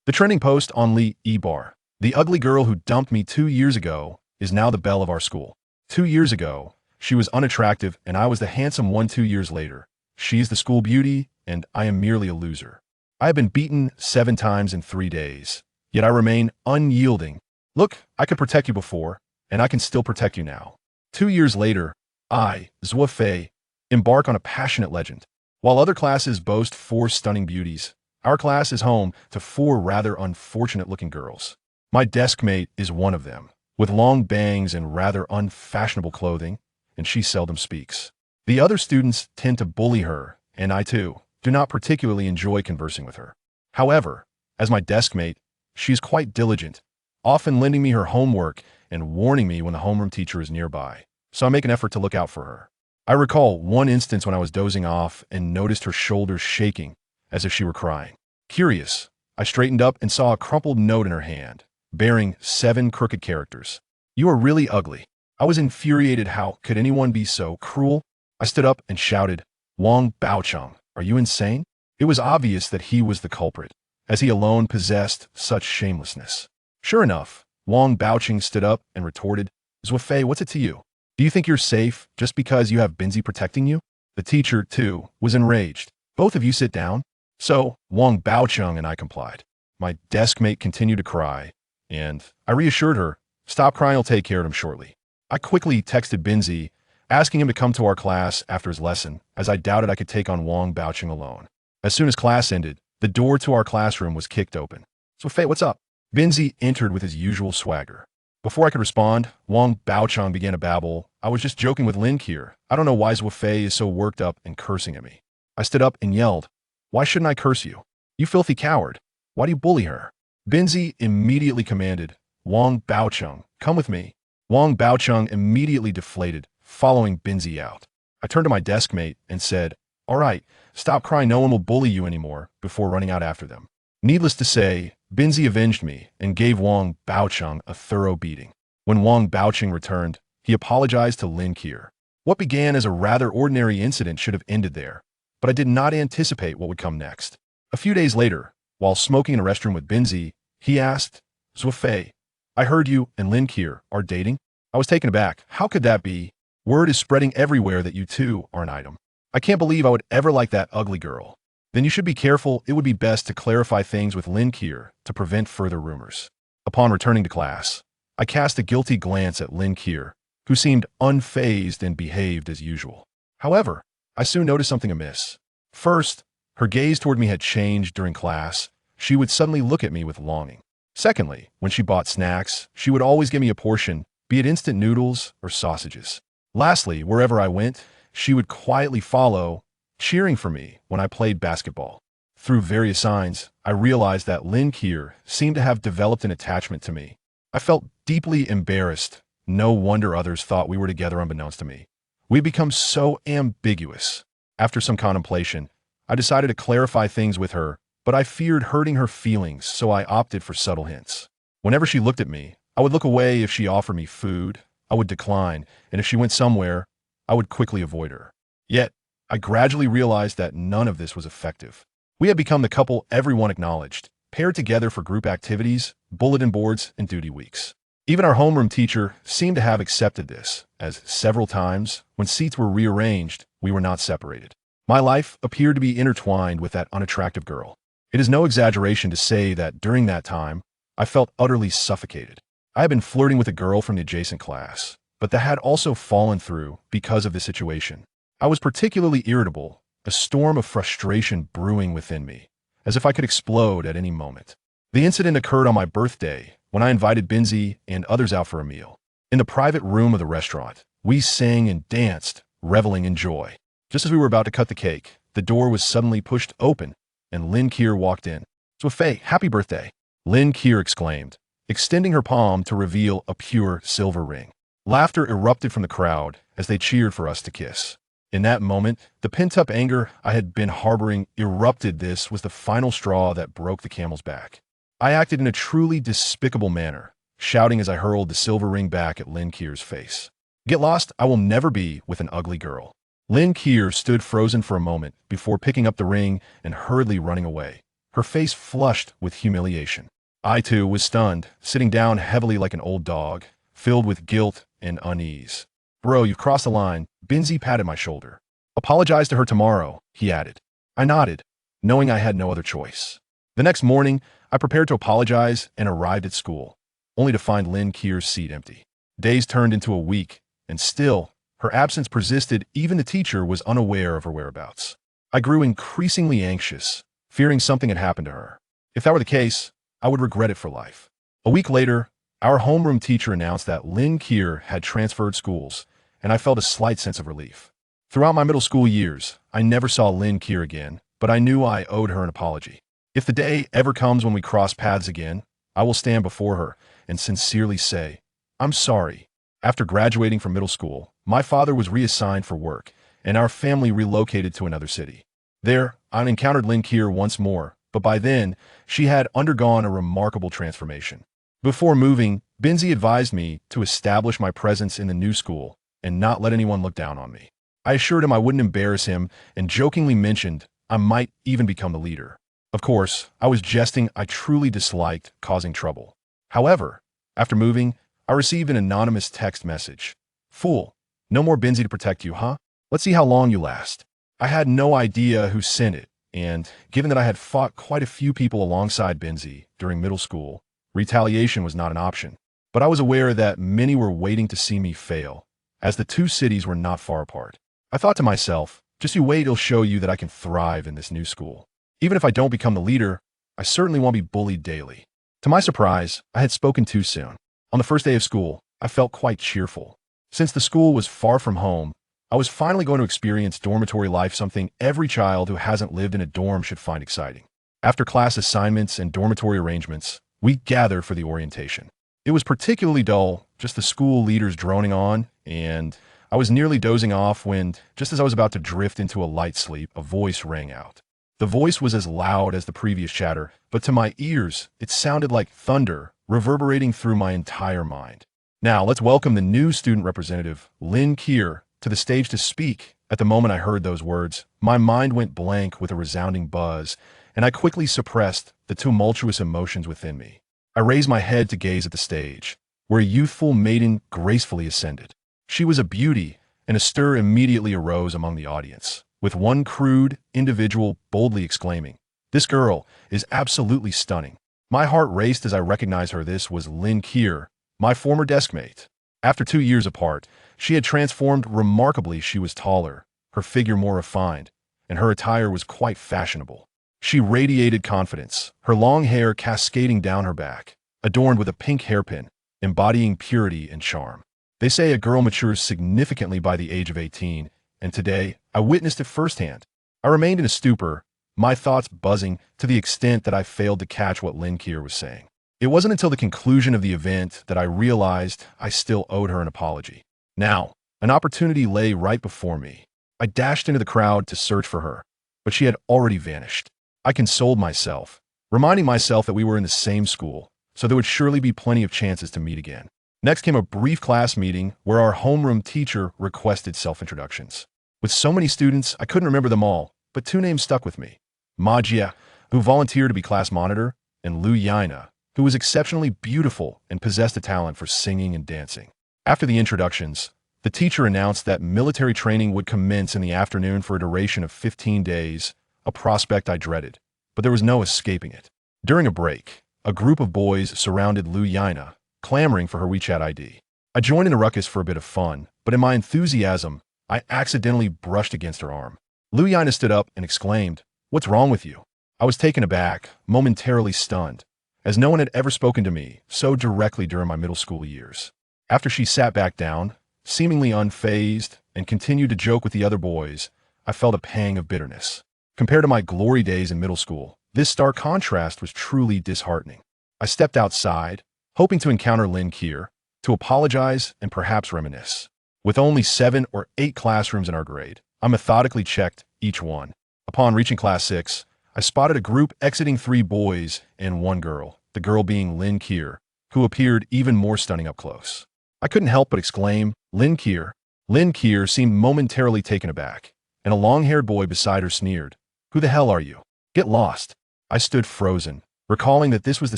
The trending post on Lee E-Bar. The ugly girl who dumped me 2 years ago is now the belle of our school. 2 years ago, she was unattractive and I was the handsome one 2 years later. She is the school beauty and I am merely a loser. I have been beaten 7 times in 3 days, yet I remain unyielding. Look, I could protect you before, and I can still protect you now. 2 years later, I, Zuo Fei, embark on a passionate legend. While other classes boast 4 stunning beauties, our class is home to 4 rather unfortunate-looking girls. My desk mate is one of them, with long bangs and rather unfashionable clothing, and she seldom speaks. The other students tend to bully her, and I too do not particularly enjoy conversing with her. However, as my desk mate, she is quite diligent, often lending me her homework and warning me when the homeroom teacher is nearby, so I make an effort to look out for her. I recall one instance when I was dozing off and noticed her shoulders shaking, as if she were crying. Curious, I straightened up and saw a crumpled note in her hand, bearing 7 crooked characters. "You are really ugly." I was infuriated. How could anyone be so cruel? I stood up and shouted, "Wang Baocheng, are you insane?" It was obvious that he was the culprit, as he alone possessed such shamelessness. Sure enough, Wang Baocheng stood up and retorted, "Zuo Fei, what's it to you? Do you think you're safe just because you have Binzi protecting you?" The teacher, too, was enraged. "Both of you sit down." So, Wang Baocheng and I complied. My desk mate continued to cry, and I reassured her, "Stop crying, I'll take care of him shortly." I quickly texted Binzi, asking him to come to our class after his lesson, as I doubted I could take on Wang Baocheng alone. As soon as class ended, the door to our classroom was kicked open. "So, Fei, what's up?" Binzi entered with his usual swagger. Before I could respond, Wang Baocheng began to babble. "I was just joking with Lin here. I don't know why Zuo Fei is so worked up and cursing at me." I stood up and yelled, "Why shouldn't I curse you? You filthy coward. Why do you bully her?" Binzi immediately commanded, "Wang Baocheng, come with me." Wang Baocheng immediately deflated, following Binzi out. I turned to my desk mate and said, "All right, stop crying, no one will bully you anymore," before running out after them. Needless to say, Binzi avenged me and gave Wang Baocheng a thorough beating. When Wang Baocheng returned, he apologized to Lin Kier. What began as a rather ordinary incident should have ended there, but I did not anticipate what would come next. A few days later, while smoking in a restroom with Binzi, he asked, "Zuo Fei, I heard you and Lin Kier are dating?" I was taken aback. How could that be? Word is spreading everywhere that you two are an item. I can't believe I would ever like that ugly girl. Then you should be careful. It would be best to clarify things with Lin Kier to prevent further rumors. Upon returning to class, I cast a guilty glance at Lin Kier, who seemed unfazed and behaved as usual. However, I soon noticed something amiss. First, her gaze toward me had changed during class. She would suddenly look at me with longing. Secondly, when she bought snacks, she would always give me a portion, be it instant noodles or sausages. Lastly, wherever I went, she would quietly follow, cheering for me when I played basketball. Through various signs, I realized that Lin Kier seemed to have developed an attachment to me. I felt deeply embarrassed. No wonder others thought we were together unbeknownst to me. We had become so ambiguous. After some contemplation, I decided to clarify things with her, but I feared hurting her feelings, so I opted for subtle hints. Whenever she looked at me, I would look away. If she offered me food, I would decline, and if she went somewhere, I would quickly avoid her. Yet, I gradually realized that none of this was effective. We had become the couple everyone acknowledged, paired together for group activities, bulletin boards, and duty weeks. Even our homeroom teacher seemed to have accepted this, as several times, when seats were rearranged, we were not separated. My life appeared to be intertwined with that unattractive girl. It is no exaggeration to say that during that time, I felt utterly suffocated. I had been flirting with a girl from the adjacent class, but that had also fallen through because of the situation. I was particularly irritable, a storm of frustration brewing within me, as if I could explode at any moment. The incident occurred on my birthday, when I invited Binzi and others out for a meal. In the private room of the restaurant, we sang and danced, reveling in joy. Just as we were about to cut the cake, the door was suddenly pushed open, and Lin Kier walked in. "Zuo Fei, happy birthday!" Lin Kier exclaimed, extending her palm to reveal a pure silver ring. Laughter erupted from the crowd as they cheered for us to kiss. In that moment, the pent-up anger I had been harboring erupted. This was the final straw that broke the camel's back. I acted in a truly despicable manner, shouting as I hurled the silver ring back at Lin Kier's face. "Get lost, I will never be with an ugly girl." Lin Kier stood frozen for a moment before picking up the ring and hurriedly running away, her face flushed with humiliation. I, too, was stunned, sitting down heavily like an old dog, filled with guilt and unease. Bro, you've crossed the line. Binzi patted my shoulder. Apologize to her tomorrow, he added. I nodded, knowing I had no other choice. The next morning, I prepared to apologize and arrived at school, only to find Lin Kier's seat empty. Days turned into a week, and still, her absence persisted. Even the teacher was unaware of her whereabouts. I grew increasingly anxious, fearing something had happened to her. If that were the case, I would regret it for life. A week later, our homeroom teacher announced that Lin Kier had transferred schools, and I felt a slight sense of relief. Throughout my middle school years, I never saw Lin Kier again, but I knew I owed her an apology. If the day ever comes when we cross paths again, I will stand before her and sincerely say, I'm sorry. After graduating from middle school, my father was reassigned for work, and our family relocated to another city. There, I encountered Lin Kier once more, but by then, she had undergone a remarkable transformation. Before moving, Binzi advised me to establish my presence in the new school and not let anyone look down on me. I assured him I wouldn't embarrass him and jokingly mentioned I might even become the leader. Of course, I was jesting. I truly disliked causing trouble. However, after moving, I received an anonymous text message. Fool, no more Binzi to protect you, huh? Let's see how long you last. I had no idea who sent it, and given that I had fought quite a few people alongside Binzi during middle school, retaliation was not an option. But I was aware that many were waiting to see me fail, as the two cities were not far apart. I thought to myself, just you wait, it'll show you that I can thrive in this new school. Even if I don't become the leader, I certainly won't be bullied daily. To my surprise, I had spoken too soon. On the first day of school, I felt quite cheerful. Since the school was far from home, I was finally going to experience dormitory life, something every child who hasn't lived in a dorm should find exciting. After class assignments and dormitory arrangements, we gathered for the orientation. It was particularly dull, just the school leaders droning on, and I was nearly dozing off when, just as I was about to drift into a light sleep, a voice rang out. The voice was as loud as the previous chatter, but to my ears, it sounded like thunder reverberating through my entire mind. Now, let's welcome the new student representative, Lin Kier, to the stage to speak. At the moment I heard those words, my mind went blank with a resounding buzz, and I quickly suppressed the tumultuous emotions within me. I raised my head to gaze at the stage, where a youthful maiden gracefully ascended. She was a beauty, and a stir immediately arose among the audience, with one crude individual boldly exclaiming, "This girl is absolutely stunning." My heart raced as I recognized her. This was Lin Kier, my former deskmate. After 2 years apart, she had transformed remarkably. She was taller, her figure more refined, and her attire was quite fashionable. She radiated confidence, her long hair cascading down her back, adorned with a pink hairpin, embodying purity and charm. They say a girl matures significantly by the age of 18, and today I witnessed it firsthand. I remained in a stupor, my thoughts buzzing to the extent that I failed to catch what Lin Kier was saying. It wasn't until the conclusion of the event that I realized I still owed her an apology. Now, an opportunity lay right before me. I dashed into the crowd to search for her, but she had already vanished. I consoled myself, reminding myself that we were in the same school, so there would surely be plenty of chances to meet again. Next came a brief class meeting where our homeroom teacher requested self-introductions. With so many students, I couldn't remember them all, but 2 names stuck with me. Ma Jie, who volunteered to be class monitor, and Lu Yaina, who was exceptionally beautiful and possessed a talent for singing and dancing. After the introductions, the teacher announced that military training would commence in the afternoon for a duration of 15 days, a prospect I dreaded, but there was no escaping it. During a break, a group of boys surrounded Lu Yaina, clamoring for her WeChat ID. I joined in a ruckus for a bit of fun, but in my enthusiasm, I accidentally brushed against her arm. Lu Yaina stood up and exclaimed, "What's wrong with you?" I was taken aback, momentarily stunned, as no one had ever spoken to me so directly during my middle school years. After she sat back down, seemingly unfazed, and continued to joke with the other boys, I felt a pang of bitterness. Compared to my glory days in middle school, this stark contrast was truly disheartening. I stepped outside, hoping to encounter Lin Kier, to apologize and perhaps reminisce. With only 7 or 8 classrooms in our grade, I methodically checked each one. Upon reaching class 6, I spotted a group exiting 3 boys and 1 girl, the girl being Lin Kier, who appeared even more stunning up close. I couldn't help but exclaim, "Lin Kier." Lin Kier seemed momentarily taken aback, and a long-haired boy beside her sneered, "Who the hell are you? Get lost." I stood frozen, recalling that this was the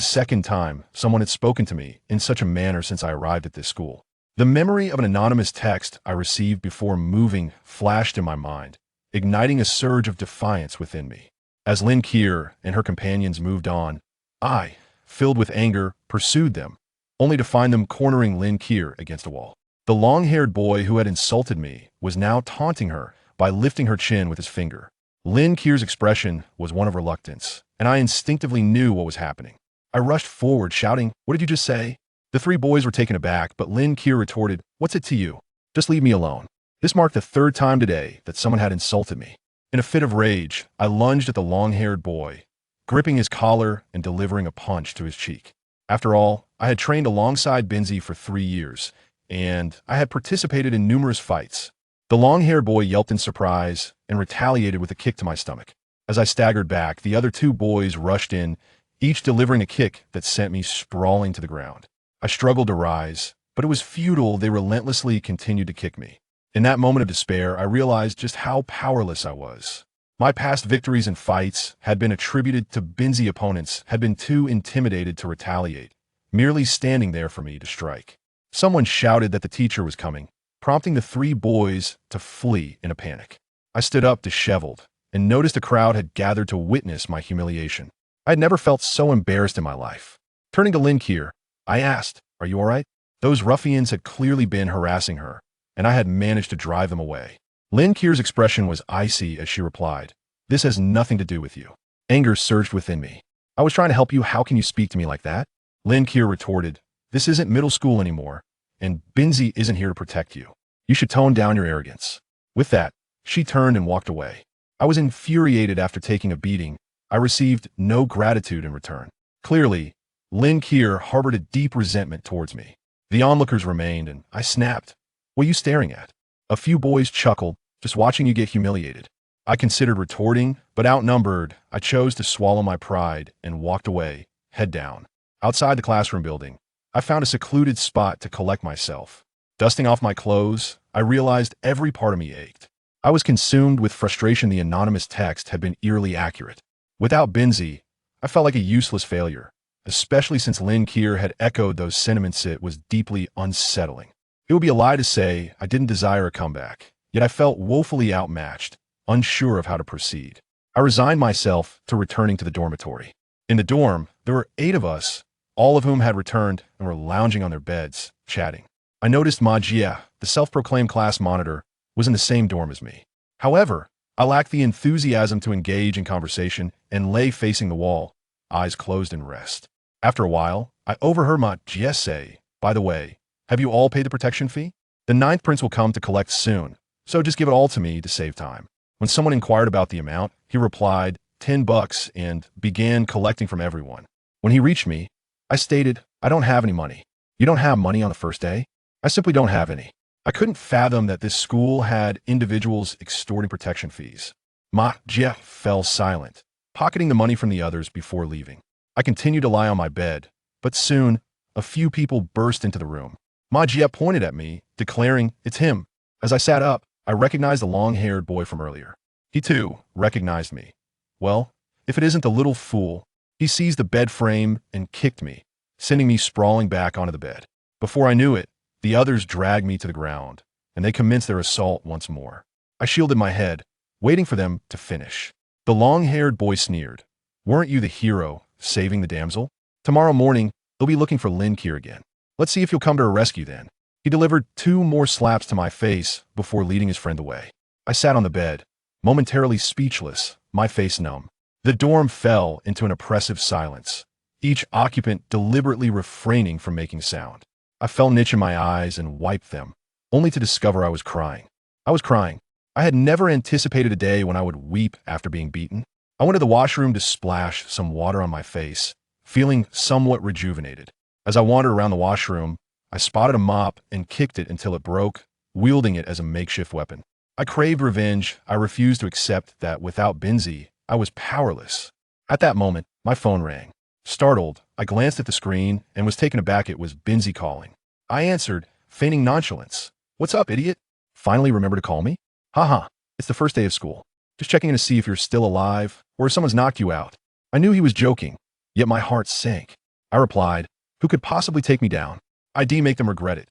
second time someone had spoken to me in such a manner since I arrived at this school. The memory of an anonymous text I received before moving flashed in my mind, igniting a surge of defiance within me. As Lin Kier and her companions moved on, I, filled with anger, pursued them, only to find them cornering Lin Kier against a wall. The long-haired boy who had insulted me was now taunting her by lifting her chin with his finger. Lin Kier's expression was one of reluctance, and I instinctively knew what was happening. I rushed forward, shouting, "What did you just say?" The three boys were taken aback, but Lin Kier retorted, "What's it to you? Just leave me alone." This marked the third time today that someone had insulted me. In a fit of rage, I lunged at the long-haired boy, gripping his collar and delivering a punch to his cheek. After all, I had trained alongside Binzi for 3 years, and I had participated in numerous fights. The long-haired boy yelped in surprise and retaliated with a kick to my stomach. As I staggered back, the other two boys rushed in, each delivering a kick that sent me sprawling to the ground. I struggled to rise, but it was futile. They relentlessly continued to kick me. In that moment of despair, I realized just how powerless I was. My past victories in fights had been attributed to Binzi opponents had been too intimidated to retaliate, merely standing there for me to strike. Someone shouted that the teacher was coming, prompting the three boys to flee in a panic. I stood up disheveled and noticed a crowd had gathered to witness my humiliation. I had never felt so embarrassed in my life. Turning to Lin Kier, I asked, "Are you all right?" Those ruffians had clearly been harassing her, and I had managed to drive them away. Lin Kier's expression was icy as she replied, "This has nothing to do with you." Anger surged within me. "I was trying to help you. How can you speak to me like that?" Lin Kier retorted, "This isn't middle school anymore, and Binzi isn't here to protect you. You should tone down your arrogance." With that, she turned and walked away. I was infuriated after taking a beating. I received no gratitude in return. Clearly, Lin Kier harbored a deep resentment towards me. The onlookers remained, and I snapped, "What are you staring at?" A few boys chuckled, "Just watching you get humiliated." I considered retorting, but outnumbered, I chose to swallow my pride and walked away, head down. Outside the classroom building, I found a secluded spot to collect myself. Dusting off my clothes, I realized every part of me ached. I was consumed with frustration. The anonymous text had been eerily accurate. Without Binzi, I felt like a useless failure, especially since Lin Kier had echoed those sentiments. It was deeply unsettling. It would be a lie to say I didn't desire a comeback, yet I felt woefully outmatched, unsure of how to proceed. I resigned myself to returning to the dormitory. In the dorm, there were 8 of us, all of whom had returned and were lounging on their beds, chatting. I noticed Ma Jia, the self-proclaimed class monitor, was in the same dorm as me. However, I lacked the enthusiasm to engage in conversation and lay facing the wall, eyes closed in rest. After a while, I overheard Ma Jia say, "By the way, have you all paid the protection fee? The 9th prince will come to collect soon, so just give it all to me to save time." When someone inquired about the amount, he replied, $10, and began collecting from everyone. When he reached me, I stated, "I don't have any money." "You don't have money on the first day?" "I simply don't have any." I couldn't fathom that this school had individuals extorting protection fees. Ma Jia fell silent, pocketing the money from the others before leaving. I continued to lie on my bed, but soon, a few people burst into the room. Ma Jia pointed at me, declaring, "It's him." As I sat up, I recognized the long-haired boy from earlier. He too recognized me. Well, if it isn't the little fool, he seized the bed frame and kicked me, sending me sprawling back onto the bed. Before I knew it, the others dragged me to the ground, and they commenced their assault once more. I shielded my head, waiting for them to finish. The long-haired boy sneered, "Weren't you the hero, saving the damsel? Tomorrow morning, they'll be looking for Lin Kier again. Let's see if you'll come to her rescue then." He delivered 2 more slaps to my face before leading his friend away. I sat on the bed, momentarily speechless, my face numb. The dorm fell into an oppressive silence, each occupant deliberately refraining from making sound. I felt an itch in my eyes and wiped them, only to discover I was crying. I was crying. I had never anticipated a day when I would weep after being beaten. I went to the washroom to splash some water on my face, feeling somewhat rejuvenated. As I wandered around the washroom, I spotted a mop and kicked it until it broke, wielding it as a makeshift weapon. I craved revenge. I refused to accept that without Binzi, I was powerless. At that moment, my phone rang. Startled, I glanced at the screen and was taken aback. It was Binzi calling. I answered, feigning nonchalance. "What's up, idiot? Finally remember to call me? Haha, it's the first day of school. Just checking in to see if you're still alive or if someone's knocked you out." I knew he was joking, yet my heart sank. I replied, "Who could possibly take me down? ID make them regret it."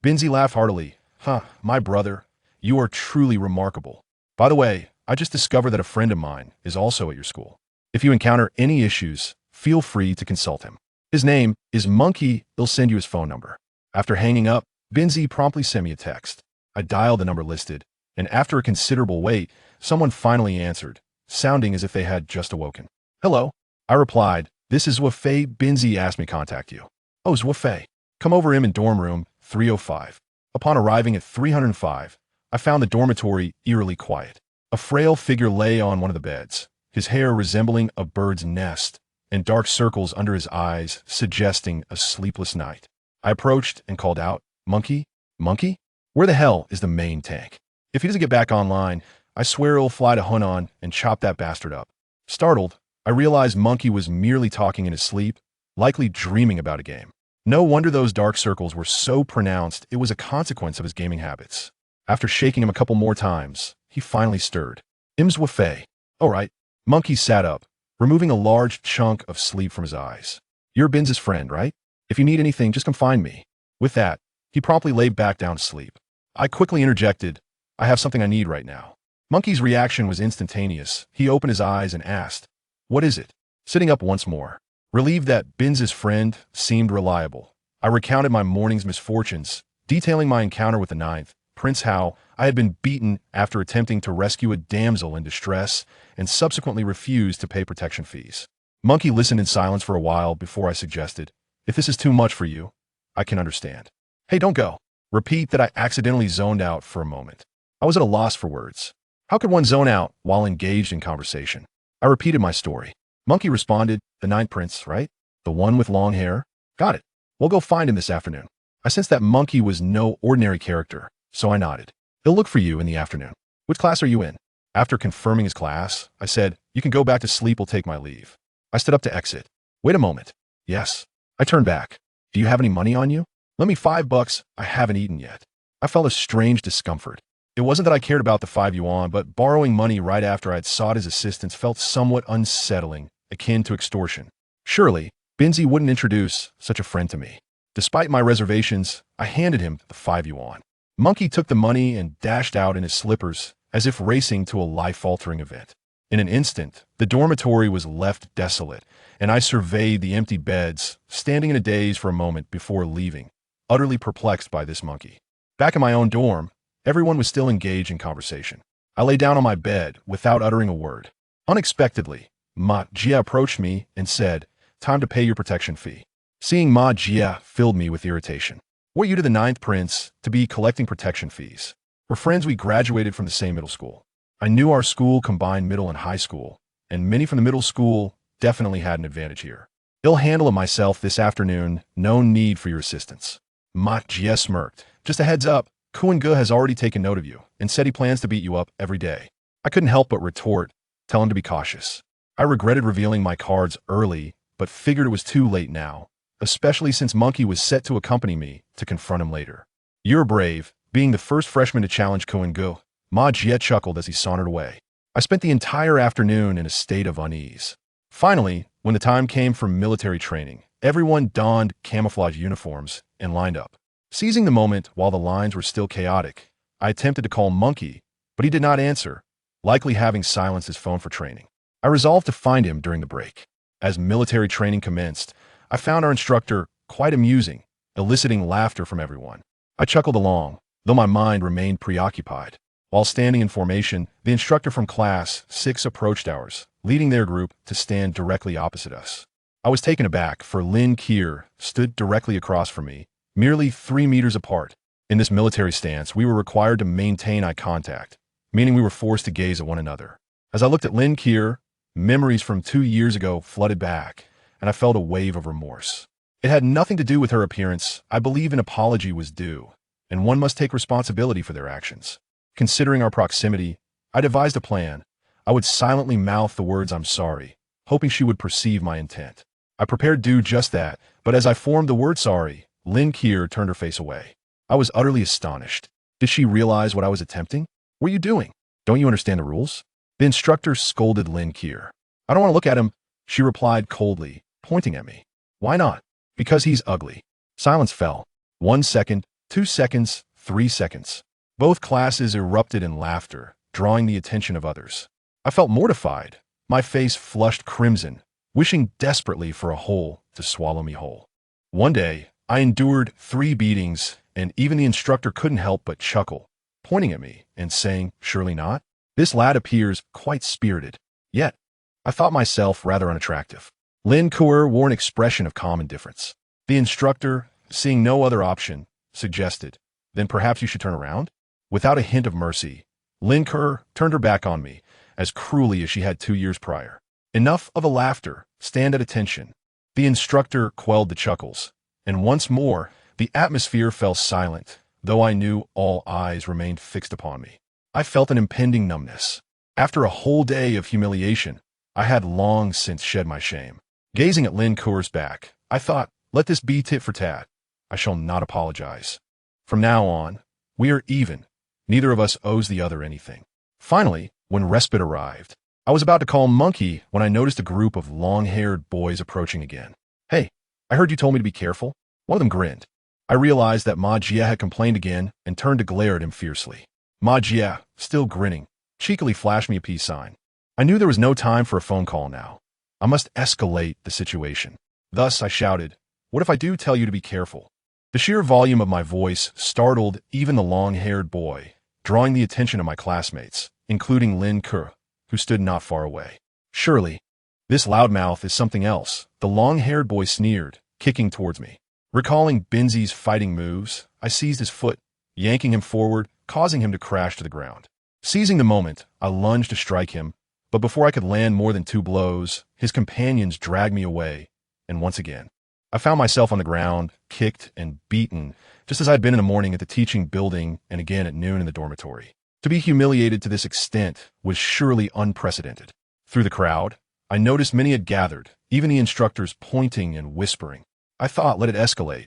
Binzi laughed heartily. "Huh, my brother, you are truly remarkable. By the way, I just discovered that a friend of mine is also at your school. If you encounter any issues, feel free to consult him. His name is Monkey. He'll send you his phone number." After hanging up, Binzi promptly sent me a text. I dialed the number listed, and after a considerable wait, someone finally answered, sounding as if they had just awoken. "Hello." I replied, "This is Zuo Fei. Binzi asked me to contact you." "Oh, Zuo Fei. Come over him in dorm room 305. Upon arriving at 305, I found the dormitory eerily quiet. A frail figure lay on one of the beds, his hair resembling a bird's nest, and dark circles under his eyes suggesting a sleepless night. I approached and called out, "Monkey? Monkey? Where the hell is the main tank? If he doesn't get back online, I swear he'll fly to Hunan and chop that bastard up." Startled, I realized Monkey was merely talking in his sleep, likely dreaming about a game. No wonder those dark circles were so pronounced. It was a consequence of his gaming habits. After shaking him a couple more times, he finally stirred. "Zuo Fei." "All right." Monkey sat up, removing a large chunk of sleep from his eyes. "You're Bin's friend, right? If you need anything, just come find me." With that, he promptly lay back down to sleep. I quickly interjected, "I have something I need right now." Monkey's reaction was instantaneous. He opened his eyes and asked, "What is it?" Sitting up once more, relieved that Bin's friend seemed reliable, I recounted my morning's misfortunes, detailing my encounter with the ninth, Prince, how I had been beaten after attempting to rescue a damsel in distress and subsequently refused to pay protection fees. Monkey listened in silence for a while before I suggested, "If this is too much for you, I can understand." "Hey, don't go." Repeat that I accidentally zoned out for a moment. I was at a loss for words. How could one zone out while engaged in conversation? I repeated my story. Monkey responded, "The ninth prince, right? The one with long hair? Got it. We'll go find him this afternoon." I sensed that Monkey was no ordinary character, so I nodded. "He'll look for you in the afternoon. Which class are you in?" After confirming his class, I said, "You can go back to sleep. We'll take my leave." I stood up to exit. "Wait a moment." "Yes." I turned back. "Do you have any money on you?" "Lend me $5. I haven't eaten yet." I felt a strange discomfort. It wasn't that I cared about the 5 yuan, but borrowing money right after I had sought his assistance felt somewhat unsettling, akin to extortion. Surely, Binzi wouldn't introduce such a friend to me. Despite my reservations, I handed him the 5 yuan. Monkey took the money and dashed out in his slippers, as if racing to a life-altering event. In an instant, the dormitory was left desolate, and I surveyed the empty beds, standing in a daze for a moment before leaving, utterly perplexed by this monkey. Back in my own dorm, everyone was still engaged in conversation. I lay down on my bed without uttering a word. Unexpectedly, Ma Jia approached me and said, "Time to pay your protection fee." Seeing Ma Jia filled me with irritation. "What you to the ninth prince to be collecting protection fees? We're friends. We graduated from the same middle school." I knew our school combined middle and high school, and many from the middle school definitely had an advantage here. "I'll handle it myself this afternoon. No need for your assistance." Ma Jia smirked. "Just a heads up, Kuan Ge has already taken note of you and said he plans to beat you up every day." I couldn't help but retort, "Tell him to be cautious." I regretted revealing my cards early, but figured it was too late now, especially since Monkey was set to accompany me to confront him later. "You're brave, being the first freshman to challenge Kuan Ge." Ma Jia chuckled as he sauntered away. I spent the entire afternoon in a state of unease. Finally, when the time came for military training, everyone donned camouflage uniforms and lined up. Seizing the moment while the lines were still chaotic, I attempted to call Monkey, but he did not answer, likely having silenced his phone for training. I resolved to find him during the break. As military training commenced, I found our instructor quite amusing, eliciting laughter from everyone. I chuckled along, though my mind remained preoccupied. While standing in formation, the instructor from Class 6 approached ours, leading their group to stand directly opposite us. I was taken aback, for Lin Kier stood directly across from me, merely 3 meters apart. In this military stance, we were required to maintain eye contact, meaning we were forced to gaze at one another. As I looked at Lin Kier, memories from 2 years ago flooded back, and I felt a wave of remorse. It had nothing to do with her appearance. I believe an apology was due, and one must take responsibility for their actions. Considering our proximity, I devised a plan. I would silently mouth the words "I'm sorry," hoping she would perceive my intent. I prepared to do just that, but as I formed the word "sorry," Lin Kier turned her face away. I was utterly astonished. Did she realize what I was attempting? "What are you doing? Don't you understand the rules?" The instructor scolded Lin Kier. "I don't want to look at him." She replied coldly, pointing at me. Why not? Because he's ugly. Silence fell. 1 second, 2 seconds, 3 seconds. Both classes erupted in laughter, drawing the attention of others. I felt mortified. My face flushed crimson, wishing desperately for a hole to swallow me whole. One day, I endured 3 beatings, and even the instructor couldn't help but chuckle, pointing at me and saying, surely not? This lad appears quite spirited. Yet, I thought myself rather unattractive. Lin Kuer wore an expression of calm indifference. The instructor, seeing no other option, suggested, then perhaps you should turn around? Without a hint of mercy, Lin Kuer turned her back on me, as cruelly as she had 2 years prior. Enough of a laughter, stand at attention. The instructor quelled the chuckles, and once more, the atmosphere fell silent, though I knew all eyes remained fixed upon me. I felt an impending numbness. After a whole day of humiliation, I had long since shed my shame. Gazing at Lin Kuer's back, I thought, let this be tit for tat. I shall not apologize. From now on, we are even. Neither of us owes the other anything. Finally, when respite arrived, I was about to call Monkey when I noticed a group of long-haired boys approaching again. Hey, I heard you told me to be careful. One of them grinned. I realized that Ma Jia had complained again and turned to glare at him fiercely. Ma Jia, still grinning, cheekily flashed me a peace sign. I knew there was no time for a phone call now. I must escalate the situation. Thus I shouted, what if I do tell you to be careful? The sheer volume of my voice startled even the long-haired boy, drawing the attention of my classmates, including Lin Kuer, who stood not far away. Surely, this loudmouth is something else, the long-haired boy sneered, kicking towards me. Recalling Binzi's fighting moves, I seized his foot, yanking him forward, causing him to crash to the ground. Seizing the moment, I lunged to strike him, but before I could land more than 2 blows, his companions dragged me away, and once again, I found myself on the ground, kicked and beaten, just as I'd been in the morning at the teaching building and again at noon in the dormitory. To be humiliated to this extent was surely unprecedented. Through the crowd, I noticed many had gathered, even the instructors pointing and whispering. I thought, let it escalate.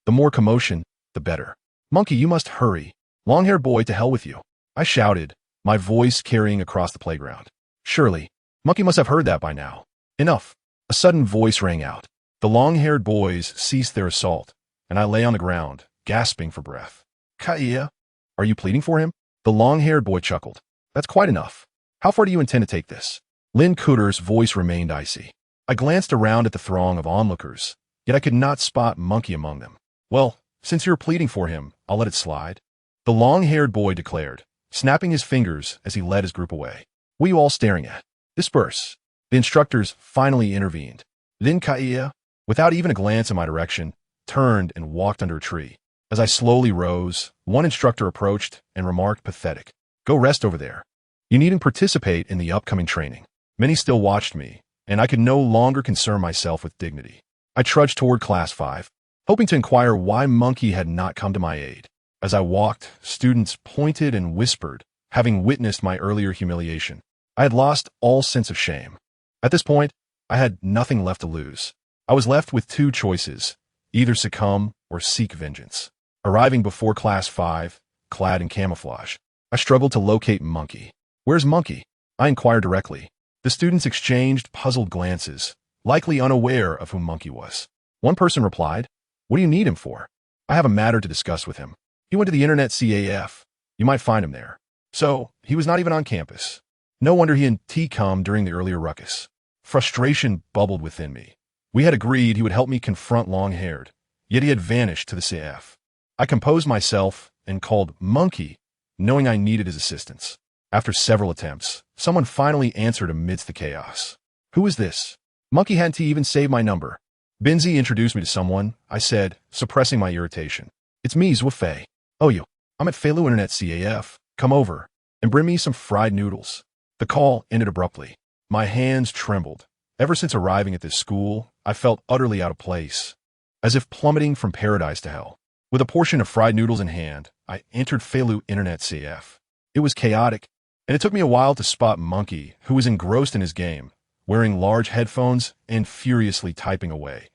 The more commotion, the better. Monkey, you must hurry. Long-haired boy, to hell with you. I shouted, my voice carrying across the playground. Surely, Monkey must have heard that by now. Enough. A sudden voice rang out. The long-haired boys ceased their assault, and I lay on the ground, gasping for breath. Kaiya, are you pleading for him? The long-haired boy chuckled. That's quite enough. How far do you intend to take this? Lin Kuer's voice remained icy. I glanced around at the throng of onlookers, yet I could not spot Monkey among them. Well, since you're pleading for him, I'll let it slide. The long-haired boy declared, snapping his fingers as he led his group away. What are you all staring at? Disperse. The instructors finally intervened. Lin Kaiya, without even a glance in my direction, turned and walked under a tree. As I slowly rose, one instructor approached and remarked pathetic. Go rest over there. You needn't participate in the upcoming training. Many still watched me, and I could no longer concern myself with dignity. I trudged toward Class 5, hoping to inquire why Monkey had not come to my aid. As I walked, students pointed and whispered, having witnessed my earlier humiliation. I had lost all sense of shame. At this point, I had nothing left to lose. I was left with 2 choices, either succumb or seek vengeance. Arriving before Class 5, clad in camouflage, I struggled to locate Monkey. Where's Monkey? I inquired directly. The students exchanged puzzled glances, likely unaware of who Monkey was. One person replied, what do you need him for? I have a matter to discuss with him. He went to the internet CAF. You might find him there. So, he was not even on campus. No wonder he and T come during the earlier ruckus. Frustration bubbled within me. We had agreed he would help me confront long-haired, yet he had vanished to the CAF. I composed myself and called Monkey, knowing I needed his assistance. After several attempts, someone finally answered amidst the chaos. Who is this? Monkey hadn't even saved my number. Binzi introduced me to someone, I said, suppressing my irritation. It's me, Zuo Fei. Oh, you. I'm at Feilu Internet CAF. Come over and bring me some fried noodles. The call ended abruptly. My hands trembled. Ever since arriving at this school, I felt utterly out of place, as if plummeting from paradise to hell. With a portion of fried noodles in hand, I entered Feilu Internet CF. It was chaotic, and it took me a while to spot Monkey, who was engrossed in his game, wearing large headphones and furiously typing away,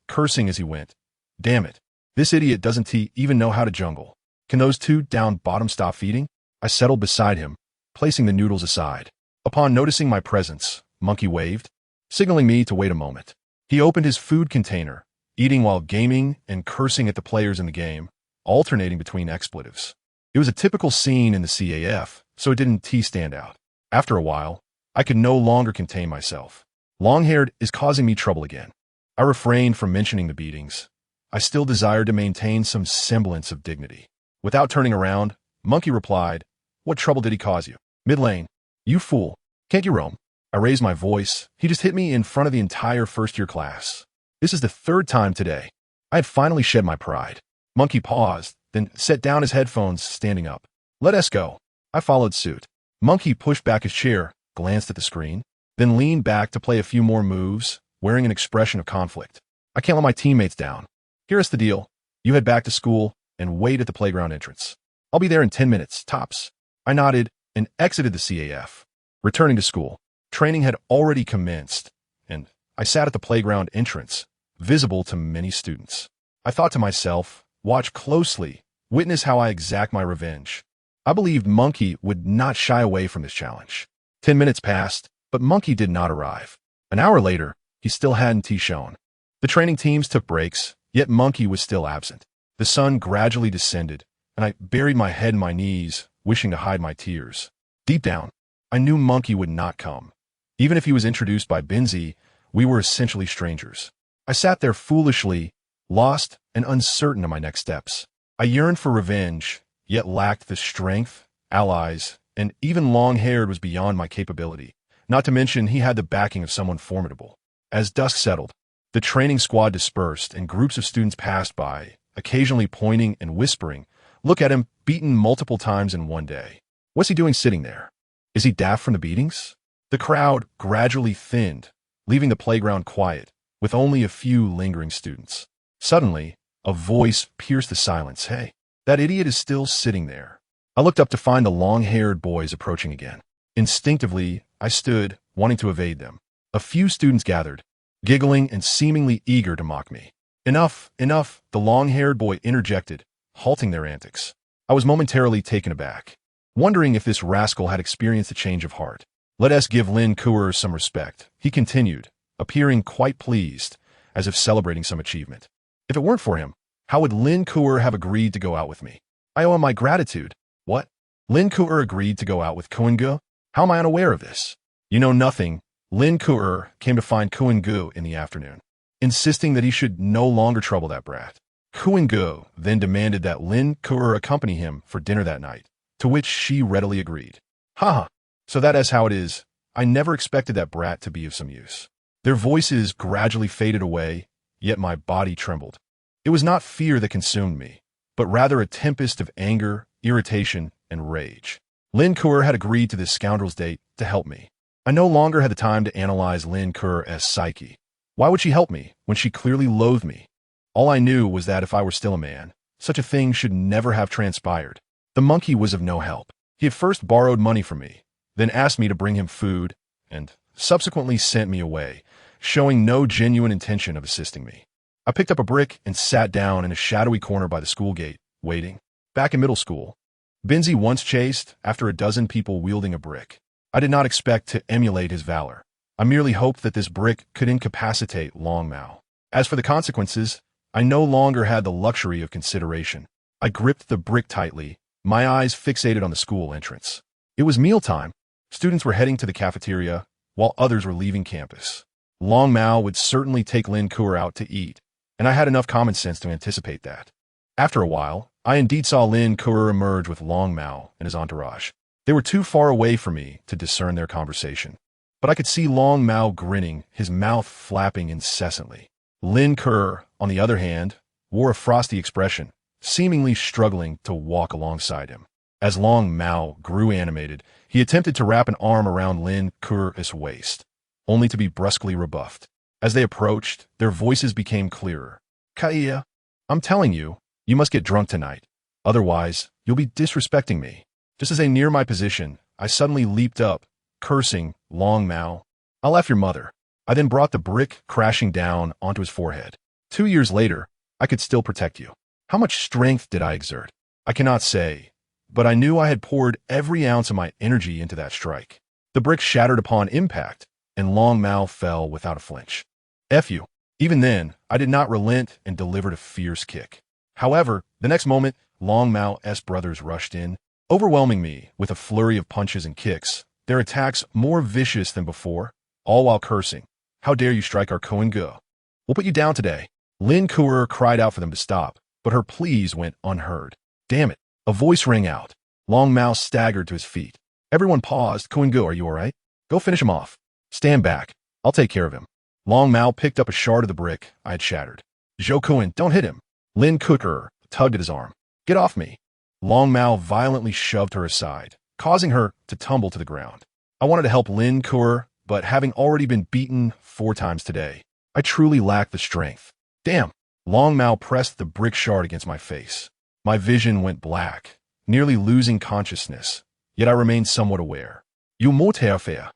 cursing as he went. Damn it, this idiot doesn't even know how to jungle. Can those 2 down bottom stop feeding? I settled beside him, placing the noodles aside. Upon noticing my presence, Monkey waved. signaling me to wait a moment. He opened his food container, eating while gaming and cursing at the players in the game, alternating between expletives. It was a typical scene in the CAF, so it didn't stand out. After a while, I could no longer contain myself. Long-haired is causing me trouble again. I refrained from mentioning the beatings. I still desired to maintain some semblance of dignity. Without turning around, Monkey replied, "What trouble did he cause you?" "Mid lane. You fool. Can't you roam?" I raised my voice. He just hit me in front of the entire first-year class. This is the third time today. I had finally shed my pride. Monkey paused, then set down his headphones, standing up. "Let us go." I followed suit. Monkey pushed back his chair, glanced at the screen, then leaned back to play a few more moves, wearing an expression of conflict. "I can't let my teammates down. Here's the deal. You head back to school and wait at the playground entrance. I'll be there in 10 minutes, tops." I nodded and exited the CAF. Returning to school, training had already commenced, and I sat at the playground entrance, visible to many students. I thought to myself, watch closely, witness how I exact my revenge. I believed Monkey would not shy away from this challenge. 10 minutes passed, but Monkey did not arrive. An hour later, he still hadn't shown. The training teams took breaks, yet Monkey was still absent. The sun gradually descended, and I buried my head in my knees, wishing to hide my tears. Deep down, I knew Monkey would not come. Even if he was introduced by Benzi, we were essentially strangers. I sat there foolishly, lost and uncertain of my next steps. I yearned for revenge, yet lacked the strength, allies, and even long-haired was beyond my capability. Not to mention he had the backing of someone formidable. As dusk settled, the training squad dispersed and groups of students passed by, occasionally pointing and whispering, "Look at him, beaten multiple times in one day. What's he doing sitting there? Is he daft from the beatings?" The crowd gradually thinned, leaving the playground quiet, with only a few lingering students. Suddenly, a voice pierced the silence. "Hey, that idiot is still sitting there." I looked up to find the long-haired boys approaching again. Instinctively, I stood, wanting to evade them. A few students gathered, giggling and seemingly eager to mock me. "Enough, enough," the long-haired boy interjected, halting their antics. I was momentarily taken aback, wondering if this rascal had experienced a change of heart. "Let us give Lin Kuer some respect," he continued, appearing quite pleased, as if celebrating some achievement. "If it weren't for him, how would Lin Kuer have agreed to go out with me? I owe him my gratitude." "What? Lin Kuer agreed to go out with Kuan-gu? How am I unaware of this?" "You know nothing. Lin Kuer came to find Kuan-gu in the afternoon, insisting that he should no longer trouble that brat. Kuan-gu then demanded that Lin Kuer accompany him for dinner that night, to which she readily agreed." "Ha! So that is how it is. I never expected that brat to be of some use." Their voices gradually faded away, yet my body trembled. It was not fear that consumed me, but rather a tempest of anger, irritation, and rage. Lin Kuer had agreed to this scoundrel's date to help me. I no longer had the time to analyze Lin Kuer's psyche. Why would she help me when she clearly loathed me? All I knew was that if I were still a man, such a thing should never have transpired. The monkey was of no help. He had first borrowed money from me, then asked me to bring him food, and subsequently sent me away, showing no genuine intention of assisting me. I picked up a brick and sat down in a shadowy corner by the school gate, waiting. Back in middle school, Benzi once chased after a dozen people wielding a brick. I did not expect to emulate his valor. I merely hoped that this brick could incapacitate Long Mao. As for the consequences, I no longer had the luxury of consideration. I gripped the brick tightly, my eyes fixated on the school entrance. It was mealtime. Students were heading to the cafeteria, while others were leaving campus. Long Mao would certainly take Lin Kuer out to eat, and I had enough common sense to anticipate that. After a while, I indeed saw Lin Kuer emerge with Long Mao and his entourage. They were too far away from me to discern their conversation, but I could see Long Mao grinning, his mouth flapping incessantly. Lin Kuer, on the other hand, wore a frosty expression, seemingly struggling to walk alongside him. As Long Mao grew animated, he attempted to wrap an arm around Lin Kuer's waist, only to be brusquely rebuffed. As they approached, their voices became clearer. "Kaya, I'm telling you, you must get drunk tonight. Otherwise, you'll be disrespecting me." Just as they neared my position, I suddenly leaped up, cursing, "Long Mao, I'll F your mother." I then brought the brick crashing down onto his forehead. 2 years later, I could still protect you. How much strength did I exert? I cannot say, but I knew I had poured every ounce of my energy into that strike. The brick shattered upon impact, and Long Mao fell without a flinch. F you. Even then, I did not relent and delivered a fierce kick. However, the next moment, Long Mao's brothers rushed in, overwhelming me with a flurry of punches and kicks, their attacks more vicious than before, all while cursing. How dare you strike our Kohen Go? We'll put you down today. Lin Kuer cried out for them to stop, but her pleas went unheard. Damn it. A voice rang out. Long Mao staggered to his feet. Everyone paused. Kohen Go, are you all right? Go finish him off. Stand back. I'll take care of him. Long Mao picked up a shard of the brick I had shattered. Zhou Kuan, don't hit him. Lin Kuer tugged at his arm. Get off me. Long Mao violently shoved her aside, causing her to tumble to the ground. I wanted to help Lin Kuer, but having already been beaten 4 times today, I truly lacked the strength. Damn. Long Mao pressed the brick shard against my face. My vision went black, nearly losing consciousness, yet I remained somewhat aware. You moterfea.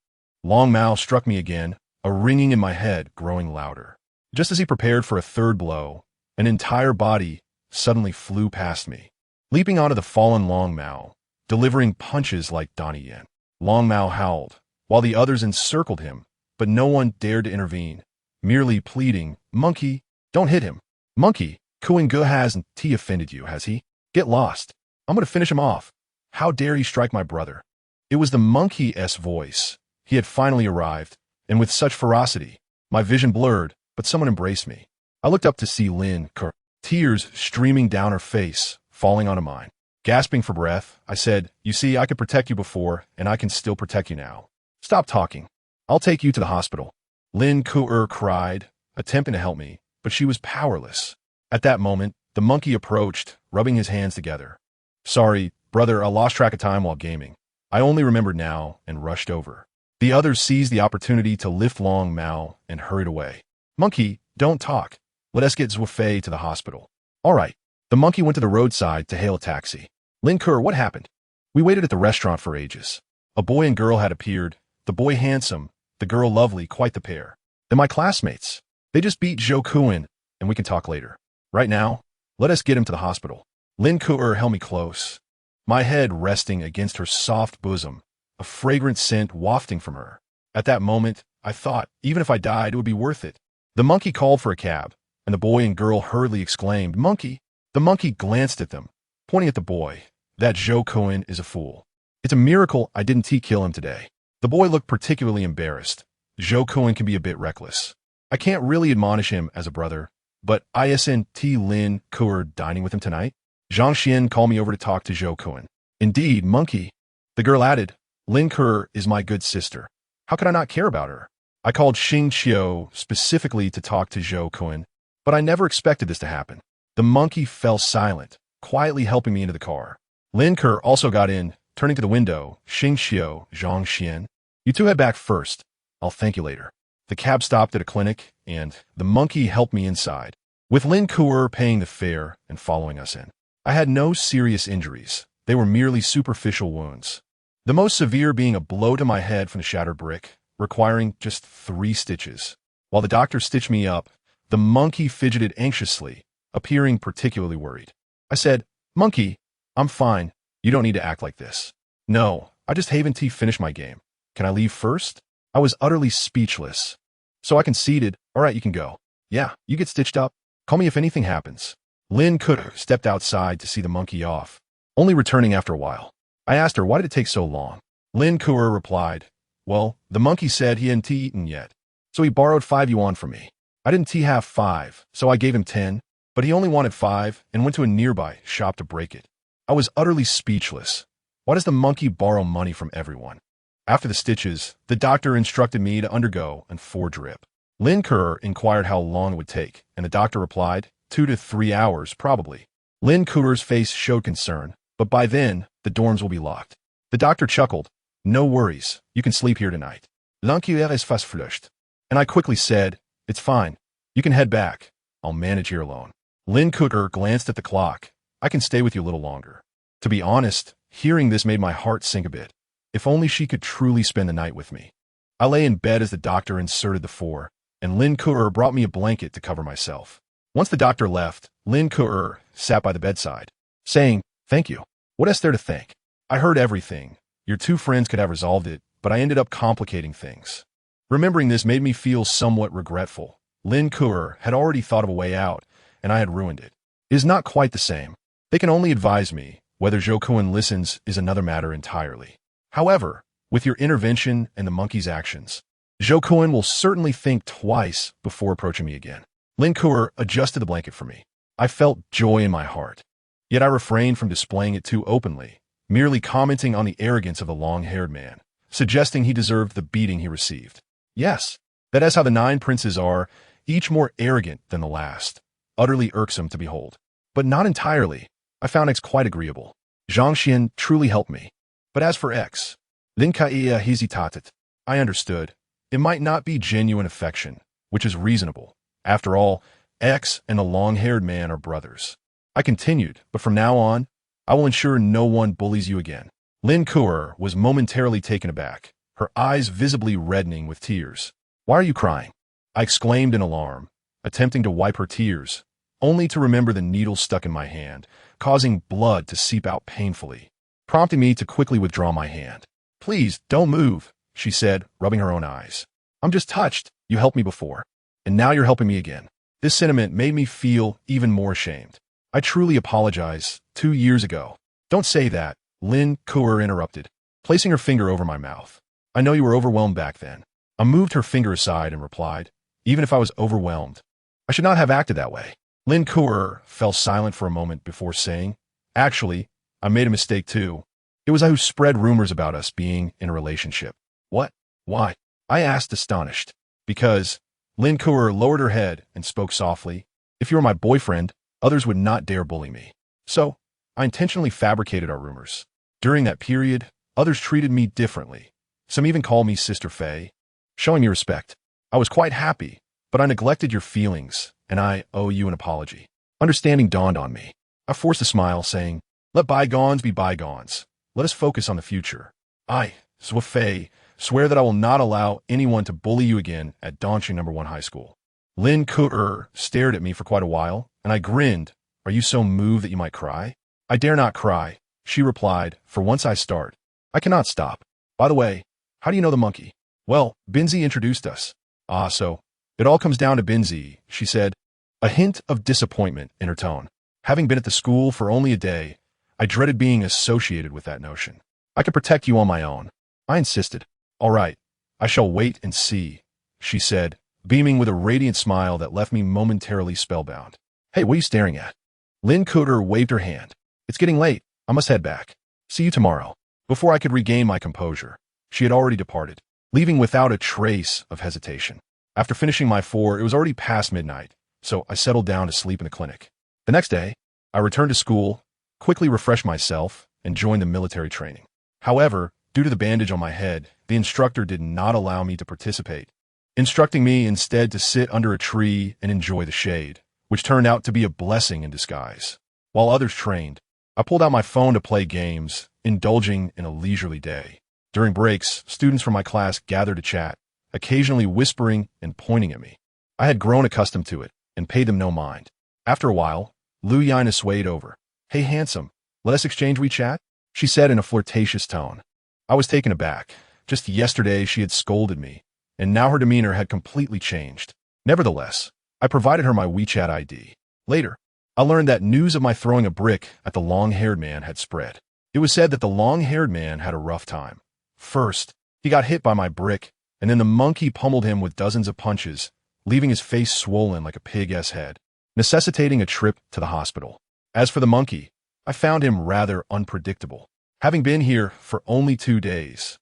Long Mao struck me again, a ringing in my head growing louder. Just as he prepared for a third blow, an entire body suddenly flew past me, leaping onto the fallen Long Mao, delivering punches like Donnie Yen. Long Mao howled, while the others encircled him, but no one dared to intervene, merely pleading, Monkey, don't hit him. Monkey, Kuan Ge hasn't offended you, has he? Get lost. I'm going to finish him off. How dare he strike my brother? It was the monkey's voice. He had finally arrived, and with such ferocity, my vision blurred, but someone embraced me. I looked up to see Lin Kuer, tears streaming down her face, falling onto mine. Gasping for breath, I said, you see, I could protect you before, and I can still protect you now. Stop talking. I'll take you to the hospital. Lin Kuer cried, attempting to help me, but she was powerless. At that moment, the monkey approached, rubbing his hands together. Sorry, brother, I lost track of time while gaming. I only remembered now and rushed over. The others seized the opportunity to lift Long Mao and hurried away. Monkey, don't talk. Let us get Zuo Fei to the hospital. All right. The monkey went to the roadside to hail a taxi. Lin Kuer, what happened? We waited at the restaurant for ages. A boy and girl had appeared, the boy handsome, the girl lovely, quite the pair. They're my classmates. They just beat Zhou Kuan, and we can talk later. Right now, let us get him to the hospital. Lin Kuer held me close, my head resting against her soft bosom, a fragrant scent wafting from her. At that moment, I thought, even if I died, it would be worth it. The monkey called for a cab, and the boy and girl hurriedly exclaimed, Monkey! The monkey glanced at them, pointing at the boy. That Zhou Kuan is a fool. It's a miracle I didn't kill him today. The boy looked particularly embarrassed. Zhou Kuan can be a bit reckless. I can't really admonish him as a brother, but isn't Lin Kuer dining with him tonight? Zhang Xian called me over to talk to Zhou Kuan. Indeed, monkey. The girl added, Lin Kuer is my good sister. How could I not care about her? I called Xing Qiu specifically to talk to Zhou Kuan, but I never expected this to happen. The monkey fell silent, quietly helping me into the car. Lin Kuer also got in, turning to the window. Xing Qiu, Zhang Xian. You two head back first. I'll thank you later. The cab stopped at a clinic, and the monkey helped me inside, with Lin Kuer paying the fare and following us in. I had no serious injuries. They were merely superficial wounds. The most severe being a blow to my head from the shattered brick, requiring just 3 stitches. While the doctor stitched me up, the monkey fidgeted anxiously, appearing particularly worried. I said, Monkey, I'm fine. You don't need to act like this. No, I just haven't finished my game. Can I leave first? I was utterly speechless. So I conceded, all right, you can go. Yeah, you get stitched up. Call me if anything happens. Lin Kuer stepped outside to see the monkey off, only returning after a while. I asked her, why did it take so long? Lin Kuer replied, well, the monkey said he hadn't eaten yet, so he borrowed 5 yuan from me. I didn't have 5, so I gave him 10, but he only wanted 5 and went to a nearby shop to break it. I was utterly speechless. Why does the monkey borrow money from everyone? After the stitches, the doctor instructed me to undergo a 4-drip. Lin Kuer inquired how long it would take, and the doctor replied, 2 to 3 hours, probably. Lin Kuer's face showed concern, but by then, the dorms will be locked. The doctor chuckled. No worries, you can sleep here tonight. L'enquête est fast flushed. And I quickly said, it's fine. You can head back. I'll manage here alone. Lin Kuer glanced at the clock. I can stay with you a little longer. To be honest, hearing this made my heart sink a bit. If only she could truly spend the night with me. I lay in bed as the doctor inserted the 4, and Lin Kuer brought me a blanket to cover myself. Once the doctor left, Lin Kuer sat by the bedside, saying, thank you. What is there to thank? I heard everything. Your 2 friends could have resolved it, but I ended up complicating things. Remembering this made me feel somewhat regretful. Lin Kuer had already thought of a way out, and I had ruined it. It is not quite the same. They can only advise me. Whether Zhou Kun listens is another matter entirely. However, with your intervention and the monkey's actions, Zhou Kun will certainly think twice before approaching me again. Lin Kuer adjusted the blanket for me. I felt joy in my heart. Yet I refrained from displaying it too openly, merely commenting on the arrogance of the long-haired man, suggesting he deserved the beating he received. Yes, that is how the 9 princes are, each more arrogant than the last, utterly irksome to behold. But not entirely. I found X quite agreeable. Zhang Xian truly helped me. But as for X, Lin Kaia hesitated. I understood. It might not be genuine affection, which is reasonable. After all, X and the long-haired man are brothers. I continued, but from now on, I will ensure no one bullies you again. Lin Kuer was momentarily taken aback, her eyes visibly reddening with tears. Why are you crying? I exclaimed in alarm, attempting to wipe her tears, only to remember the needle stuck in my hand, causing blood to seep out painfully, prompting me to quickly withdraw my hand. Please, don't move, she said, rubbing her own eyes. I'm just touched. You helped me before, and now you're helping me again. This sentiment made me feel even more ashamed. I truly apologize. 2 years ago. Don't say that, Lin Kuer interrupted, placing her finger over my mouth. I know you were overwhelmed back then. I moved her finger aside and replied, even if I was overwhelmed, I should not have acted that way. Lin Kuer fell silent for a moment before saying, actually, I made a mistake too. It was I who spread rumors about us being in a relationship. What? Why? I asked, astonished. Because, Lin Kuer lowered her head and spoke softly, if you were my boyfriend, others would not dare bully me. So, I intentionally fabricated our rumors. During that period, others treated me differently. Some even called me Sister Fei, showing me respect. I was quite happy, but I neglected your feelings, and I owe you an apology. Understanding dawned on me. I forced a smile, saying, let bygones be bygones. Let us focus on the future. I, Zuo Fei, swear that I will not allow anyone to bully you again at Dongqing No. 1 High School. Lin Kuer stared at me for quite a while, and I grinned. Are you so moved that you might cry? I dare not cry, she replied, for once I start, I cannot stop. By the way, how do you know the monkey? Well, Binzi introduced us. Ah, so, it all comes down to Binzi, she said, a hint of disappointment in her tone. Having been at the school for only a day, I dreaded being associated with that notion. I could protect you on my own. I insisted. All right, I shall wait and see, she said, beaming with a radiant smile that left me momentarily spellbound. Hey, what are you staring at? Lin Kuer waved her hand. It's getting late. I must head back. See you tomorrow. Before I could regain my composure, she had already departed, leaving without a trace of hesitation. After finishing my 4, it was already past midnight, so I settled down to sleep in the clinic. The next day, I returned to school, quickly refreshed myself, and joined the military training. However, due to the bandage on my head, the instructor did not allow me to participate, instructing me instead to sit under a tree and enjoy the shade, which turned out to be a blessing in disguise. While others trained, I pulled out my phone to play games, indulging in a leisurely day. During breaks, students from my class gathered to chat, occasionally whispering and pointing at me. I had grown accustomed to it and paid them no mind. After a while, Lu Yana swayed over. Hey, handsome, let us exchange WeChat? She said in a flirtatious tone. I was taken aback. Just yesterday she had scolded me, and now her demeanor had completely changed. Nevertheless, I provided her my WeChat ID. Later, I learned that news of my throwing a brick at the long-haired man had spread. It was said that the long-haired man had a rough time. First, he got hit by my brick, and then the monkey pummeled him with dozens of punches, leaving his face swollen like a pig's head, necessitating a trip to the hospital. As for the monkey, I found him rather unpredictable. Having been here for only 2 days,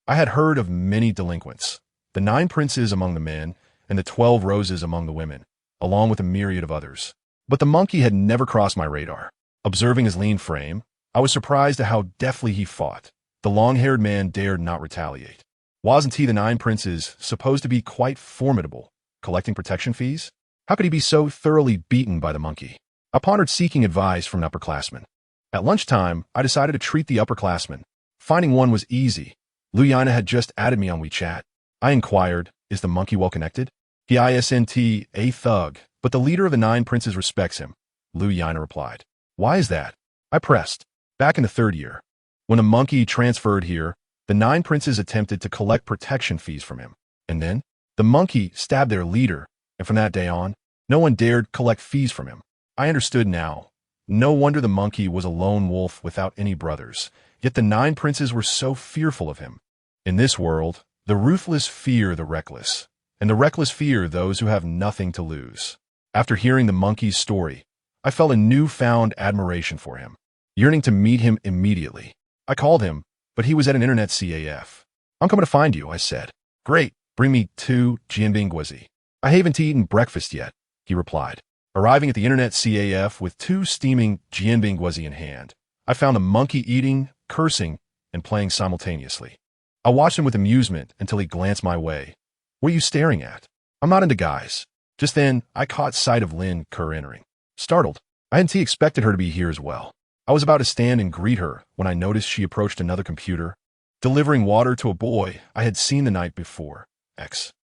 I had heard of many delinquents, the 9 princes among the men and the 12 roses among the women, along with a myriad of others. But the monkey had never crossed my radar. Observing his lean frame, I was surprised at how deftly he fought. The long-haired man dared not retaliate. Wasn't he the 9 princes supposed to be quite formidable, collecting protection fees? How could he be so thoroughly beaten by the monkey? I pondered seeking advice from an upperclassman. At lunchtime, I decided to treat the upperclassman. Finding one was easy. Lu Yana had just added me on WeChat. I inquired, is the monkey well connected? He isn't a thug, but the leader of the 9 princes respects him, Lu Yana replied. Why is that? I pressed. Back in the 3rd year, when the monkey transferred here, the 9 princes attempted to collect protection fees from him. And then, the monkey stabbed their leader, and from that day on, no one dared collect fees from him. I understood now. No wonder the monkey was a lone wolf without any brothers, yet the 9 princes were so fearful of him. In this world, the ruthless fear the reckless, and the reckless fear those who have nothing to lose. After hearing the monkey's story, I felt a newfound admiration for him, yearning to meet him immediately. I called him, but he was at an internet CAF. "I'm coming to find you," I said. "Great, bring me 2 jianbingguozi. I haven't eaten breakfast yet," he replied. Arriving at the internet CAF with 2 steaming jianbingguozi in hand, I found the monkey eating, cursing, and playing simultaneously. I watched him with amusement until he glanced my way. "What are you staring at?" "I'm not into guys." Just then, I caught sight of Lin Ke entering. Startled, I hadn't expected her to be here as well. I was about to stand and greet her when I noticed she approached another computer, delivering water to a boy I had seen the night before.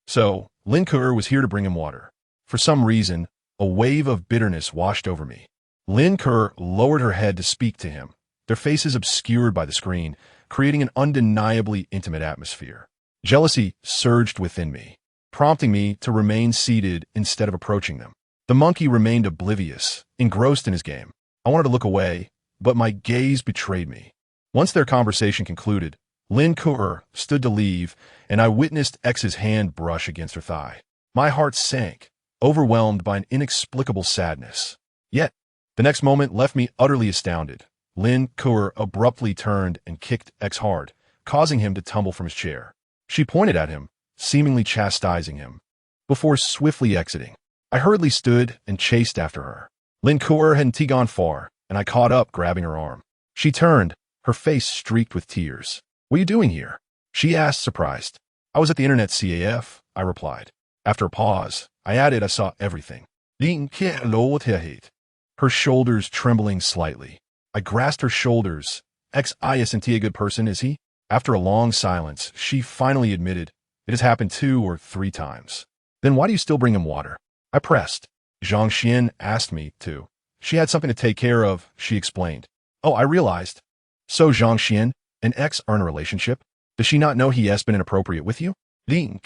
So, Lin Ke was here to bring him water. For some reason, a wave of bitterness washed over me. Lin Ke lowered her head to speak to him, their faces obscured by the screen, creating an undeniably intimate atmosphere. Jealousy surged within me, prompting me to remain seated instead of approaching them. The monkey remained oblivious, engrossed in his game. I wanted to look away, but my gaze betrayed me. Once their conversation concluded, Lin Ke stood to leave, and I witnessed X's hand brush against her thigh. My heart sank, overwhelmed by an inexplicable sadness. Yet, the next moment left me utterly astounded. Lin Ke abruptly turned and kicked X hard, causing him to tumble from his chair. She pointed at him, seemingly chastising him, before swiftly exiting. I hurriedly stood and chased after her. Lin Ke hadn't gone far, and I caught up, grabbing her arm. She turned, her face streaked with tears. "What are you doing here?" she asked, surprised. "I was at the internet CAF," I replied. After a pause, I added I saw everything. Her shoulders trembling slightly. I grasped her shoulders. "X isn't he a good person, is he?" After a long silence, she finally admitted, "It has happened 2 or 3 times. "Then why do you still bring him water?" I pressed. "Zhang Xian asked me to. She had something to take care of," she explained. "Oh, I realized. So Zhang Xian and X are in a relationship? Does she not know he has been inappropriate with you?" I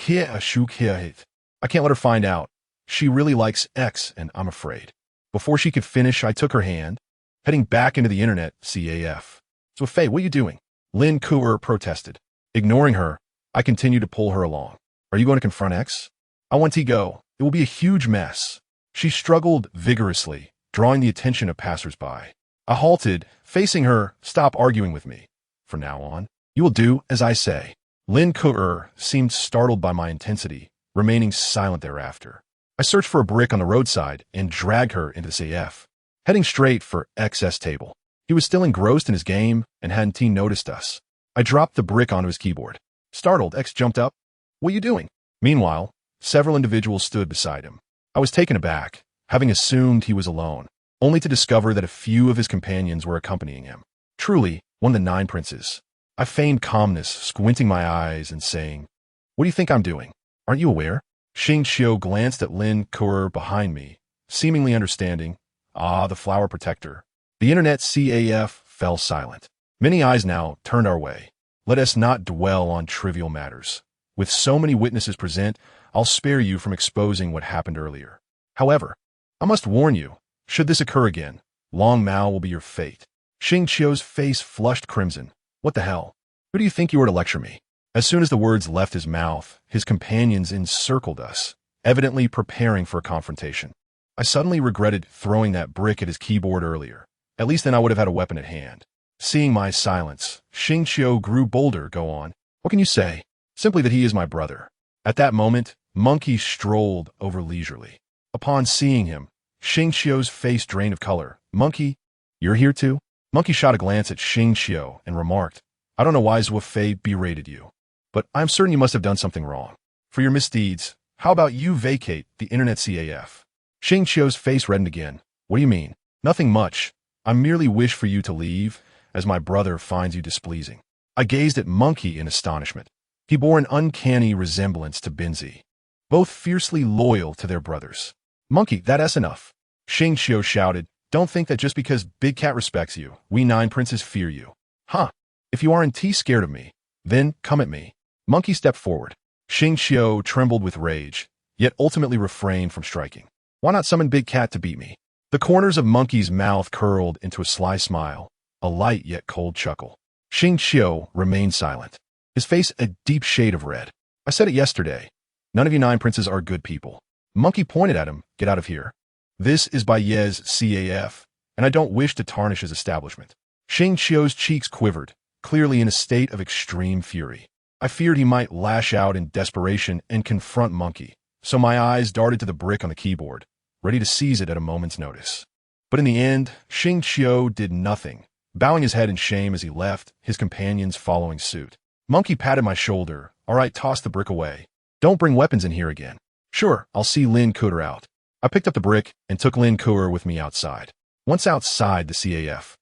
can't let her find out. She really likes X, and I'm afraid. Before she could finish, I took her hand, heading back into the internet CAF. "Zuo Fei, what are you doing?" Lin Ke protested. Ignoring her, I continued to pull her along. "Are you going to confront X?" "I want to go. It will be a huge mess." She struggled vigorously, drawing the attention of passers-by. I halted, facing her. "Stop arguing with me. From now on, you will do as I say." Lin Ke seemed startled by my intensity, remaining silent thereafter. I searched for a brick on the roadside and dragged her into the CF, heading straight for X's table. He was still engrossed in his game and hadn't noticed us. I dropped the brick onto his keyboard. Startled, X jumped up. "What are you doing?" Meanwhile, several individuals stood beside him. I was taken aback, having assumed he was alone, only to discover that a few of his companions were accompanying him. Truly, one of the 9 princes. I feigned calmness, squinting my eyes and saying, "What do you think I'm doing? Aren't you aware?" Xing Qiu glanced at Lin Ke behind me, seemingly understanding. Ah, the flower protector. The internet CAF fell silent. Many eyes now turned our way. Let us not dwell on trivial matters. With so many witnesses present, I'll spare you from exposing what happened earlier. However, I must warn you, should this occur again, Long Mao will be your fate. Xing Qiu's face flushed crimson. What the hell? Who do you think you are to lecture me? As soon as the words left his mouth, his companions encircled us, evidently preparing for a confrontation. I suddenly regretted throwing that brick at his keyboard earlier. At least then I would have had a weapon at hand. Seeing my silence, Xing Qiu grew bolder. "Go on. What can you say?" "Simply that he is my brother." At that moment, Monkey strolled over leisurely. Upon seeing him, Xing Qiu's face drained of color. "Monkey, you're here too?" Monkey shot a glance at Xing Qiu and remarked, "I don't know why Zuo Fei berated you, but I'm certain you must have done something wrong. For your misdeeds, how about you vacate the internet CAF?" Xing Qiu's face reddened again. "What do you mean?" "Nothing much. I merely wish for you to leave, as my brother finds you displeasing." I gazed at Monkey in astonishment. He bore an uncanny resemblance to Binzi, both fiercely loyal to their brothers. "Monkey, that's enough." Xing Qiu shouted. "Don't think that just because Big Cat respects you, we 9 princes fear you. Huh? If you aren't scared of me, then come at me." Monkey stepped forward. Xing Qiu trembled with rage, yet ultimately refrained from striking. Why not summon Big Cat to beat me? The corners of Monkey's mouth curled into a sly smile, a light yet cold chuckle. Xing Qiu remained silent, his face a deep shade of red. I said it yesterday. None of you 9 princes are good people. Monkey pointed at him. Get out of here. This is by Ye's CAF, and I don't wish to tarnish his establishment. Xing Qiu's cheeks quivered, clearly in a state of extreme fury. I feared he might lash out in desperation and confront Monkey, so my eyes darted to the brick on the keyboard, ready to seize it at a moment's notice. But in the end, Xing Qiu did nothing, bowing his head in shame as he left, his companions following suit. Monkey patted my shoulder. All right, toss the brick away. Don't bring weapons in here again. Sure, I'll see Lin Kuter out. I picked up the brick and took Lin Kuter with me outside. Once outside the CAF,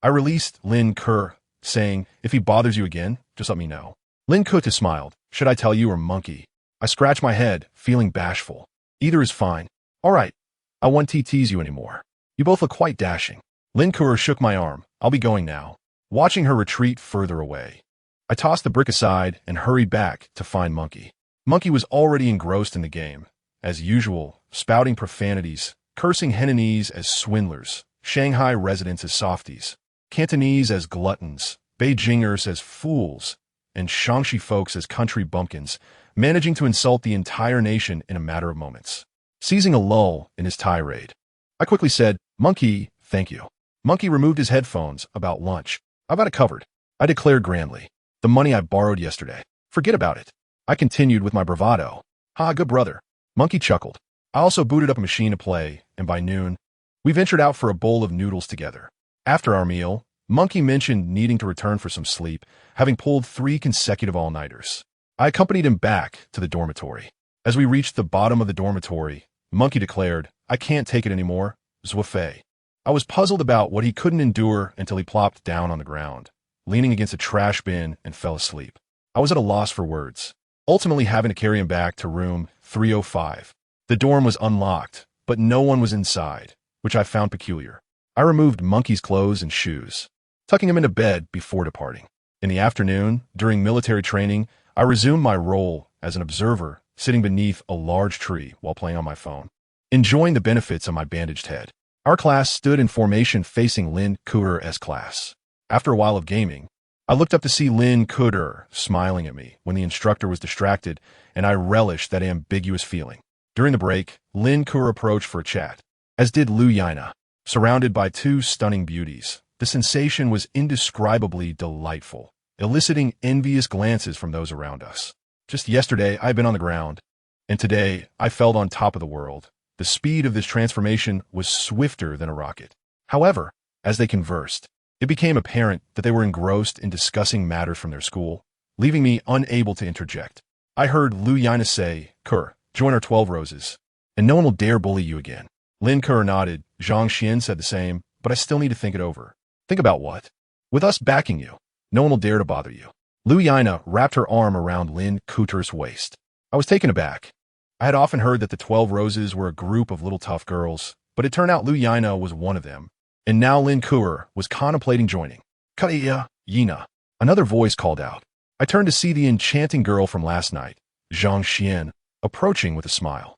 I released Lin Kuter, saying, if he bothers you again, just let me know. Lin Kuter smiled. Should I tell you or Monkey? I scratched my head, feeling bashful. Either is fine. All right, I won't tease you anymore. You both look quite dashing. Lin Kuter shook my arm. I'll be going now. Watching her retreat further away, I tossed the brick aside and hurried back to find Monkey. Monkey was already engrossed in the game, as usual, spouting profanities, cursing Hainanese as swindlers, Shanghai residents as softies, Cantonese as gluttons, Beijingers as fools, and Shaanxi folks as country bumpkins, managing to insult the entire nation in a matter of moments. Seizing a lull in his tirade, I quickly said, Monkey, thank you. Monkey removed his headphones. About lunch. I've got it covered. I declared grandly. The money I borrowed yesterday. Forget about it. I continued with my bravado. Ha, good brother. Monkey chuckled. I also booted up a machine to play, and by noon, we ventured out for a bowl of noodles together. After our meal, Monkey mentioned needing to return for some sleep, having pulled 3 consecutive all-nighters. I accompanied him back to the dormitory. As we reached the bottom of the dormitory, Monkey declared, I can't take it anymore, Zuo Fei. I was puzzled about what he couldn't endure until he plopped down on the ground, leaning against a trash bin, and fell asleep. I was at a loss for words, ultimately having to carry him back to room 305. The dorm was unlocked, but no one was inside, which I found peculiar. I removed Monkey's clothes and shoes, tucking him into bed before departing. In the afternoon, during military training, I resumed my role as an observer, sitting beneath a large tree while playing on my phone, enjoying the benefits of my bandaged head. Our class stood in formation facing Lin Kuter's class. After a while of gaming, I looked up to see Lin Kuter smiling at me when the instructor was distracted, and I relished that ambiguous feeling. During the break, Lin Kuter approached for a chat, as did Lu Yana. Surrounded by 2 stunning beauties, the sensation was indescribably delightful, eliciting envious glances from those around us. Just yesterday, I had been on the ground, and today I felt on top of the world. The speed of this transformation was swifter than a rocket. However, as they conversed, it became apparent that they were engrossed in discussing matters from their school, leaving me unable to interject. I heard Lu Yana say, Kur, join our 12 roses, and no one will dare bully you again. Lin Kur nodded. Zhang Xian said the same, but I still need to think it over. Think about what? With us backing you, no one will dare to bother you. Lu Yana wrapped her arm around Lin Kuter's waist. I was taken aback. I had often heard that the 12 Roses were a group of little tough girls, but it turned out Lu Yana was one of them, and now Lin Kuter was contemplating joining. Kaiya, Yina. Another voice called out. I turned to see the enchanting girl from last night, Zhang Xian, approaching with a smile.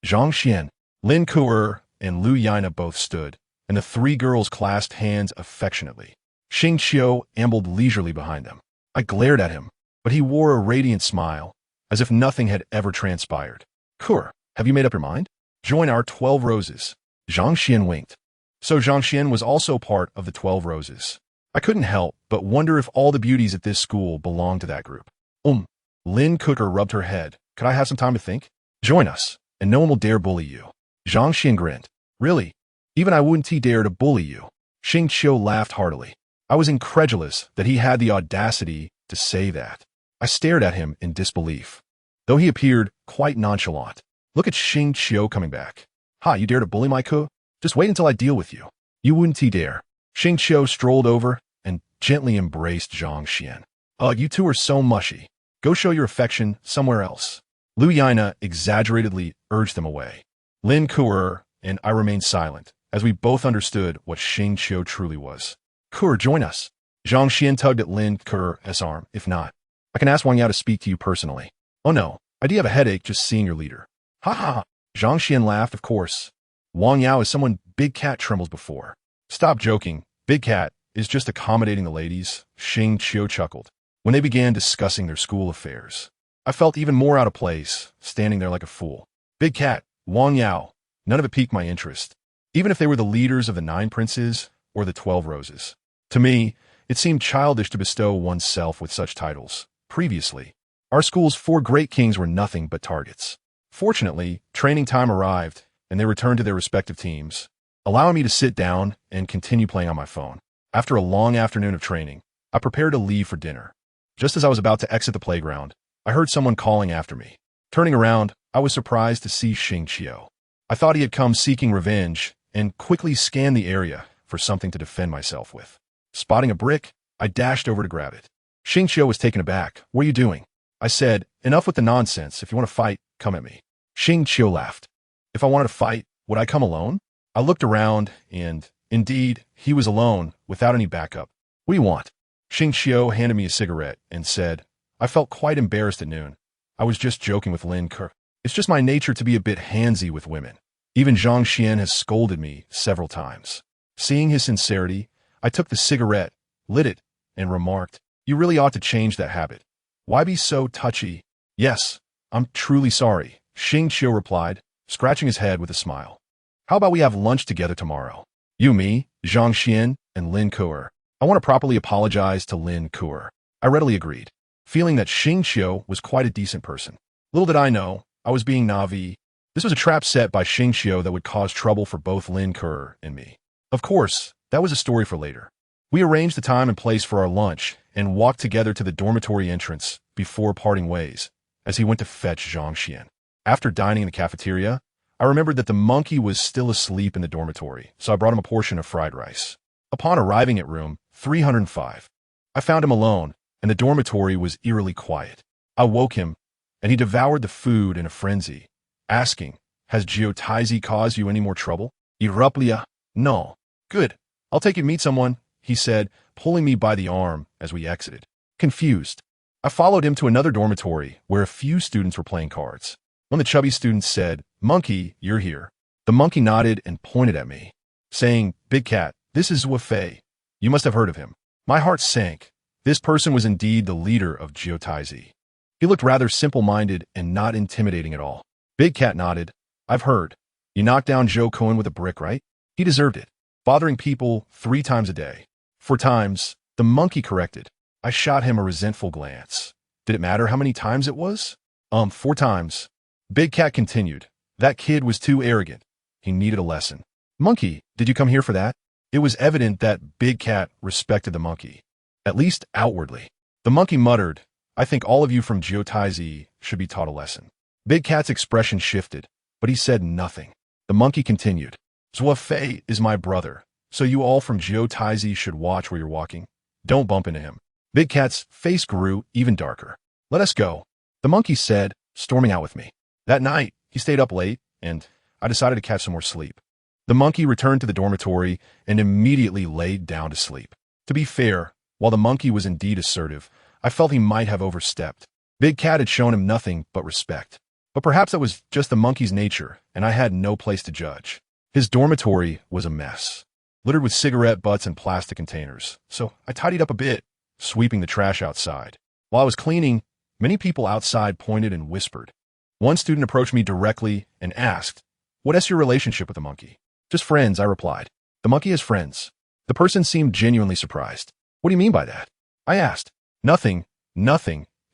Zhang Xian, Lin Kuter, and Lu Yana both stood, and the 3 girls clasped hands affectionately. Xing Qiu ambled leisurely behind them. I glared at him, but he wore a radiant smile, as if nothing had ever transpired. Kur, have you made up your mind? Join our 12 Roses. Zhang Xian winked. So Zhang Xian was also part of the 12 Roses. I couldn't help but wonder if all the beauties at this school belonged to that group. Lin Kuter rubbed her head. Could I have some time to think? Join us, and no one will dare bully you. Zhang Xian grinned. Really? Even I wouldn't dare to bully you. Xing Qiu laughed heartily. I was incredulous that he had the audacity to say that. I stared at him in disbelief, though he appeared quite nonchalant. Look at Xing Qiu coming back. Ha, you dare to bully my Ku? Just wait until I deal with you. You wouldn't dare. Xing Qiu strolled over and gently embraced Zhang Xian. Ugh, you 2 are so mushy. Go show your affection somewhere else. Lu Yana exaggeratedly urged them away. Lin Kuer and I remained silent, as we both understood what Xing Qiu truly was. Kuer, join us. Zhang Xian tugged at Lin Kuer's arm. If not, I can ask Wang Yao to speak to you personally. Oh no, Do you have a headache just seeing your leader? Ha ha ha. Zhang Xian laughed, of course. Wang Yao is someone Big Cat trembles before. Stop joking. Big Cat is just accommodating the ladies, Xing Qiu chuckled. When they began discussing their school affairs, I felt even more out of place, standing there like a fool. Big Cat, Wang Yao, none of it piqued my interest, even if they were the leaders of the 9 princes or the 12 roses. To me, it seemed childish to bestow oneself with such titles. Previously, our school's 4 great kings were nothing but targets. Fortunately, training time arrived, and they returned to their respective teams, allowing me to sit down and continue playing on my phone. After a long afternoon of training, I prepared to leave for dinner. Just as I was about to exit the playground, I heard someone calling after me. Turning around, I was surprised to see Xing Qiu. I thought he had come seeking revenge and quickly scanned the area for something to defend myself with. Spotting a brick, I dashed over to grab it. Xing Qiu was taken aback. What are you doing? I said, enough with the nonsense. If you want to fight, come at me. Xing Qiu laughed. If I wanted to fight, would I come alone? I looked around, and, indeed, he was alone, without any backup. What do you want? Xing Qiu handed me a cigarette and said, I felt quite embarrassed at noon. I was just joking with Lin Ke. It's just my nature to be a bit handsy with women. Even Zhang Xian has scolded me several times. Seeing his sincerity, I took the cigarette, lit it, and remarked, you really ought to change that habit. Why be so touchy? Yes, I'm truly sorry, Xing Qiu replied, scratching his head with a smile. How about we have lunch together tomorrow? You, me, Zhang Xian, and Lin Ke. I want to properly apologize to Lin Ke. I readily agreed, feeling that Xing Qiu was quite a decent person. Little did I know, I was being naive. This was a trap set by Xing Qiu that would cause trouble for both Lin Ke and me. Of course, that was a story for later. We arranged the time and place for our lunch and walked together to the dormitory entrance before parting ways, as he went to fetch Zhang Xian. After dining in the cafeteria, I remembered that the monkey was still asleep in the dormitory, so I brought him a portion of fried rice. Upon arriving at room 305, I found him alone, and the dormitory was eerily quiet. I woke him, and he devoured the food in a frenzy, asking, has Zuo Fei caused you any more trouble? Eruplia? No. Good. I'll take you to meet someone, he said, pulling me by the arm as we exited. Confused, I followed him to another dormitory where a few students were playing cards. One of the chubby students said, Monkey, you're here. The monkey nodded and pointed at me, saying, Big Cat, this is Zuo Fei. You must have heard of him. My heart sank. This person was indeed the leader of Zuo Fei. He looked rather simple-minded and not intimidating at all. Big Cat nodded. I've heard. You knocked down Zhou Cohen with a brick, right? He deserved it. Bothering people 3 times a day. 4 times, the monkey corrected. I shot him a resentful glance. Did it matter how many times it was? 4 times. Big Cat continued. That kid was too arrogant. He needed a lesson. Monkey, did you come here for that? It was evident that Big Cat respected the monkey, at least outwardly. The monkey muttered, I think all of you from Zuo Fei should be taught a lesson. Big Cat's expression shifted, but he said nothing. The monkey continued. Zuo Fei is my brother, so you all from Zuo Fei should watch where you're walking. Don't bump into him. Big Cat's face grew even darker. Let us go, the monkey said, storming out with me. That night, he stayed up late, and I decided to catch some more sleep. The monkey returned to the dormitory and immediately laid down to sleep. To be fair, while the monkey was indeed assertive, I felt he might have overstepped. Big Cat had shown him nothing but respect. But perhaps that was just the monkey's nature, and I had no place to judge. His dormitory was a mess, littered with cigarette butts and plastic containers, so I tidied up a bit, sweeping the trash outside. While I was cleaning, many people outside pointed and whispered. One student approached me directly and asked, What is your relationship with the monkey? Just friends, I replied. The monkey has friends. The person seemed genuinely surprised. What do you mean by that? I asked. Nothing.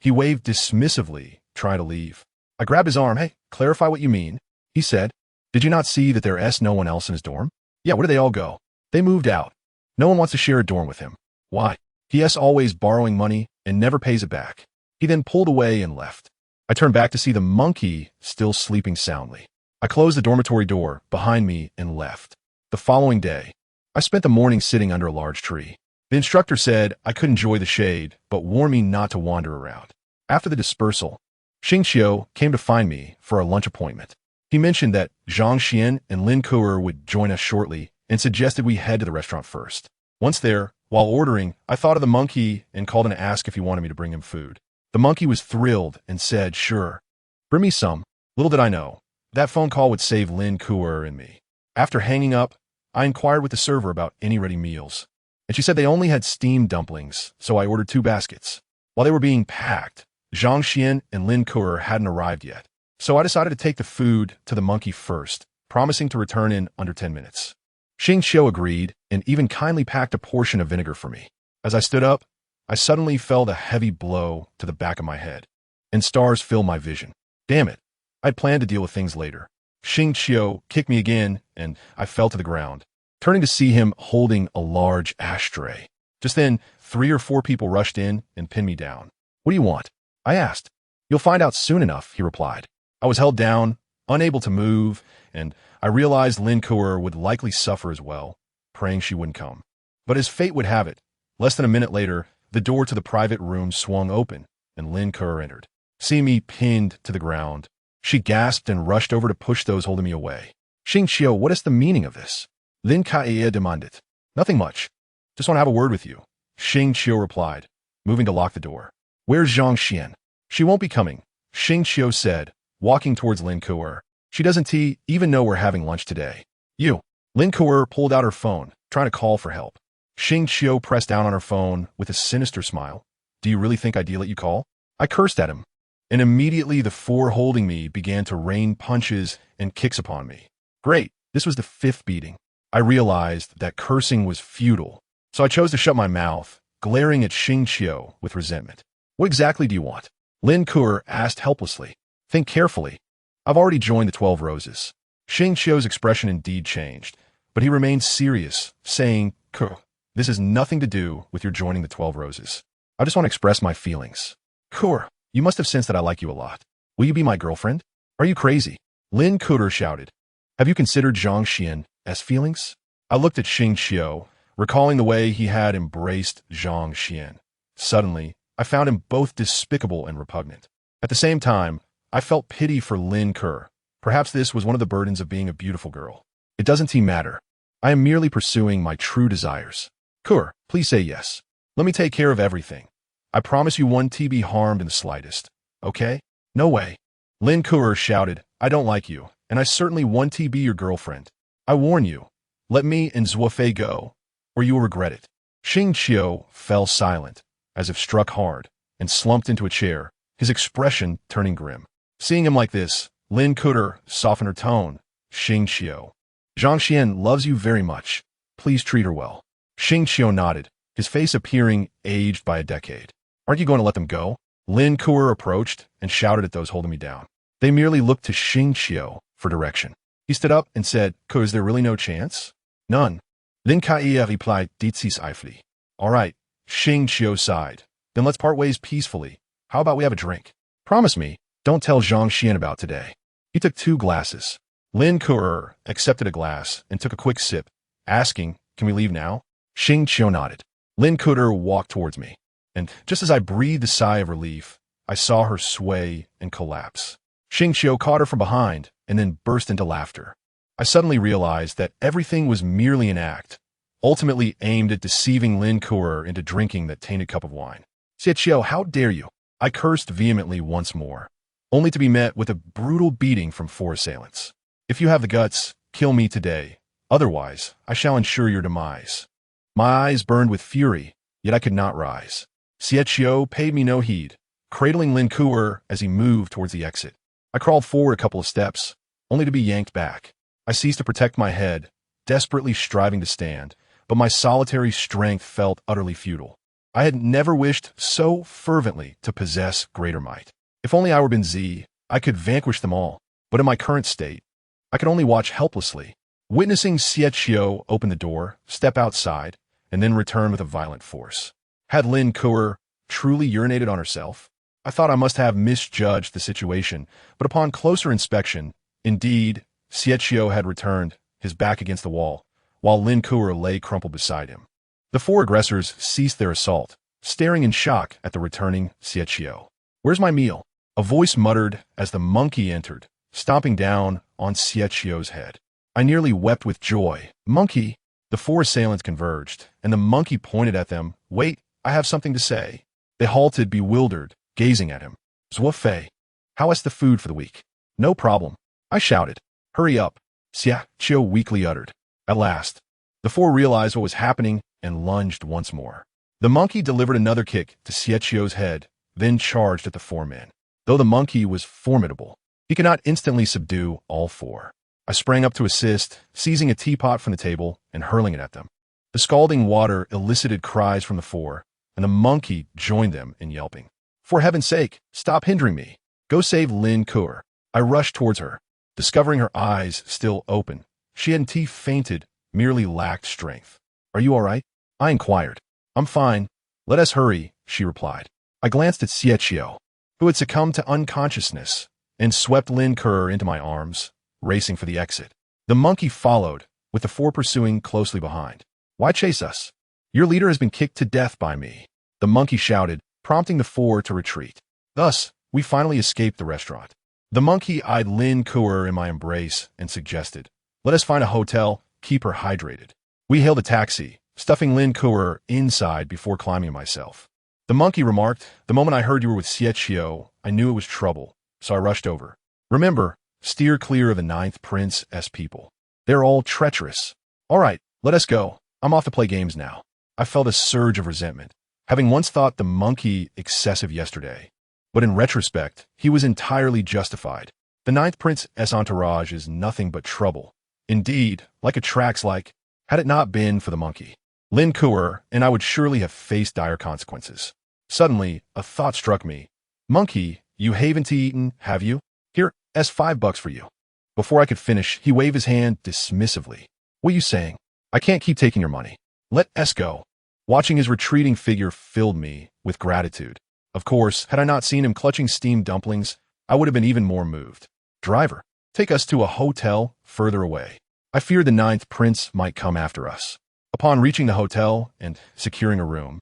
He waved dismissively, trying to leave. I grabbed his arm. Hey, clarify what you mean. He said, Did you not see that there's no one else in his dorm? Yeah, where did they all go? They moved out. No one wants to share a dorm with him. Why? He is always borrowing money and never pays it back. He then pulled away and left. I turned back to see the monkey still sleeping soundly. I closed the dormitory door behind me and left. The following day, I spent the morning sitting under a large tree. The instructor said I could enjoy the shade, but warned me not to wander around. After the dispersal, Xing Qiu came to find me for a lunch appointment. He mentioned that Zhang Xian and Lin Ke would join us shortly and suggested we head to the restaurant first. Once there, while ordering, I thought of the monkey and called him to ask if he wanted me to bring him food. The monkey was thrilled and said, Sure. Bring me some. Little did I know, that phone call would save Lin Kuer and me. After hanging up, I inquired with the server about any ready meals, and she said they only had steamed dumplings, so I ordered 2 baskets. While they were being packed, Zhang Xian and Lin Kuer hadn't arrived yet, so I decided to take the food to the monkey first, promising to return in under 10 minutes. Xing Qiu agreed and even kindly packed a portion of vinegar for me. As I stood up, I suddenly felt a heavy blow to the back of my head, and stars filled my vision. Damn it, I'd planned to deal with things later. Xing Qiu kicked me again, and I fell to the ground, turning to see him holding a large ashtray. Just then, 3 or 4 people rushed in and pinned me down. What do you want? I asked. You'll find out soon enough, he replied. I was held down, unable to move, and I realized Lin Kuer would likely suffer as well, praying she wouldn't come. But as fate would have it, less than a minute later, the door to the private room swung open, and Lin Kuer entered. Seeing me pinned to the ground, she gasped and rushed over to push those holding me away. Xing Qiu, what is the meaning of this? Lin Kuer demanded. Nothing much. Just want to have a word with you, Xing Qiu replied, moving to lock the door. Where's Zhang Xian? She won't be coming, Xing Qiu said, walking towards Lin Kuer. She doesn't even know we're having lunch today. You. Lin Kuer pulled out her phone, trying to call for help. Xing Qiu pressed down on her phone with a sinister smile. Do you really think I'd let you call? I cursed at him, and immediately the 4 holding me began to rain punches and kicks upon me. Great, this was the 5th beating. I realized that cursing was futile, so I chose to shut my mouth, glaring at Xing Qiu with resentment. What exactly do you want? Lin Kuer asked helplessly. Think carefully. I've already joined the 12 Roses. Xing Qiu's expression indeed changed, but he remained serious, saying, Kuer, this has nothing to do with your joining the 12 Roses. I just want to express my feelings. Kuer, you must have sensed that I like you a lot. Will you be my girlfriend? Are you crazy? Lin Kuer shouted. Have you considered Zhang Xian's feelings? I looked at Xing Qiu, recalling the way he had embraced Zhang Xian. Suddenly, I found him both despicable and repugnant. At the same time, I felt pity for Lin Kuer. Perhaps this was one of the burdens of being a beautiful girl. It doesn't matter. I am merely pursuing my true desires. Kuer, please say yes. Let me take care of everything. I promise you won't be harmed in the slightest. Okay? No way. Lin Kuer shouted, I don't like you, and I certainly won't be your girlfriend. I warn you, let me and Zuo Fei go, or you will regret it. Xing Qiu fell silent, as if struck hard, and slumped into a chair, his expression turning grim. Seeing him like this, Lin Kuer softened her tone. Xing Qiu. Zhang Xian loves you very much. Please treat her well. Xing Qiu nodded, his face appearing aged by a decade. Aren't you going to let them go? Lin Kuer approached and shouted at those holding me down. They merely looked to Xing Qiu for direction. He stood up and said, Kuer, is there really no chance? None. Lin Kuer replied, Dietzies eifli. All right, Xing Qiu sighed. Then let's part ways peacefully. How about we have a drink? Promise me, don't tell Zhang Xian about today. He took 2 glasses. Lin Kuer accepted a glass and took a quick sip, asking, Can we leave now? Xing Qiu nodded. Lin Kuer walked towards me, and just as I breathed a sigh of relief, I saw her sway and collapse. Xing Qiu caught her from behind and then burst into laughter. I suddenly realized that everything was merely an act, ultimately aimed at deceiving Lin Kuer into drinking that tainted cup of wine. Xie Qiu, how dare you? I cursed vehemently once more, only to be met with a brutal beating from 4 assailants. If you have the guts, kill me today. Otherwise, I shall ensure your demise. My eyes burned with fury, yet I could not rise. Xie Qiu paid me no heed, cradling Lin Kuer as he moved towards the exit. I crawled forward a couple of steps, only to be yanked back. I ceased to protect my head, desperately striving to stand, but my solitary strength felt utterly futile. I had never wished so fervently to possess greater might. If only I were Bin Zi, I could vanquish them all, but in my current state, I could only watch helplessly, witnessing Xie Qiu open the door, step outside, and then return with a violent force. Had Lin Kuer truly urinated on herself? I thought I must have misjudged the situation, but upon closer inspection, indeed, Xie Qiu had returned, his back against the wall, while Lin Kuer lay crumpled beside him. The 4 aggressors ceased their assault, staring in shock at the returning Xie Qiu. Where's my meal? A voice muttered as the monkey entered, stomping down on Xie Qiu's head. I nearly wept with joy. Monkey! The 4 assailants converged, and the monkey pointed at them. Wait, I have something to say. They halted, bewildered, gazing at him. Zuo Fei. How is the food for the week? No problem, I shouted. Hurry up, Xia Chio weakly uttered. At last, the four realized what was happening and lunged once more. The monkey delivered another kick to Xia Chio's head, then charged at the four men. Though the monkey was formidable, he could not instantly subdue all four. I sprang up to assist, seizing a teapot from the table and hurling it at them. The scalding water elicited cries from the four, and the monkey joined them in yelping. For heaven's sake, stop hindering me. Go save Lin Kuer. I rushed towards her. Discovering her eyes still open, she hadn't fainted, merely lacked strength. Are you all right? I inquired. I'm fine. Let us hurry, she replied. I glanced at Xie Chio, who had succumbed to unconsciousness, and swept Lin Kuer into my arms, racing for the exit. The monkey followed, with the four pursuing closely behind. Why chase us? Your leader has been kicked to death by me, the monkey shouted, prompting the four to retreat. Thus, we finally escaped the restaurant. The monkey eyed Lin Kuer in my embrace and suggested, let us find a hotel, keep her hydrated. We hailed a taxi, stuffing Lin Kuer inside before climbing myself. The monkey remarked, the moment I heard you were with Xie Chio, I knew it was trouble, so I rushed over. Remember, steer clear of the Ninth Prince's people. They're all treacherous. All right, let us go. I'm off to play games now. I felt a surge of resentment, having once thought the monkey excessive yesterday. But in retrospect, he was entirely justified. The Ninth Prince's entourage is nothing but trouble. Indeed, like attracts like, had it not been for the monkey, Lin Kuer and I would surely have faced dire consequences. Suddenly, a thought struck me. Monkey, you haven't eaten, have you? Here, $5 for you. Before I could finish, he waved his hand dismissively. What are you saying? I can't keep taking your money. Let us go. Watching his retreating figure filled me with gratitude. Of course, had I not seen him clutching steamed dumplings, I would have been even more moved. Driver, take us to a hotel further away. I feared the Ninth Prince might come after us. Upon reaching the hotel and securing a room,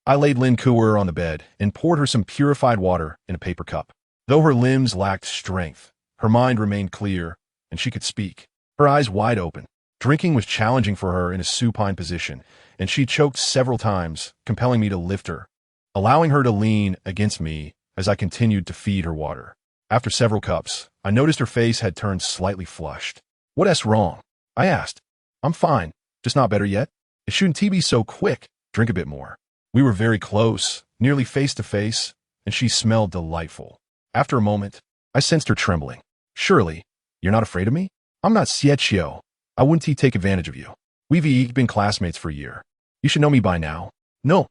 I laid Lin Kuer on the bed and poured her some purified water in a paper cup. Though her limbs lacked strength, her mind remained clear, and she could speak. Her eyes wide open. Drinking was challenging for her in a supine position, and she choked several times, compelling me to lift her, allowing her to lean against me as I continued to feed her water. After several cups, I noticed her face had turned slightly flushed. What's wrong? I asked. I'm fine, just not better yet. It shouldn't be so quick. Drink a bit more. We were very close, nearly face to face, and she smelled delightful. After a moment, I sensed her trembling. Surely, you're not afraid of me? I'm not Xie Chio. I wouldn't take advantage of you. We've been classmates for a year. You should know me by now. No.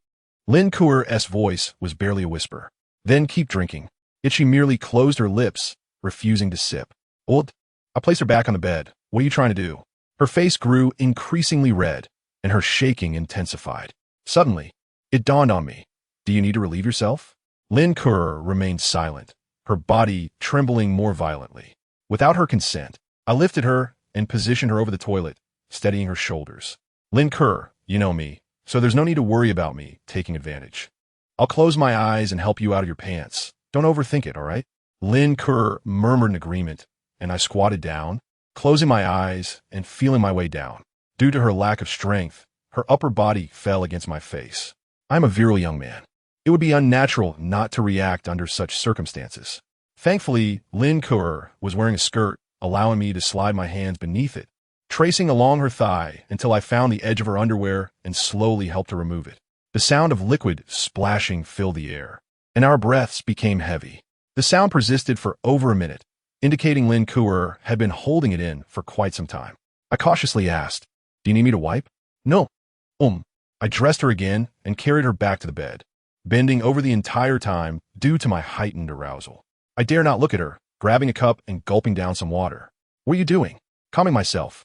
Lin Kuer's voice was barely a whisper. Then keep drinking. Yet she merely closed her lips, refusing to sip. Old. I placed her back on the bed. What are you trying to do? Her face grew increasingly red, and her shaking intensified. Suddenly, it dawned on me. Do you need to relieve yourself? Lin Kuer remained silent, her body trembling more violently. Without her consent, I lifted her and positioned her over the toilet, steadying her shoulders. Lin Kuer, you know me, so there's no need to worry about me taking advantage. I'll close my eyes and help you out of your pants. Don't overthink it, all right? Lin Kuer murmured in agreement, and I squatted down, closing my eyes and feeling my way down. Due to her lack of strength, her upper body fell against my face. I'm a virile young man. It would be unnatural not to react under such circumstances. Thankfully, Lin Kuer was wearing a skirt, allowing me to slide my hands beneath it, tracing along her thigh until I found the edge of her underwear and slowly helped her remove it. The sound of liquid splashing filled the air, and our breaths became heavy. The sound persisted for over a minute, indicating Lin Kuer had been holding it in for quite some time. I cautiously asked, do you need me to wipe? No. I dressed her again and carried her back to the bed, bending over the entire time due to my heightened arousal. I dare not look at her, grabbing a cup and gulping down some water. What are you doing? Calming myself.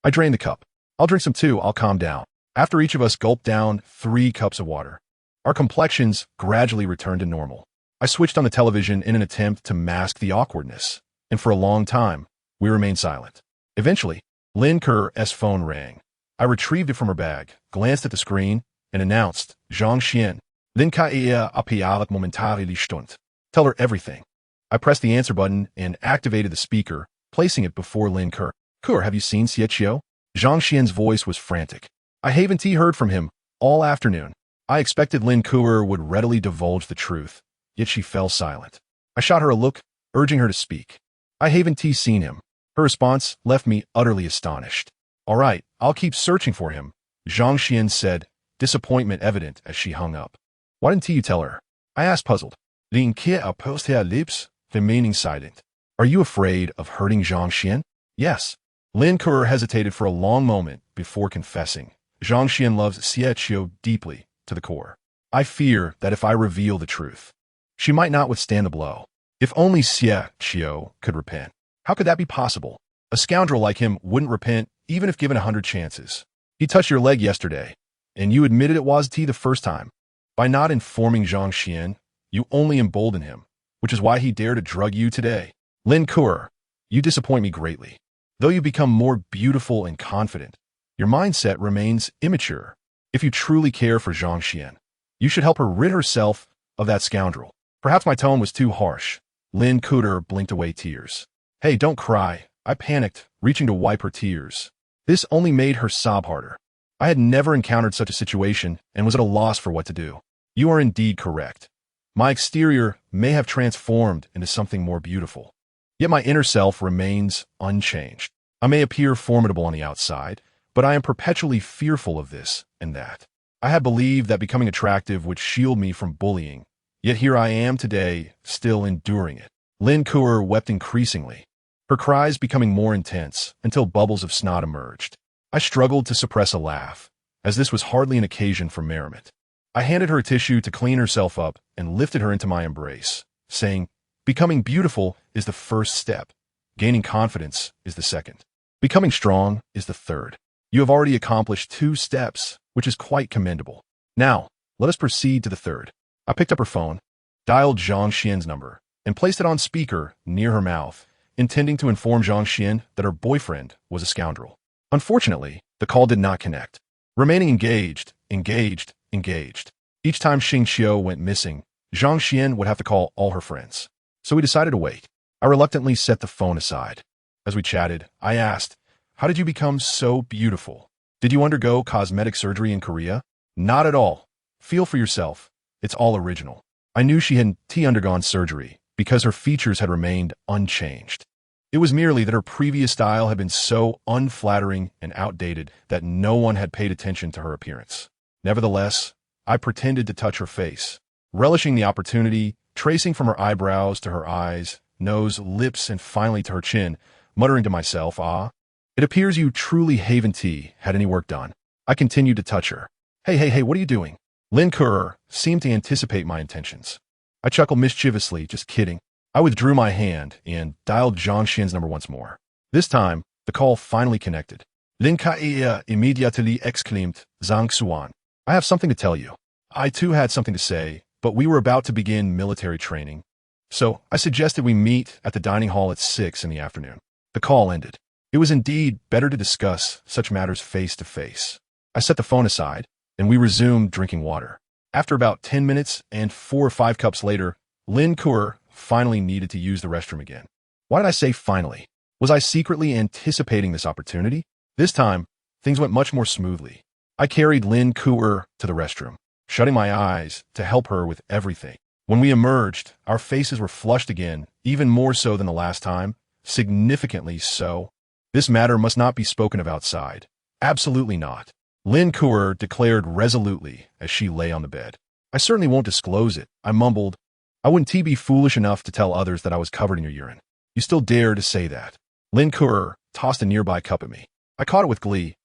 I drained the cup. I'll drink some too, I'll calm down. After each of us gulped down 3 cups of water, our complexions gradually returned to normal. I switched on the television in an attempt to mask the awkwardness, and for a long time, we remained silent. Eventually, Lin Kuer's phone rang. I retrieved it from her bag, glanced at the screen, and announced, Zhang Xian, Lin Kaia apialat momentarily stund. Tell her everything. I pressed the answer button and activated the speaker, placing it before Lin Kuer. Kuer, have you seen Xie Chio? Zhang Xian's voice was frantic. I haven't heard from him all afternoon. I expected Lin Kuer would readily divulge the truth, yet she fell silent. I shot her a look, urging her to speak. I haven't seen him. Her response left me utterly astonished. All right, I'll keep searching for him, Zhang Xian said, disappointment evident as she hung up. Why didn't you tell her? I asked, puzzled. Lin Kia opposed her lips, remaining silent. Are you afraid of hurting Zhang Xian? Yes. Lin Ku'er hesitated for a long moment before confessing. Zhang Xian loves Xie Qiu deeply, to the core. I fear that if I reveal the truth, she might not withstand the blow. If only Xie Qiu could repent. How could that be possible? A scoundrel like him wouldn't repent even if given 100 chances. He touched your leg yesterday, and you admitted it was the first time. By not informing Zhang Xian, you only embolden him, which is why he dared to drug you today. Lin Ku'er, you disappoint me greatly. Though you become more beautiful and confident, your mindset remains immature. If you truly care for Zhang Xian, you should help her rid herself of that scoundrel. Perhaps my tone was too harsh. Lin Ku'er blinked away tears. Hey, don't cry. I panicked, reaching to wipe her tears. This only made her sob harder. I had never encountered such a situation and was at a loss for what to do. You are indeed correct. My exterior may have transformed into something more beautiful, yet my inner self remains unchanged. I may appear formidable on the outside, but I am perpetually fearful of this and that. I had believed that becoming attractive would shield me from bullying, yet here I am today, still enduring it. Lin Ku'er wept increasingly, her cries becoming more intense until bubbles of snot emerged. I struggled to suppress a laugh, as this was hardly an occasion for merriment. I handed her a tissue to clean herself up and lifted her into my embrace, saying, becoming beautiful is the first step. Gaining confidence is the second. Becoming strong is the third. You have already accomplished 2 steps, which is quite commendable. Now, let us proceed to the third. I picked up her phone, dialed Zhang Xian's number, and placed it on speaker near her mouth, intending to inform Zhang Xian that her boyfriend was a scoundrel. Unfortunately, the call did not connect. Remaining engaged. Each time Xing Qiu went missing, Zhang Xian would have to call all her friends. So we decided to wait. I reluctantly set the phone aside. As we chatted, I asked, how did you become so beautiful? Did you undergo cosmetic surgery in Korea? Not at all. Feel for yourself. It's all original. I knew she hadn't undergone surgery because her features had remained unchanged. It was merely that her previous style had been so unflattering and outdated that no one had paid attention to her appearance. Nevertheless, I pretended to touch her face, relishing the opportunity, tracing from her eyebrows to her eyes, nose, lips, and finally to her chin, muttering to myself, ah, it appears you truly haven't had any work done. I continued to touch her. Hey, what are you doing? Lin Ku'er seemed to anticipate my intentions. I chuckled mischievously, just kidding. I withdrew my hand and dialed Zhang Xian's number once more. This time, the call finally connected. Lin Ku'er immediately exclaimed, Zhang Xuan, I have something to tell you. I too had something to say, but we were about to begin military training, so I suggested we meet at the dining hall at 6 in the afternoon. The call ended. It was indeed better to discuss such matters face to face. I set the phone aside, and we resumed drinking water. After about 10 minutes and 4 or 5 cups later, Lin Ku'er finally needed to use the restroom again. Why did I say finally? Was I secretly anticipating this opportunity? This time, things went much more smoothly. I carried Lin Ku'er to the restroom, shutting my eyes to help her with everything. When we emerged, our faces were flushed again, even more so than the last time, significantly so. This matter must not be spoken of outside. Absolutely not. Lin Ku'er declared resolutely as she lay on the bed. I certainly won't disclose it, I mumbled. I wouldn't be foolish enough to tell others that I was covered in your urine. You still dare to say that. Lin Ku'er tossed a nearby cup at me. I caught it with glee.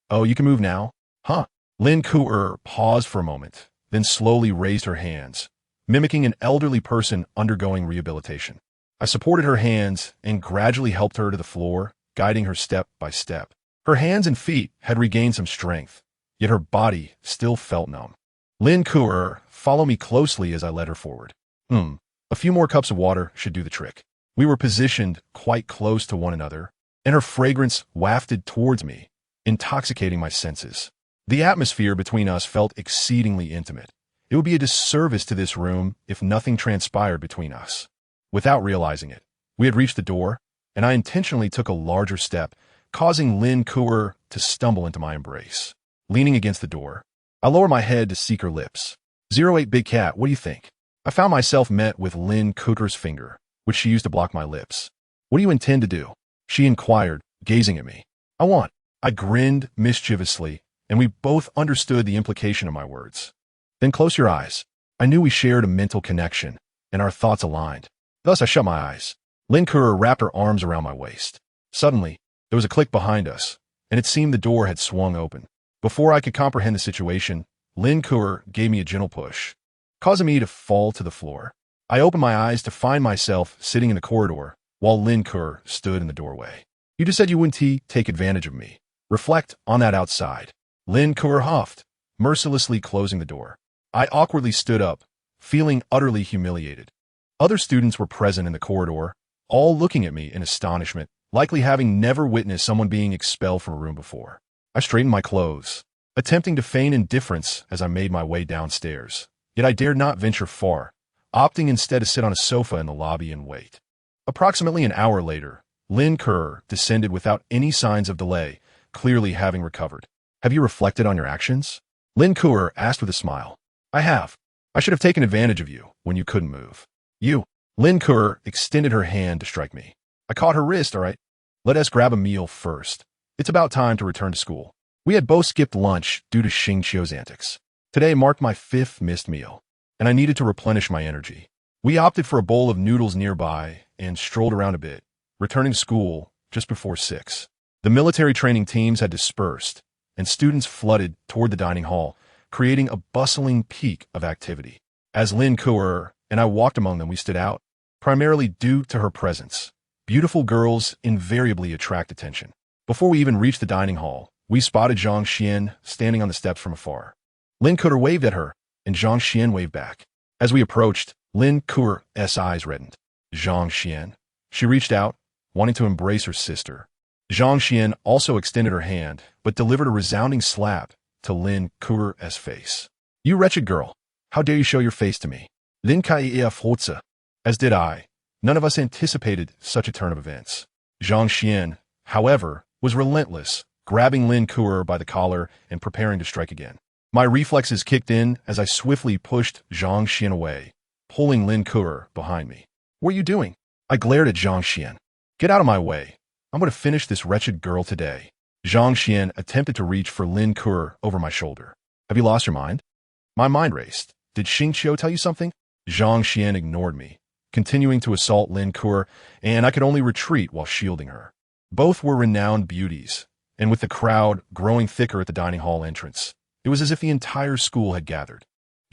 Oh, you can move now? Huh? Lin Ku'er paused for a moment, then slowly raised her hands, mimicking an elderly person undergoing rehabilitation. I supported her hands and gradually helped her to the floor, guiding her step by step. Her hands and feet had regained some strength, yet her body still felt numb. Lin Ku'er followed me closely as I led her forward. A few more cups of water should do the trick. We were positioned quite close to one another, and her fragrance wafted towards me, intoxicating my senses. The atmosphere between us felt exceedingly intimate. It would be a disservice to this room if nothing transpired between us. Without realizing it, we had reached the door, and I intentionally took a larger step, causing Lin Ku'er to stumble into my embrace. Leaning against the door, I lowered my head to seek her lips. 08 Big Cat, what do you think? I found myself met with Lin Ku'er's finger, which she used to block my lips. What do you intend to do? She inquired, gazing at me. I grinned mischievously, and we both understood the implication of my words. Then close your eyes. I knew we shared a mental connection, and our thoughts aligned. Thus I shut my eyes. Lin Kuo wrapped her arms around my waist. Suddenly, there was a click behind us, and it seemed the door had swung open. Before I could comprehend the situation, Lin Kuo gave me a gentle push, causing me to fall to the floor. I opened my eyes to find myself sitting in the corridor, while Lin Kuo stood in the doorway. You just said you wouldn't take advantage of me. Reflect on that outside. Lin Kuo huffed, mercilessly closing the door. I awkwardly stood up, feeling utterly humiliated. Other students were present in the corridor, all looking at me in astonishment, likely having never witnessed someone being expelled from a room before. I straightened my clothes, attempting to feign indifference as I made my way downstairs. Yet I dared not venture far, opting instead to sit on a sofa in the lobby and wait. Approximately an hour later, Lin Kuo descended without any signs of delay, clearly having recovered. Have you reflected on your actions? Lin Kuo asked with a smile. I have. I should have taken advantage of you when you couldn't move. You. Lin Kuo extended her hand to strike me. I caught her wrist, all right. Let us grab a meal first. It's about time to return to school. We had both skipped lunch due to Xingqiu's antics. Today marked my 5th missed meal, and I needed to replenish my energy. We opted for a bowl of noodles nearby and strolled around a bit, returning to school just before 6. The military training teams had dispersed, and students flooded toward the dining hall, creating a bustling peak of activity. As Lin Kuo and I walked among them, we stood out, primarily due to her presence. Beautiful girls invariably attract attention. Before we even reached the dining hall, we spotted Zhang Xian standing on the steps from afar. Lin Kuo waved at her, and Zhang Xian waved back. As we approached, Lin Kuo's eyes reddened. Zhang Xian. She reached out, wanting to embrace her sister. Zhang Xian also extended her hand, but delivered a resounding slap to Lin Kuo's face. You wretched girl, how dare you show your face to me? Lin Kuo, as did I. None of us anticipated such a turn of events. Zhang Xian, however, was relentless, grabbing Lin Kuo by the collar and preparing to strike again. My reflexes kicked in as I swiftly pushed Zhang Xian away, pulling Lin Kuo behind me. What are you doing? I glared at Zhang Xian. Get out of my way. I'm going to finish this wretched girl today. Zhang Xian attempted to reach for Lin Kuo over my shoulder. Have you lost your mind? My mind raced. Did Xingqiu tell you something? Zhang Xian ignored me, continuing to assault Lin Kuo, and I could only retreat while shielding her. Both were renowned beauties, and with the crowd growing thicker at the dining hall entrance, it was as if the entire school had gathered.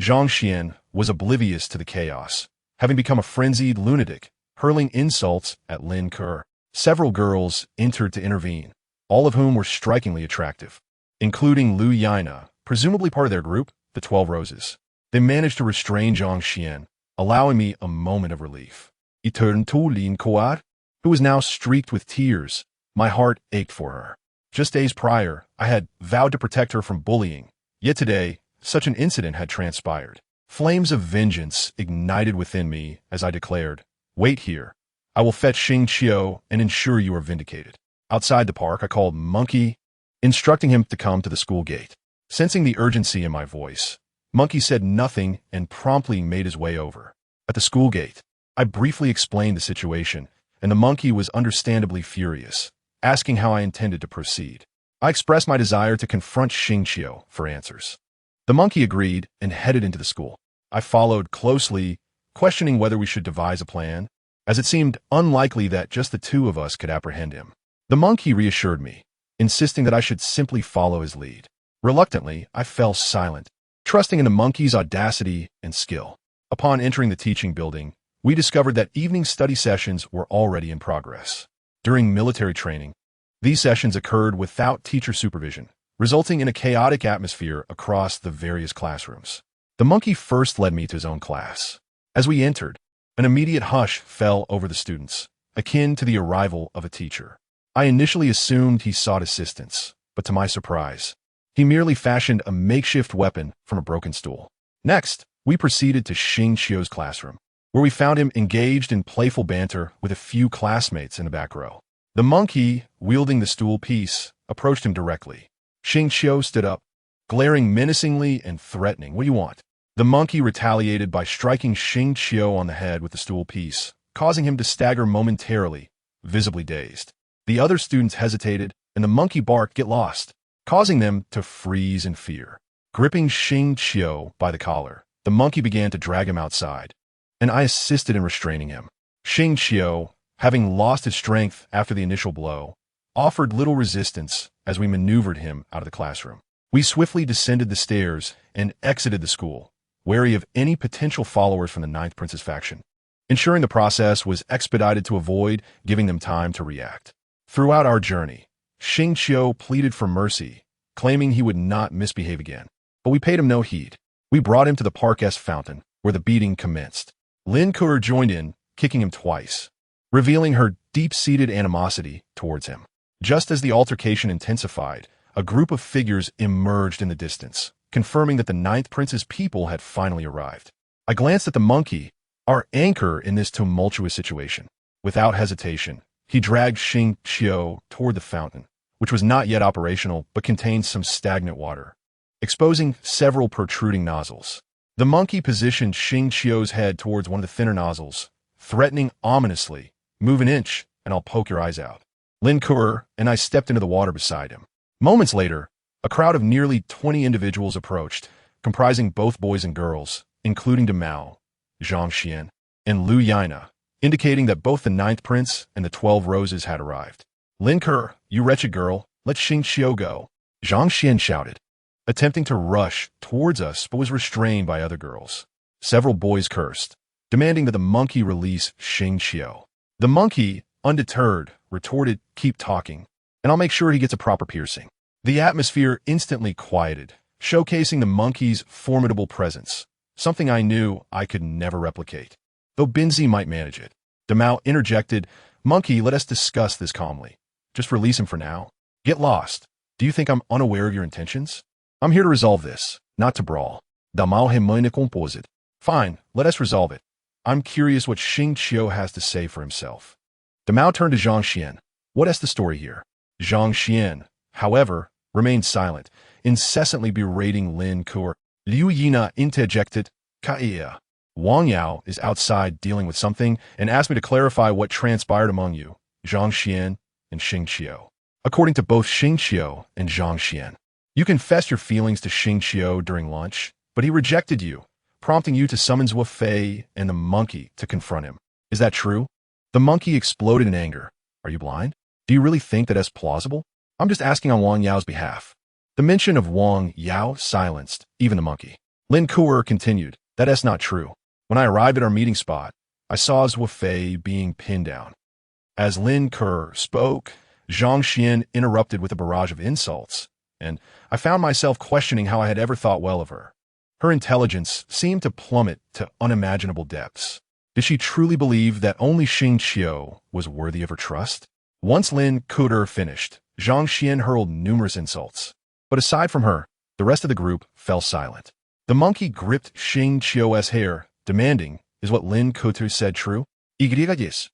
Zhang Xian was oblivious to the chaos, having become a frenzied lunatic, hurling insults at Lin Kuo. Several girls entered to intervene, all of whom were strikingly attractive, including Lu Yana, presumably part of their group, the 12 Roses. They managed to restrain Zhang Xian, allowing me a moment of relief. He turned to Lin Kuo, who was now streaked with tears. My heart ached for her. Just days prior, I had vowed to protect her from bullying, yet today, such an incident had transpired. Flames of vengeance ignited within me as I declared, wait here. I will fetch Xingqiu and ensure you are vindicated. Outside the park, I called Monkey, instructing him to come to the school gate. Sensing the urgency in my voice, Monkey said nothing and promptly made his way over. At the school gate, I briefly explained the situation, and the monkey was understandably furious, asking how I intended to proceed. I expressed my desire to confront Xingqiu for answers. The monkey agreed and headed into the school. I followed closely, questioning whether we should devise a plan, as it seemed unlikely that just the two of us could apprehend him. The monkey reassured me, insisting that I should simply follow his lead. Reluctantly, I fell silent, trusting in the monkey's audacity and skill. Upon entering the teaching building, we discovered that evening study sessions were already in progress. During military training, these sessions occurred without teacher supervision, resulting in a chaotic atmosphere across the various classrooms. The monkey first led me to his own class. As we entered, an immediate hush fell over the students, akin to the arrival of a teacher. I initially assumed he sought assistance, but to my surprise, he merely fashioned a makeshift weapon from a broken stool. Next, we proceeded to Xingqiu's classroom, where we found him engaged in playful banter with a few classmates in the back row. The monkey, wielding the stool piece, approached him directly. Xingqiu stood up, glaring menacingly and threatening. What do you want? The monkey retaliated by striking Xingqiu on the head with the stool piece, causing him to stagger momentarily, visibly dazed. The other students hesitated, and the monkey barked, "Get lost," causing them to freeze in fear. Gripping Xing Qiu by the collar, the monkey began to drag him outside, and I assisted in restraining him. Xing Qiu, having lost his strength after the initial blow, offered little resistance as we maneuvered him out of the classroom. We swiftly descended the stairs and exited the school, wary of any potential followers from the Ninth Prince's faction, ensuring the process was expedited to avoid giving them time to react. Throughout our journey, Xing Qiu pleaded for mercy, claiming he would not misbehave again. But we paid him no heed. We brought him to the Park-S fountain, where the beating commenced. Lin Kuo joined in, kicking him twice, revealing her deep-seated animosity towards him. Just as the altercation intensified, a group of figures emerged in the distance, confirming that the Ninth Prince's people had finally arrived. I glanced at the monkey, our anchor in this tumultuous situation. Without hesitation, he dragged Xing Qiu toward the fountain, which was not yet operational but contained some stagnant water, exposing several protruding nozzles. The monkey positioned Xing Qiu's head towards one of the thinner nozzles, threatening ominously, "Move an inch, and I'll poke your eyes out." Lin Kuo and I stepped into the water beside him. Moments later, a crowd of nearly 20 individuals approached, comprising both boys and girls, including Demao, Zhang Xian, and Lu Yana, indicating that both the Ninth Prince and the 12 Roses had arrived. "Lin Kuo, you wretched girl, let Xing Qiu go," Zhang Xian shouted, attempting to rush towards us but was restrained by other girls. Several boys cursed, demanding that the monkey release Xing Qiu. The monkey, undeterred, retorted, "Keep talking, and I'll make sure he gets a proper piercing." The atmosphere instantly quieted, showcasing the monkey's formidable presence, something I knew I could never replicate, though Binzi might manage it. Demao interjected, "Monkey, let us discuss this calmly. Just release him for now. Get lost. Do you think I'm unaware of your intentions? I'm here to resolve this, not to brawl." Demao he me composed. "Fine, let us resolve it. I'm curious what Xing Qiu has to say for himself." Demao turned to Zhang Xian. "What is the story here?" Zhang Xian, however, remained silent, incessantly berating Lin Kuo. Liu Yina interjected, "Kaia. Wang Yao is outside dealing with something and asked me to clarify what transpired among you, Zhang Xian and Xing Qiu." According to both Xing Qiu and Zhang Xian, you confessed your feelings to Xing Qiu during lunch, but he rejected you, prompting you to summon Zuo Fei and the monkey to confront him. Is that true? The monkey exploded in anger. "Are you blind? Do you really think that is plausible? I'm just asking on Wang Yao's behalf." The mention of Wang Yao silenced even the monkey. Lin Kuo continued, "That is not true. When I arrived at our meeting spot, I saw Zuo Fei being pinned down." As Lin Kuo spoke, Zhang Xian interrupted with a barrage of insults, and I found myself questioning how I had ever thought well of her. Her intelligence seemed to plummet to unimaginable depths. Did she truly believe that only Xing Qiu was worthy of her trust? Once Lin Kuo finished, Zhang Xian hurled numerous insults. But aside from her, the rest of the group fell silent. The monkey gripped Xing Qiu's hair, demanding, "Is what Lin Kuo said true?" "Yes."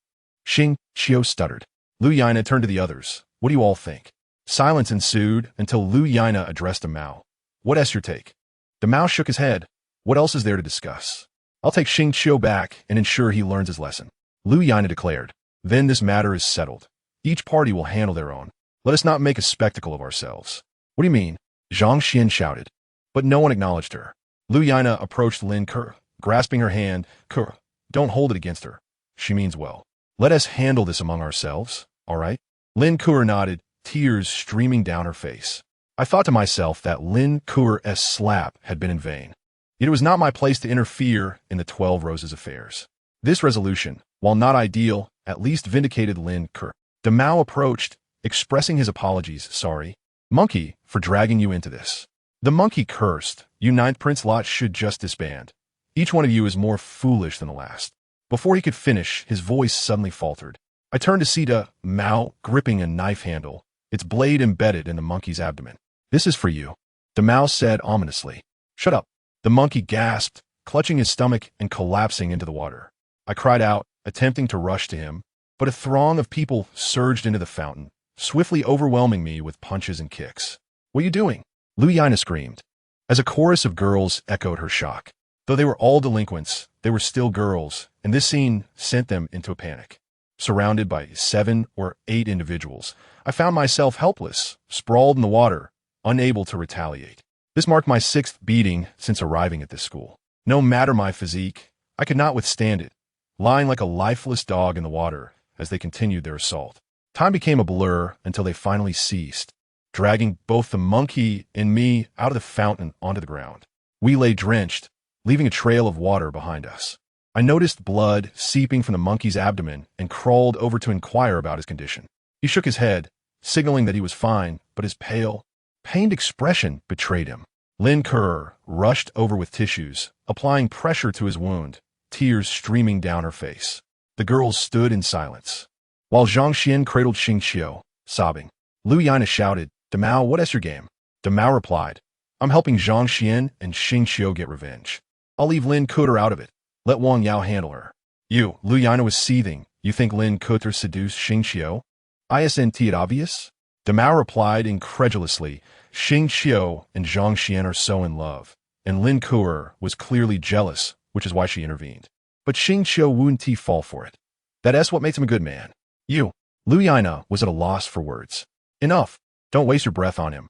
Xing Qiu stuttered. Lu Yana turned to the others. "What do you all think?" Silence ensued until Lu Yana addressed Demao. "What is your take?" Demao shook his head. "What else is there to discuss? I'll take Xing Qiu back and ensure he learns his lesson." Lu Yana declared, "Then this matter is settled. Each party will handle their own. Let us not make a spectacle of ourselves." "What do you mean?" Zhang Xian shouted. But no one acknowledged her. Lu Yana approached Lin Kuo, grasping her hand. "Kuo, don't hold it against her. She means well. Let us handle this among ourselves, all right?" Lin Kuo nodded, tears streaming down her face. I thought to myself that Lin Kuo's slap had been in vain. Yet it was not my place to interfere in the 12 Roses affairs. This resolution, while not ideal, at least vindicated Lin Kuo. Demao approached, expressing his apologies. "Sorry, monkey, for dragging you into this." The monkey cursed. "You Ninth Prince lot should just disband. Each one of you is more foolish than the last." Before he could finish, his voice suddenly faltered. I turned to see Demao gripping a knife handle, its blade embedded in the monkey's abdomen. "This is for you," Demao said ominously. "Shut up." The monkey gasped, clutching his stomach and collapsing into the water. I cried out, attempting to rush to him, but a throng of people surged into the fountain, swiftly overwhelming me with punches and kicks. "What are you doing?" Lu Yana screamed, as a chorus of girls echoed her shock. Though they were all delinquents, they were still girls, and this scene sent them into a panic. Surrounded by 7 or 8 individuals, I found myself helpless, sprawled in the water, unable to retaliate. This marked my 6th beating since arriving at this school. No matter my physique, I could not withstand it, lying like a lifeless dog in the water as they continued their assault. Time became a blur until they finally ceased, dragging both the monkey and me out of the fountain onto the ground. We lay drenched, leaving a trail of water behind us. I noticed blood seeping from the monkey's abdomen and crawled over to inquire about his condition. He shook his head, signaling that he was fine, but his pale, pained expression betrayed him. Lin Ke rushed over with tissues, applying pressure to his wound, tears streaming down her face. The girls stood in silence, while Zhang Xian cradled Xing Qiu, sobbing. Lu Yana shouted, "Demao, what is your game?" Demao replied, "I'm helping Zhang Xian and Xing Qiu get revenge. I'll leave Lin Ke out of it. Let Wang Yao handle her." "You," Lu Yana was seething, "you think Lin Ke seduced Xing Qiu? Isn't it obvious?" Demao replied incredulously, "Xing Qiu and Zhang Xian are so in love, and Lin Ke was clearly jealous, which is why she intervened. But Xing Qiu wouldn't fall for it. That's what makes him a good man." "You." Lu Yana was at a loss for words. "Enough. Don't waste your breath on him.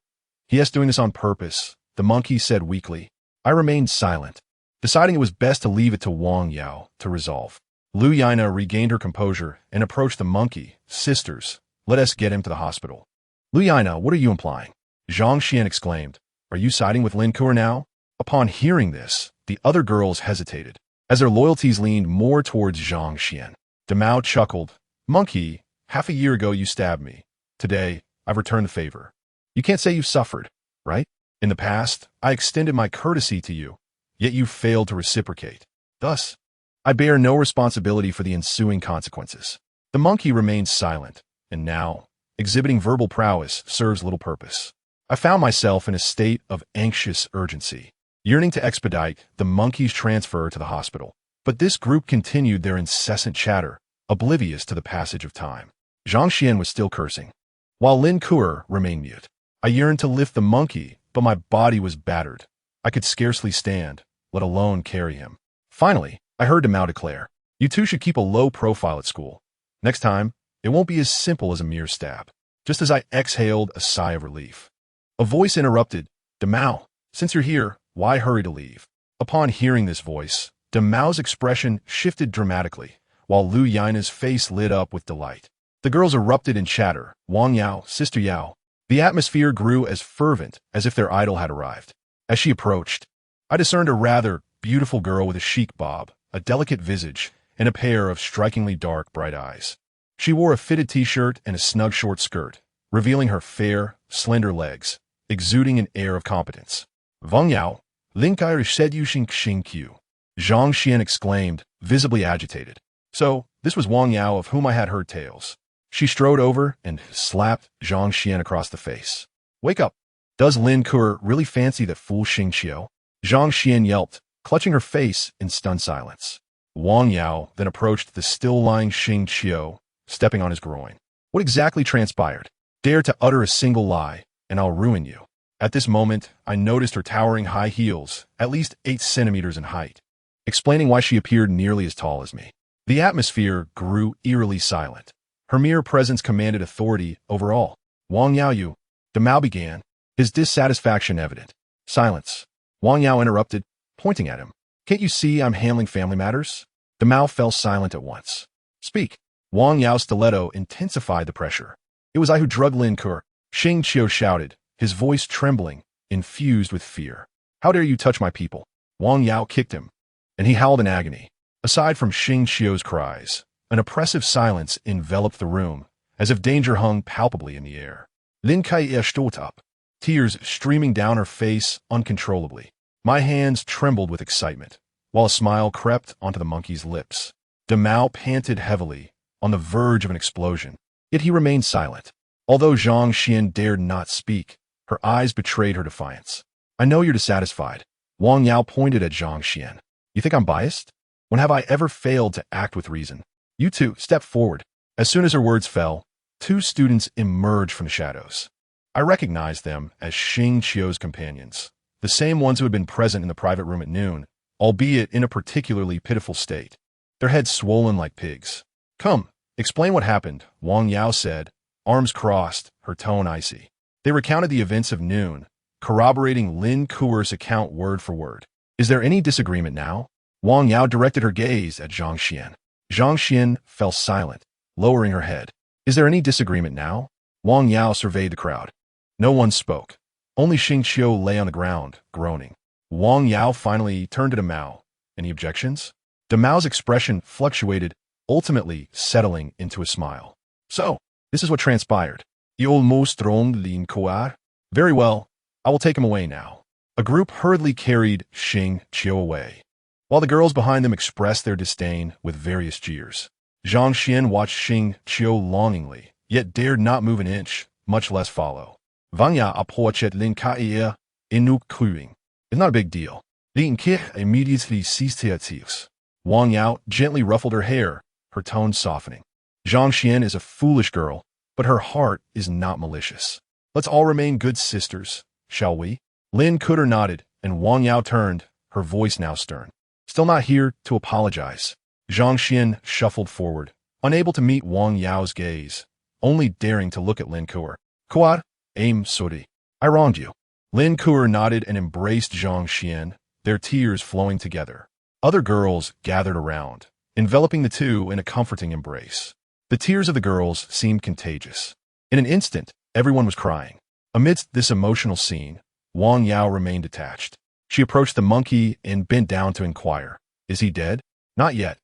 He is doing this on purpose," the monkey said weakly. I remained silent, deciding it was best to leave it to Wang Yao to resolve. Lu Yana regained her composure and approached the monkey. "Sisters, let us get him to the hospital." "Lu Yana, what are you implying?" Zhang Xian exclaimed. "Are you siding with Lin Ke now?" Upon hearing this, the other girls hesitated, as their loyalties leaned more towards Zhang Xian. Demao chuckled. "Monkey, half a year ago you stabbed me. Today, I've returned the favor. You can't say you've suffered, right? In the past, I extended my courtesy to you, yet you failed to reciprocate. Thus, I bear no responsibility for the ensuing consequences." The monkey remained silent, and now, exhibiting verbal prowess serves little purpose. I found myself in a state of anxious urgency, yearning to expedite the monkey's transfer to the hospital. But this group continued their incessant chatter, oblivious to the passage of time. Zhang Xian was still cursing, while Lin Ke remained mute. I yearned to lift the monkey, but my body was battered. I could scarcely stand, let alone carry him. Finally, I heard Demao declare, "You two should keep a low profile at school. Next time, it won't be as simple as a mere stab." Just as I exhaled a sigh of relief, a voice interrupted, "Demao, since you're here, why hurry to leave?" Upon hearing this voice, Demao's expression shifted dramatically, while Lu Yina's face lit up with delight. The girls erupted in chatter. "Wang Yao, Sister Yao." The atmosphere grew as fervent as if their idol had arrived. As she approached, I discerned a rather beautiful girl with a chic bob, a delicate visage, and a pair of strikingly dark, bright eyes. She wore a fitted t-shirt and a snug short skirt, revealing her fair, slender legs, exuding an air of competence. "Wang Yao, Lin Ke seducing Xing Qiu," Zhang Xian exclaimed, visibly agitated. So, this was Wang Yao of whom I had heard tales. She strode over and slapped Zhang Xian across the face. "Wake up! Does Lin Ke really fancy that fool Xing Qiu?" Zhang Xian yelped, clutching her face in stunned silence. Wang Yao then approached the still-lying Xing Qiu, stepping on his groin. "What exactly transpired? Dare to utter a single lie, and I'll ruin you." At this moment, I noticed her towering high heels, at least 8 centimeters in height, explaining why she appeared nearly as tall as me. The atmosphere grew eerily silent. Her mere presence commanded authority over all. "Wang Yao, you," Demao began, his dissatisfaction evident. "Silence." Wang Yao interrupted, pointing at him. "Can't you see I'm handling family matters?" Demao fell silent at once. "Speak." Wang Yao's stiletto intensified the pressure. "It was I who drugged Lin Ke," Xing Qiu shouted, his voice trembling, infused with fear. "How dare you touch my people?" Wang Yao kicked him, and he howled in agony. Aside from Xing Qiu's cries, an oppressive silence enveloped the room, as if danger hung palpably in the air. Lin Ke stood up, tears streaming down her face uncontrollably. My hands trembled with excitement, while a smile crept onto the monkey's lips. Demao panted heavily, on the verge of an explosion, yet he remained silent. Although Zhang Xian dared not speak, her eyes betrayed her defiance. "I know you're dissatisfied." Wang Yao pointed at Zhang Xian. "You think I'm biased? When have I ever failed to act with reason? You two, step forward." As soon as her words fell, 2 students emerged from the shadows. I recognized them as Xing Qiu's companions, the same ones who had been present in the private room at noon, albeit in a particularly pitiful state, their heads swollen like pigs. Come, explain what happened, Wang Yao said, arms crossed, her tone icy. They recounted the events of noon, corroborating Lin Kuer's account word for word. Is there any disagreement now? Wang Yao directed her gaze at Zhang Xian. Zhang Xian fell silent, lowering her head. Is there any disagreement now? Wang Yao surveyed the crowd. No one spoke. Only Xing Qiu lay on the ground, groaning. Wang Yao finally turned to Mao. Any objections? Mao's expression fluctuated, ultimately settling into a smile. So, this is what transpired. Il mostrong Lin Kuer? Very well, I will take him away now. A group hurriedly carried Xing Qiu away, while the girls behind them expressed their disdain with various jeers. Zhang Xian watched Xing Qiu longingly, yet dared not move an inch, much less follow. Vanya approached Lin Kuer, inuk kuing. It's not a big deal. Lin Kuer immediately ceased her tears. Wang Yao gently ruffled her hair, her tone softening. Zhang Xian is a foolish girl, but her heart is not malicious. Let's all remain good sisters, shall we? Lin Kuer nodded, and Wang Yao turned, her voice now stern. Still not here to apologize. Zhang Xian shuffled forward, unable to meet Wang Yao's gaze, only daring to look at Lin Kuer. Kuat, aim sorry. I wronged you. Lin Kuer nodded and embraced Zhang Xian, their tears flowing together. Other girls gathered around, enveloping the two in a comforting embrace. The tears of the girls seemed contagious. In an instant, everyone was crying. Amidst this emotional scene, Wang Yao remained detached. She approached the monkey and bent down to inquire, "Is he dead?" "Not yet."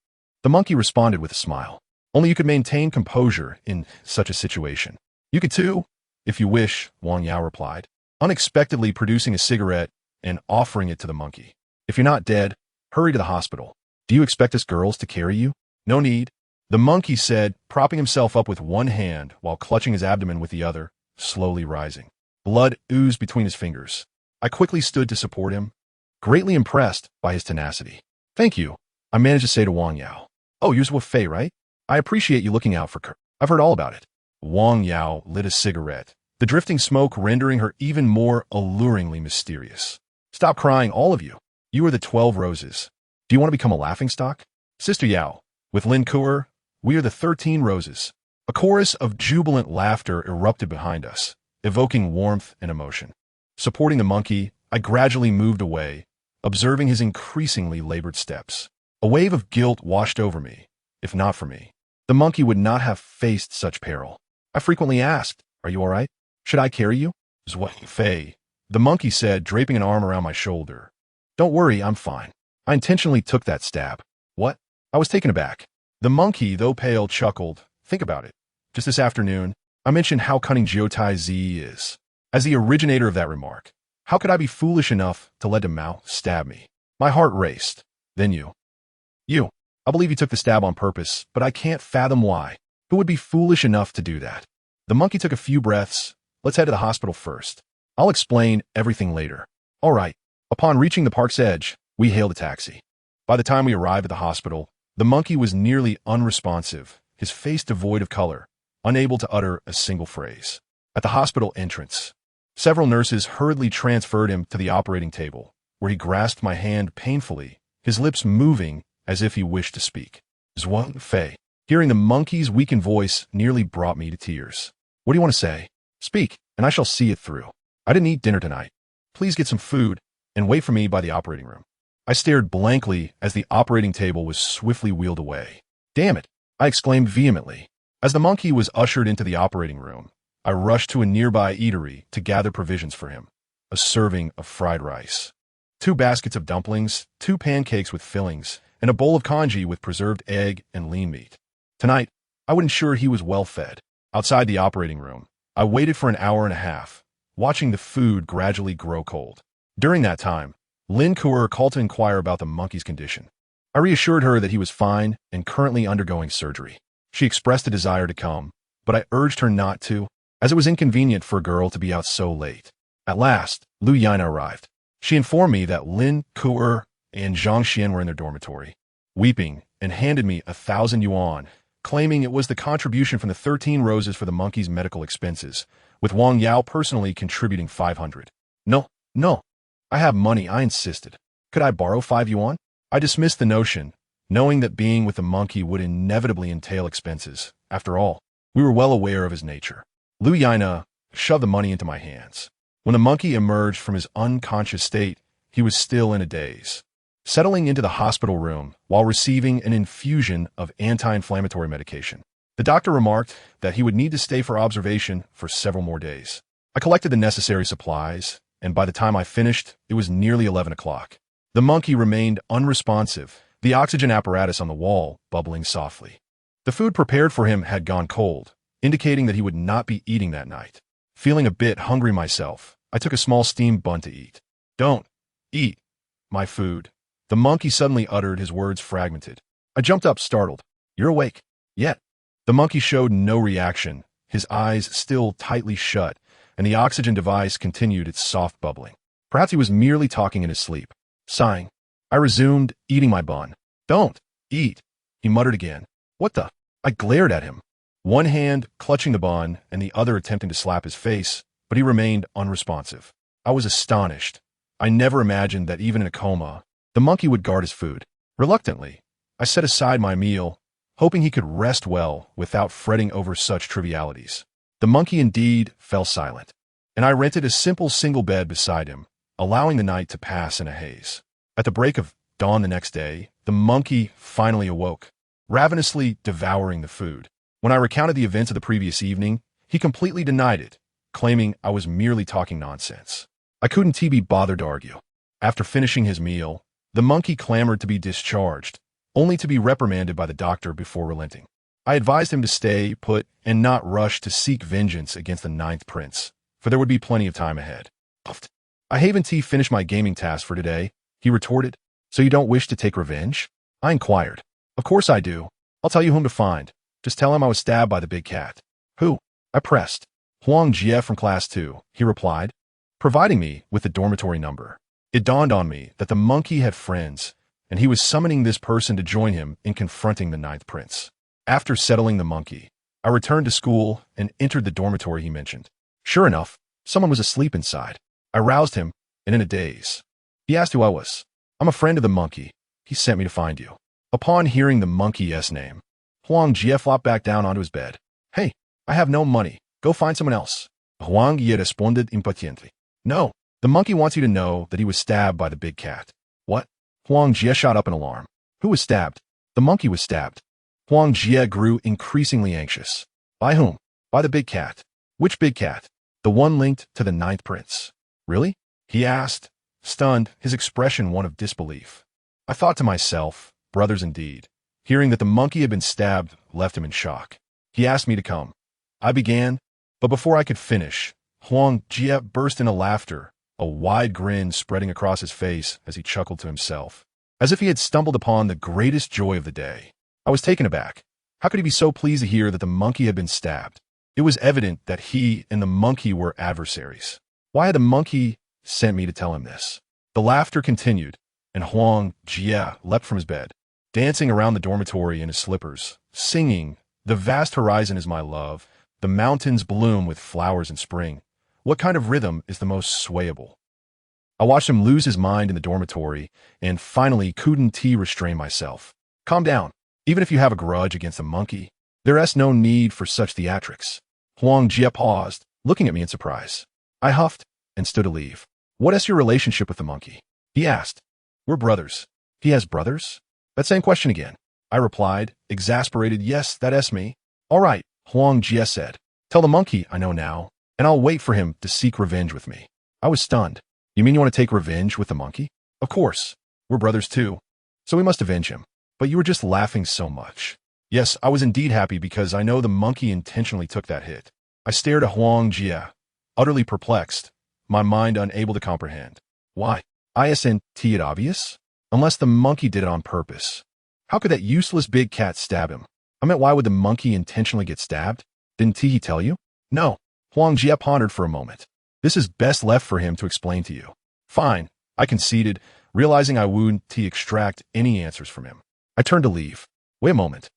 The monkey responded with a smile. "Only you could maintain composure in such a situation." "You could too, if you wish," Wang Yao replied, unexpectedly producing a cigarette and offering it to the monkey. "If you're not dead, hurry to the hospital. Do you expect us girls to carry you?" "No need," the monkey said, propping himself up with one hand while clutching his abdomen with the other, slowly rising. Blood oozed between his fingers. I quickly stood to support him, greatly impressed by his tenacity. "Thank you," I managed to say to Wang Yao. "Oh, you're Zuo Fei, right? I appreciate you looking out for her. I've heard all about it." Wang Yao lit a cigarette, the drifting smoke rendering her even more alluringly mysterious. "Stop crying, all of you. You are the 12 roses. Do you want to become a laughingstock?" "Sister Yao, with Lin Kuer, we are the 13 roses." A chorus of jubilant laughter erupted behind us, evoking warmth and emotion. Supporting the monkey, I gradually moved away, observing his increasingly labored steps. A wave of guilt washed over me. If not for me, the monkey would not have faced such peril. I frequently asked, "Are you all right? Should I carry you?" "Zuo Fei," the monkey said, draping an arm around my shoulder. "Don't worry, I'm fine." I intentionally took that stab. "What?" I was taken aback. The monkey, though pale, chuckled. "Think about it. Just this afternoon, I mentioned how cunning Jiotai Zi is. As the originator of that remark, how could I be foolish enough to let Mao stab me?" My heart raced. "Then you. I believe you took the stab on purpose, but I can't fathom why. Who would be foolish enough to do that?" The monkey took a few breaths. "Let's head to the hospital first. I'll explain everything later." "All right." Upon reaching the park's edge, we hailed a taxi. By the time we arrived at the hospital, the monkey was nearly unresponsive, his face devoid of color, unable to utter a single phrase. At the hospital entrance, several nurses hurriedly transferred him to the operating table, where he grasped my hand painfully, his lips moving as if he wished to speak. "Zuo Fei." Hearing the monkey's weakened voice nearly brought me to tears. "What do you want to say? Speak, and I shall see it through. I didn't eat dinner tonight. Please get some food and wait for me by the operating room." I stared blankly as the operating table was swiftly wheeled away. "Damn it," I exclaimed vehemently. As the monkey was ushered into the operating room, I rushed to a nearby eatery to gather provisions for him. A serving of fried rice, 2 baskets of dumplings, 2 pancakes with fillings, and a bowl of congee with preserved egg and lean meat. Tonight, I would ensure he was well fed. Outside the operating room, I waited for an hour and a half, watching the food gradually grow cold. During that time, Lin Kuer called to inquire about the monkey's condition. I reassured her that he was fine and currently undergoing surgery. She expressed a desire to come, but I urged her not to, as it was inconvenient for a girl to be out so late. At last, Lu Yana arrived. She informed me that Lin Kuer and Zhang Xian were in their dormitory, weeping, and handed me 1,000 yuan, claiming it was the contribution from the 13 roses for the monkey's medical expenses, with Wang Yao personally contributing 500. No, I have money, I insisted. Could I borrow 5 yuan? I dismissed the notion, knowing that being with the monkey would inevitably entail expenses. After all, we were well aware of his nature. Lu Yana shoved the money into my hands. When the monkey emerged from his unconscious state, he was still in a daze. Settling into the hospital room while receiving an infusion of anti-inflammatory medication. The doctor remarked that he would need to stay for observation for several more days. I collected the necessary supplies, and by the time I finished, it was nearly 11 o'clock. The monkey remained unresponsive, the oxygen apparatus on the wall bubbling softly. The food prepared for him had gone cold, indicating that he would not be eating that night. Feeling a bit hungry myself, I took a small steamed bun to eat. Don't eat my food. The monkey suddenly uttered, his words fragmented. I jumped up, startled. You're awake? Yet. The monkey showed no reaction, his eyes still tightly shut, and the oxygen device continued its soft bubbling. Perhaps he was merely talking in his sleep. Sighing, I resumed eating my bun. Don't eat, he muttered again. What the? I glared at him, one hand clutching the bun and the other attempting to slap his face, but he remained unresponsive. I was astonished. I never imagined that even in a coma, the monkey would guard his food. Reluctantly, I set aside my meal, hoping he could rest well without fretting over such trivialities. The monkey indeed fell silent, and I rented a simple single bed beside him, allowing the night to pass in a haze. At the break of dawn the next day, the monkey finally awoke, ravenously devouring the food. When I recounted the events of the previous evening, he completely denied it, claiming I was merely talking nonsense. I couldn't be bothered to argue. After finishing his meal, the monkey clamored to be discharged, only to be reprimanded by the doctor before relenting. I advised him to stay put and not rush to seek vengeance against the ninth prince, for there would be plenty of time ahead. I haven't finished my gaming task for today, he retorted. So you don't wish to take revenge? I inquired. Of course I do. I'll tell you whom to find. Just tell him I was stabbed by the big cat. Who? I pressed. Huang Jie from class 2, he replied, providing me with the dormitory number. It dawned on me that the monkey had friends, and he was summoning this person to join him in confronting the ninth prince. After settling the monkey, I returned to school and entered the dormitory he mentioned. Sure enough, someone was asleep inside. I roused him, and in a daze. He asked who I was. I'm a friend of the monkey. He sent me to find you. Upon hearing the monkey's name, Huang Jie flopped back down onto his bed. Hey, I have no money. Go find someone else. Huang Jie responded impatiently. No, the monkey wants you to know that he was stabbed by the big cat. What? Huang Jie shot up in alarm. Who was stabbed? The monkey was stabbed. Huang Jie grew increasingly anxious. By whom? By the big cat. Which big cat? The one linked to the ninth prince. Really? He asked, stunned, his expression one of disbelief. I thought to myself, brothers indeed. Hearing that the monkey had been stabbed left him in shock. He asked me to come. I began, but before I could finish, Huang Jie burst into laughter, a wide grin spreading across his face as he chuckled to himself, as if he had stumbled upon the greatest joy of the day. I was taken aback. How could he be so pleased to hear that the monkey had been stabbed? It was evident that he and the monkey were adversaries. Why had the monkey sent me to tell him this? The laughter continued, and Huang Jie leapt from his bed, dancing around the dormitory in his slippers, singing, "The vast horizon is my love, the mountains bloom with flowers in spring. What kind of rhythm is the most swayable?" I watched him lose his mind in the dormitory, and finally couldn't restrain myself. Calm down. Even if you have a grudge against the monkey, there is no need for such theatrics. Huang Jie paused, looking at me in surprise. I huffed and stood to leave. What is your relationship with the monkey? He asked. We're brothers. He has brothers? That same question again. I replied, exasperated. Yes, that is me. All right, Huang Jie said. Tell the monkey I know now, and I'll wait for him to seek revenge with me. I was stunned. You mean you want to take revenge with the monkey? Of course. We're brothers too. So we must avenge him. But you were just laughing so much. Yes, I was indeed happy because I know the monkey intentionally took that hit. I stared at Huang Jie, utterly perplexed, my mind unable to comprehend. Why? Isn't it obvious? Unless the monkey did it on purpose. How could that useless big cat stab him? I meant, why would the monkey intentionally get stabbed? Didn't he tell you? No. Huang Jie pondered for a moment. This is best left for him to explain to you. Fine, I conceded, realizing I wouldn't extract any answers from him. I turned to leave. Wait a moment.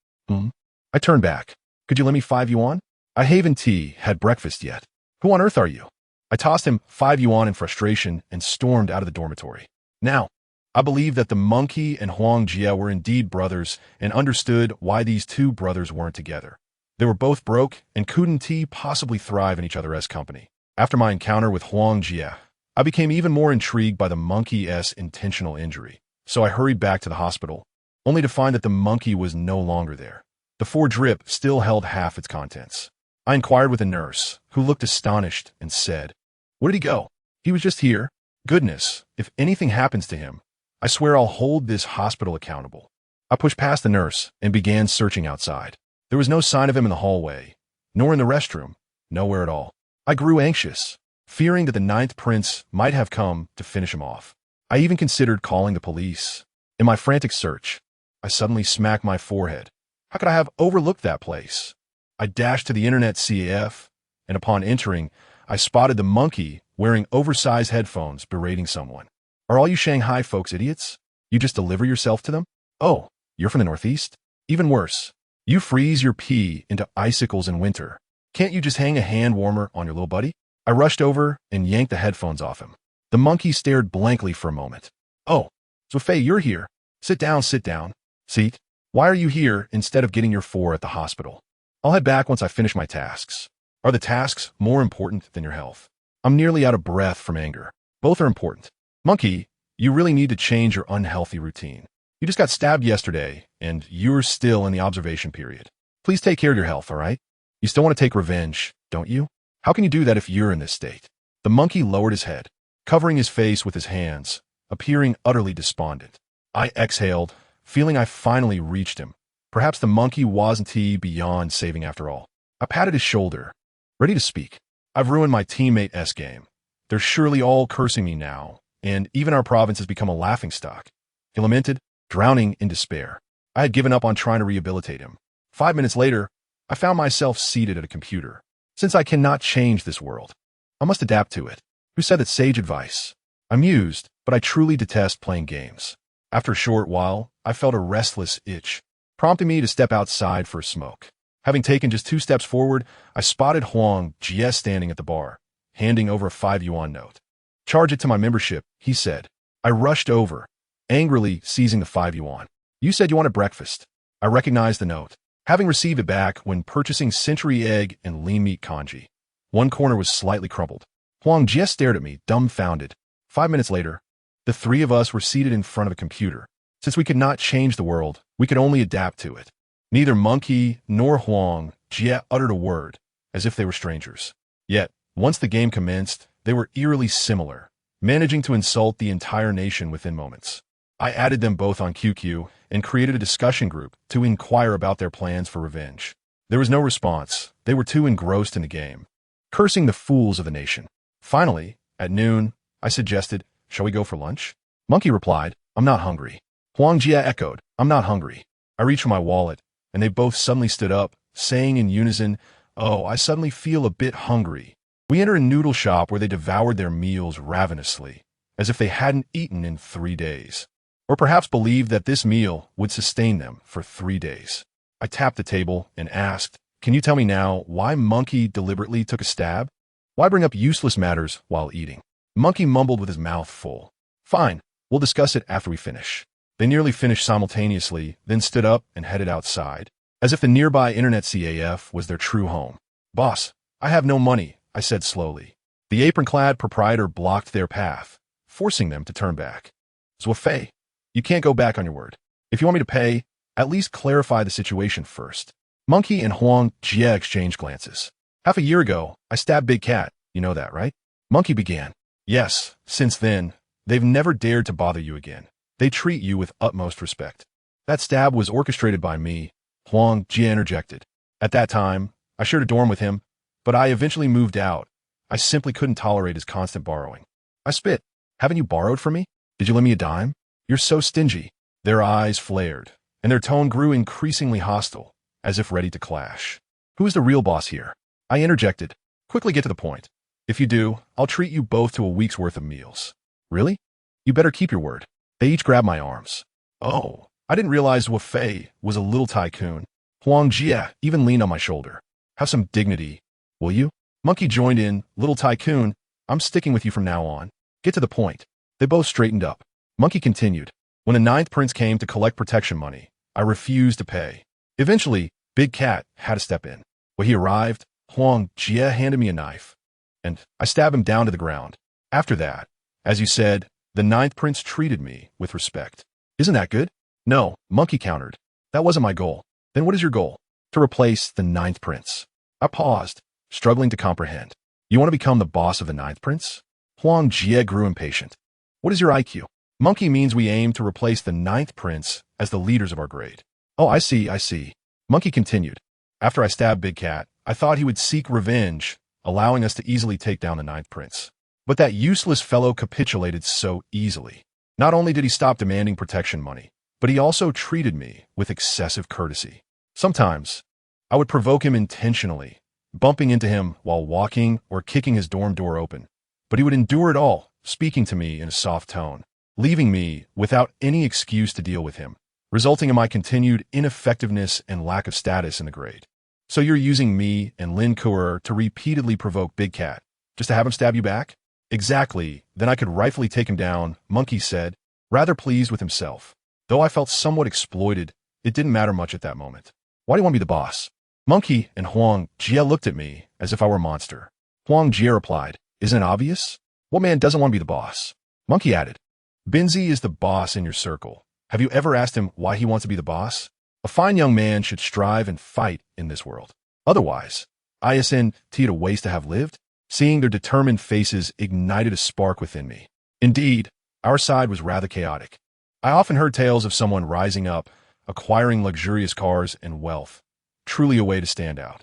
I turned back. Could you lend me 5 yuan? I haven't had breakfast yet. Who on earth are you? I tossed him 5 yuan in frustration and stormed out of the dormitory. Now, I believed that the monkey and Huang Jie were indeed brothers and understood why these two brothers weren't together. They were both broke and couldn't possibly thrive in each other's company. After my encounter with Huang Jie, I became even more intrigued by the monkey's intentional injury. So I hurried back to the hospital, only to find that the monkey was no longer there. The 4-drip still held half its contents. I inquired with a nurse, who looked astonished and said, "Where did he go? He was just here. Goodness, if anything happens to him, I swear I'll hold this hospital accountable." I pushed past the nurse and began searching outside. There was no sign of him in the hallway, nor in the restroom, nowhere at all. I grew anxious, fearing that the 9th prince might have come to finish him off. I even considered calling the police. In my frantic search, I suddenly smacked my forehead. How could I have overlooked that place? I dashed to the internet CAF, and upon entering, I spotted the monkey wearing oversized headphones berating someone. "Are all you Shanghai folks idiots? You just deliver yourself to them? Oh, you're from the Northeast? Even worse. You freeze your pee into icicles in winter. Can't you just hang a hand warmer on your little buddy?" I rushed over and yanked the headphones off him. The monkey stared blankly for a moment. "Oh, Zuo Fei, you're here. Sit down, sit down. Seat. Why are you here instead of getting your 4 at the hospital? I'll head back once I finish my tasks." "Are the tasks more important than your health?" I'm nearly out of breath from anger. "Both are important. Monkey, you really need to change your unhealthy routine. You just got stabbed yesterday, and you're still in the observation period. Please take care of your health, all right? You still want to take revenge, don't you? How can you do that if you're in this state?" The monkey lowered his head, covering his face with his hands, appearing utterly despondent. I exhaled, feeling I finally reached him. Perhaps the monkey wasn't beyond saving after all. I patted his shoulder, ready to speak. "I've ruined my teammate's game. They're surely all cursing me now, and even our province has become a laughingstock," he lamented, drowning in despair. I had given up on trying to rehabilitate him. 5 minutes later, I found myself seated at a computer. Since I cannot change this world, I must adapt to it. Who said that sage advice? I mused, but I truly detest playing games. After a short while, I felt a restless itch, prompting me to step outside for a smoke. Having taken just 2 steps forward, I spotted Huang Jie standing at the bar, handing over a 5 yuan note. "Charge it to my membership," he said. I rushed over, angrily seizing the 5 yuan. "You said you wanted breakfast." I recognized the note, having received it back when purchasing century egg and lean meat congee. One corner was slightly crumpled. Huang Jie stared at me, dumbfounded. 5 minutes later, the 3 of us were seated in front of a computer. Since we could not change the world, we could only adapt to it. Neither monkey nor Huang Jie uttered a word, as if they were strangers. Yet, once the game commenced, they were eerily similar, managing to insult the entire nation within moments. I added them both on QQ and created a discussion group to inquire about their plans for revenge. There was no response. They were too engrossed in the game, cursing the fools of the nation. Finally, at noon, I suggested, "Shall we go for lunch?" Monkey replied, "I'm not hungry." Huang Jie echoed, "I'm not hungry." I reached for my wallet, and they both suddenly stood up, saying in unison, "Oh, I suddenly feel a bit hungry." We entered a noodle shop where they devoured their meals ravenously, as if they hadn't eaten in 3 days. Or perhaps believed that this meal would sustain them for 3 days. I tapped the table and asked, "Can you tell me now why Monkey deliberately took a stab? Why bring up useless matters while eating?" Monkey mumbled with his mouth full. "Fine, we'll discuss it after we finish." They nearly finished simultaneously, then stood up and headed outside, as if the nearby internet CAF was their true home. "Boss, I have no money," I said slowly. The apron-clad proprietor blocked their path, forcing them to turn back. "Zuo Fei, you can't go back on your word. If you want me to pay, at least clarify the situation first." Monkey and Huang Jie exchanged glances. "Half a year ago, I stabbed Big Cat. You know that, right?" Monkey began. "Yes, since then, they've never dared to bother you again. They treat you with utmost respect." "That stab was orchestrated by me," Huang Jie interjected. "At that time, I shared a dorm with him, but I eventually moved out. I simply couldn't tolerate his constant borrowing." I spit. "Haven't you borrowed from me? Did you lend me a dime? You're so stingy." Their eyes flared, and their tone grew increasingly hostile, as if ready to clash. "Who is the real boss here?" I interjected. "Quickly get to the point. If you do, I'll treat you both to a week's worth of meals." "Really? You better keep your word." They each grabbed my arms. "Oh, I didn't realize Zuo Fei was a little tycoon." Huang Jie even leaned on my shoulder. "Have some dignity, will you?" Monkey joined in, "Little tycoon, I'm sticking with you from now on. Get to the point." They both straightened up. Monkey continued. When the ninth prince came to collect protection money, I refused to pay. Eventually, Big Cat had to step in. When he arrived, Huang Jie handed me a knife, and I stabbed him down to the ground. After that, as you said, the ninth prince treated me with respect. Isn't that good? No, Monkey countered. That wasn't my goal. Then what is your goal? To replace the ninth prince. I paused, struggling to comprehend. You want to become the boss of the ninth prince? Huang Jie grew impatient. What is your IQ? Monkey means we aim to replace the ninth prince as the leaders of our grade. Oh, I see. Monkey continued. After I stabbed Big Cat, I thought he would seek revenge, allowing us to easily take down the ninth prince. But that useless fellow capitulated so easily. Not only did he stop demanding protection money, but he also treated me with excessive courtesy. Sometimes, I would provoke him intentionally, bumping into him while walking or kicking his dorm door open. But he would endure it all, speaking to me in a soft tone, leaving me without any excuse to deal with him, resulting in my continued ineffectiveness and lack of status in the grade. So you're using me and Lin Kuer to repeatedly provoke Big Cat, just to have him stab you back? Exactly, then I could rightfully take him down, Monkey said, rather pleased with himself. Though I felt somewhat exploited, it didn't matter much at that moment. Why do you want to be the boss? Monkey and Huang Jie looked at me as if I were a monster. Huang Jie replied, Isn't it obvious? What man doesn't want to be the boss? Monkey added, Binzi is the boss in your circle. Have you ever asked him why he wants to be the boss? A fine young man should strive and fight in this world. Otherwise, isn't it a waste to have lived? Seeing their determined faces ignited a spark within me. Indeed, our side was rather chaotic. I often heard tales of someone rising up, acquiring luxurious cars and wealth, truly a way to stand out.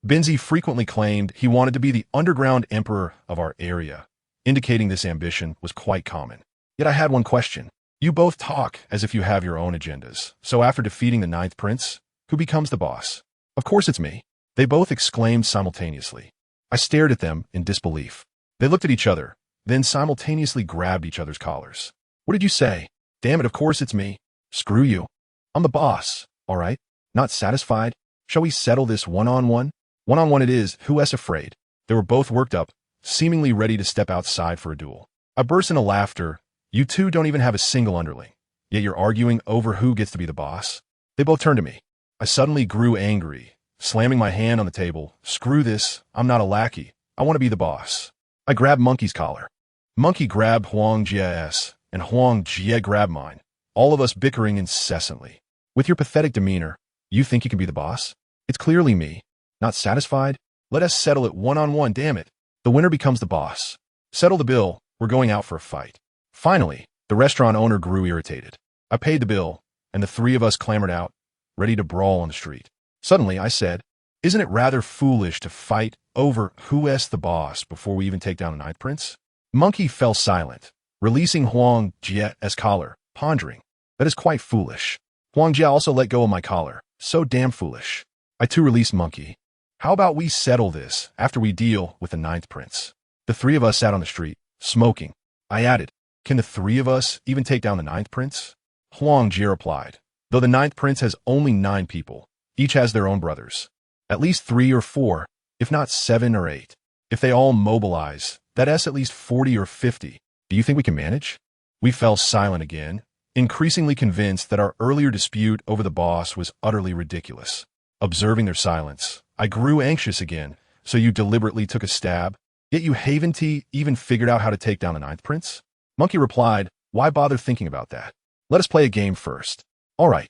Binzi frequently claimed he wanted to be the underground emperor of our area, indicating this ambition was quite common. Yet I had one question. You both talk as if you have your own agendas. So after defeating the ninth prince, who becomes the boss? Of course it's me. They both exclaimed simultaneously. I stared at them in disbelief. They looked at each other, then simultaneously grabbed each other's collars. What did you say? Damn it, of course it's me. Screw you. I'm the boss, all right? Not satisfied? Shall we settle this one-on-one? One-on-one it is, who is afraid? They were both worked up, seemingly ready to step outside for a duel. I burst into laughter. You two don't even have a single underling, yet you're arguing over who gets to be the boss? They both turned to me. I suddenly grew angry, slamming my hand on the table. Screw this, I'm not a lackey. I want to be the boss. I grabbed Monkey's collar. Monkey grabbed Huang Jie's, and Huang Jie grabbed mine, all of us bickering incessantly. With your pathetic demeanor, you think you can be the boss? It's clearly me. Not satisfied? Let us settle it one-on-one, damn it. The winner becomes the boss. Settle the bill, we're going out for a fight. Finally, the restaurant owner grew irritated. I paid the bill, and the three of us clambered out, ready to brawl on the street. Suddenly, I said, Isn't it rather foolish to fight over who is the boss before we even take down the ninth prince? Monkey fell silent, releasing Huang Jie's collar, pondering. That is quite foolish. Huang Jie also let go of my collar. So damn foolish. I too released Monkey. How about we settle this after we deal with the ninth prince? The three of us sat on the street, smoking. I added, Can the three of us even take down the ninth prince? Huang Jie replied, Though the ninth prince has only 9 people, each has their own brothers. At least 3 or 4, if not 7 or 8. If they all mobilize, that is at least 40 or 50. Do you think we can manage? We fell silent again, increasingly convinced that our earlier dispute over the boss was utterly ridiculous. Observing their silence, I grew anxious again. So you deliberately took a stab, yet you haven't even figured out how to take down the ninth prince? Monkey replied, Why bother thinking about that? Let us play a game first. All right.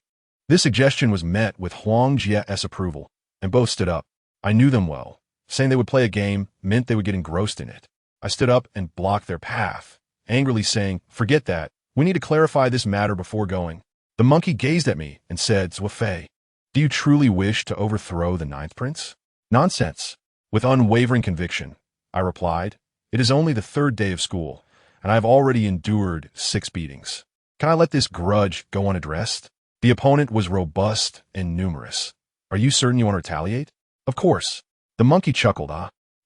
This suggestion was met with Huang Jie's approval, and both stood up. I knew them well. Saying they would play a game meant they would get engrossed in it. I stood up and blocked their path, angrily saying, Forget that. We need to clarify this matter before going. The monkey gazed at me and said, Zuo Fei, do you truly wish to overthrow the ninth prince? Nonsense. With unwavering conviction, I replied, It is only the 3rd day of school, and I have already endured 6 beatings. Can I let this grudge go unaddressed? The opponent was robust and numerous. Are you certain you want to retaliate? Of course. The monkey chuckled,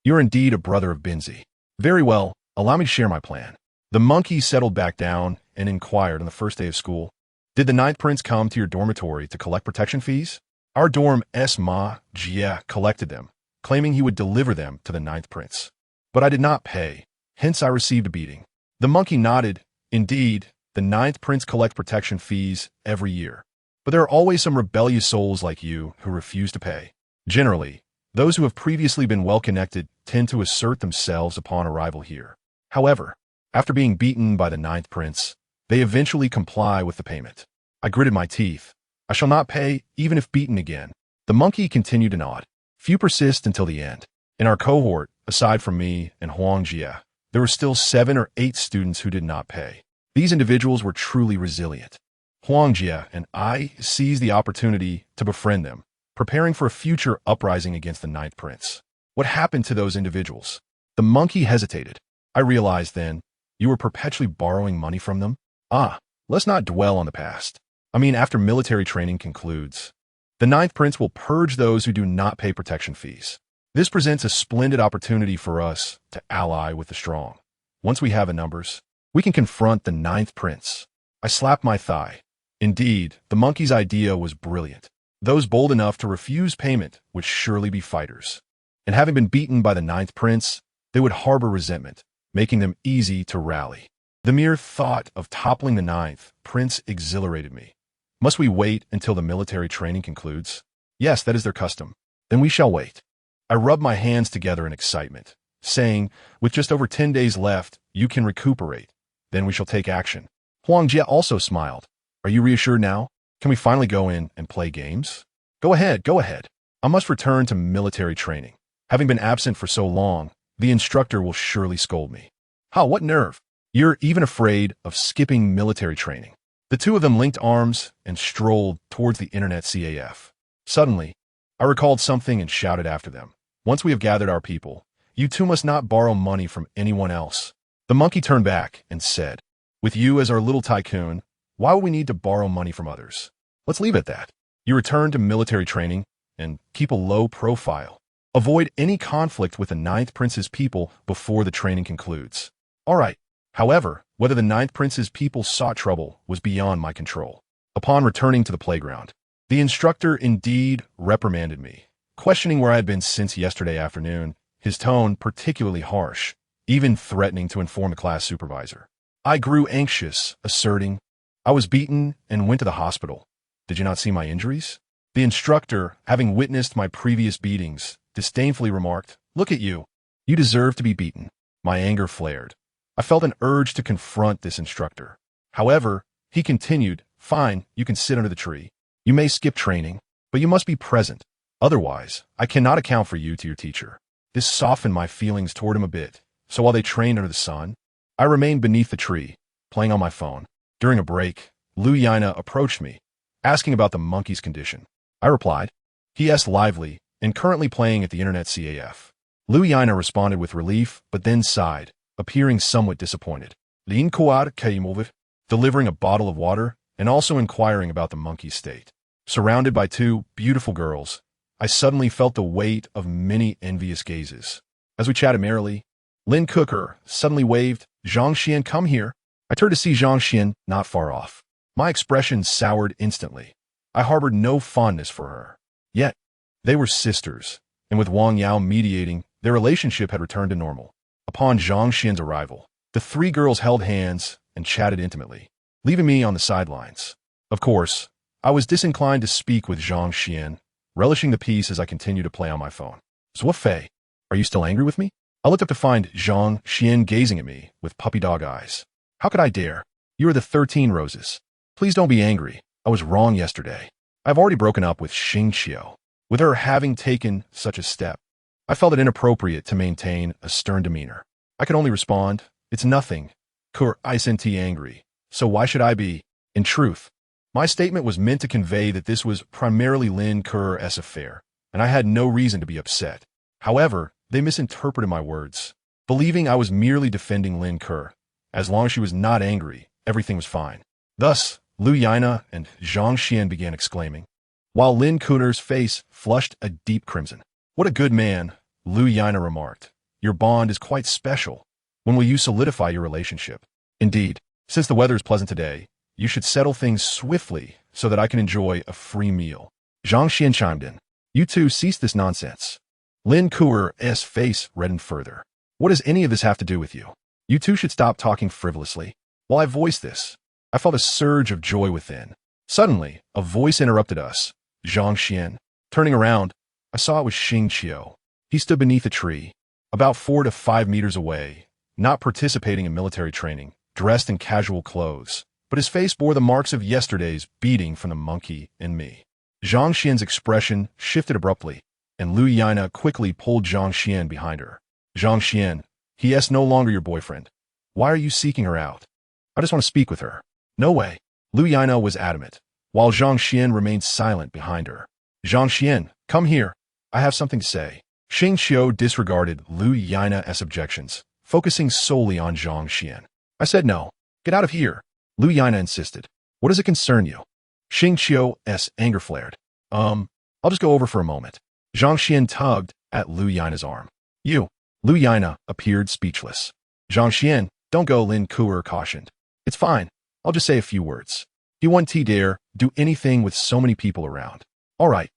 You're indeed a brother of Binzi. Very well, allow me to share my plan. The monkey settled back down and inquired on the 1st day of school, Did the ninth prince come to your dormitory to collect protection fees? Our dorm Ma Jie collected them, claiming he would deliver them to the ninth prince. But I did not pay, hence I received a beating. The monkey nodded. Indeed, the ninth prince collect protection fees every year. But there are always some rebellious souls like you who refuse to pay. Generally, those who have previously been well-connected tend to assert themselves upon arrival here. However, after being beaten by the ninth prince, they eventually comply with the payment. I gritted my teeth. I shall not pay, even if beaten again. The monkey continued to nod. Few persist until the end. In our cohort, aside from me and Huang Jie, there were still 7 or 8 students who did not pay. These individuals were truly resilient. Huang Jie and I seized the opportunity to befriend them, preparing for a future uprising against the ninth prince. What happened to those individuals? The monkey hesitated. I realized then, you were perpetually borrowing money from them? Let's not dwell on the past. After military training concludes, the ninth prince will purge those who do not pay protection fees. This presents a splendid opportunity for us to ally with the strong. Once we have the numbers, we can confront the ninth prince. I slapped my thigh. Indeed, the monkey's idea was brilliant. Those bold enough to refuse payment would surely be fighters. And having been beaten by the ninth prince, they would harbor resentment, making them easy to rally. The mere thought of toppling the ninth prince exhilarated me. Must we wait until the military training concludes? Yes, that is their custom. Then we shall wait. I rubbed my hands together in excitement, saying, with just over 10 days left, you can recuperate. Then we shall take action. Huang Jie also smiled. Are you reassured now? Can we finally go in and play games? Go ahead. I must return to military training. Having been absent for so long, the instructor will surely scold me. What nerve! You're even afraid of skipping military training. The two of them linked arms and strolled towards the internet CAF. Suddenly, I recalled something and shouted after them. Once we have gathered our people, you two must not borrow money from anyone else. The monkey turned back and said, with you as our little tycoon, why would we need to borrow money from others? Let's leave it at that. You return to military training and keep a low profile. Avoid any conflict with the ninth prince's people before the training concludes. All right. However, whether the ninth prince's people sought trouble was beyond my control. Upon returning to the playground, the instructor indeed reprimanded me, questioning where I had been since yesterday afternoon, his tone particularly harsh, even threatening to inform the class supervisor. I grew anxious, asserting, I was beaten and went to the hospital. Did you not see my injuries? The instructor, having witnessed my previous beatings, disdainfully remarked, look at you. You deserve to be beaten. My anger flared. I felt an urge to confront this instructor. However, he continued, fine, you can sit under the tree. You may skip training, but you must be present. Otherwise, I cannot account for you to your teacher. This softened my feelings toward him a bit, so while they trained under the sun, I remained beneath the tree, playing on my phone. During a break, Lu Yana approached me, asking about the monkey's condition. I replied, he is lively and currently playing at the internet CAF. Lu Yana responded with relief, but then sighed, appearing somewhat disappointed. Lin Kuad Kaimovit, delivering a bottle of water and also inquiring about the monkey's state. Surrounded by 2 beautiful girls, I suddenly felt the weight of many envious gazes. As we chatted merrily, Lin Cooker suddenly waved, Zhang Xian, come here. I turned to see Zhang Xian not far off. My expression soured instantly. I harbored no fondness for her. Yet, they were sisters, and with Wang Yao mediating, their relationship had returned to normal. Upon Zhang Xian's arrival, the 3 girls held hands and chatted intimately, leaving me on the sidelines. Of course, I was disinclined to speak with Zhang Xian, relishing the peace as I continued to play on my phone. Zuo Fei, are you still angry with me? I looked up to find Zhang Xian gazing at me with puppy dog eyes. How could I dare? You are the 13 roses. Please don't be angry. I was wrong yesterday. I've already broken up with Xing Xiao. With her having taken such a step, I felt it inappropriate to maintain a stern demeanor. I could only respond, it's nothing. Kur isn't angry, so why should I be? In truth, my statement was meant to convey that this was primarily Lin Ker's affair, and I had no reason to be upset. However, they misinterpreted my words, believing I was merely defending Lin Ker. As long as she was not angry, everything was fine. Thus, Lu Yana and Zhang Xian began exclaiming, while Lin Kuner's face flushed a deep crimson. What a good man, Lu Yana remarked. Your bond is quite special. When will you solidify your relationship? Indeed, since the weather is pleasant today, you should settle things swiftly so that I can enjoy a free meal. Zhang Xian chimed in. You two cease this nonsense. Lin Kuer's face reddened further. What does any of this have to do with you? You two should stop talking frivolously. While I voice this, I felt a surge of joy within. Suddenly, a voice interrupted us. Zhang Xian. Turning around, I saw it was Xing Qiu. He stood beneath a tree, about 4 to 5 meters away, not participating in military training, dressed in casual clothes, but his face bore the marks of yesterday's beating from the monkey and me. Zhang Xian's expression shifted abruptly, and Lu Yana quickly pulled Zhang Xian behind her. Zhang Xian, he is no longer your boyfriend. Why are you seeking her out? I just want to speak with her. No way. Lu Yana was adamant, while Zhang Xian remained silent behind her. Zhang Xian, come here. I have something to say. Xing Qiu disregarded Lu Yana's objections, focusing solely on Zhang Xian. I said no. Get out of here. Lu Yana insisted. What does it concern you? Xing Qiu's anger flared. I'll just go over for a moment. Zhang Xian tugged at Lu Yana's arm. You. Lu Yana appeared speechless. Zhang Xian, don't go, Lin Kuer cautioned. It's fine. I'll just say a few words. You won't dare do anything with so many people around. All right.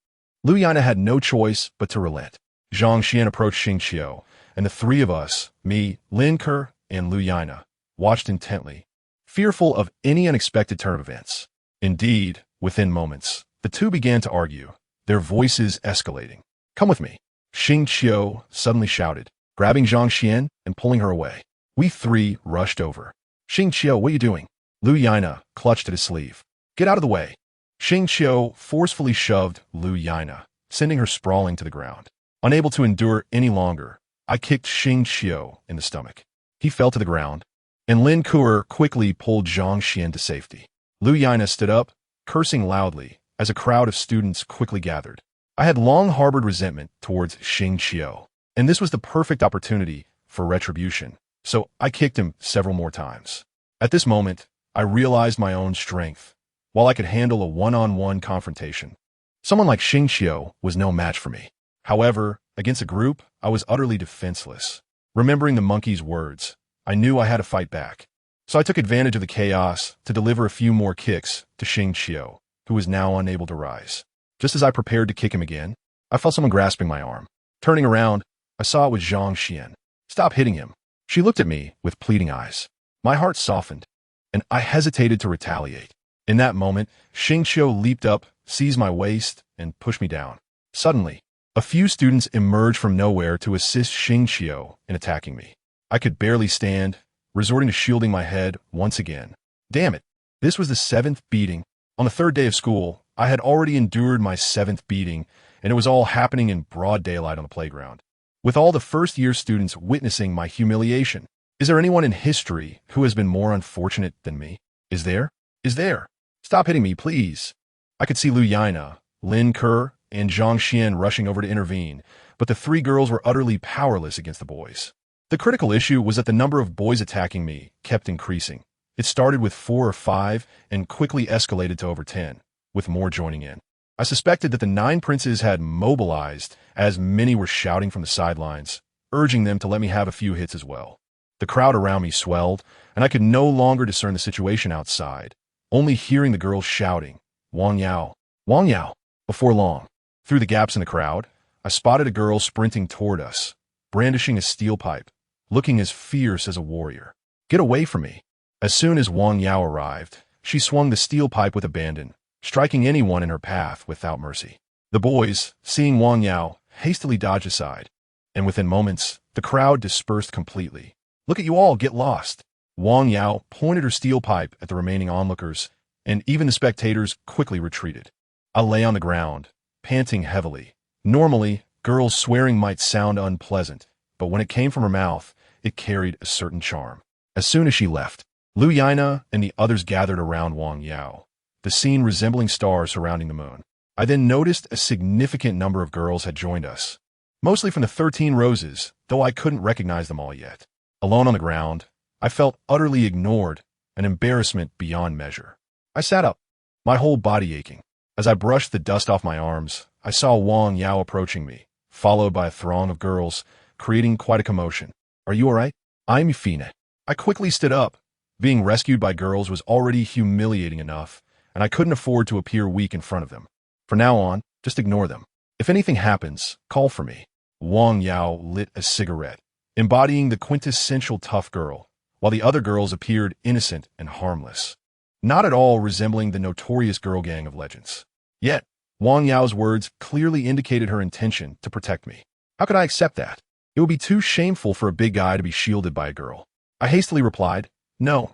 Lu Yana had no choice but to relent. Zhang Xian approached Xing Qiu, and the three of us, me, Lin Kuer, and Lu Yana, watched intently, fearful of any unexpected turn of events. Indeed, within moments, the two began to argue, their voices escalating. Come with me. Xing Qiu suddenly shouted, grabbing Zhang Xian and pulling her away. We three rushed over. Xing Qiu, what are you doing? Lu Yana clutched at his sleeve. Get out of the way. Xing Qiu forcefully shoved Lu Yana, sending her sprawling to the ground. Unable to endure any longer, I kicked Xing Qiu in the stomach. He fell to the ground, and Lin Kuer quickly pulled Zhang Xian to safety. Lu Yana stood up, cursing loudly, as a crowd of students quickly gathered. I had long harbored resentment towards Xing Qiu, and this was the perfect opportunity for retribution, so I kicked him several more times. At this moment, I realized my own strength. While I could handle a one-on-one confrontation, someone like Xing Qiu was no match for me. However, against a group, I was utterly defenseless. Remembering the monkey's words, I knew I had to fight back. So I took advantage of the chaos to deliver a few more kicks to Xing Qiu, who was now unable to rise. Just as I prepared to kick him again, I felt someone grasping my arm. Turning around, I saw it was Zhang Xian. Stop hitting him. She looked at me with pleading eyes. My heart softened, and I hesitated to retaliate. In that moment, Xing Qiu leaped up, seized my waist, and pushed me down. Suddenly, a few students emerged from nowhere to assist Xing Qiu in attacking me. I could barely stand, resorting to shielding my head once again. Damn it. This was the 7th beating. On the 3rd day of school, I had already endured my 7th beating, and it was all happening in broad daylight on the playground. With all the first-year students witnessing my humiliation, is there anyone in history who has been more unfortunate than me? Is there? Is there? Stop hitting me, please. I could see Lu Yana, Lin Kuer, and Zhang Xian rushing over to intervene, but the 3 girls were utterly powerless against the boys. The critical issue was that the number of boys attacking me kept increasing. It started with 4 or 5 and quickly escalated to over 10, with more joining in. I suspected that the 9 princes had mobilized, as many were shouting from the sidelines, urging them to let me have a few hits as well. The crowd around me swelled, and I could no longer discern the situation outside, only hearing the girls shouting, Wang Yao, Wang Yao. Before long, through the gaps in the crowd, I spotted a girl sprinting toward us, brandishing a steel pipe, looking as fierce as a warrior. Get away from me. As soon as Wang Yao arrived, she swung the steel pipe with abandon, striking anyone in her path without mercy. The boys, seeing Wang Yao, hastily dodged aside, and within moments, the crowd dispersed completely. Look at you all, get lost. Wang Yao pointed her steel pipe at the remaining onlookers, and even the spectators quickly retreated. I lay on the ground, panting heavily. Normally, girls' swearing might sound unpleasant, but when it came from her mouth, it carried a certain charm. As soon as she left, Lu Yana and the others gathered around Wang Yao, the scene resembling stars surrounding the moon. I then noticed a significant number of girls had joined us, mostly from the 13 roses, though I couldn't recognize them all yet. Alone on the ground, I felt utterly ignored, an embarrassment beyond measure. I sat up, my whole body aching. As I brushed the dust off my arms, I saw Wang Yao approaching me, followed by a throng of girls, creating quite a commotion. Are you all right? I'm Fina. I quickly stood up. Being rescued by girls was already humiliating enough, and I couldn't afford to appear weak in front of them. From now on, just ignore them. If anything happens, call for me. Wang Yao lit a cigarette, embodying the quintessential tough girl, while the other girls appeared innocent and harmless. not at all resembling the notorious girl gang of legends. Yet, Wang Yao's words clearly indicated her intention to protect me. How could I accept that? It would be too shameful for a big guy to be shielded by a girl. I hastily replied, No,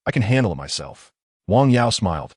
I can handle it myself. Wang Yao smiled,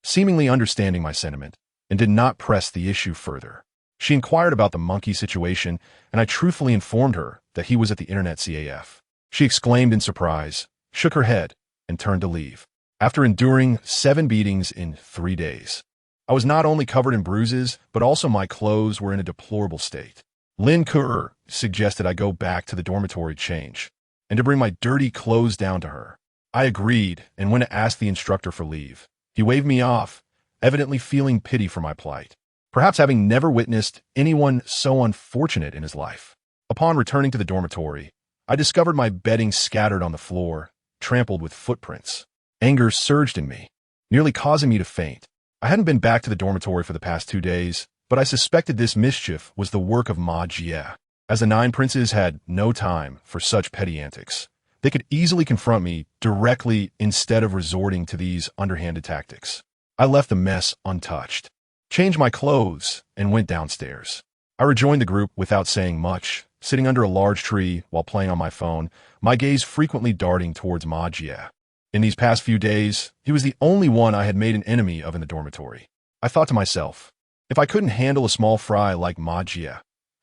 seemingly understanding my sentiment, and did not press the issue further. She inquired about the monkey situation, and I truthfully informed her that he was at the internet CAF. She exclaimed in surprise, shook her head, and turned to leave. After enduring 7 beatings in 3 days, I was not only covered in bruises, but also my clothes were in a deplorable state. Lin Ke suggested I go back to the dormitory change, and to bring my dirty clothes down to her. I agreed, and went to ask the instructor for leave. He waved me off, evidently feeling pity for my plight, perhaps having never witnessed anyone so unfortunate in his life. Upon returning to the dormitory, I discovered my bedding scattered on the floor, trampled with footprints. Anger surged in me, nearly causing me to faint. I hadn't been back to the dormitory for the past 2 days, but I suspected this mischief was the work of Ma Jie. As the 9 princes had no time for such petty antics, they could easily confront me directly instead of resorting to these underhanded tactics. I left the mess untouched, changed my clothes, and went downstairs. I rejoined the group without saying much, sitting under a large tree while playing on my phone, my gaze frequently darting towards Ma Jie. In these past few days, he was the only one I had made an enemy of in the dormitory. I thought to myself, if I couldn't handle a small fry like Ma Jie,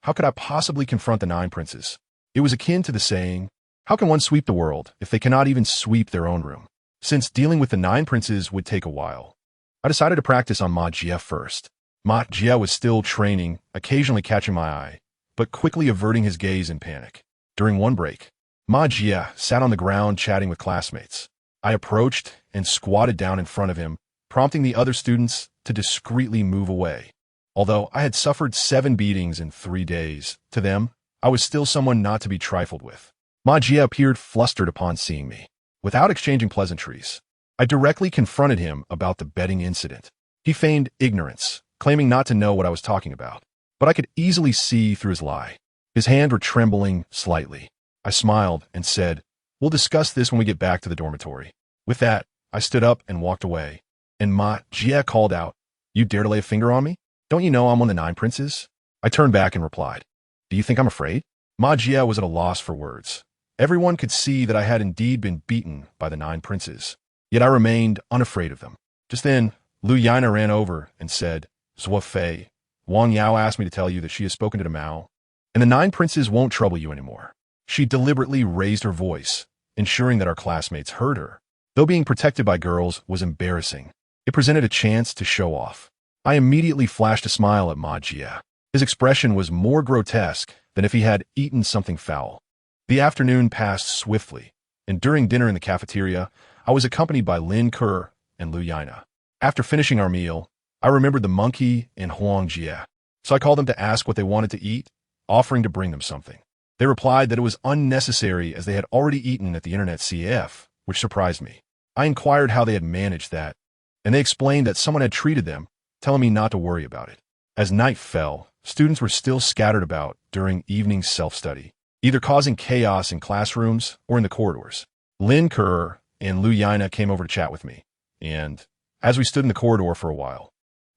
how could I possibly confront the 9 princes? It was akin to the saying, how can one sweep the world if they cannot even sweep their own room? Since dealing with the 9 princes would take a while, I decided to practice on Ma Jie first. Ma Jie was still training, occasionally catching my eye, but quickly averting his gaze in panic. During one break, Ma Jie sat on the ground chatting with classmates. I approached and squatted down in front of him, prompting the other students to discreetly move away. Although I had suffered 7 beatings in 3 days, to them, I was still someone not to be trifled with. Ma Jie appeared flustered upon seeing me. Without exchanging pleasantries, I directly confronted him about the betting incident. He feigned ignorance, claiming not to know what I was talking about, but I could easily see through his lie. His hands were trembling slightly. I smiled and said, we'll discuss this when we get back to the dormitory. With that, I stood up and walked away, and Ma Jie called out, you dare to lay a finger on me? Don't you know I'm one of the 9 princes? I turned back and replied, do you think I'm afraid? Ma Jie was at a loss for words. Everyone could see that I had indeed been beaten by the 9 princes, yet I remained unafraid of them. Just then, Lu Yana ran over and said, Zuo Fei, Wang Yao asked me to tell you that she has spoken to Mao, and the 9 princes won't trouble you anymore. She deliberately raised her voice, ensuring that our classmates heard her. Though being protected by girls was embarrassing, it presented a chance to show off. I immediately flashed a smile at Ma Jie. His expression was more grotesque than if he had eaten something foul. The afternoon passed swiftly, and during dinner in the cafeteria, I was accompanied by Lin Ke and Lu Yana. After finishing our meal, I remembered the monkey and Huang Jie, so I called them to ask what they wanted to eat, offering to bring them something. They replied that it was unnecessary as they had already eaten at the internet CF, which surprised me. I inquired how they had managed that, and they explained that someone had treated them, telling me not to worry about it. As night fell, students were still scattered about during evening self-study, either causing chaos in classrooms or in the corridors. Lin Ke and Lu Yana came over to chat with me, and as we stood in the corridor for a while,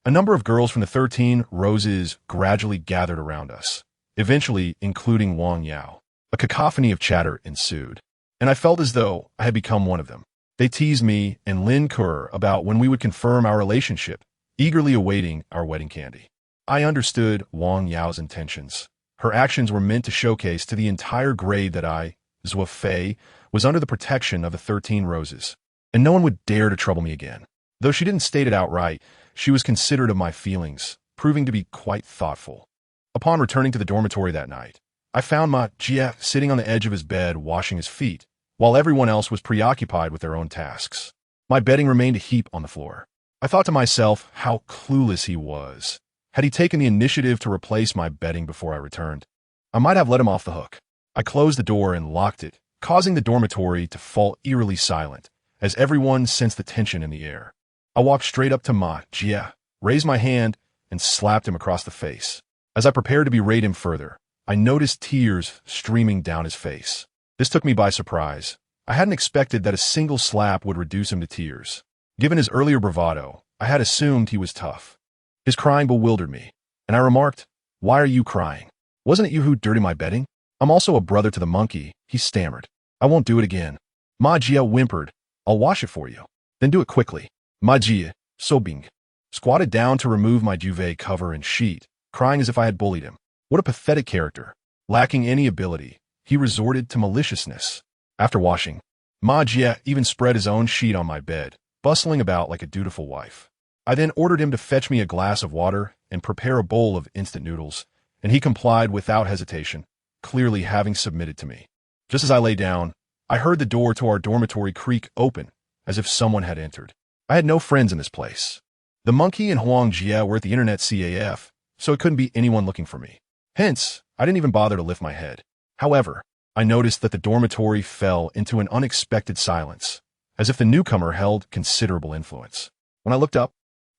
a number of girls from the 13 roses gradually gathered around us, eventually including Wang Yao. A cacophony of chatter ensued, and I felt as though I had become one of them. They teased me and Lin Ke about when we would confirm our relationship, eagerly awaiting our wedding candy. I understood Wang Yao's intentions. Her actions were meant to showcase to the entire grade that I, Zuo Fei, was under the protection of the 13 roses, and no one would dare to trouble me again. Though she didn't state it outright, she was considerate of my feelings, proving to be quite thoughtful. Upon returning to the dormitory that night, I found Ma Jie sitting on the edge of his bed washing his feet, while everyone else was preoccupied with their own tasks. My bedding remained a heap on the floor. I thought to myself how clueless he was. Had he taken the initiative to replace my bedding before I returned, I might have let him off the hook. I closed the door and locked it, causing the dormitory to fall eerily silent, as everyone sensed the tension in the air. I walked straight up to Ma Jie, raised my hand, and slapped him across the face. As I prepared to berate him further, I noticed tears streaming down his face. This took me by surprise. I hadn't expected that a single slap would reduce him to tears. Given his earlier bravado, I had assumed he was tough. His crying bewildered me, and I remarked, "Why are you crying? Wasn't it you who dirtied my bedding?" "I'm also a brother to the monkey," he stammered. "I won't do it again." Ma Jia whimpered, "I'll wash it for you." "Then do it quickly." Ma Jia, sobbing, squatted down to remove my duvet cover and sheet, crying as if I had bullied him. What a pathetic character. Lacking any ability, he resorted to maliciousness. After washing, Ma Jia even spread his own sheet on my bed, bustling about like a dutiful wife. I then ordered him to fetch me a glass of water and prepare a bowl of instant noodles, and he complied without hesitation, clearly having submitted to me. Just as I lay down, I heard the door to our dormitory creak open, as if someone had entered. I had no friends in this place. The monkey and Huang Jia were at the internet CAF, so it couldn't be anyone looking for me. Hence, I didn't even bother to lift my head. However, I noticed that the dormitory fell into an unexpected silence, as if the newcomer held considerable influence. When I looked up,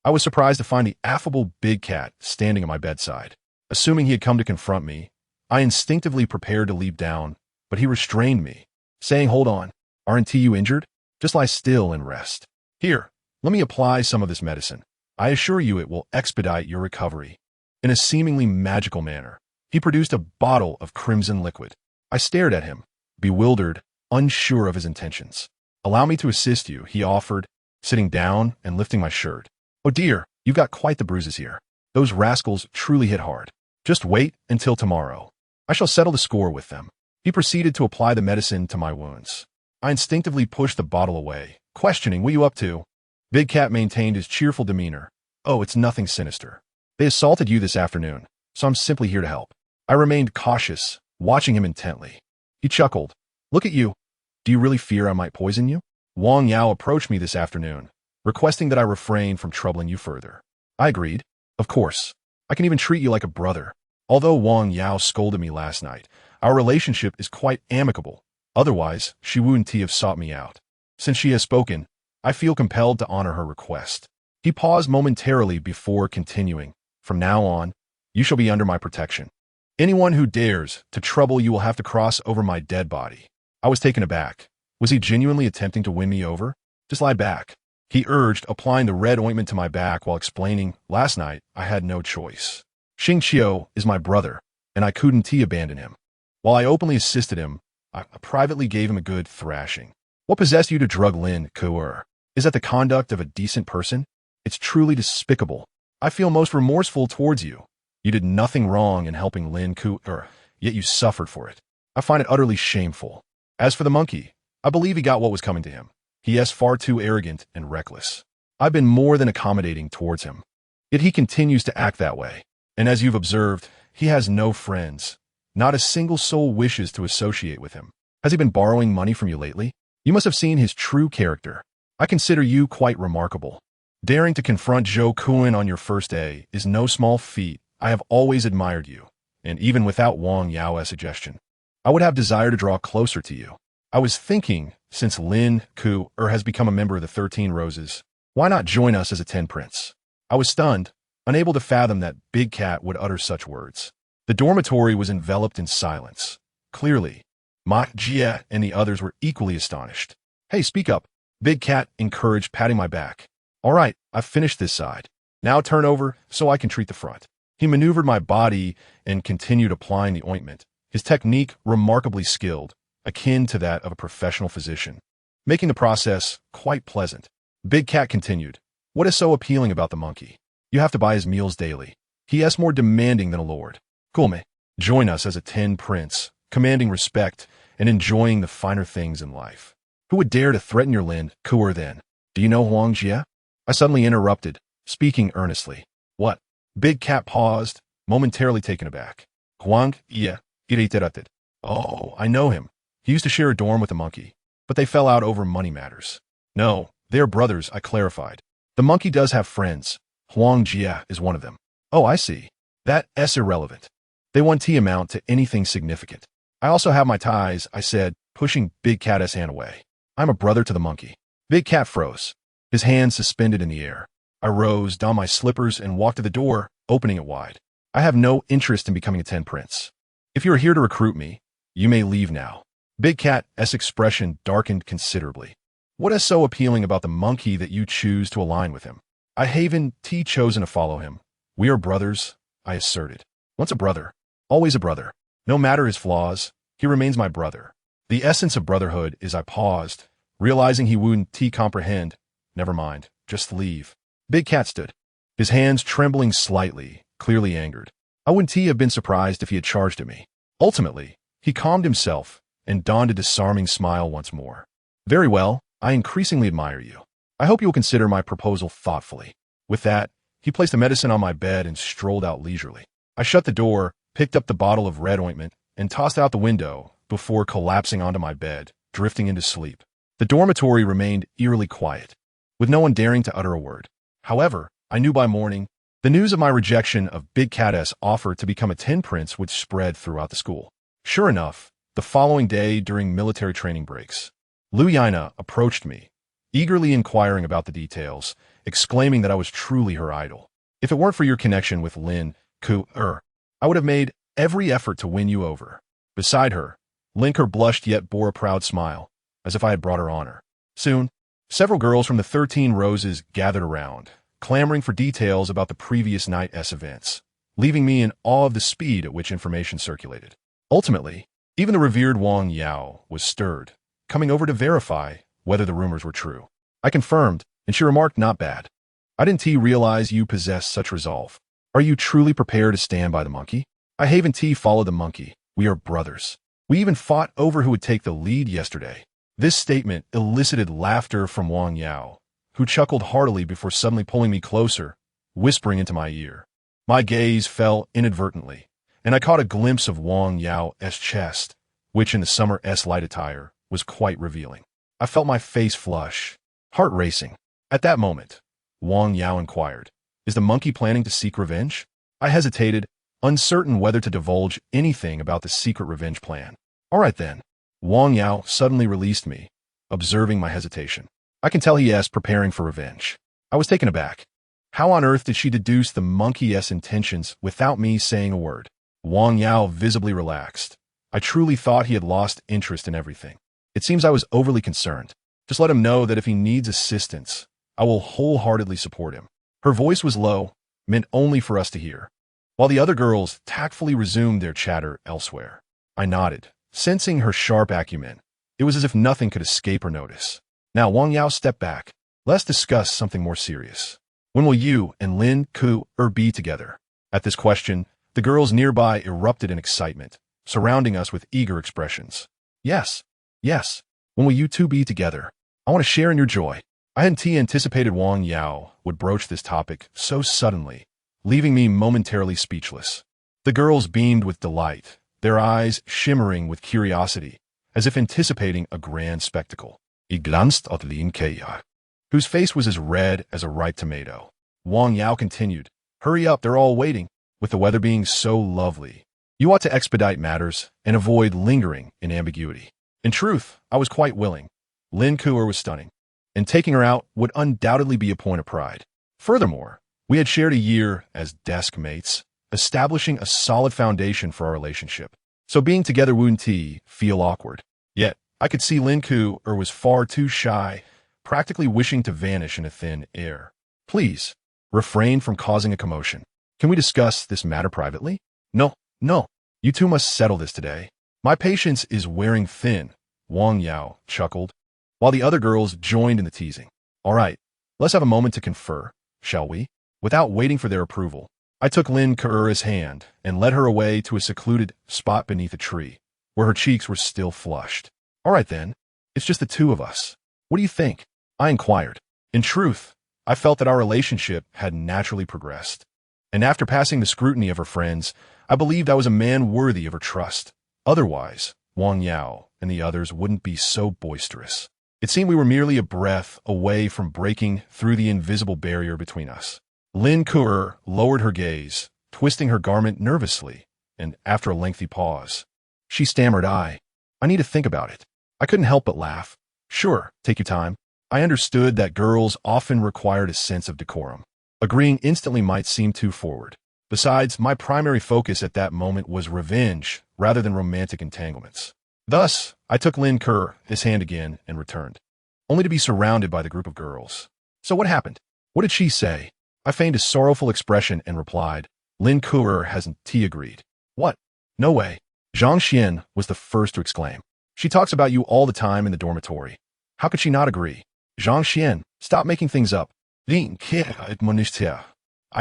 I was surprised to find the affable big cat standing at my bedside. Assuming he had come to confront me, I instinctively prepared to leap down, but he restrained me, saying, "Hold on, aren't you injured? Just lie still and rest. Here, let me apply some of this medicine. I assure you it will expedite your recovery." In a seemingly magical manner, he produced a bottle of crimson liquid. I stared at him, bewildered, unsure of his intentions. "Allow me to assist you," he offered, sitting down and lifting my shirt. "Oh dear, you've got quite the bruises here. Those rascals truly hit hard. Just wait until tomorrow. I shall settle the score with them." He proceeded to apply the medicine to my wounds. I instinctively pushed the bottle away, questioning, "What are you up to?" Big Cat maintained his cheerful demeanor. "Oh, it's nothing sinister. They assaulted you this afternoon, so I'm simply here to help." I remained cautious, watching him intently. He chuckled. "Look at you. Do you really fear I might poison you? Wang Yao approached me this afternoon, requesting that I refrain from troubling you further. I agreed. Of course. I can even treat you like a brother. Although Wang Yao scolded me last night, our relationship is quite amicable. Otherwise, she wouldn't have sought me out. Since she has spoken, I feel compelled to honor her request." He paused momentarily before continuing. "From now on, you shall be under my protection. Anyone who dares to trouble you will have to cross over my dead body." I was taken aback. Was he genuinely attempting to win me over? "Just lie back," he urged, applying the red ointment to my back while explaining, "Last night, I had no choice. Xing Qiu is my brother, and I couldn't abandon him." While I openly assisted him, I privately gave him a good thrashing. "What possessed you to drug Lin Ku'er? Is that the conduct of a decent person? It's truly despicable. I feel most remorseful towards you. You did nothing wrong in helping Lin Ku'er, yet you suffered for it. I find it utterly shameful." As for the monkey, I believe he got what was coming to him. He is far too arrogant and reckless. I've been more than accommodating towards him. Yet he continues to act that way. And as you've observed, he has no friends. Not a single soul wishes to associate with him. Has he been borrowing money from you lately? You must have seen his true character. I consider you quite remarkable. Daring to confront Zhou Kun on your first day is no small feat. I have always admired you, and even without Wang Yao's suggestion, I would have desired to draw closer to you. I was thinking, since Lin Ku'er has become a member of the 13 Roses, why not join us as a 10 Prince? I was stunned, unable to fathom that Big Cat would utter such words. The dormitory was enveloped in silence. Clearly, Ma Jia and the others were equally astonished. "Hey, speak up," Big Cat encouraged, patting my back. "All right, I've finished this side. Now turn over so I can treat the front." He maneuvered my body and continued applying the ointment, his technique remarkably skilled, akin to that of a professional physician, making the process quite pleasant. Big Cat continued, "What is so appealing about the monkey? You have to buy his meals daily. He is more demanding than a lord. Come, join us as a 10 Prince, commanding respect and enjoying the finer things in life. Who would dare to threaten your Lin Ku'er then? Do you know Huang Jia?" I suddenly interrupted, speaking earnestly. "What?" Big Cat paused, momentarily taken aback. "Huang Jia, irritated. Oh, I know him. He used to share a dorm with the monkey, but they fell out over money matters." "No, they are brothers," I clarified. "The monkey does have friends. Huang Jia is one of them." "Oh, I see. That is irrelevant. They won't amount to anything significant. I also have my ties," I said, pushing Big Cat's hand away. "I'm a brother to the monkey." Big Cat froze, his hands suspended in the air. I rose, donned my slippers, and walked to the door, opening it wide. "I have no interest in becoming a 10 Prince. If you are here to recruit me, you may leave now." Big Cat's expression darkened considerably. What is so appealing about the monkey that you choose to align with him? I haven't chosen to follow him. We are brothers, I asserted. Once a brother, always a brother. No matter his flaws, he remains my brother. The essence of brotherhood is I paused, realizing he wouldn't comprehend. Never mind, just leave. Big Cat stood, his hands trembling slightly, clearly angered. I wouldn't have been surprised if he had charged at me. Ultimately, he calmed himself and donned a disarming smile once more. Very well, I increasingly admire you. I hope you will consider my proposal thoughtfully. With that, he placed the medicine on my bed and strolled out leisurely. I shut the door, picked up the bottle of red ointment, and tossed out the window before collapsing onto my bed, drifting into sleep. The dormitory remained eerily quiet, with no one daring to utter a word. However, I knew by morning, the news of my rejection of Big Cat's offer to become a tin prince would spread throughout the school. Sure enough, the following day during military training breaks, Liu Yana approached me, eagerly inquiring about the details, exclaiming that I was truly her idol. If it weren't for your connection with Lin Ku, I would have made every effort to win you over. Beside her, Linker blushed yet bore a proud smile, as if I had brought her honor. Soon, several girls from the 13 Roses gathered around, clamoring for details about the previous night's events, leaving me in awe of the speed at which information circulated. Ultimately, even the revered Wang Yao was stirred, coming over to verify whether the rumors were true. I confirmed, and she remarked, "Not bad. I didn't realize you possess such resolve. Are you truly prepared to stand by the monkey?" I haven't followed the monkey. We are brothers. We even fought over who would take the lead yesterday. This statement elicited laughter from Wang Yao, who chuckled heartily before suddenly pulling me closer, whispering into my ear. My gaze fell inadvertently, and I caught a glimpse of Wang Yao's chest, which in the summer's light attire was quite revealing. I felt my face flush, heart racing. At that moment, Wang Yao inquired, "Is the monkey planning to seek revenge?" I hesitated, uncertain whether to divulge anything about the secret revenge plan. All right then. Wang Yao suddenly released me, observing my hesitation. I can tell he is preparing for revenge. I was taken aback. How on earth did she deduce the monkey's intentions without me saying a word? Wang Yao visibly relaxed. I truly thought he had lost interest in everything. It seems I was overly concerned. Just let him know that if he needs assistance, I will wholeheartedly support him. Her voice was low, meant only for us to hear, while the other girls tactfully resumed their chatter elsewhere. I nodded, sensing her sharp acumen. It was as if nothing could escape her notice. Now Wang Yao stepped back. Let's discuss something more serious. When will you and Lin Ku be together? At this question, the girls nearby erupted in excitement, surrounding us with eager expressions. Yes. When will you two be together? I want to share in your joy. I hadn't anticipated Wang Yao would broach this topic so suddenly, leaving me momentarily speechless. The girls beamed with delight, their eyes shimmering with curiosity, as if anticipating a grand spectacle. He glanced at Lin Ku, whose face was as red as a ripe tomato. Wang Yao continued, "Hurry up, they're all waiting. With the weather being so lovely, you ought to expedite matters and avoid lingering in ambiguity." In truth, I was quite willing. Lin Ku was stunning, and taking her out would undoubtedly be a point of pride. Furthermore, we had shared a year as desk mates, establishing a solid foundation for our relationship. So being together wouldn't feel awkward. Yet, I could see Lin Ku was far too shy, practically wishing to vanish in a thin air. "Please, refrain from causing a commotion. Can we discuss this matter privately?" No. You two must settle this today. My patience is wearing thin," Wang Yao chuckled, while the other girls joined in the teasing. "All right, let's have a moment to confer, shall we?" Without waiting for their approval, I took Lin Ku's hand and led her away to a secluded spot beneath a tree, where her cheeks were still flushed. "All right then, it's just the two of us. What do you think?" I inquired. In truth, I felt that our relationship had naturally progressed, and after passing the scrutiny of her friends, I believed I was a man worthy of her trust. Otherwise, Wang Yao and the others wouldn't be so boisterous. It seemed we were merely a breath away from breaking through the invisible barrier between us. Lin Ku lowered her gaze, twisting her garment nervously, and after a lengthy pause, she stammered, I need to think about it." I couldn't help but laugh. "Sure, take your time." I understood that girls often required a sense of decorum. Agreeing instantly might seem too forward. Besides, my primary focus at that moment was revenge rather than romantic entanglements. Thus, I took Lin Ku's hand again and returned. only to be surrounded by the group of girls. So what happened? What did she say? I feigned a sorrowful expression and replied, Lin Kurer hasn't T agreed. What? No way. Zhang Xian was the first to exclaim. She talks about you all the time in the dormitory. How could she not agree? Zhang Xian, stop making things up. I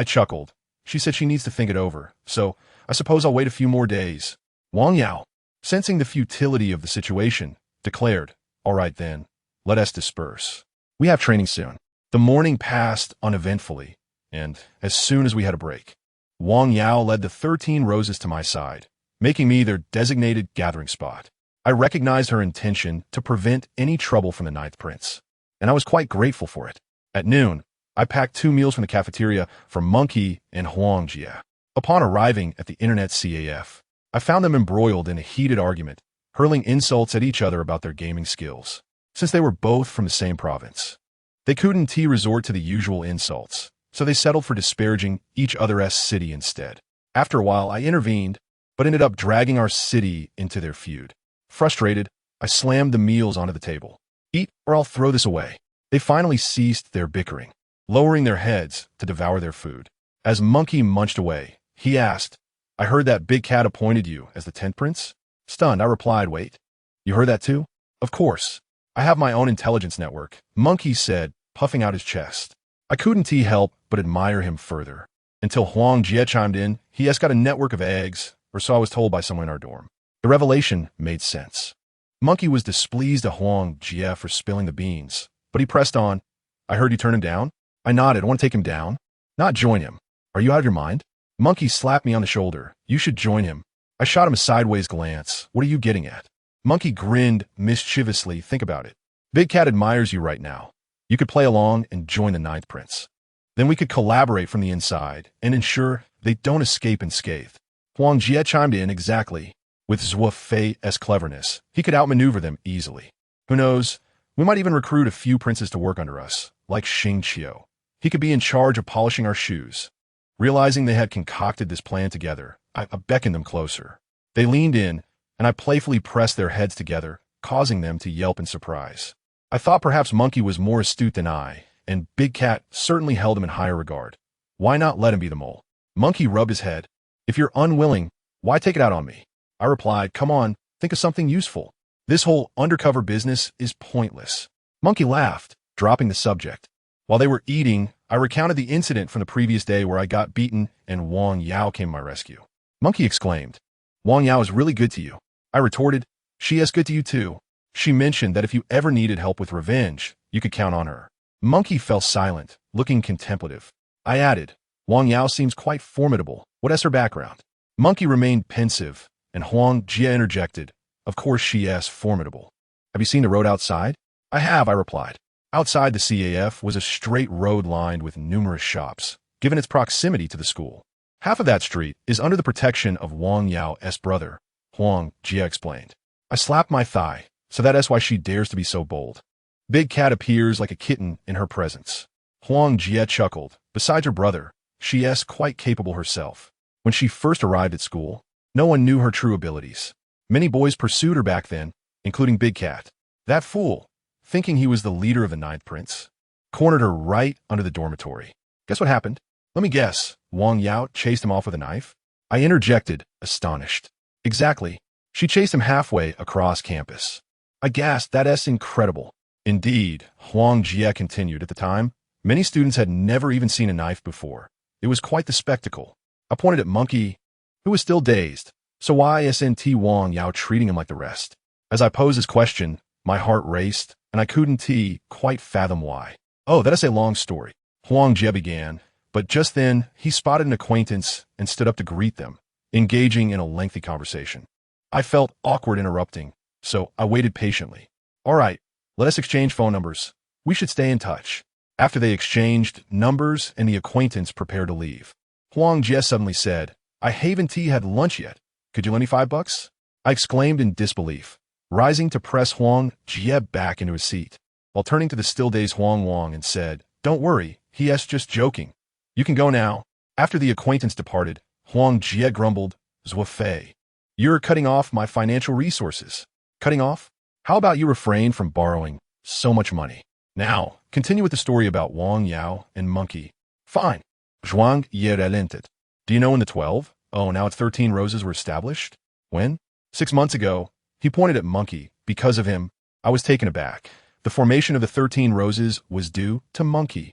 chuckled. She said she needs to think it over, so I suppose I'll wait a few more days. Wang Yao, sensing the futility of the situation, declared, All right then, let us disperse. We have training soon. The morning passed uneventfully, and as soon as we had a break, Wang Yao led the 13 roses to my side, making me their designated gathering spot. I recognized her intention to prevent any trouble from the Ninth Prince, and I was quite grateful for it. At noon, I packed 2 meals from the cafeteria for Monkey and Huang Jie. Upon arriving at the Internet CAF, I found them embroiled in a heated argument, hurling insults at each other about their gaming skills, since they were both from the same province. They couldn't resort to the usual insults, so they settled for disparaging each other's city instead. After a while, I intervened, but ended up dragging our city into their feud. Frustrated, I slammed the meals onto the table. Eat or I'll throw this away. They finally ceased their bickering, lowering their heads to devour their food. As Monkey munched away, he asked, I heard that Big Cat appointed you as the 10th Prince? Stunned, I replied, Wait, you heard that too? Of course. I have my own intelligence network, Monkey said, puffing out his chest. I couldn't help but admire him further. Until Huang Jie chimed in, he has got a network of eggs, or so I was told by someone in our dorm. The revelation made sense. Monkey was displeased at Huang Jie for spilling the beans, but he pressed on. I heard you turn him down? I nodded. Want to take him down? Not join him. Are you out of your mind? Monkey slapped me on the shoulder. You should join him. I shot him a sideways glance. What are you getting at? Monkey grinned mischievously. Think about it. Big Cat admires you right now. You could play along and join the 9th Prince. Then we could collaborate from the inside and ensure they don't escape unscathed. Huang Jie chimed in. Exactly. With Zuo Fei's cleverness, he could outmaneuver them easily. Who knows? We might even recruit a few princes to work under us, like Xing Qiu. He could be in charge of polishing our shoes. Realizing they had concocted this plan together, I beckoned them closer. They leaned in, and I playfully pressed their heads together, causing them to yelp in surprise. I thought perhaps Monkey was more astute than I, and Big Cat certainly held him in higher regard. Why not let him be the mole? Monkey rubbed his head. If you're unwilling, why take it out on me? I replied, Come on, think of something useful. This whole undercover business is pointless. Monkey laughed, dropping the subject. While they were eating, I recounted the incident from the previous day where I got beaten and Wang Yao came to my rescue. Monkey exclaimed, Wang Yao is really good to you. I retorted, She is good to you too. She mentioned that if you ever needed help with revenge, you could count on her. Monkey fell silent, looking contemplative. I added, Wang Yao seems quite formidable. What is her background? Monkey remained pensive, and Huang Jie interjected, Of course she is formidable. Have you seen the road outside? I have, I replied. Outside the CAF was a straight road lined with numerous shops, given its proximity to the school. Half of that street is under the protection of Wang Yao's brother, Huang Jie explained. I slapped my thigh, so that is why she dares to be so bold. Big Cat appears like a kitten in her presence. Huang Jie chuckled. Besides her brother, she is quite capable herself. When she first arrived at school, no one knew her true abilities. Many boys pursued her back then, including Big Cat. That fool, thinking he was the leader of the 9th Prince, cornered her right under the dormitory. Guess what happened? Let me guess. Wang Yao chased him off with a knife? I interjected, astonished. Exactly. She chased him halfway across campus. I gasped. That is incredible. Indeed, Huang Jie continued. At the time, many students had never even seen a knife before. It was quite the spectacle. I pointed at Monkey, who was still dazed. So why isn't Wang Yao treating him like the rest? As I posed this question, my heart raced, and I couldn't quite fathom why. Oh, that is a long story. Huang Jie began, but just then he spotted an acquaintance and stood up to greet them, engaging in a lengthy conversation. I felt awkward interrupting, so I waited patiently. All right, let us exchange phone numbers. We should stay in touch. After they exchanged numbers and the acquaintance prepared to leave, Huang Jie suddenly said, I haven't had lunch yet. Could you lend me $5? I exclaimed in disbelief, rising to press Huang Jie back into his seat, while turning to the still-dazed Huang Wang and said, Don't worry, he is just joking. You can go now. After the acquaintance departed, Huang Jie grumbled, Zuo Fei, you're cutting off my financial resources. Cutting off? How about you refrain from borrowing So much money. Now, continue with the story about Wang Yao and Monkey. Fine. Zhuang Ye relented. Do you know when the 12? Oh, now it's 13 roses were established? When? 6 months ago. He pointed at Monkey. Because of him, I was taken aback. The formation of the 13 roses was due to Monkey.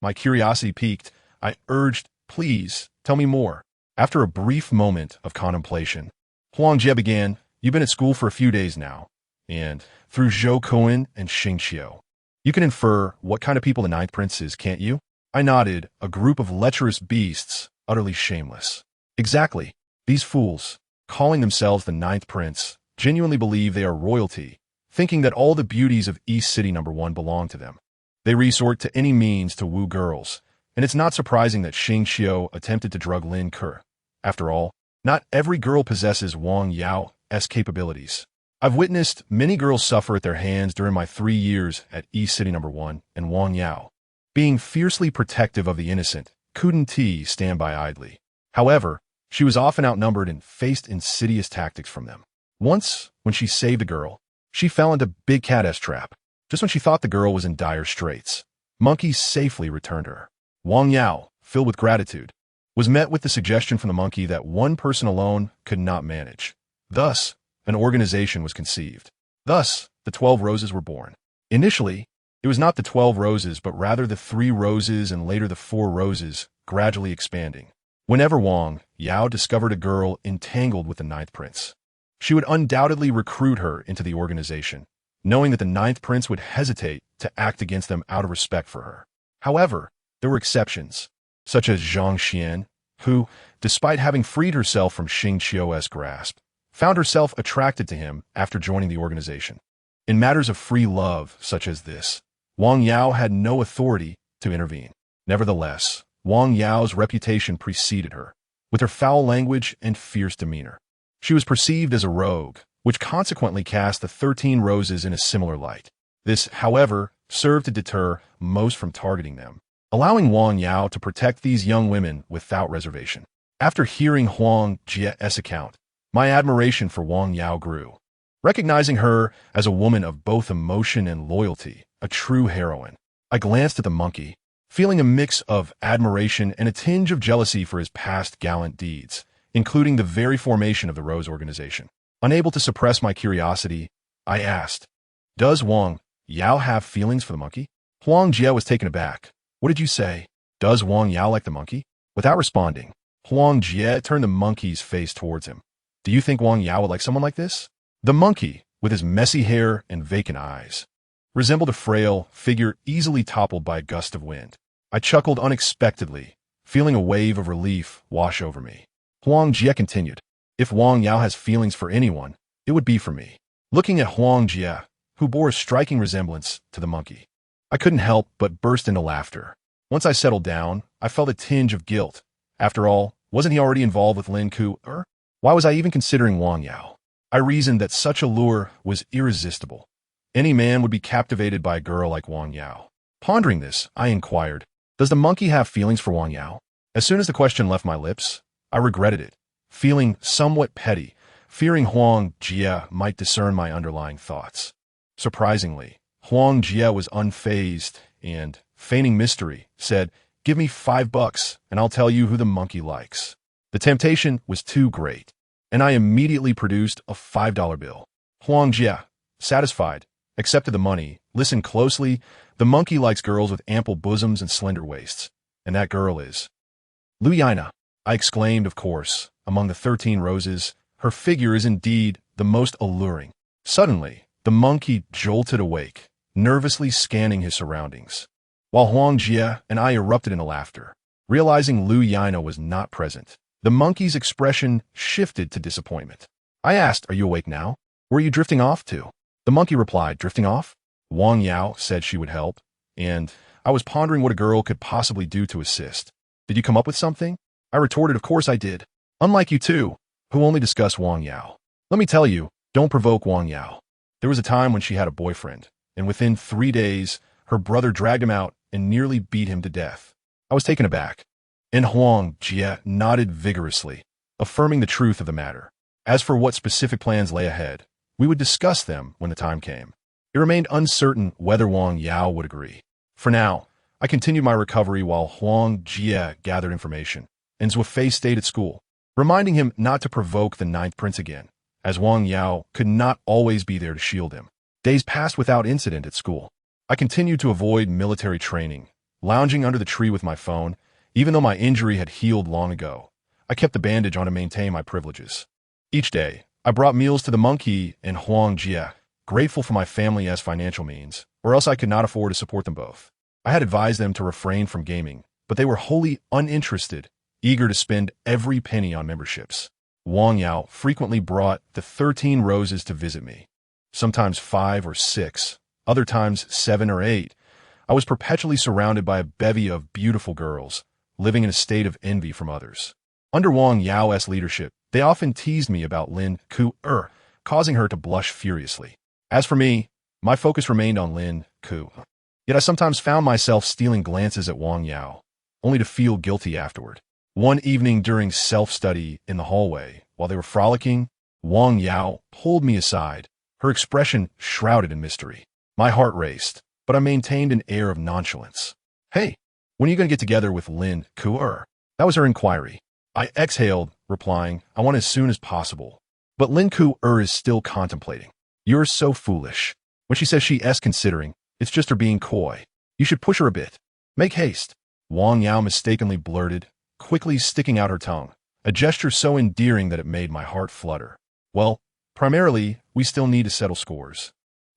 My curiosity piqued. I urged, please, tell me more. After a brief moment of contemplation, Huang Jie began, you've been at school for a few days now, and through Zhou Cohen and Xing Qiu, you can infer what kind of people the Ninth Prince is, can't you? I nodded, a group of lecherous beasts, utterly shameless. Exactly. These fools, calling themselves the Ninth Prince, genuinely believe they are royalty, thinking that all the beauties of East City No. 1 belong to them. They resort to any means to woo girls, and it's not surprising that Xing Qiu attempted to drug Lin Ke. After all, not every girl possesses Wang Yao's capabilities. I've witnessed many girls suffer at their hands during my 3 years at East City No. 1, and Wang Yao, being fiercely protective of the innocent, couldn't stand by idly. However, she was often outnumbered and faced insidious tactics from them. Once, when she saved a girl, she fell into Big Cat's trap. Just when she thought the girl was in dire straits, Monkey safely returned her. Wang Yao, filled with gratitude, was met with the suggestion from the monkey that one person alone could not manage. Thus, an organization was conceived. Thus, the 12 roses were born. Initially, it was not the 12 roses, but rather the 3 roses and later the 4 roses, gradually expanding. Whenever Wang Yao discovered a girl entangled with the Ninth Prince, she would undoubtedly recruit her into the organization, knowing that the Ninth Prince would hesitate to act against them out of respect for her. However, there were exceptions, such as Zhang Xian, who, despite having freed herself from Xing Qiu's grasp, found herself attracted to him after joining the organization. In matters of free love such as this, Wang Yao had no authority to intervene. Nevertheless, Wang Yao's reputation preceded her, with her foul language and fierce demeanor. She was perceived as a rogue, which consequently cast the 13 roses in a similar light. This, however, served to deter most from targeting them, allowing Wang Yao to protect these young women without reservation. After hearing Huang Jie's account, my admiration for Wang Yao grew. Recognizing her as a woman of both emotion and loyalty, a true heroine, I glanced at the monkey, feeling a mix of admiration and a tinge of jealousy for his past gallant deeds, including the very formation of the Rose Organization. Unable to suppress my curiosity, I asked, does Wang Yao have feelings for the monkey? Huang Jie was taken aback. What did you say? Does Wang Yao like the monkey? Without responding, Huang Jie turned the monkey's face towards him. Do you think Wang Yao would like someone like this? The monkey, with his messy hair and vacant eyes, resembled a frail figure easily toppled by a gust of wind. I chuckled unexpectedly, feeling a wave of relief wash over me. Huang Jie continued, if Wang Yao has feelings for anyone, it would be for me. Looking at Huang Jie, who bore a striking resemblance to the monkey, I couldn't help but burst into laughter. Once I settled down, I felt a tinge of guilt. After all, wasn't he already involved with Lin Ke? Why was I even considering Wang Yao? I reasoned that such a lure was irresistible. Any man would be captivated by a girl like Wang Yao. Pondering this, I inquired, does the monkey have feelings for Wang Yao? As soon as the question left my lips, I regretted it, feeling somewhat petty, fearing Huang Jie might discern my underlying thoughts. Surprisingly, Huang Jie was unfazed and, feigning mystery, said, give me $5 and I'll tell you who the monkey likes. The temptation was too great, and I immediately produced a $5 bill. Huang Jie, satisfied, accepted the money, listened closely. The monkey likes girls with ample bosoms and slender waists, and that girl is Lu Yana. I exclaimed, of course, among the 13 roses, her figure is indeed the most alluring. Suddenly, the monkey jolted awake, nervously scanning his surroundings, while Huang Jie and I erupted into laughter. Realizing Lu Yana was not present, the monkey's expression shifted to disappointment. I asked, are you awake now? Where are you drifting off to? The monkey replied, drifting off? Wang Yao said she would help, and I was pondering what a girl could possibly do to assist. Did you come up with something? I retorted, of course I did. Unlike you two, who only discuss Wang Yao. Let me tell you, don't provoke Wang Yao. There was a time when she had a boyfriend, and within 3 days, her brother dragged him out and nearly beat him to death. I was taken aback, and Huang Jie nodded vigorously, affirming the truth of the matter. As for what specific plans lay ahead, we would discuss them when the time came. It remained uncertain whether Wang Yao would agree. For now, I continued my recovery while Huang Jie gathered information, and Zuo Fei stayed at school, reminding him not to provoke the ninth prince again, as Wang Yao could not always be there to shield him. Days passed without incident at school. I continued to avoid military training, lounging under the tree with my phone, even though my injury had healed long ago. I kept the bandage on to maintain my privileges. Each day, I brought meals to the monkey and Huang Jie, grateful for my family as financial means, or else I could not afford to support them both. I had advised them to refrain from gaming, but they were wholly uninterested, eager to spend every penny on memberships. Wang Yao frequently brought the 13 roses to visit me, sometimes 5 or 6, other times 7 or 8. I was perpetually surrounded by a bevy of beautiful girls, living in a state of envy from others. Under Wang Yao's leadership, they often teased me about Lin Ku, causing her to blush furiously. As for me, my focus remained on Lin Ku. Yet I sometimes found myself stealing glances at Wang Yao, only to feel guilty afterward. One evening during self-study in the hallway, while they were frolicking, Wang Yao pulled me aside, her expression shrouded in mystery. My heart raced, but I maintained an air of nonchalance. "Hey, when are you going to get together with Lin Ku? That was her inquiry. I exhaled, replying, "I want as soon as possible." But Lin Ku is still contemplating. "You're so foolish. When she says she is considering, it's just her being coy. You should push her a bit. Make haste." Wang Yao mistakenly blurted, quickly sticking out her tongue, a gesture so endearing that it made my heart flutter. "Well, primarily, we still need to settle scores.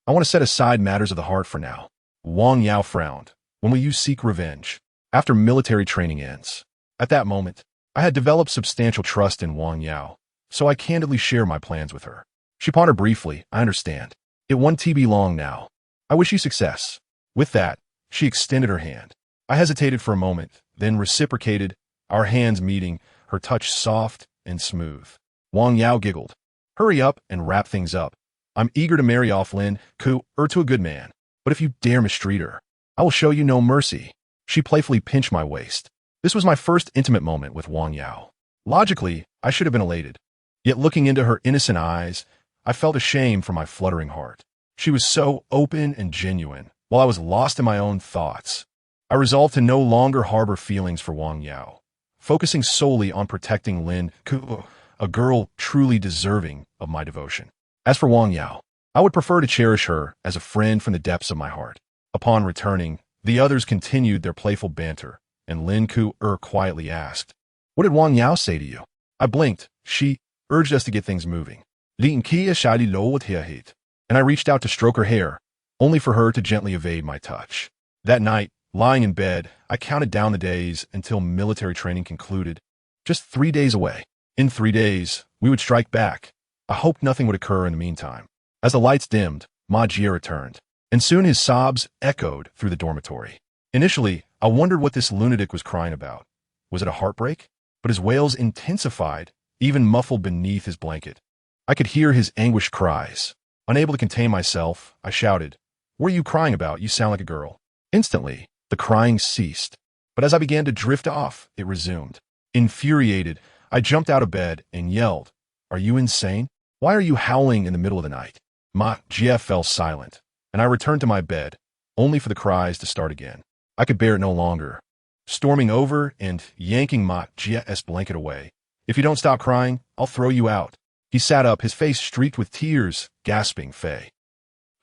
I want to set aside matters of the heart for now." Wang Yao frowned. "When will you seek revenge?" "After military training ends." At that moment, I had developed substantial trust in Wang Yao, so I candidly shared my plans with her. She pondered briefly. "I understand. It won't be long now. I wish you success." With that, she extended her hand. I hesitated for a moment, then reciprocated, our hands meeting, her touch soft and smooth. Wang Yao giggled. "Hurry up and wrap things up. I'm eager to marry off Lin Ku to a good man, but if you dare mistreat her, I will show you no mercy." She playfully pinched my waist. This was my first intimate moment with Wang Yao. Logically, I should have been elated. Yet looking into her innocent eyes, I felt ashamed for my fluttering heart. She was so open and genuine, while I was lost in my own thoughts. I resolved to no longer harbor feelings for Wang Yao, focusing solely on protecting Lin Ku, a girl truly deserving of my devotion. As for Wang Yao, I would prefer to cherish her as a friend from the depths of my heart. Upon returning, the others continued their playful banter, and Lin Ku quietly asked, "What did Wang Yao say to you?" I blinked. She urged us to get things moving. And I reached out to stroke her hair, only for her to gently evade my touch. That night, lying in bed, I counted down the days until military training concluded. Just 3 days away. In 3 days, we would strike back. I hoped nothing would occur in the meantime. As the lights dimmed, Ma Jie returned, and soon his sobs echoed through the dormitory. Initially, I wondered what this lunatic was crying about. Was it a heartbreak? But his wails intensified, even muffled beneath his blanket. I could hear his anguished cries. Unable to contain myself, I shouted, "What are you crying about? You sound like a girl." Instantly, the crying ceased. But as I began to drift off, it resumed. Infuriated, I jumped out of bed and yelled, "Are you insane? Why are you howling in the middle of the night?" Ma Jie fell silent, and I returned to my bed, only for the cries to start again. I could bear it no longer. Storming over and yanking Ma Jie's blanket away. "If you don't stop crying, I'll throw you out." He sat up, his face streaked with tears, gasping, "Fei.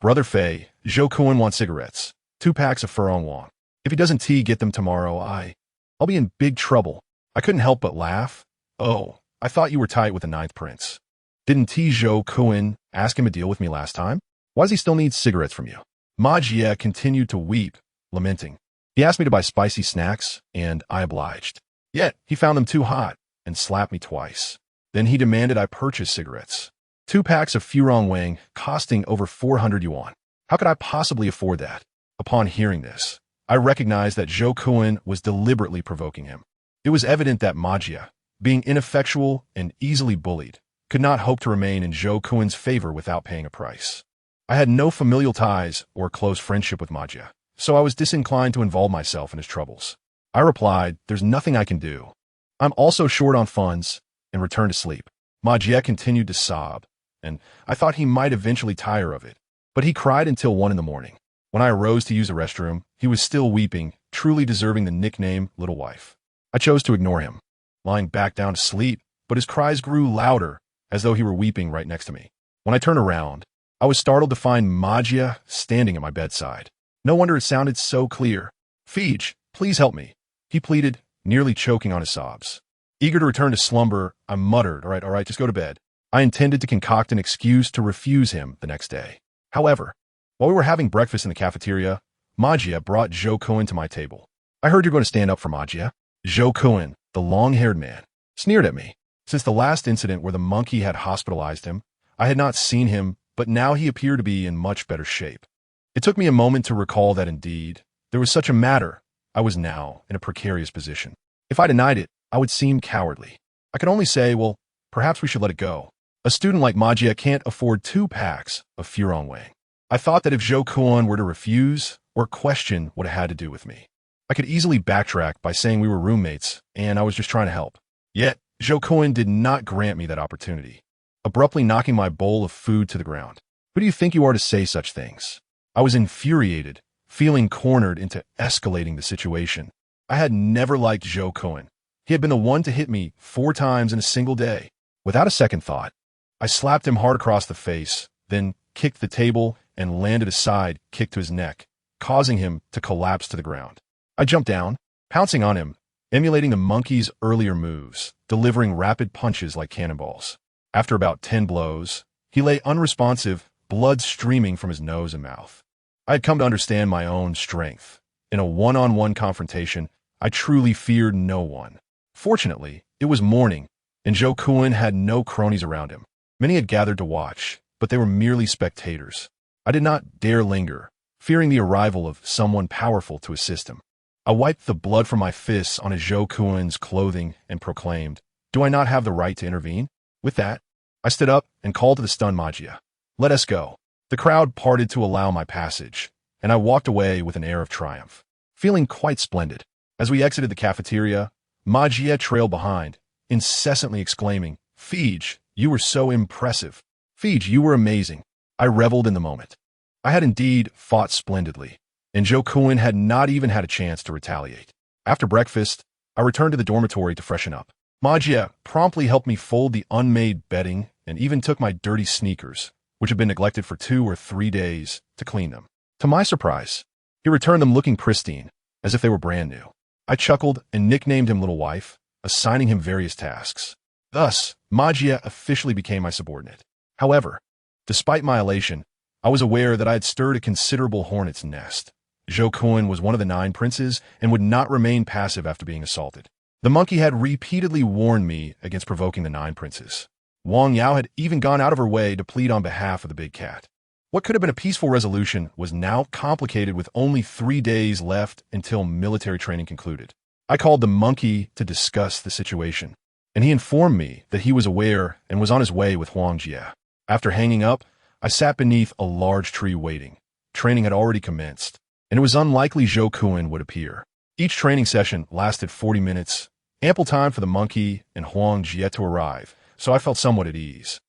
Brother Fei, Zhou Kun wants cigarettes. 2 packs of Furong Wang. If he doesn't get them tomorrow, I'll be in big trouble." I couldn't help but laugh. "Oh, I thought you were tight with the ninth prince. Didn't Zhou Kun ask him to deal with me last time? Why does he still need cigarettes from you?" Ma Jie continued to weep, lamenting. "He asked me to buy spicy snacks, and I obliged. Yet, he found them too hot, and slapped me twice. Then he demanded I purchase cigarettes. 2 packs of Furong Wang costing over 400 yuan. How could I possibly afford that?" Upon hearing this, I recognized that Zhou Kun was deliberately provoking him. It was evident that Ma Jie, being ineffectual and easily bullied, could not hope to remain in Zhou Kun's favor without paying a price. I had no familial ties or close friendship with Ma Jie, so I was disinclined to involve myself in his troubles. I replied, "There's nothing I can do. I'm also short on funds," and returned to sleep. Ma Jie continued to sob, and I thought he might eventually tire of it. But he cried until 1 in the morning. When I arose to use the restroom, he was still weeping, truly deserving the nickname Little Wife. I chose to ignore him, lying back down to sleep, but his cries grew louder, as though he were weeping right next to me. When I turned around, I was startled to find Magia standing at my bedside. No wonder it sounded so clear. "Feej, please help me," he pleaded, nearly choking on his sobs. Eager to return to slumber, I muttered, all right, just go to bed." I intended to concoct an excuse to refuse him the next day. However, while we were having breakfast in the cafeteria, Magia brought Zuo Fei to my table. "I heard you're going to stand up for Magia." Zuo Fei, the long-haired man, sneered at me. Since the last incident where the monkey had hospitalized him, I had not seen him, but now he appeared to be in much better shape. It took me a moment to recall that indeed, there was such a matter. I was now in a precarious position. If I denied it, I would seem cowardly. I could only say, well, perhaps we should let it go. A student like Magia can't afford 2 packs of Furon Wang. I thought that if Zuo Fei were to refuse or question what it had to do with me, I could easily backtrack by saying we were roommates and I was just trying to help. Yet, Zuo Fei did not grant me that opportunity, abruptly knocking my bowl of food to the ground. "Who do you think you are to say such things?" I was infuriated, feeling cornered into escalating the situation. I had never liked Zuo Fei. He had been the one to hit me 4 times in a single day. Without a second thought, I slapped him hard across the face, then kicked the table and landed a side kick to his neck, causing him to collapse to the ground. I jumped down, pouncing on him, emulating the monkey's earlier moves, delivering rapid punches like cannonballs. After about 10 blows, he lay unresponsive, blood streaming from his nose and mouth. I had come to understand my own strength. In a one-on-one confrontation, I truly feared no one. Fortunately, it was morning, and Zuo Fei had no cronies around him. Many had gathered to watch, but they were merely spectators. I did not dare linger, fearing the arrival of someone powerful to assist him. I wiped the blood from my fists on Zuo Fei's clothing and proclaimed, "Do I not have the right to intervene?" With that, I stood up and called to the stunned Magia, "Let us go." The crowd parted to allow my passage, and I walked away with an air of triumph, feeling quite splendid. As we exited the cafeteria, Magia trailed behind, incessantly exclaiming, "Feej, you were so impressive. Feej, you were amazing." I reveled in the moment. I had indeed fought splendidly, and Zuo Fei had not even had a chance to retaliate. After breakfast, I returned to the dormitory to freshen up. Magia promptly helped me fold the unmade bedding and even took my dirty sneakers, which had been neglected for 2 or 3 days, to clean them. To my surprise, he returned them looking pristine, as if they were brand new. I chuckled and nicknamed him Little Wife, assigning him various tasks. Thus, Magia officially became my subordinate. However, despite my elation, I was aware that I had stirred a considerable hornet's nest. Zuo Fei was one of the 9 princes and would not remain passive after being assaulted. The monkey had repeatedly warned me against provoking the 9 princes. Wang Yao had even gone out of her way to plead on behalf of the big cat. What could have been a peaceful resolution was now complicated with only 3 days left until military training concluded. I called the monkey to discuss the situation, and he informed me that he was aware and was on his way with Huang Jie. After hanging up, I sat beneath a large tree waiting. Training had already commenced, and it was unlikely Zuo Fei would appear. Each training session lasted 40 minutes, ample time for the monkey and Huang Jie to arrive, so I felt somewhat at ease.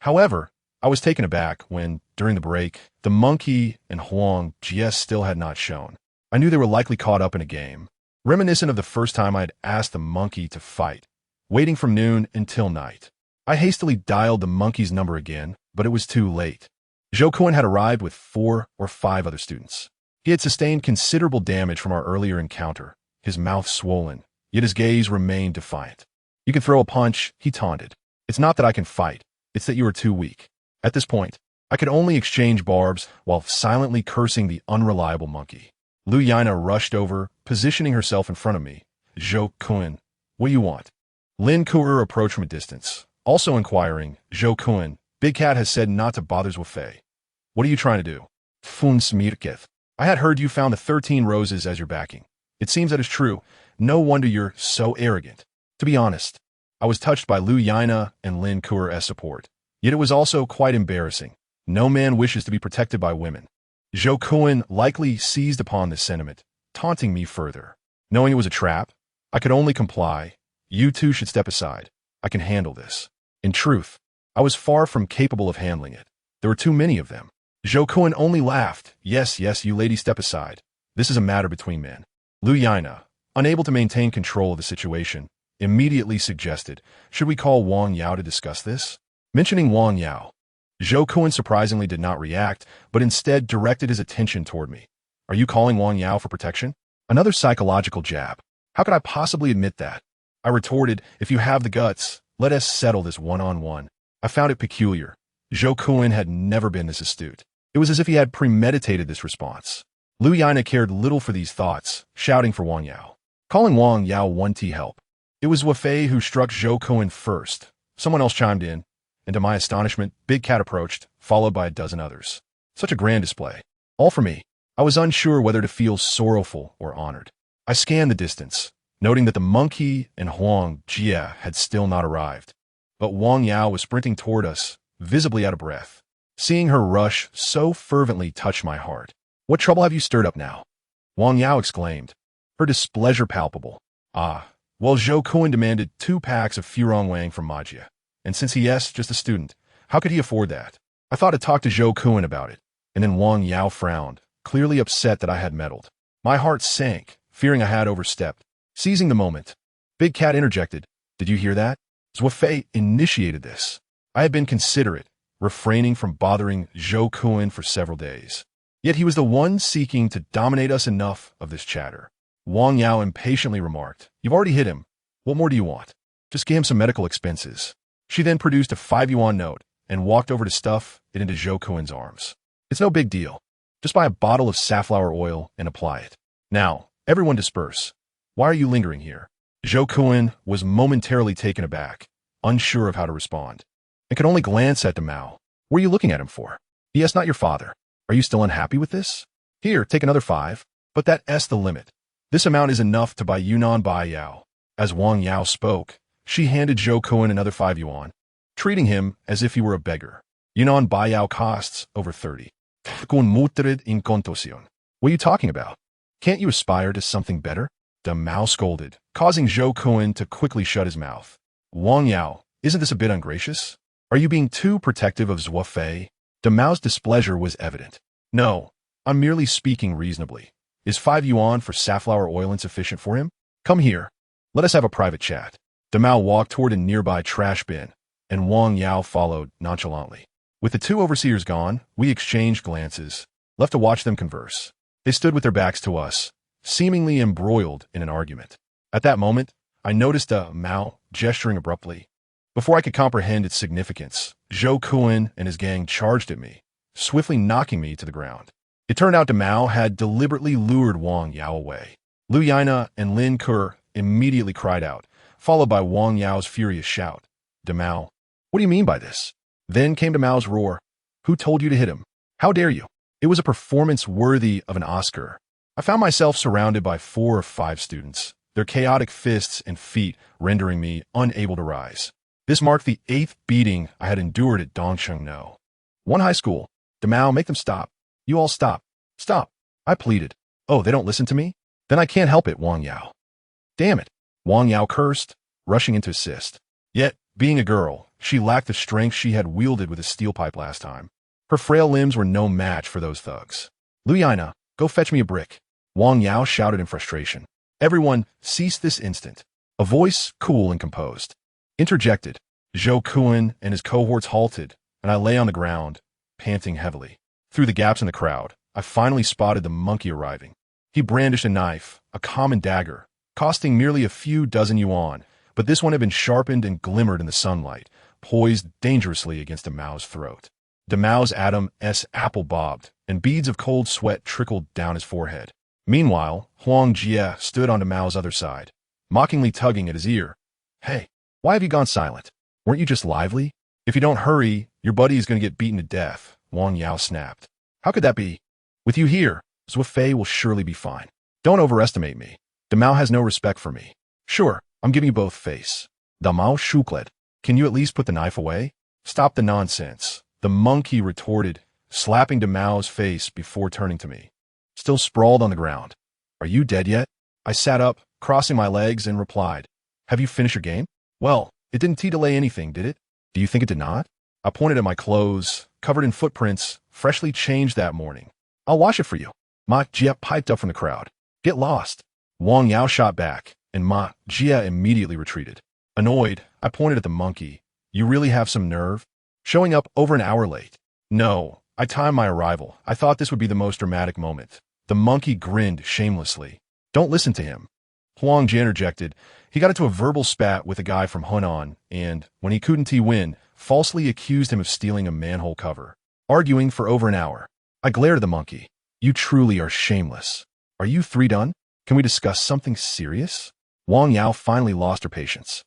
However, I was taken aback when, during the break, the monkey and Huang Jie still had not shown. I knew they were likely caught up in a game, reminiscent of the first time I had asked the monkey to fight, waiting from noon until night. I hastily dialed the monkey's number again, but it was too late. Zuo Fei had arrived with 4 or 5 other students. He had sustained considerable damage from our earlier encounter, his mouth swollen, yet his gaze remained defiant. "You can throw a punch," he taunted. "It's not that I can fight, it's that you are too weak." At this point, I could only exchange barbs while silently cursing the unreliable monkey. Lu Yana rushed over, positioning herself in front of me. "Zuo Fei, what do you want?" Lin Kuer approached from a distance, also inquiring, "Zuo Fei, Big Cat has said not to bother Zuo Fei. What are you trying to do?" "Fun smirketh. I had heard you found the 13 roses as your backing. It seems that is true. No wonder you're so arrogant." To be honest, I was touched by Lu Yana and Lin Kuer's support. Yet it was also quite embarrassing. No man wishes to be protected by women. Zuo Fei likely seized upon this sentiment, taunting me further. Knowing it was a trap, I could only comply. "You two should step aside. I can handle this." In truth, I was far from capable of handling it. There were too many of them. Zhou Kun only laughed. Yes, yes, you ladies step aside. This is a matter between men. Lu Yana, unable to maintain control of the situation, immediately suggested, should we call Wang Yao to discuss this? Mentioning Wang Yao, Zhou Kun surprisingly did not react, but instead directed his attention toward me. Are you calling Wang Yao for protection? Another psychological jab. How could I possibly admit that? I retorted, if you have the guts, let us settle this one-on-one. I found it peculiar. Zhou Kun had never been this astute. It was as if he had premeditated this response. Lu Yana cared little for these thoughts, shouting for Wang Yao. Calling Wang Yao wouldn't help. It was Zuo Fei who struck Zhou Kun first. Someone else chimed in, and to my astonishment, Big Cat approached, followed by a dozen others. Such a grand display. All for me. I was unsure whether to feel sorrowful or honored. I scanned the distance, noting that the monkey and Huang Jia had still not arrived. But Wang Yao was sprinting toward us, visibly out of breath. Seeing her rush so fervently touched my heart. What trouble have you stirred up now? Wang Yao exclaimed, her displeasure palpable. Ah, well, Zhou Kun demanded 2 packs of Furong Wang from Majia. And since he is just a student, how could he afford that? I thought to talk to Zhou Kun about it. And then Wang Yao frowned, clearly upset that I had meddled. My heart sank, fearing I had overstepped. Seizing the moment, Big Cat interjected, did you hear that? Zuo Fei initiated this. I had been considerate, refraining from bothering Zhou Kun for several days. Yet he was the one seeking to dominate us. Enough of this chatter. Wang Yao impatiently remarked, you've already hit him. What more do you want? Just give him some medical expenses. She then produced a 5 yuan note and walked over to stuff it into Zhou Kun's arms. It's no big deal. Just buy a bottle of safflower oil and apply it. Now, everyone disperse. Why are you lingering here? Zhou Kun was momentarily taken aback, unsure of how to respond, and could only glance at Mao. What are you looking at him for? Yes, not your father. Are you still unhappy with this? Here, take another 5. But that's the limit. This amount is enough to buy Yunnan Bai Yao. As Wang Yao spoke, she handed Zhou Kun another 5 yuan, treating him as if he were a beggar. Yunnan Bai Yao costs over 30. What are you talking about? Can't you aspire to something better? Mao scolded, causing Zhou Kun to quickly shut his mouth. Wang Yao, isn't this a bit ungracious? Are you being too protective of Zuo Fei? Mao's displeasure was evident. No, I'm merely speaking reasonably. Is 5 yuan for safflower oil insufficient for him? Come here. Let us have a private chat. Mao walked toward a nearby trash bin, and Wang Yao followed nonchalantly. With the 2 overseers gone, we exchanged glances, left to watch them converse. They stood with their backs to us, seemingly embroiled in an argument. At that moment, I noticed Mao gesturing abruptly. Before I could comprehend its significance, Zhou Kun and his gang charged at me, swiftly knocking me to the ground. It turned out Mao had deliberately lured Wang Yao away. Lu Yana and Lin Ke immediately cried out, followed by Wang Yao's furious shout. Mao, what do you mean by this? Then came Mao's roar. Who told you to hit him? How dare you? It was a performance worthy of an Oscar. I found myself surrounded by 4 or 5 students, their chaotic fists and feet rendering me unable to rise. This marked the 8th beating I had endured at Dongsheng No. One high school. Mao, make them stop. You all stop. Stop. I pleaded. Oh, they don't listen to me? Then I can't help it, Wang Yao. Damn it. Wang Yao cursed, rushing in to assist. Yet, being a girl, she lacked the strength she had wielded with a steel pipe last time. Her frail limbs were no match for those thugs. Lu Yana, go fetch me a brick. Wang Yao shouted in frustration. Everyone, cease this instant. A voice, cool and composed, interjected. Zhou Kun and his cohorts halted, and I lay on the ground, panting heavily. Through the gaps in the crowd, I finally spotted the monkey arriving. He brandished a knife, a common dagger, costing merely a few dozen yuan, but this one had been sharpened and glimmered in the sunlight, poised dangerously against Mao's throat. Mao's Adam's apple bobbed, and beads of cold sweat trickled down his forehead. Meanwhile, Huang Jia stood on Mao's other side, mockingly tugging at his ear. Hey, why have you gone silent? Weren't you just lively? If you don't hurry, your buddy is going to get beaten to death, Wang Yao snapped. How could that be? With you here, Zuo Fei will surely be fine. Don't overestimate me. Mao has no respect for me. Sure, I'm giving you both face. Mao shuklet. Can you at least put the knife away? Stop the nonsense, the monkey retorted, slapping Mao's face before turning to me. Still sprawled on the ground. Are you dead yet? I sat up, crossing my legs, and replied. Have you finished your game? Well, it didn't delay anything, did it? Do you think it did not? I pointed at my clothes, covered in footprints, freshly changed that morning. I'll wash it for you. Ma Jia piped up from the crowd. Get lost. Wang Yao shot back, and Ma Jia immediately retreated. Annoyed, I pointed at the monkey. You really have some nerve? Showing up over an hour late. No, I timed my arrival. I thought this would be the most dramatic moment. The monkey grinned shamelessly. Don't listen to him. Huang Jia interjected. He got into a verbal spat with a guy from Hunan, and, when he couldn't win, falsely accused him of stealing a manhole cover. Arguing for over an hour. I glared at the monkey. You truly are shameless. Are you three done? Can we discuss something serious? Wang Yao finally lost her patience.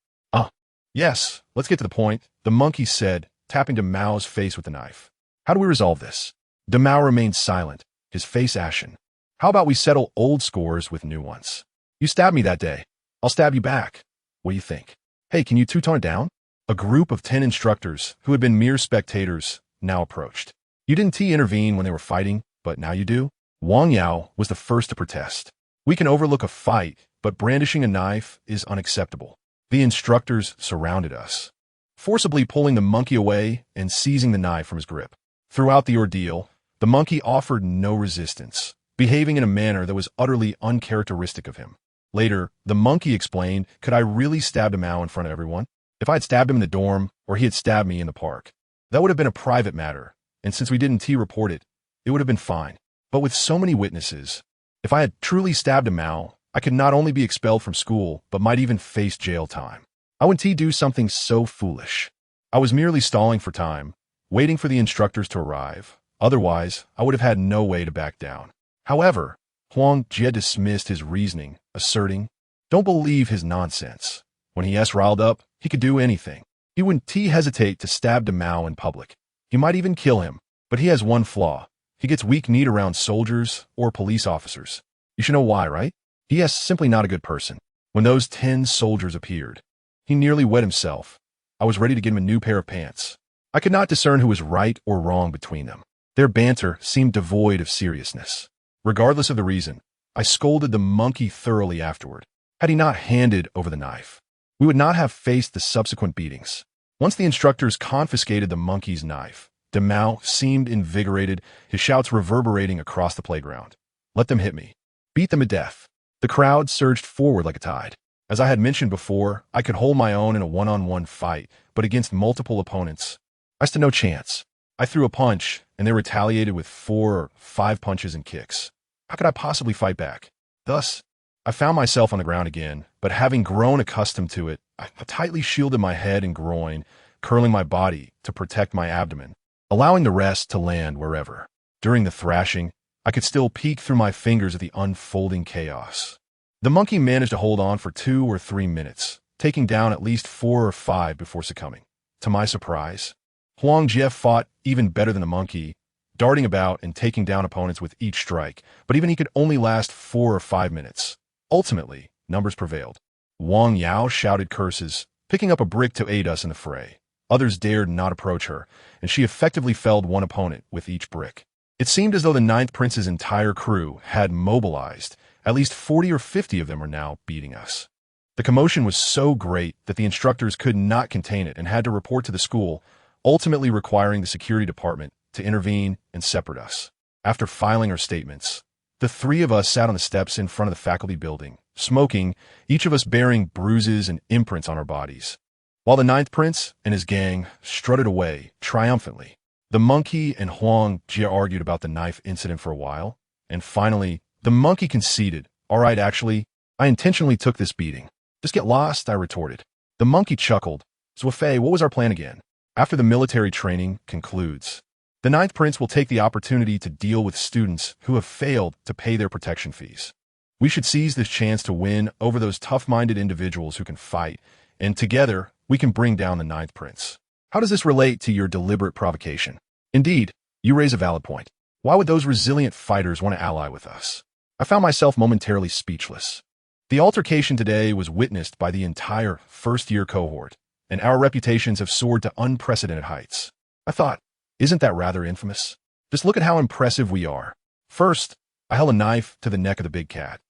Yes, let's get to the point, the monkey said, tapping Mao's face with the knife. How do we resolve this? Mao remained silent, his face ashen. How about we settle old scores with new ones? You stabbed me that day. I'll stab you back. What do you think? Hey, can you tone it down? A group of 10 instructors, who had been mere spectators, now approached. You didn't intervene when they were fighting, but now you do? Wang Yao was the first to protest. We can overlook a fight, but brandishing a knife is unacceptable. The instructors surrounded us, forcibly pulling the monkey away and seizing the knife from his grip. Throughout the ordeal, the monkey offered no resistance, behaving in a manner that was utterly uncharacteristic of him. Later, the monkey explained, could I really stab Mao in front of everyone? If I had stabbed him in the dorm, or he had stabbed me in the park, that would have been a private matter, and since we didn't report it, it would have been fine. But with so many witnesses, if I had truly stabbed Mao, I could not only be expelled from school, but might even face jail time. I wouldn't do something so foolish. I was merely stalling for time, waiting for the instructors to arrive. Otherwise, I would have had no way to back down. However, Huang Jia dismissed his reasoning, asserting, don't believe his nonsense. When he riled up, he could do anything. He wouldn't hesitate to stab Mao in public. He might even kill him, but he has one flaw. He gets weak-kneed around soldiers or police officers. You should know why, right? He is simply not a good person. When those 10 soldiers appeared, he nearly wet himself. I was ready to get him a new pair of pants. I could not discern who was right or wrong between them. Their banter seemed devoid of seriousness. Regardless of the reason, I scolded the monkey thoroughly afterward. Had he not handed over the knife, we would not have faced the subsequent beatings. Once the instructors confiscated the monkey's knife, Mao seemed invigorated, his shouts reverberating across the playground. Let them hit me. Beat them to death. The crowd surged forward like a tide. As I had mentioned before, I could hold my own in a one-on-one fight, but against multiple opponents, I stood no chance. I threw a punch, and they retaliated with 4 or 5 punches and kicks. How could I possibly fight back? Thus, I found myself on the ground again, but having grown accustomed to it, I tightly shielded my head and groin, curling my body to protect my abdomen, allowing the rest to land wherever. During the thrashing, I could still peek through my fingers at the unfolding chaos. The monkey managed to hold on for 2 or 3 minutes, taking down at least 4 or 5 before succumbing. To my surprise, Huang Jia fought even better than the monkey, darting about and taking down opponents with each strike, but even he could only last 4 or 5 minutes. Ultimately, numbers prevailed. Wang Yao shouted curses, picking up a brick to aid us in the fray. Others dared not approach her, and she effectively felled one opponent with each brick. It seemed as though the 9th Prince's entire crew had mobilized. At least 40 or 50 of them are now beating us. The commotion was so great that the instructors could not contain it and had to report to the school, ultimately requiring the security department to intervene and separate us. After filing our statements, the 3 of us sat on the steps in front of the faculty building, smoking, each of us bearing bruises and imprints on our bodies, while the 9th Prince and his gang strutted away triumphantly. The monkey and Huang Jia argued about the knife incident for a while, and finally, the monkey conceded. All right, actually, I intentionally took this beating. Just get lost, I retorted. The monkey chuckled. Zuo Fei, what was our plan again? After the military training concludes, the 9th Prince will take the opportunity to deal with students who have failed to pay their protection fees. We should seize this chance to win over those tough-minded individuals who can fight, and together, we can bring down the 9th Prince. How does this relate to your deliberate provocation? Indeed, you raise a valid point. Why would those resilient fighters want to ally with us? I found myself momentarily speechless. The altercation today was witnessed by the entire first-year cohort, and our reputations have soared to unprecedented heights. I thought, isn't that rather infamous? Just look at how impressive we are. First, I held a knife to the neck of the big cat.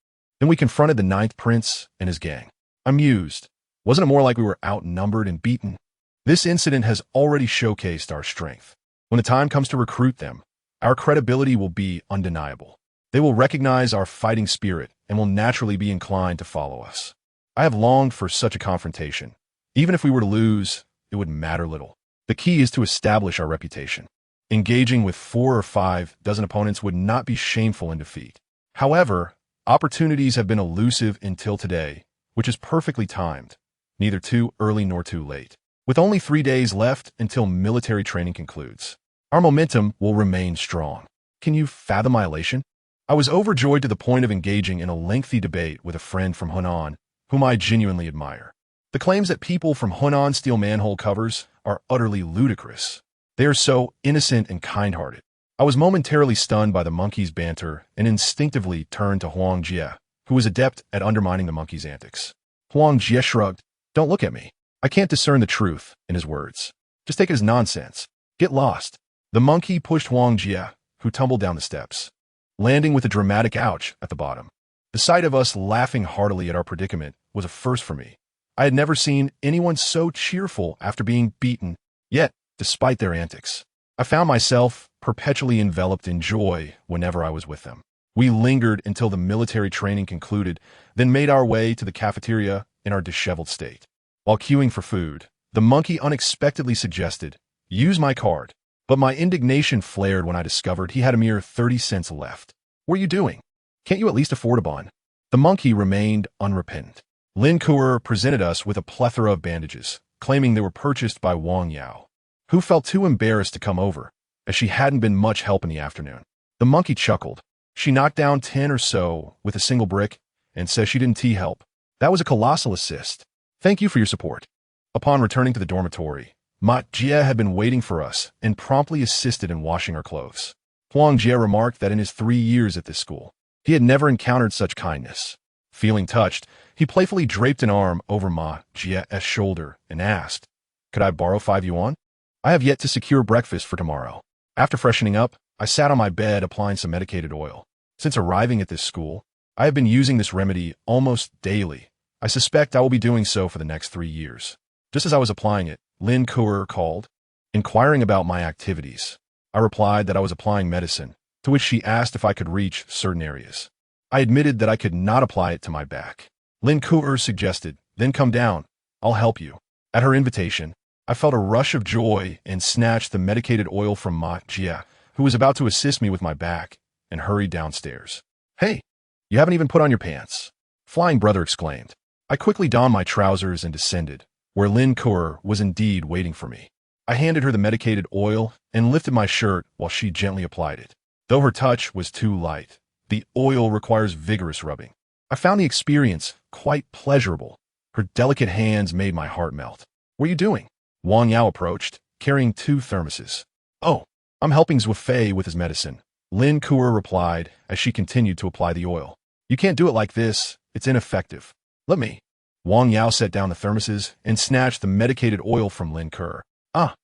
Then we confronted the 9th Prince and his gang. I'm mused. Wasn't it more like we were outnumbered and beaten? This incident has already showcased our strength. When the time comes to recruit them, Our credibility will be undeniable. They will recognize our fighting spirit and will naturally be inclined to follow us. I have longed for such a confrontation. Even if we were to lose, it would matter little. The key is to establish our reputation. Engaging with 4 or 5 dozen opponents would not be shameful in defeat. However, opportunities have been elusive until today, which is perfectly timed, neither too early nor too late. With only 3 days left until military training concludes, our momentum will remain strong. Can you fathom my elation? I was overjoyed to the point of engaging in a lengthy debate with a friend from Hunan, whom I genuinely admire. The claims that people from Hunan steal manhole covers are utterly ludicrous. They are so innocent and kind-hearted. I was momentarily stunned by the monkey's banter and instinctively turned to Huang Jie, who was adept at undermining the monkey's antics. Huang Jie shrugged. Don't look at me. I can't discern the truth in his words. Just take it as nonsense. Get lost. The monkey pushed Huang Jie, who tumbled down the steps, landing with a dramatic ouch at the bottom. The sight of us laughing heartily at our predicament was a first for me. I had never seen anyone so cheerful after being beaten, yet, despite their antics, I found myself perpetually enveloped in joy whenever I was with them. We lingered until the military training concluded, then made our way to the cafeteria in our disheveled state. While queuing for food, the monkey unexpectedly suggested, "Use my card." But my indignation flared when I discovered he had a mere 30 cents left. What are you doing? Can't you at least afford a bond? The monkey remained unrepentant. Lin Kuer presented us with a plethora of bandages, claiming they were purchased by Wang Yao, who felt too embarrassed to come over, as she hadn't been much help in the afternoon. The monkey chuckled. She knocked down 10 or so with a single brick and says she didn't help. That was a colossal assist. Thank you for your support. Upon returning to the dormitory, Ma Jie had been waiting for us and promptly assisted in washing our clothes. Huang Jie remarked that in his 3 years at this school, he had never encountered such kindness. Feeling touched, he playfully draped an arm over Ma Jie's shoulder and asked, "Could I borrow 5 yuan? I have yet to secure breakfast for tomorrow." After freshening up, I sat on my bed applying some medicated oil. Since arriving at this school, I have been using this remedy almost daily. I suspect I will be doing so for the next 3 years. Just as I was applying it, Lin Kuer called, inquiring about my activities. I replied that I was applying medicine, to which she asked if I could reach certain areas. I admitted that I could not apply it to my back. Lin Kuer suggested, "Then come down. I'll help you." At her invitation, I felt a rush of joy and snatched the medicated oil from Ma Jie, who was about to assist me with my back, and hurried downstairs. "Hey, you haven't even put on your pants," Flying Brother exclaimed. I quickly donned my trousers and descended, where Lin Kuer was indeed waiting for me. I handed her the medicated oil and lifted my shirt while she gently applied it. Though her touch was too light, the oil requires vigorous rubbing. I found the experience quite pleasurable. Her delicate hands made my heart melt. "What are you doing?" Wang Yao approached, carrying 2 thermoses. "Oh, I'm helping Zuo Fei with his medicine," Lin Kuer replied as she continued to apply the oil. "You can't do it like this. It's ineffective. Let me." Wang Yao set down the thermoses and snatched the medicated oil from Lin Kuer. "Ah!"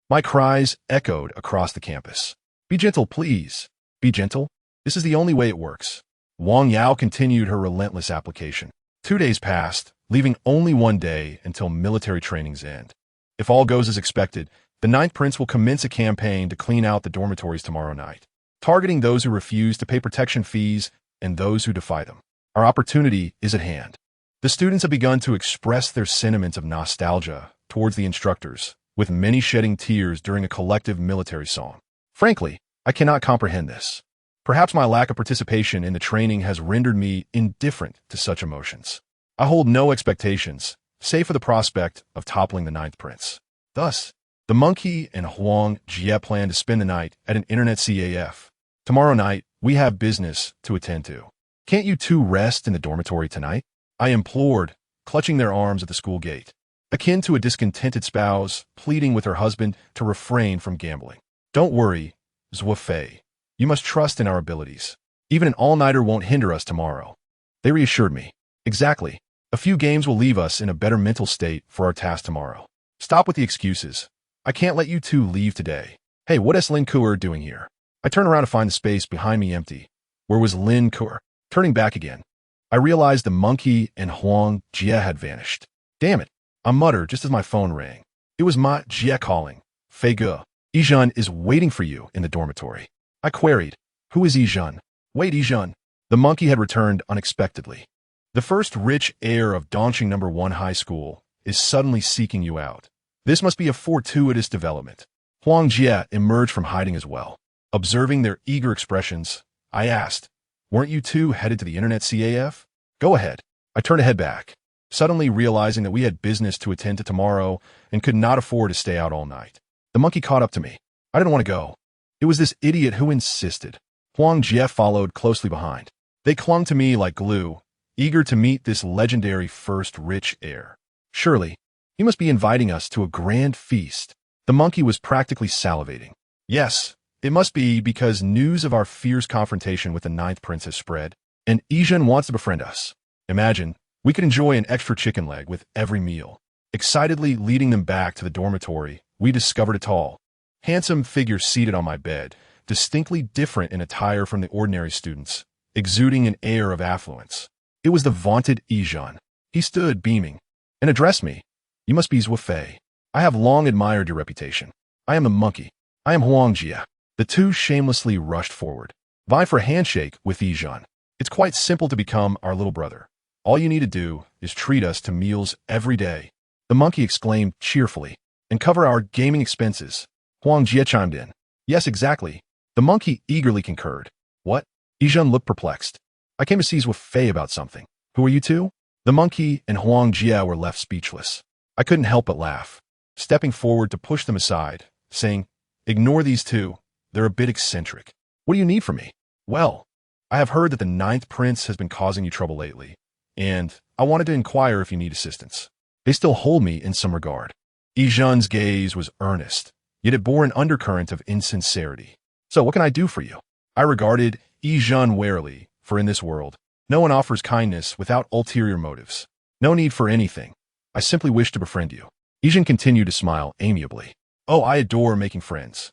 My cries echoed across the campus. "Be gentle, please. Be gentle. This is the only way it works." Wang Yao continued her relentless application. 2 days passed, leaving only 1 day until military training's end. If all goes as expected, the 9th Prince will commence a campaign to clean out the dormitories tomorrow night, targeting those who refuse to pay protection fees and those who defy them. Our opportunity is at hand. The students have begun to express their sentiments of nostalgia towards the instructors, with many shedding tears during a collective military song. Frankly, I cannot comprehend this. Perhaps my lack of participation in the training has rendered me indifferent to such emotions. I hold no expectations, save for the prospect of toppling the 9th Prince. Thus, the monkey and Huang Jie plan to spend the night at an internet CAF. Tomorrow night, we have business to attend to. "Can't you 2 rest in the dormitory tonight?" I implored, clutching their arms at the school gate, akin to a discontented spouse pleading with her husband to refrain from gambling. "Don't worry, Zuo Fei. You must trust in our abilities. Even an all-nighter won't hinder us tomorrow." They reassured me. "Exactly. A few games will leave us in a better mental state for our task tomorrow. Stop with the excuses. I can't let you 2 leave today. Hey, what is Lin Kuer doing here?" I turned around to find the space behind me empty. Where was Lin Kuer? Turning back again, I realized the monkey and Huang Jie had vanished. "Damn it," I muttered just as my phone rang. It was Ma Jie calling. "Fei Ge, Yizhan is waiting for you in the dormitory." I queried. Who is Yijun? Wait, Yijun. The monkey had returned unexpectedly. The first rich heir of Dongqing No. 1 High School is suddenly seeking you out. This must be a fortuitous development. Huang Jie emerged from hiding as well. Observing their eager expressions, I asked, weren't you two headed to the internet CAF? Go ahead. I turned to head back, suddenly realizing that we had business to attend to tomorrow and could not afford to stay out all night. The monkey caught up to me. I didn't want to go. It was this idiot who insisted. Huang Jie followed closely behind. They clung to me like glue, eager to meet this legendary first rich heir. Surely, he must be inviting us to a grand feast. The monkey was practically salivating. Yes, it must be because news of our fierce confrontation with the ninth prince has spread, and Yijun wants to befriend us. Imagine, we could enjoy an extra chicken leg with every meal. Excitedly leading them back to the dormitory, we discovered a tall, handsome figure seated on my bed, distinctly different in attire from the ordinary students, exuding an air of affluence. It was the vaunted Yijun. He stood beaming and addressed me. You must be Zuo Fei. I have long admired your reputation. I am the monkey. I am Huang Jie. The two shamelessly rushed forward, vying for a handshake with Yijun. It's quite simple to become our little brother. All you need to do is treat us to meals every day, the monkey exclaimed cheerfully, and cover our gaming expenses. Huang Jie chimed in. Yes, exactly. The monkey eagerly concurred. What? Yijun looked perplexed. I came to see Zuo Fei about something. Who are you two? The monkey and Huang Jie were left speechless. I couldn't help but laugh, stepping forward to push them aside, saying, Ignore these two. They're a bit eccentric. What do you need from me? Well, I have heard that the ninth prince has been causing you trouble lately, and I wanted to inquire if you need assistance. They still hold me in some regard. Yijun's gaze was earnest, yet it bore an undercurrent of insincerity. So what can I do for you? I regarded Yijun warily, for in this world, no one offers kindness without ulterior motives. No need for anything. I simply wish to befriend you. Yijun continued to smile amiably. Oh, I adore making friends,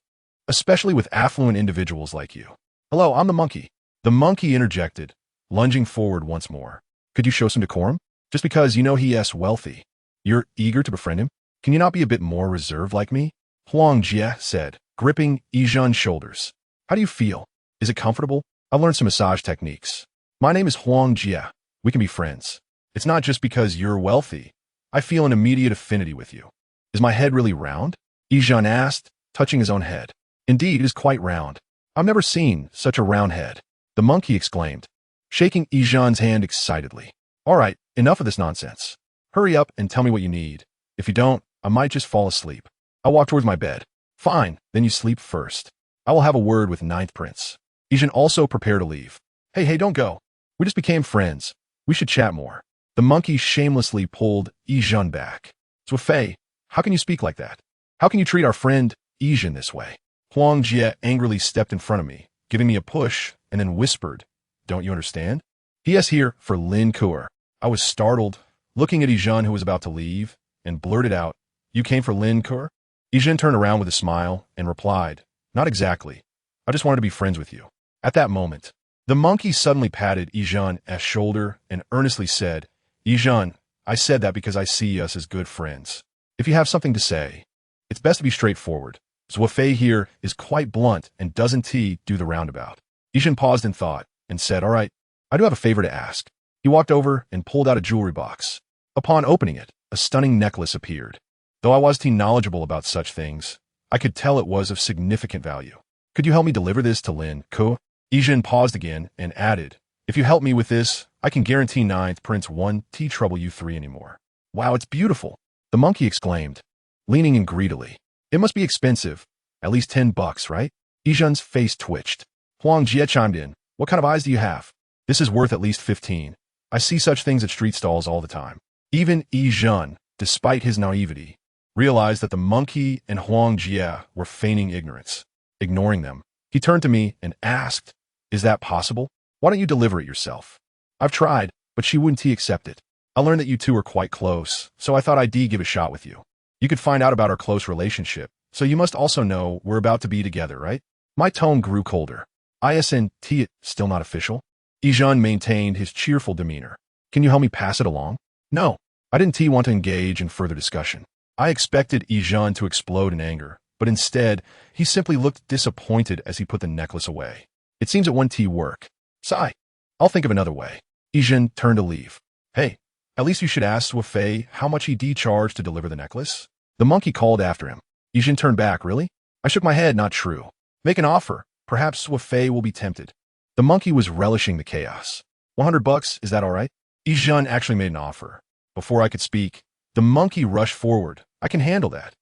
especially with affluent individuals like you. Hello, I'm the monkey. The monkey interjected, lunging forward once more. Could you show some decorum? Just because you know he is wealthy, you're eager to befriend him? Can you not be a bit more reserved like me? Huang Jie said, gripping Yijun's shoulders. How do you feel? Is it comfortable? I've learned some massage techniques. My name is Huang Jie. We can be friends. It's not just because you're wealthy. I feel an immediate affinity with you. Is my head really round? Yijun asked, touching his own head. Indeed, it is quite round. I've never seen such a round head. The monkey exclaimed, shaking Yijun's hand excitedly. All right, enough of this nonsense. Hurry up and tell me what you need. If you don't, I might just fall asleep. I'll walk towards my bed. Fine, then you sleep first. I will have a word with Ninth Prince. Yijun also prepared to leave. Hey, don't go. We just became friends. We should chat more. The monkey shamelessly pulled Yijun back. Zuo Fei, how can you speak like that? How can you treat our friend Yijun this way? Huang Jie angrily stepped in front of me, giving me a push, and then whispered, Don't you understand? He is here for Lin Kuer. I was startled, looking at Yijun who was about to leave, and blurted out, You came for Lin Kuer? Yijun turned around with a smile and replied, Not exactly. I just wanted to be friends with you. At that moment, the monkey suddenly patted Yijun's shoulder and earnestly said, Yijun, I said that because I see us as good friends. If you have something to say, it's best to be straightforward. Zuo Fei here is quite blunt and doesn't he do the roundabout. Yijun paused in thought and said, All right, I do have a favor to ask. He walked over and pulled out a jewelry box. Upon opening it, a stunning necklace appeared. Though I wasn't knowledgeable about such things, I could tell it was of significant value. Could you help me deliver this to Lin Kuer? Yijun paused again and added, If you help me with this, I can guarantee Ninth Prince won't trouble you three anymore. Wow, it's beautiful, the monkey exclaimed, leaning in greedily. It must be expensive. At least $10, right? Yijun's face twitched. Huang Jie chimed in. What kind of eyes do you have? This is worth at least 15. I see such things at street stalls all the time. Even Yijun, despite his naivety, realized that the monkey and Huang Jie were feigning ignorance. Ignoring them, he turned to me and asked, Is that possible? Why don't you deliver it yourself? I've tried, but she wouldn't accept it. I learned that you two are quite close, so I thought I'd give a shot with you. You could find out about our close relationship, so you must also know we're about to be together, right? My tone grew colder. Isn't it still not official? Yijun maintained his cheerful demeanor. Can you help me pass it along? No, I didn't want to engage in further discussion. I expected Yijun to explode in anger, but instead, he simply looked disappointed as he put the necklace away. It seems it won't work. Sigh. I'll think of another way. Yijin turned to leave. Hey, at least you should ask Zuo Fei how much he charged to deliver the necklace. The monkey called after him. Yijin turned back. Really? I shook my head. Not true. Make an offer. Perhaps Zuo Fei will be tempted. The monkey was relishing the chaos. $100, is that all right? Yijin actually made an offer. Before I could speak, the monkey rushed forward. I can handle that.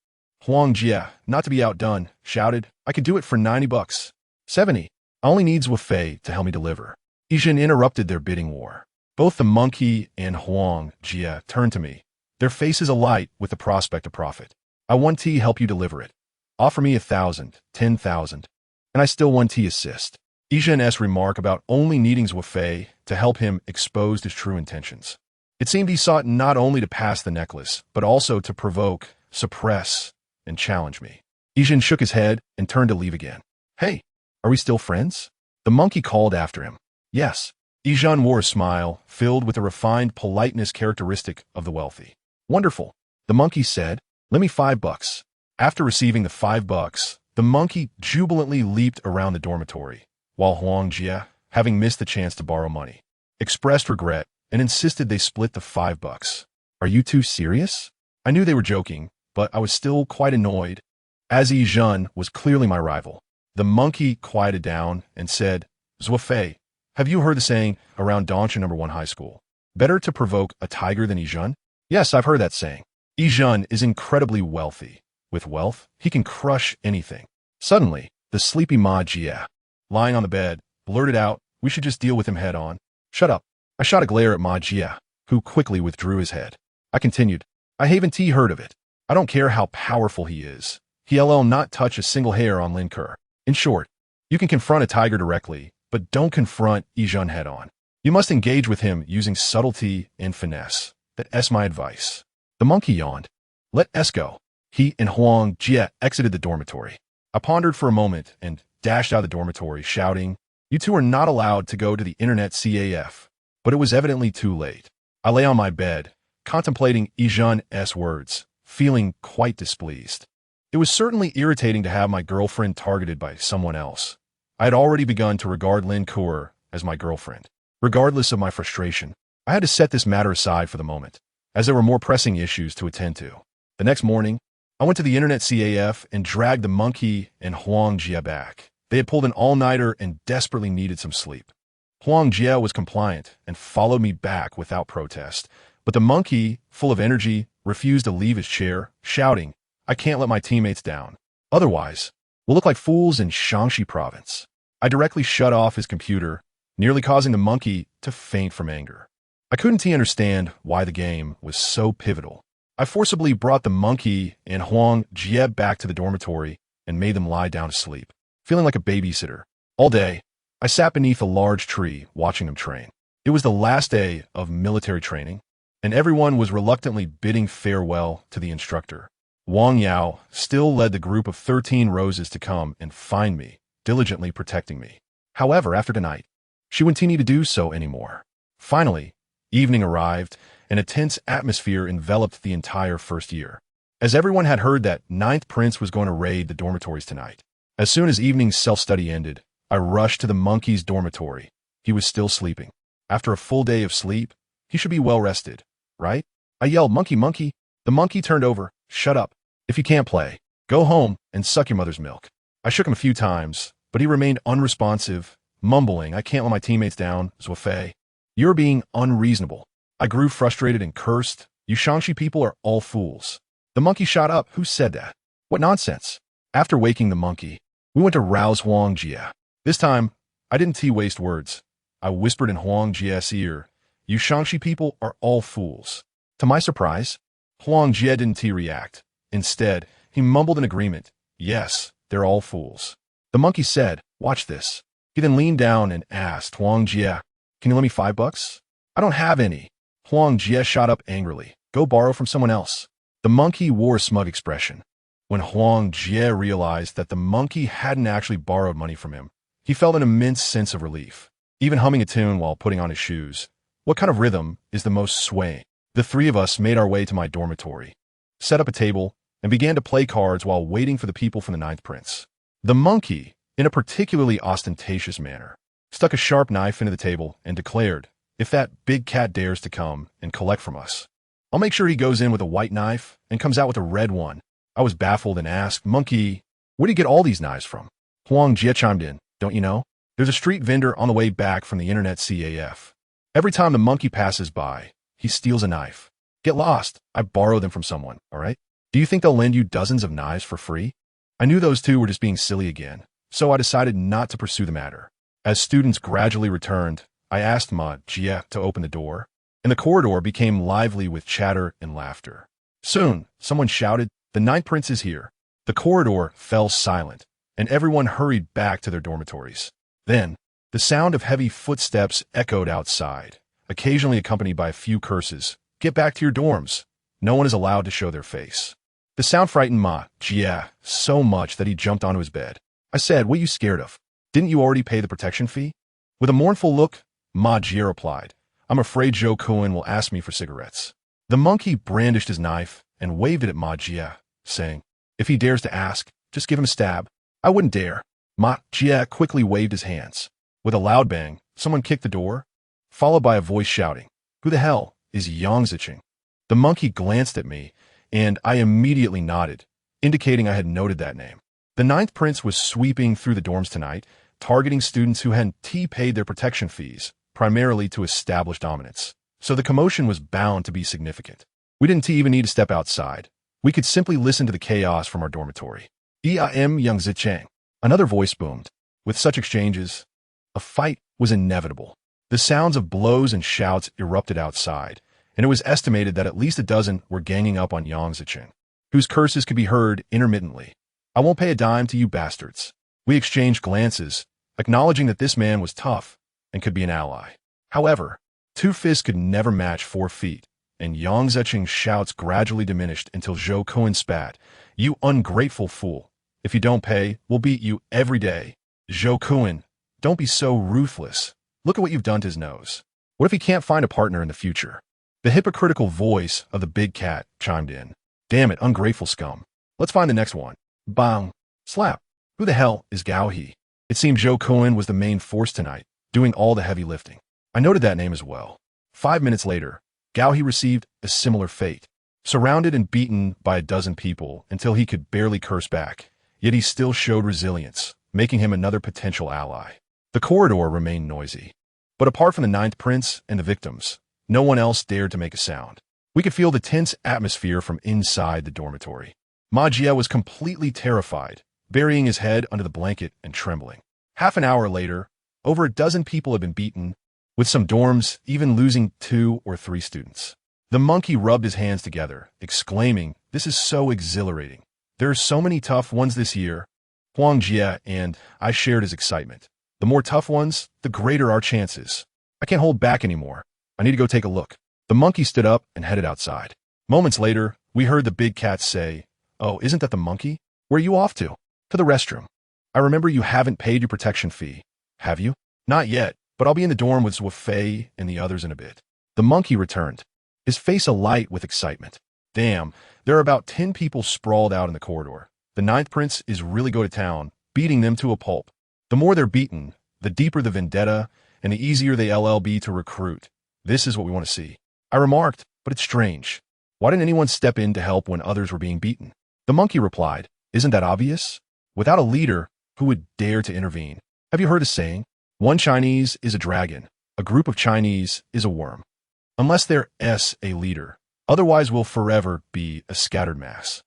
Huang Jie, not to be outdone, shouted, I could do it for $90. 70. I only need Zuo Fei to help me deliver. Yijin interrupted their bidding war. Both the monkey and Huang Jie turned to me, their faces alight with the prospect of profit. I want to help you deliver it. Offer me 1,000, 10,000, and I still want to assist. Yijin's remark about only needing Zuo Fei to help him exposed his true intentions. It seemed he sought not only to pass the necklace, but also to provoke, suppress, and challenge me. Yijin shook his head and turned to leave again. Hey, are we still friends? The monkey called after him. Yes. Yijin wore a smile, filled with the refined politeness characteristic of the wealthy. Wonderful. The monkey said, Lend me $5. After receiving the $5, the monkey jubilantly leaped around the dormitory, while Huang Jie, having missed the chance to borrow money, expressed regret and insisted they split the $5. Are you two serious? I knew they were joking, but I was still quite annoyed, as Yijin was clearly my rival. The monkey quieted down and said, Zuo Fei, have you heard the saying around Dongchen No. 1 High School? Better to provoke a tiger than Yijin? Yes, I've heard that saying. Yijin is incredibly wealthy. With wealth, he can crush anything. Suddenly, the sleepy Ma Jie, lying on the bed, blurted out, we should just deal with him head on. Shut up. I shot a glare at Ma Jie, who quickly withdrew his head. I continued, I haven't heard of it. I don't care how powerful he is. He'll not touch a single hair on Lin Ke. In short, you can confront a tiger directly, but don't confront Yijin head on. You must engage with him using subtlety and finesse. That's my advice. The monkey yawned. Let us go. He and Huang Jie exited the dormitory. I pondered for a moment and dashed out of the dormitory, shouting, You two are not allowed to go to the internet CAF. But it was evidently too late. I lay on my bed, contemplating Yijin's words, feeling quite displeased. It was certainly irritating to have my girlfriend targeted by someone else. I had already begun to regard Lin Ke as my girlfriend. Regardless of my frustration, I had to set this matter aside for the moment, as there were more pressing issues to attend to. The next morning, I went to the internet CAF and dragged the monkey and Huang Jie back. They had pulled an all-nighter and desperately needed some sleep. Huang Jie was compliant and followed me back without protest, but the monkey, full of energy, refused to leave his chair, shouting, I can't let my teammates down. Otherwise, we'll look like fools in Shaanxi province. I directly shut off his computer, nearly causing the monkey to faint from anger. I couldn't understand why the game was so pivotal. I forcibly brought the monkey and Huang Jie back to the dormitory and made them lie down to sleep, feeling like a babysitter. All day, I sat beneath a large tree watching them train. It was the last day of military training, and everyone was reluctantly bidding farewell to the instructor. Wang Yao still led the group of 13 roses to come and find me, diligently protecting me. However, after tonight, she wouldn't need to do so anymore. Finally, evening arrived, and a tense atmosphere enveloped the entire first year. As everyone had heard that Ninth Prince was going to raid the dormitories tonight. As soon as evening's self-study ended, I rushed to the monkey's dormitory. He was still sleeping. After a full day of sleep, he should be well rested, right? I yelled, Monkey, monkey. The monkey turned over. Shut up. If you can't play, go home and suck your mother's milk. I shook him a few times, but he remained unresponsive, mumbling, I can't let my teammates down, Zuo Fei. You're being unreasonable. I grew frustrated and cursed. You Shaanxi people are all fools. The monkey shot up. Who said that? What nonsense. After waking the monkey, we went to rouse Huang Jie. This time, I didn't waste words. I whispered in Huang Jie's ear, You Shaanxi people are all fools. To my surprise, Huang Jie didn't react. Instead, he mumbled an agreement. Yes, they're all fools. The monkey said, Watch this. He then leaned down and asked Huang Jie, Can you lend me $5? I don't have any. Huang Jie shot up angrily. Go borrow from someone else. The monkey wore a smug expression. When Huang Jie realized that the monkey hadn't actually borrowed money from him, he felt an immense sense of relief, even humming a tune while putting on his shoes. What kind of rhythm is the most swaying? The three of us made our way to my dormitory, set up a table, and began to play cards while waiting for the people from the ninth prince. The monkey, in a particularly ostentatious manner, stuck a sharp knife into the table and declared, "If that big cat dares to come and collect from us, I'll make sure he goes in with a white knife and comes out with a red one." I was baffled and asked, "Monkey, where do you get all these knives from?" Huang Jie chimed in, "Don't you know? There's a street vendor on the way back from the internet CAF. Every time the monkey passes by, he steals a knife. Get lost. I borrow them from someone, all right? Do you think they'll lend you dozens of knives for free?" I knew those two were just being silly again, so I decided not to pursue the matter. As students gradually returned, I asked Ma Jie to open the door, and the corridor became lively with chatter and laughter. Soon, someone shouted, "The ninth prince is here." The corridor fell silent, and everyone hurried back to their dormitories. Then, the sound of heavy footsteps echoed outside, occasionally accompanied by a few curses. "Get back to your dorms. No one is allowed to show their face." The sound frightened Ma Jie so much that he jumped onto his bed. I said, "What are you scared of? Didn't you already pay the protection fee?" With a mournful look, Ma Jie replied, "I'm afraid Zhou Kuan will ask me for cigarettes." The monkey brandished his knife and waved it at Ma Jie, saying, "If he dares to ask, just give him a stab." I wouldn't dare. Ma Jie quickly waved his hands. With a loud bang, someone kicked the door, followed by a voice shouting, "Who the hell is Yang Zicheng?" The monkey glanced at me, and I immediately nodded, indicating I had noted that name. The ninth prince was sweeping through the dorms tonight, targeting students who hadn't paid their protection fees, primarily to establish dominance. So the commotion was bound to be significant. We didn't even need to step outside. We could simply listen to the chaos from our dormitory. "I'm Yang Zicheng." Another voice boomed. With such exchanges, a fight was inevitable. The sounds of blows and shouts erupted outside, and it was estimated that at least a dozen were ganging up on Yang Zicheng, whose curses could be heard intermittently. "I won't pay a dime to you bastards." We exchanged glances, acknowledging that this man was tough and could be an ally. However, 2 fists could never match 4 feet, and Yang Zicheng's shouts gradually diminished until Zhou Kuan spat, "You ungrateful fool. If you don't pay, we'll beat you every day." "Zhou Kuan, don't be so ruthless. Look at what you've done to his nose. What if he can't find a partner in the future?" The hypocritical voice of the big cat chimed in. "Damn it, ungrateful scum. Let's find the next one." Bang. Slap. Who the hell is Gao He? It seemed Zhou Kuan was the main force tonight, doing all the heavy lifting. I noted that name as well. 5 minutes later, Gao He received a similar fate. Surrounded and beaten by a dozen people until he could barely curse back, yet he still showed resilience, making him another potential ally. The corridor remained noisy. But apart from the ninth prince and the victims, no one else dared to make a sound. We could feel the tense atmosphere from inside the dormitory. Ma Jie was completely terrified, burying his head under the blanket and trembling. Half an hour later, over a dozen people had been beaten, with some dorms even losing 2 or 3 students. The monkey rubbed his hands together, exclaiming, "This is so exhilarating. There are so many tough ones this year." Huang Jie and I shared his excitement. The more tough ones, the greater our chances. I can't hold back anymore. I need to go take a look. The monkey stood up and headed outside. Moments later, we heard the big cat say, "Oh, isn't that the monkey? Where are you off to?" "To the restroom." "I remember you haven't paid your protection fee. Have you?" "Not yet, but I'll be in the dorm with Zuo Fei and the others in a bit." The monkey returned, his face alight with excitement. "Damn, there are about 10 people sprawled out in the corridor. The ninth prince is really go to town, beating them to a pulp. The more they're beaten, the deeper the vendetta, and the easier they'll be to recruit. This is what we want to see." I remarked, "But it's strange. Why didn't anyone step in to help when others were being beaten?" The monkey replied, "Isn't that obvious? Without a leader, who would dare to intervene? Have you heard a saying? One Chinese is a dragon. A group of Chinese is a worm. Unless there's a leader, otherwise we'll forever be a scattered mass."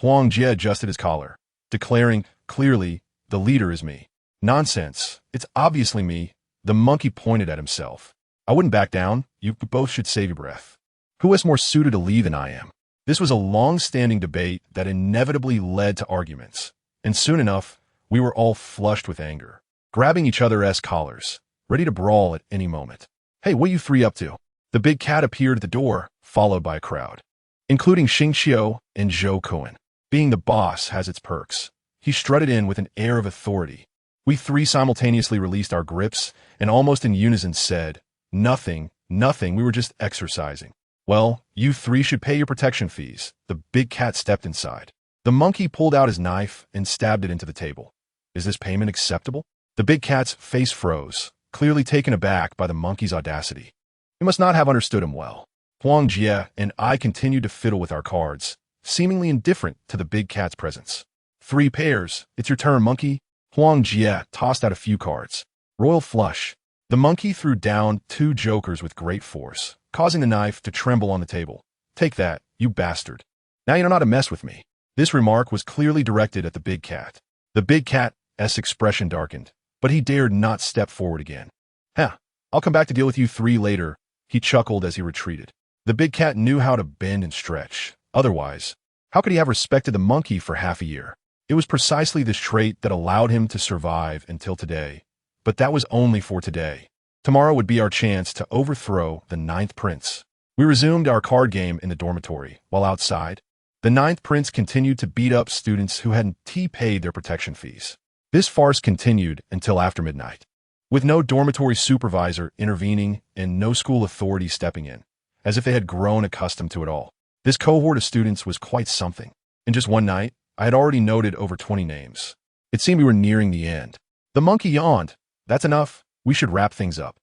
Huang Jie adjusted his collar, declaring, clearly, "The leader is me." "Nonsense. It's obviously me." The monkey pointed at himself. "I wouldn't back down. You both should save your breath. Who is more suited to lead than I am?" This was a long-standing debate that inevitably led to arguments, and soon enough, we were all flushed with anger, grabbing each other's collars, ready to brawl at any moment. "Hey, what are you 3 up to?" The big cat appeared at the door, followed by a crowd, including Xing Qiu and Zhou Kuan. Being the boss has its perks. He strutted in with an air of authority. We 3 simultaneously released our grips and almost in unison said, "Nothing, nothing, we were just exercising." Well, you three should pay your protection fees. The big cat stepped inside. The monkey pulled out his knife and stabbed it into the table. Is this payment acceptable? The big cat's face froze, clearly taken aback by the monkey's audacity. He must not have understood him well. Huang Jie and I continued to fiddle with our cards, seemingly indifferent to the big cat's presence. 3 pairs. It's your turn, monkey. Huang Jie tossed out a few cards. Royal flush. The monkey threw down 2 jokers with great force, causing the knife to tremble on the table. Take that, you bastard. Now you know how to mess with me. This remark was clearly directed at the big cat. The big cat's expression darkened, but he dared not step forward again. I'll come back to deal with you 3 later, he chuckled as he retreated. The big cat knew how to bend and stretch. Otherwise, how could he have respected the monkey for half a year? It was precisely this trait that allowed him to survive until today. But that was only for today. Tomorrow would be our chance to overthrow the 9th prince. We resumed our card game in the dormitory, while outside, the 9th prince continued to beat up students who hadn't paid their protection fees. This farce continued until after midnight, with no dormitory supervisor intervening and no school authority stepping in, as if they had grown accustomed to it all. This cohort of students was quite something. In just one night, I had already noted over 20 names. It seemed we were nearing the end. The monkey yawned. That's enough. We should wrap things up.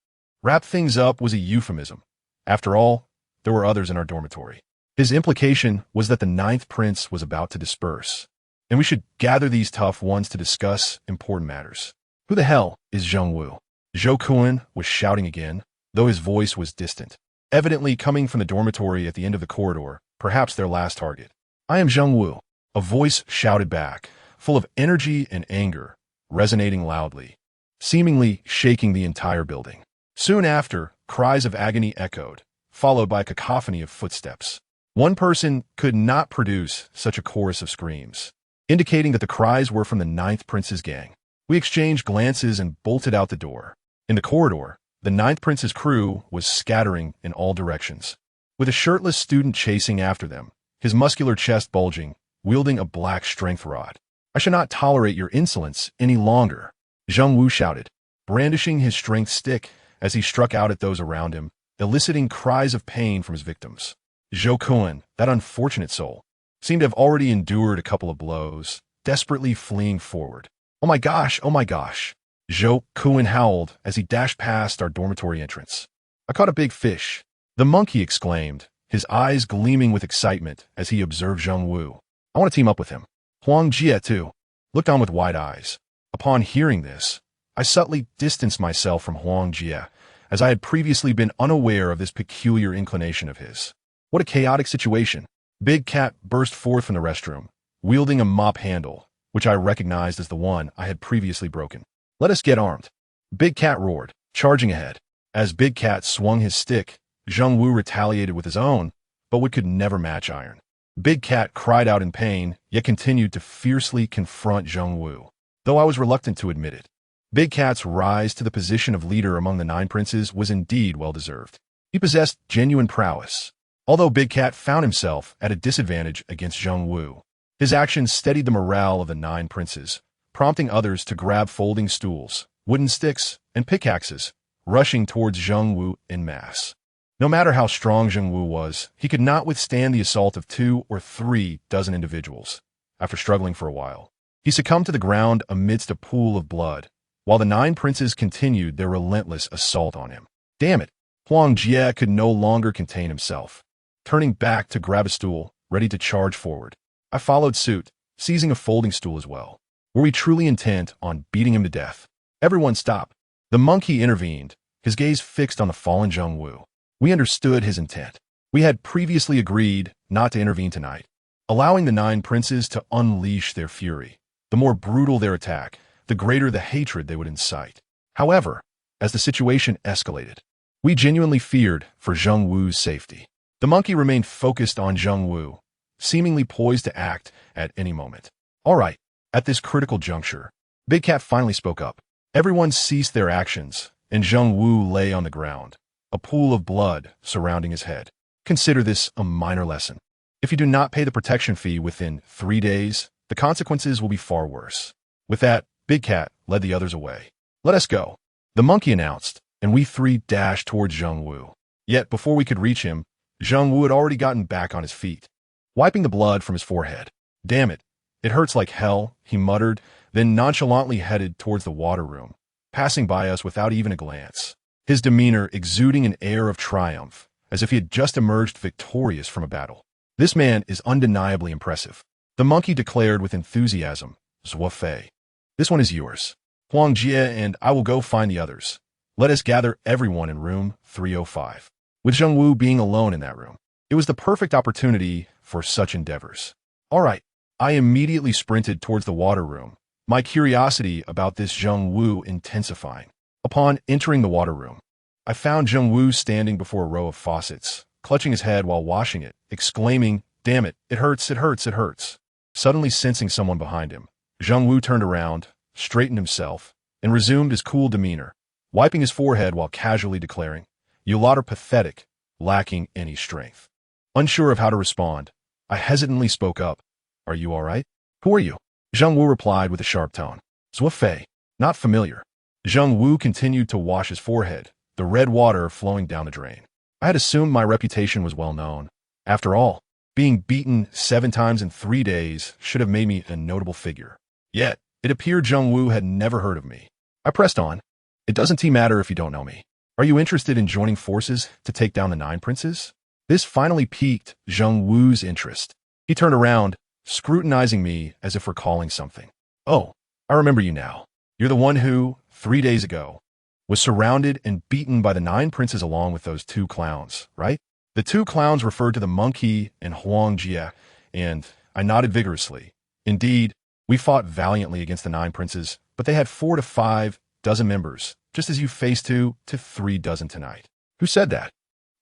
Wrap things up was a euphemism. After all, there were others in our dormitory. His implication was that the 9th prince was about to disperse, and we should gather these tough ones to discuss important matters. Who the hell is Zheng Wu? Zhou Kun was shouting again, though his voice was distant, evidently coming from the dormitory at the end of the corridor, perhaps their last target. I am Zheng Wu, a voice shouted back, full of energy and anger, resonating loudly, seemingly shaking the entire building. Soon after, cries of agony echoed, followed by a cacophony of footsteps. One person could not produce such a chorus of screams, indicating that the cries were from the 9th prince's gang. We exchanged glances and bolted out the door. In the corridor, the 9th prince's crew was scattering in all directions, with a shirtless student chasing after them, his muscular chest bulging, wielding a black strength rod. I shall not tolerate your insolence any longer, Zheng Wu shouted, brandishing his strength stick as he struck out at those around him, eliciting cries of pain from his victims. Zhou Kun, that unfortunate soul, seemed to have already endured a couple of blows, desperately fleeing forward. Oh my gosh, Zhou Kun howled as he dashed past our dormitory entrance. I caught a big fish, the monkey exclaimed, his eyes gleaming with excitement as he observed Zheng Wu. I want to team up with him. Huang Jie, too, looked on with wide eyes. Upon hearing this, I subtly distanced myself from Huang Jie, as I had previously been unaware of this peculiar inclination of his. What a chaotic situation. Big Cat burst forth from the restroom, wielding a mop handle, which I recognized as the one I had previously broken. Let us get armed. Big Cat roared, charging ahead. As Big Cat swung his stick, Zheng Wu retaliated with his own, but what could never match iron. Big Cat cried out in pain, yet continued to fiercely confront Zheng Wu, though I was reluctant to admit it. Big Cat's rise to the position of leader among the 9 princes was indeed well-deserved. He possessed genuine prowess. Although Big Cat found himself at a disadvantage against Zheng Wu, his actions steadied the morale of the 9 princes, prompting others to grab folding stools, wooden sticks, and pickaxes, rushing towards Zheng Wu en masse. No matter how strong Zheng Wu was, he could not withstand the assault of 2 or 3 dozen individuals. After struggling for a while, he succumbed to the ground amidst a pool of blood, while the 9 princes continued their relentless assault on him. Damn it! Huang Jie could no longer contain himself. Turning back to grab a stool, ready to charge forward, I followed suit, seizing a folding stool as well. Were we truly intent on beating him to death? Everyone stop. The monkey intervened, his gaze fixed on the fallen Zheng Wu. We understood his intent. We had previously agreed not to intervene tonight, allowing the 9 princes to unleash their fury. The more brutal their attack, the greater the hatred they would incite. However, as the situation escalated, we genuinely feared for Zheng Wu's safety. The monkey remained focused on Zheng Wu, seemingly poised to act at any moment. All right, at this critical juncture, Big Cat finally spoke up. Everyone ceased their actions, and Zheng Wu lay on the ground, a pool of blood surrounding his head. Consider this a minor lesson. If you do not pay the protection fee within 3 days, the consequences will be far worse. With that, Big Cat led the others away. Let us go, the monkey announced, and we 3 dashed towards Zheng Wu. Yet before we could reach him, Zheng Wu had already gotten back on his feet, wiping the blood from his forehead. Damn it. It hurts like hell, he muttered, then nonchalantly headed towards the water room, passing by us without even a glance. His demeanor exuding an air of triumph, as if he had just emerged victorious from a battle. This man is undeniably impressive. The monkey declared with enthusiasm. Zuo Fei. This one is yours. Huang Jie and I will go find the others. Let us gather everyone in room 305. With Zheng Wu being alone in that room, it was the perfect opportunity for such endeavors. All right. I immediately sprinted towards the water room, my curiosity about this Zheng Wu intensifying. Upon entering the water room, I found Zheng Wu standing before a row of faucets, clutching his head while washing it, exclaiming, "Damn it, it hurts, it hurts, it hurts." Suddenly sensing someone behind him, Zheng Wu turned around, straightened himself, and resumed his cool demeanor, wiping his forehead while casually declaring, "You lot are pathetic, lacking any strength." Unsure of how to respond, I hesitantly spoke up. "Are you all right?" "Who are you?" Zheng Wu replied with a sharp tone. "Zuo Fei. Not familiar." Zheng Wu continued to wash his forehead, the red water flowing down the drain. I had assumed my reputation was well known. After all, being beaten 7 times in 3 days should have made me a notable figure. Yet, it appeared Zheng Wu had never heard of me. I pressed on. "It doesn't matter if you don't know me. Are you interested in joining forces to take down the 9 princes?" This finally piqued Zheng Wu's interest. He turned around, scrutinizing me as if recalling something. "Oh, I remember you now. You're the one who, 3 days ago, was surrounded and beaten by the 9 princes along with those 2 clowns, right?" The 2 clowns referred to the monkey and Huang Jie, and I nodded vigorously. Indeed, we fought valiantly against the 9 princes, but they had 4 to 5 dozen members, just as you face 2 to 3 dozen tonight. "Who said that?"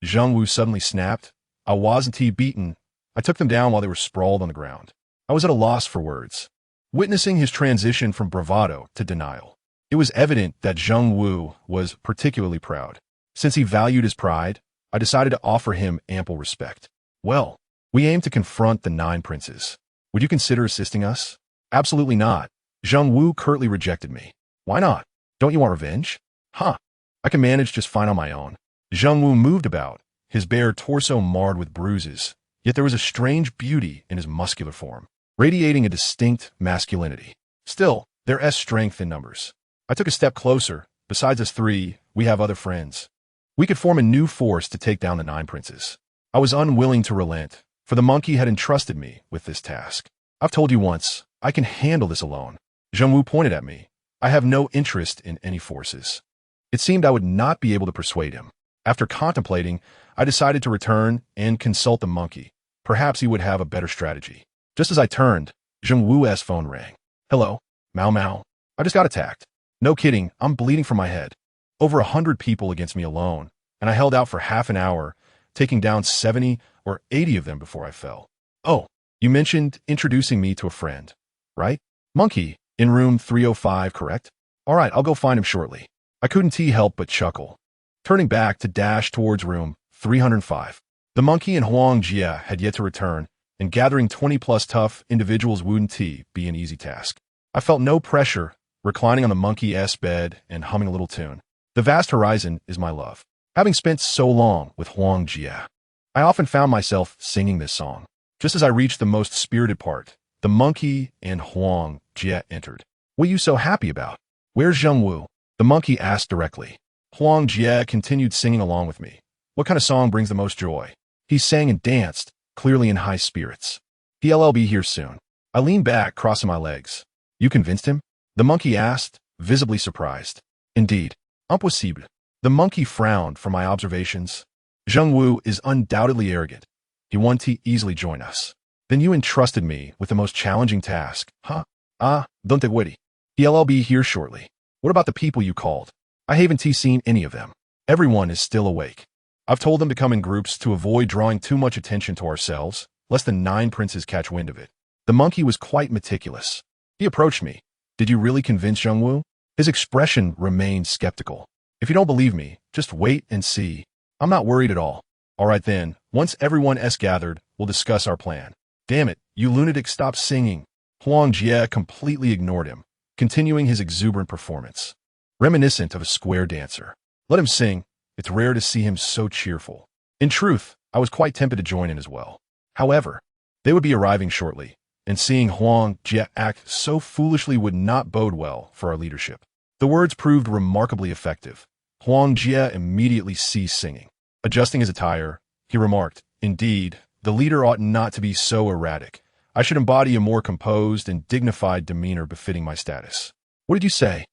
Zheng Wu suddenly snapped. "I wasn't beaten. I took them down while they were sprawled on the ground." I was at a loss for words. Witnessing his transition from bravado to denial, it was evident that Zheng Wu was particularly proud. Since he valued his pride, I decided to offer him ample respect. "Well, we aim to confront the 9 princes. Would you consider assisting us?" "Absolutely not." Zheng Wu curtly rejected me. "Why not? Don't you want revenge?" "Huh. I can manage just fine on my own." Zheng Wu moved about, his bare torso marred with bruises, yet there was a strange beauty in his muscular form, radiating a distinct masculinity. Still, there's strength in numbers. I took a step closer. "Besides us 3, we have other friends. We could form a new force to take down the 9 princes." I was unwilling to relent, for the monkey had entrusted me with this task. "I've told you once, I can handle this alone." Zheng Wu pointed at me. "I have no interest in any forces." It seemed I would not be able to persuade him. After contemplating, I decided to return and consult the monkey. Perhaps he would have a better strategy. Just as I turned, Zheng Wu's phone rang. "Hello, Mao Mao. I just got attacked. No kidding, I'm bleeding from my head. Over 100 people against me alone, and I held out for half an hour, taking down 70 or 80 of them before I fell." "Oh, you mentioned introducing me to a friend, right? Monkey, in room 305, correct? All right, I'll go find him shortly." I couldn't help but chuckle, turning back to dash towards room 305. The monkey and Huang Jie had yet to return, and gathering 20-plus tough individuals wouldn't be an easy task. I felt no pressure, reclining on the monkey's bed and humming a little tune. "The vast horizon is my love." Having spent so long with Huang Jie, I often found myself singing this song. Just as I reached the most spirited part, the monkey and Huang Jie entered. "What are you so happy about?" "Where's Zheng Wu?" the monkey asked directly. Huang Jie continued singing along with me. "What kind of song brings the most joy?" He sang and danced, clearly in high spirits. "He'll be here soon." I leaned back, crossing my legs. "You convinced him?" the monkey asked, visibly surprised. "Indeed. Impossible." The monkey frowned from my observations. "Zheng Wu is undoubtedly arrogant. He won't easily join us." "Then you entrusted me with the most challenging task, huh?" "Ah, don't worry. He'll be here shortly." "What about the people you called?" "I haven't seen any of them. Everyone is still awake. I've told them to come in groups to avoid drawing too much attention to ourselves, lest the 9 princes catch wind of it." The monkey was quite meticulous. He approached me. "Did you really convince Zheng Wu?" His expression remained skeptical. "If you don't believe me, just wait and see." "I'm not worried at all." "All right then, once everyone's gathered, we'll discuss our plan." "Damn it, you lunatic, stop singing." Huang Jie completely ignored him, continuing his exuberant performance, reminiscent of a square dancer. "Let him sing. It's rare to see him so cheerful." In truth, I was quite tempted to join in as well. However, they would be arriving shortly, and seeing Huang Jie act so foolishly would not bode well for our leadership. The words proved remarkably effective. Huang Jie immediately ceased singing. Adjusting his attire, he remarked, "Indeed, the leader ought not to be so erratic. I should embody a more composed and dignified demeanor befitting my status." "What did you say?"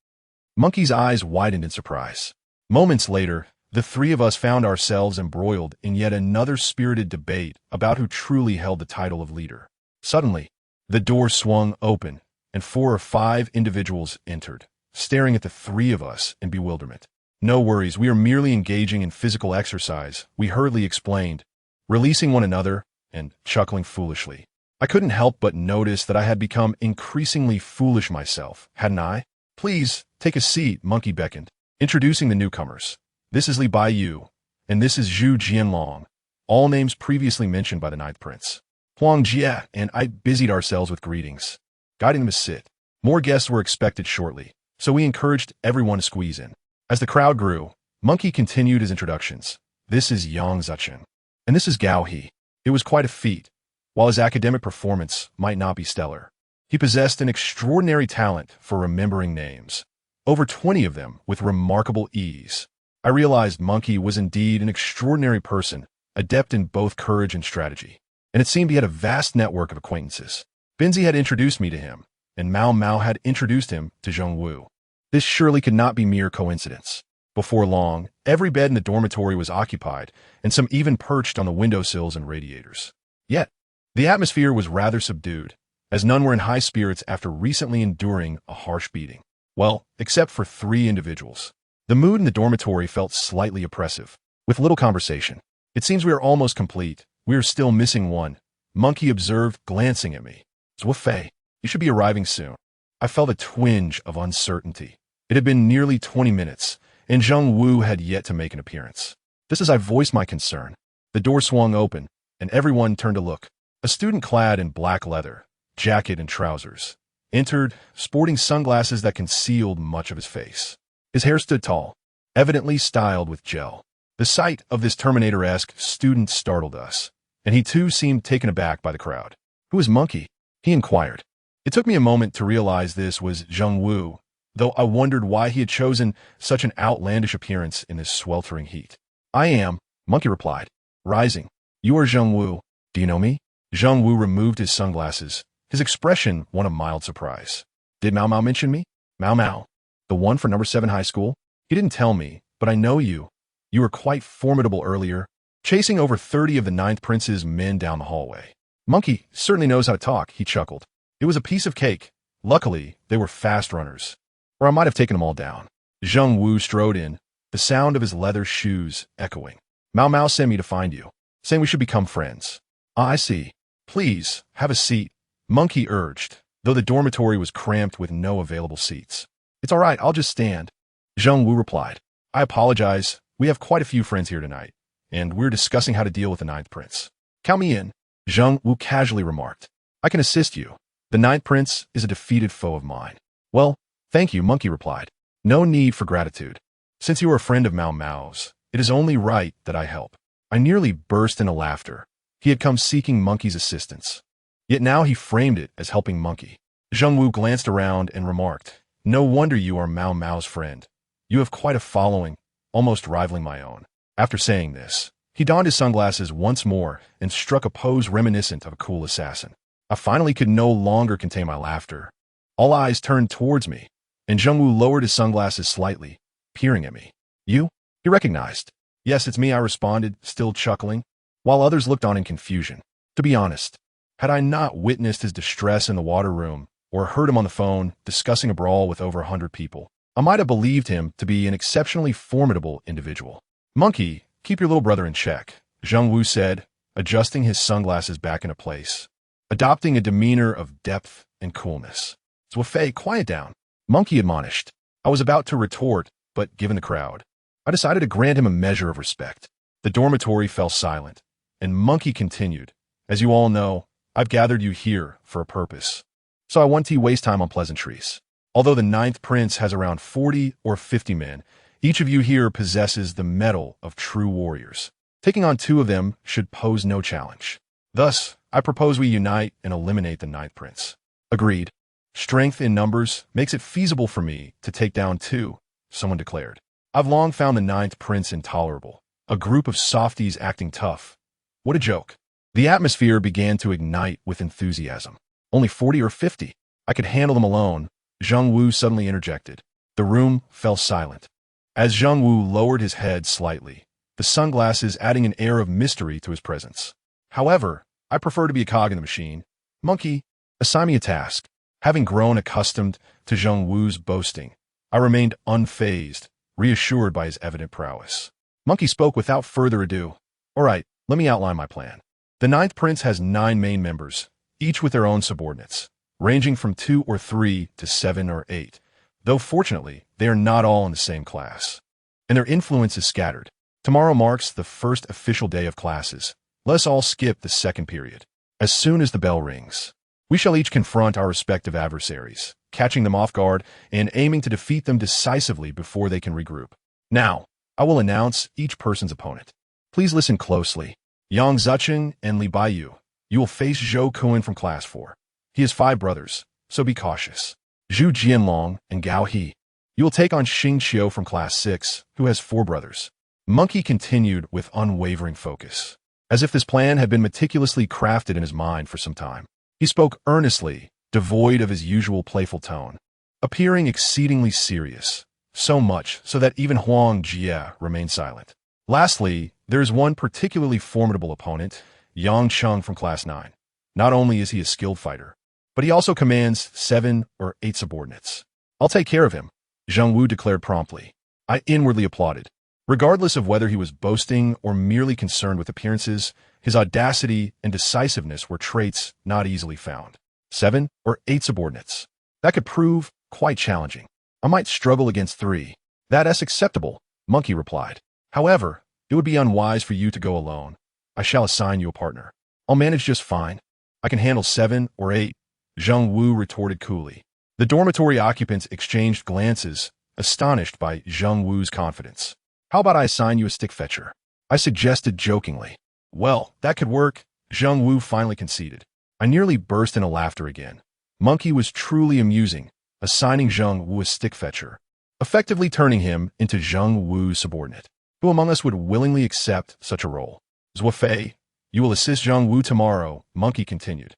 Monkey's eyes widened in surprise. Moments later, the three of us found ourselves embroiled in yet another spirited debate about who truly held the title of leader. Suddenly, the door swung open, and 4 or 5 individuals entered, staring at the three of us in bewilderment. "No worries, we are merely engaging in physical exercise," we hurriedly explained, releasing one another and chuckling foolishly. I couldn't help but notice that I had become increasingly foolish myself, hadn't I? "Please, take a seat," Monkey beckoned, introducing the newcomers. "This is Li Baiyu, and this is Zhu Jianlong," all names previously mentioned by the Ninth Prince. Huang Jie and I busied ourselves with greetings, guiding them to sit. More guests were expected shortly, so we encouraged everyone to squeeze in. As the crowd grew, Monkey continued his introductions. "This is Yang Zichen, and this is Gao He." It was quite a feat. While his academic performance might not be stellar, he possessed an extraordinary talent for remembering names, over 20 of them with remarkable ease. I realized Monkey was indeed an extraordinary person, adept in both courage and strategy, and it seemed he had a vast network of acquaintances. Binzi had introduced me to him, and Mao Mao had introduced him to Zheng Wu. This surely could not be mere coincidence. Before long, every bed in the dormitory was occupied, and some even perched on the windowsills and radiators. Yet, the atmosphere was rather subdued, as none were in high spirits after recently enduring a harsh beating. Well, except for 3 individuals. The mood in the dormitory felt slightly oppressive, with little conversation. "It seems we are almost complete. We are still missing one," Monkey observed, glancing at me. "Zuo Fei, you should be arriving soon." I felt a twinge of uncertainty. It had been nearly 20 minutes, and Zheng Wu had yet to make an appearance. Just as I voiced my concern, the door swung open, and everyone turned to look. A student clad in black leather, jacket and trousers, entered, sporting sunglasses that concealed much of his face. His hair stood tall, evidently styled with gel. The sight of this Terminator-esque student startled us, and he too seemed taken aback by the crowd. "Who is Monkey?" he inquired. It took me a moment to realize this was Zheng Wu, though I wondered why he had chosen such an outlandish appearance in this sweltering heat. "I am," Monkey replied, rising. "You are Zheng Wu. Do you know me?" Zheng Wu removed his sunglasses, his expression one of mild surprise. "Did Mao Mao mention me?" "Mao Mao? The one for number 7 high school?" "He didn't tell me, but I know you. You were quite formidable earlier, chasing over 30 of the Ninth Prince's men down the hallway." "Monkey certainly knows how to talk," he chuckled. "It was a piece of cake. Luckily, they were fast runners, or I might have taken them all down." Zheng Wu strode in, the sound of his leather shoes echoing. "Mao Mao sent me to find you, saying we should become friends." "Ah, I see. Please, have a seat," Monkey urged, though the dormitory was cramped with no available seats. "It's all right, I'll just stand," Zheng Wu replied. "I apologize. We have quite a few friends here tonight, and we're discussing how to deal with the Ninth Prince." "Count me in," Zheng Wu casually remarked. "I can assist you. The Ninth Prince is a defeated foe of mine." "Well, thank you," Monkey replied. "No need for gratitude. Since you are a friend of Mao Mao's, it is only right that I help." I nearly burst into laughter. He had come seeking Monkey's assistance, yet now he framed it as helping Monkey. Zheng Wu glanced around and remarked, "No wonder you are Mao Mao's friend. You have quite a following, almost rivaling my own." After saying this, he donned his sunglasses once more and struck a pose reminiscent of a cool assassin. I finally could no longer contain my laughter. All eyes turned towards me, and Zheng Wu lowered his sunglasses slightly, peering at me. "You?" he recognized. "Yes, it's me," I responded, still chuckling, while others looked on in confusion. To be honest, had I not witnessed his distress in the water room, or heard him on the phone discussing a brawl with over 100 people, I might have believed him to be an exceptionally formidable individual. "Monkey, keep your little brother in check," Zheng Wu said, adjusting his sunglasses back into place, adopting a demeanor of depth and coolness. "Zuo Fei, quiet down," Monkey admonished. I was about to retort, but given the crowd, I decided to grant him a measure of respect. The dormitory fell silent, and Monkey continued. "As you all know, I've gathered you here for a purpose, so I want to waste time on pleasantries. Although the Ninth Prince has around 40 or 50 men, each of you here possesses the mettle of true warriors. Taking on two of them should pose no challenge. Thus, I propose we unite and eliminate the ninth prince. Agreed. Strength in numbers makes it feasible for me to take down two, someone declared. I've long found the ninth prince intolerable. A group of softies acting tough. What a joke. The atmosphere began to ignite with enthusiasm. Only 40 or 50. I could handle them alone. Zheng Wu suddenly interjected. The room fell silent. As Zheng Wu lowered his head slightly, the sunglasses adding an air of mystery to his presence. However, I prefer to be a cog in the machine. Monkey, assign me a task. Having grown accustomed to Zheng Wu's boasting, I remained unfazed, reassured by his evident prowess. Monkey spoke without further ado. All right, let me outline my plan. The ninth prince has 9 main members, each with their own subordinates, ranging from 2 or 3 to 7 or 8, though fortunately, they are not all in the same class. And their influence is scattered. Tomorrow marks the first official day of classes. Let us all skip the second period. As soon as the bell rings, we shall each confront our respective adversaries, catching them off guard and aiming to defeat them decisively before they can regroup. Now, I will announce each person's opponent. Please listen closely. Yang Zucheng and Li Baiyu. You will face Zhou Kuan from Class 4. He has 5 brothers, so be cautious. Zhu Jianlong and Gao He. You will take on Xing Qiu from Class 6, who has 4 brothers. Monkey continued with unwavering focus, as if this plan had been meticulously crafted in his mind for some time. He spoke earnestly, devoid of his usual playful tone, appearing exceedingly serious, so much so that even Huang Jie remained silent. Lastly, there is one particularly formidable opponent, Yang Cheng from Class 9. Not only is he a skilled fighter, but he also commands 7 or 8 subordinates. I'll take care of him, Zheng Wu declared promptly. I inwardly applauded. Regardless of whether he was boasting or merely concerned with appearances, his audacity and decisiveness were traits not easily found. 7 or 8 subordinates. That could prove quite challenging. I might struggle against 3. That's acceptable, Monkey replied. However, it would be unwise for you to go alone. I shall assign you a partner. I'll manage just fine. I can handle 7 or 8, Zheng Wu retorted coolly. The dormitory occupants exchanged glances, astonished by Zheng Wu's confidence. How about I assign you a stick fetcher? I suggested jokingly. Well, that could work, Zheng Wu finally conceded. I nearly burst into laughter again. Monkey was truly amusing, assigning Zheng Wu a stick fetcher, effectively turning him into Zheng Wu's subordinate. Who among us would willingly accept such a role? Zuo Fei, you will assist Zheng Wu tomorrow, Monkey continued.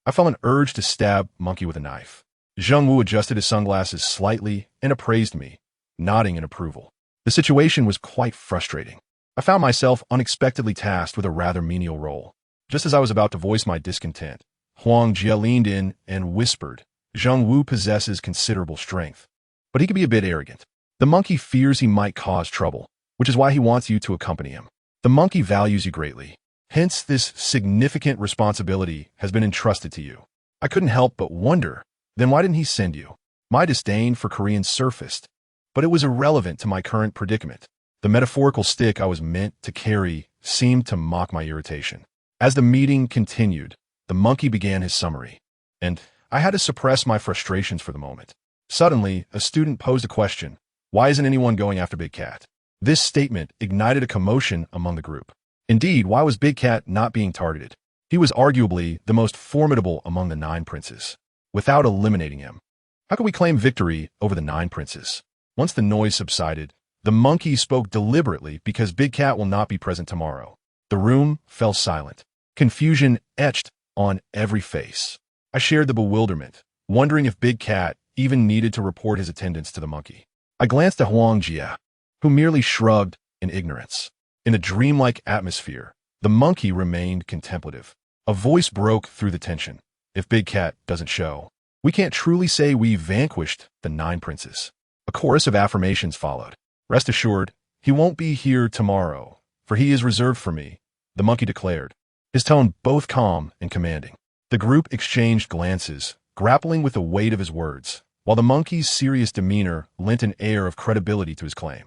I felt an urge to stab Monkey with a knife. Zheng Wu adjusted his sunglasses slightly and appraised me, nodding in approval. The situation was quite frustrating. I found myself unexpectedly tasked with a rather menial role. Just as I was about to voice my discontent, Huang Jie leaned in and whispered, Zheng Wu possesses considerable strength, but he can be a bit arrogant. The monkey fears he might cause trouble, which is why he wants you to accompany him. The monkey values you greatly. Hence, this significant responsibility has been entrusted to you. I couldn't help but wonder, then why didn't he send you? My disdain for Koreans surfaced, but it was irrelevant to my current predicament. The metaphorical stick I was meant to carry seemed to mock my irritation. As the meeting continued, the monkey began his summary, and I had to suppress my frustrations for the moment. Suddenly, a student posed a question. Why isn't anyone going after Big Cat? This statement ignited a commotion among the group. Indeed, why was Big Cat not being targeted? He was arguably the most formidable among the 9 princes. Without eliminating him, how could we claim victory over the 9 princes? Once the noise subsided, the monkey spoke deliberately because Big Cat will not be present tomorrow. The room fell silent. Confusion etched on every face. I shared the bewilderment, wondering if Big Cat even needed to report his attendance to the monkey. I glanced at Huang Jie, who merely shrugged in ignorance. In a dreamlike atmosphere, the monkey remained contemplative. A voice broke through the tension. If Big Cat doesn't show, we can't truly say we vanquished the 9 princes. A chorus of affirmations followed. Rest assured, he won't be here tomorrow, for he is reserved for me, the monkey declared, his tone both calm and commanding. The group exchanged glances, grappling with the weight of his words, while the monkey's serious demeanor lent an air of credibility to his claim.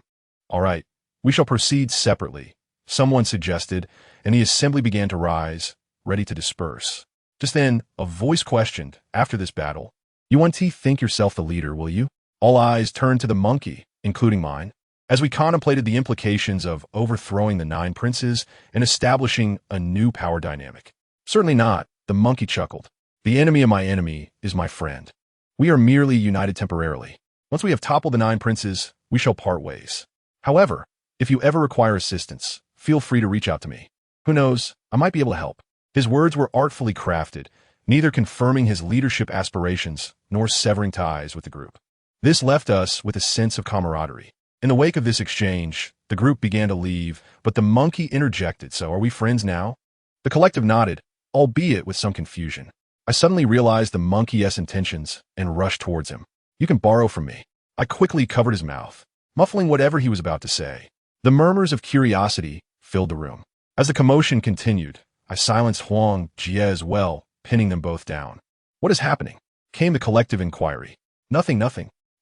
All right, we shall proceed separately, someone suggested, and the assembly began to rise, ready to disperse. Just then, a voice questioned, after this battle, you won't think yourself the leader, will you? All eyes turned to the monkey, including mine. as we contemplated the implications of overthrowing the nine princes and establishing a new power dynamic. Certainly not, the monkey chuckled. The enemy of my enemy is my friend. We are merely united temporarily. Once we have toppled the nine princes, we shall part ways. However, if you ever require assistance, feel free to reach out to me. Who knows, I might be able to help. His words were artfully crafted, neither confirming his leadership aspirations nor severing ties with the group. This left us with a sense of camaraderie. In the wake of this exchange, the group began to leave, but the monkey interjected, "So are we friends now?" The collective nodded, albeit with some confusion. I suddenly realized the monkey's intentions and rushed towards him. "You can borrow from me." I quickly covered his mouth, muffling whatever he was about to say. The murmurs of curiosity filled the room. As the commotion continued, I silenced Huang Jie as well, pinning them both down. "What is happening?" came the collective inquiry. Nothing.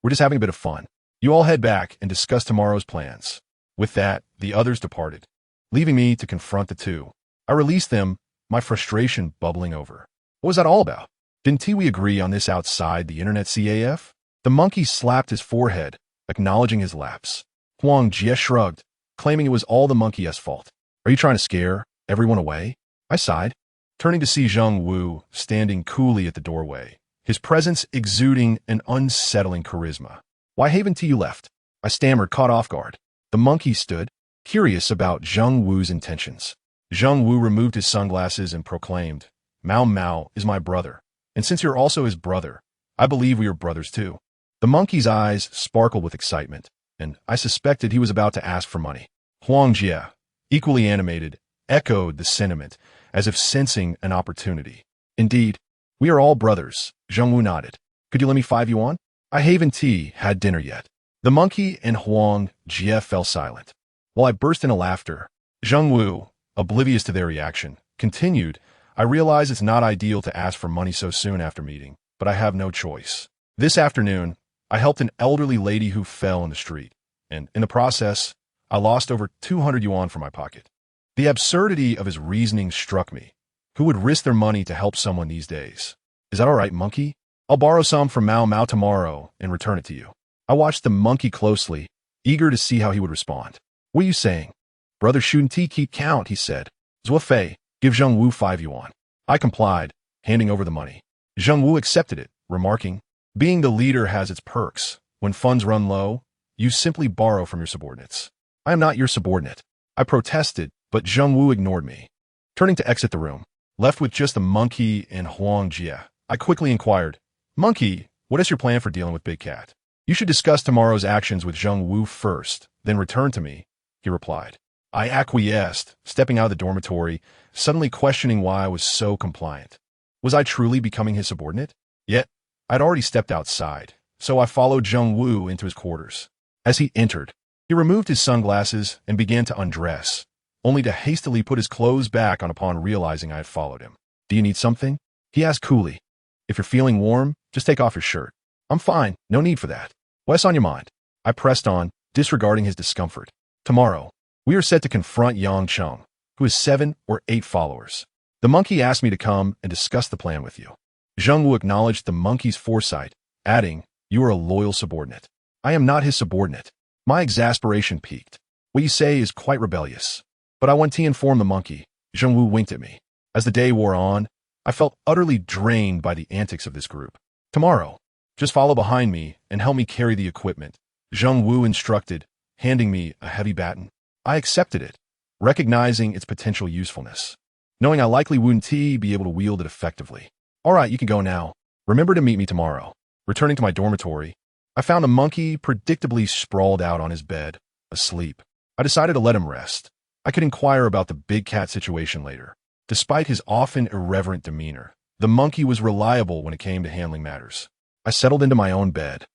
We're just having a bit of fun. You all head back and discuss tomorrow's plans." With that, the others departed, leaving me to confront the two. I released them, my frustration bubbling over. What was that all about? Didn't we agree on this outside the internet CAF? The monkey slapped his forehead, acknowledging his lapse. Huang Jie shrugged, claiming it was all the monkey's fault. "Are you trying to scare everyone away?" I sighed, turning to see Zheng Wu standing coolly at the doorway, his presence exuding an unsettling charisma. "Why haven't you left?" I stammered, caught off guard. The monkey stood, curious about Zheng Wu's intentions. Zheng Wu removed his sunglasses and proclaimed, "Mao Mao is my brother, and since you're also his brother, I believe we are brothers too." The monkey's eyes sparkled with excitement, and I suspected he was about to ask for money. Huang Jie, equally animated, echoed the sentiment, as if sensing an opportunity. "Indeed, we are all brothers," Zheng Wu nodded. "Could you lend me 5 yuan? I haven't had dinner yet." The monkey and Huang Jie fell silent. While I burst into laughter, Zheng Wu, oblivious to their reaction, continued, "I realize it's not ideal to ask for money so soon after meeting, but I have no choice. This afternoon, I helped an elderly lady who fell in the street, and in the process, I lost over 200 yuan from my pocket." The absurdity of his reasoning struck me. Who would risk their money to help someone these days? "Is that all right, monkey? I'll borrow some from Mao Mao tomorrow and return it to you." I watched the monkey closely, eager to see how he would respond. "What are you saying?" "Brother shouldn't keep count," he said. "Zuo Fei, give Zheng Wu 5 yuan. I complied, handing over the money. Zheng Wu accepted it, remarking, "Being the leader has its perks. When funds run low, you simply borrow from your subordinates." "I am not your subordinate." I protested, but Zheng Wu ignored me. Turning to exit the room, left with just the monkey and Huang Jie, I quickly inquired, "Monkey, what is your plan for dealing with Big Cat?" "You should discuss tomorrow's actions with Zheng Wu first, then return to me," he replied. I acquiesced, stepping out of the dormitory, suddenly questioning why I was so compliant. Was I truly becoming his subordinate? Yet, I'd already stepped outside, so I followed Zheng Wu into his quarters. As he entered, he removed his sunglasses and began to undress, only to hastily put his clothes back on upon realizing I had followed him. "Do you need something?" he asked coolly. "If you're feeling warm, just take off your shirt." "I'm fine, no need for that. What's on your mind?" I pressed on, disregarding his discomfort. "Tomorrow, we are set to confront Yang Cheng, who has 7 or 8 followers. The monkey asked me to come and discuss the plan with you." Zheng Wu acknowledged the monkey's foresight, adding, "You are a loyal subordinate." "I am not his subordinate." My exasperation peaked. "What you say is quite rebellious." But I want to inform the monkey. Zheng Wu winked at me. As the day wore on, I felt utterly drained by the antics of this group. "Tomorrow, just follow behind me and help me carry the equipment," Zheng Wu instructed, handing me a heavy baton. I accepted it, recognizing its potential usefulness, knowing I likely wouldn't be able to wield it effectively. "All right, you can go now. Remember to meet me tomorrow." Returning to my dormitory, I found the monkey predictably sprawled out on his bed, asleep. I decided to let him rest. I could inquire about the big cat situation later. Despite his often irreverent demeanor, the monkey was reliable when it came to handling matters. I settled into my own bed,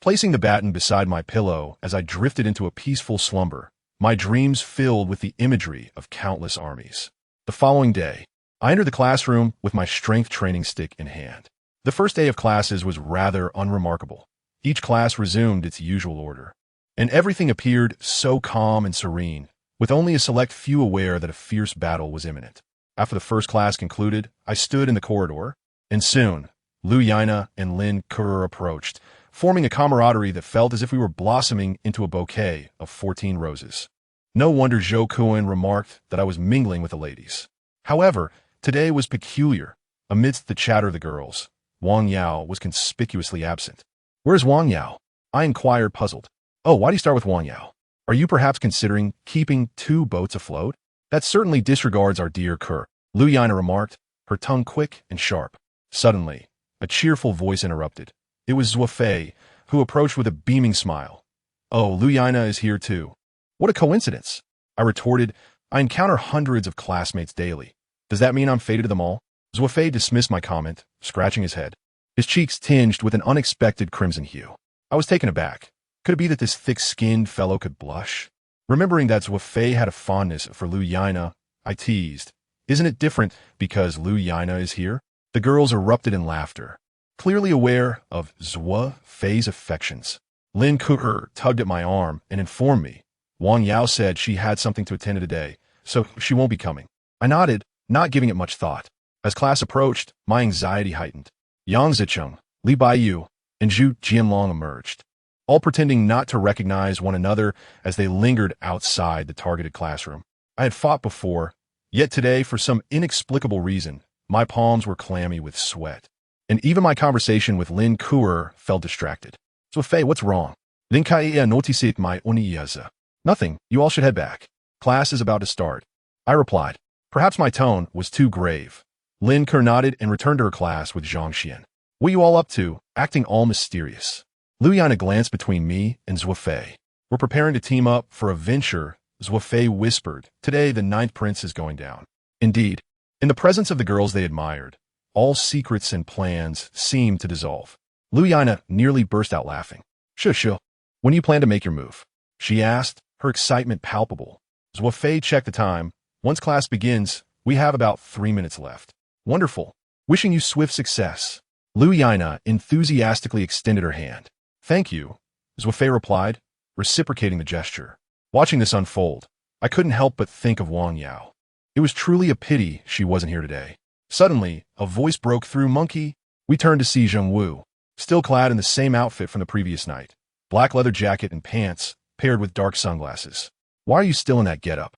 placing the baton beside my pillow as I drifted into a peaceful slumber, my dreams filled with the imagery of countless armies. The following day, I entered the classroom with my strength training stick in hand. The first day of classes was rather unremarkable. Each class resumed its usual order, and everything appeared so calm and serene, with only a select few aware that a fierce battle was imminent. After the first class concluded, I stood in the corridor, and soon, Lu Yana and Lin Kur approached, forming a camaraderie that felt as if we were blossoming into a bouquet of 14 roses. No wonder Zhou Kuan remarked that I was mingling with the ladies. However, today was peculiar. Amidst the chatter of the girls, Wang Yao was conspicuously absent. "Where's Wang Yao?" I inquired, puzzled. "Oh, why do you start with Wang Yao? Are you perhaps considering keeping two boats afloat? That certainly disregards our dear Kerr," Lu Yana remarked, her tongue quick and sharp. Suddenly, a cheerful voice interrupted. It was Zuo Fei, who approached with a beaming smile. "Oh, Lu Yana is here too. What a coincidence," I retorted. "I encounter hundreds of classmates daily. Does that mean I'm fated to them all?" Zuo Fei dismissed my comment, scratching his head. His cheeks tinged with an unexpected crimson hue. I was taken aback. Could it be that this thick-skinned fellow could blush? Remembering that Zuo Fei had a fondness for Lu Yana, I teased. "Isn't it different because Lu Yana is here?" The girls erupted in laughter, clearly aware of Zuo Fei's affections. Lin Ku'er tugged at my arm and informed me. Wang Yao said she had something to attend to today, so she won't be coming. I nodded, not giving it much thought. As class approached, my anxiety heightened. Yang Zicheng, Li Baiyu, and Zhu Jianlong emerged, all pretending not to recognize one another as they lingered outside the targeted classroom. I had fought before, yet today, for some inexplicable reason, my palms were clammy with sweat. And even my conversation with Lin Ku'er felt distracted. "Zuo Fei, what's wrong?" "Lin Kaiya noticed my unyielding." "Nothing, you all should head back. Class is about to start," I replied. Perhaps my tone was too grave. Lin Ku'er nodded and returned to her class with Zhang Xian. "What are you all up to, acting all mysterious?" Lu Yana glanced between me and Zuo Fei. "We're preparing to team up for a venture," Zuo Fei whispered. "Today, the ninth prince is going down." Indeed, in the presence of the girls they admired, all secrets and plans seemed to dissolve. Lu Yana nearly burst out laughing. Shush, when do you plan to make your move?" she asked, her excitement palpable. Zuo Fei checked the time. "Once class begins, we have about 3 minutes left." "Wonderful. Wishing you swift success." Lu Yana enthusiastically extended her hand. "Thank you," Zuo Fei replied, reciprocating the gesture. Watching this unfold, I couldn't help but think of Wang Yao. It was truly a pity she wasn't here today. Suddenly, a voice broke through. "Monkey." We turned to see Zheng Wu, still clad in the same outfit from the previous night. Black leather jacket and pants, paired with dark sunglasses. "Why are you still in that getup?"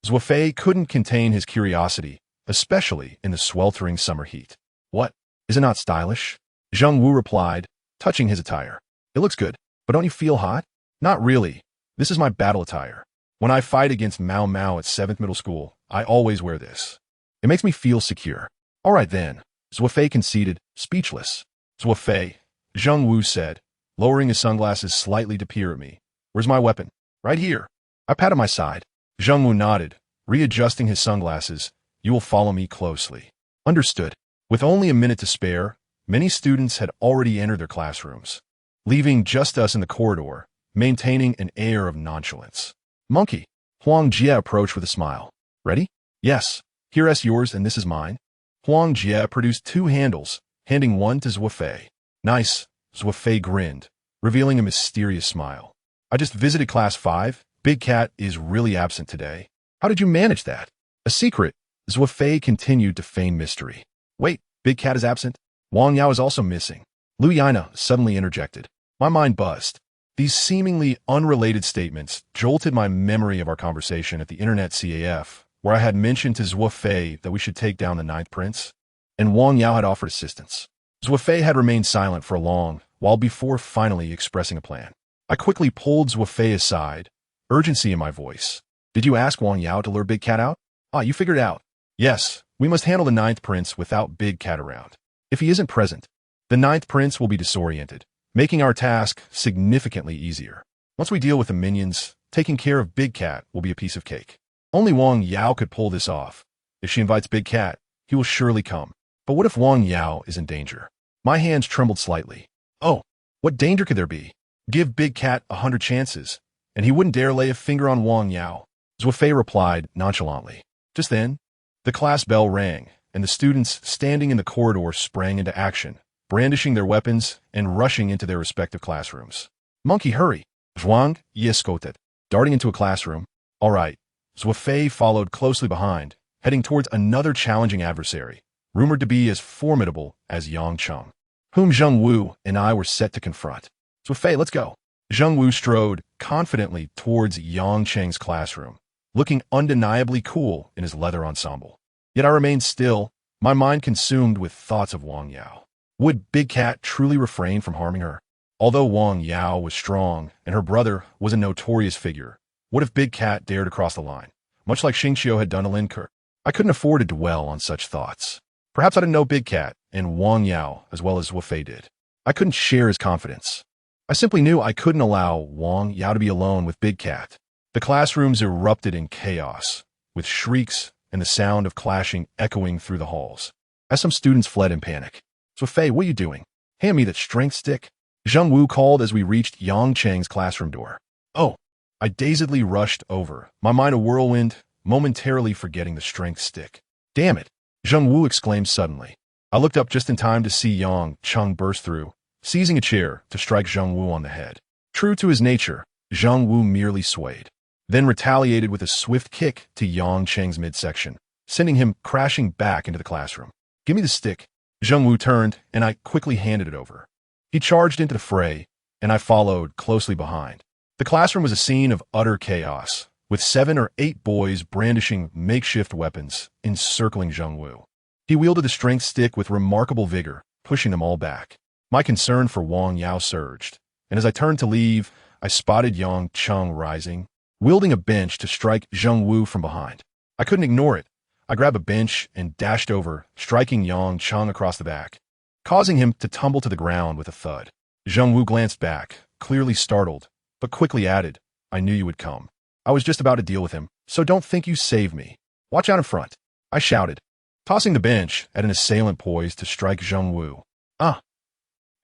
Zuo Fei couldn't contain his curiosity, especially in the sweltering summer heat. "What? Is it not stylish?" Zheng Wu replied, touching his attire. "It looks good, but don't you feel hot?" "Not really. This is my battle attire. When I fight against Mao Mao at 7th Middle School, I always wear this. It makes me feel secure." "All right then," Zuo Fei conceded, speechless. "Zuo Fei," Zheng Wu said, lowering his sunglasses slightly to peer at me. "Where's my weapon?" "Right here." I patted my side. Zheng Wu nodded, readjusting his sunglasses. "You will follow me closely." Understood. With only a minute to spare, many students had already entered their classrooms, leaving just us in the corridor, maintaining an air of nonchalance. "Monkey." Huang Jie approached with a smile. "Ready?" "Yes. Here's yours and this is mine." Huang Jie produced 2 handles, handing one to Zuo Fei. "Nice." Zuo Fei grinned, revealing a mysterious smile. "I just visited class 5. Big Cat is really absent today." "How did you manage that?" "A secret." Zuo Fei continued to feign mystery. "Wait, Big Cat is absent? Wang Yao is also missing." Lu Yana suddenly interjected. My mind buzzed. These seemingly unrelated statements jolted my memory of our conversation at the internet CAF, where I had mentioned to Zuo Fei that we should take down the ninth prince, and Wang Yao had offered assistance. Zuo Fei had remained silent for a long while before finally expressing a plan. I quickly pulled Zuo Fei aside, urgency in my voice. "Did you ask Wang Yao to lure Big Cat out?" "Ah, you figured it out." "Yes, we must handle the ninth prince without Big Cat around. If he isn't present, the ninth prince will be disoriented, making our task significantly easier. Once we deal with the minions, taking care of Big Cat will be a piece of cake. Only Wang Yao could pull this off. If she invites Big Cat, he will surely come. But what if Wang Yao is in danger?" My hands trembled slightly. "Oh, what danger could there be? Give Big Cat 100 chances, and he wouldn't dare lay a finger on Wang Yao." Zuo Fei replied nonchalantly. Just then, the class bell rang, and the students standing in the corridor sprang into action, brandishing their weapons and rushing into their respective classrooms. "Monkey, hurry!" Zhuang Ye scolded, darting into a classroom. "All right." Zuo Fei followed closely behind, heading towards another challenging adversary, rumored to be as formidable as Yang Cheng, whom Zheng Wu and I were set to confront. Zuo Fei, let's go. Zheng Wu strode confidently towards Yang Cheng's classroom, looking undeniably cool in his leather ensemble. Yet I remained still, my mind consumed with thoughts of Wang Yao. Would Big Cat truly refrain from harming her? Although Wang Yao was strong and her brother was a notorious figure, what if Big Cat dared to cross the line, much like Xingqiu had done to Lin Ke? I couldn't afford to dwell on such thoughts. Perhaps I didn't know Big Cat and Wang Yao as well as Zuo Fei did. I couldn't share his confidence. I simply knew I couldn't allow Wang Yao to be alone with Big Cat. The classrooms erupted in chaos, with shrieks and the sound of clashing echoing through the halls, as some students fled in panic. Zuo Fei, what are you doing? Hand me that strength stick. Zheng Wu called as we reached Yang Cheng's classroom door. Oh, I dazedly rushed over, my mind a whirlwind, momentarily forgetting the strength stick. Damn it, Zheng Wu exclaimed suddenly. I looked up just in time to see Yang Cheng burst through, seizing a chair to strike Zheng Wu on the head. True to his nature, Zheng Wu merely swayed, then retaliated with a swift kick to Yang Cheng's midsection, sending him crashing back into the classroom. Give me the stick. Zheng Wu turned, and I quickly handed it over. He charged into the fray, and I followed closely behind. The classroom was a scene of utter chaos, with 7 or 8 boys brandishing makeshift weapons, encircling Zheng Wu. He wielded the strength stick with remarkable vigor, pushing them all back. My concern for Wang Yao surged, and as I turned to leave, I spotted Yang Cheng rising, wielding a bench to strike Zheng Wu from behind. I couldn't ignore it. I grabbed a bench and dashed over, striking Yang Cheng across the back, causing him to tumble to the ground with a thud. Zheng Wu glanced back, clearly startled, but quickly added, I knew you would come. I was just about to deal with him, so don't think you saved me. Watch out in front, I shouted, tossing the bench at an assailant poised to strike Zheng Wu. Ah!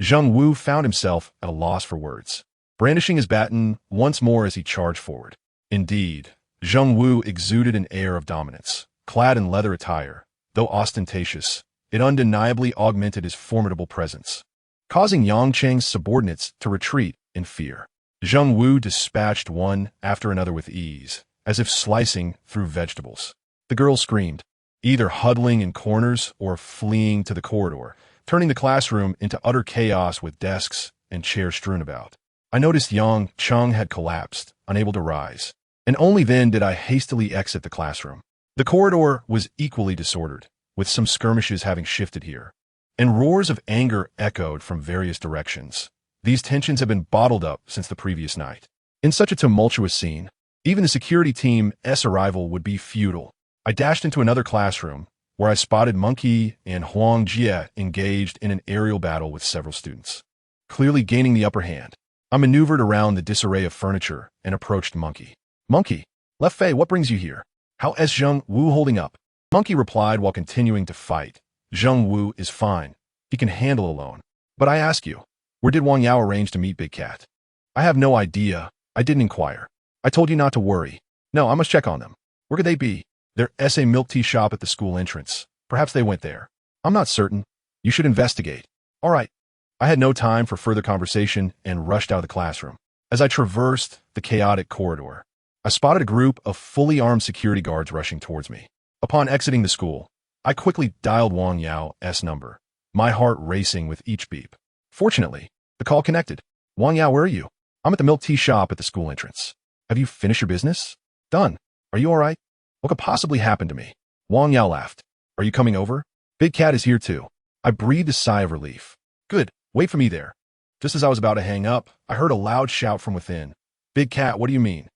Zheng Wu found himself at a loss for words, brandishing his baton once more as he charged forward. Indeed, Zheng Wu exuded an air of dominance. Clad in leather attire, though ostentatious, it undeniably augmented his formidable presence, causing Yang Cheng's subordinates to retreat in fear. Zheng Wu dispatched one after another with ease, as if slicing through vegetables. The girls screamed, either huddling in corners or fleeing to the corridor, turning the classroom into utter chaos with desks and chairs strewn about. I noticed Yang Cheng had collapsed, unable to rise, and only then did I hastily exit the classroom. The corridor was equally disordered, with some skirmishes having shifted here, and roars of anger echoed from various directions. These tensions had been bottled up since the previous night. In such a tumultuous scene, even the security team's arrival would be futile. I dashed into another classroom, where I spotted Monkey and Huang Jie engaged in an aerial battle with several students, clearly gaining the upper hand. I maneuvered around the disarray of furniture and approached Monkey. Monkey, Left Fei, what brings you here? How is Zheng Wu holding up? Monkey replied while continuing to fight. Zheng Wu is fine. He can handle alone. But I ask you, where did Wang Yao arrange to meet Big Cat? I have no idea. I didn't inquire. I told you not to worry. No, I must check on them. Where could they be? There's a milk tea shop at the school entrance. Perhaps they went there. I'm not certain. You should investigate. All right. I had no time for further conversation and rushed out of the classroom. As I traversed the chaotic corridor, I spotted a group of fully armed security guards rushing towards me. Upon exiting the school, I quickly dialed Wang Yao's number, my heart racing with each beep. Fortunately, the call connected. Wang Yao, where are you? I'm at the milk tea shop at the school entrance. Have you finished your business? Done. Are you all right? What could possibly happen to me? Wang Yao laughed. Are you coming over? Big Cat is here too. I breathed a sigh of relief. Good. Wait for me there. Just as I was about to hang up, I heard a loud shout from within. Big Cat, what do you mean?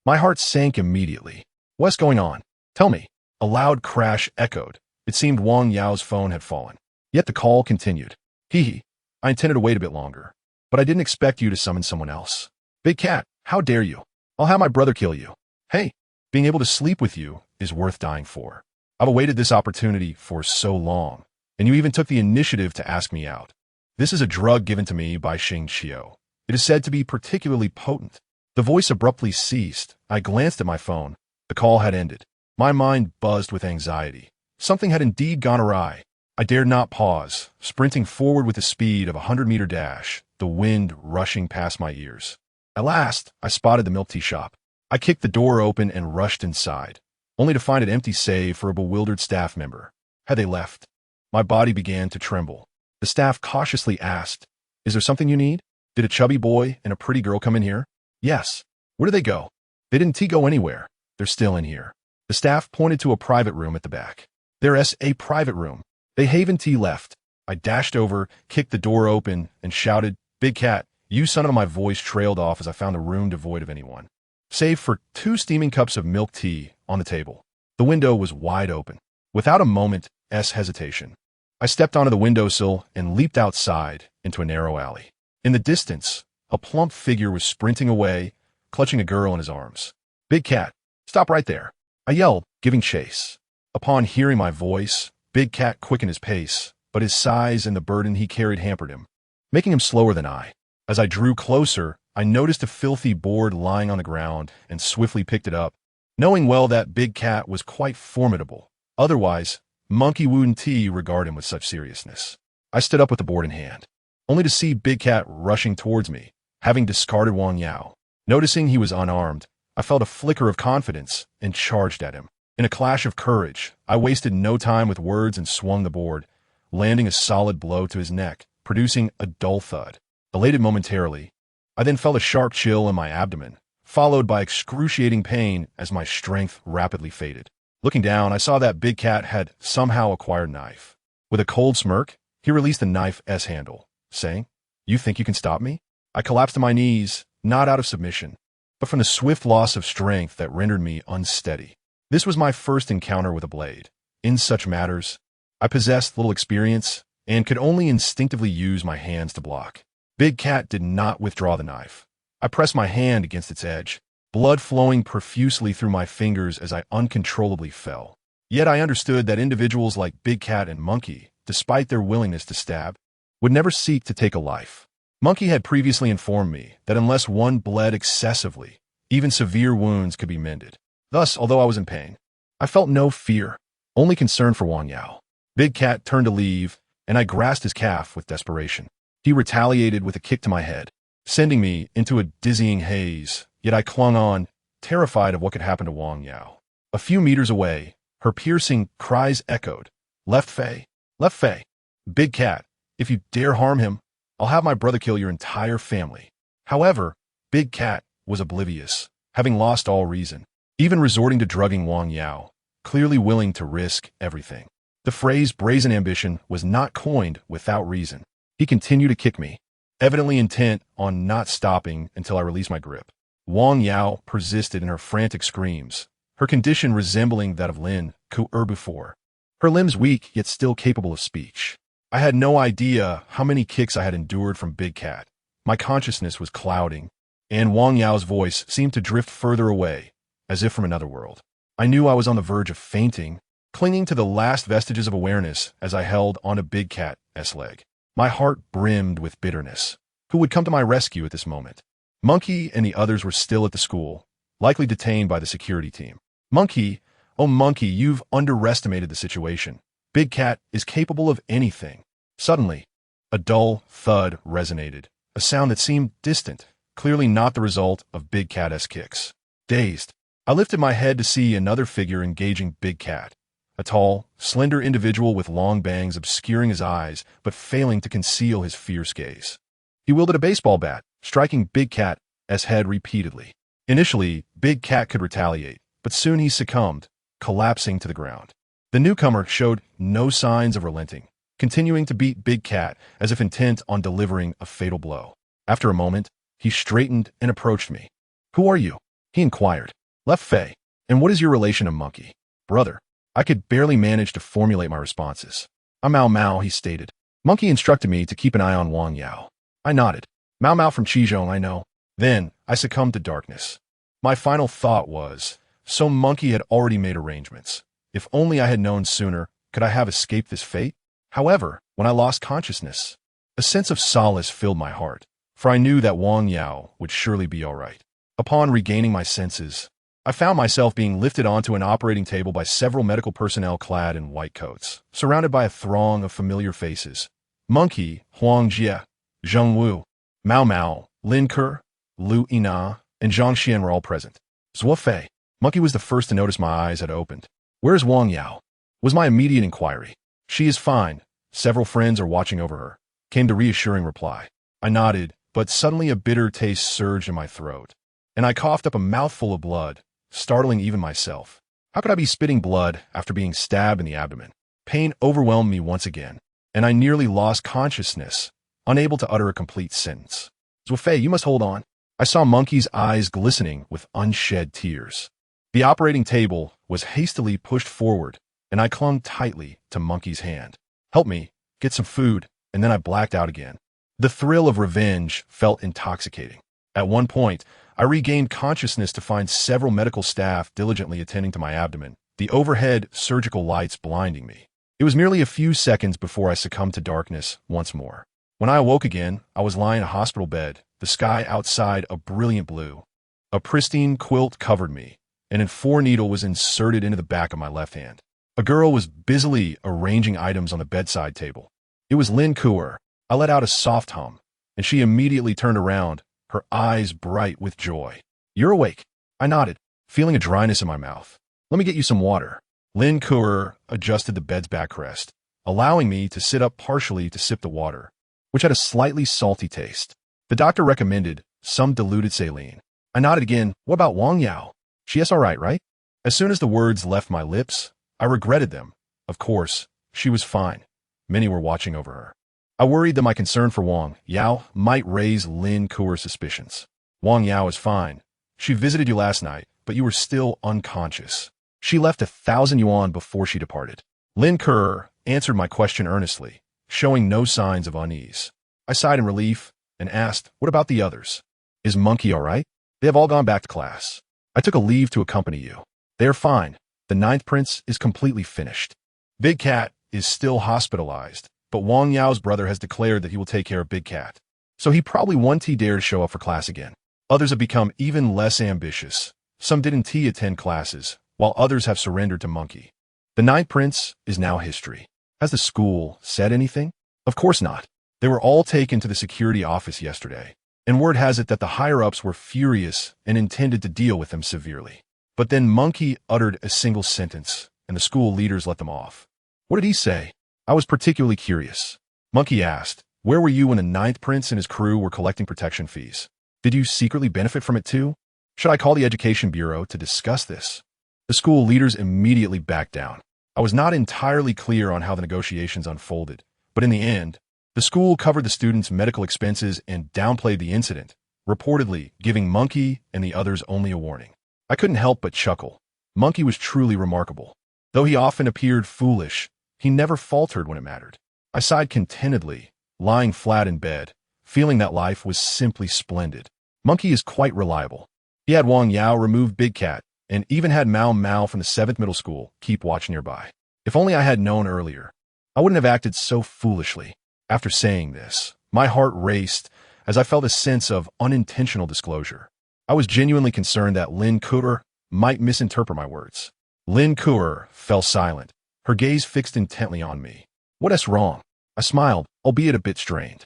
My heart sank immediately. What's going on? Tell me. A loud crash echoed. It seemed Wang Yao's phone had fallen. Yet the call continued. Hee hee. I intended to wait a bit longer, but I didn't expect you to summon someone else. Big Cat, how dare you? I'll have my brother kill you. Hey, being able to sleep with you is worth dying for. I've awaited this opportunity for so long, and you even took the initiative to ask me out. This is a drug given to me by Xingqiu. It is said to be particularly potent. The voice abruptly ceased. I glanced at my phone. The call had ended. My mind buzzed with anxiety. Something had indeed gone awry. I dared not pause, sprinting forward with the speed of a 100-meter dash, the wind rushing past my ears. At last, I spotted the milk tea shop. I kicked the door open and rushed inside, only to find it empty save for a bewildered staff member. Had they left? My body began to tremble. The staff cautiously asked, Is there something you need? Did a chubby boy and a pretty girl come in here? Yes. Where did they go? They didn't go anywhere. They're still in here. The staff pointed to a private room at the back. There's a private room. They haven't left. I dashed over, kicked the door open, and shouted, "Big Cat, you son of a—" My voice trailed off as I found a room devoid of anyone, save for 2 steaming cups of milk tea on the table. The window was wide open. Without a moment's hesitation, I stepped onto the windowsill and leaped outside into a narrow alley. In the distance, a plump figure was sprinting away, clutching a girl in his arms. "Big Cat, stop right there," I yelled, giving chase. Upon hearing my voice, Big Cat quickened his pace, but his size and the burden he carried hampered him, making him slower than I. As I drew closer, I noticed a filthy board lying on the ground and swiftly picked it up, knowing well that Big Cat was quite formidable. Otherwise, Monkey wouldn't regard him with such seriousness. I stood up with the board in hand, only to see Big Cat rushing towards me, having discarded Wang Yao. Noticing he was unarmed, I felt a flicker of confidence and charged at him. In a clash of courage, I wasted no time with words and swung the board, landing a solid blow to his neck, producing a dull thud. Elated momentarily, I then felt a sharp chill in my abdomen, followed by excruciating pain as my strength rapidly faded. Looking down, I saw that Big Cat had somehow acquired a knife. With a cold smirk, he released the knife's handle, saying, "You think you can stop me?" I collapsed to my knees, not out of submission, but from the swift loss of strength that rendered me unsteady. This was my first encounter with a blade. In such matters, I possessed little experience and could only instinctively use my hands to block. Big Cat did not withdraw the knife. I pressed my hand against its edge, blood flowing profusely through my fingers as I uncontrollably fell. Yet I understood that individuals like Big Cat and Monkey, despite their willingness to stab, would never seek to take a life. Monkey had previously informed me that unless one bled excessively, even severe wounds could be mended. Thus, although I was in pain, I felt no fear, only concern for Wang Yao. Big Cat turned to leave, and I grasped his calf with desperation. He retaliated with a kick to my head, sending me into a dizzying haze, yet I clung on, terrified of what could happen to Wang Yao. A few meters away, her piercing cries echoed, "Left Fei! Left Fei! Big Cat, if you dare harm him, I'll have my brother kill your entire family." However, Big Cat was oblivious, having lost all reason, even resorting to drugging Wang Yao, clearly willing to risk everything. The phrase brazen ambition was not coined without reason. He continued to kick me, evidently intent on not stopping until I released my grip. Wang Yao persisted in her frantic screams, her condition resembling that of Lin Ku'er before. Her limbs weak yet still capable of speech. I had no idea how many kicks I had endured from Big Cat. My consciousness was clouding, and Wang Yao's voice seemed to drift further away, as if from another world. I knew I was on the verge of fainting, clinging to the last vestiges of awareness as I held onto Big Cat's leg. My heart brimmed with bitterness. Who would come to my rescue at this moment? Monkey and the others were still at the school, likely detained by the security team. "Monkey, oh Monkey, you've underestimated the situation. Big Cat is capable of anything." Suddenly, a dull thud resonated, a sound that seemed distant, clearly not the result of Big Cat's kicks. Dazed, I lifted my head to see another figure engaging Big Cat, a tall, slender individual with long bangs obscuring his eyes but failing to conceal his fierce gaze. He wielded a baseball bat, striking Big Cat's head repeatedly. Initially, Big Cat could retaliate, but soon he succumbed, collapsing to the ground. The newcomer showed no signs of relenting, continuing to beat Big Cat as if intent on delivering a fatal blow. After a moment, he straightened and approached me. "Who are you?" he inquired. "Left Fei. And what is your relation to Monkey?" "Brother." I could barely manage to formulate my responses. "I'm Mao Mao," he stated. "Monkey instructed me to keep an eye on Wang Yao." I nodded. "Mao Mao from Qizhong, I know." Then I succumbed to darkness. My final thought was, so Monkey had already made arrangements. If only I had known sooner, could I have escaped this fate? However, when I lost consciousness, a sense of solace filled my heart, for I knew that Wang Yao would surely be all right. Upon regaining my senses, I found myself being lifted onto an operating table by several medical personnel clad in white coats, surrounded by a throng of familiar faces. Monkey, Huang Jie, Zheng Wu, Mao Mao, Lin Ke, Lu Yina, and Zhang Xian were all present. "Zuo Fei." Monkey was the first to notice my eyes had opened. "Where is Wang Yao?" was my immediate inquiry. "She is fine. Several friends are watching over her," came the reassuring reply. I nodded, but suddenly a bitter taste surged in my throat, and I coughed up a mouthful of blood, startling even myself. How could I be spitting blood after being stabbed in the abdomen? Pain overwhelmed me once again, and I nearly lost consciousness, unable to utter a complete sentence. Zuo Fei, you must hold on. I saw Monkey's eyes glistening with unshed tears. The operating table was hastily pushed forward, and I clung tightly to Monkey's hand. Help me, get some food, and then I blacked out again. The thrill of revenge felt intoxicating. At one point, I regained consciousness to find several medical staff diligently attending to my abdomen, the overhead surgical lights blinding me. It was merely a few seconds before I succumbed to darkness once more. When I awoke again, I was lying in a hospital bed, the sky outside a brilliant blue. A pristine quilt covered me, and a 4-needle was inserted into the back of my left hand. A girl was busily arranging items on the bedside table. It was Lin Kuer. I let out a soft hum, and she immediately turned around, her eyes bright with joy. You're awake. I nodded, feeling a dryness in my mouth. Let me get you some water. Lin Kuer adjusted the bed's backrest, allowing me to sit up partially to sip the water, which had a slightly salty taste. The doctor recommended some diluted saline. I nodded again. What about Wang Yao? She is all right? As soon as the words left my lips, I regretted them. Of course, she was fine. Many were watching over her. I worried that my concern for Wang Yao might raise Lin Kuer's suspicions. Wang Yao is fine. She visited you last night, but you were still unconscious. She left 1,000 yuan before she departed. Lin Kuer answered my question earnestly, showing no signs of unease. I sighed in relief and asked, what about the others? Is Monkey all right? They have all gone back to class. I took a leave to accompany you. They are fine. The 9th prince is completely finished. Big Cat is still hospitalized, but Wang Yao's brother has declared that he will take care of Big Cat. So he probably won't dare to show up for class again. Others have become even less ambitious. Some didn't attend classes, while others have surrendered to Monkey. The 9th prince is now history. Has the school said anything? Of course not. They were all taken to the security office yesterday, and word has it that the higher-ups were furious and intended to deal with them severely. But then Monkey uttered a single sentence, and the school leaders let them off. What did he say? I was particularly curious. Monkey asked, where were you when the 9th prince and his crew were collecting protection fees? Did you secretly benefit from it too? Should I call the education bureau to discuss this? The school leaders immediately backed down. I was not entirely clear on how the negotiations unfolded, but in the end, the school covered the students' medical expenses and downplayed the incident, reportedly giving Monkey and the others only a warning. I couldn't help but chuckle. Monkey was truly remarkable. Though he often appeared foolish, he never faltered when it mattered. I sighed contentedly, lying flat in bed, feeling that life was simply splendid. Monkey is quite reliable. He had Wang Yao remove Big Cat, and even had Mao Mao from the 7th middle school keep watch nearby. If only I had known earlier, I wouldn't have acted so foolishly. After saying this, my heart raced as I felt a sense of unintentional disclosure. I was genuinely concerned that Lin Kuer might misinterpret my words. Lin Kuer fell silent, her gaze fixed intently on me. What is wrong? I smiled, albeit a bit strained.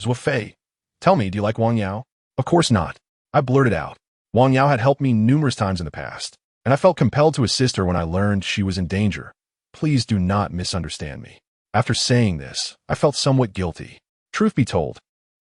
Zuo Fei, tell me, do you like Wang Yao? Of course not. I blurted out. Wang Yao had helped me numerous times in the past, and I felt compelled to assist her when I learned she was in danger. Please do not misunderstand me. After saying this, I felt somewhat guilty. Truth be told,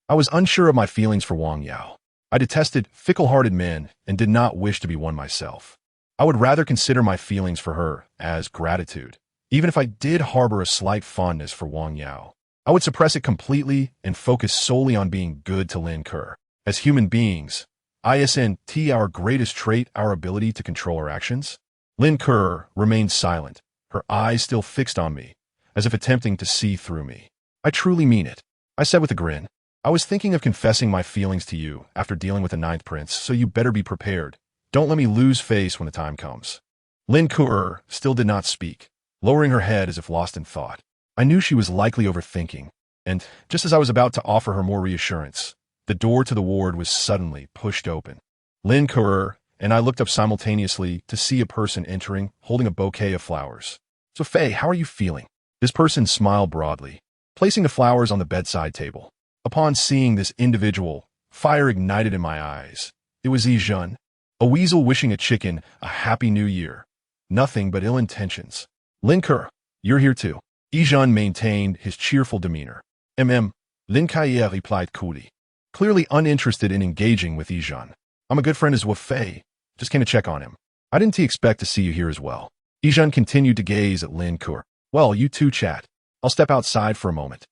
I was unsure of my feelings for Wang Yao. I detested fickle-hearted men and did not wish to be one myself. I would rather consider my feelings for her as gratitude. Even if I did harbor a slight fondness for Wang Yao, I would suppress it completely and focus solely on being good to Lin Kuer. As human beings, isn't our greatest trait our ability to control our actions? Lin Kuer remained silent, her eyes still fixed on me, as if attempting to see through me. I truly mean it, I said with a grin. I was thinking of confessing my feelings to you after dealing with the 9th prince, so you better be prepared. Don't let me lose face when the time comes. Lin Kuer still did not speak, lowering her head as if lost in thought. I knew she was likely overthinking, and just as I was about to offer her more reassurance, the door to the ward was suddenly pushed open. Lin Kuer and I looked up simultaneously to see a person entering, holding a bouquet of flowers. Zuo Fei, how are you feeling? This person smiled broadly, placing the flowers on the bedside table. Upon seeing this individual, fire ignited in my eyes. It was Yizhen, a weasel wishing a chicken a happy new year. Nothing but ill intentions. Lin Kuer, you're here too. Yizhen maintained his cheerful demeanor. Lin Kuer replied coolly. clearly uninterested in engaging with Yijan. I'm a good friend of Zuo Fei. Just came to check on him. I didn't expect to see you here as well. Yijan continued to gaze at Lin Ke. Well, you two chat. I'll step outside for a moment.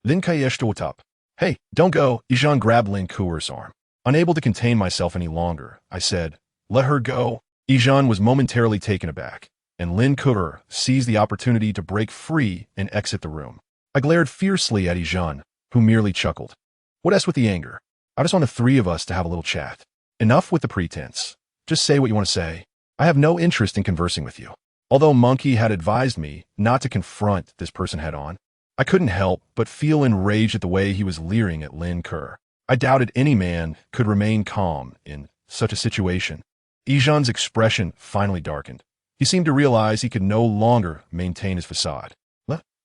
Lin Ke stood up. Hey, don't go. Yijan grabbed Lin Ke's arm. Unable to contain myself any longer, I said, let her go. Yijan was momentarily taken aback, and Lin Ke seized the opportunity to break free and exit the room. I glared fiercely at Yijan, who merely chuckled. What else with the anger? I just want the three of us to have a little chat. Enough with the pretense. Just say what you want to say. I have no interest in conversing with you. Although Monkey had advised me not to confront this person head-on, I couldn't help but feel enraged at the way he was leering at Lin Ke. I doubted any man could remain calm in such a situation. Yijan's expression finally darkened. He seemed to realize he could no longer maintain his facade.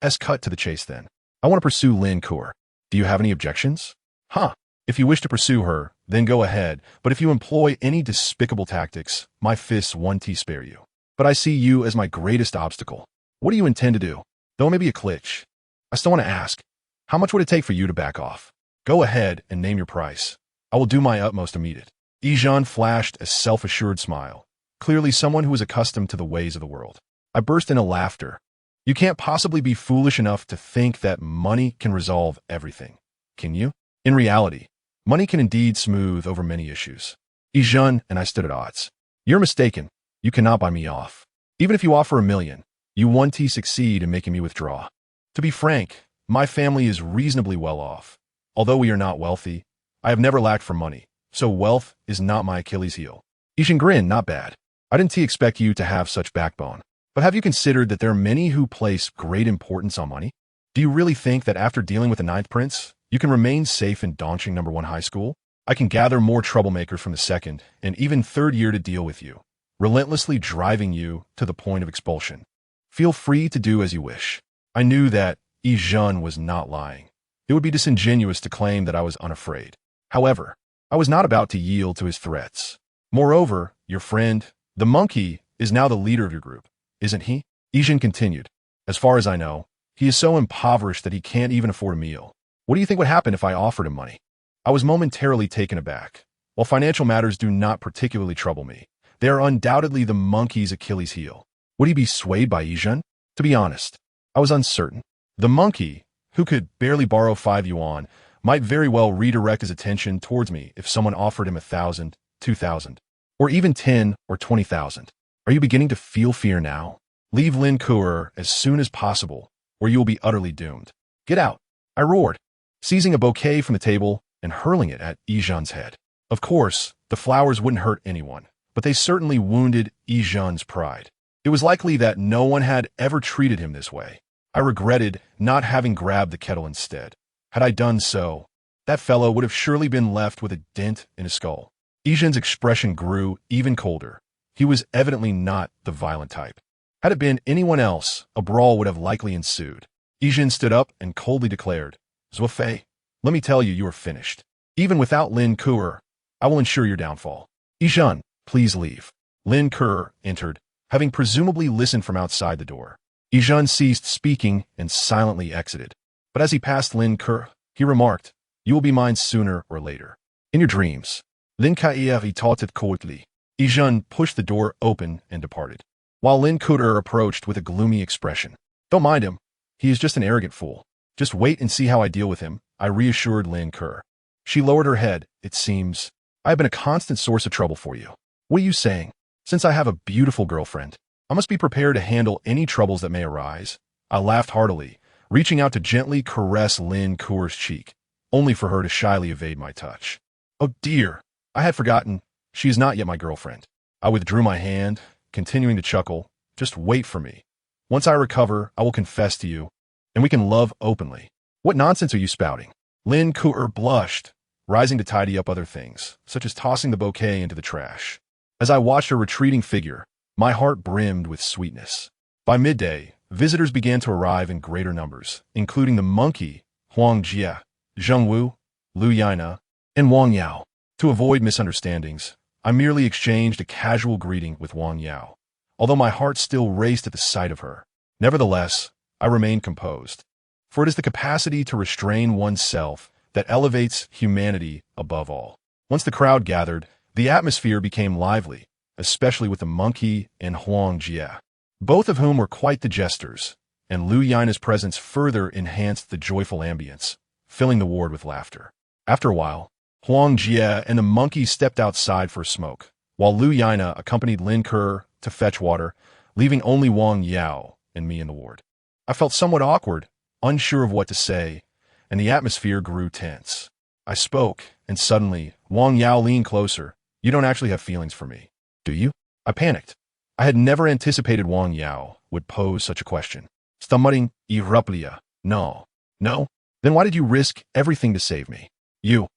Let's cut to the chase then. I want to pursue Lin Ke. Do you have any objections? Huh. If you wish to pursue her, then go ahead, but if you employ any despicable tactics, my fists won't spare you. But I see you as my greatest obstacle. What do you intend to do? Though maybe a glitch. I still want to ask, how much would it take for you to back off? Go ahead and name your price. I will do my utmost to meet it. Yijan flashed a self-assured smile, clearly someone who was accustomed to the ways of the world. I burst into laughter. You can't possibly be foolish enough to think that money can resolve everything, can you? In reality, money can indeed smooth over many issues. Yijan and I stood at odds. You're mistaken. You cannot buy me off. Even if you offer $1 million, you won't succeed in making me withdraw. To be frank, my family is reasonably well off. Although we are not wealthy, I have never lacked for money, so wealth is not my Achilles heel. Yijan grinned, not bad. I didn't expect you to have such backbone. But have you considered that there are many who place great importance on money? Do you really think that after dealing with the ninth prince, you can remain safe in daunting #1 high school? I can gather more troublemakers from the second and even third year to deal with you, relentlessly driving you to the point of expulsion. Feel free to do as you wish. I knew that Yijan was not lying. It would be disingenuous to claim that I was unafraid. However, I was not about to yield to his threats. Moreover, your friend, the monkey, is now the leader of your group, isn't he? Yijan continued. As far as I know, he is so impoverished that he can't even afford a meal. What do you think would happen if I offered him money? I was momentarily taken aback. While financial matters do not particularly trouble me, they are undoubtedly the monkey's Achilles heel. Would he be swayed by Yijan? To be honest, I was uncertain. The monkey, who could barely borrow 5 yuan, might very well redirect his attention towards me if someone offered him 1,000, 2,000, or even 10 or 20,000. Are you beginning to feel fear now? Leave Lin Ke as soon as possible, or you will be utterly doomed. Get out, I roared, seizing a bouquet from the table and hurling it at Yijan's head. Of course, the flowers wouldn't hurt anyone, but they certainly wounded Yijan's pride. It was likely that no one had ever treated him this way. I regretted not having grabbed the kettle instead. Had I done so, that fellow would have surely been left with a dent in his skull. Yijan's expression grew even colder. He was evidently not the violent type. Had it been anyone else, a brawl would have likely ensued. Yijan stood up and coldly declared, Zuo Fei, let me tell you, you are finished. Even without Lin Ke, I will ensure your downfall. Yijan, please leave. Lin Ke entered, having presumably listened from outside the door. Yijan ceased speaking and silently exited. But as he passed Lin Ke, he remarked, you will be mine sooner or later. In your dreams. Lin Ke talked coldly. Yijan pushed the door open and departed, while Lin Ke approached with a gloomy expression. Don't mind him. He is just an arrogant fool. Just wait and see how I deal with him, I reassured Lin Ke. She lowered her head. It seems I have been a constant source of trouble for you. What are you saying? Since I have a beautiful girlfriend, I must be prepared to handle any troubles that may arise. I laughed heartily, reaching out to gently caress Lin Ke's cheek, only for her to shyly evade my touch. Oh dear, I had forgotten. She is not yet my girlfriend. I withdrew my hand, continuing to chuckle. Just wait for me. Once I recover, I will confess to you, and we can love openly. What nonsense are you spouting? Lin Ke blushed, rising to tidy up other things, such as tossing the bouquet into the trash. As I watched her retreating figure, my heart brimmed with sweetness. By midday, visitors began to arrive in greater numbers, including the monkey, Huang Jie, Zheng Wu, Lu Yaina, and Wang Yao. To avoid misunderstandings, I merely exchanged a casual greeting with Wang Yao, although my heart still raced at the sight of her. Nevertheless, I remained composed, for it is the capacity to restrain oneself that elevates humanity above all. Once the crowd gathered, the atmosphere became lively, especially with the monkey and Huang Jie, both of whom were quite the jesters, and Lu Yina's presence further enhanced the joyful ambience, filling the ward with laughter. After a while, Huang Jie and the monkey stepped outside for a smoke, while Lu Yina accompanied Lin Ke to fetch water, leaving only Wang Yao and me in the ward. I felt somewhat awkward, unsure of what to say, and the atmosphere grew tense. I spoke, and suddenly, Wang Yao leaned closer. "You don't actually have feelings for me, do you?" I panicked. I had never anticipated Wang Yao would pose such a question. Stumbling abruptly, "No. No? Then why did you risk everything to save me? You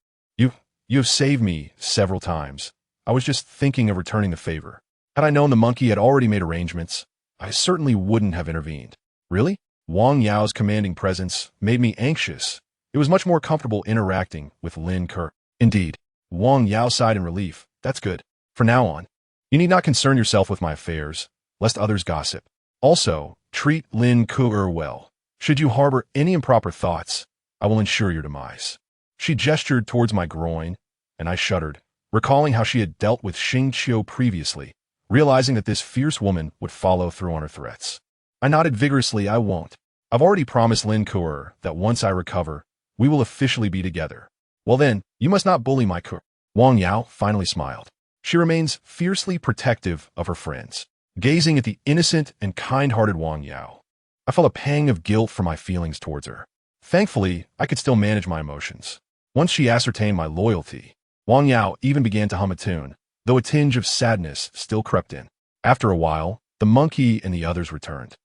have saved me several times. I was just thinking of returning the favor. Had I known the monkey had already made arrangements, I certainly wouldn't have intervened." "Really?" Wang Yao's commanding presence made me anxious. It was much more comfortable interacting with Lin Ke. "Indeed." Wang Yao sighed in relief. "That's good. From now on, you need not concern yourself with my affairs, lest others gossip. Also, treat Lin Ke well. Should you harbor any improper thoughts, I will ensure your demise." She gestured towards my groin, and I shuddered, recalling how she had dealt with Xing Qiu previously, realizing that this fierce woman would follow through on her threats. I nodded vigorously. "I won't. I've already promised Lin Ke that once I recover, we will officially be together." "Well then, you must not bully my Ke." Wang Yao finally smiled. She remains fiercely protective of her friends. Gazing at the innocent and kind-hearted Wang Yao, I felt a pang of guilt for my feelings towards her. Thankfully, I could still manage my emotions. Once she ascertained my loyalty, Wang Yao even began to hum a tune, though a tinge of sadness still crept in. After a while, the monkey and the others returned.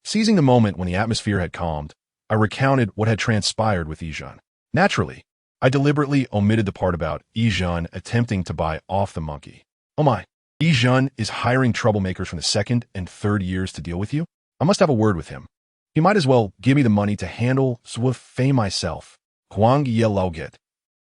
Seizing the moment when the atmosphere had calmed, I recounted what had transpired with Yizhen. Naturally, I deliberately omitted the part about Yizhen attempting to buy off the monkey. "Oh my, Yizhen is hiring troublemakers from the second and third years to deal with you? I must have a word with him. He might as well give me the money to handle Zuo Fei myself." Huang Ye Loget.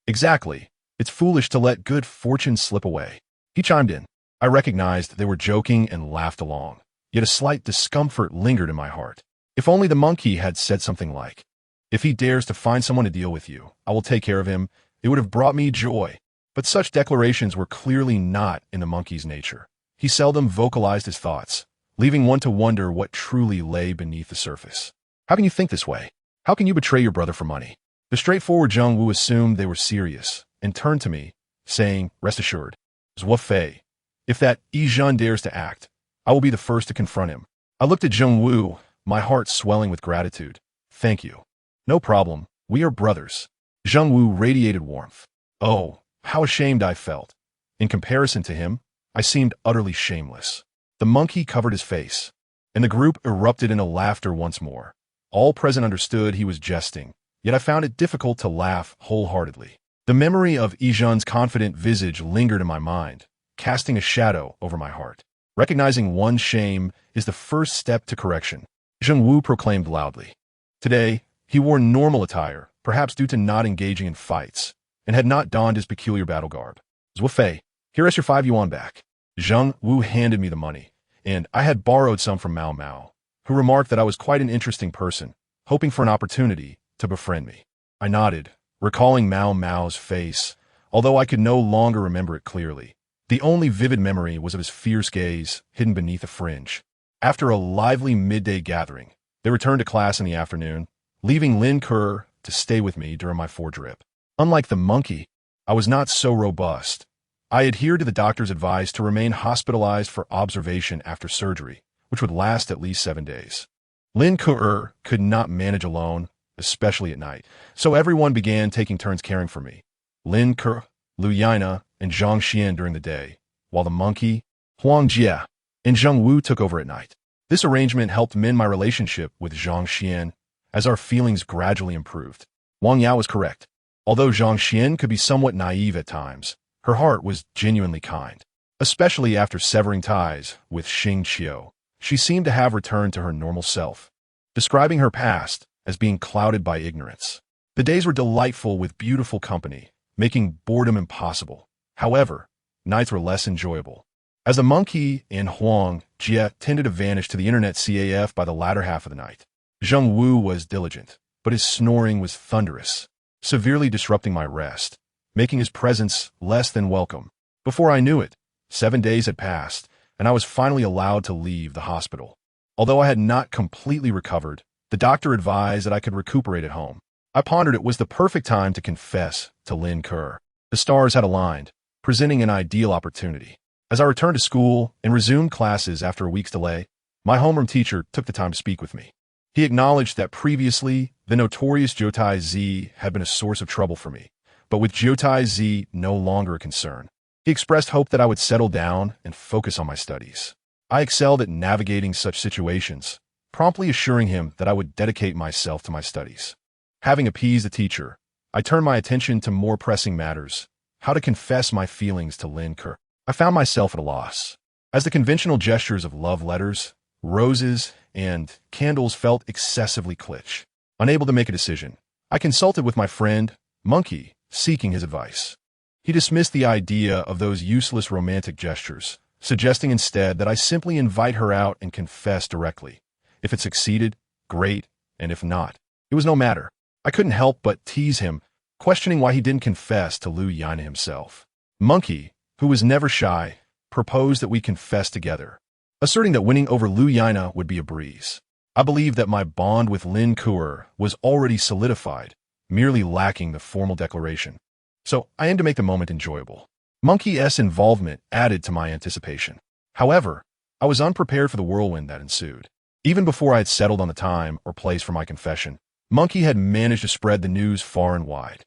"Exactly. It's foolish to let good fortune slip away." He chimed in. I recognized they were joking and laughed along, yet a slight discomfort lingered in my heart. If only the monkey had said something like, "If he dares to find someone to deal with you, I will take care of him," it would have brought me joy. But such declarations were clearly not in the monkey's nature. He seldom vocalized his thoughts, leaving one to wonder what truly lay beneath the surface. "How can you think this way? How can you betray your brother for money?" The straightforward Zheng Wu assumed they were serious and turned to me, saying, "Rest assured, Zuo Fei, if that Yizhen dares to act, I will be the first to confront him." I looked at Zheng Wu, my heart swelling with gratitude. "Thank you." "No problem. We are brothers." Zheng Wu radiated warmth. Oh, how ashamed I felt. In comparison to him, I seemed utterly shameless. The monkey covered his face, and the group erupted into laughter once more. All present understood he was jesting, yet I found it difficult to laugh wholeheartedly. The memory of Yizhen's confident visage lingered in my mind, casting a shadow over my heart. Recognizing one's shame is the first step to correction, Zheng Wu proclaimed loudly. Today, he wore normal attire, perhaps due to not engaging in fights, and had not donned his peculiar battle garb. "Zuo Fei, here is your 5 yuan back." Zheng Wu handed me the money, and I had borrowed some from Mao Mao, who remarked that I was quite an interesting person, hoping for an opportunity to befriend me. I nodded, recalling Mao Mao's face, although I could no longer remember it clearly. The only vivid memory was of his fierce gaze hidden beneath a fringe. After a lively midday gathering, they returned to class in the afternoon, leaving Lin Ke to stay with me during my drip. Unlike the monkey, I was not so robust. I adhered to the doctor's advice to remain hospitalized for observation after surgery, which would last at least 7 days. Lin Ke could not manage alone, especially at night, so everyone began taking turns caring for me. Lin Ke, Lu Yina, and Zhang Xian during the day, while the monkey, Huang Jie, and Zheng Wu took over at night. This arrangement helped mend my relationship with Zhang Xian, as our feelings gradually improved. Wang Yao was correct. Although Zhang Xian could be somewhat naive at times, her heart was genuinely kind. Especially after severing ties with Xing Qiu, she seemed to have returned to her normal self, describing her past as being clouded by ignorance. The days were delightful with beautiful company, making boredom impossible. However, nights were less enjoyable, as the monkey and Huang Jie tended to vanish to the internet CAF by the latter half of the night. Zheng Wu was diligent, but his snoring was thunderous. severely disrupting my rest, making his presence less than welcome. Before I knew it, 7 days had passed, and I was finally allowed to leave the hospital. Although I had not completely recovered, the doctor advised that I could recuperate at home. I pondered it was the perfect time to confess to Lin Kerr. The stars had aligned, presenting an ideal opportunity. As I returned to school and resumed classes after a week's delay, my homeroom teacher took the time to speak with me. He acknowledged that previously, the notorious Jiutai Z had been a source of trouble for me, but with Jiutai Z no longer a concern. He expressed hope that I would settle down and focus on my studies. I excelled at navigating such situations, promptly assuring him that I would dedicate myself to my studies. Having appeased the teacher, I turned my attention to more pressing matters, how to confess my feelings to Lin Kerr. I found myself at a loss, as the conventional gestures of love letters, roses, and candles felt excessively kitsch. Unable to make a decision, I consulted with my friend, Monkey, seeking his advice. He dismissed the idea of those useless romantic gestures, suggesting instead that I simply invite her out and confess directly. If it succeeded, great, and if not, it was no matter. I couldn't help but tease him, questioning why he didn't confess to Liu Yana himself. Monkey, who was never shy, proposed that we confess together, asserting that winning over Liu Yana would be a breeze. I believed that my bond with Lin Kerr was already solidified, merely lacking the formal declaration. So I aimed to make the moment enjoyable. Monkey's involvement added to my anticipation. However, I was unprepared for the whirlwind that ensued. Even before I had settled on the time or place for my confession, Monkey had managed to spread the news far and wide.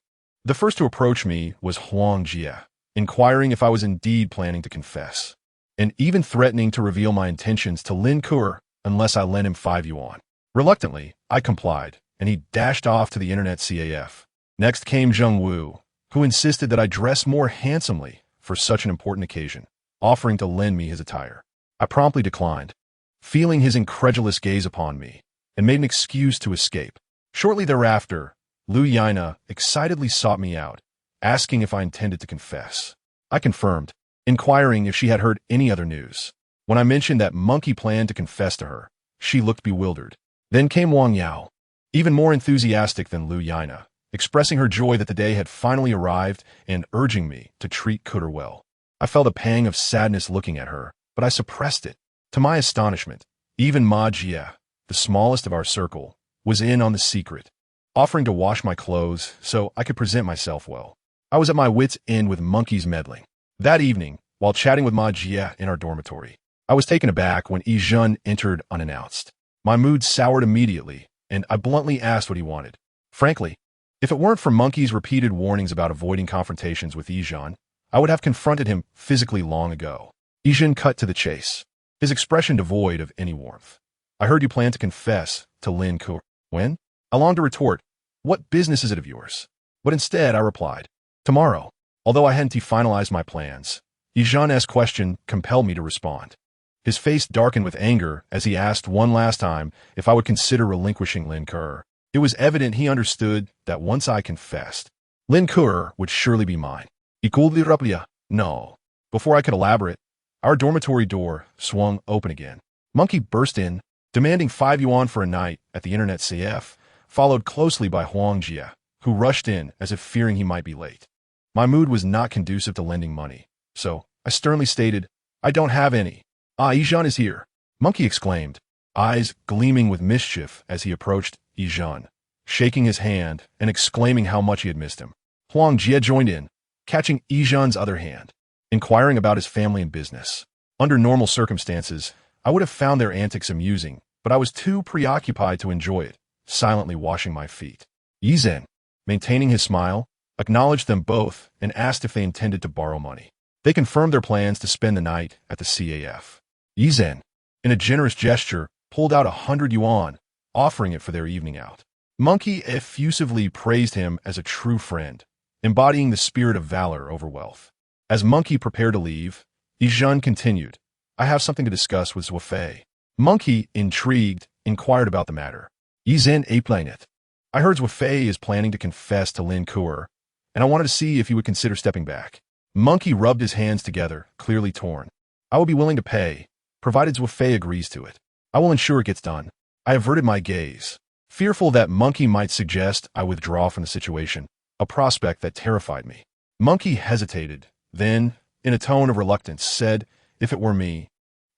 The first to approach me was Huang Jie, inquiring if I was indeed planning to confess, and even threatening to reveal my intentions to Lin Kerr unless I lent him 5 yuan. Reluctantly, I complied, and he dashed off to the internet CAF. Next came Zheng Wu, who insisted that I dress more handsomely for such an important occasion, offering to lend me his attire. I promptly declined, feeling his incredulous gaze upon me, and made an excuse to escape. Shortly thereafter, Liu Yana excitedly sought me out, asking if I intended to confess. I confirmed, inquiring if she had heard any other news. When I mentioned that Monkey planned to confess to her, she looked bewildered. Then came Wang Yao, even more enthusiastic than Liu Yana, expressing her joy that the day had finally arrived and urging me to treat Kerr well. I felt a pang of sadness looking at her, but I suppressed it. To my astonishment, even Ma Jie, the smallest of our circle, was in on the secret, offering to wash my clothes so I could present myself well. I was at my wits' end with Monkey's meddling. That evening, while chatting with Ma Jie in our dormitory, I was taken aback when Yizhen entered unannounced. My mood soured immediately, and I bluntly asked what he wanted. Frankly, if it weren't for Monkey's repeated warnings about avoiding confrontations with Yizhen, I would have confronted him physically long ago. Yizhen cut to the chase, his expression devoid of any warmth. I heard you plan to confess to Lin Kerr. When? I longed to retort, what business is it of yours? But instead I replied, tomorrow. Although I hadn't finalized my plans, Yizhen's question compelled me to respond. His face darkened with anger as he asked one last time if I would consider relinquishing Lin Kerr. It was evident he understood that once I confessed, Lin Kerr would surely be mine. No. Before I could elaborate, our dormitory door swung open again. Monkey burst in, demanding 5 yuan for a night at the internet CF, followed closely by Huang Jie, who rushed in as if fearing he might be late. My mood was not conducive to lending money, so I sternly stated, I don't have any. Ah, Yizhen is here, Monkey exclaimed, eyes gleaming with mischief as he approached Yizhen, shaking his hand and exclaiming how much he had missed him. Huang Jie joined in, catching Yizhen's other hand, inquiring about his family and business. Under normal circumstances, I would have found their antics amusing, but I was too preoccupied to enjoy it, silently washing my feet. Yizhen, maintaining his smile, acknowledged them both and asked if they intended to borrow money. They confirmed their plans to spend the night at the CAF. Yizhen, in a generous gesture, pulled out 100 yuan, offering it for their evening out. Monkey effusively praised him as a true friend, embodying the spirit of valor over wealth. As Monkey prepared to leave, Yizhen continued, I have something to discuss with Zuo Fei. Monkey, intrigued, inquired about the matter. Yizhen explained it. I heard Zuo Fei is planning to confess to Lin Kerr, and I wanted to see if he would consider stepping back. Monkey rubbed his hands together, clearly torn. I will be willing to pay, provided Zuo Fei agrees to it. I will ensure it gets done. I averted my gaze, fearful that Monkey might suggest I withdraw from the situation. a prospect that terrified me. Monkey hesitated, then, in a tone of reluctance, said, "If it were me,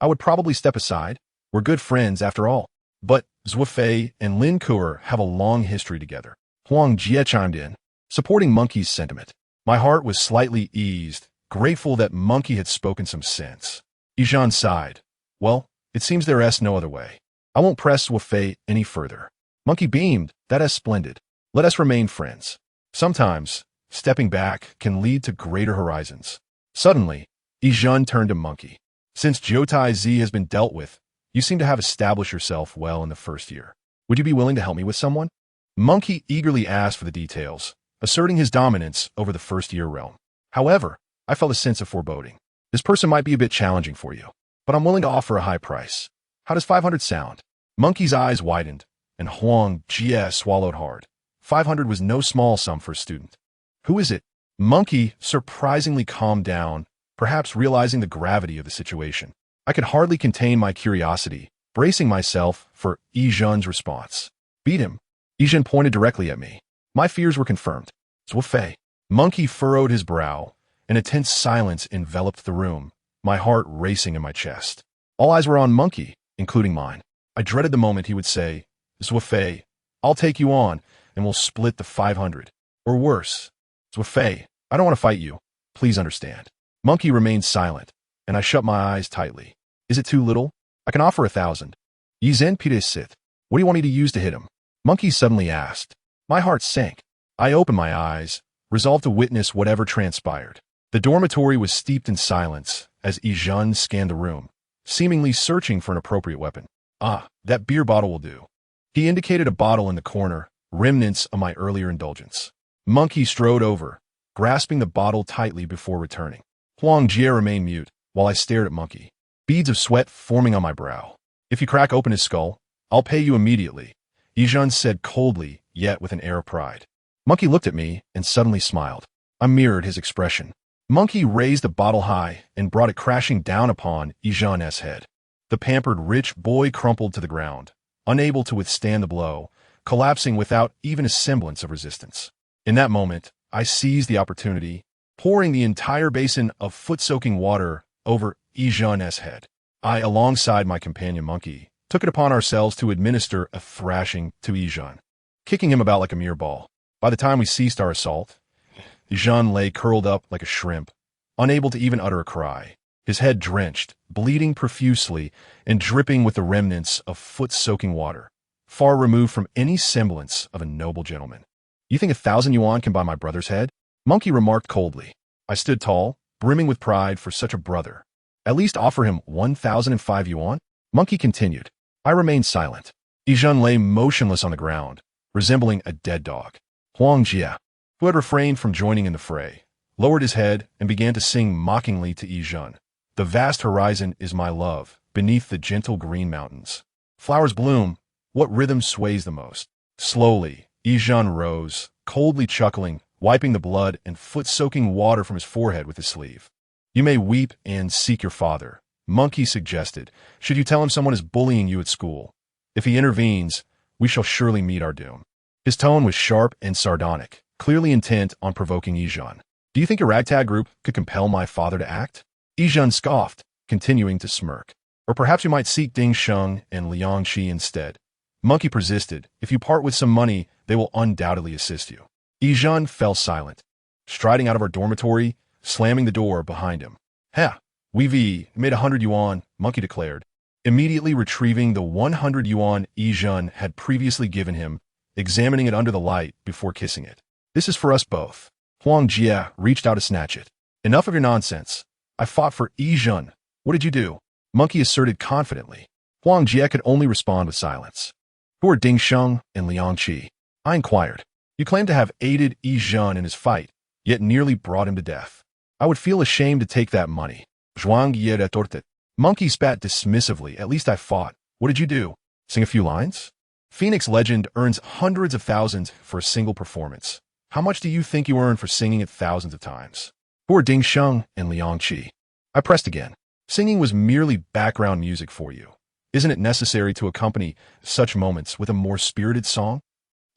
I would probably step aside. We're good friends after all." But Zuo Fei and Lin Kuer have a long history together. Huang Jie chimed in, supporting Monkey's sentiment. My heart was slightly eased, grateful that Monkey had spoken some sense. Yijan sighed. Well, it seems there is no other way. I won't press Zuo Fei any further. Monkey beamed. That is splendid. Let us remain friends. Sometimes, stepping back can lead to greater horizons. Suddenly, Yijan turned to Monkey. Since Jotai Z has been dealt with, you seem to have established yourself well in the first year. Would you be willing to help me with someone? Monkey eagerly asked for the details, asserting his dominance over the first-year realm. However, I felt a sense of foreboding. This person might be a bit challenging for you, but I'm willing to offer a high price. How does 500 sound? Monkey's eyes widened, and Huang Jie swallowed hard. 500 was no small sum for a student. Who is it? Monkey surprisingly calmed down, perhaps realizing the gravity of the situation. I could hardly contain my curiosity, bracing myself for Yijan's response. Beat him. Yijan pointed directly at me. My fears were confirmed. Zuo Fei. Monkey furrowed his brow, and a tense silence enveloped the room, my heart racing in my chest. All eyes were on Monkey, including mine. I dreaded the moment he would say, Zuo Fei, I'll take you on, and we'll split the 500. Or worse. Zuo Fei, I don't want to fight you. Please understand. Monkey remained silent, and I shut my eyes tightly. Is it too little? I can offer 1,000. Yizen pide sit. What do you want me to use to hit him? Monkey suddenly asked. My heart sank. I opened my eyes, resolved to witness whatever transpired. The dormitory was steeped in silence as Yijan scanned the room, seemingly searching for an appropriate weapon. Ah, that beer bottle will do. He indicated a bottle in the corner, remnants of my earlier indulgence. Monkey strode over, grasping the bottle tightly before returning. Huang Jie remained mute, while I stared at Monkey, beads of sweat forming on my brow. If you crack open his skull, I'll pay you immediately, Yijan said coldly, yet with an air of pride. Monkey looked at me and suddenly smiled. I mirrored his expression. Monkey raised the bottle high and brought it crashing down upon Yijan's head. The pampered rich boy crumpled to the ground, unable to withstand the blow, collapsing without even a semblance of resistance. In that moment, I seized the opportunity, pouring the entire basin of foot-soaking water over Yijan's head. I, alongside my companion Monkey, took it upon ourselves to administer a thrashing to Yijan, kicking him about like a mere ball. By the time we ceased our assault, Yijan lay curled up like a shrimp, unable to even utter a cry, his head drenched, bleeding profusely, and dripping with the remnants of foot-soaking water, far removed from any semblance of a noble gentleman. You think 1,000 yuan can buy my brother's head? Monkey remarked coldly. I stood tall, brimming with pride for such a brother. At least offer him 1,005 yuan? Monkey continued. I remained silent. Yijan lay motionless on the ground, resembling a dead dog. Huang Jie, who had refrained from joining in the fray, lowered his head and began to sing mockingly to Yijan. The vast horizon is my love, beneath the gentle green mountains. Flowers bloom. What rhythm sways the most? Slowly, Yijan rose, coldly chuckling, wiping the blood and foot-soaking water from his forehead with his sleeve. You may weep and seek your father, Monkey suggested, should you tell him someone is bullying you at school. If he intervenes, we shall surely meet our doom. His tone was sharp and sardonic, clearly intent on provoking Yijan. Do you think your ragtag group could compel my father to act? Yijan scoffed, continuing to smirk. Or perhaps you might seek Ding Sheng and Liang Qi instead. Monkey persisted. If you part with some money, they will undoubtedly assist you. Yijan fell silent, striding out of our dormitory, slamming the door behind him. Ha! We made 100 yuan, Monkey declared, immediately retrieving the 100 yuan Yijan had previously given him, examining it under the light before kissing it. This is for us both. Huang Jie reached out to snatch it. Enough of your nonsense. I fought for Yijan. What did you do? Monkey asserted confidently. Huang Jie could only respond with silence. Who are Ding Sheng and Liang Qi? I inquired. You claim to have aided Yijan in his fight, yet nearly brought him to death. I would feel ashamed to take that money. Zhuang Ye retorted. Monkey spat dismissively. At least I fought. What did you do? Sing a few lines? Phoenix Legend earns hundreds of thousands for a single performance. How much do you think you earn for singing it thousands of times? Who are Ding Sheng and Liang Qi? I pressed again. Singing was merely background music for you. Isn't it necessary to accompany such moments with a more spirited song?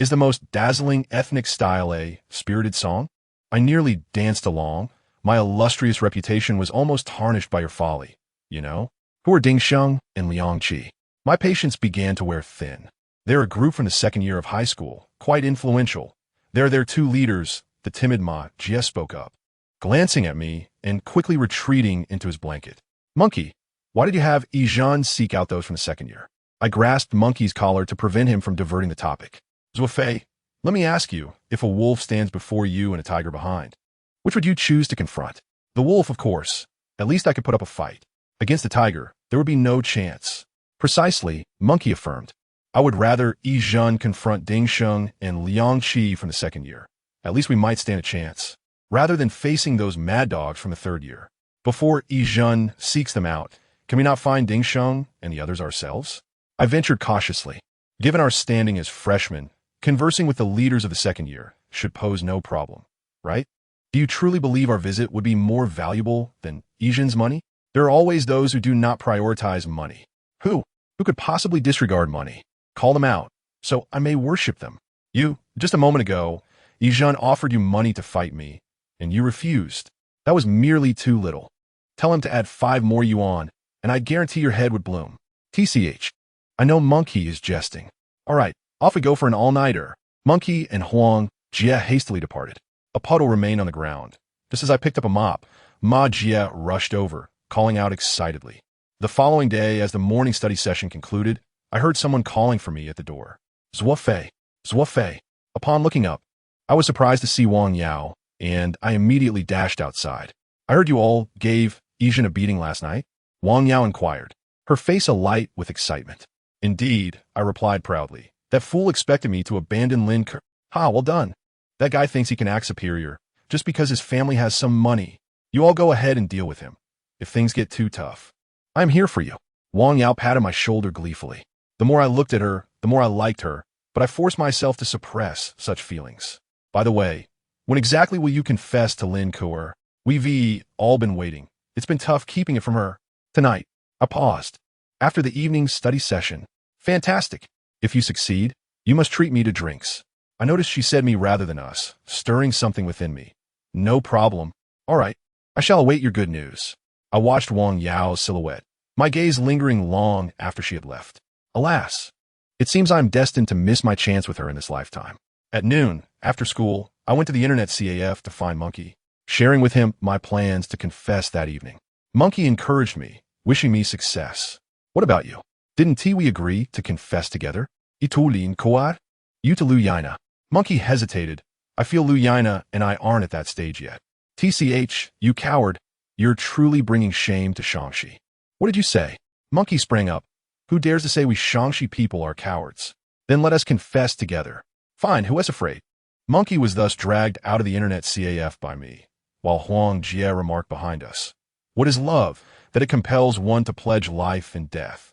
Is the most dazzling ethnic style a spirited song? I nearly danced along. My illustrious reputation was almost tarnished by your folly, you know? Who are Ding Sheng and Liang Qi? My patience began to wear thin. They're a group from the second year of high school, quite influential. They're their two leaders, the timid Ma Jie spoke up, glancing at me and quickly retreating into his blanket. Monkey, why did you have Yijan seek out those from the second year? I grasped Monkey's collar to prevent him from diverting the topic. Zuo Fei, let me ask you, if a wolf stands before you and a tiger behind, which would you choose to confront? The wolf, of course. At least I could put up a fight. Against the tiger, there would be no chance. Precisely, Monkey affirmed. I would rather Yijan confront Ding Sheng and Liang Qi from the second year. At least we might stand a chance, rather than facing those mad dogs from the third year. Before Yijan seeks them out, can we not find Ding Sheng and the others ourselves? I ventured cautiously. Given our standing as freshmen, conversing with the leaders of the second year should pose no problem, right? Do you truly believe our visit would be more valuable than Yijan's money? There are always those who do not prioritize money. Who? Who could possibly disregard money? Call them out, so I may worship them. You, just a moment ago, Yijan offered you money to fight me, and you refused. That was merely too little. Tell him to add 5 more yuan, and I guarantee your head would bloom. TCH. I know Monkey is jesting. All right, off we go for an all-nighter. Monkey and Huang Jie hastily departed. A puddle remained on the ground. Just as I picked up a mop, Ma Jie rushed over, calling out excitedly. The following day, as the morning study session concluded, I heard someone calling for me at the door. Zuo Fei, Zuo Fei. Upon looking up, I was surprised to see Wang Yao, and I immediately dashed outside. I heard you all gave Yijan a beating last night? Wang Yao inquired, her face alight with excitement. Indeed, I replied proudly. That fool expected me to abandon Lin Ke. Ha, well done. That guy thinks he can act superior, just because his family has some money. You all go ahead and deal with him, if things get too tough. I'm here for you. Wang Yao patted my shoulder gleefully. The more I looked at her, the more I liked her, but I forced myself to suppress such feelings. By the way, when exactly will you confess to Lin Ke? We've all been waiting. It's been tough keeping it from her. Tonight. I paused. After the evening study session. Fantastic. If you succeed, you must treat me to drinks. I noticed she said me rather than us, stirring something within me. No problem. All right. I shall await your good news. I watched Wang Yao's silhouette, my gaze lingering long after she had left. Alas, it seems I am destined to miss my chance with her in this lifetime. At noon, after school, I went to the internet CAF to find Monkey, sharing with him my plans to confess that evening. Monkey encouraged me, wishing me success. What about you? Didn't we agree to confess together? Itulin Koar? You to Lu Yaina. Monkey hesitated. I feel Lu Yaina and I aren't at that stage yet. TCH, you coward. You're truly bringing shame to Shangxi. What did you say? Monkey sprang up. Who dares to say we Shangxi people are cowards? Then let us confess together. Fine, who is afraid? Monkey was thus dragged out of the internet CAF by me, while Huang Jie remarked behind us. What is love? That it compels one to pledge life and death.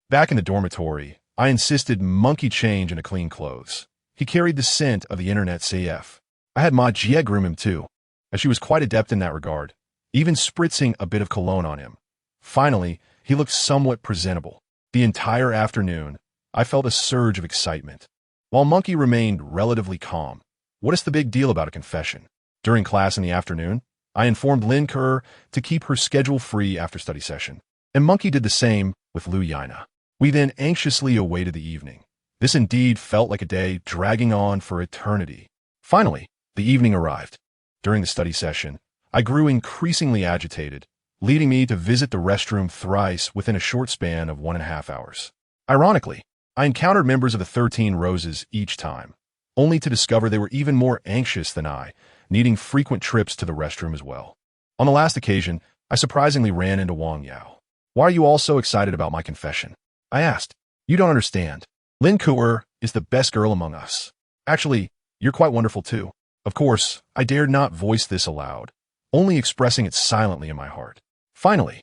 Back in the dormitory, I insisted Monkey change into clean clothes. He carried the scent of the internet CF. I had Ma Jie groom him too, as she was quite adept in that regard, even spritzing a bit of cologne on him. Finally, he looked somewhat presentable. The entire afternoon, I felt a surge of excitement, while Monkey remained relatively calm. What is the big deal about a confession? During class in the afternoon, I informed Lin Ke to keep her schedule free after study session, and Monkey did the same with Lu Yaina. We then anxiously awaited the evening. This indeed felt like a day dragging on for eternity. Finally, the evening arrived. During the study session, I grew increasingly agitated, leading me to visit the restroom thrice within a short span of 1.5 hours. Ironically, I encountered members of the 13 Roses each time, only to discover they were even more anxious than I, needing frequent trips to the restroom as well. On the last occasion, I surprisingly ran into Wang Yao. Why are you all so excited about my confession? I asked. You don't understand. Lin Ke is the best girl among us. Actually, you're quite wonderful too. Of course, I dared not voice this aloud, only expressing it silently in my heart. Finally,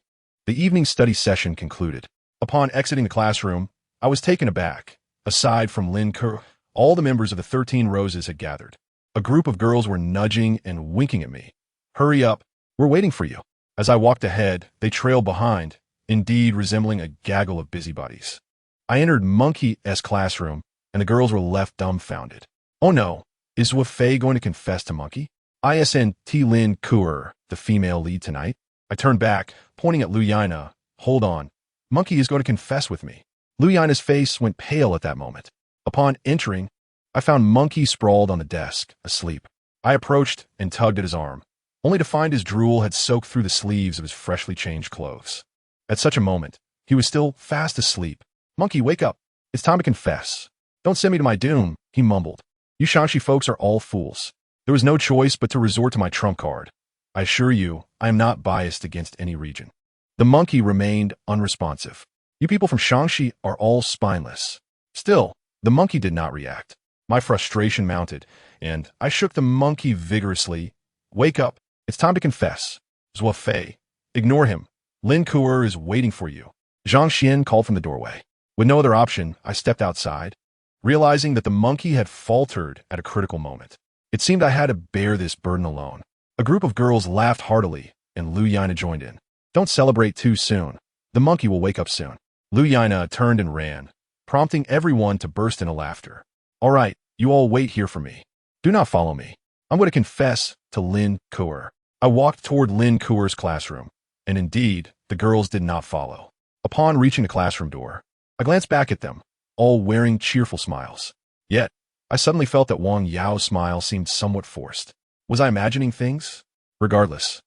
the evening study session concluded. Upon exiting the classroom, I was taken aback. Aside from Lin Ke, all the members of the 13 Roses had gathered. A group of girls were nudging and winking at me. Hurry up, we're waiting for you. As I walked ahead, they trailed behind, indeed resembling a gaggle of busybodies. I entered Monkey's classroom, and the girls were left dumbfounded. Oh no, is Zuo Fei going to confess to Monkey? ISNT Lin Kuer, the female lead tonight? I turned back, pointing at Lu Yana. Hold on. Monkey is going to confess with me. Lu Yana's face went pale at that moment. Upon entering, I found Monkey sprawled on the desk, asleep. I approached and tugged at his arm, only to find his drool had soaked through the sleeves of his freshly changed clothes. At such a moment, he was still fast asleep. Monkey, wake up. It's time to confess. Don't send me to my doom, he mumbled. You Shanxi folks are all fools. There was no choice but to resort to my trump card. I assure you, I am not biased against any region. The monkey remained unresponsive. You people from Shanxi are all spineless. Still, the monkey did not react. My frustration mounted, and I shook the monkey vigorously. Wake up. It's time to confess. Zuo Fei. Ignore him. Lin Kuer is waiting for you. Zhang Xian called from the doorway. With no other option, I stepped outside, realizing that the monkey had faltered at a critical moment. It seemed I had to bear this burden alone. A group of girls laughed heartily, and Lu Yana joined in. Don't celebrate too soon. The monkey will wake up soon. Lu Yana turned and ran, prompting everyone to burst into laughter. All right, you all wait here for me. Do not follow me. I'm going to confess to Lin Kuer. I walked toward Lin Kuer's classroom, and indeed, the girls did not follow. Upon reaching the classroom door, I glanced back at them, all wearing cheerful smiles. Yet, I suddenly felt that Wang Yao's smile seemed somewhat forced. Was I imagining things? Regardless,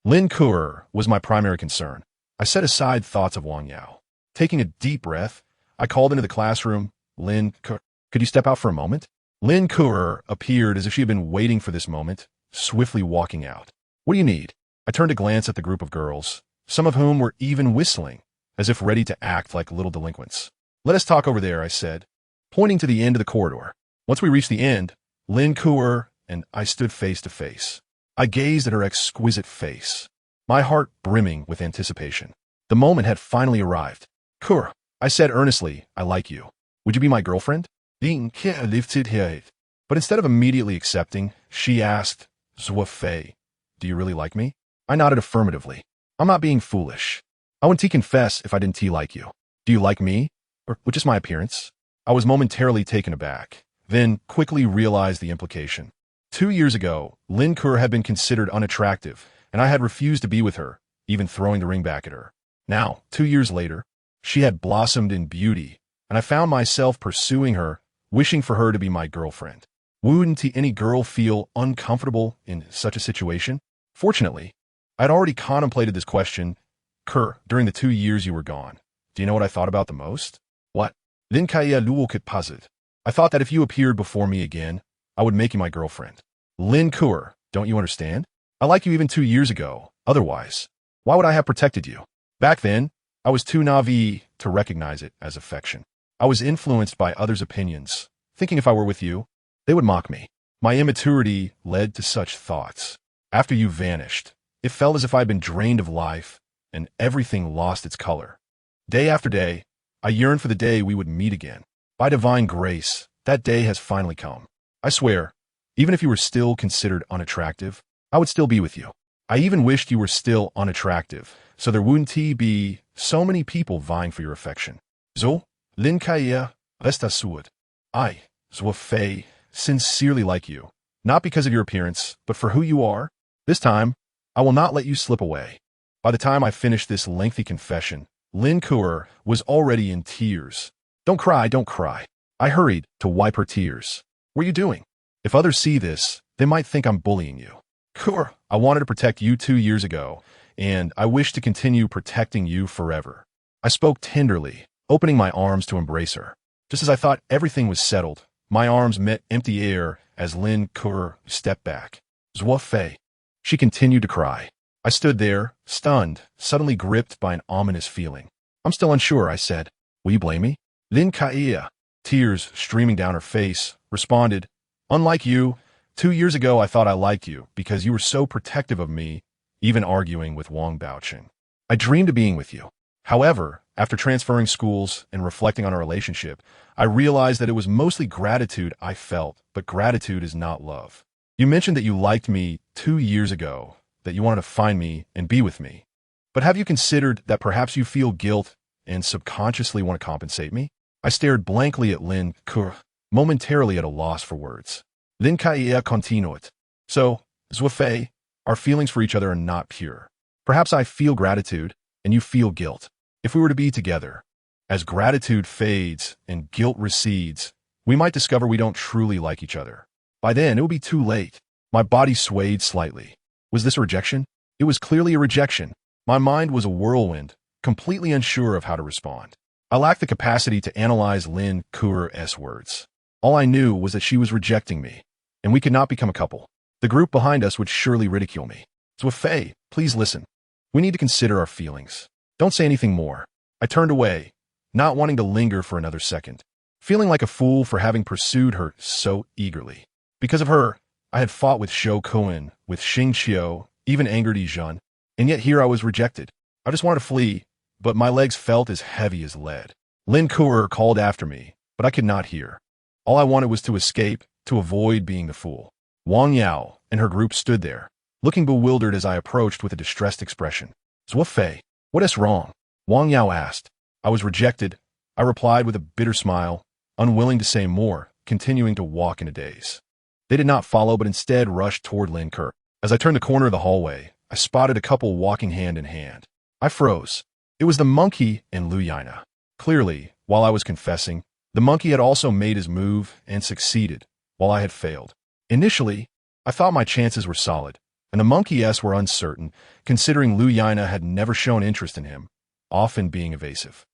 Lin Kuer was my primary concern. I set aside thoughts of Wang Yao. Taking a deep breath, I called into the classroom, Lin Kuer, could you step out for a moment? Lin Kuer appeared as if she had been waiting for this moment, swiftly walking out. What do you need? I turned to glance at the group of girls, some of whom were even whistling, as if ready to act like little delinquents. Let us talk over there, I said, pointing to the end of the corridor. Once we reached the end, Lin Kuer and I stood face to face. I gazed at her exquisite face, my heart brimming with anticipation. The moment had finally arrived. Kuer, I said earnestly, I like you. Would you be my girlfriend? But instead of immediately accepting, she asked, Zuo Fei, do you really like me? I nodded affirmatively. I'm not being foolish. I wouldn't confess if I didn't like you. Do you like me? Or just my appearance? I was momentarily taken aback, then quickly realized the implication. 2 years ago, Lin Kuer had been considered unattractive, and I had refused to be with her, even throwing the ring back at her. Now, 2 years later, she had blossomed in beauty, and I found myself pursuing her, wishing for her to be my girlfriend. Wouldn't any girl feel uncomfortable in such a situation? Fortunately, I'd already contemplated this question. Kuer, during the 2 years you were gone, do you know what I thought about the most? What? Lin Kaya Luo could posit. I thought that if you appeared before me again, I would make you my girlfriend. Lin Kuer, don't you understand? I liked you even 2 years ago. Otherwise, why would I have protected you? Back then, I was too naive to recognize it as affection. I was influenced by others' opinions, thinking if I were with you, they would mock me. My immaturity led to such thoughts. After you vanished, it felt as if I'd been drained of life, and everything lost its color. Day after day, I yearned for the day we would meet again. By divine grace, that day has finally come. I swear, even if you were still considered unattractive, I would still be with you. I even wished you were still unattractive, so there wouldn't be so many people vying for your affection. So, Lin Kaya, resta suud. I, Zuo Fei, sincerely like you, not because of your appearance, but for who you are. This time, I will not let you slip away. By the time I finished this lengthy confession, Lin Kuer was already in tears. Don't cry, don't cry. I hurried to wipe her tears. What are you doing? If others see this, they might think I'm bullying you. Kuer, I wanted to protect you 2 years ago, and I wish to continue protecting you forever. I spoke tenderly, opening my arms to embrace her. Just as I thought everything was settled, my arms met empty air as Lin Kuer stepped back. Zuo Fei. She continued to cry. I stood there, stunned, suddenly gripped by an ominous feeling. I'm still unsure, I said. Will you blame me? Lin Kaya, tears streaming down her face, responded, unlike you, 2 years ago I thought I liked you because you were so protective of me, even arguing with Wang Baoqing. I dreamed of being with you. However, after transferring schools and reflecting on our relationship, I realized that it was mostly gratitude I felt, but gratitude is not love. You mentioned that you liked me 2 years ago, that you wanted to find me and be with me. But have you considered that perhaps you feel guilt and subconsciously want to compensate me? I stared blankly at Lin Kuer. momentarily at a loss for words. Then Kaia continued. So, Zuo Fei, our feelings for each other are not pure. Perhaps I feel gratitude, and you feel guilt. If we were to be together, as gratitude fades and guilt recedes, we might discover we don't truly like each other. By then, it will be too late. My body swayed slightly. Was this a rejection? It was clearly a rejection. My mind was a whirlwind, completely unsure of how to respond. I lacked the capacity to analyze Lin Kuer's words. All I knew was that she was rejecting me, and we could not become a couple. The group behind us would surely ridicule me. Zuo Fei, please listen. We need to consider our feelings. Don't say anything more. I turned away, not wanting to linger for another second, feeling like a fool for having pursued her so eagerly. Because of her, I had fought with Shou Kuan, with Xing Qiu, even angered Yi Zhen, and yet here I was rejected. I just wanted to flee, but my legs felt as heavy as lead. Lin Kuer called after me, but I could not hear. All I wanted was to escape, to avoid being the fool. Wang Yao and her group stood there, looking bewildered as I approached with a distressed expression. Zuo Fei, what is wrong? Wang Yao asked. I was rejected. I replied with a bitter smile, unwilling to say more, continuing to walk in a daze. They did not follow, but instead rushed toward Lin Kuer. As I turned the corner of the hallway, I spotted a couple walking hand in hand. I froze. It was the monkey and Lu Yana. Clearly, while I was confessing, the monkey had also made his move and succeeded, while I had failed. Initially, I thought my chances were solid, and the monkey's were uncertain, considering Lu Yana had never shown interest in him, often being evasive.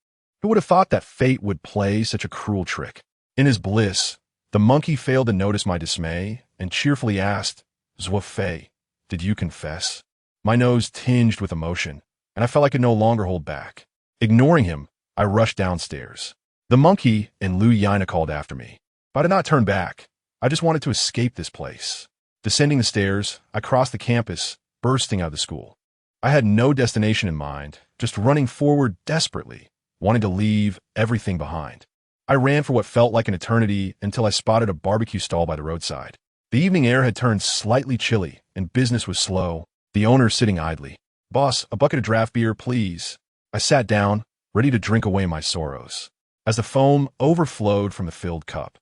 Who would have thought that fate would play such a cruel trick? In his bliss, the monkey failed to notice my dismay and cheerfully asked, Zuo Fei, did you confess? My nose tinged with emotion, and I felt I could no longer hold back. Ignoring him, I rushed downstairs. The monkey and Lu Yana called after me, but I did not turn back. I just wanted to escape this place. Descending the stairs, I crossed the campus, bursting out of the school. I had no destination in mind, just running forward desperately, wanting to leave everything behind. I ran for what felt like an eternity until I spotted a barbecue stall by the roadside. The evening air had turned slightly chilly, and business was slow, the owner sitting idly. Boss, a bucket of draft beer, please. I sat down, ready to drink away my sorrows. As the foam overflowed from the filled cup,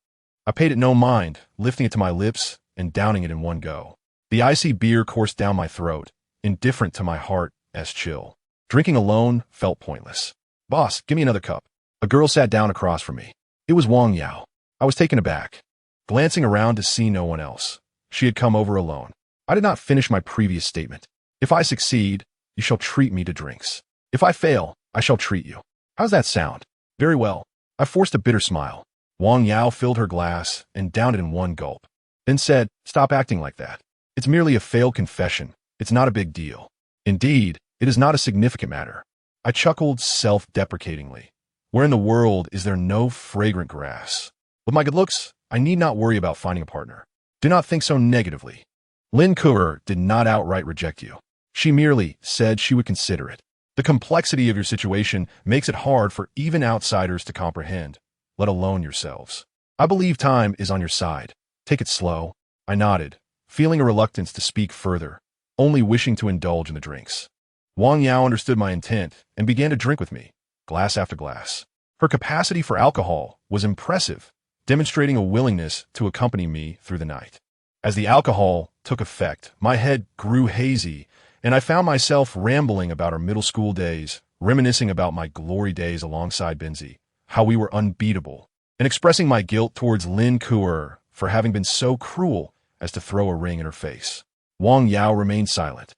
I paid it no mind, lifting it to my lips and downing it in one go. The icy beer coursed down my throat, indifferent to my heart's chill. Drinking alone felt pointless. Boss, give me another cup. A girl sat down across from me. It was Wang Yao. I was taken aback, glancing around to see no one else. She had come over alone. I did not finish my previous statement. If I succeed, you shall treat me to drinks. If I fail, I shall treat you. How's that sound? Very well. I forced a bitter smile. Wang Yao filled her glass and downed it in one gulp, then said, stop acting like that. It's merely a failed confession. It's not a big deal. Indeed, it is not a significant matter. I chuckled self-deprecatingly. Where in the world is there no fragrant grass? With my good looks, I need not worry about finding a partner. Do not think so negatively. Lin Kuer did not outright reject you. She merely said she would consider it. The complexity of your situation makes it hard for even outsiders to comprehend, let alone yourselves. I believe time is on your side. Take it slow. I nodded, feeling a reluctance to speak further, only wishing to indulge in the drinks. Wang Yao understood my intent and began to drink with me, glass after glass. Her capacity for alcohol was impressive, demonstrating a willingness to accompany me through the night. As the alcohol took effect, my head grew hazy, and I found myself rambling about our middle school days, reminiscing about my glory days alongside Benzi, how we were unbeatable, and expressing my guilt towards Lin Kuer for having been so cruel as to throw a ring in her face. Wang Yao remained silent,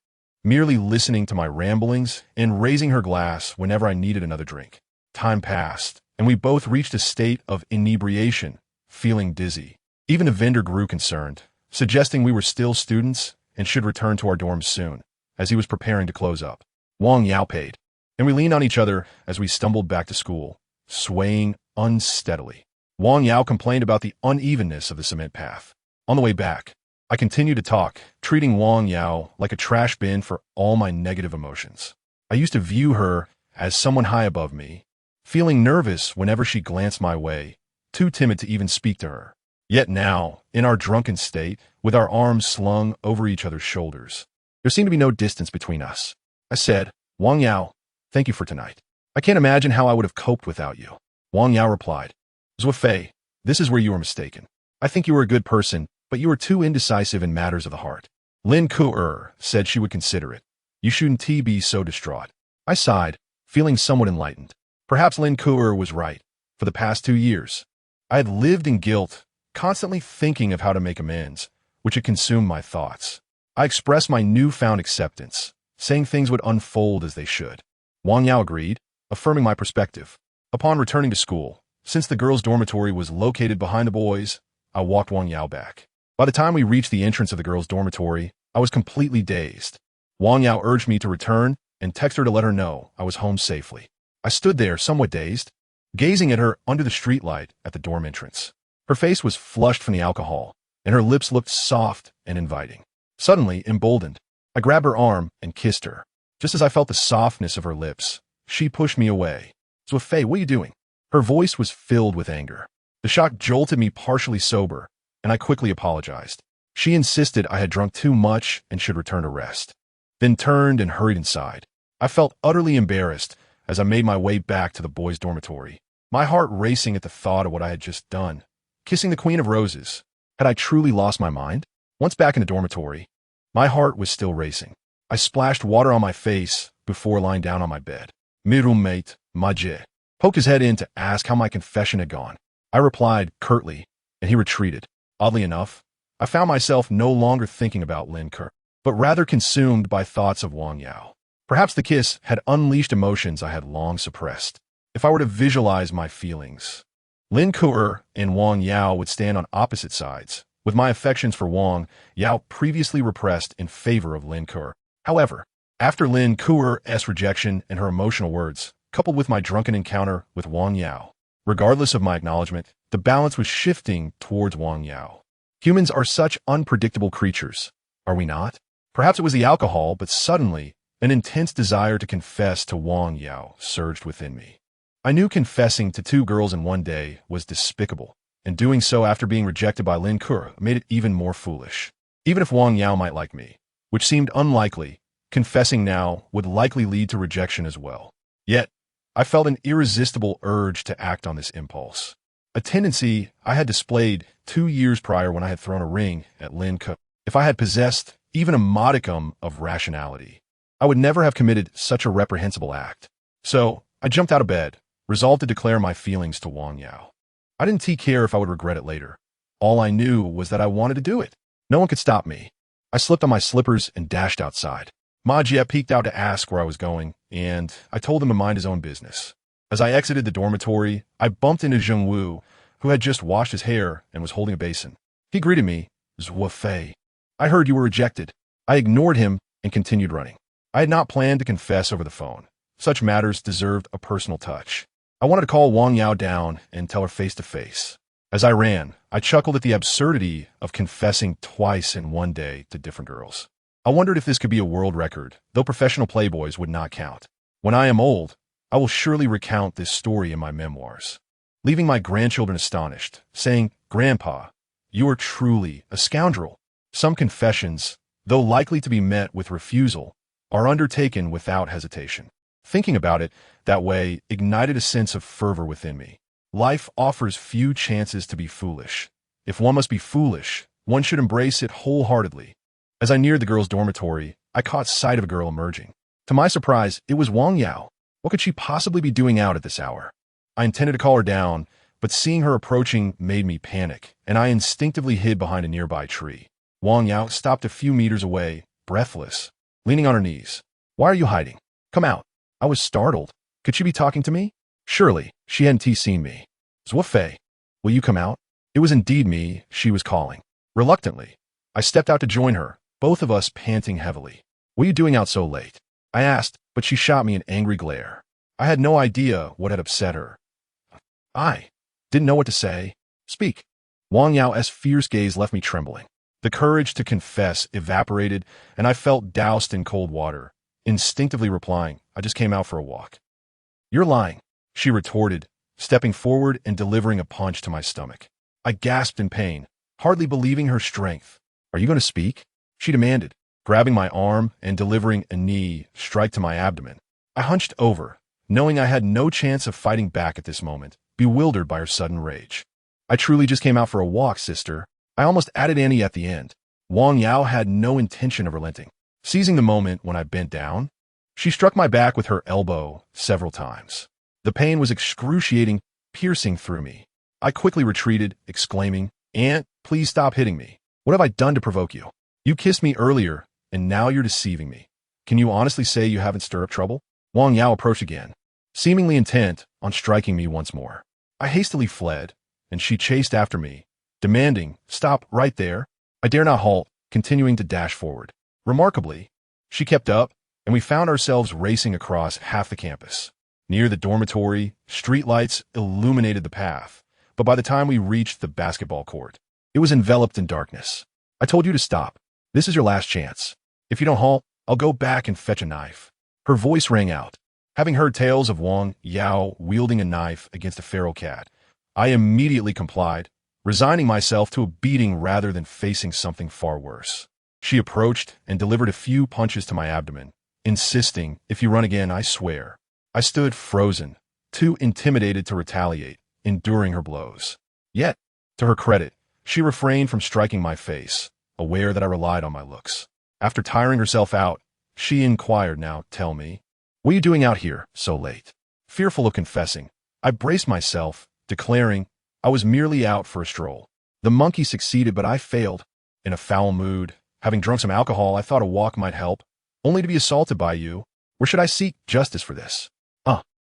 merely listening to my ramblings and raising her glass whenever I needed another drink. Time passed, and we both reached a state of inebriation, feeling dizzy. Even the vendor grew concerned, suggesting we were still students and should return to our dorms soon, as he was preparing to close up. Wang Yao paid, and we leaned on each other as we stumbled back to school, swaying unsteadily. Wang Yao complained about the unevenness of the cement path. On the way back, I continued to talk, treating Wang Yao like a trash bin for all my negative emotions. I used to view her as someone high above me, feeling nervous whenever she glanced my way, too timid to even speak to her. Yet now, in our drunken state, with our arms slung over each other's shoulders, there seemed to be no distance between us. I said, Wang Yao, thank you for tonight. I can't imagine how I would have coped without you. Wang Yao replied, Zuo Fei, This is where you are mistaken. I think you are a good person, but you are too indecisive in matters of the heart. Lin Ku'er said she would consider it. You shouldn't be so distraught. I sighed, feeling somewhat enlightened. Perhaps Lin Ku'er was right. For the past 2 years, I had lived in guilt, constantly thinking of how to make amends, which had consumed my thoughts. I expressed my newfound acceptance, saying things would unfold as they should. Wang Yao agreed, affirming my perspective. Upon returning to school, since the girls' dormitory was located behind the boys', I walked Wang Yao back. By the time we reached the entrance of the girls' dormitory, I was completely dazed. Wang Yao urged me to return and text her to let her know I was home safely. I stood there somewhat dazed, gazing at her under the streetlight at the dorm entrance. Her face was flushed from the alcohol, and her lips looked soft and inviting. Suddenly, emboldened, I grabbed her arm and kissed her. Just as I felt the softness of her lips, she pushed me away. Zuo Fei, what are you doing? Her voice was filled with anger. The shock jolted me partially sober, and I quickly apologized. She insisted I had drunk too much and should return to rest, then turned and hurried inside. I felt utterly embarrassed as I made my way back to the boys' dormitory, my heart racing at the thought of what I had just done. Kissing the Queen of Roses. Had I truly lost my mind? Once back in the dormitory, my heart was still racing. I splashed water on my face before lying down on my bed. My roommate, Maje, poked his head in to ask how my confession had gone. I replied curtly, and he retreated. Oddly enough, I found myself no longer thinking about Lin Ku'er, but rather consumed by thoughts of Wang Yao. Perhaps the kiss had unleashed emotions I had long suppressed. If I were to visualize my feelings, Lin Ku'er and Wang Yao would stand on opposite sides, with my affections for Wang Yao previously repressed in favor of Lin Ku'er. However, after Lin Ku'er's rejection and her emotional words, coupled with my drunken encounter with Wang Yao, regardless of my acknowledgement, the balance was shifting towards Wang Yao. Humans are such unpredictable creatures, are we not? Perhaps it was the alcohol, but suddenly, an intense desire to confess to Wang Yao surged within me. I knew confessing to 2 girls in one day was despicable, and doing so after being rejected by Lin Ku'er made it even more foolish. Even if Wang Yao might like me, which seemed unlikely, confessing now would likely lead to rejection as well. Yet, I felt an irresistible urge to act on this impulse, a tendency I had displayed 2 years prior when I had thrown a ring at Lin Ku'er. If I had possessed even a modicum of rationality, I would never have committed such a reprehensible act. So, I jumped out of bed, resolved to declare my feelings to Wang Yao. I didn't care if I would regret it later. All I knew was that I wanted to do it. No one could stop me. I slipped on my slippers and dashed outside. Ma Jie peeked out to ask where I was going, and I told him to mind his own business. As I exited the dormitory, I bumped into Zheng Wu, who had just washed his hair and was holding a basin. He greeted me, Zuo Fei. I heard you were rejected. I ignored him and continued running. I had not planned to confess over the phone. Such matters deserved a personal touch. I wanted to call Wang Yao down and tell her face to face. As I ran, I chuckled at the absurdity of confessing twice in one day to different girls. I wondered if this could be a world record, though professional playboys would not count. When I am old, I will surely recount this story in my memoirs, leaving my grandchildren astonished, saying, "Grandpa, you are truly a scoundrel." Some confessions, though likely to be met with refusal, are undertaken without hesitation. Thinking about it that way ignited a sense of fervor within me. Life offers few chances to be foolish. If one must be foolish, one should embrace it wholeheartedly. As I neared the girls' dormitory, I caught sight of a girl emerging. To my surprise, it was Wang Yao. What could she possibly be doing out at this hour? I intended to call her down, but seeing her approaching made me panic, and I instinctively hid behind a nearby tree. Wang Yao stopped a few meters away, breathless, leaning on her knees. "Why are you hiding? Come out." I was startled. Could she be talking to me? Surely, she hadn't seen me. "Zuo Fei, will you come out?" It was indeed me she was calling. Reluctantly, I stepped out to join her, both of us panting heavily. "What are you doing out so late?" I asked, but she shot me an angry glare. I had no idea what had upset her. I didn't know what to say. "Speak." Wang Yao's fierce gaze left me trembling. The courage to confess evaporated, and I felt doused in cold water, instinctively replying, "I just came out for a walk." "You're lying," she retorted, stepping forward and delivering a punch to my stomach. I gasped in pain, hardly believing her strength. "Are you going to speak?" she demanded, grabbing my arm and delivering a knee strike to my abdomen. I hunched over, knowing I had no chance of fighting back at this moment, bewildered by her sudden rage. I truly just came out for a walk, sister. I almost added Annie at the end. Wang Yao had no intention of relenting. Seizing the moment when I bent down, she struck my back with her elbow several times. The pain was excruciating, piercing through me. I quickly retreated, exclaiming, "Aunt, please stop hitting me. What have I done to provoke you? You kissed me earlier, and now you're deceiving me. Can you honestly say you haven't stirred up trouble?" Wang Yao approached again, seemingly intent on striking me once more. I hastily fled, and she chased after me, demanding, "Stop right there." I dare not halt, continuing to dash forward. Remarkably, she kept up, and we found ourselves racing across half the campus. Near the dormitory, streetlights illuminated the path, but by the time we reached the basketball court, it was enveloped in darkness. "I told you to stop. This is your last chance. If you don't halt, I'll go back and fetch a knife." Her voice rang out. Having heard tales of Wang Yao wielding a knife against a feral cat, I immediately complied, resigning myself to a beating rather than facing something far worse. She approached and delivered a few punches to my abdomen, insisting, "If you run again, I swear." I stood frozen, too intimidated to retaliate, enduring her blows. Yet, to her credit, she refrained from striking my face, aware that I relied on my looks. After tiring herself out, she inquired, "Now, tell me, what are you doing out here so late?" Fearful of confessing, I braced myself, declaring I was merely out for a stroll. The monkey succeeded, but I failed. In a foul mood, having drunk some alcohol, I thought a walk might help, only to be assaulted by you. Where should I seek justice for this?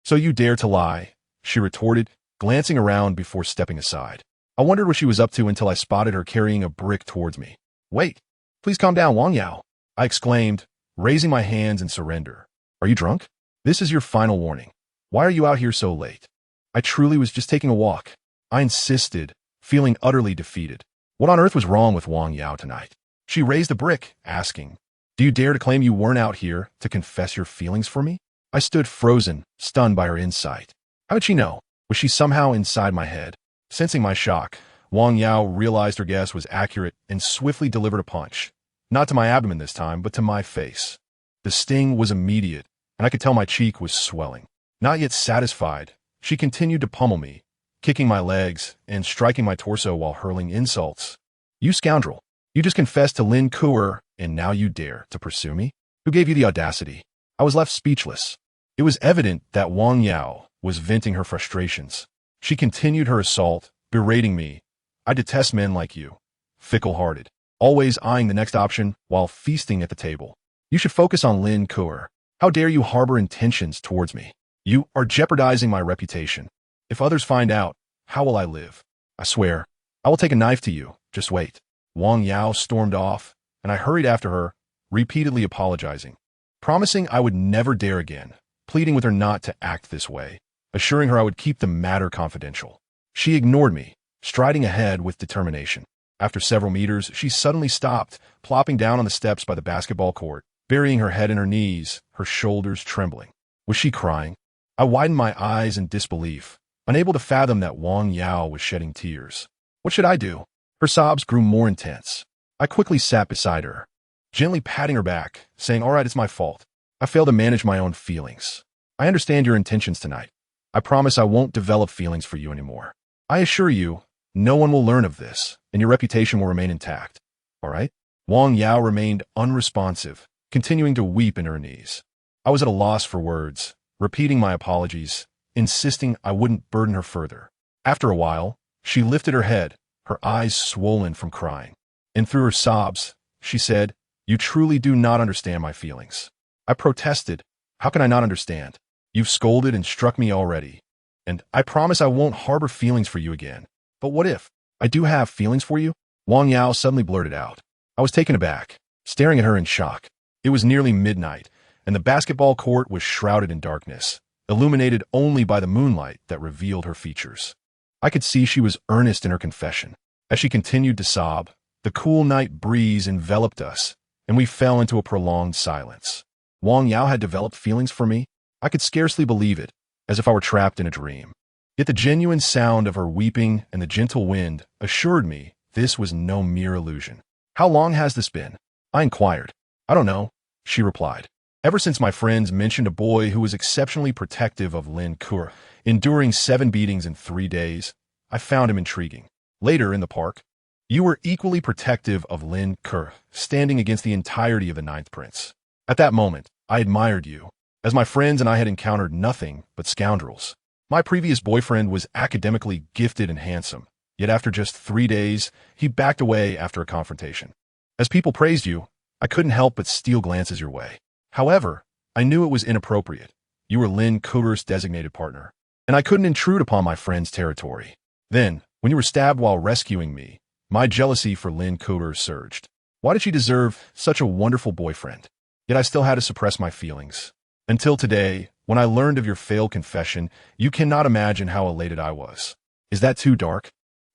So you dare to lie," she retorted, glancing around before stepping aside. I wondered what she was up to until I spotted her carrying a brick towards me. "Wait, please calm down, Wang Yao," I exclaimed, raising my hands in surrender. "Are you drunk? This is your final warning. Why are you out here so late?" "I truly was just taking a walk," I insisted, feeling utterly defeated. What on earth was wrong with Wang Yao tonight? She raised the brick, asking, "Do you dare to claim you weren't out here to confess your feelings for me?" I stood frozen, stunned by her insight. How did she know? Was she somehow inside my head? Sensing my shock, Wang Yao realized her guess was accurate and swiftly delivered a punch. Not to my abdomen this time, but to my face. The sting was immediate, and I could tell my cheek was swelling. Not yet satisfied, she continued to pummel me, kicking my legs and striking my torso while hurling insults. "You scoundrel! You just confessed to Lin Kuer, and now you dare to pursue me? Who gave you the audacity?" I was left speechless. It was evident that Wang Yao was venting her frustrations. She continued her assault, berating me. "I detest men like you. Fickle-hearted. Always eyeing the next option while feasting at the table. You should focus on Lin Kuer. How dare you harbor intentions towards me? You are jeopardizing my reputation. If others find out, how will I live? I swear, I will take a knife to you. Just wait." Wang Yao stormed off, and I hurried after her, repeatedly apologizing, promising I would never dare again, pleading with her not to act this way, assuring her I would keep the matter confidential. She ignored me, striding ahead with determination. After several meters, she suddenly stopped, plopping down on the steps by the basketball court, burying her head in her knees, her shoulders trembling. Was she crying? I widened my eyes in disbelief, unable to fathom that Wang Yao was shedding tears. What should I do? Her sobs grew more intense. I quickly sat beside her, gently patting her back, saying, "All right, it's my fault. I failed to manage my own feelings. I understand your intentions tonight. I promise I won't develop feelings for you anymore. I assure you, no one will learn of this, and your reputation will remain intact. All right?" Wang Yao remained unresponsive, continuing to weep in her knees. I was at a loss for words, repeating my apologies, insisting I wouldn't burden her further. After a while, she lifted her head, her eyes swollen from crying. And through her sobs, she said, "You truly do not understand my feelings." I protested. "How can I not understand? You've scolded and struck me already, and I promise I won't harbor feelings for you again. But what if I do have feelings for you?" Wang Yao suddenly blurted out. I was taken aback, staring at her in shock. It was nearly midnight, and the basketball court was shrouded in darkness, illuminated only by the moonlight that revealed her features. I could see she was earnest in her confession. As she continued to sob, the cool night breeze enveloped us, and we fell into a prolonged silence. Wang Yao had developed feelings for me? I could scarcely believe it, as if I were trapped in a dream. Yet the genuine sound of her weeping and the gentle wind assured me this was no mere illusion. "How long has this been?" I inquired. "I don't know," she replied. "Ever since my friends mentioned a boy who was exceptionally protective of Lin Kuer, enduring 7 beatings in 3 days, I found him intriguing. Later in the park, you were equally protective of Lin Ke, standing against the entirety of the Ninth Prince. At that moment, I admired you, as my friends and I had encountered nothing but scoundrels. My previous boyfriend was academically gifted and handsome, yet after just 3 days, he backed away after a confrontation. As people praised you, I couldn't help but steal glances your way. However, I knew it was inappropriate. You were Lin Ke's designated partner, and I couldn't intrude upon my friend's territory. Then, when you were stabbed while rescuing me, my jealousy for Lin Ke surged. Why did she deserve such a wonderful boyfriend? Yet I still had to suppress my feelings. Until today, when I learned of your failed confession, you cannot imagine how elated I was. Is that too dark?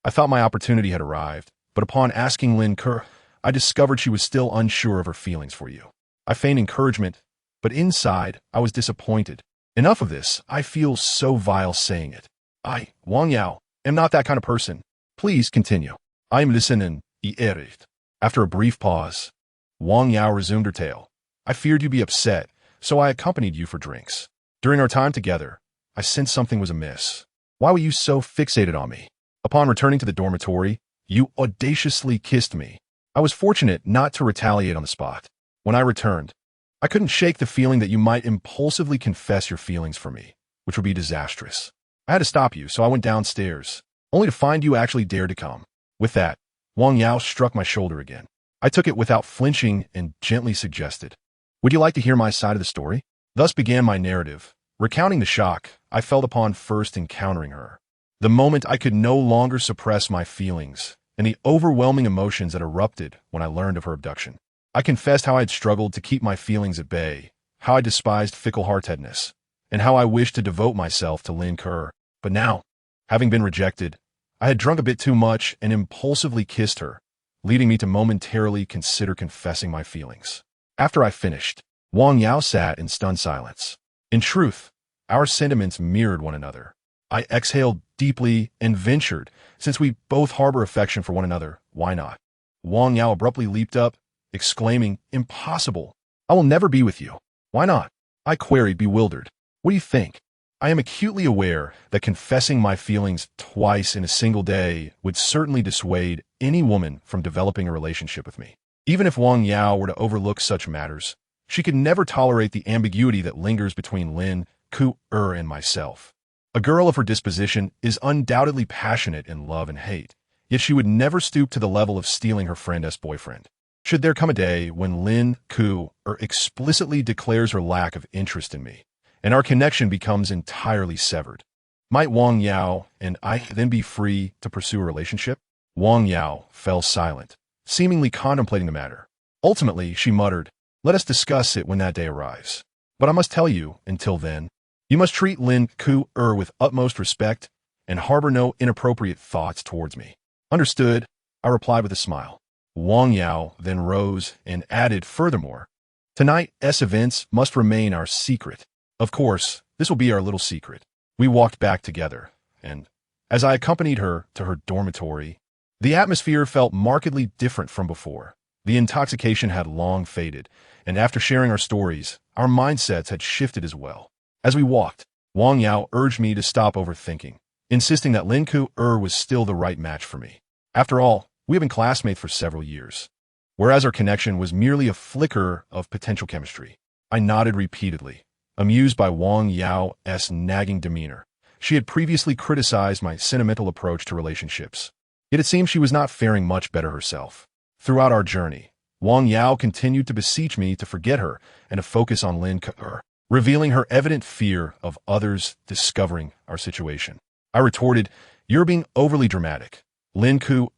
I thought my opportunity had arrived, but upon asking Lin Ke, I discovered she was still unsure of her feelings for you. I feigned encouragement, but inside, I was disappointed. Enough of this, I feel so vile saying it. I, Wang Yao, am not that kind of person. Please continue. I am listening, Erich. After a brief pause, Wang Yao resumed her tale. I feared you'd be upset, so I accompanied you for drinks. During our time together, I sensed something was amiss. Why were you so fixated on me? Upon returning to the dormitory, you audaciously kissed me. I was fortunate not to retaliate on the spot. When I returned, I couldn't shake the feeling that you might impulsively confess your feelings for me, which would be disastrous. I had to stop you, so I went downstairs, only to find you actually dared to come. With that, Wang Yao struck my shoulder again. I took it without flinching and gently suggested, "Would you like to hear my side of the story?" Thus began my narrative, recounting the shock I felt upon first encountering her. The moment I could no longer suppress my feelings, and the overwhelming emotions that erupted when I learned of her abduction. I confessed how I had struggled to keep my feelings at bay, how I despised fickle-heartedness, and how I wished to devote myself to Lin Ke. But now, having been rejected, I had drunk a bit too much and impulsively kissed her, leading me to momentarily consider confessing my feelings. After I finished, Wang Yao sat in stunned silence. In truth, our sentiments mirrored one another. I exhaled deeply and ventured, since we both harbor affection for one another, why not? Wang Yao abruptly leaped up, exclaiming, "Impossible! I will never be with you." "Why not?" I queried, bewildered. "What do you think?" I am acutely aware that confessing my feelings twice in a single day would certainly dissuade any woman from developing a relationship with me. Even if Wang Yao were to overlook such matters, she could never tolerate the ambiguity that lingers between Lin Ke and myself. A girl of her disposition is undoubtedly passionate in love and hate, yet she would never stoop to the level of stealing her friend's boyfriend. Should there come a day when Lin Ke explicitly declares her lack of interest in me, and our connection becomes entirely severed, might Wang Yao and I then be free to pursue a relationship? Wang Yao fell silent, seemingly contemplating the matter. Ultimately, she muttered, "Let us discuss it when that day arrives. But I must tell you, until then, you must treat Lin Ke with utmost respect and harbor no inappropriate thoughts towards me." "Understood," I replied with a smile. Wang Yao then rose and added, "Furthermore, tonight's events must remain our secret." Of course, this will be our little secret. We walked back together, and as I accompanied her to her dormitory, the atmosphere felt markedly different from before. The intoxication had long faded, and after sharing our stories, our mindsets had shifted as well. As we walked, Wang Yao urged me to stop overthinking, insisting that Lin Ke was still the right match for me. After all, we have been classmates for several years, whereas our connection was merely a flicker of potential chemistry. I nodded repeatedly, amused by Wang Yao's nagging demeanor. She had previously criticized my sentimental approach to relationships, yet it seemed she was not faring much better herself. Throughout our journey, Wang Yao continued to beseech me to forget her and to focus on Lin Ke, revealing her evident fear of others discovering our situation. I retorted, "You're being overly dramatic. Lin Ke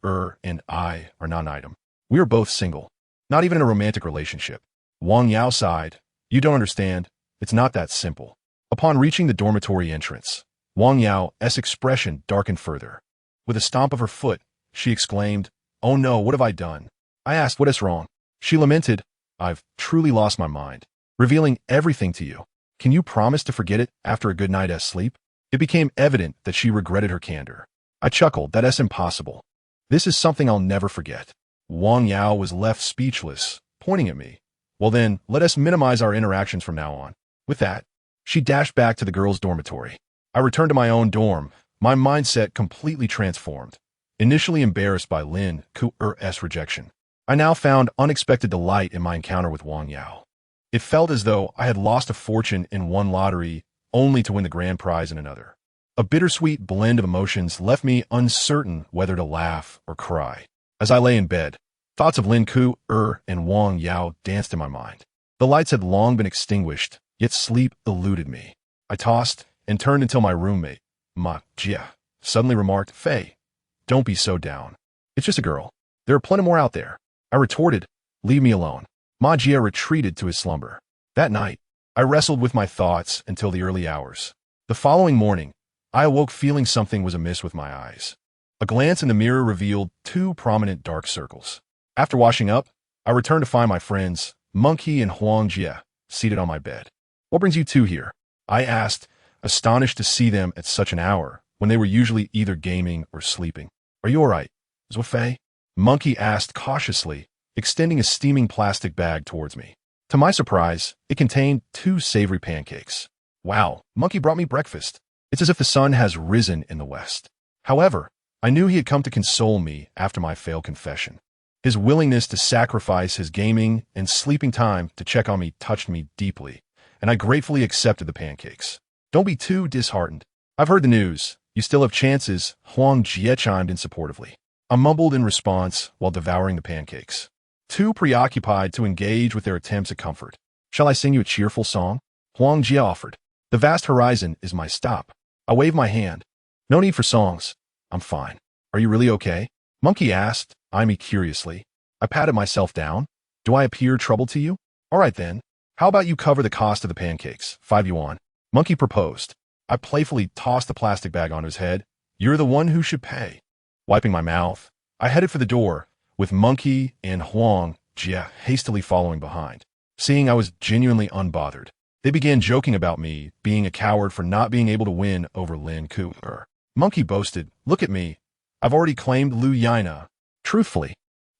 and I are not an item. We are both single, not even in a romantic relationship." Wang Yao sighed, "You don't understand. It's not that simple." Upon reaching the dormitory entrance, Wang Yao's expression darkened further. With a stomp of her foot, she exclaimed, "Oh no, what have I done?" I asked, "What is wrong?" She lamented, "I've truly lost my mind, revealing everything to you. Can you promise to forget it after a good night's sleep?" It became evident that she regretted her candor. I chuckled, "That's impossible. This is something I'll never forget." Wang Yao was left speechless, pointing at me. "Well then, let us minimize our interactions from now on." With that, she dashed back to the girls' dormitory. I returned to my own dorm, My mindset completely transformed. Initially embarrassed by Lin Ku's rejection, I now found unexpected delight in my encounter with Wang Yao. It felt as though I had lost a fortune in one lottery only to win the grand prize in another. A bittersweet blend of emotions left me uncertain whether to laugh or cry. As I lay in bed, thoughts of Lin Ku and Wang Yao danced in my mind. The lights had long been extinguished, yet sleep eluded me. I tossed and turned until my roommate, Ma Jia, suddenly remarked, "Fei, don't be so down. It's just a girl. There are plenty more out there." I retorted, "Leave me alone." Ma Jia retreated to his slumber. That night, I wrestled with my thoughts until the early hours. The following morning, I awoke feeling something was amiss with my eyes. A glance in the mirror revealed 2 prominent dark circles. After washing up, I returned to find my friends, Monkey and Huang Jie, seated on my bed. "What brings you two here?" I asked, astonished to see them at such an hour, when they were usually either gaming or sleeping. "Are you all right, Zuo Fei?" Monkey asked cautiously, extending a steaming plastic bag towards me. To my surprise, it contained 2 savory pancakes. "Wow, Monkey brought me breakfast. It's as if the sun has risen in the west." However, I knew he had come to console me after my failed confession. His willingness to sacrifice his gaming and sleeping time to check on me touched me deeply, and I gratefully accepted the pancakes. "Don't be too disheartened. I've heard the news. You still have chances," Huang Jie chimed in supportively. I mumbled in response while devouring the pancakes, too preoccupied to engage with their attempts at comfort. "Shall I sing you a cheerful song?" Huang Jie offered. "The vast horizon is my stop." I waved my hand. "No need for songs. I'm fine." "Are you really okay?" Monkey asked, eyeing me curiously. I patted myself down. "Do I appear troubled to you? All right then. How about you cover the cost of the pancakes, 5 yuan? Monkey proposed. I playfully tossed the plastic bag onto his head. "You're the one who should pay." Wiping my mouth, I headed for the door, with Monkey and Huang Jie hastily following behind. Seeing I was genuinely unbothered, they began joking about me being a coward for not being able to win over Lin Ku. Monkey boasted, "Look at me. I've already claimed Lu Yaina." Truthfully,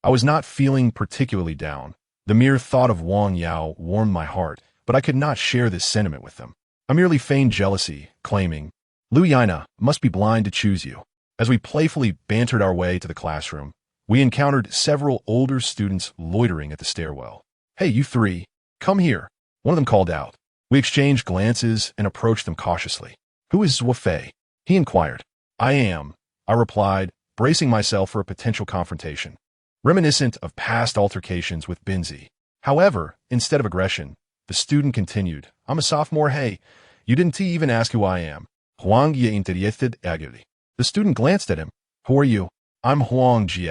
I was not feeling particularly down. The mere thought of Wang Yao warmed my heart, but I could not share this sentiment with them. I merely feigned jealousy, claiming, "Lu Yaina must be blind to choose you." As we playfully bantered our way to the classroom, we encountered several older students loitering at the stairwell. "Hey, you 3, come here," one of them called out. We exchanged glances and approached them cautiously. "Who is Zuo Fei?" he inquired. "I am," I replied, bracing myself for a potential confrontation, reminiscent of past altercations with Binzi. However, instead of aggression, the student continued, "I'm a sophomore. Hey, you didn't even ask who I am." Huang Ye interjected eagerly. The student glanced at him. "Who are you?" "I'm Huang Jie,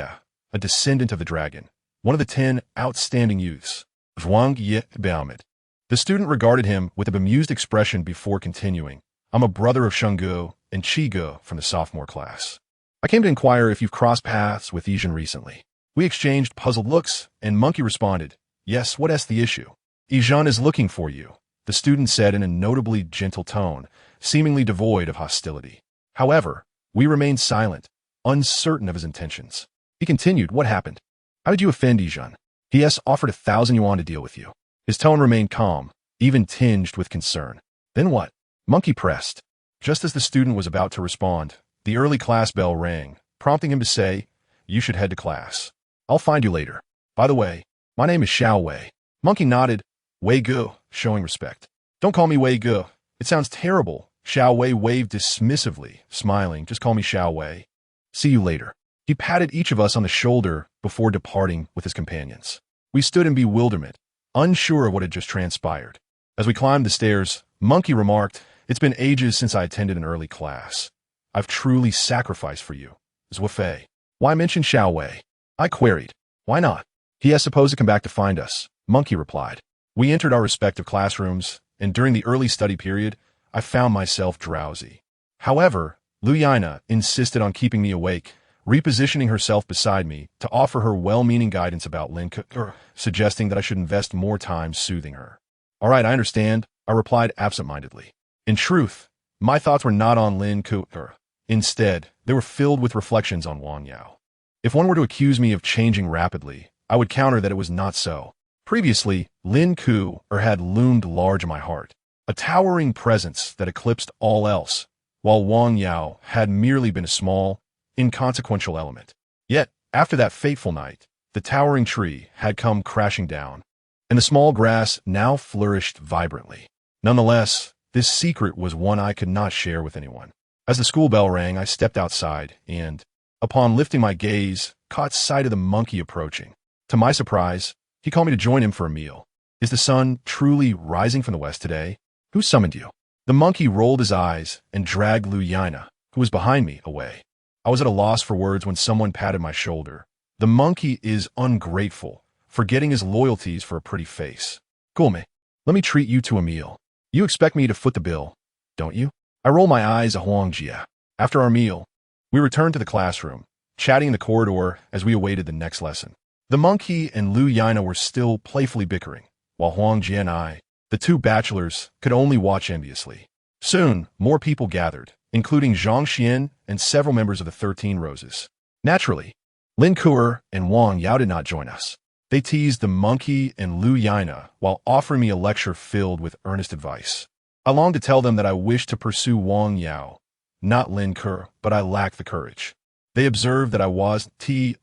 a descendant of the dragon, one of the 10 outstanding youths." Huang Ye bowed. The student regarded him with a bemused expression before continuing, "I'm a brother of Shenggu and Qigu from the sophomore class. I came to inquire if you've crossed paths with Yizhen recently." We exchanged puzzled looks, and Monkey responded, "Yes, what's the issue?" "Yizhen is looking for you," the student said in a notably gentle tone, seemingly devoid of hostility. However, we remained silent, uncertain of his intentions. He continued, "What happened? How did you offend Yizhen? He has offered 1,000 yuan to deal with you." His tone remained calm, even tinged with concern. "Then what?" Monkey pressed. Just as the student was about to respond, the early class bell rang, prompting him to say, "You should head to class. I'll find you later. By the way, my name is Xiao Wei." Monkey nodded. "Wei Gu," showing respect. "Don't call me Wei Gu. It sounds terrible." Xiao Wei waved dismissively, smiling. "Just call me Xiao Wei. See you later." He patted each of us on the shoulder before departing with his companions. We stood in bewilderment, unsure of what had just transpired. As we climbed the stairs, Monkey remarked, "It's been ages since I attended an early class. I've truly sacrificed for you, Zuo Fei." "Why mention Xiao Wei?" I queried. "Why not? He has supposed to come back to find us," Monkey replied. We entered our respective classrooms, and during the early study period, I found myself drowsy. However, Lu Yaina insisted on keeping me awake, repositioning herself beside me to offer her well-meaning guidance about Lin Ku, suggesting that I should invest more time soothing her. "All right, I understand," I replied absent-mindedly. In truth, my thoughts were not on Lin Ku. Instead, they were filled with reflections on Wang Yao. If one were to accuse me of changing rapidly, I would counter that it was not so. Previously, Lin Ku had loomed large in my heart, a towering presence that eclipsed all else, while Wang Yao had merely been a small, inconsequential element. Yet, after that fateful night, the towering tree had come crashing down, and the small grass now flourished vibrantly. Nonetheless, this secret was one I could not share with anyone. As the school bell rang, I stepped outside and, upon lifting my gaze, caught sight of the monkey approaching. To my surprise, he called me to join him for a meal. Is the sun truly rising from the west today? Who summoned you? The monkey rolled his eyes and dragged Lu Yana, who was behind me, away. I was at a loss for words when someone patted my shoulder. The monkey is ungrateful, forgetting his loyalties for a pretty face. Gulme, let me treat you to a meal. You expect me to foot the bill, don't you? I roll my eyes at Huang Jia. After our meal, we returned to the classroom, chatting in the corridor as we awaited the next lesson. The monkey and Lu Yana were still playfully bickering, while Huang Jia and I, the two bachelors, could only watch enviously. Soon, more people gathered, including Zhang Xian and several members of the 13 Roses. Naturally, Lin Kuo and Wang Yao did not join us. They teased the monkey and Lu Yana while offering me a lecture filled with earnest advice. I longed to tell them that I wished to pursue Wang Yao, not Lin Kuo, but I lacked the courage. They observed that I was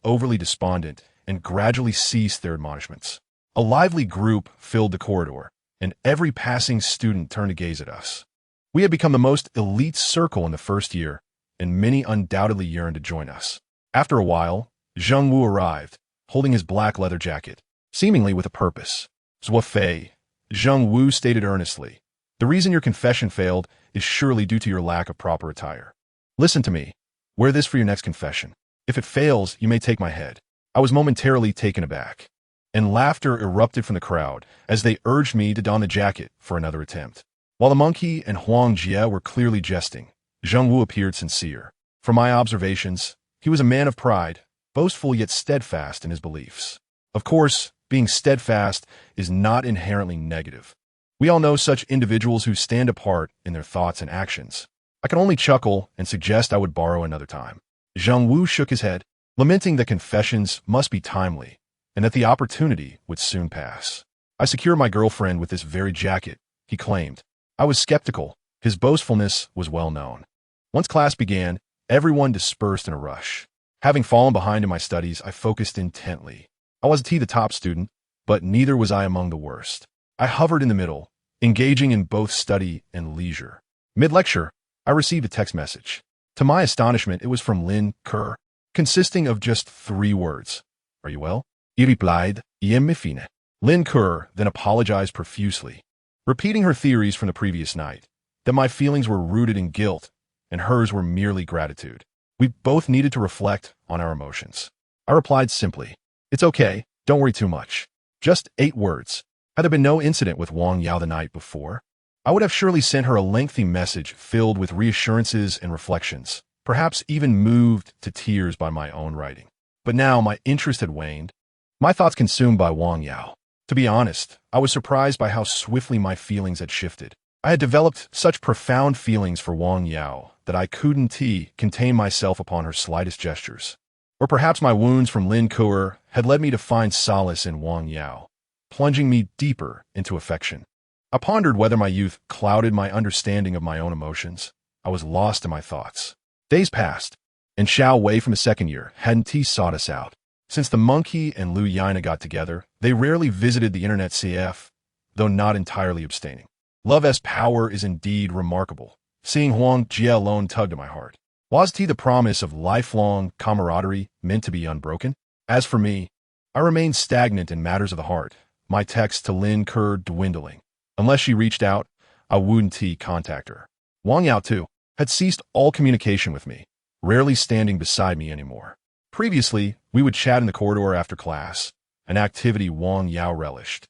overly despondent and gradually ceased their admonishments. A lively group filled the corridor, and every passing student turned to gaze at us. We had become the most elite circle in the first year, and many undoubtedly yearned to join us. After a while, Zheng Wu arrived, holding his black leather jacket, seemingly with a purpose. Zuo Fei, Zheng Wu stated earnestly, the reason your confession failed is surely due to your lack of proper attire. Listen to me. Wear this for your next confession. If it fails, you may take my head. I was momentarily taken aback, and laughter erupted from the crowd as they urged me to don the jacket for another attempt. While the monkey and Huang Jia were clearly jesting, Zheng Wu appeared sincere. From my observations, he was a man of pride, boastful yet steadfast in his beliefs. Of course, being steadfast is not inherently negative. We all know such individuals who stand apart in their thoughts and actions. I could only chuckle and suggest I would borrow another time. Zheng Wu shook his head, lamenting that confessions must be timely and that the opportunity would soon pass. I secured my girlfriend with this very jacket, he claimed. I was skeptical. His boastfulness was well known. Once class began, everyone dispersed in a rush. Having fallen behind in my studies, I focused intently. I wasn't the top student, but neither was I among the worst. I hovered in the middle, engaging in both study and leisure. Mid-lecture, I received a text message. To my astonishment, it was from Lin Kuo, consisting of just 3 words. Are you well? He replied, "Iem me fine." Lin Kuo then apologized profusely, repeating her theories from the previous night, that my feelings were rooted in guilt and hers were merely gratitude. We both needed to reflect on our emotions. I replied simply, "It's okay, don't worry too much." Just 8 words. Had there been no incident with Wang Yao the night before, I would have surely sent her a lengthy message filled with reassurances and reflections, perhaps even moved to tears by my own writing. But now my interest had waned, my thoughts consumed by Wang Yao. To be honest, I was surprised by how swiftly my feelings had shifted. I had developed such profound feelings for Wang Yao that I couldn't contain myself upon her slightest gestures. Or perhaps my wounds from Lin Kuo had led me to find solace in Wang Yao, plunging me deeper into affection. I pondered whether my youth clouded my understanding of my own emotions. I was lost in my thoughts. Days passed, and Xiao Wei from the second year hadn't sought us out. Since the monkey and Lu Yana got together, they rarely visited the internet CF, though not entirely abstaining. Love's power is indeed remarkable. Seeing Huang Jia alone tugged at my heart. Was the promise of lifelong camaraderie meant to be unbroken? As for me, I remained stagnant in matters of the heart, my texts to Lin Kuo dwindling. Unless she reached out, I wouldn't contact her. Wang Yao, too, had ceased all communication with me, rarely standing beside me anymore. Previously, we would chat in the corridor after class, an activity Wang Yao relished,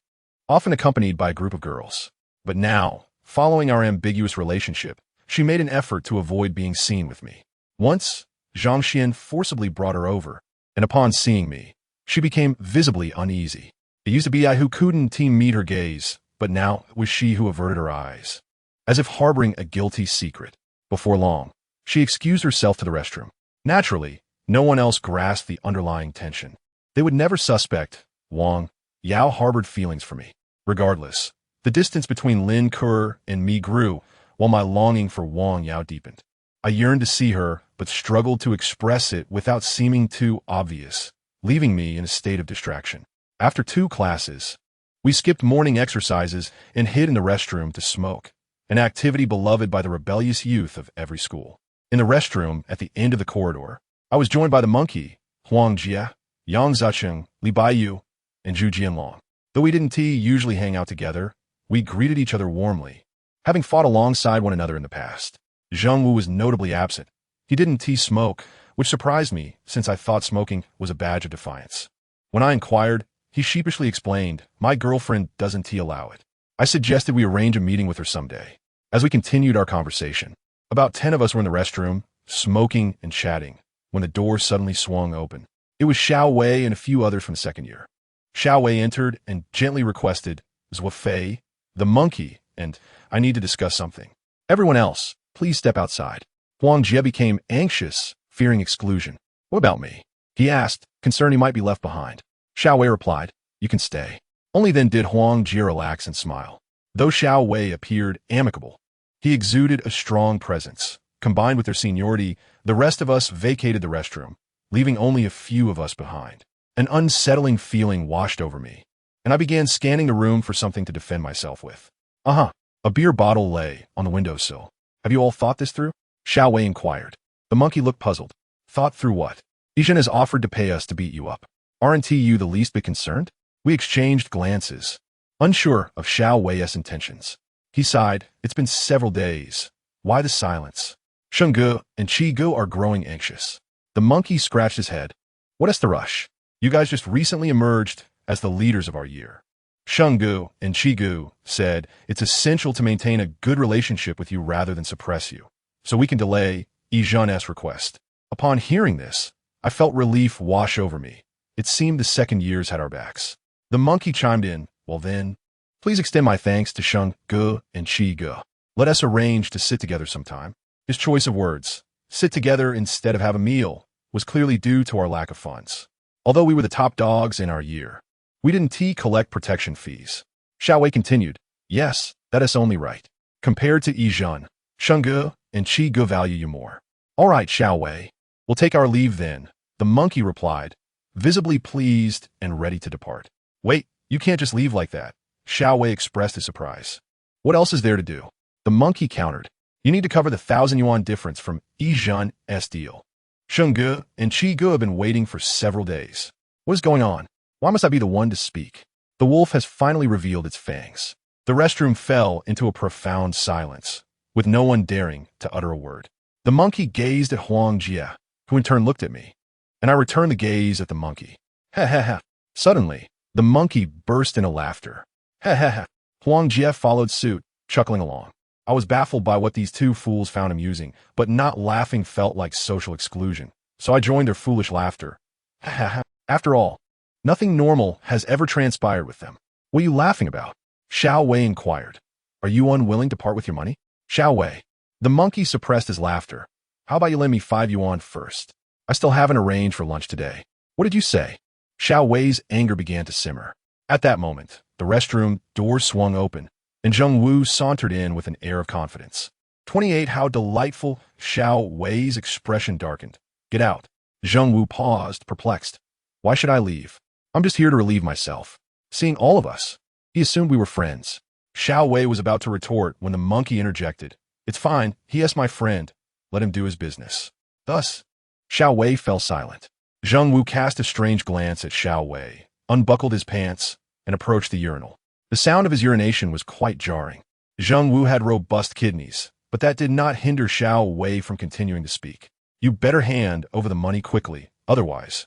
often accompanied by a group of girls. But now, following our ambiguous relationship, she made an effort to avoid being seen with me. Once, Zhang Xian forcibly brought her over, and upon seeing me, she became visibly uneasy. It used to be I who couldn't meet her gaze, but now it was she who averted her eyes, as if harboring a guilty secret. Before long, she excused herself to the restroom. Naturally, no one else grasped the underlying tension. They would never suspect Wang Yao harbored feelings for me. Regardless, the distance between Lin Kuo and me grew, while my longing for Wang Yao deepened. I yearned to see her, but struggled to express it without seeming too obvious, leaving me in a state of distraction. After 2 classes, we skipped morning exercises and hid in the restroom to smoke, an activity beloved by the rebellious youth of every school. In the restroom, at the end of the corridor, I was joined by the monkey, Huang Jia, Yang Zicheng, Li Baiyu, and Zhu Jianlong. Though we didn't usually hang out together, we greeted each other warmly, having fought alongside one another in the past. Zheng Wu was notably absent. He didn't smoke, which surprised me since I thought smoking was a badge of defiance. When I inquired, he sheepishly explained, "My girlfriend doesn't allow it." I suggested we arrange a meeting with her someday. As we continued our conversation, about 10 of us were in the restroom, smoking and chatting, when the door suddenly swung open. It was Xiao Wei and a few others from the second year. Xiao Wei entered and gently requested, "Zuo Fei, the monkey, and I need to discuss something. Everyone else, please step outside." Huang Jie became anxious, fearing exclusion. "What about me?" he asked, concerned he might be left behind. Xiao Wei replied, "You can stay." Only then did Huang Jie relax and smile. Though Xiao Wei appeared amicable, he exuded a strong presence. Combined with their seniority, the rest of us vacated the restroom, leaving only a few of us behind. An unsettling feeling washed over me, and I began scanning the room for something to defend myself with. A beer bottle lay on the windowsill. "Have you all thought this through?" Xiao Wei inquired. The monkey looked puzzled. "Thought through what?" "Yizhen has offered to pay us to beat you up. Aren't you the least bit concerned?" We exchanged glances, unsure of Xiao Wei's intentions. He sighed. "It's been several days. Why the silence?" Shengge and Qige are growing anxious. The monkey scratched his head. "What is the rush? You guys just recently emerged as the leaders of our year." Shengge and Qige said, "It's essential to maintain a good relationship with you rather than suppress you, so we can delay Yizhen's request." Upon hearing this, I felt relief wash over me. It seemed the second years had our backs. The monkey chimed in, "Well then, please extend my thanks to Shengge and Qige. Let us arrange to sit together sometime." His choice of words, "sit together instead of have a meal," was clearly due to our lack of funds. Although we were the top dogs in our year, we didn't collect protection fees. Xiao Wei continued, "Yes, that is only right. Compared to Yizhen, Shengge and Qige value you more." "All right, Xiao Wei. We'll take our leave then," the monkey replied, visibly pleased and ready to depart. "Wait, you can't just leave like that." Xiao Wei expressed his surprise. "What else is there to do?" The monkey countered. "You need to cover the 1,000 yuan difference from Yizhen's deal. Shengge and Qige have been waiting for several days." "What is going on? Why must I be the one to speak?" The wolf has finally revealed its fangs. The restroom fell into a profound silence, with no one daring to utter a word. The monkey gazed at Huang Jie, who in turn looked at me, and I returned the gaze at the monkey. "Ha ha ha." Suddenly, the monkey burst into laughter. "Ha ha ha." Huang Jie followed suit, chuckling along. I was baffled by what these two fools found amusing, but not laughing felt like social exclusion, so I joined their foolish laughter. Ha ha ha. After all, nothing normal has ever transpired with them. "What are you laughing about?" Xiao Wei inquired. "Are you unwilling to part with your money?" "Xiao Wei." The monkey suppressed his laughter. "How about you lend me 5 yuan first? I still haven't arranged for lunch today." "What did you say?" Xiao Wei's anger began to simmer. At that moment, the restroom door swung open, and Zheng Wu sauntered in with an air of confidence. 28. How delightful! Xiao Wei's expression darkened. "Get out." Zheng Wu paused, perplexed. "Why should I leave? I'm just here to relieve myself." Seeing all of us, he assumed we were friends. Xiao Wei was about to retort when the monkey interjected. "It's fine, he is my friend. Let him do his business." Thus, Xiao Wei fell silent. Zheng Wu cast a strange glance at Xiao Wei, unbuckled his pants, and approached the urinal. The sound of his urination was quite jarring. Zheng Wu had robust kidneys, but that did not hinder Xiao Wei from continuing to speak. "You better hand over the money quickly, otherwise."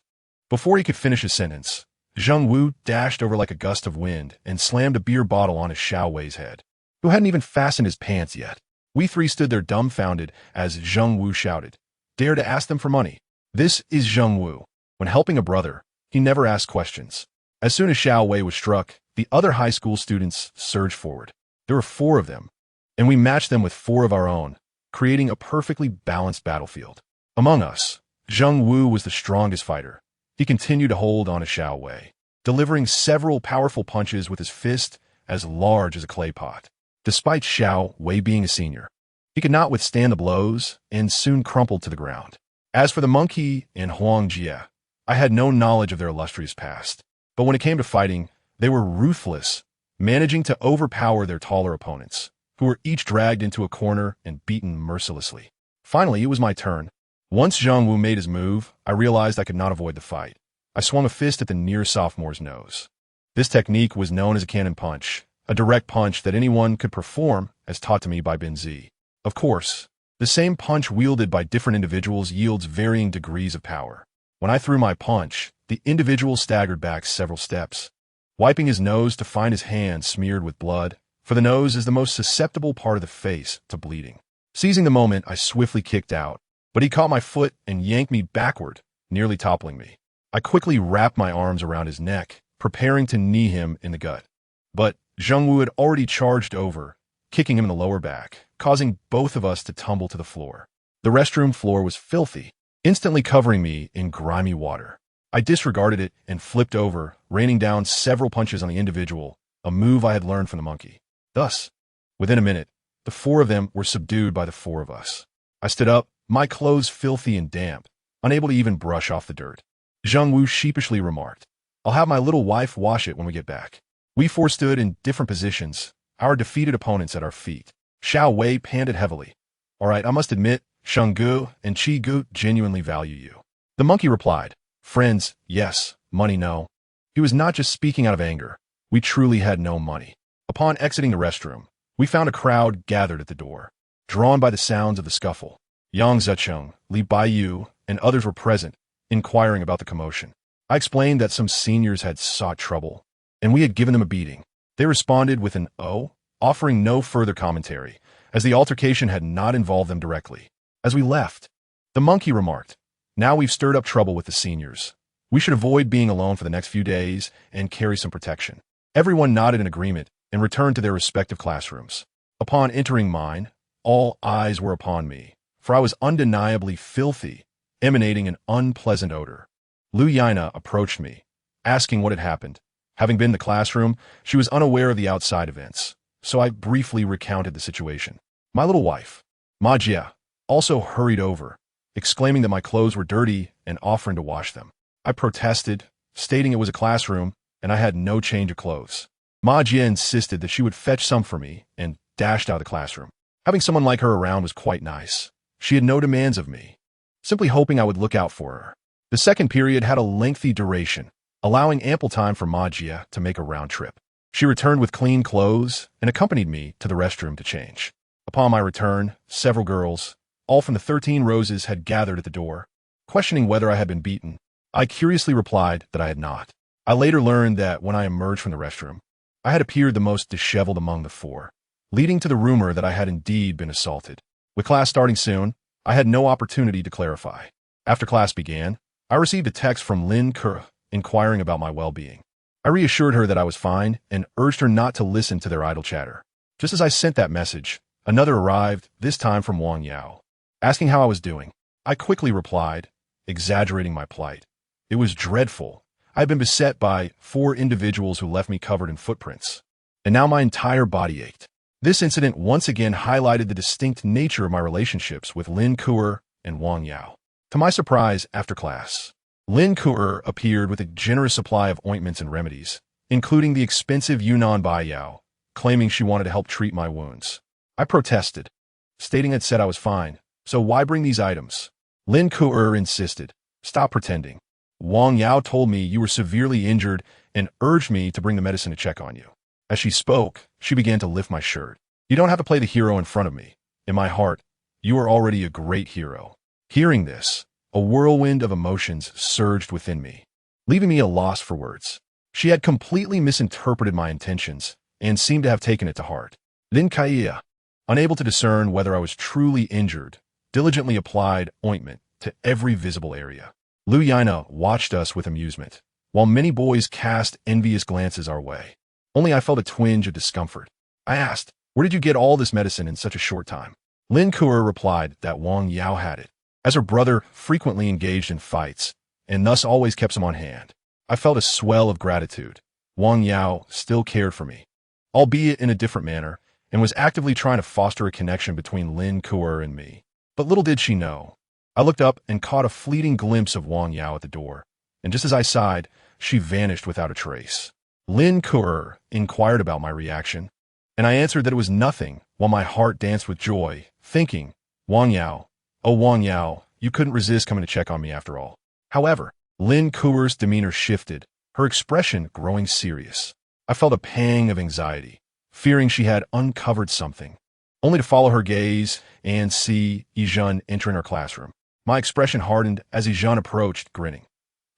Before he could finish his sentence, Zheng Wu dashed over like a gust of wind and slammed a beer bottle on his Xiao Wei's head, who hadn't even fastened his pants yet. We three stood there dumbfounded as Zheng Wu shouted, "Dare to ask them for money." This is Zheng Wu. When helping a brother, he never asked questions. As soon as Xiao Wei was struck, the other high school students surged forward. There were 4 of them, and we matched them with 4 of our own, creating a perfectly balanced battlefield. Among us, Zheng Wu was the strongest fighter. He continued to hold on to Xiao Wei, delivering several powerful punches with his fist as large as a clay pot. Despite Xiao Wei being a senior, He could not withstand the blows and soon crumpled to the ground. As for the monkey and Huang Jie, I had no knowledge of their illustrious past. But when it came to fighting, they were ruthless, managing to overpower their taller opponents, who were each dragged into a corner and beaten mercilessly. Finally, it was my turn. Once Zhang Wu made his move, I realized I could not avoid the fight. I swung a fist at the near sophomore's nose. This technique was known as a cannon punch, a direct punch that anyone could perform as taught to me by Bin Zi. Of course, the same punch wielded by different individuals yields varying degrees of power. When I threw my punch, the individual staggered back several steps, wiping his nose to find his hand smeared with blood, for the nose is the most susceptible part of the face to bleeding. Seizing the moment, I swiftly kicked out, but he caught my foot and yanked me backward, nearly toppling me. I quickly wrapped my arms around his neck, preparing to knee him in the gut. But Zhang Wu had already charged over, kicking him in the lower back, causing both of us to tumble to the floor. The restroom floor was filthy, instantly covering me in grimy water. I disregarded it and flipped over, raining down several punches on the individual, a move I had learned from the monkey. Thus, within a minute, the four of them were subdued by the four of us. I stood up, my clothes filthy and damp, unable to even brush off the dirt. Zhang Wu sheepishly remarked, "I'll have my little wife wash it when we get back." We four stood in different positions, our defeated opponents at our feet. Xiao Wei panted heavily. "All right, I must admit, Sheng Gu and Qi Gu genuinely value you." The monkey replied, "Friends, yes, money, no." He was not just speaking out of anger. We truly had no money. Upon exiting the restroom, we found a crowd gathered at the door, drawn by the sounds of the scuffle. Yang Zecheng, Li Baiyu, and others were present, inquiring about the commotion. I explained that some seniors had sought trouble, and we had given them a beating. They responded with an "oh," offering no further commentary, as the altercation had not involved them directly. As we left, the monkey remarked, "Now we've stirred up trouble with the seniors. We should avoid being alone for the next few days and carry some protection." Everyone nodded in agreement and returned to their respective classrooms. Upon entering mine, all eyes were upon me, for I was undeniably filthy, emanating an unpleasant odor. Lu Yina approached me, asking what had happened. Having been in the classroom, she was unaware of the outside events, so I briefly recounted the situation. My little wife, Ma Jia, also hurried over, exclaiming that my clothes were dirty and offering to wash them. I protested, stating it was a classroom and I had no change of clothes. Ma Jia insisted that she would fetch some for me and dashed out of the classroom. Having someone like her around was quite nice. She had no demands of me, simply hoping I would look out for her. The second period had a lengthy duration, allowing ample time for Ma Jia to make a round trip. She returned with clean clothes and accompanied me to the restroom to change. Upon my return, several girls, all from the 13 Roses, had gathered at the door, questioning whether I had been beaten. I curiously replied that I had not. I later learned that when I emerged from the restroom, I had appeared the most disheveled among the four, leading to the rumor that I had indeed been assaulted. With class starting soon, I had no opportunity to clarify. After class began, I received a text from Lin Ke inquiring about my well-being. I reassured her that I was fine and urged her not to listen to their idle chatter. Just as I sent that message, another arrived, this time from Wang Yao, asking how I was doing. I quickly replied, exaggerating my plight. It was dreadful. I had been beset by 4 individuals who left me covered in footprints, and now my entire body ached. This incident once again highlighted the distinct nature of my relationships with Lin Ke and Wang Yao. To my surprise, after class, Lin Ke appeared with a generous supply of ointments and remedies, including the expensive Yunnan Bai Yao, claiming she wanted to help treat my wounds. I protested, stating I'd said I was fine, so why bring these items? Lin Ke insisted, "Stop pretending. Wang Yao told me you were severely injured and urged me to bring the medicine to check on you." As she spoke, she began to lift my shirt. "You don't have to play the hero in front of me. In my heart, you are already a great hero." Hearing this, a whirlwind of emotions surged within me, leaving me at a loss for words. She had completely misinterpreted my intentions and seemed to have taken it to heart. Lin Ke, unable to discern whether I was truly injured, diligently applied ointment to every visible area. Lu Yina watched us with amusement, while many boys cast envious glances our way. Only I felt a twinge of discomfort. I asked, "Where did you get all this medicine in such a short time?" Lin Ke replied that Wang Yao had it, as her brother frequently engaged in fights, and thus always kept some on hand. I felt a swell of gratitude. Wang Yao still cared for me, albeit in a different manner, and was actively trying to foster a connection between Lin Kuo and me. But little did she know. I looked up and caught a fleeting glimpse of Wang Yao at the door, and just as I sighed, she vanished without a trace. Lin Kuo inquired about my reaction, and I answered that it was nothing, while my heart danced with joy, thinking, Wang Yao, oh Wang Yao, you couldn't resist coming to check on me after all. However, Lin Kuo's demeanor shifted, her expression growing serious. I felt a pang of anxiety, fearing she had uncovered something, only to follow her gaze and see Yizhen entering her classroom. My expression hardened as Yizhen approached, grinning.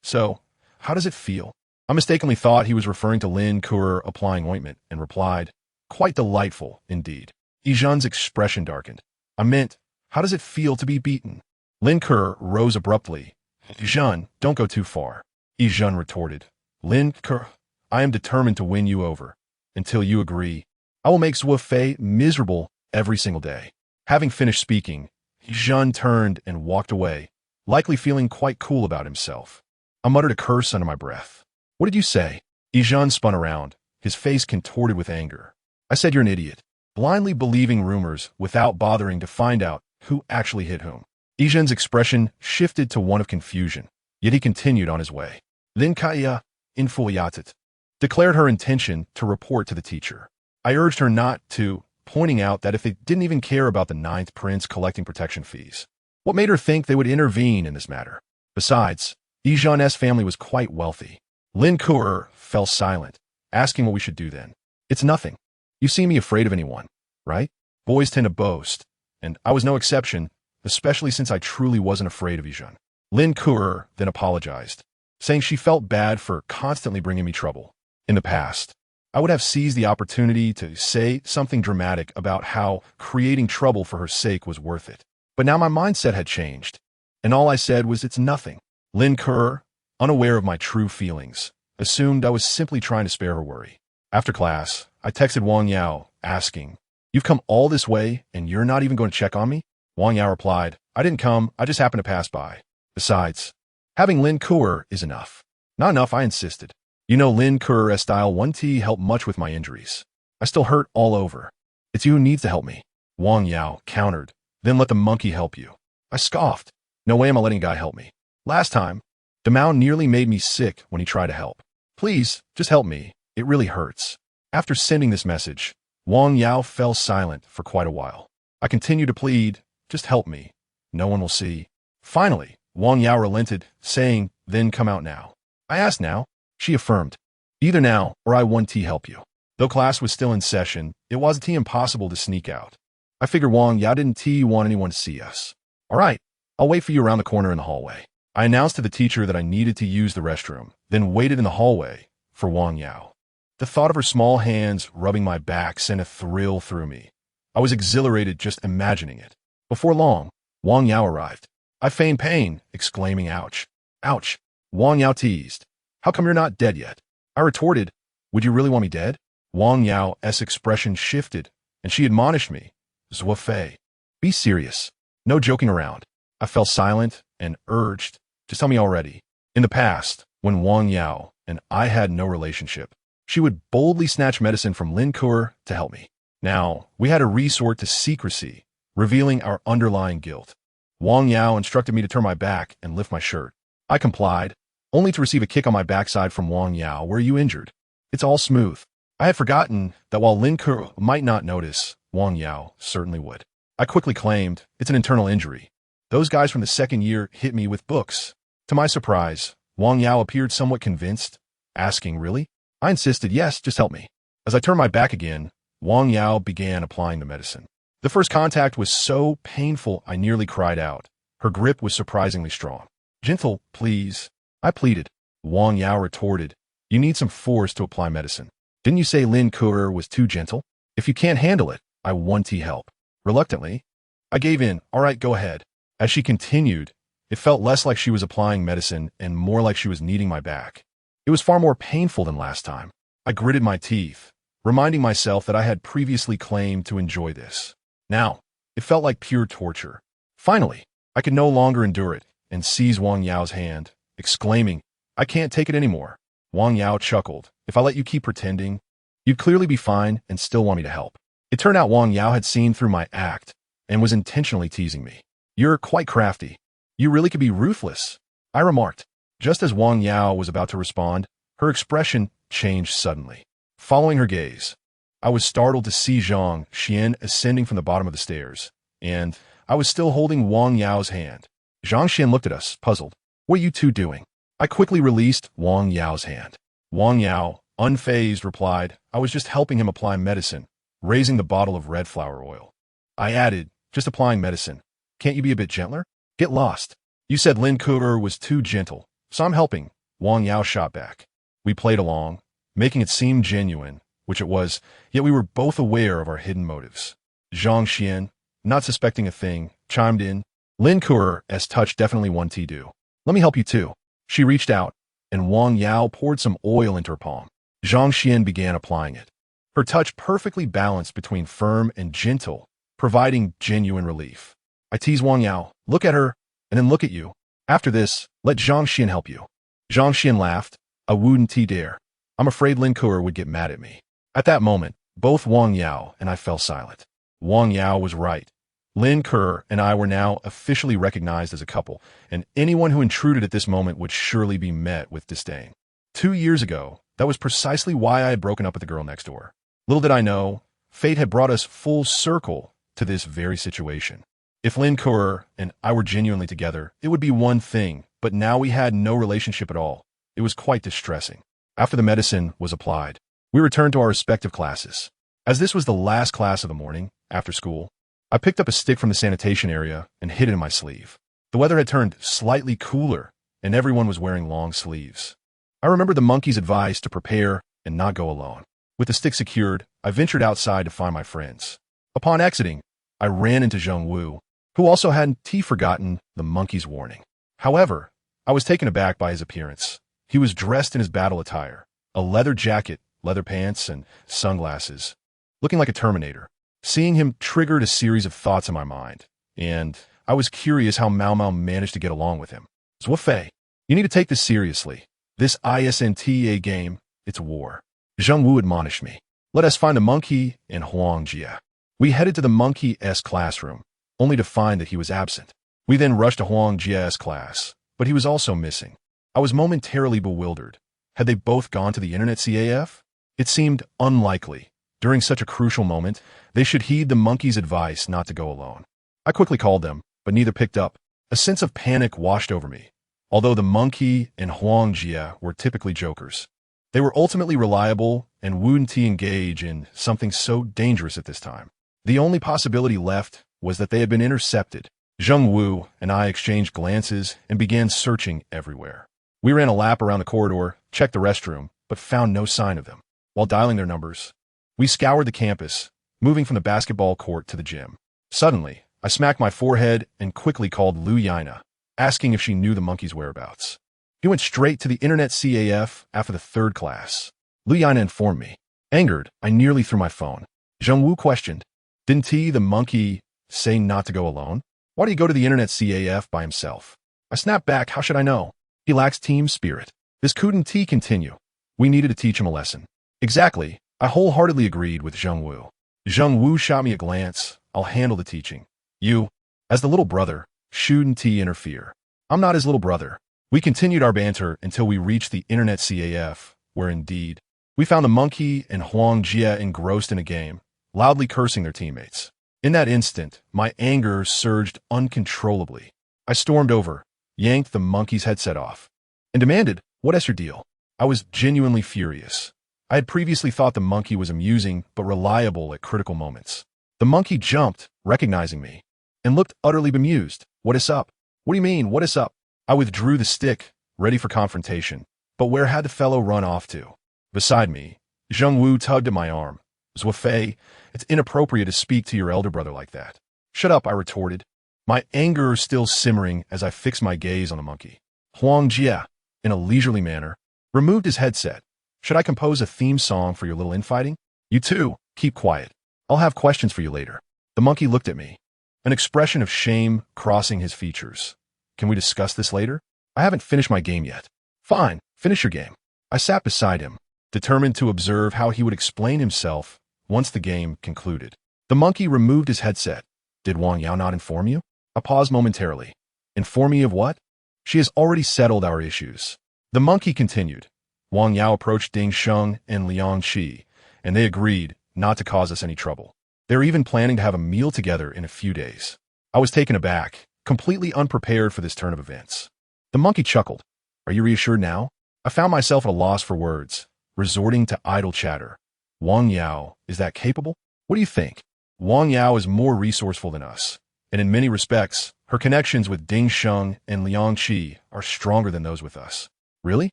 So, how does it feel? I mistakenly thought he was referring to Lin Kuo applying ointment and replied, quite delightful, indeed. Yizhen's expression darkened. I meant, how does it feel to be beaten? Lin Kuo rose abruptly. Yizhen, don't go too far. Yizhen retorted. Lin Kuo, I am determined to win you over. Until you agree, I will make Zuo Fei miserable every single day. Having finished speaking, Yizhen turned and walked away, likely feeling quite cool about himself. I muttered a curse under my breath. What did you say? Yizhen spun around, his face contorted with anger. I said you're an idiot, blindly believing rumors without bothering to find out who actually hit whom. Yizhen's expression shifted to one of confusion, yet he continued on his way. Lin Kaya, infuyatet, declared her intention to report to the teacher. I urged her not to, pointing out that if they didn't even care about the ninth prince collecting protection fees, what made her think they would intervene in this matter? Besides, Yizhen's family was quite wealthy. Lin Kuo fell silent, asking what we should do then. It's nothing. You see me afraid of anyone, right? Boys tend to boast, and I was no exception, especially since I truly wasn't afraid of Yizhen. Lin Kuo then apologized, saying she felt bad for constantly bringing me trouble. In the past, I would have seized the opportunity to say something dramatic about how creating trouble for her sake was worth it. But now my mindset had changed, and all I said was it's nothing. Lin Kuo, unaware of my true feelings, assumed I was simply trying to spare her worry. After class, I texted Wang Yao, asking, You've come all this way, and you're not even going to check on me? Wang Yao replied, I didn't come, I just happened to pass by. Besides, having Lin Kuo is enough. Not enough, I insisted. You know Lin Kuo's style 1T helped much with my injuries. I still hurt all over. It's you who needs to help me. Wang Yao countered, then let the monkey help you. I scoffed. No way am I letting a guy help me. Last time, Damao nearly made me sick when he tried to help. Please, just help me. It really hurts. After sending this message, Wang Yao fell silent for quite a while. I continued to plead, just help me. No one will see. Finally, Wang Yao relented, saying, then come out now. I asked now. She affirmed, either now or I 1T help you. Though class was still in session, it wasn't impossible to sneak out. I figured Wang Yao didn't want anyone to see us. All right, I'll wait for you around the corner in the hallway. I announced to the teacher that I needed to use the restroom, then waited in the hallway for Wang Yao. The thought of her small hands rubbing my back sent a thrill through me. I was exhilarated just imagining it. Before long, Wang Yao arrived. I feigned pain, exclaiming, ouch. Ouch. Wang Yao teased. How come you're not dead yet? I retorted, would you really want me dead? Wang Yao's expression shifted, and she admonished me. Zuo Fei, be serious. No joking around. I fell silent and urged, just tell me already. In the past, when Wang Yao and I had no relationship, she would boldly snatch medicine from Lin Kuo to help me. Now, we had to resort to secrecy, revealing our underlying guilt. Wang Yao instructed me to turn my back and lift my shirt. I complied, only to receive a kick on my backside from Wang Yao. Were you injured? It's all smooth. I had forgotten that while Lin Kuo might not notice, Wang Yao certainly would. I quickly claimed, it's an internal injury. Those guys from the second year hit me with books. To my surprise, Wang Yao appeared somewhat convinced, asking, really? I insisted, yes, just help me. As I turned my back again, Wang Yao began applying the medicine. The first contact was so painful I nearly cried out. Her grip was surprisingly strong. Gentle, please. I pleaded. Wang Yao retorted, you need some force to apply medicine. Didn't you say Lin Kuo was too gentle? If you can't handle it, I 1T help. Reluctantly, I gave in. All right, go ahead. As she continued, it felt less like she was applying medicine and more like she was kneading my back. It was far more painful than last time. I gritted my teeth, reminding myself that I had previously claimed to enjoy this. Now, it felt like pure torture. Finally, I could no longer endure it and seized Wang Yao's hand, exclaiming, I can't take it anymore. Wang Yao chuckled. If I let you keep pretending, you'd clearly be fine and still want me to help. It turned out Wang Yao had seen through my act and was intentionally teasing me. "You're quite crafty. You really could be ruthless," I remarked. Just as Wang Yao was about to respond, her expression changed suddenly. Following her gaze, I was startled to see Zhang Xian ascending from the bottom of the stairs, and I was still holding Wang Yao's hand. Zhang Xian looked at us, puzzled. "What are you two doing?" I quickly released Wang Yao's hand. Wang Yao, unfazed, replied, "I was just helping him apply medicine, raising the bottle of red flower oil." I added, "Just applying medicine. Can't you be a bit gentler? Get lost." "You said Lin Ku'er was too gentle, so I'm helping," Wang Yao shot back. We played along, making it seem genuine, which it was, yet we were both aware of our hidden motives. Zhang Xian, not suspecting a thing, chimed in, "Lin Ku'er's touch definitely one T do. Let me help you too." She reached out, and Wang Yao poured some oil into her palm. Zhang Xian began applying it. Her touch perfectly balanced between firm and gentle, providing genuine relief. I teased Wang Yao, "Look at her, and then look at you. After this, let Zhang Xian help you." Zhang Xian laughed. "I wouldn't dare. I'm afraid Lin Ku'er would get mad at me." At that moment, both Wang Yao and I fell silent. Wang Yao was right. Lin Ku'er and I were now officially recognized as a couple, and anyone who intruded at this moment would surely be met with disdain. 2 years ago, that was precisely why I had broken up with the girl next door. Little did I know, fate had brought us full circle to this very situation. If Lin Ku'er and I were genuinely together, it would be one thing, but now we had no relationship at all. It was quite distressing. After the medicine was applied, we returned to our respective classes. As this was the last class of the morning, after school, I picked up a stick from the sanitation area and hid it in my sleeve. The weather had turned slightly cooler, and everyone was wearing long sleeves. I remembered the monkey's advice to prepare and not go alone. With the stick secured, I ventured outside to find my friends. Upon exiting, I ran into Zheng Wu, who also hadn't forgotten the monkey's warning. However, I was taken aback by his appearance. He was dressed in his battle attire, a leather jacket, leather pants, and sunglasses, looking like a Terminator. Seeing him triggered a series of thoughts in my mind, and I was curious how Mao Mao managed to get along with him. "Zuo Fei, you need to take this seriously. This ISNTA game, it's war." Zheng Wu admonished me. "Let us find the monkey in Huangjia." We headed to the monkey's classroom, only to find that he was absent. We then rushed to Huangjia's class, but he was also missing. I was momentarily bewildered. Had they both gone to the internet CAF? It seemed unlikely. During such a crucial moment, they should heed the monkey's advice not to go alone. I quickly called them, but neither picked up. A sense of panic washed over me. Although the monkey and Huangjia were typically jokers, they were ultimately reliable and wouldn't engage in something so dangerous at this time. The only possibility left was that they had been intercepted. Zheng Wu and I exchanged glances and began searching everywhere. We ran a lap around the corridor, checked the restroom, but found no sign of them. While dialing their numbers, we scoured the campus, moving from the basketball court to the gym. Suddenly, I smacked my forehead and quickly called Lu Yaina, asking if she knew the monkey's whereabouts. He went straight to the internet CAF after the 3rd class. Lu Yaina informed me. Angered, I nearly threw my phone. Zheng Wu questioned, "Didn't the monkey say not to go alone? Why do you go to the internet CAF by himself?" I snapped back, "How should I know? He lacks team spirit. This couldn't continue. We needed to teach him a lesson." "Exactly." I wholeheartedly agreed with Zheng Wu. Zheng Wu shot me a glance. "I'll handle the teaching. You, as the little brother, shouldn't interfere." "I'm not his little brother." We continued our banter until we reached the internet CAF, where indeed, we found the monkey and Huangjia engrossed in a game, loudly cursing their teammates. In that instant, my anger surged uncontrollably. I stormed over, yanked the monkey's headset off, and demanded, "What's your deal?" I was genuinely furious. I had previously thought the monkey was amusing but reliable at critical moments. The monkey jumped, recognizing me, and looked utterly bemused. "What is up?" "What do you mean, what is up?" I withdrew the stick, ready for confrontation, but where had the fellow run off to? Beside me, Zheng Wu tugged at my arm. "Zuo Fei, it's inappropriate to speak to your elder brother like that." "Shut up," I retorted, my anger still simmering as I fixed my gaze on the monkey. Huangjia, in a leisurely manner, removed his headset. "Should I compose a theme song for your little infighting?" "You two, keep quiet. I'll have questions for you later." The monkey looked at me, an expression of shame crossing his features. "Can we discuss this later? I haven't finished my game yet." "Fine, finish your game." I sat beside him, determined to observe how he would explain himself once the game concluded. The monkey removed his headset. Did Wang Yao not inform you? I paused momentarily. Inform me of what? She has already settled our issues. The monkey continued. Wang Yao approached Ding Sheng and Liang Qi, and they agreed not to cause us any trouble. They're even planning to have a meal together in a few days. I was taken aback, completely unprepared for this turn of events. The monkey chuckled. Are you reassured now? I found myself at a loss for words, resorting to idle chatter. Wang Yao is that capable? What do you think? Wang Yao is more resourceful than us, and in many respects, her connections with Ding Sheng and Liang Qi are stronger than those with us. Really?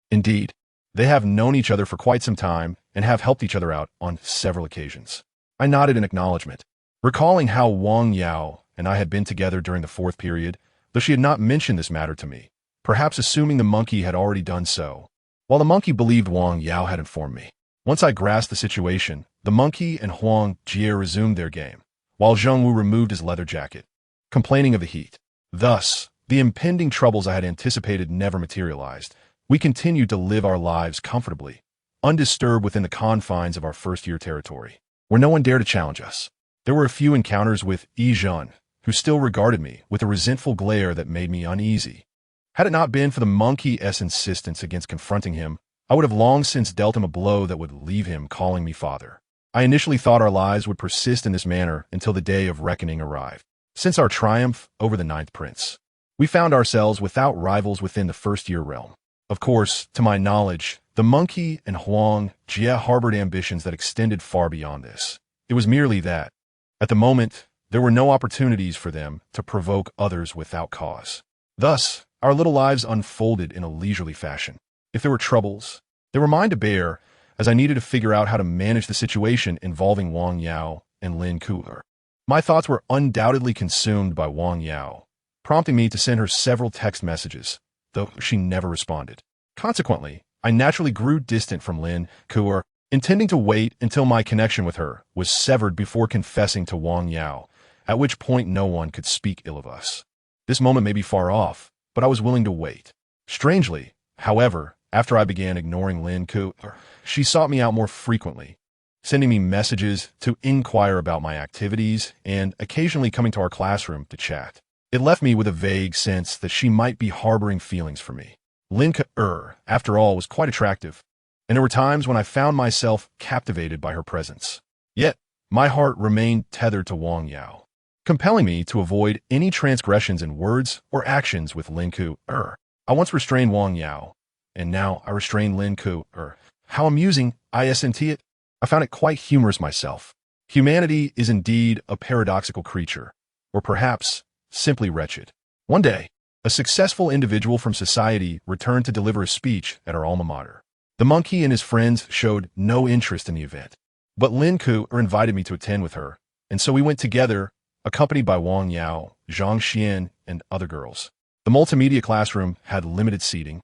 Indeed. They have known each other for quite some time and have helped each other out on several occasions. I nodded in acknowledgement, recalling how Wang Yao and I had been together during the fourth period, though she had not mentioned this matter to me, perhaps assuming the monkey had already done so, while the monkey believed Wang Yao had informed me. Once I grasped the situation, the monkey and Huang Jie resumed their game, while Zhongwu removed his leather jacket, complaining of the heat. Thus, the impending troubles I had anticipated never materialized. We continued to live our lives comfortably, undisturbed within the confines of our first-year territory, where no one dared to challenge us. There were a few encounters with Yi Zhen, who still regarded me with a resentful glare that made me uneasy. Had it not been for the monkey's insistence against confronting him, I would have long since dealt him a blow that would leave him calling me father. I initially thought our lives would persist in this manner until the day of reckoning arrived. Since our triumph over the Ninth Prince, we found ourselves without rivals within the first-year realm. Of course, to my knowledge, the monkey and Huang Jie harbored ambitions that extended far beyond this. It was merely that, at the moment, there were no opportunities for them to provoke others without cause. Thus, our little lives unfolded in a leisurely fashion. If there were troubles, they were mine to bear, as I needed to figure out how to manage the situation involving Wang Yao and Lin Ku'er. My thoughts were undoubtedly consumed by Wang Yao, prompting me to send her several text messages, though she never responded. Consequently, I naturally grew distant from Lin Ku'er, intending to wait until my connection with her was severed before confessing to Wang Yao, at which point no one could speak ill of us. This moment may be far off, but I was willing to wait. Strangely, however, after I began ignoring Lin Ku'er, she sought me out more frequently, sending me messages to inquire about my activities and occasionally coming to our classroom to chat. It left me with a vague sense that she might be harboring feelings for me. Lin Ku'er, after all, was quite attractive, and there were times when I found myself captivated by her presence. Yet, my heart remained tethered to Wang Yao, compelling me to avoid any transgressions in words or actions with Lin Ku'er. I once restrained Wang Yao, and now I restrain Lin Ku'er. How amusing, isn't it? I found it quite humorous myself. Humanity is indeed a paradoxical creature, or perhaps simply wretched. One day, a successful individual from society returned to deliver a speech at our alma mater. The monkey and his friends showed no interest in the event, but Lin Ku'er invited me to attend with her, and so we went together, accompanied by Wang Yao, Zhang Xian, and other girls. The multimedia classroom had limited seating,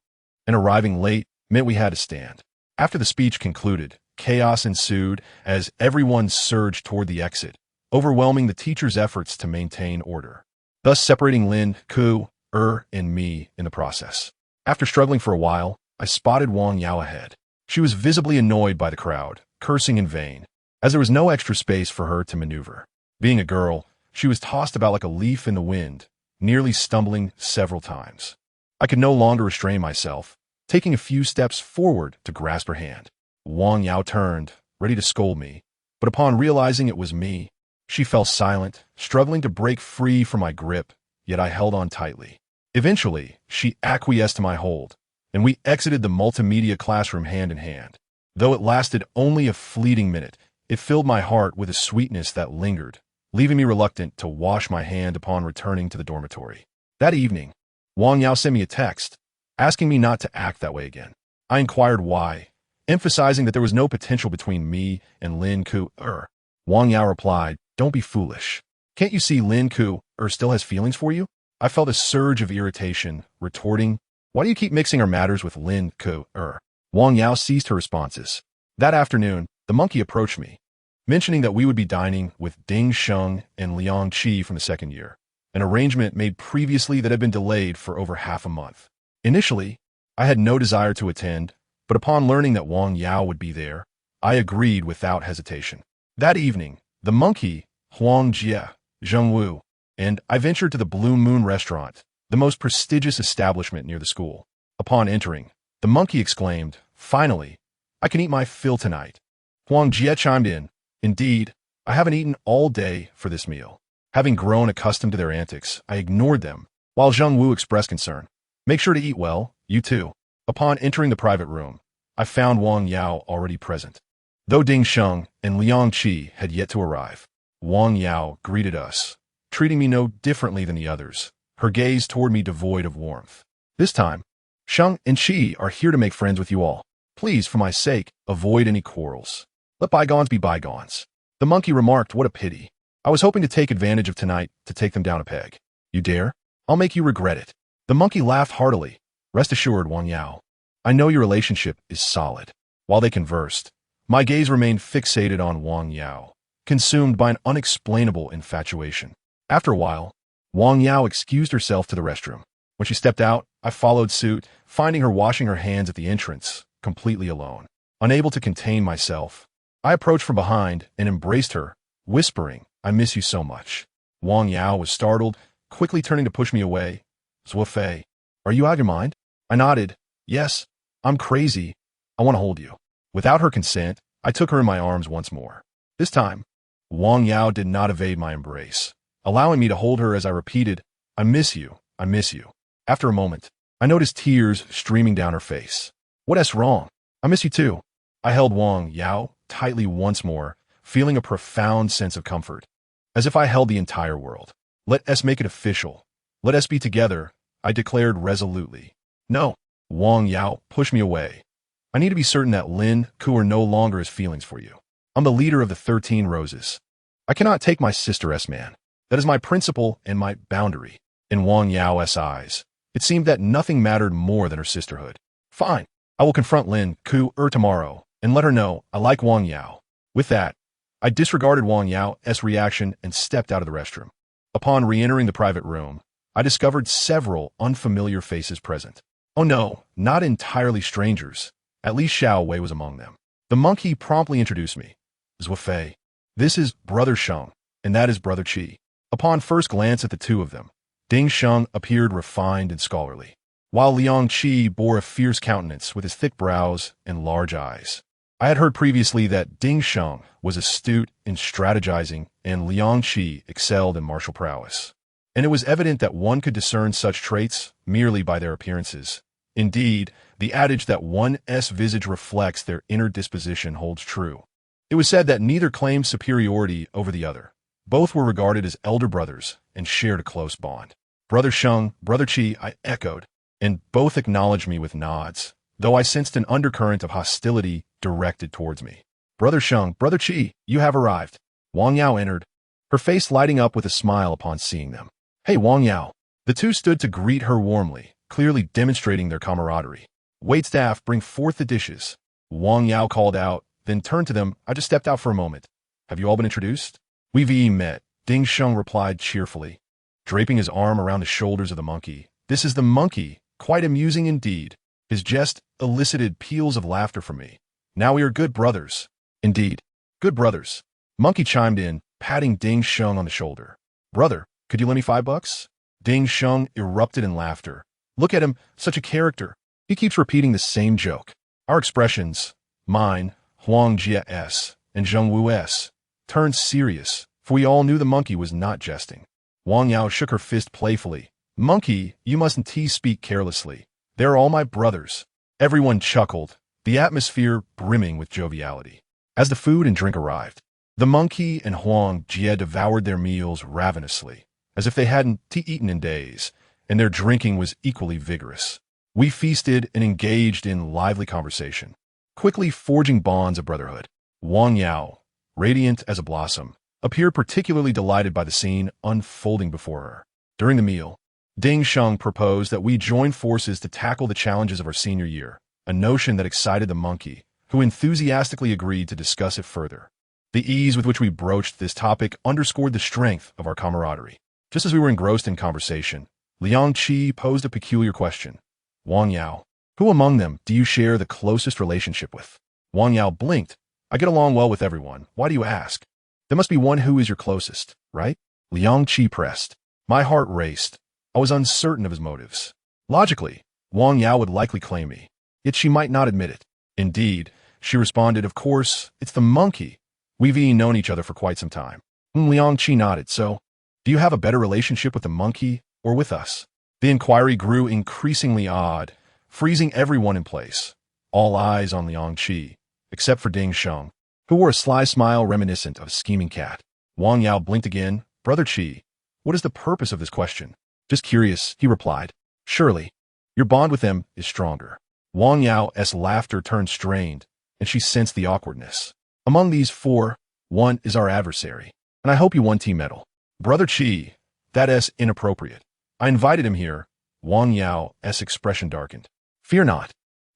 and arriving late meant we had to stand. After the speech concluded, chaos ensued as everyone surged toward the exit, overwhelming the teacher's efforts to maintain order, thus separating Lin Ku'er and me in the process. After struggling for a while, I spotted Wang Yao ahead. She was visibly annoyed by the crowd, cursing in vain, as there was no extra space for her to maneuver. Being a girl, she was tossed about like a leaf in the wind, nearly stumbling several times. I could no longer restrain myself, taking a few steps forward to grasp her hand. Wang Yao turned, ready to scold me, but upon realizing it was me, she fell silent, struggling to break free from my grip, yet I held on tightly. Eventually, she acquiesced to my hold, and we exited the multimedia classroom hand in hand. Though it lasted only a fleeting minute, it filled my heart with a sweetness that lingered, leaving me reluctant to wash my hand upon returning to the dormitory. That evening, Wang Yao sent me a text, asking me not to act that way again. I inquired why, emphasizing that there was no potential between me and Lin Ku'er. Wang Yao replied, "Don't be foolish. Can't you see Lin Ku'er still has feelings for you?" I felt a surge of irritation, retorting, "Why do you keep mixing our matters with Lin Ku'er?" Wang Yao ceased her responses. That afternoon, the monkey approached me, mentioning that we would be dining with Ding Sheng and Liang Qi from the second year, an arrangement made previously that had been delayed for over half a month. Initially, I had no desire to attend, but upon learning that Wang Yao would be there, I agreed without hesitation. That evening, the monkey, Huang Jie, Zhengwu, and I ventured to the Blue Moon restaurant, the most prestigious establishment near the school. Upon entering, the monkey exclaimed, "Finally, I can eat my fill tonight." Huang Jie chimed in, "Indeed, I haven't eaten all day for this meal." Having grown accustomed to their antics, I ignored them, while Zhengwu expressed concern. "Make sure to eat well, you too." Upon entering the private room, I found Wang Yao already present. Though Ding Sheng and Liang Qi had yet to arrive, Wang Yao greeted us, treating me no differently than the others, her gaze toward me devoid of warmth. "This time, Sheng and Qi are here to make friends with you all. Please, for my sake, avoid any quarrels. Let bygones be bygones." The monkey remarked, "What a pity. I was hoping to take advantage of tonight to take them down a peg. You dare? I'll make you regret it." The monkey laughed heartily. "Rest assured, Wang Yao, I know your relationship is solid." While they conversed, my gaze remained fixated on Wang Yao, consumed by an unexplainable infatuation. After a while, Wang Yao excused herself to the restroom. When she stepped out, I followed suit, finding her washing her hands at the entrance, completely alone. Unable to contain myself, I approached from behind and embraced her, whispering, "I miss you so much." Wang Yao was startled, quickly turning to push me away. "Zuo Fei, are you out of your mind?" I nodded. "Yes, I'm crazy. I want to hold you." Without her consent, I took her in my arms once more. This time, Wang Yao did not evade my embrace, allowing me to hold her as I repeated, "I miss you, I miss you." After a moment, I noticed tears streaming down her face. "What's wrong? I miss you too." I held Wang Yao tightly once more, feeling a profound sense of comfort, as if I held the entire world. "Let us make it official. Let us be together," I declared resolutely. "No." Wang Yao pushed me away. "I need to be certain that Lin Ku are no longer has feelings for you. I'm the leader of the 13 Roses. I cannot take my sister's man. That is my principle and my boundary." In Wang Yao's eyes, it seemed that nothing mattered more than her sisterhood. "Fine. I will confront Lin Ku tomorrow and let her know I like Wang Yao." With that, I disregarded Wang Yao's reaction and stepped out of the restroom. Upon re-entering the private room, I discovered several unfamiliar faces present. Oh no, not entirely strangers. At least Xiao Wei was among them. The monkey promptly introduced me. "Zuo Fei, this is Brother Sheng, and that is Brother Qi." Upon first glance at the two of them, Ding Sheng appeared refined and scholarly, while Liang Qi bore a fierce countenance with his thick brows and large eyes. I had heard previously that Ding Sheng was astute in strategizing and Liang Qi excelled in martial prowess, and it was evident that one could discern such traits merely by their appearances. Indeed, the adage that one's visage reflects their inner disposition holds true. It was said that neither claimed superiority over the other. Both were regarded as elder brothers and shared a close bond. "Brother Sheng, Brother Qi," I echoed, and both acknowledged me with nods, though I sensed an undercurrent of hostility directed towards me. "Brother Sheng, Brother Qi, you have arrived." Wang Yao entered, her face lighting up with a smile upon seeing them. "Hey, Wang Yao." The two stood to greet her warmly, clearly demonstrating their camaraderie. "Waitstaff, bring forth the dishes." Wang Yao called out, then turned to them. "I just stepped out for a moment. Have you all been introduced?" "We've met," Ding Sheng replied cheerfully, draping his arm around the shoulders of the monkey. "This is the monkey, quite amusing indeed." His jest elicited peals of laughter from me. "Now we are good brothers." "Indeed, good brothers." Monkey chimed in, patting Ding Sheng on the shoulder. "Brother, could you lend me $5? Ding Sheng erupted in laughter. "Look at him, such a character. He keeps repeating the same joke." Our expressions, mine, Huang Jie's, and Zhengwu's, turned serious, for we all knew the monkey was not jesting. Wang Yao shook her fist playfully. "Monkey, you mustn't speak carelessly. They're all my brothers." Everyone chuckled, the atmosphere brimming with joviality. As the food and drink arrived, the monkey and Huang Jie devoured their meals ravenously, as if they hadn't eaten in days, and their drinking was equally vigorous. We feasted and engaged in lively conversation, quickly forging bonds of brotherhood. Wang Yao, radiant as a blossom, appeared particularly delighted by the scene unfolding before her. During the meal, Ding Sheng proposed that we join forces to tackle the challenges of our senior year, a notion that excited the monkey, who enthusiastically agreed to discuss it further. The ease with which we broached this topic underscored the strength of our camaraderie. Just as we were engrossed in conversation, Liang Qi posed a peculiar question. "Wang Yao, who among them do you share the closest relationship with?" Wang Yao blinked. "I get along well with everyone. Why do you ask?" There must be one who is your closest, right? Liang Qi pressed. My heart raced. I was uncertain of his motives. Logically, Wang Yao would likely claim me, yet she might not admit it. Indeed, she responded, of course, it's the monkey. We've known each other for quite some time. Liang Qi nodded. So, do you have a better relationship with the monkey or with us? The inquiry grew increasingly odd, freezing everyone in place. All eyes on Liang Qi, except for Ding Sheng, who wore a sly smile reminiscent of a scheming cat. Wang Yao blinked again. Brother Qi, what is the purpose of this question? Just curious, he replied. Surely, your bond with them is stronger. Wang Yao's laughter turned strained, and she sensed the awkwardness. Among these four, one is our adversary, and I hope you won team medal. Brother Qi, that's inappropriate. I invited him here. Wang Yao's expression darkened. Fear not.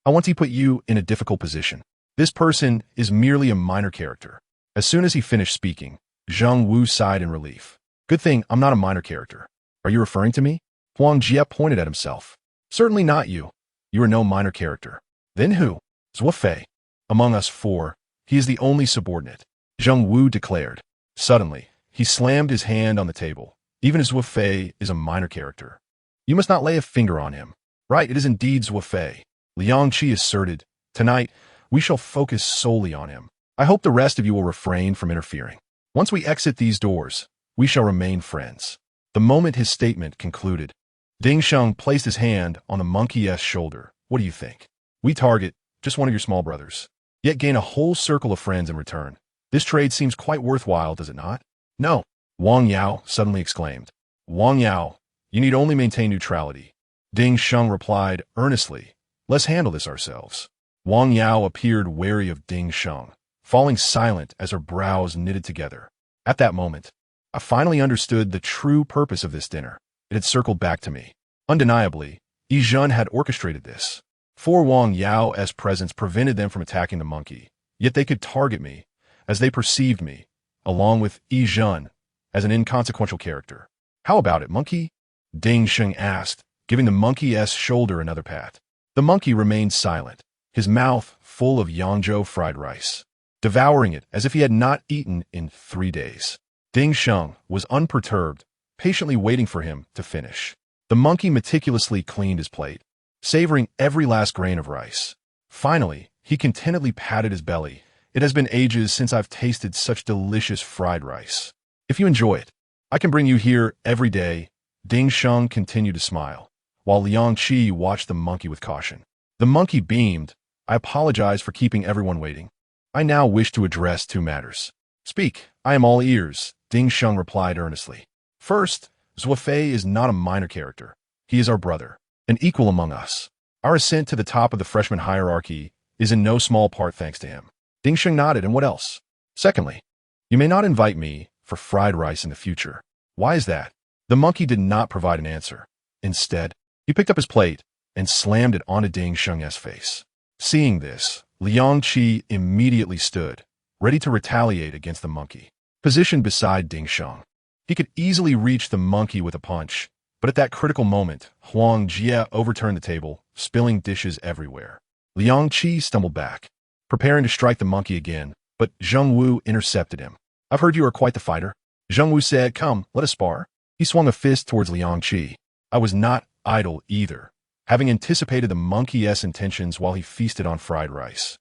I want to put you in a difficult position. This person is merely a minor character. As soon as he finished speaking, Zheng Wu sighed in relief. Good thing I'm not a minor character. Are you referring to me? Huang Jie pointed at himself. Certainly not you. You are no minor character. Then who? Zuo Fei. Among us four, he is the only subordinate, Zheng Wu declared. Suddenly, he slammed his hand on the table. Even as Zuo Fei is a minor character. You must not lay a finger on him. Right, it is indeed Zuo Fei. Liang Qi asserted. Tonight, we shall focus solely on him. I hope the rest of you will refrain from interfering. Once we exit these doors, we shall remain friends. The moment his statement concluded, Ding Sheng placed his hand on the monkey's shoulder. What do you think? We target just one of your small brothers, yet gain a whole circle of friends in return. This trade seems quite worthwhile, does it not? No, Wang Yao suddenly exclaimed. Wang Yao, you need only maintain neutrality. Ding Sheng replied earnestly. Let's handle this ourselves. Wang Yao appeared wary of Ding Sheng, falling silent as her brows knitted together. At that moment, I finally understood the true purpose of this dinner. It had circled back to me. Undeniably, Yi Zhen had orchestrated this. For Wang Yao's presence prevented them from attacking the monkey, yet they could target me, as they perceived me, along with Yi Zhen, as an inconsequential character. How about it, monkey? Ding Sheng asked, giving the monkey's shoulder another pat. The monkey remained silent, his mouth full of Yangzhou fried rice, devouring it as if he had not eaten in 3 days. Ding Sheng was unperturbed, patiently waiting for him to finish. The monkey meticulously cleaned his plate, savoring every last grain of rice. Finally, he contentedly patted his belly. It has been ages since I've tasted such delicious fried rice. If you enjoy it, I can bring you here every day. Ding Sheng continued to smile, while Liang Qi watched the monkey with caution. The monkey beamed. I apologize for keeping everyone waiting. I now wish to address 2 matters. Speak, I am all ears, Ding Sheng replied earnestly. First, Zuo Fei is not a minor character. He is our brother, an equal among us. Our ascent to the top of the freshman hierarchy is in no small part thanks to him. Ding Sheng nodded, and what else? Secondly, you may not invite me for fried rice in the future. Why is that? The monkey did not provide an answer. Instead, he picked up his plate and slammed it onto Ding Sheng's face. Seeing this, Liang Qi immediately stood, ready to retaliate against the monkey. Positioned beside Ding Sheng, he could easily reach the monkey with a punch, but at that critical moment, Huang Jie overturned the table, spilling dishes everywhere. Liang Qi stumbled back, preparing to strike the monkey again, but Zheng Wu intercepted him. I've heard you are quite the fighter. Zheng Wu said, come, let us spar. He swung a fist towards Liang Qi. I was not idle either, having anticipated the monkey's intentions while he feasted on fried rice.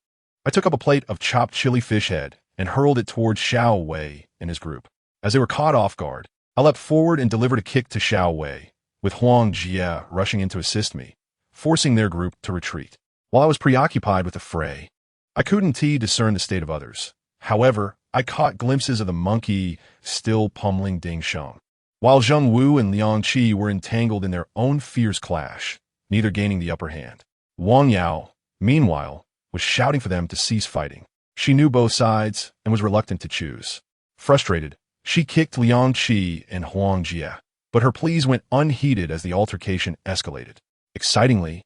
I took up a plate of chopped chili fish head and hurled it towards Xiao Wei and his group. As they were caught off guard, I leapt forward and delivered a kick to Xiao Wei, with Huang Jie rushing in to assist me, forcing their group to retreat. While I was preoccupied with the fray, I couldn't discern the state of others. However, I caught glimpses of the monkey still pummeling Ding Sheng, while Zheng Wu and Liang Qi were entangled in their own fierce clash, neither gaining the upper hand. Wang Yao, meanwhile, was shouting for them to cease fighting. She knew both sides and was reluctant to choose. Frustrated, she kicked Liang Qi and Huang Jie, but her pleas went unheeded as the altercation escalated. Excitingly,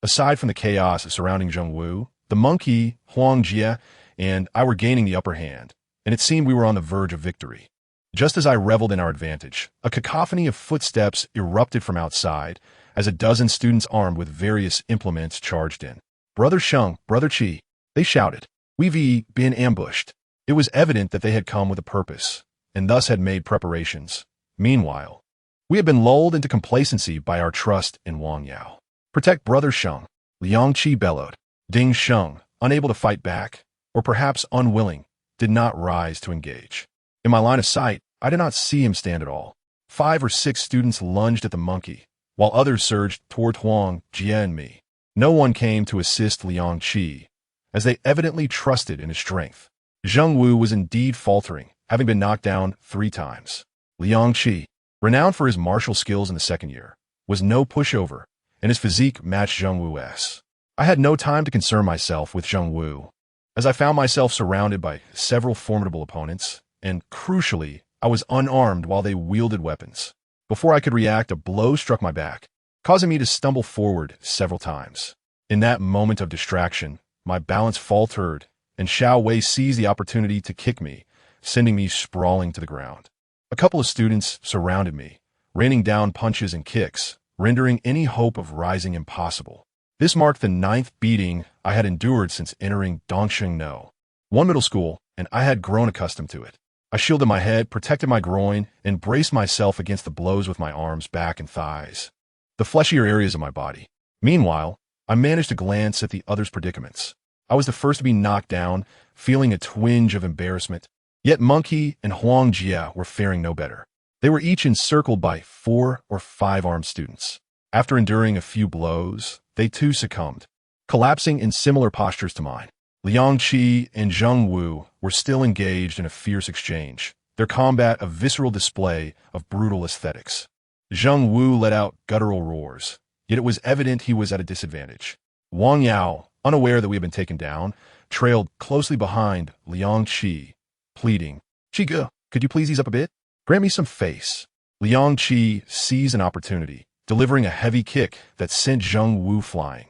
aside from the chaos surrounding Zheng Wu, the monkey, Huang Jie, and I were gaining the upper hand, and it seemed we were on the verge of victory. Just as I reveled in our advantage, a cacophony of footsteps erupted from outside as a dozen students armed with various implements charged in. Brother Sheng, Brother Qi, they shouted. We've been ambushed. It was evident that they had come with a purpose, and thus had made preparations. Meanwhile, we had been lulled into complacency by our trust in Wang Yao. Protect Brother Sheng, Liang Qi bellowed. Ding Sheng, unable to fight back, or perhaps unwilling, did not rise to engage. In my line of sight, I did not see him stand at all. 5 or 6 students lunged at the monkey, while others surged toward Huang, Jie, and me. No one came to assist Liang Qi, as they evidently trusted in his strength. Zheng Wu was indeed faltering, having been knocked down 3 times. Liang Qi, renowned for his martial skills in the second year, was no pushover, and his physique matched Zheng Wu's. I had no time to concern myself with Zheng Wu, as I found myself surrounded by several formidable opponents, and, crucially, I was unarmed while they wielded weapons. Before I could react, a blow struck my back, causing me to stumble forward several times. In that moment of distraction, my balance faltered, and Xiao Wei seized the opportunity to kick me, sending me sprawling to the ground. A couple of students surrounded me, raining down punches and kicks, rendering any hope of rising impossible. This marked the 9th beating I had endured since entering Dongsheng No. 1 middle school, and I had grown accustomed to it. I shielded my head, protected my groin, and braced myself against the blows with my arms, back, and thighs, the fleshier areas of my body. Meanwhile, I managed to glance at the others' predicaments. I was the first to be knocked down, feeling a twinge of embarrassment. Yet Monkey and Huang Jie were faring no better. They were each encircled by 4 or 5 armed students. After enduring a few blows, they too succumbed, collapsing in similar postures to mine. Liang Qi and Zheng Wu were still engaged in a fierce exchange, their combat a visceral display of brutal aesthetics. Zheng Wu let out guttural roars, yet it was evident he was at a disadvantage. Wang Yao, unaware that we had been taken down, trailed closely behind Liang Qi, pleading, "Qi, could you please ease up a bit? Grant me some face." Liang Qi seized an opportunity, delivering a heavy kick that sent Zheng Wu flying,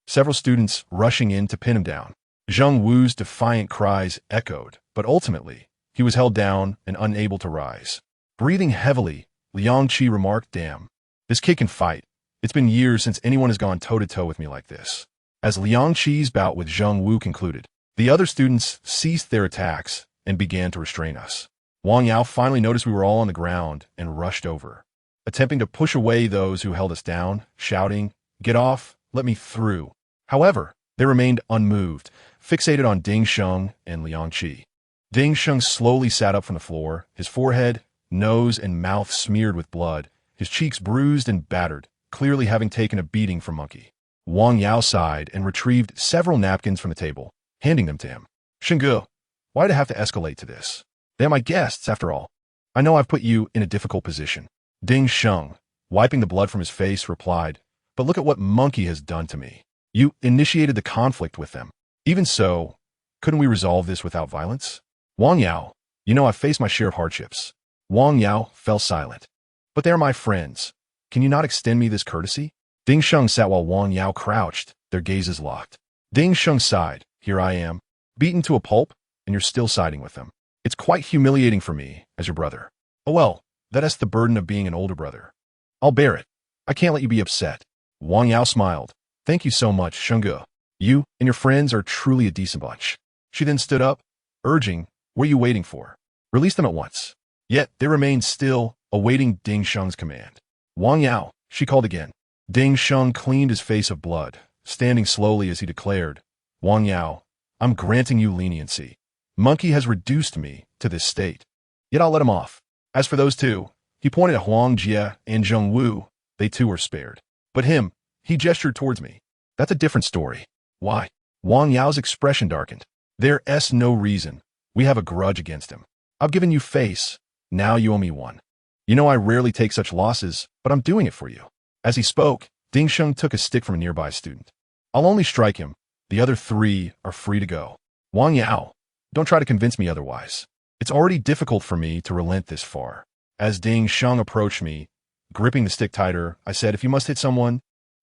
several students rushing in to pin him down. Zheng Wu's defiant cries echoed, but ultimately, he was held down and unable to rise. Breathing heavily, Liang Qi remarked, "Damn, this kid can fight. It's been years since anyone has gone toe-to-toe with me like this." As Liang Qi's bout with Zheng Wu concluded, the other students ceased their attacks and began to restrain us. Wang Yao finally noticed we were all on the ground and rushed over, attempting to push away those who held us down, shouting, "Get off, let me through." However, they remained unmoved, fixated on Ding Sheng and Liang Qi. Ding Sheng slowly sat up from the floor, his forehead, nose, and mouth smeared with blood, his cheeks bruised and battered, clearly having taken a beating from Monkey. Wang Yao sighed and retrieved several napkins from the table, handing them to him. "Shengge, why'd it have to escalate to this? They're my guests, after all. I know I've put you in a difficult position." Ding Sheng, wiping the blood from his face, replied, "But look at what Monkey has done to me. You initiated the conflict with them. Even so, couldn't we resolve this without violence?" "Wang Yao, you know I've faced my share of hardships." Wang Yao fell silent. "But they're my friends. Can you not extend me this courtesy?" Ding Sheng sat while Wang Yao crouched, their gazes locked. Ding Sheng sighed, "Here I am, beaten to a pulp, and you're still siding with them. It's quite humiliating for me, as your brother. Oh well, that's the burden of being an older brother. I'll bear it. I can't let you be upset." Wang Yao smiled. "Thank you so much, Shengge. You and your friends are truly a decent bunch." She then stood up, urging, "What are you waiting for? Release them at once." Yet they remained still, awaiting Ding Sheng's command. "Wang Yao," she called again. Ding Sheng cleaned his face of blood, standing slowly as he declared, "Wang Yao, I'm granting you leniency. Monkey has reduced me to this state. Yet I'll let him off. As for those two," he pointed at Huang Jie and Zheng Wu, "they too were spared. But him," he gestured towards me, "that's a different story." "Why?" Wang Yao's expression darkened. "There's no reason. We have a grudge against him. I've given you face. Now you owe me one. You know I rarely take such losses, but I'm doing it for you." As he spoke, Ding Sheng took a stick from a nearby student. "I'll only strike him. The other 3 are free to go." "Wang Yao, don't try to convince me otherwise. It's already difficult for me to relent this far." As Ding Sheng approached me, gripping the stick tighter, I said, "If you must hit someone,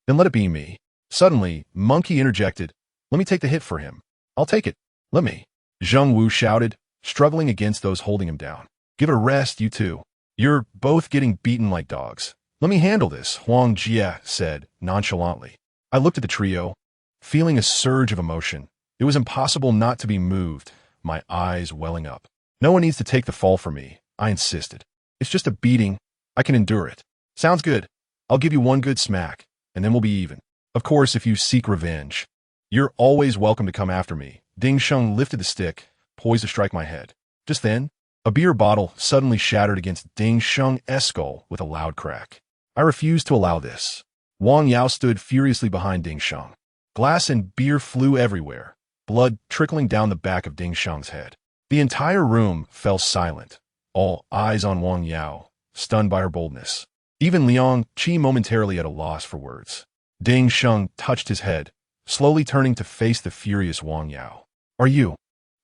then let it be me." Suddenly, Monkey interjected, "Let me take the hit for him." "I'll take it. Let me." Zheng Wu shouted, struggling against those holding him down. "Give it a rest, you two. You're both getting beaten like dogs." "Let me handle this," Huang Jie said nonchalantly. I looked at the trio, feeling a surge of emotion. It was impossible not to be moved my eyes welling up. No one needs to take the fall for me, I insisted. It's just a beating. I can endure it. Sounds good. I'll give you one good smack, and then we'll be even. Of course, if you seek revenge, you're always welcome to come after me. Ding Sheng lifted the stick, poised to strike my head. Just then, a beer bottle suddenly shattered against Ding Sheng's skull with a loud crack. I refused to allow this. Wang Yao stood furiously behind Ding Sheng. Glass and beer flew everywhere, blood trickling down the back of Ding Sheng's head. The entire room fell silent, all eyes on Wang Yao, stunned by her boldness. Even Liang Qi momentarily at a loss for words. Ding Sheng touched his head, slowly turning to face the furious Wang Yao. Are you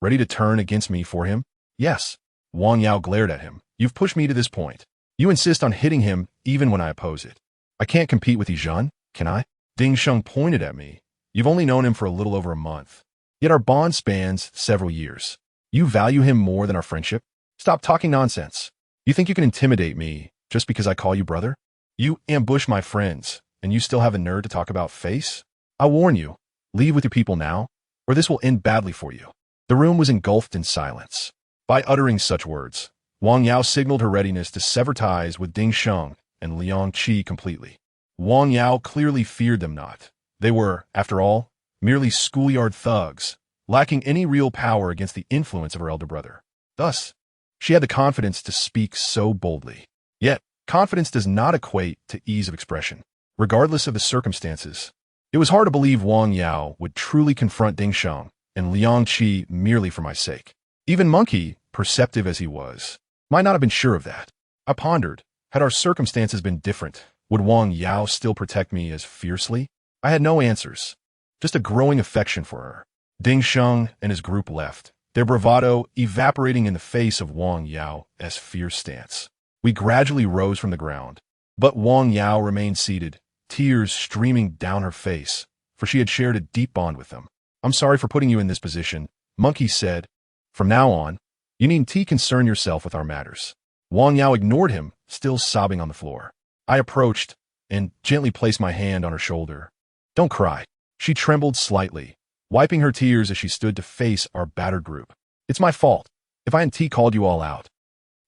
ready to turn against me for him? Yes. Wang Yao glared at him. You've pushed me to this point. You insist on hitting him even when I oppose it. I can't compete with Yizhen, can I? Ding Sheng pointed at me. You've only known him for a little over a month. Yet our bond spans several years. You value him more than our friendship? Stop talking nonsense. You think you can intimidate me just because I call you brother? You ambush my friends, and you still have the nerve to talk about face? I warn you, leave with your people now, or this will end badly for you. The room was engulfed in silence. By uttering such words, Wang Yao signaled her readiness to sever ties with Ding Sheng and Liang Qi completely. Wang Yao clearly feared them not. They were, after all, merely schoolyard thugs, lacking any real power against the influence of her elder brother. Thus, she had the confidence to speak so boldly. Yet, confidence does not equate to ease of expression. Regardless of the circumstances, it was hard to believe Wang Yao would truly confront Ding Sheng and Liang Qi merely for my sake. Even Monkey, perceptive as he was, might not have been sure of that. I pondered, had our circumstances been different, would Wang Yao still protect me as fiercely? I had no answers, just a growing affection for her. Ding Sheng and his group left, their bravado evaporating in the face of Wang Yao's fierce stance. We gradually rose from the ground, but Wang Yao remained seated, tears streaming down her face, for she had shared a deep bond with them. I'm sorry for putting you in this position, Monkey said. From now on, you needn't concern yourself with our matters. Wang Yao ignored him, still sobbing on the floor. I approached and gently placed my hand on her shoulder. Don't cry. She trembled slightly, wiping her tears as she stood to face our battered group. It's my fault, if I hadn't called you all out.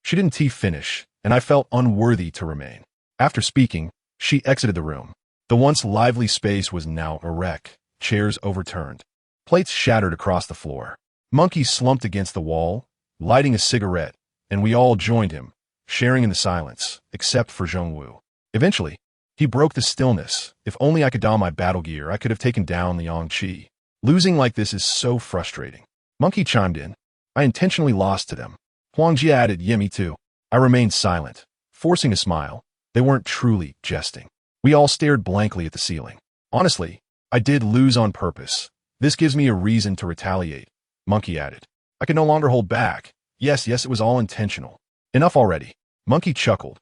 She didn't finish, and I felt unworthy to remain. After speaking, she exited the room. The once lively space was now a wreck, chairs overturned. Plates shattered across the floor. Monkey slumped against the wall, lighting a cigarette, and we all joined him, sharing in the silence, except for Zhongwu. Eventually, he broke the stillness. If only I could don my battle gear, I could have taken down Liang Qi. Losing like this is so frustrating. Monkey chimed in. I intentionally lost to them. Huang Jie added, yeah, me too. I remained silent, forcing a smile. They weren't truly jesting. We all stared blankly at the ceiling. Honestly, I did lose on purpose. This gives me a reason to retaliate, Monkey added. I could no longer hold back. Yes, it was all intentional. Enough already. Monkey chuckled.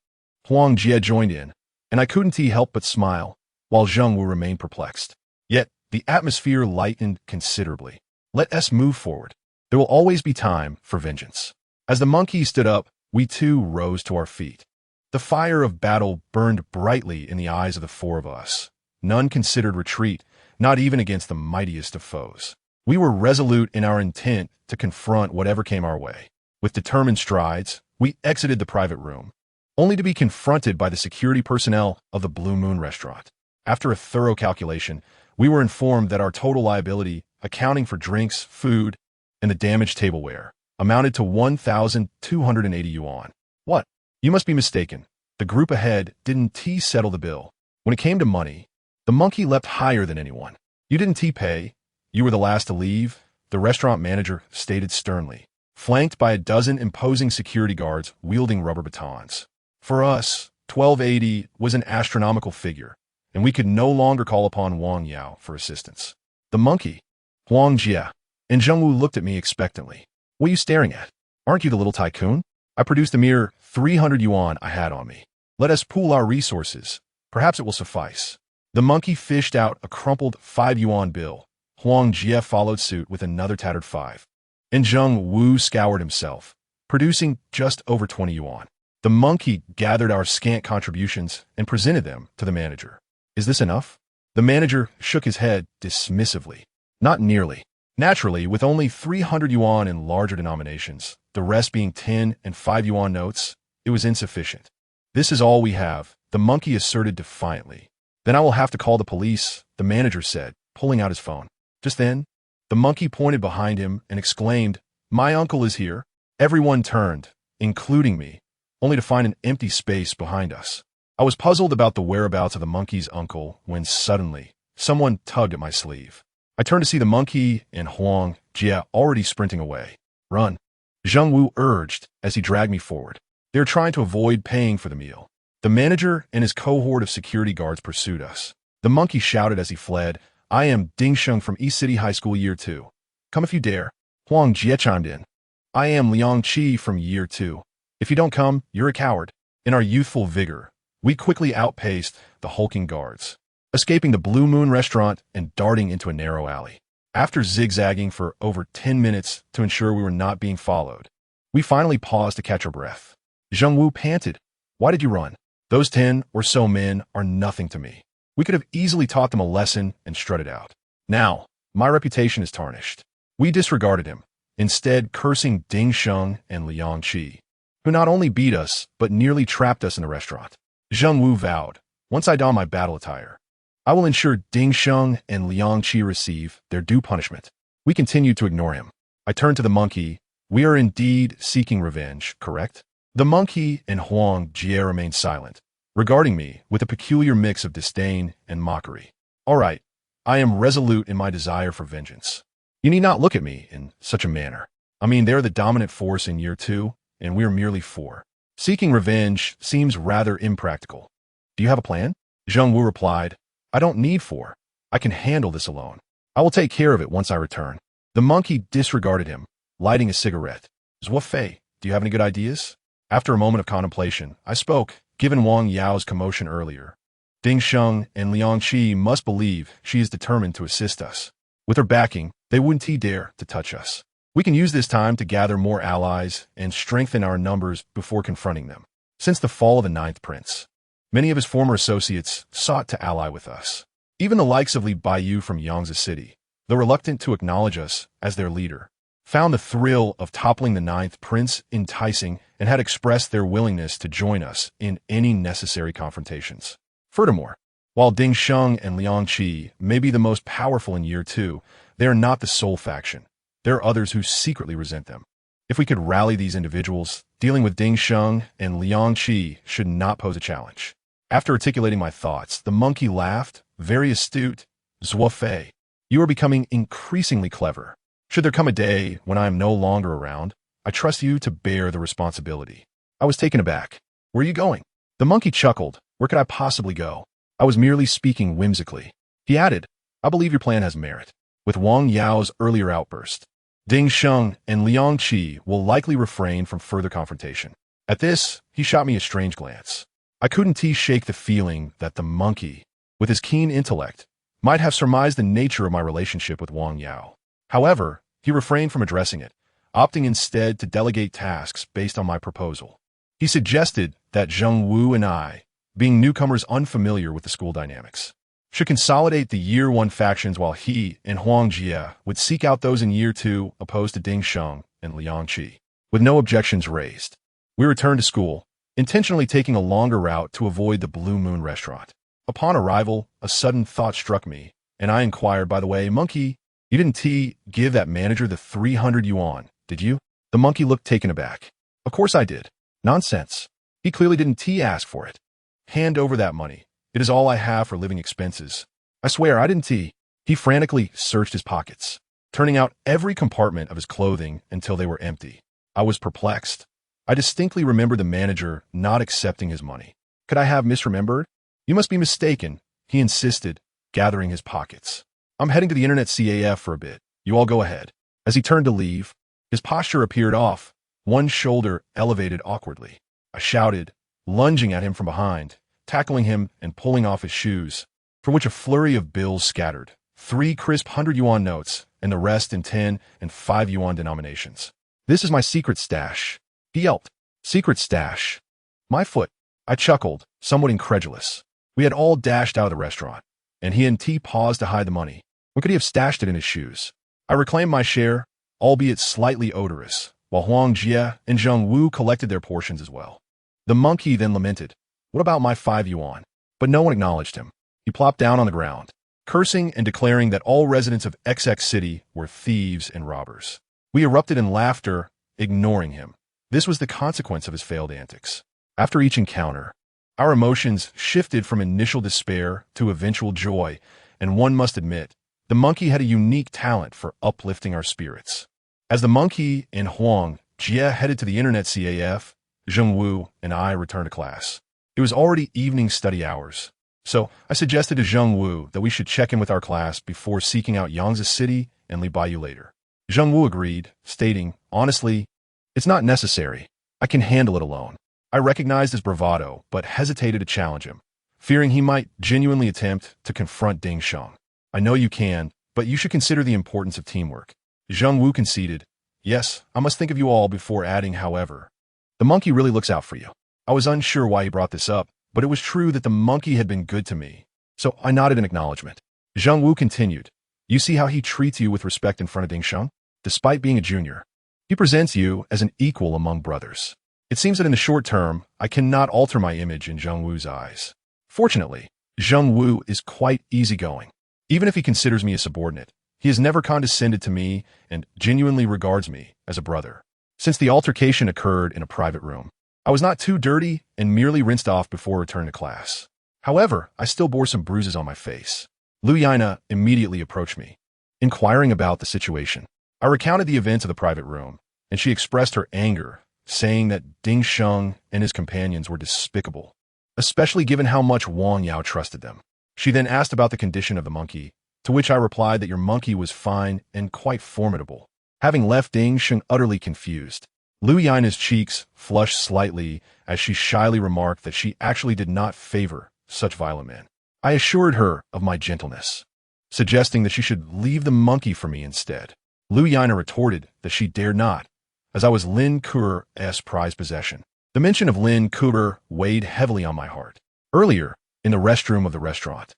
Huang Jie joined in, and I couldn't help but smile, while Zhongwu remained perplexed. Yet, the atmosphere lightened considerably. Let us move forward. There will always be time for vengeance. As the monkey stood up, we too rose to our feet. The fire of battle burned brightly in the eyes of the four of us. None considered retreat, not even against the mightiest of foes. We were resolute in our intent to confront whatever came our way. With determined strides, we exited the private room, only to be confronted by the security personnel of the Blue Moon restaurant. After a thorough calculation, we were informed that our total liability, accounting for drinks, food, and the damaged tableware, amounted to 1,280 yuan. What? You must be mistaken. The group ahead didn't settle the bill. When it came to money, the monkey leapt higher than anyone. You didn't pay. You were the last to leave, the restaurant manager stated sternly, flanked by a dozen imposing security guards wielding rubber batons. For us, 1280 was an astronomical figure, and we could no longer call upon Wang Yao for assistance. The monkey, Huang Jie, and Zhongwu looked at me expectantly. What are you staring at? Aren't you the little tycoon? I produced the mere 300 yuan I had on me. Let us pool our resources. Perhaps it will suffice. The monkey fished out a crumpled 5 yuan bill. Huang Jie followed suit with another tattered 5. And Zhongwu scoured himself, producing just over 20 yuan. The monkey gathered our scant contributions and presented them to the manager. Is this enough? The manager shook his head dismissively. Not nearly. Naturally, with only 300 yuan in larger denominations, the rest being 10 and 5 yuan notes, it was insufficient. This is all we have, the monkey asserted defiantly. Then I will have to call the police, the manager said, pulling out his phone. Just then, the monkey pointed behind him and exclaimed, "My uncle is here." Everyone turned, including me, only to find an empty space behind us. I was puzzled about the whereabouts of the monkey's uncle when suddenly, someone tugged at my sleeve. I turned to see the monkey and Huang Jie already sprinting away. "Run," Zheng Wu urged as he dragged me forward. They were trying to avoid paying for the meal. The manager and his cohort of security guards pursued us. The monkey shouted as he fled, "I am Ding Sheng from East City High School Year 2. Come if you dare." Huang Jie chimed in. "I am Liang Qi from Year 2. If you don't come, you're a coward." In our youthful vigor, we quickly outpaced the hulking guards, escaping the Blue Moon restaurant and darting into a narrow alley. After zigzagging for over 10 minutes to ensure we were not being followed, we finally paused to catch our breath. Zheng Wu panted, "Why did you run? Those 10 or so men are nothing to me. We could have easily taught them a lesson and strutted out. Now, my reputation is tarnished." We disregarded him, instead cursing Ding Sheng and Liang Qi, who not only beat us, but nearly trapped us in the restaurant. Zheng Wu vowed, "Once I don my battle attire, I will ensure Ding Sheng and Liang Qi receive their due punishment." We continued to ignore him. I turned to the monkey. "We are indeed seeking revenge, correct?" The monkey and Huang Jie remained silent, regarding me with a peculiar mix of disdain and mockery. "All right, I am resolute in my desire for vengeance. You need not look at me in such a manner. I mean, they're the dominant force in Year 2, and we're merely 4. Seeking revenge seems rather impractical. Do you have a plan?" Zheng Wu replied, "I don't need 4. I can handle this alone. I will take care of it once I return." The monkey disregarded him, lighting a cigarette. "Zuo Fei, do you have any good ideas?" After a moment of contemplation, I spoke, given Wang Yao's commotion earlier. Ding Sheng and Liang Qi must believe she is determined to assist us. With her backing, they wouldn't dare to touch us. We can use this time to gather more allies and strengthen our numbers before confronting them. Since the fall of the 9th prince, many of his former associates sought to ally with us. Even the likes of Li Baiyu from Yangtze City, though reluctant to acknowledge us as their leader, found the thrill of toppling the 9th prince enticing and had expressed their willingness to join us in any necessary confrontations. Furthermore, while Ding Sheng and Liang Qi may be the most powerful in Year 2, they are not the sole faction. There are others who secretly resent them. If we could rally these individuals, dealing with Ding Sheng and Liang Qi should not pose a challenge. After articulating my thoughts, the monkey laughed, very astute. "Zuo Fei, you are becoming increasingly clever. Should there come a day when I am no longer around, I trust you to bear the responsibility." I was taken aback. "Where are you going?" The monkey chuckled. "Where could I possibly go? I was merely speaking whimsically." He added, "I believe your plan has merit." With Wang Yao's earlier outburst, Ding Sheng and Liang Qi will likely refrain from further confrontation. At this, he shot me a strange glance. I couldn't shake the feeling that the monkey, with his keen intellect, might have surmised the nature of my relationship with Wang Yao. However, he refrained from addressing it, opting instead to delegate tasks based on my proposal. He suggested that Zheng Wu and I, being newcomers unfamiliar with the school dynamics, should consolidate the Year 1 factions while he and Huang Jie would seek out those in Year 2 opposed to Ding Sheng and Liang Qi. With no objections raised, we returned to school, intentionally taking a longer route to avoid the Blue Moon restaurant. Upon arrival, a sudden thought struck me, and I inquired, "By the way, monkey, you didn't give that manager the 300 yuan, did you?" The monkey looked taken aback. "Of course I did. Nonsense. He clearly didn't ask for it. Hand over that money. It is all I have for living expenses." "I swear I didn't." He frantically searched his pockets, turning out every compartment of his clothing until they were empty. I was perplexed. I distinctly remember the manager not accepting his money. Could I have misremembered? "You must be mistaken," he insisted, gathering his pockets. "I'm heading to the internet CAF for a bit. You all go ahead." As he turned to leave, his posture appeared off, one shoulder elevated awkwardly. I shouted, lunging at him from behind, tackling him and pulling off his shoes, from which a flurry of bills scattered, 3 crisp 100 yuan notes, and the rest in 10 and 5 yuan denominations. "This is my secret stash," he yelped. "Secret stash? My foot." I chuckled, somewhat incredulous. We had all dashed out of the restaurant, and he and paused to hide the money. When could he have stashed it in his shoes? I reclaimed my share, albeit slightly odorous, while Huang Jie and Zheng Wu collected their portions as well. The monkey then lamented, "What about my 5 yuan?" But no one acknowledged him. He plopped down on the ground, cursing and declaring that all residents of XX City were thieves and robbers. We erupted in laughter, ignoring him. This was the consequence of his failed antics. After each encounter, our emotions shifted from initial despair to eventual joy, and one must admit, the monkey had a unique talent for uplifting our spirits. As the monkey and Huang Jie headed to the internet CAF, Zheng Wu and I returned to class. It was already evening study hours, so I suggested to Zheng Wu that we should check in with our class before seeking out Yangtze City and Li Baiyu later. Zheng Wu agreed, stating, "Honestly, it's not necessary. I can handle it alone." I recognized his bravado, but hesitated to challenge him, fearing he might genuinely attempt to confront Ding Sheng. "I know you can, but you should consider the importance of teamwork." Zheng Wu conceded, "Yes, I must think of you all," before adding, "However, the monkey really looks out for you." I was unsure why he brought this up, but it was true that the monkey had been good to me, so I nodded in acknowledgement. Zheng Wu continued, "You see how he treats you with respect in front of Ding Sheng? Despite being a junior, he presents you as an equal among brothers. It seems that in the short term, I cannot alter my image in Zheng Wu's eyes. Fortunately, Zheng Wu is quite easygoing. Even if he considers me a subordinate, he has never condescended to me and genuinely regards me as a brother. Since the altercation occurred in a private room, I was not too dirty and merely rinsed off before returning to class. However, I still bore some bruises on my face. Lu Yana immediately approached me, inquiring about the situation. I recounted the events of the private room, and she expressed her anger, saying that Ding Sheng and his companions were despicable, especially given how much Wang Yao trusted them. She then asked about the condition of the monkey, to which I replied that your monkey was fine and quite formidable, having left Ding Sheng utterly confused. Lu Yina's cheeks flushed slightly as she shyly remarked that she actually did not favor such violent men. I assured her of my gentleness, suggesting that she should leave the monkey for me instead. Lu Yana retorted that she dared not, as I was Lin Kuer's prized possession. The mention of Lin Kuer weighed heavily on my heart. Earlier, in the restroom of the restaurant,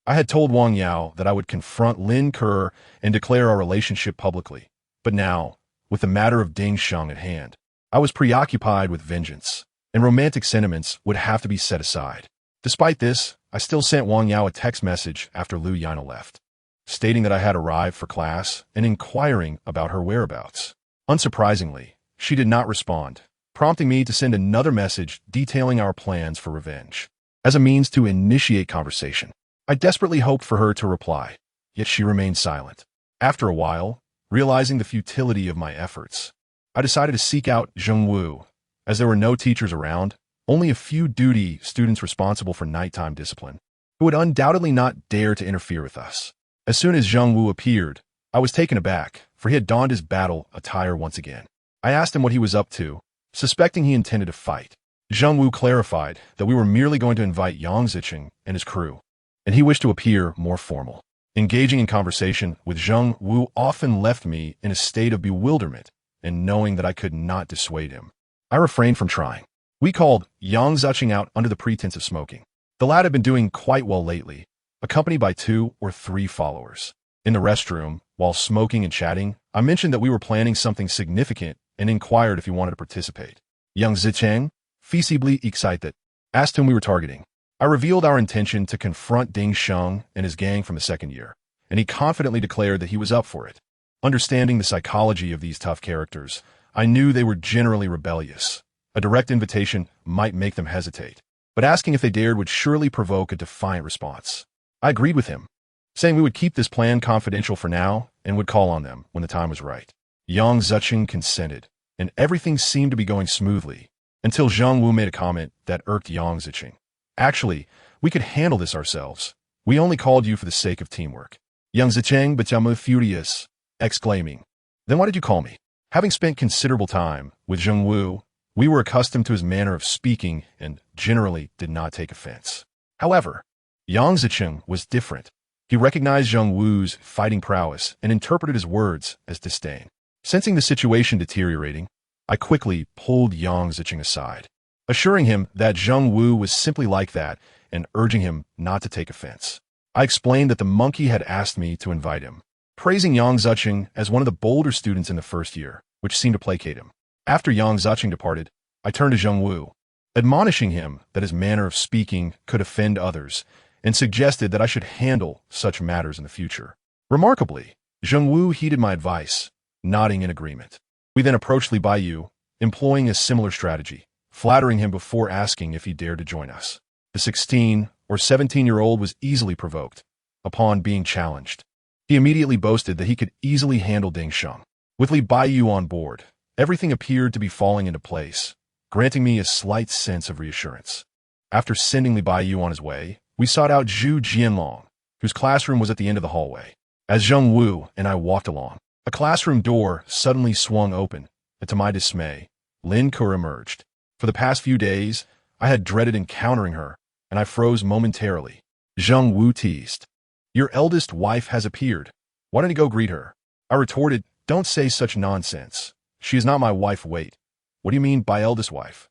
I had told Wang Yao that I would confront Lin Kuer and declare our relationship publicly. But now, with the matter of Ding Sheng at hand, I was preoccupied with vengeance, and romantic sentiments would have to be set aside. Despite this, I still sent Wang Yao a text message after Lu Yana left, stating that I had arrived for class and inquiring about her whereabouts. Unsurprisingly, she did not respond, prompting me to send another message detailing our plans for revenge. As a means to initiate conversation, I desperately hoped for her to reply, yet she remained silent. After a while, realizing the futility of my efforts, I decided to seek out Zheng Wu. As there were no teachers around, only a few duty students responsible for nighttime discipline, who would undoubtedly not dare to interfere with us. As soon as Zheng Wu appeared, I was taken aback, for he had donned his battle attire once again. I asked him what he was up to, suspecting he intended to fight. Zheng Wu clarified that we were merely going to invite Yang Zicheng and his crew, and he wished to appear more formal. Engaging in conversation with Zheng Wu often left me in a state of bewilderment, and knowing that I could not dissuade him, I refrained from trying. We called Yang Zicheng out under the pretense of smoking. The lad had been doing quite well lately, accompanied by 2 or 3 followers. In the restroom, while smoking and chatting, I mentioned that we were planning something significant and inquired if he wanted to participate. Yang Zicheng, visibly excited, asked whom we were targeting. I revealed our intention to confront Ding Sheng and his gang from the second year, and he confidently declared that he was up for it. Understanding the psychology of these tough characters, I knew they were generally rebellious. A direct invitation might make them hesitate, but asking if they dared would surely provoke a defiant response. I agreed with him, saying we would keep this plan confidential for now and would call on them when the time was right. Yang Zicheng consented, and everything seemed to be going smoothly, until Zheng Wu made a comment that irked Yang Zicheng. "Actually, we could handle this ourselves. We only called you for the sake of teamwork." Yang Zicheng became furious, exclaiming, "Then why did you call me?" Having spent considerable time with Zheng Wu, we were accustomed to his manner of speaking and generally did not take offense. However, Yang Zicheng was different. He recognized Zheng Wu's fighting prowess and interpreted his words as disdain. Sensing the situation deteriorating, I quickly pulled Yang Zicheng aside, assuring him that Zheng Wu was simply like that and urging him not to take offense. I explained that the monkey had asked me to invite him, praising Yang Zicheng as one of the bolder students in the first year, which seemed to placate him. After Yang Zicheng departed, I turned to Zheng Wu, admonishing him that his manner of speaking could offend others, and suggested that I should handle such matters in the future. Remarkably, Zheng Wu heeded my advice, nodding in agreement. We then approached Li Baiyu, employing a similar strategy, flattering him before asking if he dared to join us. The 16 or 17-year-old was easily provoked. Upon being challenged, he immediately boasted that he could easily handle Ding Sheng. With Li Baiyu on board, everything appeared to be falling into place, granting me a slight sense of reassurance. After sending Li Baiyu on his way, we sought out Zhu Jianlong, whose classroom was at the end of the hallway. As Zheng Wu and I walked along, a classroom door suddenly swung open, and to my dismay, Lin Ke emerged. For the past few days, I had dreaded encountering her, and I froze momentarily. Zheng Wu teased, "Your eldest wife has appeared. Why don't you go greet her?" I retorted, "Don't say such nonsense. She is not my wife. Wait. What do you mean by eldest wife?"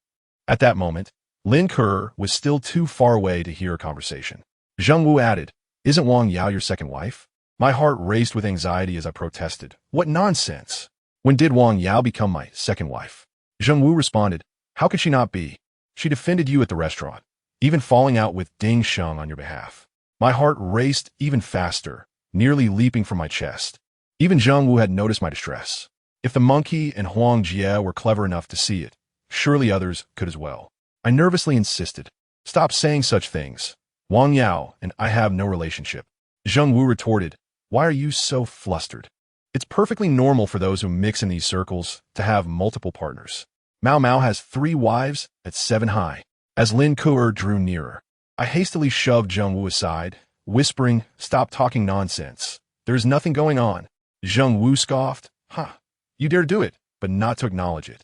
At that moment, Lin Ke was still too far away to hear a conversation. Zheng Wu added, "Isn't Wang Yao your second wife?" My heart raced with anxiety as I protested. "What nonsense! When did Wang Yao become my second wife?" Zheng Wu responded, "How could she not be? She defended you at the restaurant, even falling out with Ding Sheng on your behalf." My heart raced even faster, nearly leaping from my chest. Even Zheng Wu had noticed my distress. If the monkey and Huang Jie were clever enough to see it, surely others could as well. I nervously insisted, "Stop saying such things. Wang Yao and I have no relationship." Zheng Wu retorted, "Why are you so flustered? It's perfectly normal for those who mix in these circles to have multiple partners. Mao Mao has 3 wives at 7 high." As Lin Ke drew nearer, I hastily shoved Zheng Wu aside, whispering, "Stop talking nonsense. There is nothing going on." Zheng Wu scoffed, "Huh, you dare do it, but not to acknowledge it.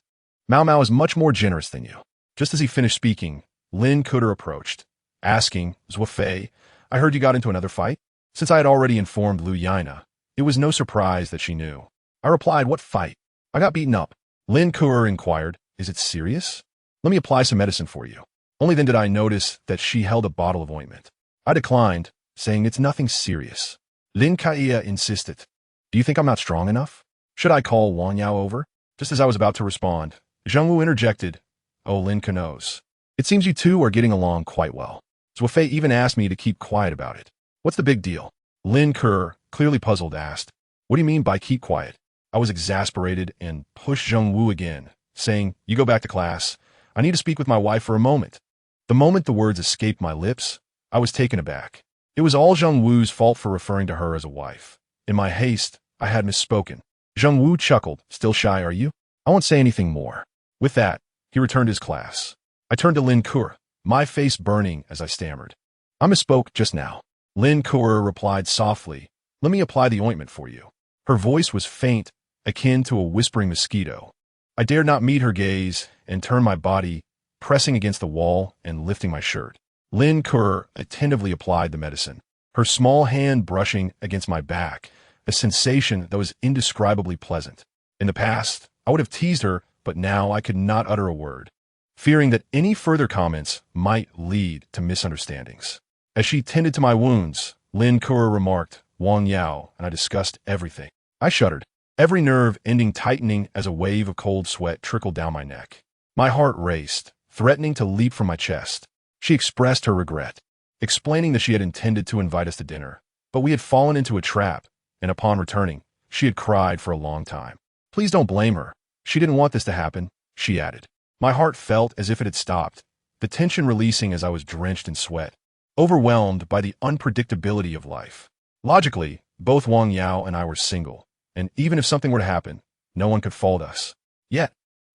Mao Mao is much more generous than you." Just as he finished speaking, Lin Ke approached, asking, "Zuo Fei, I heard you got into another fight?" Since I had already informed Lu Yaina, it was no surprise that she knew. I replied, "What fight? I got beaten up." Lin Ke inquired, "Is it serious? Let me apply some medicine for you." Only then did I notice that she held a bottle of ointment. I declined, saying, "It's nothing serious." Lin Ke insisted, "Do you think I'm not strong enough? Should I call Wang Yao over?" Just as I was about to respond, Zheng Wu interjected, "Oh, Lin Ke knows. It seems you two are getting along quite well. Zuo Fei even asked me to keep quiet about it. What's the big deal?" Lin Ke, clearly puzzled, asked, "What do you mean by keep quiet?" I was exasperated and pushed Zheng Wu again, saying, "You go back to class. I need to speak with my wife for a moment." The moment the words escaped my lips, I was taken aback. It was all Zheng Wu's fault for referring to her as a wife. In my haste, I had misspoken. Zheng Wu chuckled, "Still shy, are you? I won't say anything more." With that, he returned to his class. I turned to Lin Ke, my face burning as I stammered, "I misspoke just now." Lin Ke replied softly, "Let me apply the ointment for you." Her voice was faint, akin to a whispering mosquito. I dared not meet her gaze and turned my body, pressing against the wall and lifting my shirt. Lin Ke attentively applied the medicine, her small hand brushing against my back, a sensation that was indescribably pleasant. In the past, I would have teased her, but now I could not utter a word, fearing that any further comments might lead to misunderstandings. As she tended to my wounds, Lin Ke remarked, "Wang Yao," and I discussed everything. I shuddered, every nerve ending tightening as a wave of cold sweat trickled down my neck. My heart raced, threatening to leap from my chest. She expressed her regret, explaining that she had intended to invite us to dinner, but we had fallen into a trap, and upon returning, she had cried for a long time. "Please don't blame her. She didn't want this to happen," she added. My heart felt as if it had stopped, the tension releasing as I was drenched in sweat, overwhelmed by the unpredictability of life. Logically, both Wang Yao and I were single, and even if something were to happen, no one could fault us. Yet,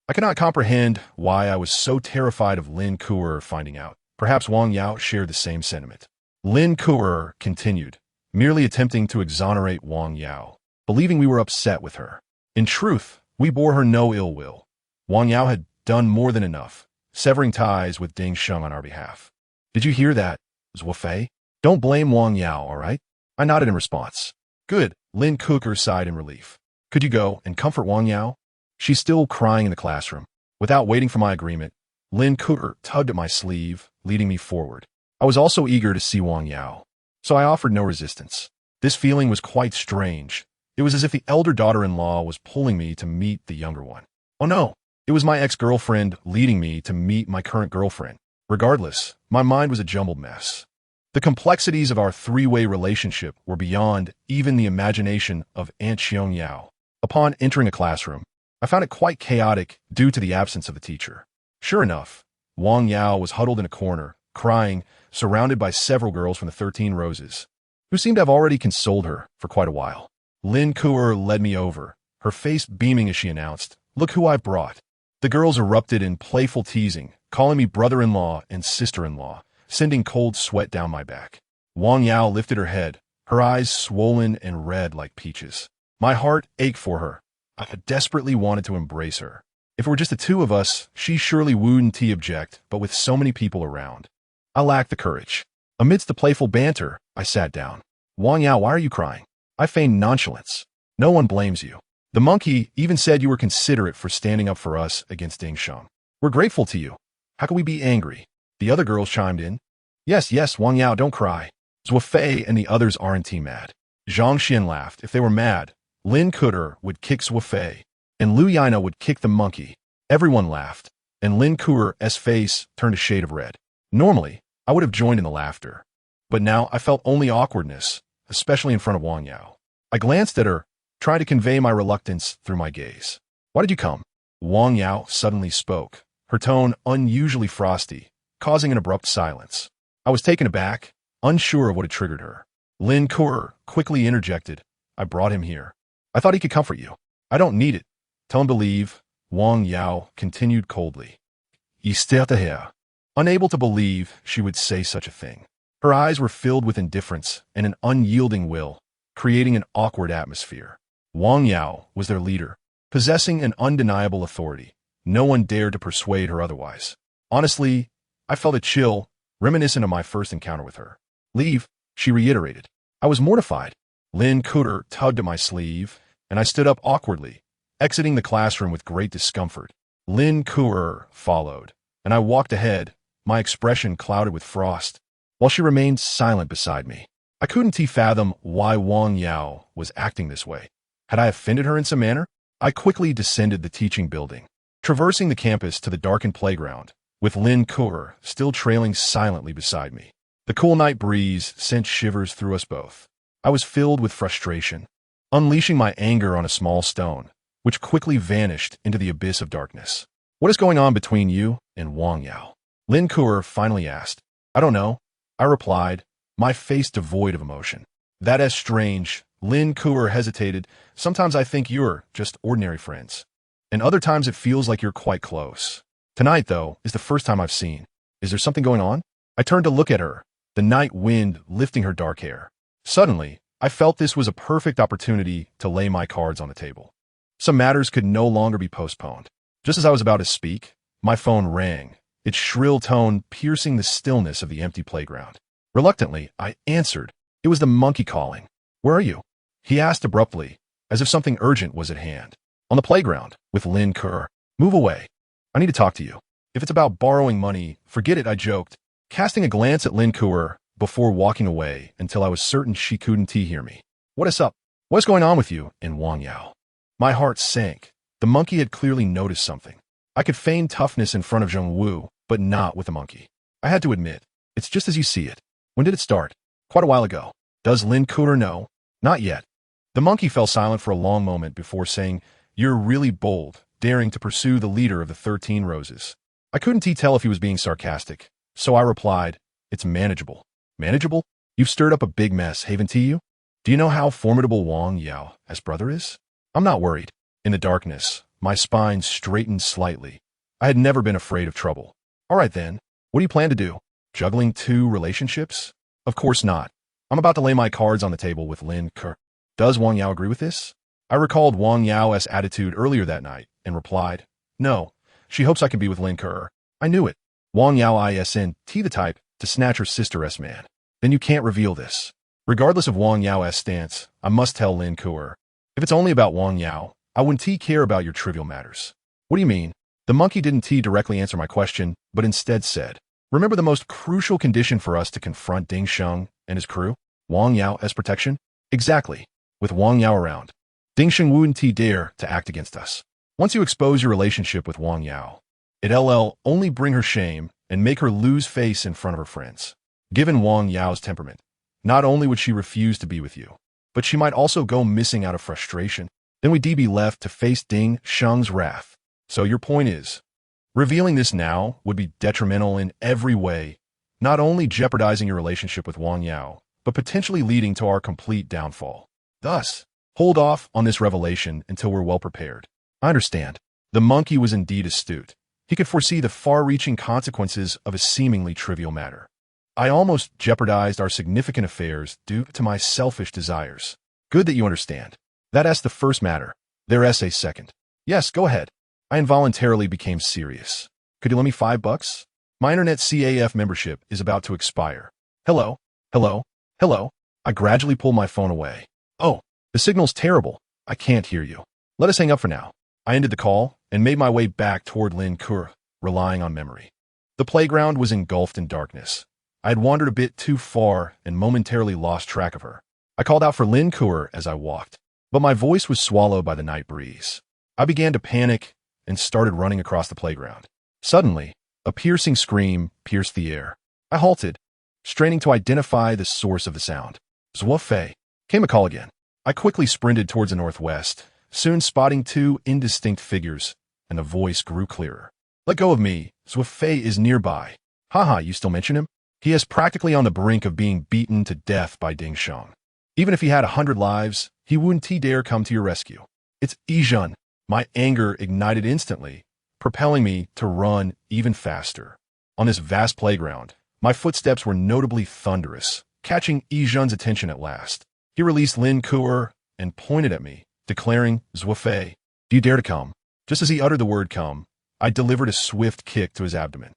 I could not comprehend why I was so terrified of Lin Ke finding out. Perhaps Wang Yao shared the same sentiment. Lin Ke continued, merely attempting to exonerate Wang Yao, believing we were upset with her. In truth, we bore her no ill will. Wang Yao had done more than enough, severing ties with Ding Sheng on our behalf. "Did you hear that, Zuo Fei? Don't blame Wang Yao, all right?" I nodded in response. "Good," Lin Ke sighed in relief. "Could you go and comfort Wang Yao? She's still crying in the classroom." Without waiting for my agreement, Lin Ke tugged at my sleeve, leading me forward. I was also eager to see Wang Yao, so I offered no resistance. This feeling was quite strange, It was as if the elder daughter-in-law was pulling me to meet the younger one. Oh no, it was my ex-girlfriend leading me to meet my current girlfriend. Regardless, my mind was a jumbled mess. The complexities of our three-way relationship were beyond even the imagination of Aunt Xiong Yao. Upon entering a classroom, I found it quite chaotic due to the absence of a teacher. Sure enough, Wang Yao was huddled in a corner, crying, surrounded by several girls from the 13 Roses, who seemed to have already consoled her for quite a while. Lin Kuer led me over, her face beaming as she announced, "Look who I've brought." The girls erupted in playful teasing, calling me brother-in-law and sister-in-law, sending cold sweat down my back. Wang Yao lifted her head, her eyes swollen and red like peaches. My heart ached for her. I desperately wanted to embrace her. If it were just the two of us, she surely wouldn't object, but with so many people around, I lacked the courage. Amidst the playful banter, I sat down. "Wang Yao, why are you crying?" I feigned nonchalance. "No one blames you. The monkey even said you were considerate for standing up for us against Ding Sheng. We're grateful to you. How can we be angry?" The other girls chimed in. Yes, Wang Yao, don't cry. Zuo Fei and the others aren't mad." Zhang Xian laughed. If they were mad, Lin Kuer would kick Zuo Fei, and Lu Yina would kick the monkey. Everyone laughed, and Lin Kuer's face turned a shade of red. Normally, I would have joined in the laughter, but now I felt only awkwardness, especially in front of Wang Yao. I glanced at her, trying to convey my reluctance through my gaze. "Why did you come?" Wang Yao suddenly spoke, her tone unusually frosty, causing an abrupt silence. I was taken aback, unsure of what had triggered her. Lin Kuer quickly interjected, "I brought him here. I thought he could comfort you." "I don't need it. Tell him to leave," Wang Yao continued coldly. "He stared at her." Unable to believe she would say such a thing. Her eyes were filled with indifference and an unyielding will, creating an awkward atmosphere. Wang Yao was their leader, possessing an undeniable authority. No one dared to persuade her otherwise. Honestly, I felt a chill, reminiscent of my first encounter with her. "Leave," she reiterated. I was mortified. Lin Kuer tugged at my sleeve, and I stood up awkwardly, exiting the classroom with great discomfort. Lin Kuer followed, and I walked ahead, my expression clouded with frost, while she remained silent beside me. I couldn't fathom why Wang Yao was acting this way. Had I offended her in some manner? I quickly descended the teaching building, traversing the campus to the darkened playground, with Lin Kuer still trailing silently beside me. The cool night breeze sent shivers through us both. I was filled with frustration, unleashing my anger on a small stone, which quickly vanished into the abyss of darkness. "What is going on between you and Wang Yao?" Lin Kuer finally asked. "I don't know," I replied, my face devoid of emotion. "That is strange." Lin Kuer hesitated. "Sometimes I think you're just ordinary friends, and other times it feels like you're quite close. Tonight, though, is the first time I've seen. Is there something going on?" I turned to look at her, the night wind lifting her dark hair. Suddenly, I felt this was a perfect opportunity to lay my cards on the table. Some matters could no longer be postponed. Just as I was about to speak, my phone rang, its shrill tone piercing the stillness of the empty playground. Reluctantly, I answered. It was the monkey calling. "Where are you?" he asked abruptly, as if something urgent was at hand. "On the playground, with Lin Kuer." "Move away. I need to talk to you." "If it's about borrowing money, forget it," I joked, casting a glance at Lin Kuer before walking away until I was certain she couldn't hear me. "What is up? What's going on with you and Wang Yao?" My heart sank. The monkey had clearly noticed something. I could feign toughness in front of Zheng Wu, but not with the monkey. I had to admit, it's just as you see it. "When did it start?" "Quite a while ago." "Does Lin Kuer know?" "Not yet." The monkey fell silent for a long moment before saying, "You're really bold, daring to pursue the leader of the 13 Roses." I couldn't tell if he was being sarcastic, so I replied, "It's manageable." "Manageable? You've stirred up a big mess, haven't you? Do you know how formidable Wang Yao's brother is?" "I'm not worried." In the darkness, my spine straightened slightly. I had never been afraid of trouble. "All right then, what do you plan to do? Juggling two relationships?" "Of course not. I'm about to lay my cards on the table with Lin Kuer." "Does Wang Yao agree with this?" I recalled Wang Yao's attitude earlier that night and replied, "No, she hopes I can be with Lin Kuer." I knew it. Wang Yao isn't the type to snatch her sister's man. "Then you can't reveal this." Regardless of Wang Yao's stance, I must tell Lin Kuer. "If it's only about Wang Yao, I wouldn't care about your trivial matters." "What do you mean?" The monkey didn't directly answer my question, but instead said, "Remember the most crucial condition for us to confront Ding Sheng and his crew? Wang Yao's protection?" "Exactly. With Wang Yao around, Dingsheng wouldn't dare to act against us. Once you expose your relationship with Wang Yao, it'll only bring her shame and make her lose face in front of her friends. Given Wang Yao's temperament, not only would she refuse to be with you, but she might also go missing out of frustration. Then we'd be left to face Ding Sheng's wrath. So your point is, revealing this now would be detrimental in every way, not only jeopardizing your relationship with Wang Yao, but potentially leading to our complete downfall. Thus, hold off on this revelation until we're well prepared. I understand. The monkey was indeed astute. He could foresee the far-reaching consequences of a seemingly trivial matter. I almost jeopardized our significant affairs due to my selfish desires. Good that you understand. That's the first matter. There's a second. Yes, go ahead. I involuntarily became serious. Could you lend me $5? My internet CAF membership is about to expire. Hello? Hello? Hello? I gradually pulled my phone away. Oh, the signal's terrible. I can't hear you. Let us hang up for now. I ended the call and made my way back toward Lin Ke, relying on memory. The playground was engulfed in darkness. I had wandered a bit too far and momentarily lost track of her. I called out for Lin Ke as I walked, but my voice was swallowed by the night breeze. I began to panic and started running across the playground. Suddenly, a piercing scream pierced the air. I halted, straining to identify the source of the sound. Zuo Fei. Came a call again. I quickly sprinted towards the northwest, soon spotting two indistinct figures, and the voice grew clearer. Let go of me. Zuo Fei is nearby. Haha, you still mention him? He is practically on the brink of being beaten to death by Ding Sheng. Even if he had 100 lives, he wouldn't dare come to your rescue. It's Yizhen. My anger ignited instantly, propelling me to run even faster. On this vast playground, my footsteps were notably thunderous, catching Yizhen's attention at last. He released Lin Ke and pointed at me, declaring, Zuo Fei, do you dare to come? Just as he uttered the word come, I delivered a swift kick to his abdomen.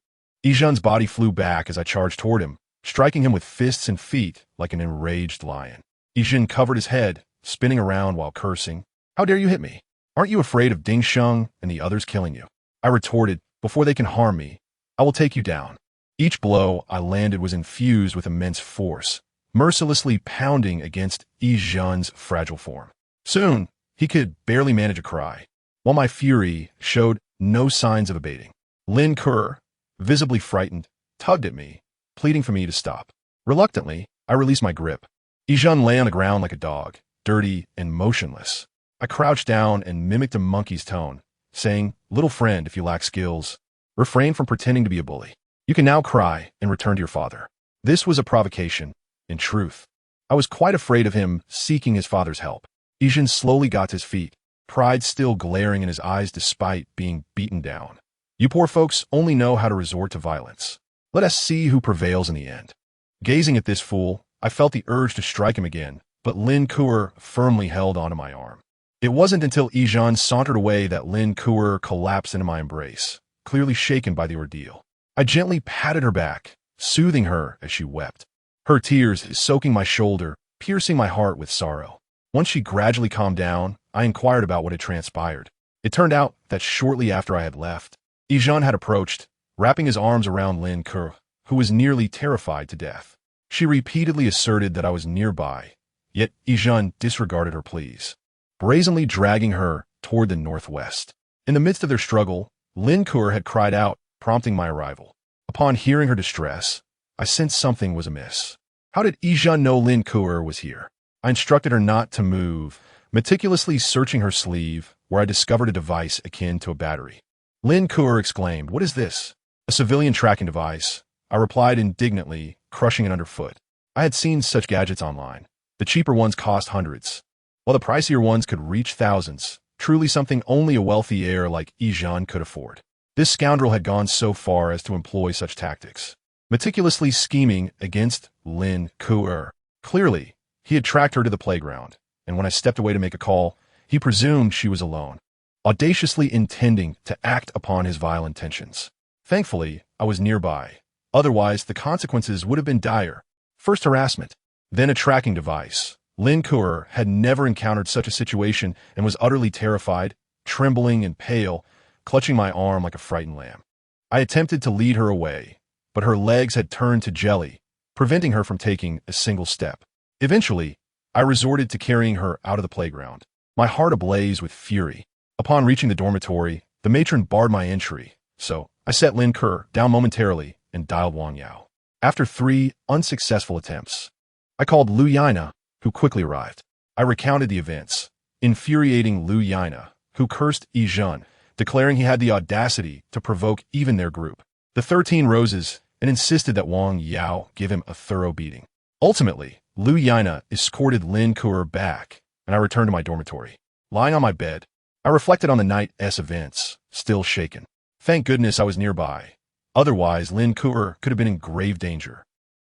Yizhen's body flew back as I charged toward him, striking him with fists and feet like an enraged lion. Yizhen covered his head, spinning around while cursing. How dare you hit me? Aren't you afraid of Ding Sheng and the others killing you? I retorted, before they can harm me, I will take you down. Each blow I landed was infused with immense force, mercilessly pounding against Yizhen's fragile form. Soon, he could barely manage a cry, while my fury showed no signs of abating. Lin Ke, visibly frightened, tugged at me, pleading for me to stop. Reluctantly, I released my grip. Yizhen lay on the ground like a dog, dirty and motionless. I crouched down and mimicked a monkey's tone, saying, little friend, if you lack skills, refrain from pretending to be a bully. You can now cry and return to your father. This was a provocation, in truth. I was quite afraid of him seeking his father's help. Yizhen slowly got to his feet, pride still glaring in his eyes despite being beaten down. You poor folks only know how to resort to violence. Let us see who prevails in the end. Gazing at this fool, I felt the urge to strike him again, but Lin Ke firmly held onto my arm. It wasn't until Yizhen sauntered away that Lin Ke collapsed into my embrace, clearly shaken by the ordeal. I gently patted her back, soothing her as she wept. Her tears soaking my shoulder, piercing my heart with sorrow. Once she gradually calmed down, I inquired about what had transpired. It turned out that shortly after I had left, Yizhen had approached, wrapping his arms around Lin Ke, who was nearly terrified to death. She repeatedly asserted that I was nearby, yet Yizhen disregarded her pleas, brazenly dragging her toward the northwest. In the midst of their struggle, Lin Ke had cried out, prompting my arrival. Upon hearing her distress, I sensed something was amiss. How did Yizhen know Lin Ke was here? I instructed her not to move, meticulously searching her sleeve, where I discovered a device akin to a battery. Lin Ke exclaimed, what is this? A civilian tracking device. I replied indignantly, crushing it underfoot. I had seen such gadgets online. The cheaper ones cost hundreds, while the pricier ones could reach thousands, truly something only a wealthy heir like Yizhen could afford. This scoundrel had gone so far as to employ such tactics, meticulously scheming against Lin Ke. Clearly, he had tracked her to the playground, and when I stepped away to make a call, he presumed she was alone, audaciously intending to act upon his vile intentions. Thankfully, I was nearby. Otherwise, the consequences would have been dire. First harassment, then a tracking device. Lin Ke had never encountered such a situation and was utterly terrified, trembling and pale, clutching my arm like a frightened lamb. I attempted to lead her away, but her legs had turned to jelly, preventing her from taking a single step. Eventually, I resorted to carrying her out of the playground. my heart ablaze with fury. Upon reaching the dormitory, the matron barred my entry, so I set Lin Ke down momentarily and dialed Wang Yao. After 3 unsuccessful attempts, I called Lu Yana, who quickly arrived. I recounted the events, infuriating Lu Yana, who cursed Yi Zhen, declaring he had the audacity to provoke even their group. The 13 roses and insisted that Wang Yao give him a thorough beating. Ultimately, Lu Yana escorted Lin Ke back, and I returned to my dormitory. Lying on my bed, I reflected on the night's events, still shaken. Thank goodness I was nearby. Otherwise, Lin Ke could have been in grave danger.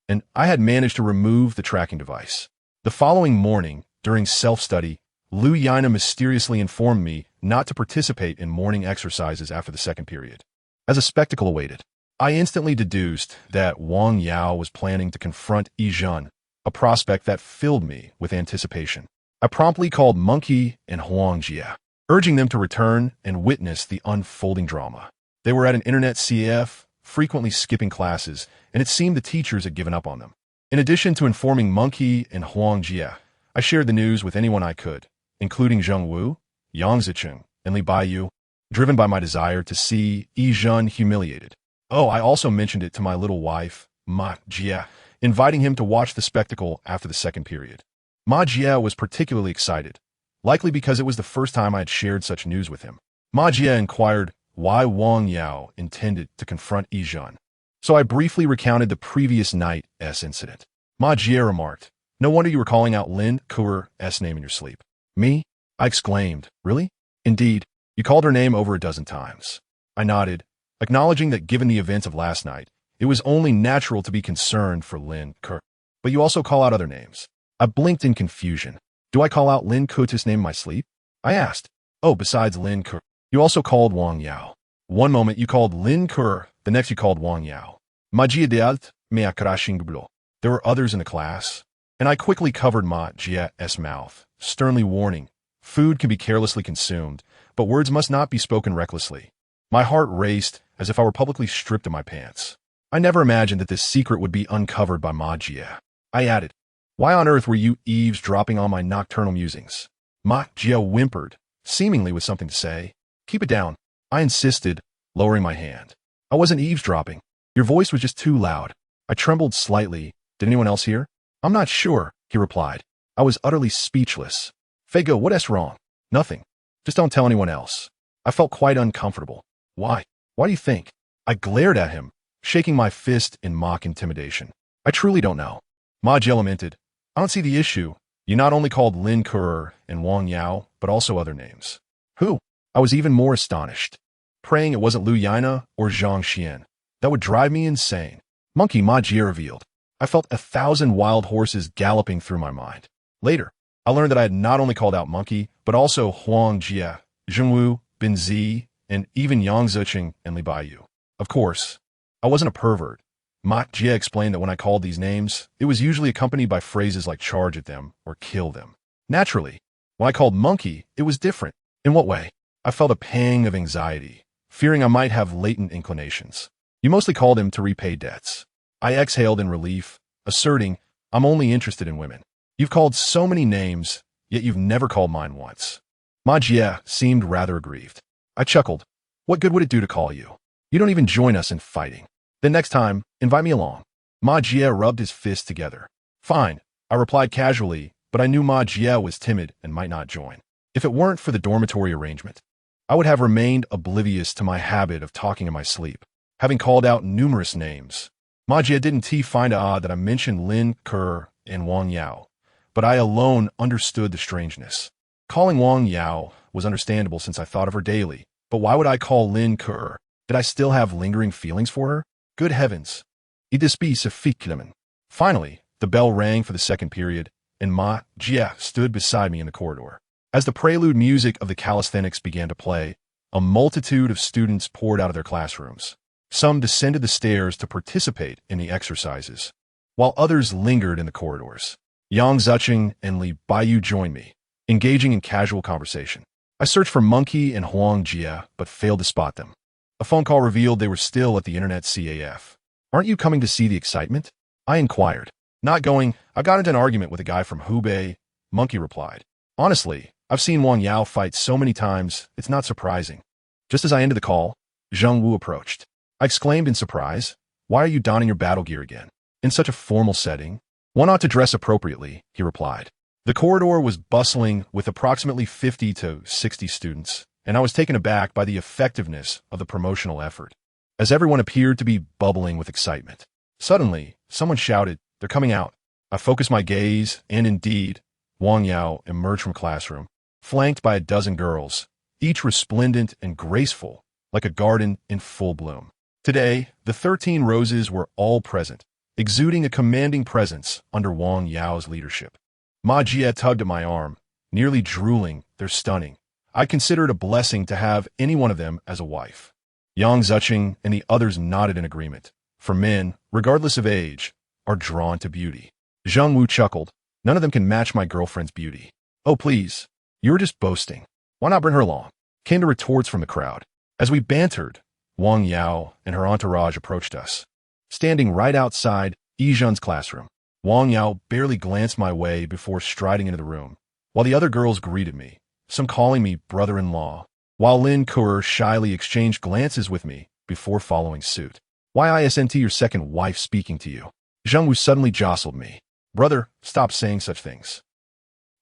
And I had managed to remove the tracking device. The following morning, during self-study, Lu Yana mysteriously informed me not to participate in morning exercises after the second period. As a spectacle awaited, I instantly deduced that Wang Yao was planning to confront Yi Zhen, a prospect that filled me with anticipation. I promptly called Monkey and Huang Jie, urging them to return and witness the unfolding drama. They were at an internet CAF, frequently skipping classes, and it seemed the teachers had given up on them. In addition to informing Monkey and Huang Jie, I shared the news with anyone I could, including Zheng Wu, Yang Zicheng, and Li Baiyu, driven by my desire to see Yi Zhen humiliated. Oh, I also mentioned it to my little wife, Ma Jie, inviting him to watch the spectacle after the second period. Ma Jie was particularly excited, likely because it was the first time I had shared such news with him. Ma Jie inquired why Wang Yao intended to confront Yi Zhen. So I briefly recounted the previous night's incident. Ma Jie remarked, "No wonder you were calling out Lin Ke's name in your sleep." "Me?" I exclaimed. "Really?" "Indeed. You called her name over a dozen times." I nodded, acknowledging that given the events of last night, it was only natural to be concerned for Lin Ke. "But you also call out other names." I blinked in confusion. "Do I call out Lin Ke's name in my sleep?" I asked. "Oh, besides Lin Ke, you also called Wang Yao. One moment you called Lin Ke, the next you called Wang Yao. Ma Jie dealt me a crashing blow. There were others in the class." And I quickly covered Ma Jie's mouth, sternly warning, food can be carelessly consumed, but words must not be spoken recklessly. My heart raced as if I were publicly stripped of my pants. I never imagined that this secret would be uncovered by Ma Jie. I added, "Why on earth were you eavesdropping on my nocturnal musings?" Ma Jie whimpered, seemingly with something to say. "Keep it down," I insisted, lowering my hand. "I wasn't eavesdropping. Your voice was just too loud." I trembled slightly. "Did anyone else hear?" "I'm not sure," he replied. I was utterly speechless. "Feigo, what's wrong?" "Nothing. Just don't tell anyone else." I felt quite uncomfortable. "Why? Why do you think?" I glared at him, shaking my fist in mock intimidation. "I truly don't know." Ma Jie lamented, "I don't see the issue. You not only called Lin Ke and Wang Yao, but also other names." "Who?" I was even more astonished, praying it wasn't Lu Yana or Zhang Xian. That would drive me insane. "Monkey," Ma Jie revealed. I felt 1,000 wild horses galloping through my mind. Later, I learned that I had not only called out Monkey, but also Huang Jie, Zheng Wu, Bin Zi, and even Yang Zicheng and Li Baiyu. Of course, I wasn't a pervert. Ma Jie explained that when I called these names, it was usually accompanied by phrases like charge at them or kill them. Naturally, when I called Monkey, it was different. In what way? I felt a pang of anxiety, fearing I might have latent inclinations. "You mostly called him to repay debts." I exhaled in relief, asserting, "I'm only interested in women. You've called so many names, yet you've never called mine once." Ma Jie seemed rather aggrieved. I chuckled. "What good would it do to call you? You don't even join us in fighting. Then next time, invite me along." Ma Jie rubbed his fists together. "Fine," I replied casually, but I knew Ma Jie was timid and might not join. If it weren't for the dormitory arrangement, I would have remained oblivious to my habit of talking in my sleep, having called out numerous names. Ma Jie didn't find it odd that I mentioned Lin Ke and Wang Yao, but I alone understood the strangeness. Calling Wang Yao was understandable since I thought of her daily, but why would I call Lin Ke? Did I still have lingering feelings for her? Good heavens. It dispute sufficulement. Finally, the bell rang for the second period, and Ma Jie stood beside me in the corridor. As the prelude music of the calisthenics began to play, a multitude of students poured out of their classrooms. Some descended the stairs to participate in the exercises, while others lingered in the corridors. Yang Zicheng and Li Baiyu joined me, engaging in casual conversation. I searched for Monkey and Huang Jie, but failed to spot them. A phone call revealed they were still at the internet CAF. "Aren't you coming to see the excitement?" I inquired. "Not going. I got into an argument with a guy from Hubei," Monkey replied. "Honestly, I've seen Wang Yao fight so many times, it's not surprising. Just as I ended the call, Zheng Wu approached. I exclaimed in surprise, "Why are you donning your battle gear again? In such a formal setting? One ought to dress appropriately," he replied. The corridor was bustling with approximately 50 to 60 students, and I was taken aback by the effectiveness of the promotional effort, as everyone appeared to be bubbling with excitement. Suddenly, someone shouted, "They're coming out." I focused my gaze, and indeed, Wang Yao emerged from classroom, flanked by a dozen girls, each resplendent and graceful, like a garden in full bloom. Today, the 13 roses were all present, exuding a commanding presence under Wang Yao's leadership. Ma Jie tugged at my arm, nearly drooling. "They're stunning. I consider it a blessing to have any one of them as a wife." Yang Zucheng and the others nodded in agreement. For men, regardless of age, are drawn to beauty. Zheng Wu chuckled. "None of them can match my girlfriend's beauty." "Oh, please. You're just boasting. Why not bring her along?" Came the retorts from the crowd. As we bantered, Wang Yao and her entourage approached us. Standing right outside Yizhen's classroom, Wang Yao barely glanced my way before striding into the room, while the other girls greeted me, some calling me brother-in-law, while Lin Kuo shyly exchanged glances with me before following suit. "Why isn't your second wife speaking to you?" Zheng Wu suddenly jostled me. "Brother, stop saying such things."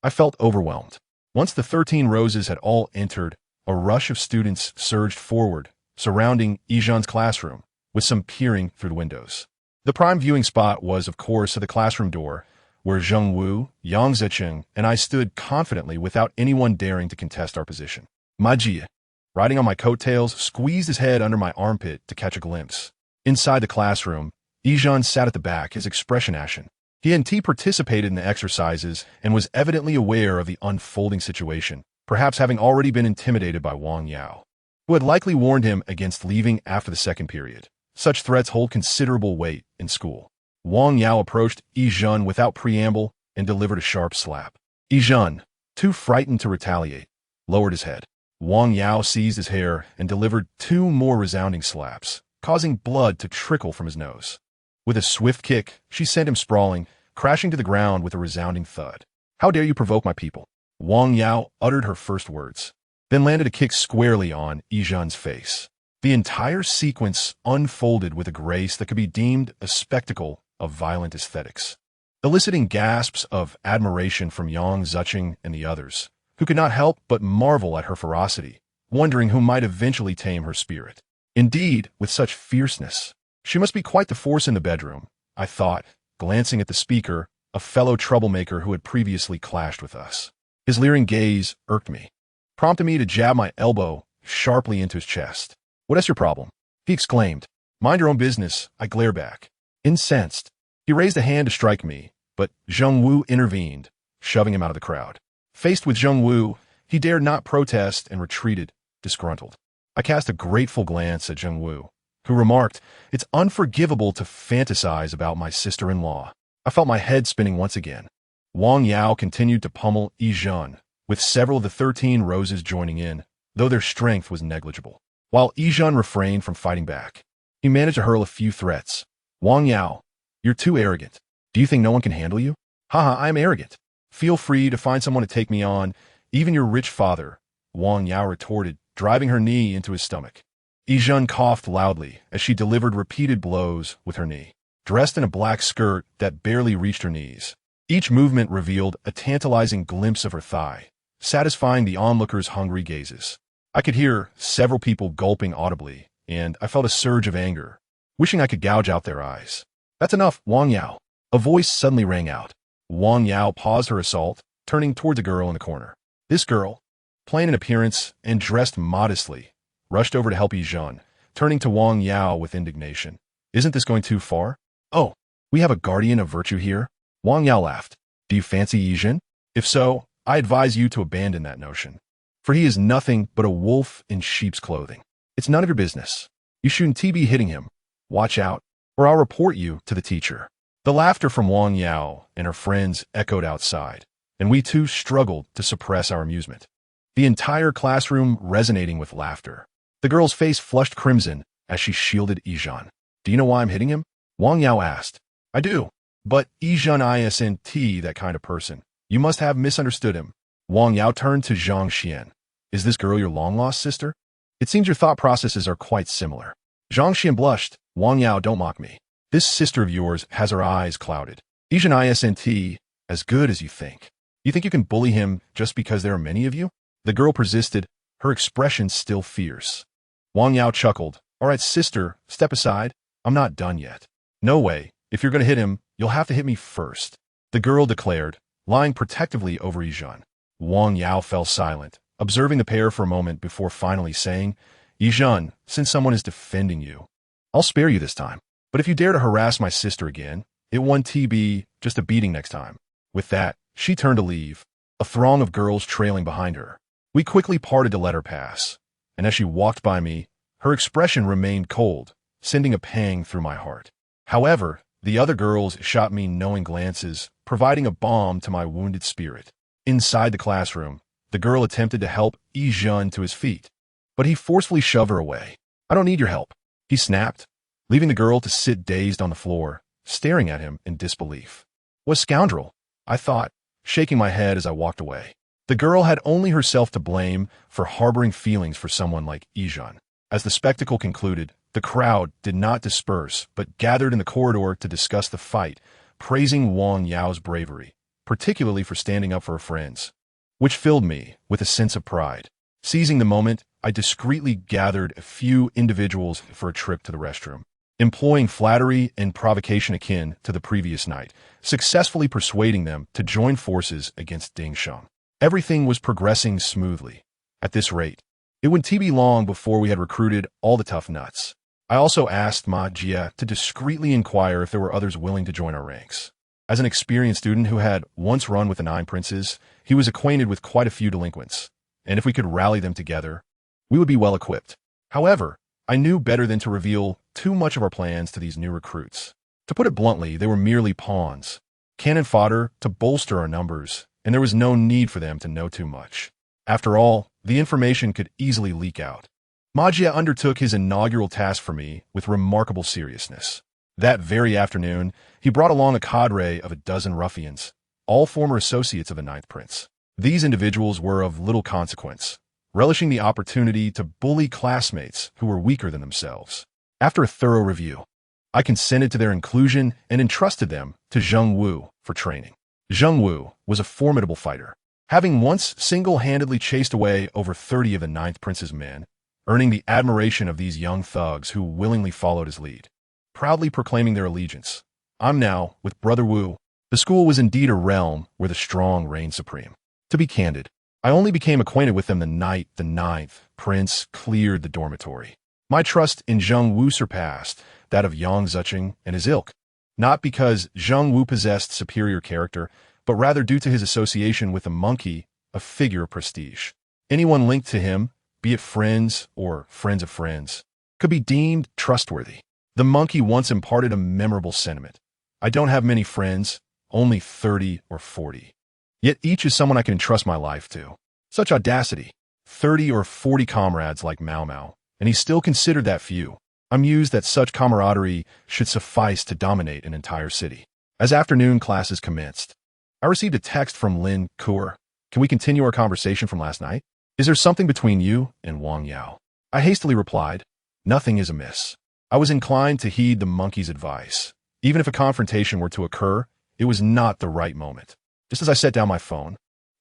I felt overwhelmed. Once the 13 roses had all entered, a rush of students surged forward, surrounding Yizhen's classroom, with some peering through the windows. The prime viewing spot was, of course, at the classroom door, where Zheng Wu, Yang Zicheng, and I stood confidently without anyone daring to contest our position. Ma Jie, riding on my coattails, squeezed his head under my armpit to catch a glimpse. Inside the classroom, Yizhen sat at the back, his expression ashen. He hadn't participated in the exercises and was evidently aware of the unfolding situation, perhaps having already been intimidated by Wang Yao, who had likely warned him against leaving after the second period. Such threats hold considerable weight in school. Wang Yao approached Yizhen without preamble and delivered a sharp slap. Yizhen, too frightened to retaliate, lowered his head. Wang Yao seized his hair and delivered 2 more resounding slaps, causing blood to trickle from his nose. With a swift kick, she sent him sprawling, crashing to the ground with a resounding thud. "How dare you provoke my people?" Wang Yao uttered her first words, then landed a kick squarely on Yizhen's face. The entire sequence unfolded with a grace that could be deemed a spectacle of violent aesthetics, eliciting gasps of admiration from Yang Zucheng and the others, who could not help but marvel at her ferocity, wondering who might eventually tame her spirit. Indeed, with such fierceness, she must be quite the force in the bedroom, I thought, glancing at the speaker, a fellow troublemaker who had previously clashed with us. His leering gaze irked me, prompting me to jab my elbow sharply into his chest. "What is your problem?" he exclaimed. "Mind your own business," I glared back. Incensed, he raised a hand to strike me, but Zheng Wu intervened, shoving him out of the crowd. Faced with Zheng Wu, he dared not protest and retreated, disgruntled. I cast a grateful glance at Zheng Wu, who remarked, "It's unforgivable to fantasize about my sister-in-law." I felt my head spinning once again. Wang Yao continued to pummel Yizhen, with several of the 13 roses joining in, though their strength was negligible. While Yizhen refrained from fighting back, he managed to hurl a few threats. "Wang Yao, you're too arrogant. Do you think no one can handle you?" "Haha, I'm arrogant. Feel free to find someone to take me on, even your rich father," Wang Yao retorted, driving her knee into his stomach. Yizhen coughed loudly as she delivered repeated blows with her knee. Dressed in a black skirt that barely reached her knees, each movement revealed a tantalizing glimpse of her thigh, satisfying the onlookers' hungry gazes. I could hear several people gulping audibly, and I felt a surge of anger, wishing I could gouge out their eyes. "That's enough, Wang Yao." A voice suddenly rang out. Wang Yao paused her assault, turning towards a girl in the corner. This girl, plain in appearance and dressed modestly, rushed over to help Yizhen, turning to Wang Yao with indignation. "Isn't this going too far? Oh, we have a guardian of virtue here?" Wang Yao laughed. "Do you fancy Yizhen? If so, I advise you to abandon that notion, for he is nothing but a wolf in sheep's clothing. It's none of your business. You shouldn't be hitting him. Watch out, or I'll report you to the teacher." The laughter from Wang Yao and her friends echoed outside, and we too struggled to suppress our amusement, the entire classroom resonating with laughter. The girl's face flushed crimson as she shielded Yizhen. "Do you know why I'm hitting him?" Wang Yao asked. "I do. But Yizhen isn't that kind of person. You must have misunderstood him." Wang Yao turned to Zhang Xian. Is this girl your long-lost sister? It seems your thought processes are quite similar. Zhang Xian blushed. Wang Yao, don't mock me. This sister of yours has her eyes clouded. Isn't as good as you think. You think you can bully him just because there are many of you? The girl persisted, her expression still fierce. Wang Yao chuckled. All right, sister, step aside. I'm not done yet. No way. If you're going to hit him, you'll have to hit me first. The girl declared, lying protectively over Yizhan. Wang Yao fell silent, observing the pair for a moment before finally saying, Yizhan, since someone is defending you, I'll spare you this time. But if you dare to harass my sister again, it won't be just a beating next time. With that, she turned to leave, a throng of girls trailing behind her. We quickly parted to let her pass, and as she walked by me, her expression remained cold, sending a pang through my heart. However, the other girls shot me knowing glances, providing a balm to my wounded spirit. Inside the classroom, the girl attempted to help Yizhan to his feet, but he forcefully shoved her away. I don't need your help, he snapped, leaving the girl to sit dazed on the floor, staring at him in disbelief. What scoundrel? I thought, shaking my head as I walked away. The girl had only herself to blame for harboring feelings for someone like Yizhan. As the spectacle concluded, the crowd did not disperse, but gathered in the corridor to discuss the fight, praising Wang Yao's bravery, particularly for standing up for her friends, which filled me with a sense of pride. Seizing the moment, I discreetly gathered a few individuals for a trip to the restroom, employing flattery and provocation akin to the previous night, successfully persuading them to join forces against Ding Sheng. Everything was progressing smoothly. At this rate, it wouldn't be long before we had recruited all the tough nuts. I also asked Ma Jia to discreetly inquire if there were others willing to join our ranks. As an experienced student who had once run with the 9 princes, he was acquainted with quite a few delinquents, and if we could rally them together, we would be well equipped. However, I knew better than to reveal too much of our plans to these new recruits. To put it bluntly, they were merely pawns, cannon fodder to bolster our numbers, and there was no need for them to know too much. After all, the information could easily leak out. Ma Jia undertook his inaugural task for me with remarkable seriousness. That very afternoon, he brought along a cadre of a dozen ruffians, all former associates of the 9th Prince. These individuals were of little consequence, relishing the opportunity to bully classmates who were weaker than themselves. After a thorough review, I consented to their inclusion and entrusted them to Zheng Wu for training. Zheng Wu was a formidable fighter, having once single-handedly chased away over 30 of the 9th Prince's men, earning the admiration of these young thugs who willingly followed his lead, proudly proclaiming their allegiance. I'm now with Brother Wu. The school was indeed a realm where the strong reigned supreme. To be candid, I only became acquainted with them the night the 9th Prince cleared the dormitory. My trust in Zheng Wu surpassed that of Yang Zucheng and his ilk, not because Zheng Wu possessed superior character, but rather due to his association with the monkey, a figure of prestige. Anyone linked to him, be it friends or friends of friends, could be deemed trustworthy. The monkey once imparted a memorable sentiment. I don't have many friends, only 30 or 40. Yet each is someone I can entrust my life to. Such audacity. 30 or 40 comrades like Mao Mao, and he still considered that few. I'm mused that such camaraderie should suffice to dominate an entire city. As afternoon classes commenced, I received a text from Lin Kuo. Can we continue our conversation from last night? Is there something between you and Wang Yao? I hastily replied, nothing is amiss. I was inclined to heed the monkey's advice. Even if a confrontation were to occur, it was not the right moment. Just as I set down my phone,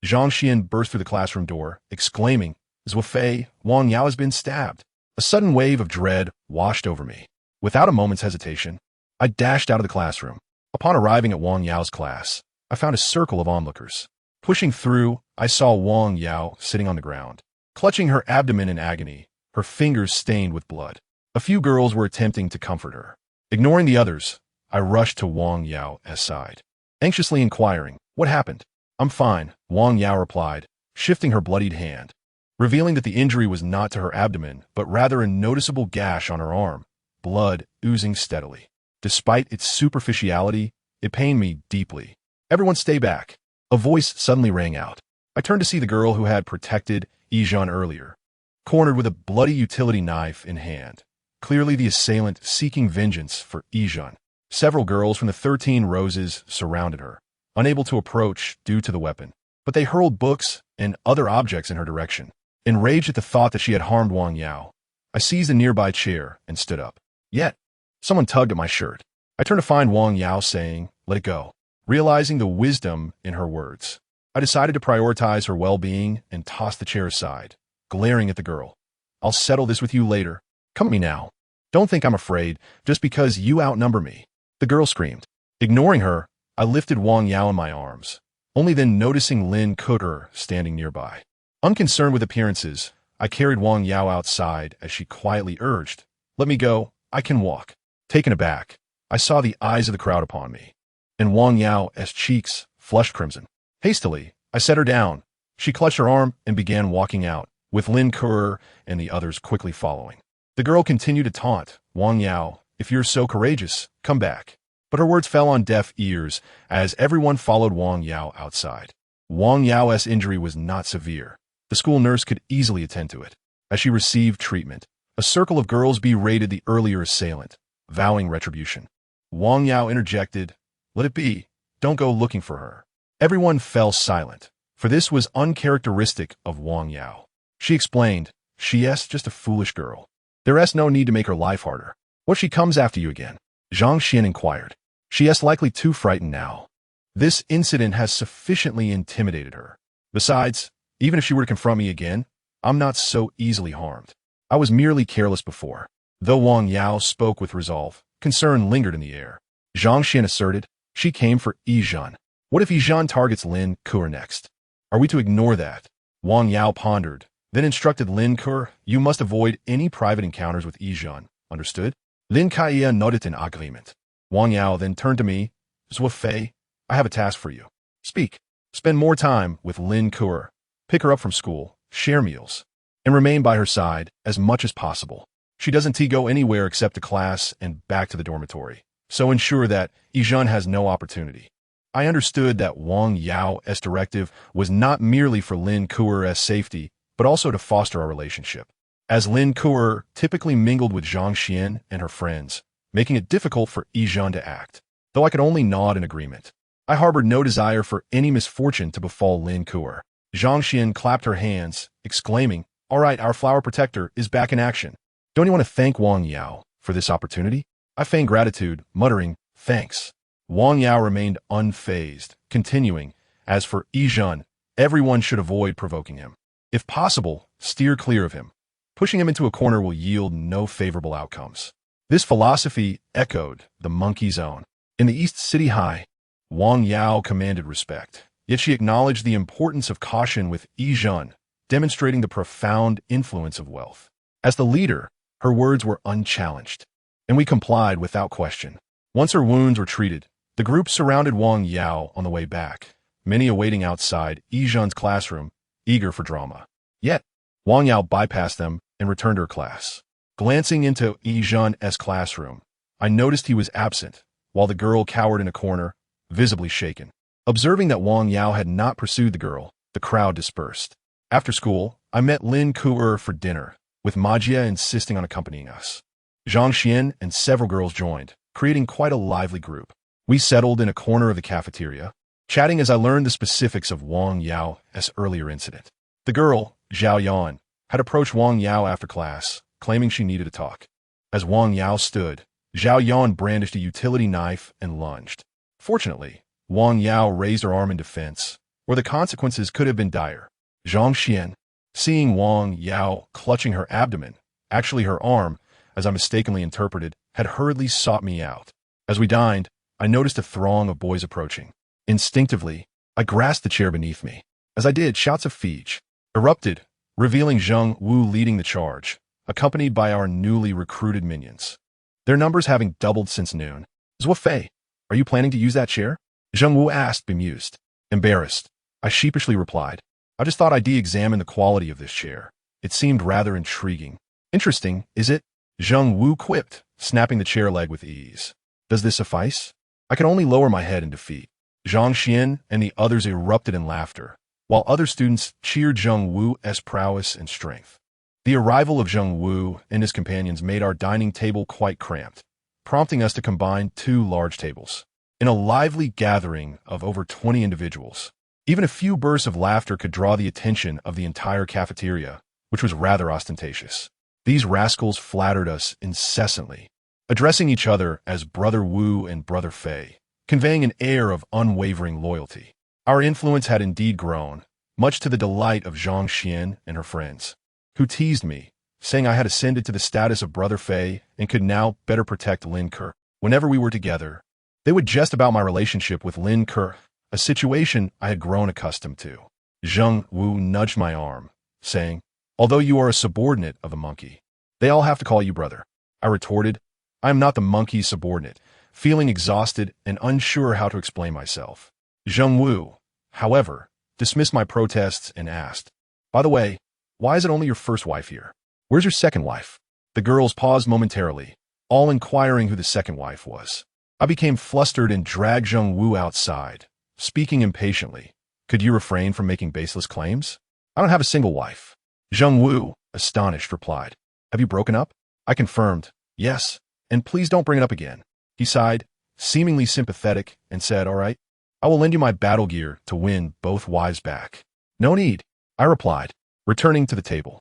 Zhang Xian burst through the classroom door, exclaiming, Zuo Fei, Wang Yao has been stabbed. A sudden wave of dread washed over me. Without a moment's hesitation, I dashed out of the classroom. Upon arriving at Wang Yao's class, I found a circle of onlookers. Pushing through, I saw Wang Yao sitting on the ground, clutching her abdomen in agony, her fingers stained with blood. A few girls were attempting to comfort her. Ignoring the others, I rushed to Wang Yao's side, anxiously inquiring, what happened? I'm fine, Wang Yao replied, shifting her bloodied hand, revealing that the injury was not to her abdomen, but rather a noticeable gash on her arm, blood oozing steadily. Despite its superficiality, it pained me deeply. Everyone stay back. A voice suddenly rang out. I turned to see the girl who had protected Yizhan earlier, cornered with a bloody utility knife in hand, clearly the assailant seeking vengeance for Yizhan. Several girls from the 13 Roses surrounded her, unable to approach due to the weapon. but they hurled books and other objects in her direction. Enraged at the thought that she had harmed Wang Yao, I seized a nearby chair and stood up. Yet, someone tugged at my shirt. I turned to find Wang Yao saying, "Let it go." Realizing the wisdom in her words, I decided to prioritize her well-being and toss the chair aside, glaring at the girl. "I'll settle this with you later. Come at me now. Don't think I'm afraid just because you outnumber me," the girl screamed. Ignoring her, I lifted Wang Yao in my arms, only then noticing Lin Kuter standing nearby. Unconcerned with appearances, I carried Wang Yao outside as she quietly urged, "Let me go, I can walk." Taken aback, I saw the eyes of the crowd upon me, and Wang Yao's cheeks flushed crimson. Hastily, I set her down. She clutched her arm and began walking out, with Lin Kuter and the others quickly following. The girl continued to taunt, "Wang Yao, if you're so courageous, come back." But her words fell on deaf ears as everyone followed Wang Yao outside. Wang Yao's injury was not severe. The school nurse could easily attend to it. As she received treatment, a circle of girls berated the earlier assailant, vowing retribution. Wang Yao interjected, "Let it be. Don't go looking for her." Everyone fell silent, for this was uncharacteristic of Wang Yao. She explained, "She's just a foolish girl. There's no need to make her life harder. What if she comes after you again?" Zhang Xian inquired. "She's likely too frightened now. This incident has sufficiently intimidated her. Besides, even if she were to confront me again, I'm not so easily harmed. I was merely careless before." Though Wang Yao spoke with resolve, concern lingered in the air. Zhang Xian asserted, "She came for Yizhan. What if Yizhan targets Lin Kuer next? Are we to ignore that?" Wang Yao pondered, then instructed Lin Kuer, "You must avoid any private encounters with Yizhan. Understood?" Lin Kuer nodded in agreement. Wang Yao then turned to me, "Zuo Fei, I have a task for you. Speak. Spend more time with Lin Kuer. Pick her up from school, share meals, and remain by her side as much as possible. She doesn't go anywhere except to class and back to the dormitory, so ensure that Yizhan has no opportunity." I understood that Wang Yao's directive was not merely for Lin Kuer's safety, but also to foster our relationship, as Lin Kuer typically mingled with Zhang Xian and her friends, making it difficult for Yizhan to act. Though I could only nod in agreement, I harbored no desire for any misfortune to befall Lin Kuer. Zhang Xian clapped her hands, exclaiming, "All right, our flower protector is back in action. Don't you want to thank Wang Yao for this opportunity?" I feigned gratitude, muttering, "Thanks." Wang Yao remained unfazed, continuing, "As for Yizhan, everyone should avoid provoking him. If possible, steer clear of him. Pushing him into a corner will yield no favorable outcomes." This philosophy echoed the monkey zone. In the East City High, Wang Yao commanded respect, yet she acknowledged the importance of caution with Yizhan, demonstrating the profound influence of wealth. As the leader, her words were unchallenged, and we complied without question. Once her wounds were treated, the group surrounded Wang Yao on the way back, many awaiting outside Yizhan's classroom, eager for drama. Yet, Wang Yao bypassed them and returned to her class. Glancing into Yizhan's classroom, I noticed he was absent, while the girl cowered in a corner, visibly shaken. Observing that Wang Yao had not pursued the girl, the crowd dispersed. After school, I met Lin Kuer for dinner, with Majia insisting on accompanying us. Zhang Xian and several girls joined, creating quite a lively group. We settled in a corner of the cafeteria, chatting as I learned the specifics of Wang Yao's earlier incident. The girl, Zhao Yan, had approached Wang Yao after class, claiming she needed to talk. As Wang Yao stood, Zhao Yan brandished a utility knife and lunged. Fortunately, Wang Yao raised her arm in defense, or the consequences could have been dire. Zhang Xian, seeing Wang Yao clutching her abdomen, actually her arm, as I mistakenly interpreted, had hurriedly sought me out. As we dined, I noticed a throng of boys approaching. Instinctively, I grasped the chair beneath me. As I did, shouts of "Feige" erupted, revealing Zheng Wu leading the charge, accompanied by our newly recruited minions. Their numbers having doubled since noon. "Zuo Fei, are you planning to use that chair?" Zheng Wu asked, bemused. Embarrassed, I sheepishly replied, "I just thought I'd examine the quality of this chair. It seemed rather intriguing." "Interesting, is it?" Zheng Wu quipped, snapping the chair leg with ease. "Does this suffice?" I could only lower my head in defeat. Zhang Xian and the others erupted in laughter, while other students cheered Zheng Wu's prowess and strength. The arrival of Zheng Wu and his companions made our dining table quite cramped, prompting us to combine two large tables. In a lively gathering of over 20 individuals, Even a few bursts of laughter could draw the attention of the entire cafeteria, which was rather ostentatious. These rascals flattered us incessantly, addressing each other as Brother Wu and Brother Fei, conveying an air of unwavering loyalty. Our influence had indeed grown, much to the delight of Zhang Xian and her friends, who teased me, saying I had ascended to the status of Brother Fei and could now better protect Lin Ke. Whenever we were together, they would jest about my relationship with Lin Ke, a situation I had grown accustomed to. Zheng Wu nudged my arm, saying, "Although you are a subordinate of the monkey, they all have to call you brother." I retorted, "I am not the monkey's subordinate," feeling exhausted and unsure how to explain myself. Zheng Wu, however, dismissed my protests and asked, "By the way, why is it only your first wife here? Where's your second wife?" The girls paused momentarily, all inquiring who the second wife was. I became flustered and dragged Zheng Wu outside, speaking impatiently. "Could you refrain from making baseless claims? I don't have a single wife." Zheng Wu, astonished, replied, "Have you broken up?" I confirmed, "Yes, and please don't bring it up again." He sighed, seemingly sympathetic, and said, "All right, I will lend you my battle gear to win both wives back." "No need," I replied, returning to the table.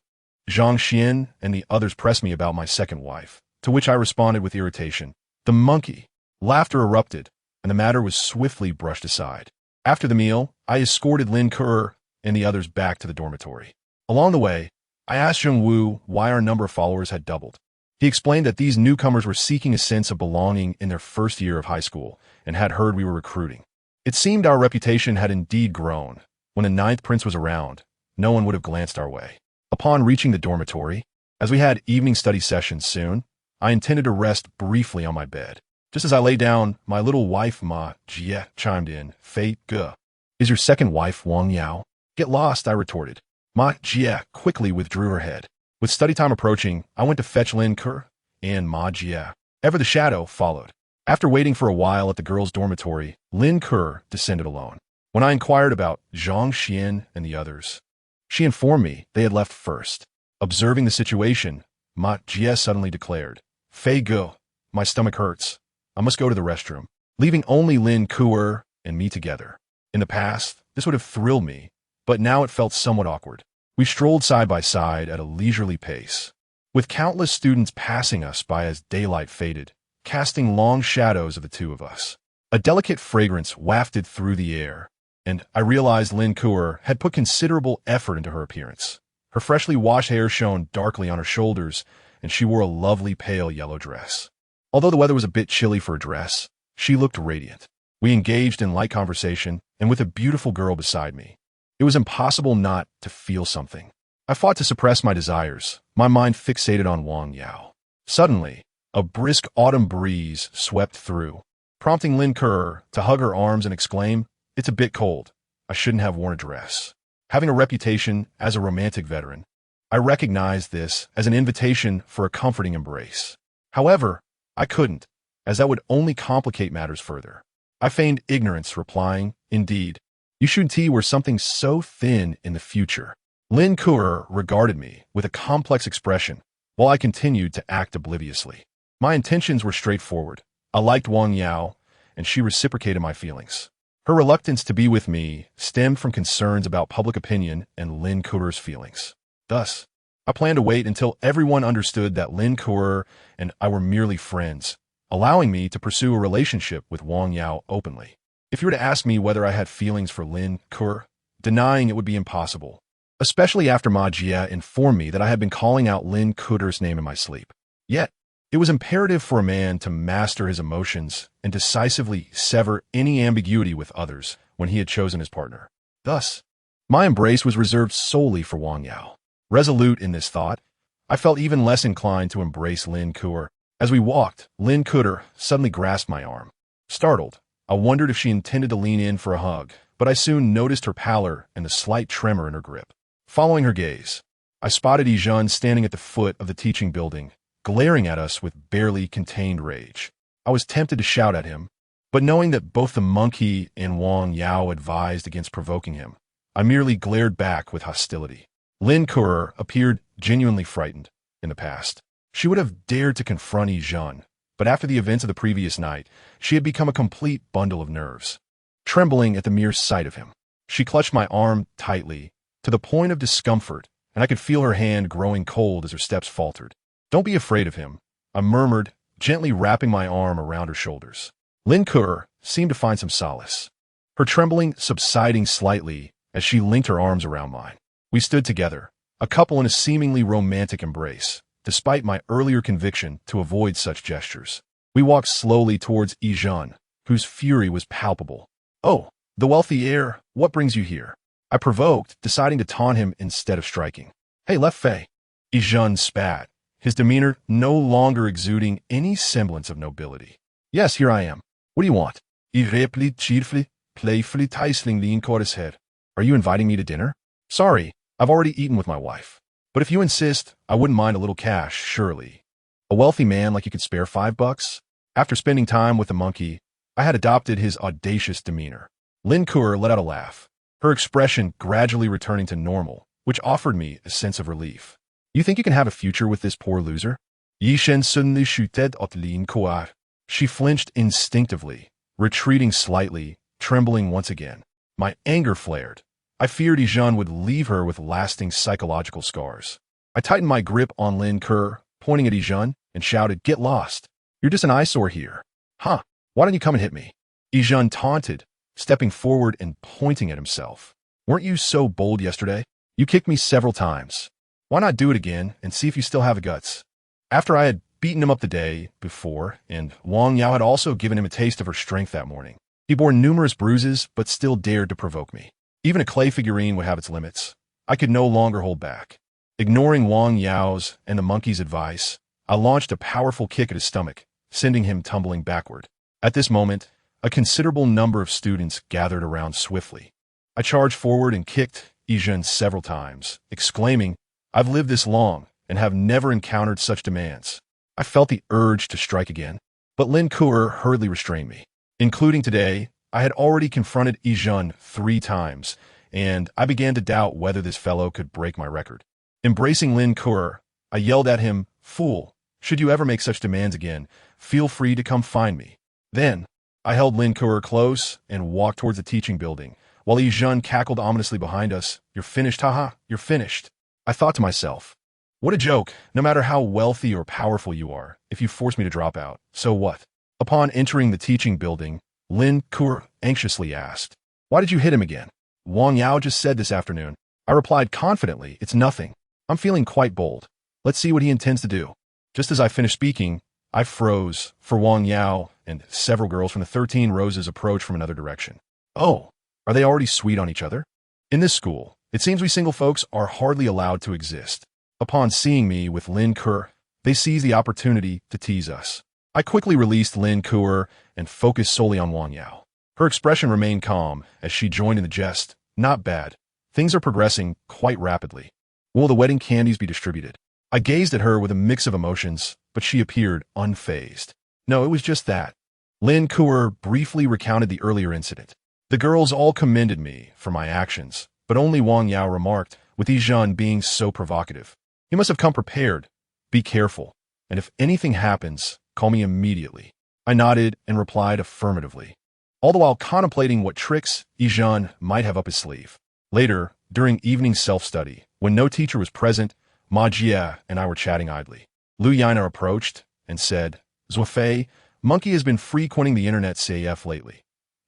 Zhang Xian and the others pressed me about my second wife, to which I responded with irritation. "The monkey!" Laughter erupted, and the matter was swiftly brushed aside. After the meal, I escorted Lin Ke and the others back to the dormitory. Along the way, I asked Zheng Wu why our number of followers had doubled. He explained that these newcomers were seeking a sense of belonging in their first year of high school and had heard we were recruiting. It seemed our reputation had indeed grown. When the ninth prince was around, no one would have glanced our way. Upon reaching the dormitory, as we had evening study sessions soon, I intended to rest briefly on my bed. Just as I lay down, my little wife Ma Jie chimed in, "Fei Ge, is your second wife Wang Yao?" "Get lost," I retorted. Ma Jie quickly withdrew her head. With study time approaching, I went to fetch Lin Ke, and Ma Jie, ever the shadow, followed. After waiting for a while at the girls' dormitory, Lin Ke descended alone. When I inquired about Zhang Xian and the others, she informed me they had left first. Observing the situation, Ma Jie suddenly declared, "Fei Ge, my stomach hurts. I must go to the restroom," leaving only Lin Ke and me together. In the past, this would have thrilled me, but now it felt somewhat awkward. We strolled side by side at a leisurely pace, with countless students passing us by as daylight faded, casting long shadows of the two of us. A delicate fragrance wafted through the air, and I realized Lin Ke had put considerable effort into her appearance. Her freshly washed hair shone darkly on her shoulders, and she wore a lovely pale yellow dress. Although the weather was a bit chilly for a dress, she looked radiant. We engaged in light conversation, and with a beautiful girl beside me, it was impossible not to feel something. I fought to suppress my desires, my mind fixated on Wang Yao. Suddenly, a brisk autumn breeze swept through, prompting Lin Ke to hug her arms and exclaim, "It's a bit cold. I shouldn't have worn a dress." Having a reputation as a romantic veteran, I recognized this as an invitation for a comforting embrace. However, I couldn't, as that would only complicate matters further. I feigned ignorance, replying, "Indeed, you shouldn't wear something so thin in the future." Lin Ke regarded me with a complex expression, while I continued to act obliviously. My intentions were straightforward. I liked Wang Yao, and she reciprocated my feelings. Her reluctance to be with me stemmed from concerns about public opinion and Lin Ke's feelings. Thus, I planned to wait until everyone understood that Lin Ke and I were merely friends, allowing me to pursue a relationship with Wang Yao openly. If you were to ask me whether I had feelings for Lin Ke, denying it would be impossible, especially after Ma Jie informed me that I had been calling out Lin Ke's name in my sleep. Yet, it was imperative for a man to master his emotions and decisively sever any ambiguity with others when he had chosen his partner. Thus, my embrace was reserved solely for Wang Yao. Resolute in this thought, I felt even less inclined to embrace Lin Ke. As we walked, Lin Ke suddenly grasped my arm. Startled, I wondered if she intended to lean in for a hug, but I soon noticed her pallor and the slight tremor in her grip. Following her gaze, I spotted Yizhen standing at the foot of the teaching building, glaring at us with barely contained rage. I was tempted to shout at him, but knowing that both the monkey and Wang Yao advised against provoking him, I merely glared back with hostility. Lin Ke appeared genuinely frightened. In the past, she would have dared to confront Yizhen, but after the events of the previous night, she had become a complete bundle of nerves. Trembling at the mere sight of him, She clutched my arm tightly, to the point of discomfort, and I could feel her hand growing cold as her steps faltered. "Don't be afraid of him," I murmured, gently wrapping my arm around her shoulders. Lin Kur seemed to find some solace, her trembling subsiding slightly as she linked her arms around mine. We stood together, a couple in a seemingly romantic embrace, despite my earlier conviction to avoid such gestures. We walked slowly towards Yijun, whose fury was palpable. "Oh, the wealthy heir, what brings you here?" I provoked, deciding to taunt him instead of striking. "Hey, Left Fei." Yijun spat, his demeanor no longer exuding any semblance of nobility. "Yes, here I am. What do you want?" I replied cheerfully, playfully tightening Lin Kur's head. "Are you inviting me to dinner?" "Sorry, I've already eaten with my wife. But if you insist, I wouldn't mind a little cash, surely. A wealthy man like you could spare $5? After spending time with the monkey, I had adopted his audacious demeanor. Lin Kur let out a laugh, her expression gradually returning to normal, which offered me a sense of relief. "You think you can have a future with this poor loser?" Yi Shen suddenly chuted at Lin Kur. She flinched instinctively, retreating slightly, trembling once again. My anger flared. I feared Yijun would leave her with lasting psychological scars. I tightened my grip on Lin Kur, pointing at Yijun, and shouted, "Get lost. You're just an eyesore here." "Huh, why don't you come and hit me?" Yijun taunted, stepping forward and pointing at himself. "Weren't you so bold yesterday? You kicked me several times. Why not do it again and see if you still have the guts?" After I had beaten him up the day before, and Wang Yao had also given him a taste of her strength that morning, he bore numerous bruises but still dared to provoke me. Even a clay figurine would have its limits. I could no longer hold back. Ignoring Wang Yao's and the monkey's advice, I launched a powerful kick at his stomach, sending him tumbling backward. At this moment, a considerable number of students gathered around swiftly. I charged forward and kicked Yijun several times, exclaiming, "I've lived this long and have never encountered such demands." I felt the urge to strike again, but Lin Kur hurriedly restrained me. Including today, I had already confronted Yijun 3 times, and I began to doubt whether this fellow could break my record. Embracing Lin Kur, I yelled at him, "Fool, should you ever make such demands again, feel free to come find me." Then, I held Lin Kur close and walked towards the teaching building, while Yijun cackled ominously behind us. "You're finished, haha, you're finished." I thought to myself, what a joke. No matter how wealthy or powerful you are, if you force me to drop out, so what? Upon entering the teaching building, Lin Kur anxiously asked, "Why did you hit him again?" "Wang Yao just said this afternoon." I replied confidently, "It's nothing. I'm feeling quite bold. Let's see what he intends to do." Just as I finished speaking, I froze, for Wang Yao and several girls from the 13 Roses approached from another direction. "Oh, are they already sweet on each other?" In this school, it seems we single folks are hardly allowed to exist. Upon seeing me with Lin Kur, they seized the opportunity to tease us. I quickly released Lin Kur and focused solely on Wang Yao. Her expression remained calm as she joined in the jest. "Not bad. Things are progressing quite rapidly. Will the wedding candies be distributed?" I gazed at her with a mix of emotions, but she appeared unfazed. "No, it was just that." Lin Kur briefly recounted the earlier incident. The girls all commended me for my actions, but only Wang Yao remarked, with Yijun being so provocative, "He must have come prepared. Be careful, and if anything happens, call me immediately." I nodded and replied affirmatively, all the while contemplating what tricks Yijun might have up his sleeve. Later, during evening self-study, when no teacher was present, Ma Jie and I were chatting idly. Lu Yana approached and said, "Zuo Fei, Monkey has been frequenting the internet CAF lately.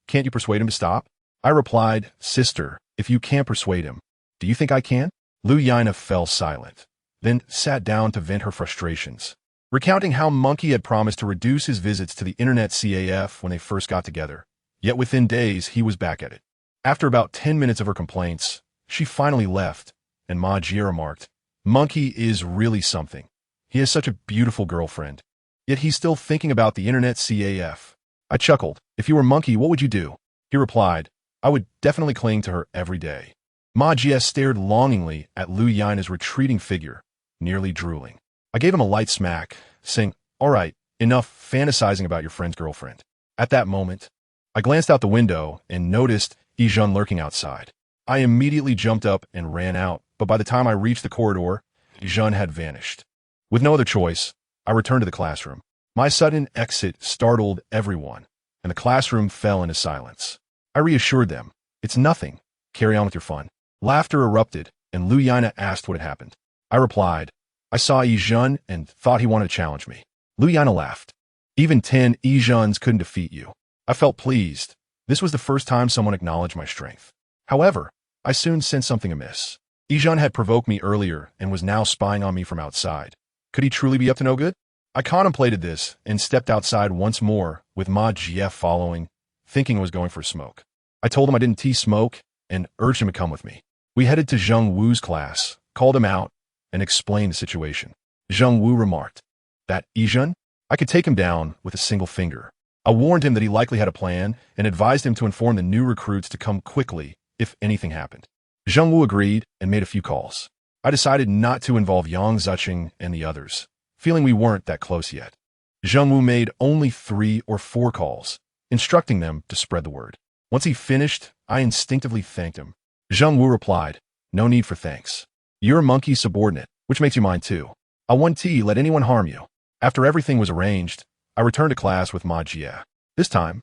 Can't you persuade him to stop?" I replied, "Sister, if you can't persuade him, do you think I can?" Lu Yana fell silent, then sat down to vent her frustrations, recounting how Monkey had promised to reduce his visits to the internet CAF when they first got together, yet within days he was back at it. After about 10 minutes of her complaints, she finally left, and Ma Jie remarked, "Monkey is really something. He has such a beautiful girlfriend, yet he's still thinking about the internet CAF." I chuckled. "If you were Monkey, what would you do?" He replied, "I would definitely cling to her every day." Ma Jie stared longingly at Lu Yana's retreating figure, nearly drooling. I gave him a light smack, saying, "All right, enough fantasizing about your friend's girlfriend." At that moment, I glanced out the window and noticed Yijun lurking outside. I immediately jumped up and ran out, but by the time I reached the corridor, Yijun had vanished. With no other choice, I returned to the classroom. My sudden exit startled everyone, and the classroom fell into silence. I reassured them, "It's nothing. Carry on with your fun. Laughter erupted, and Liu Yana asked what had happened. I replied, I saw Yi Zhen and thought he wanted to challenge me. Liu Yana laughed. Even 10 Yi Zhens couldn't defeat you. I felt pleased. This was the first time someone acknowledged my strength. However, I soon sensed something amiss. Yi Zhen had provoked me earlier and was now spying on me from outside. Could he truly be up to no good? I contemplated this and stepped outside once more, with Ma Jie following, thinking I was going for a smoke. I told him I didn't smoke and urged him to come with me. We headed to Zheng Wu's class, called him out, and explained the situation. Zheng Wu remarked, that Yi Zhen? I could take him down with a single finger. I warned him that he likely had a plan and advised him to inform the new recruits to come quickly if anything happened. Zheng Wu agreed and made a few calls. I decided not to involve Yang Ziqing and the others, feeling we weren't that close yet. Zheng Wu made only 3 or 4 calls, instructing them to spread the word. Once he finished, I instinctively thanked him. Zheng Wu replied, no need for thanks. You're a monkey's subordinate, which makes you mine too. I won't let anyone harm you. After everything was arranged, I returned to class with Ma Jie. This time,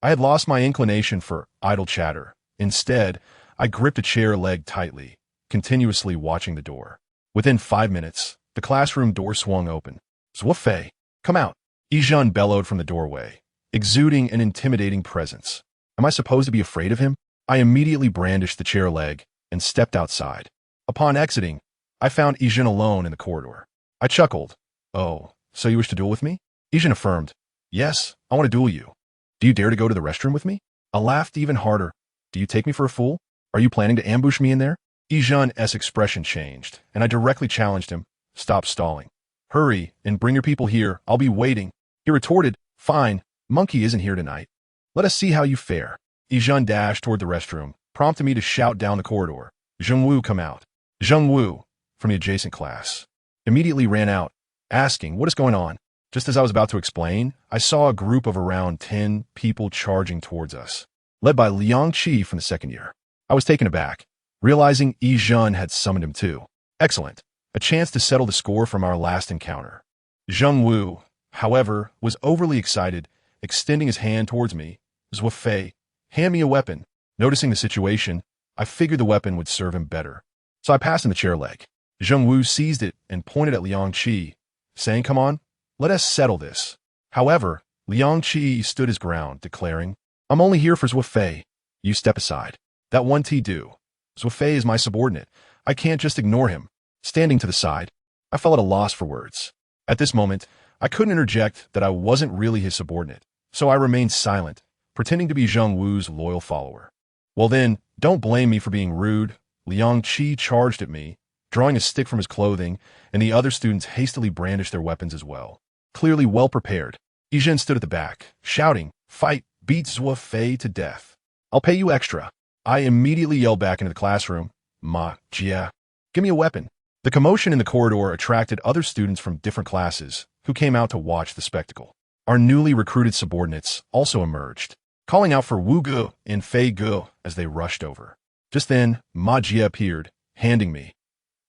I had lost my inclination for idle chatter. Instead, I gripped a chair leg tightly, continuously watching the door. Within 5 minutes, the classroom door swung open. Zuo Fei, come out. Yi Zhen bellowed from the doorway, exuding an intimidating presence. Am I supposed to be afraid of him? I immediately brandished the chair leg and stepped outside. Upon exiting, I found Yi Zhen alone in the corridor. I chuckled. Oh, so you wish to duel with me? Yi Zhen affirmed. Yes, I want to duel you. Do you dare to go to the restroom with me? I laughed even harder. Do you take me for a fool? Are you planning to ambush me in there? Yi Zhen's expression changed, and I directly challenged him. Stop stalling. Hurry and bring your people here. I'll be waiting. He retorted, fine, monkey isn't here tonight. Let us see how you fare. Yi Zhen dashed toward the restroom, prompting me to shout down the corridor. Zheng Wu, come out. Zheng Wu, from the adjacent class, immediately ran out, asking, what is going on? Just as I was about to explain, I saw a group of around 10 people charging towards us, led by Liang Qi from the second year. I was taken aback, realizing Yi Zhen had summoned him too. Excellent. A chance to settle the score from our last encounter. Zheng Wu, however, was overly excited, extending his hand towards me. Zuo Fei, hand me a weapon. Noticing the situation, I figured the weapon would serve him better. So I passed him the chair leg. Zheng Wu seized it and pointed at Liang Qi, saying, come on, let us settle this. However, Liang Qi stood his ground, declaring, I'm only here for Zuo Fei. You step aside. That won't do. Zuo Fei is my subordinate. I can't just ignore him. Standing to the side, I fell at a loss for words. At this moment, I couldn't interject that I wasn't really his subordinate, so I remained silent, pretending to be Zheng Wu's loyal follower. Well then, don't blame me for being rude. Liang Qi charged at me, drawing a stick from his clothing, and the other students hastily brandished their weapons as well. Clearly well prepared, Yi Zhen stood at the back, shouting, fight, beat Zuo Fei to death. I'll pay you extra. I immediately yelled back into the classroom, Ma Jie, give me a weapon. The commotion in the corridor attracted other students from different classes who came out to watch the spectacle. Our newly recruited subordinates also emerged, calling out for Wu Ge and Fei Ge as they rushed over. Just then, Ma Jie appeared, handing me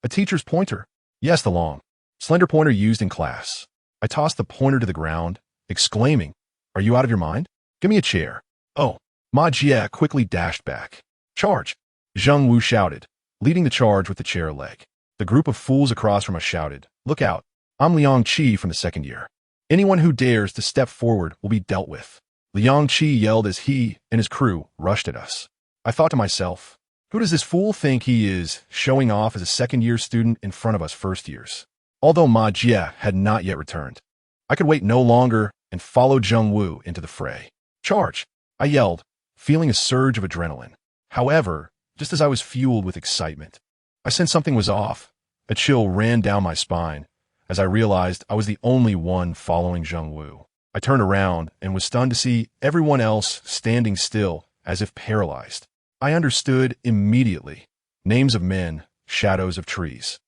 a teacher's pointer. Yes, the long, slender pointer used in class. I tossed the pointer to the ground, exclaiming, are you out of your mind? Give me a chair. Oh, Ma Jie quickly dashed back. Charge! Zheng Wu shouted, leading the charge with the chair leg. The group of fools across from us shouted, look out, I'm Liang Qi from the second year. Anyone who dares to step forward will be dealt with. Liang Qi yelled as he and his crew rushed at us. I thought to myself, who does this fool think he is, showing off as a second-year student in front of us first years? Although Ma Jie had not yet returned, I could wait no longer and followed Zheng Wu into the fray. Charge! I yelled, feeling a surge of adrenaline. However, just as I was fueled with excitement, I sensed something was off. A chill ran down my spine as I realized I was the only one following Zheng Wu. I turned around and was stunned to see everyone else standing still as if paralyzed. I understood immediately. Names of men, shadows of trees.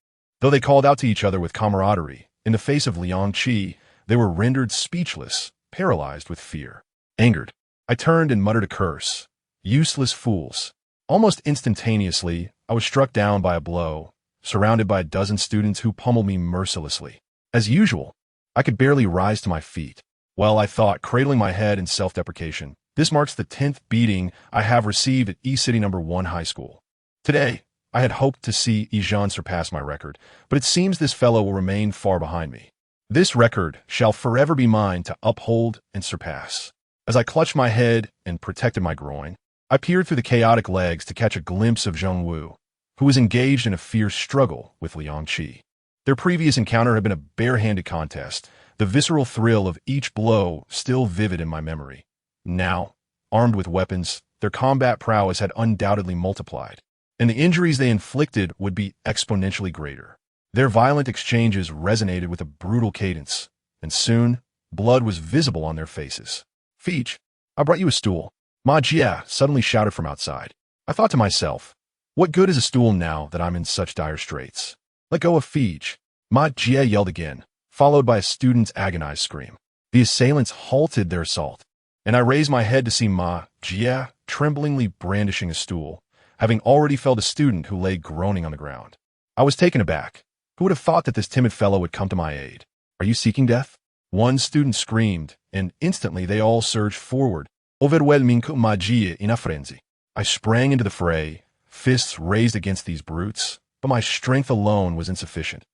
Though they called out to each other with camaraderie, in the face of Liang Qi, they were rendered speechless, paralyzed with fear. Angered, I turned and muttered a curse. Useless fools. Almost instantaneously, I was struck down by a blow, surrounded by a dozen students who pummeled me mercilessly. As usual, I could barely rise to my feet. Well, I thought, cradling my head in self-deprecation, This marks the 10th beating I have received at E-City number 1 high school. Today, I had hoped to see Ijan surpass my record, but it seems this fellow will remain far behind me. This record shall forever be mine to uphold and surpass. As I clutched my head and protected my groin, I peered through the chaotic legs to catch a glimpse of Zheng Wu, who was engaged in a fierce struggle with Liang Qi. Their previous encounter had been a bare-handed contest, the visceral thrill of each blow still vivid in my memory. Now, armed with weapons, their combat prowess had undoubtedly multiplied, and the injuries they inflicted would be exponentially greater. Their violent exchanges resonated with a brutal cadence, and soon, blood was visible on their faces. "Feech, I brought you a stool," Ma Jie suddenly shouted from outside. I thought to myself, what good is a stool now that I'm in such dire straits? "Let go of Feech," Ma Jie yelled again, followed by a student's agonized scream. The assailants halted their assault, and I raised my head to see Ma Jie tremblingly brandishing a stool, having already felled a student who lay groaning on the ground. I was taken aback. Who would have thought that this timid fellow would come to my aid? "Are you seeking death?" One student screamed, and instantly they all surged forward, overwhelming Ma Jie in a frenzy. I sprang into the fray, fists raised against these brutes, but my strength alone was insufficient.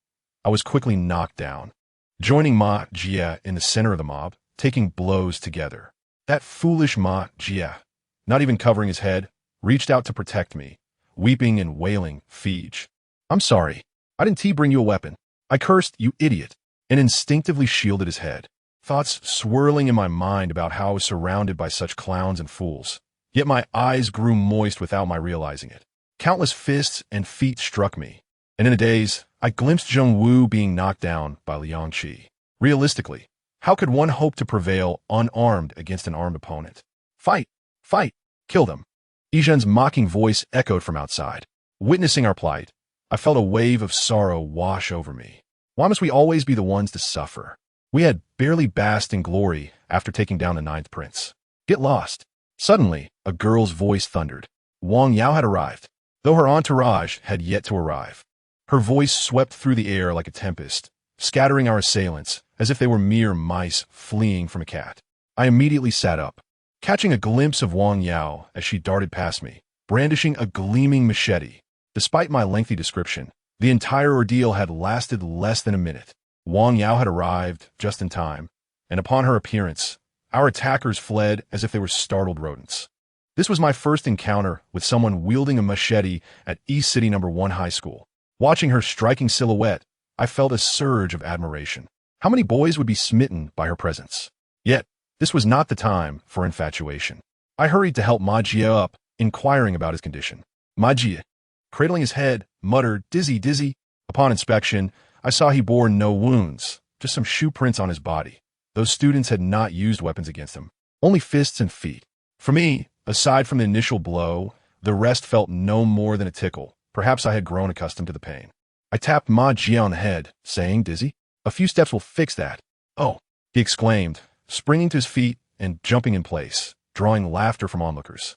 I was quickly knocked down, joining Ma Jie in the center of the mob, taking blows together. That foolish Ma Jie, not even covering his head, reached out to protect me, weeping and wailing, "Feech, I'm sorry. I didn't bring you a weapon." I cursed, "You idiot," and instinctively shielded his head. Thoughts swirling in my mind about how I was surrounded by such clowns and fools. Yet my eyes grew moist without my realizing it. Countless fists and feet struck me, and in a daze, I glimpsed Zheng Wu being knocked down by Liang Qi. Realistically, how could one hope to prevail unarmed against an armed opponent? "Fight! Fight! Kill them!" Izhen's mocking voice echoed from outside. Witnessing our plight, I felt a wave of sorrow wash over me. Why must we always be the ones to suffer? We had barely basked in glory after taking down the 9th prince. "Get lost!" Suddenly, a girl's voice thundered. Wang Yao had arrived, though her entourage had yet to arrive. Her voice swept through the air like a tempest, scattering our assailants as if they were mere mice fleeing from a cat. I immediately sat up, catching a glimpse of Wang Yao as she darted past me, brandishing a gleaming machete. Despite my lengthy description, the entire ordeal had lasted less than a minute. Wang Yao had arrived just in time, and upon her appearance, our attackers fled as if they were startled rodents. This was my first encounter with someone wielding a machete at E-City number 1 high school. Watching her striking silhouette, I felt a surge of admiration. How many boys would be smitten by her presence? Yet, this was not the time for infatuation. I hurried to help Ma Jie up, inquiring about his condition. Ma Jie, cradling his head, muttered, "Dizzy, dizzy." Upon inspection, I saw he bore no wounds, just some shoe prints on his body. Those students had not used weapons against him, only fists and feet. For me, aside from the initial blow, the rest felt no more than a tickle. Perhaps I had grown accustomed to the pain. I tapped Ma Jie on the head, saying, "Dizzy? A few steps will fix that." "Oh," he exclaimed, springing to his feet and jumping in place, drawing laughter from onlookers.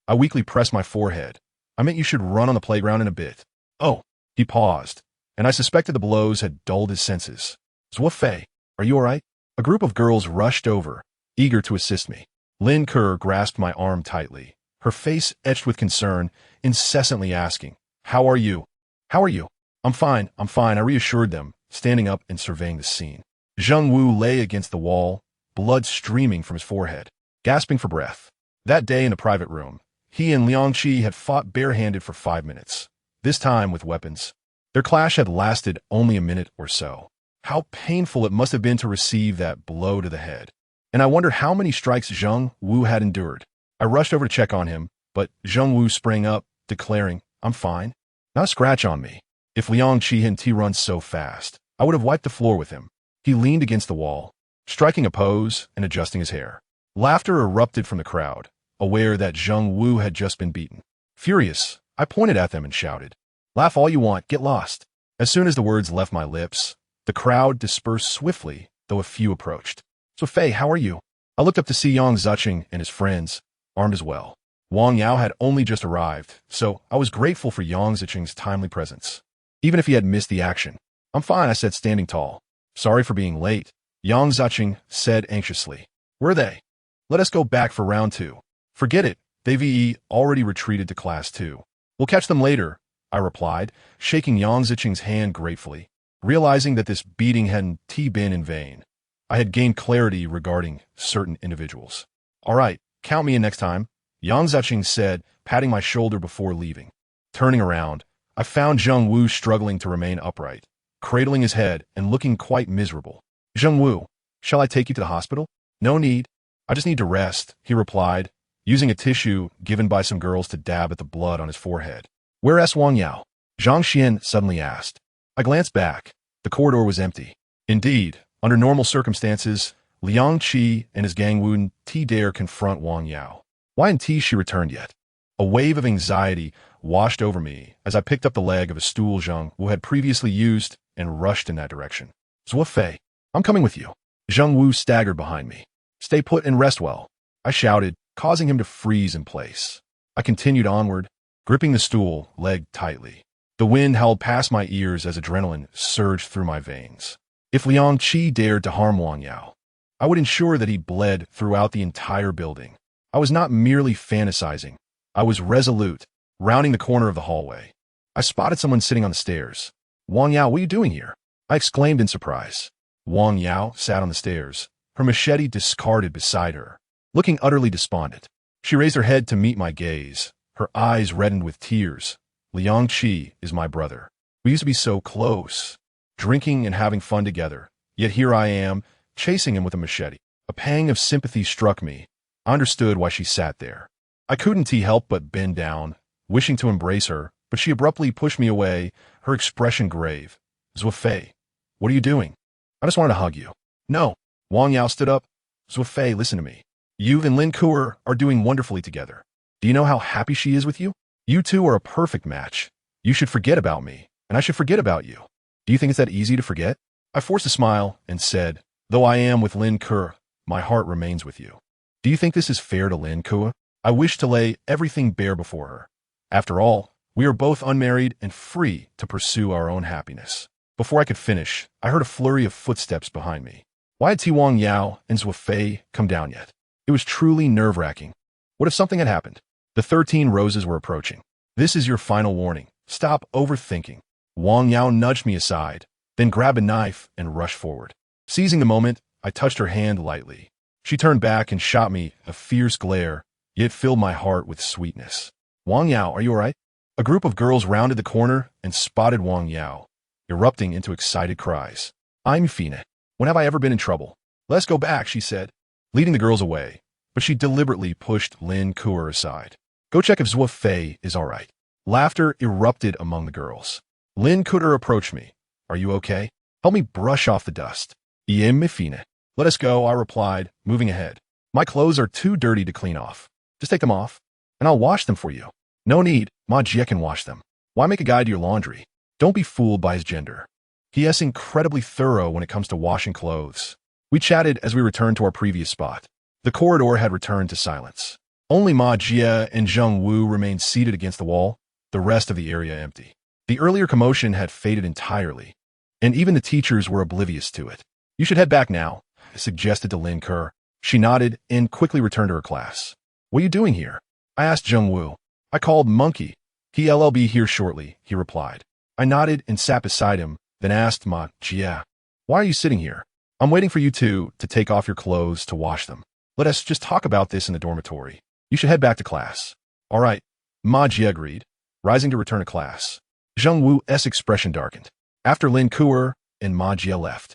I weakly pressed my forehead. "I meant you should run on the playground in a bit." "Oh." He paused, and I suspected the blows had dulled his senses. "Zuo Fei, are you all right?" A group of girls rushed over, eager to assist me. Lin Ke grasped my arm tightly, her face etched with concern, incessantly asking, "How are you? How are you?" I'm fine, I reassured them, standing up and surveying the scene. Zheng Wu lay against the wall, blood streaming from his forehead, gasping for breath. That day in the private room, he and Liang Qi had fought barehanded for 5 minutes, this time with weapons. Their clash had lasted only a minute or so. How painful it must have been to receive that blow to the head. And I wonder how many strikes Zheng Wu had endured. I rushed over to check on him, but Zheng Wu sprang up, declaring, "I'm fine. Not a scratch on me." If Liang Qi hadn't run so fast, I would have wiped the floor with him. He leaned against the wall, striking a pose and adjusting his hair. Laughter erupted from the crowd, aware that Zheng Wu had just been beaten. Furious, I pointed at them and shouted, "Laugh all you want, get lost." As soon as the words left my lips, the crowd dispersed swiftly, though a few approached. "Zuo Fei, how are you?" I looked up to see Yang Zucheng and his friends, armed as well. Wang Yao had only just arrived, so I was grateful for Yang Zucheng's timely presence, even if he had missed the action. "I'm fine," I said, standing tall. "Sorry for being late," Yang Zucheng said anxiously. "Where are they?" Let us go back for round 2. Forget it. They already retreated to class 2. We'll catch them later, I replied, shaking Yang Ziqing's hand gratefully. Realizing that this beating hadn't been in vain, I had gained clarity regarding certain individuals. All right, count me in next time, Yang Ziqing said, patting my shoulder before leaving. Turning around, I found Zheng Wu struggling to remain upright, cradling his head and looking quite miserable. Zheng Wu, shall I take you to the hospital? No need. I just need to rest, he replied, using a tissue given by some girls to dab at the blood on his forehead. Where's Wang Yao? Zhang Xian suddenly asked. I glanced back. The corridor was empty. Indeed, under normal circumstances, Liang Qi and his gang wouldn't dare confront Wang Yao. Why hadn't she returned yet? A wave of anxiety washed over me as I picked up the leg of a stool Zheng Wu had previously used and rushed in that direction. Zuo Fei, I'm coming with you. Zheng Wu staggered behind me. Stay put and rest well, I shouted, causing him to freeze in place. I continued onward, gripping the stool leg tightly. The wind howled past my ears as adrenaline surged through my veins. If Liang Qi dared to harm Wang Yao, I would ensure that he bled throughout the entire building. I was not merely fantasizing. I was resolute, rounding the corner of the hallway. I spotted someone sitting on the stairs. Wang Yao, what are you doing here? I exclaimed in surprise. Wang Yao sat on the stairs, her machete discarded beside her, looking utterly despondent. She raised her head to meet my gaze, her eyes reddened with tears. Liang Qi is my brother. We used to be so close, drinking and having fun together. Yet here I am, chasing him with a machete. A pang of sympathy struck me. I understood why she sat there. I couldn't help but bend down, wishing to embrace her, but she abruptly pushed me away, her expression grave. Zuo Fei, what are you doing? I just wanted to hug you. No. Wang Yao stood up. Zuo Fei, listen to me. You and Lin Kuo are doing wonderfully together. Do you know how happy she is with you? You two are a perfect match. You should forget about me, and I should forget about you. Do you think it's that easy to forget? I forced a smile and said, though I am with Lin Kuo, my heart remains with you. Do you think this is fair to Lin Kuo? I wish to lay everything bare before her. After all, we are both unmarried and free to pursue our own happiness. Before I could finish, I heard a flurry of footsteps behind me. Why had Wang Yao and Zuo Fei come down yet? It was truly nerve-wracking. What if something had happened? The 13 roses were approaching. This is your final warning. Stop overthinking. Wang Yao nudged me aside, then grabbed a knife and rushed forward. Seizing the moment, I touched her hand lightly. She turned back and shot me a fierce glare, yet filled my heart with sweetness. Wang Yao, are you all right? A group of girls rounded the corner and spotted Wang Yao, erupting into excited cries. I'm Fina. When have I ever been in trouble? Let's go back, she said, leading the girls away, but she deliberately pushed Lin Kuo aside. Go check if Zuo Fei is all right. Laughter erupted among the girls. Lin Kuo approached me. Are you okay? Help me brush off the dust. I'm Fina. Let us go, I replied, moving ahead. My clothes are too dirty to clean off. Just take them off, and I'll wash them for you. No need, Ma Jie can wash them. Why make a guy do your laundry? Don't be fooled by his gender. He is incredibly thorough when it comes to washing clothes. We chatted as we returned to our previous spot. The corridor had returned to silence. Only Ma Jie and Zheng Wu remained seated against the wall, the rest of the area empty. The earlier commotion had faded entirely, and even the teachers were oblivious to it. You should head back now, I suggested to Lin Kuo. She nodded and quickly returned to her class. What are you doing here? I asked Zheng Wu. I called Monkey. He'll be here shortly, he replied. I nodded and sat beside him, then asked Ma Jie, why are you sitting here? I'm waiting for you two to take off your clothes to wash them. Let us just talk about this in the dormitory. You should head back to class. All right, Ma Jie agreed, rising to return to class. Zheng Wu's expression darkened. After Lin Kuo and Ma Jie left,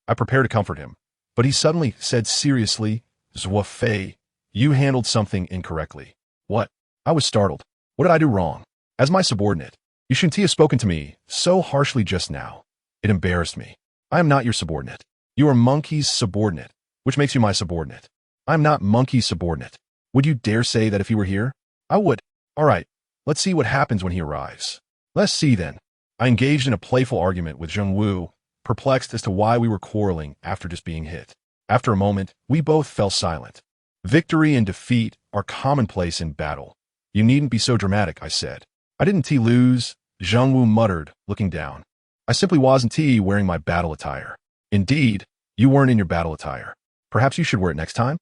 I prepared to comfort him, but he suddenly said seriously, Zuo Fei, you handled something incorrectly. What? I was startled. What did I do wrong? As my subordinate, you shouldn't have spoken to me so harshly just now. It embarrassed me. I am not your subordinate. You are Monkey's subordinate, which makes you my subordinate. I am not Monkey's subordinate. Would you dare say that if he were here? I would. All right, let's see what happens when he arrives. Let's see then. I engaged in a playful argument with Zheng Wu, perplexed as to why we were quarreling after just being hit. After a moment, we both fell silent. Victory and defeat are commonplace in battle. You needn't be so dramatic, I said. I didn't lose, Zheng Wu muttered, looking down. I simply wasn't wearing my battle attire. Indeed, you weren't in your battle attire. Perhaps you should wear it next time?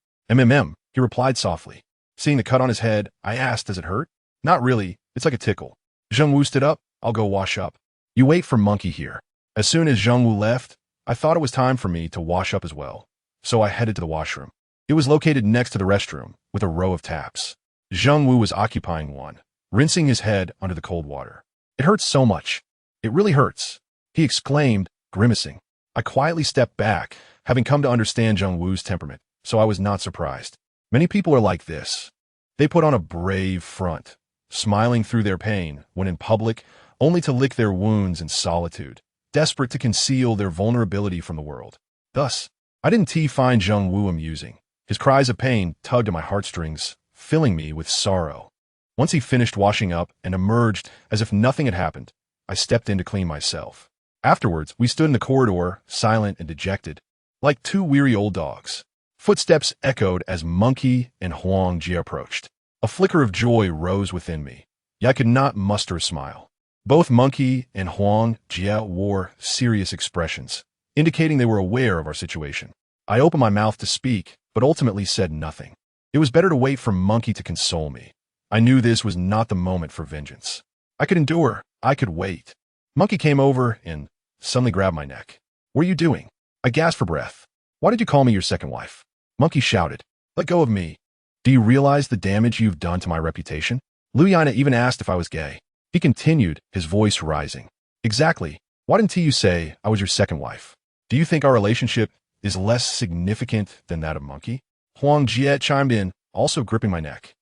he replied softly. Seeing the cut on his head, I asked, does it hurt? Not really, it's like a tickle. Zhengwu stood up, I'll go wash up. You wait for Monkey here. As soon as Zhengwu left, I thought it was time for me to wash up as well. So I headed to the washroom. It was located next to the restroom, with a row of taps. Zhengwu was occupying one, rinsing his head under the cold water. It hurts so much. It really hurts, he exclaimed, grimacing. I quietly stepped back, having come to understand Zhengwu's temperament, so I was not surprised. Many people are like this. They put on a brave front, smiling through their pain when in public, only to lick their wounds in solitude, desperate to conceal their vulnerability from the world. Thus, I didn't find Zhengwu amusing. His cries of pain tugged at my heartstrings, filling me with sorrow. Once he finished washing up and emerged as if nothing had happened, I stepped in to clean myself. Afterwards, we stood in the corridor, silent and dejected, like two weary old dogs. Footsteps echoed as Monkey and Huang Jie approached. A flicker of joy rose within me, yet I could not muster a smile. Both Monkey and Huang Jie wore serious expressions, indicating they were aware of our situation. I opened my mouth to speak, but ultimately said nothing. It was better to wait for Monkey to console me. I knew this was not the moment for vengeance. I could endure. I could wait. Monkey came over and suddenly grabbed my neck. What are you doing? I gasped for breath. Why did you call me your second wife? Monkey shouted. Let go of me. Do you realize the damage you've done to my reputation? Liu Yana even asked if I was gay. He continued, his voice rising. Exactly. Why didn't you say I was your second wife? Do you think our relationship is less significant than that of Monkey? Huang Jie chimed in, also gripping my neck.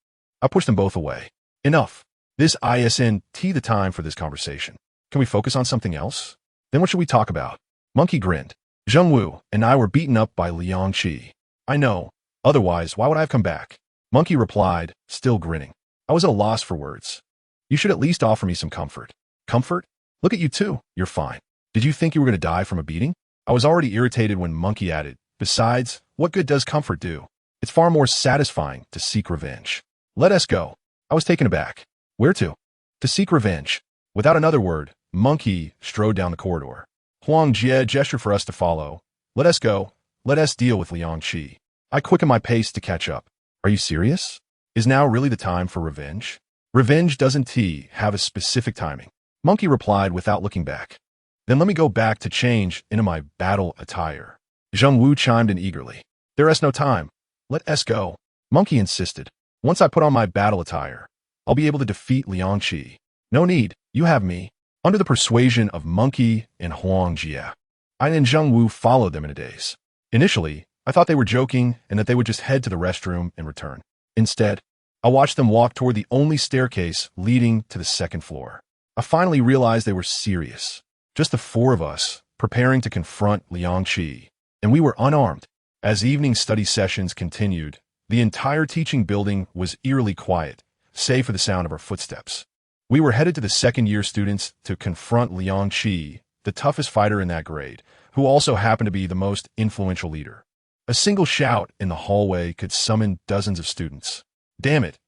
I pushed them both away. Enough. This isn't the time for this conversation. Can we focus on something else? Then what should we talk about? Monkey grinned. Zhengwu and I were beaten up by Liang Qi. I know. Otherwise, why would I have come back? Monkey replied, still grinning. I was at a loss for words. You should at least offer me some comfort. Comfort? Look at you too. You're fine. Did you think you were going to die from a beating? I was already irritated when Monkey added, besides, what good does comfort do? It's far more satisfying to seek revenge. Let us go. I was taken aback. Where to? To seek revenge. Without another word, Monkey strode down the corridor. Huang Jie gestured for us to follow. Let us go. Let us deal with Liang Qi. I quickened my pace to catch up. Are you serious? Is now really the time for revenge? Revenge doesn't have a specific timing. Monkey replied without looking back. Then let me go back to change into my battle attire. Zhengwu chimed in eagerly. There is no time. Let us go. Monkey insisted. Once I put on my battle attire, I'll be able to defeat Liang Qi. No need. You have me. Under the persuasion of Monkey and Huang Jie, I and Zhengwu followed them in a daze. Initially, I thought they were joking and that they would just head to the restroom and return. Instead, I watched them walk toward the only staircase leading to the second floor. I finally realized they were serious. Just the four of us, preparing to confront Liang Qi, and we were unarmed. As evening study sessions continued, the entire teaching building was eerily quiet, save for the sound of our footsteps. We were headed to the second-year students to confront Liang Qi, the toughest fighter in that grade, who also happened to be the most influential leader. A single shout in the hallway could summon dozens of students. Damn it,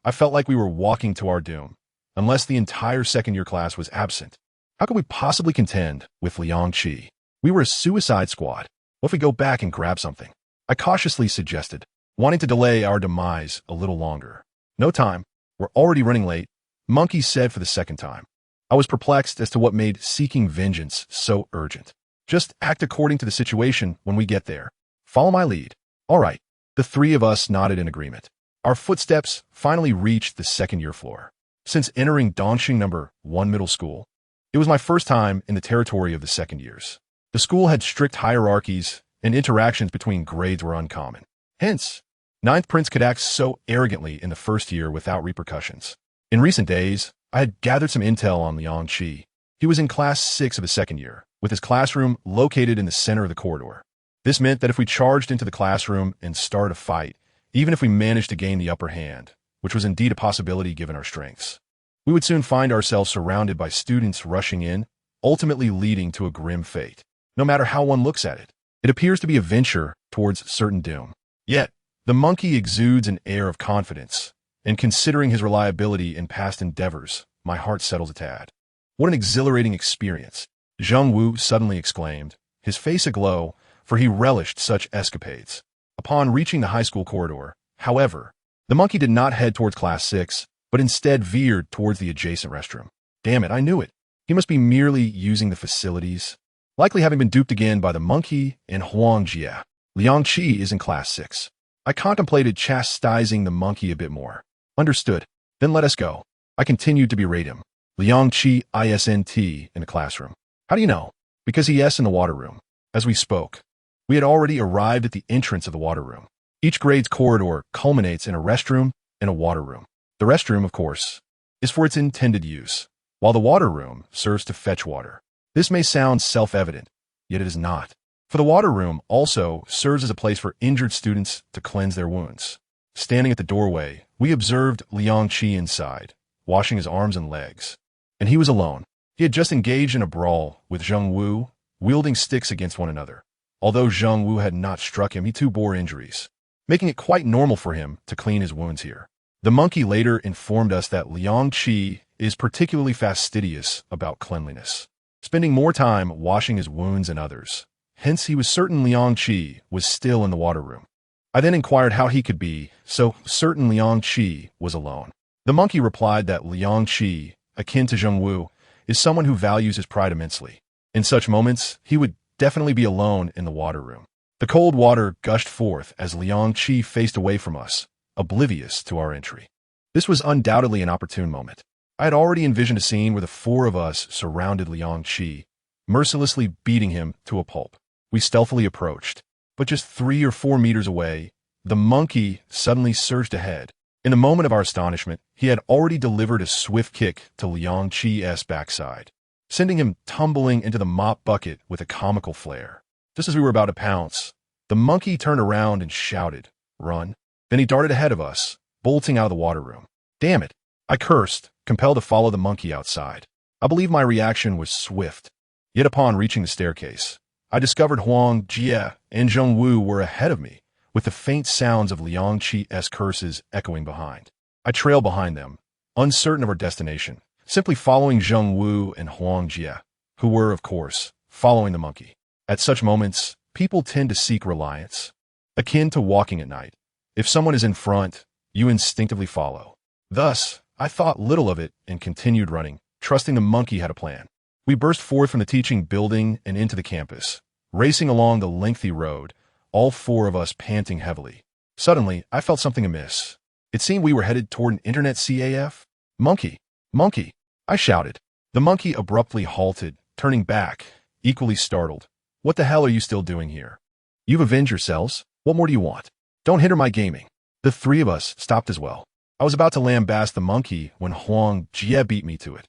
I felt like we were walking to our doom, unless the entire second-year class was absent. How could we possibly contend with Liang Qi? We were a suicide squad. What if we go back and grab something? I cautiously suggested, wanting to delay our demise a little longer. No time. We're already running late, Monkey said for the second time. I was perplexed as to what made seeking vengeance so urgent. Just act according to the situation when we get there. Follow my lead. All right. The three of us nodded in agreement. Our footsteps finally reached the second-year floor. Since entering Dongxing No. 1 middle school, it was my first time in the territory of the second years. The school had strict hierarchies, and interactions between grades were uncommon. Hence, Ninth Prince could act so arrogantly in the first year without repercussions. In recent days, I had gathered some intel on Liang Qi. He was in class 6 of the second year, with his classroom located in the center of the corridor. This meant that if we charged into the classroom and started a fight, even if we managed to gain the upper hand, which was indeed a possibility given our strengths, we would soon find ourselves surrounded by students rushing in, ultimately leading to a grim fate. No matter how one looks at it, it appears to be a venture towards certain doom. Yet, the monkey exudes an air of confidence, and considering his reliability in past endeavors, my heart settles a tad. What an exhilarating experience, Zhengwu suddenly exclaimed, his face aglow, for he relished such escapades. Upon reaching the high school corridor, However, the monkey did not head towards Class 6, but instead veered towards the adjacent restroom. Damn it, I knew it. He must be merely using the facilities, likely having been duped again by the monkey and Huang Jie. Liang Qi is in Class 6. I contemplated chastising the monkey a bit more. Understood. Then let us go. I continued to berate him. Liang Qi isn't in the classroom. How do you know? Because he is in the water room. As we spoke, we had already arrived at the entrance of the water room. Each grade's corridor culminates in a restroom and a water room. The restroom, of course, is for its intended use, while the water room serves to fetch water. This may sound self-evident, yet it is not. For the water room also serves as a place for injured students to cleanse their wounds. Standing at the doorway, we observed Liang Qi inside, washing his arms and legs. And he was alone. He had just engaged in a brawl with Zheng Wu, wielding sticks against one another. Although Zheng Wu had not struck him, he too bore injuries, making it quite normal for him to clean his wounds here. The monkey later informed us that Liang Qi is particularly fastidious about cleanliness, spending more time washing his wounds than others. Hence, he was certain Liang Qi was still in the water room. I then inquired how he could be so certain Liang Qi was alone. The monkey replied that Liang Qi, akin to Zheng Wu, is someone who values his pride immensely. In such moments, he would definitely be alone in the water room. The cold water gushed forth as Liang Qi faced away from us, oblivious to our entry. This was undoubtedly an opportune moment. I had already envisioned a scene where the four of us surrounded Liang Qi, mercilessly beating him to a pulp. We stealthily approached, but just 3 or 4 meters away, the monkey suddenly surged ahead. In the moment of our astonishment, he had already delivered a swift kick to Liang Qi's backside, sending him tumbling into the mop bucket with a comical flair. Just as we were about to pounce, the monkey turned around and shouted, "Run!" Then he darted ahead of us, bolting out of the water room. Damn it! I cursed, compelled to follow the monkey outside. I believe my reaction was swift. Yet upon reaching the staircase, I discovered Huang Jie and Zheng Wu were ahead of me, with the faint sounds of Liang Qi's curses echoing behind. I trailed behind them, uncertain of our destination, simply following Zheng Wu and Huang Jie, who were, of course, following the monkey. At such moments, people tend to seek reliance, akin to walking at night. If someone is in front, you instinctively follow. Thus, I thought little of it and continued running, trusting the monkey had a plan. We burst forth from the teaching building and into the campus, racing along the lengthy road, all 4 of us panting heavily. Suddenly, I felt something amiss. It seemed we were headed toward an internet CAF. Monkey! Monkey! I shouted. The monkey abruptly halted, turning back, equally startled. What the hell are you still doing here? You've avenged yourselves. What more do you want? Don't hinder my gaming. The 3 of us stopped as well. I was about to lambaste the monkey when Huang Jie beat me to it.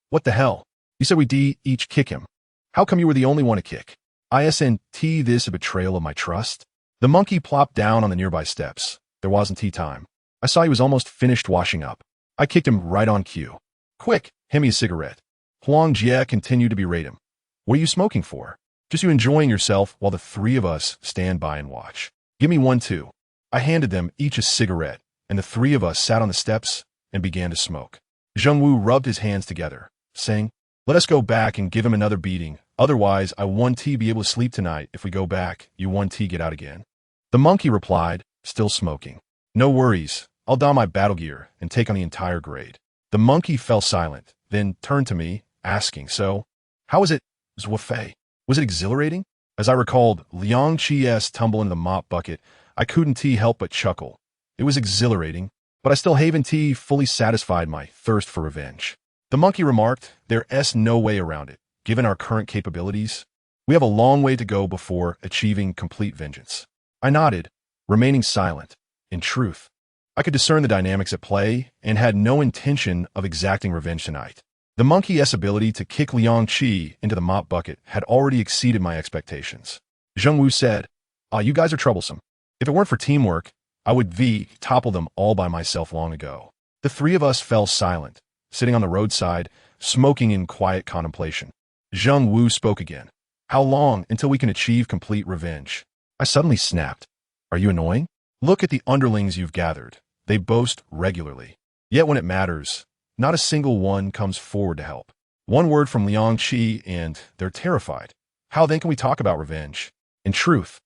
What the hell? You said we each kick him. How come you were the only one to kick? Isn't this a betrayal of my trust? The monkey plopped down on the nearby steps. There wasn't tea time. I saw he was almost finished washing up. I kicked him right on cue. Quick, hand me a cigarette. Huang Jie continued to berate him. What are you smoking for? Just you enjoying yourself while the 3 of us stand by and watch. Give me one too. I handed them each a cigarette, and the 3 of us sat on the steps and began to smoke. Zheng Wu rubbed his hands together, saying, "Let us go back and give him another beating. Otherwise, I won't be able to sleep tonight. If we go back, you won't get out again." The monkey replied, still smoking, "No worries. I'll don my battle gear and take on the entire grade." The monkey fell silent, then turned to me, asking, "So, how was it, Zuo Fei? Was it exhilarating?" As I recalled Liang Qi's tumble into the mop bucket, I couldn't help but chuckle. It was exhilarating, but I still haven't fully satisfied my thirst for revenge. The monkey remarked, "There's no way around it. Given our current capabilities, we have a long way to go before achieving complete vengeance." I nodded, remaining silent. In truth, I could discern the dynamics at play and had no intention of exacting revenge tonight. The monkey's ability to kick Liang Qi into the mop bucket had already exceeded my expectations. Zheng Wu said, "You guys are troublesome. If it weren't for teamwork, I would topple them all by myself long ago." The 3 of us fell silent, sitting on the roadside, smoking in quiet contemplation. Zheng Wu spoke again. "How long until we can achieve complete revenge?" I suddenly snapped. "Are you annoying? Look at the underlings you've gathered. They boast regularly. Yet when it matters, not a single one comes forward to help. One word from Liang Qi and they're terrified. How then can we talk about revenge? In truth,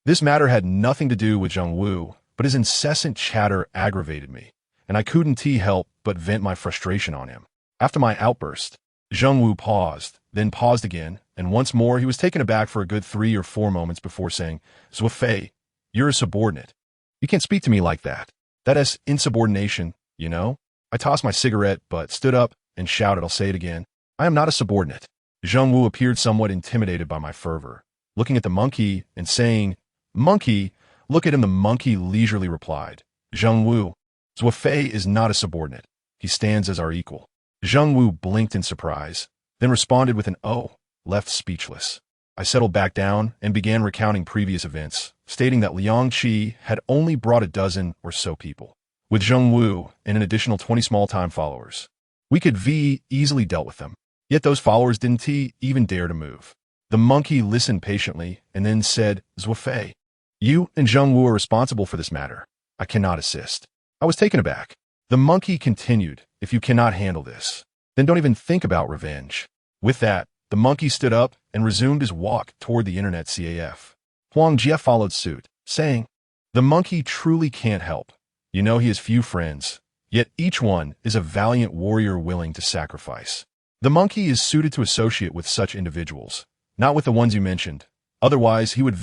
this matter had nothing to do with Zheng Wu, but his incessant chatter aggravated me, and I couldn't help but vent my frustration on him. After my outburst, Zhengwu paused, then paused again, and once more he was taken aback for a good 3 or 4 moments before saying, "Zuo Fei, you're a subordinate. You can't speak to me like that. That is insubordination, you know?" I tossed my cigarette, but stood up and shouted, "I'll say it again. I am not a subordinate." Zhengwu appeared somewhat intimidated by my fervor. Looking at the monkey and saying, "Monkey, look at him," the monkey leisurely replied, "Zhengwu, Zuo Fei is not a subordinate. He stands as our equal." Zhengwu blinked in surprise, then responded with an "oh," left speechless. I settled back down and began recounting previous events, stating that Liang Qi had only brought a dozen or so people, with Zhengwu and an additional 20 small-time followers. We could easily dealt with them, yet those followers didn't even dare to move. The monkey listened patiently and then said, "Zuo Fei, you and Zhengwu are responsible for this matter. I cannot assist." I was taken aback. The monkey continued, "If you cannot handle this, then don't even think about revenge." With that, the monkey stood up and resumed his walk toward the internet CAF. Huang Jie followed suit, saying, "The monkey truly can't help. You know he has few friends, yet each one is a valiant warrior willing to sacrifice. The monkey is suited to associate with such individuals, not with the ones you mentioned. Otherwise, he would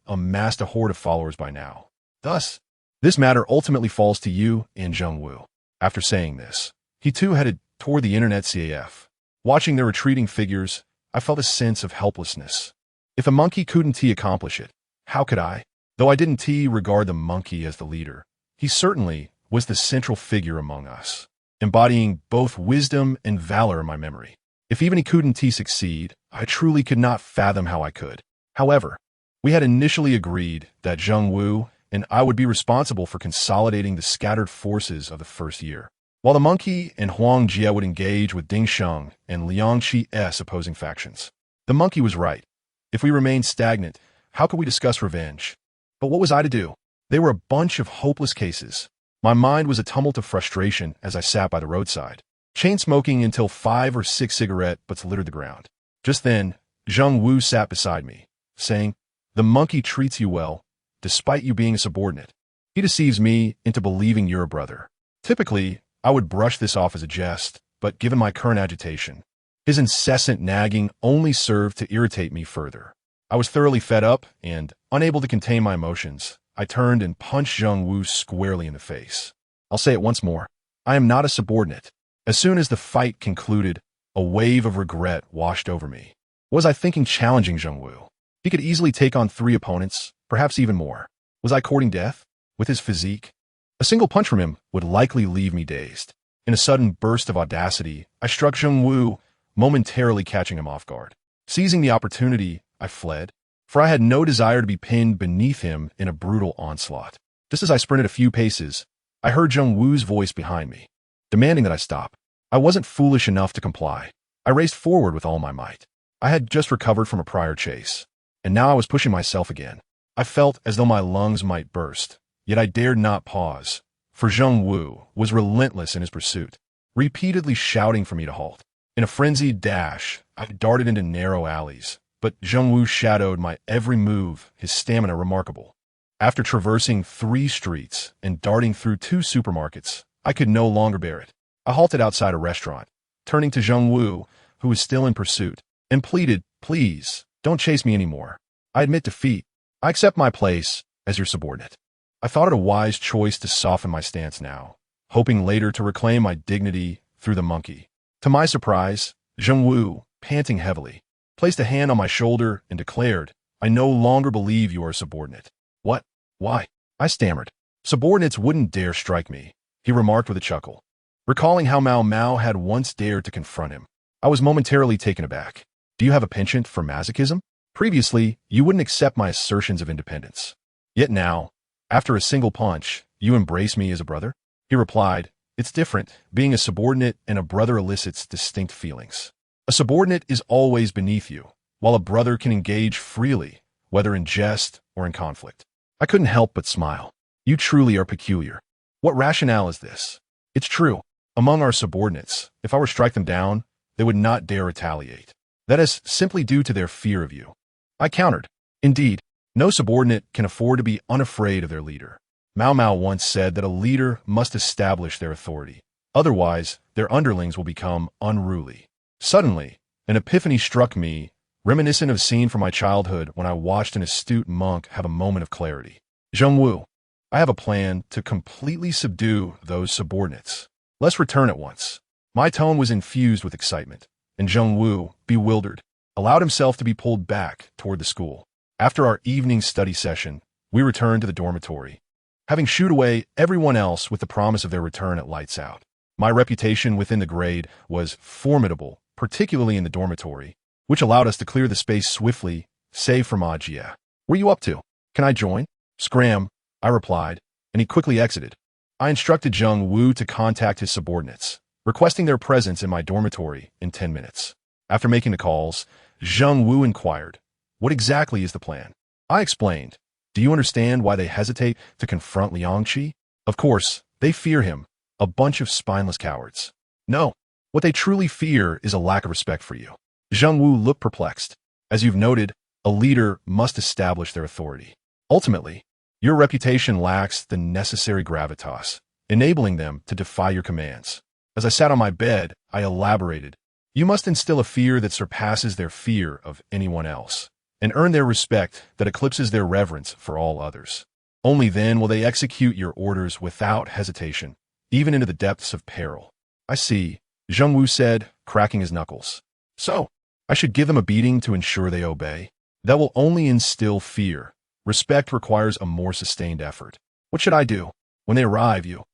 amassed a horde of followers by now. Thus, this matter ultimately falls to you and Zhengwu." After saying this, he too headed toward the internet CAF. Watching their retreating figures, I felt a sense of helplessness. If the monkey couldn't accomplish it, how could I? Though I didn't regard the monkey as the leader, he certainly was the central figure among us, embodying both wisdom and valor in my memory. If even he couldn't succeed, I truly could not fathom how I could. However, we had initially agreed that Zhengwu and I would be responsible for consolidating the scattered forces of the first year, while the monkey and Huang Jie would engage with Ding Sheng and Liang Qi's opposing factions. The monkey was right. If we remained stagnant, how could we discuss revenge? But what was I to do? They were a bunch of hopeless cases. My mind was a tumult of frustration as I sat by the roadside, chain smoking until 5 or 6 cigarette butts littered the ground. Just then, Zhengwu sat beside me, saying, "The monkey treats you well, despite you being a subordinate. He deceives me into believing you're a brother." Typically, I would brush this off as a jest, but given my current agitation, his incessant nagging only served to irritate me further. I was thoroughly fed up, and, unable to contain my emotions, I turned and punched Zhengwu squarely in the face. I'll say it once more. I am not a subordinate. As soon as the fight concluded, a wave of regret washed over me. Was I thinking challenging Zhengwu? He could easily take on 3 opponents, perhaps even more. Was I courting death? With his physique? A single punch from him would likely leave me dazed. In a sudden burst of audacity, I struck Zhengwu, momentarily catching him off guard. Seizing the opportunity, I fled, for I had no desire to be pinned beneath him in a brutal onslaught. Just as I sprinted a few paces, I heard Zhengwu's voice behind me, demanding that I stop. I wasn't foolish enough to comply. I raced forward with all my might. I had just recovered from a prior chase, and now I was pushing myself again. I felt as though my lungs might burst, yet I dared not pause, for Zhengwu was relentless in his pursuit, repeatedly shouting for me to halt. In a frenzied dash, I darted into narrow alleys, but Zhengwu shadowed my every move, his stamina remarkable. After traversing 3 streets and darting through 2 supermarkets, I could no longer bear it. I halted outside a restaurant, turning to Zhengwu, who was still in pursuit, and pleaded, "Please, don't chase me anymore. I admit defeat. I accept my place as your subordinate." I thought it a wise choice to soften my stance now, hoping later to reclaim my dignity through the monkey. To my surprise, Zhengwu, panting heavily, placed a hand on my shoulder and declared, "I no longer believe you are a subordinate." "What? Why?" I stammered. "Subordinates wouldn't dare strike me," he remarked with a chuckle, recalling how Mao Mao had once dared to confront him. I was momentarily taken aback. "Do you have a penchant for masochism? Previously, you wouldn't accept my assertions of independence. Yet now, after a single punch, you embrace me as a brother?" He replied, "It's different. Being a subordinate and a brother elicits distinct feelings. A subordinate is always beneath you, while a brother can engage freely, whether in jest or in conflict." I couldn't help but smile. "You truly are peculiar. What rationale is this?" "It's true. Among our subordinates, if I were to strike them down, they would not dare retaliate. That is simply due to their fear of you." I countered. "Indeed, no subordinate can afford to be unafraid of their leader. Mao Mao once said that a leader must establish their authority. Otherwise, their underlings will become unruly. Suddenly, an epiphany struck me, reminiscent of a scene from my childhood when I watched an astute monk have a moment of clarity. Zhongwu, I have a plan to completely subdue those subordinates. Let's return at once. My tone was infused with excitement, and Zhongwu, bewildered, allowed himself to be pulled back toward the school. After our evening study session, we returned to the dormitory, having shooed away everyone else with the promise of their return at lights out. My reputation within the grade was formidable, particularly in the dormitory, which allowed us to clear the space swiftly, save for Ma Jie. What are you up to? Can I join? Scram, I replied, and he quickly exited. I instructed Zheng Wu to contact his subordinates, requesting their presence in my dormitory in 10 minutes. After making the calls, Zheng Wu inquired, "What exactly is the plan?" I explained, "Do you understand why they hesitate to confront Liang Qi? Of course, they fear him, a bunch of spineless cowards. No, what they truly fear is a lack of respect for you." Zheng Wu looked perplexed. As you've noted, a leader must establish their authority. Ultimately, your reputation lacks the necessary gravitas, enabling them to defy your commands. As I sat on my bed, I elaborated, "You must instill a fear that surpasses their fear of anyone else, and earn their respect that eclipses their reverence for all others. Only then will they execute your orders without hesitation, even into the depths of peril." "I see," Zheng Wu said, cracking his knuckles. "So, I should give them a beating to ensure they obey? That will only instill fear. Respect requires a more sustained effort. What should I do? When they arrive, you..."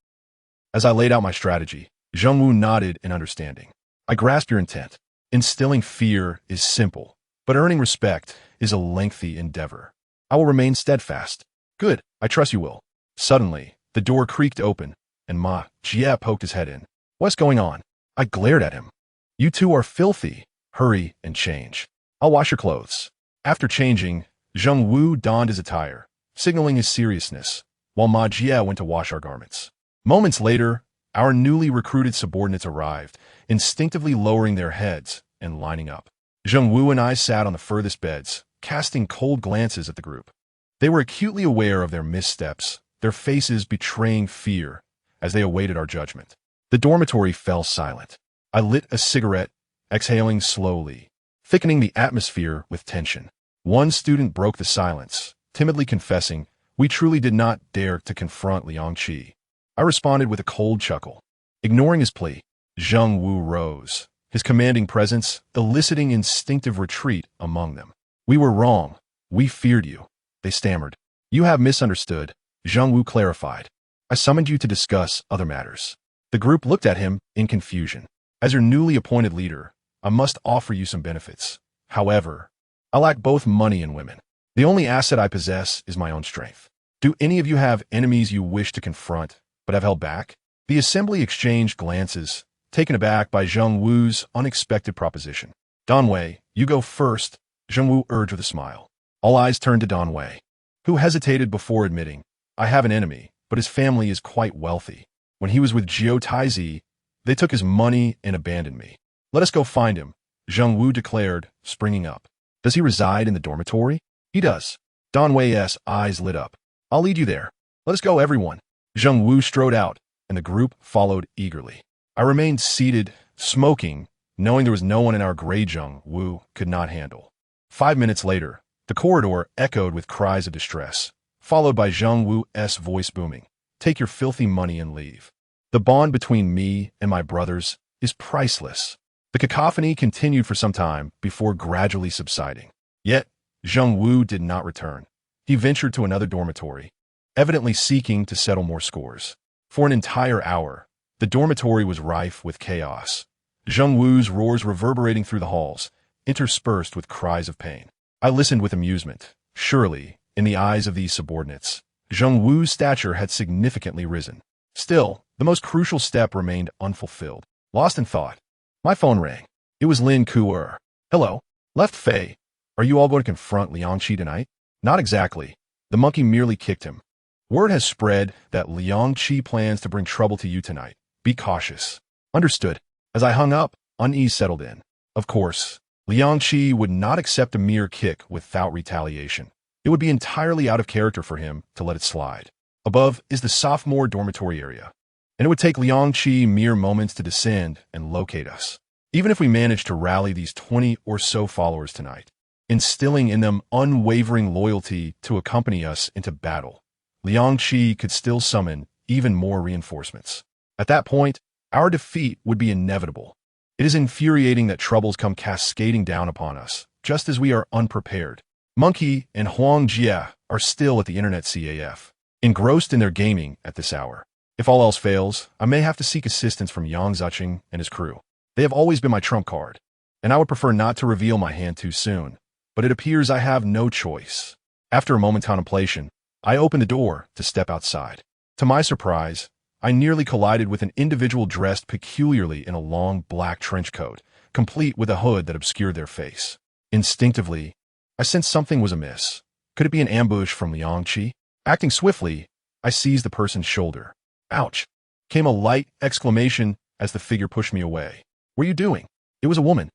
As I laid out my strategy, Zheng Wu nodded in understanding. "I grasp your intent. Instilling fear is simple, but earning respect is a lengthy endeavor. I will remain steadfast." "Good, I trust you will." Suddenly, the door creaked open, and Ma Jie poked his head in. "What's going on?" I glared at him. "You two are filthy. Hurry and change. I'll wash your clothes." After changing, Zheng Wu donned his attire, signaling his seriousness, while Ma Jie went to wash our garments. Moments later, our newly recruited subordinates arrived, instinctively lowering their heads and lining up. Zheng Wu and I sat on the furthest beds, casting cold glances at the group. They were acutely aware of their missteps, their faces betraying fear as they awaited our judgment. The dormitory fell silent. I lit a cigarette, exhaling slowly, thickening the atmosphere with tension. One student broke the silence, timidly confessing, "We truly did not dare to confront Liang Qi." I responded with a cold chuckle. Ignoring his plea, Zheng Wu rose, his commanding presence eliciting instinctive retreat among them. "We were wrong. We feared you," they stammered. "You have misunderstood," Zheng Wu clarified. "I summoned you to discuss other matters." The group looked at him in confusion. "As your newly appointed leader, I must offer you some benefits. However, I lack both money and women. The only asset I possess is my own strength. Do any of you have enemies you wish to confront, but have held back?" The assembly exchanged glances, taken aback by Zheng Wu's unexpected proposition. "Don Wei, you go first," Zheng Wu urged with a smile. All eyes turned to Don Wei, who hesitated before admitting, "I have an enemy, but his family is quite wealthy. When he was with Jiao Taizi, they took his money and abandoned me." "Let us go find him," Zheng Wu declared, springing up. "Does he reside in the dormitory?" "He does." Don Wei's eyes lit up. "I'll lead you there. Let us go, everyone." Zheng Wu strode out, and the group followed eagerly. I remained seated, smoking, knowing there was no one in our grade Zheng Wu could not handle. 5 minutes later, the corridor echoed with cries of distress, followed by Zheng Wu's voice booming, "Take your filthy money and leave. The bond between me and my brothers is priceless." The cacophony continued for some time before gradually subsiding. Yet, Zheng Wu did not return. He ventured to another dormitory, evidently seeking to settle more scores. For an entire hour, the dormitory was rife with chaos, Zheng Wu's roars reverberating through the halls, interspersed with cries of pain. I listened with amusement. Surely, in the eyes of these subordinates, Zheng Wu's stature had significantly risen. Still, the most crucial step remained unfulfilled. Lost in thought, my phone rang. It was Lin Kuer. "Hello, Left Fei. Are you all going to confront Liang Qi tonight?" "Not exactly." The monkey merely kicked him. "Word has spread that Liang Qi plans to bring trouble to you tonight. Be cautious." "Understood." As I hung up, unease settled in. Of course, Liang Qi would not accept a mere kick without retaliation. It would be entirely out of character for him to let it slide. Above is the sophomore dormitory area, and it would take Liang Qi mere moments to descend and locate us. Even if we managed to rally these 20 or so followers tonight, instilling in them unwavering loyalty to accompany us into battle, Liang Qi could still summon even more reinforcements. At that point, our defeat would be inevitable. It is infuriating that troubles come cascading down upon us, just as we are unprepared. Monkey and Huang Jie are still at the internet CAF, engrossed in their gaming at this hour. If all else fails, I may have to seek assistance from Yang Zucheng and his crew. They have always been my trump card, and I would prefer not to reveal my hand too soon, but it appears I have no choice. After a moment's contemplation, I opened the door to step outside. To my surprise, I nearly collided with an individual dressed peculiarly in a long black trench coat, complete with a hood that obscured their face. Instinctively, I sensed something was amiss. Could it be an ambush from Liang Qi? Acting swiftly, I seized the person's shoulder. Ouch! Came a light exclamation as the figure pushed me away. What are you doing? It was a woman.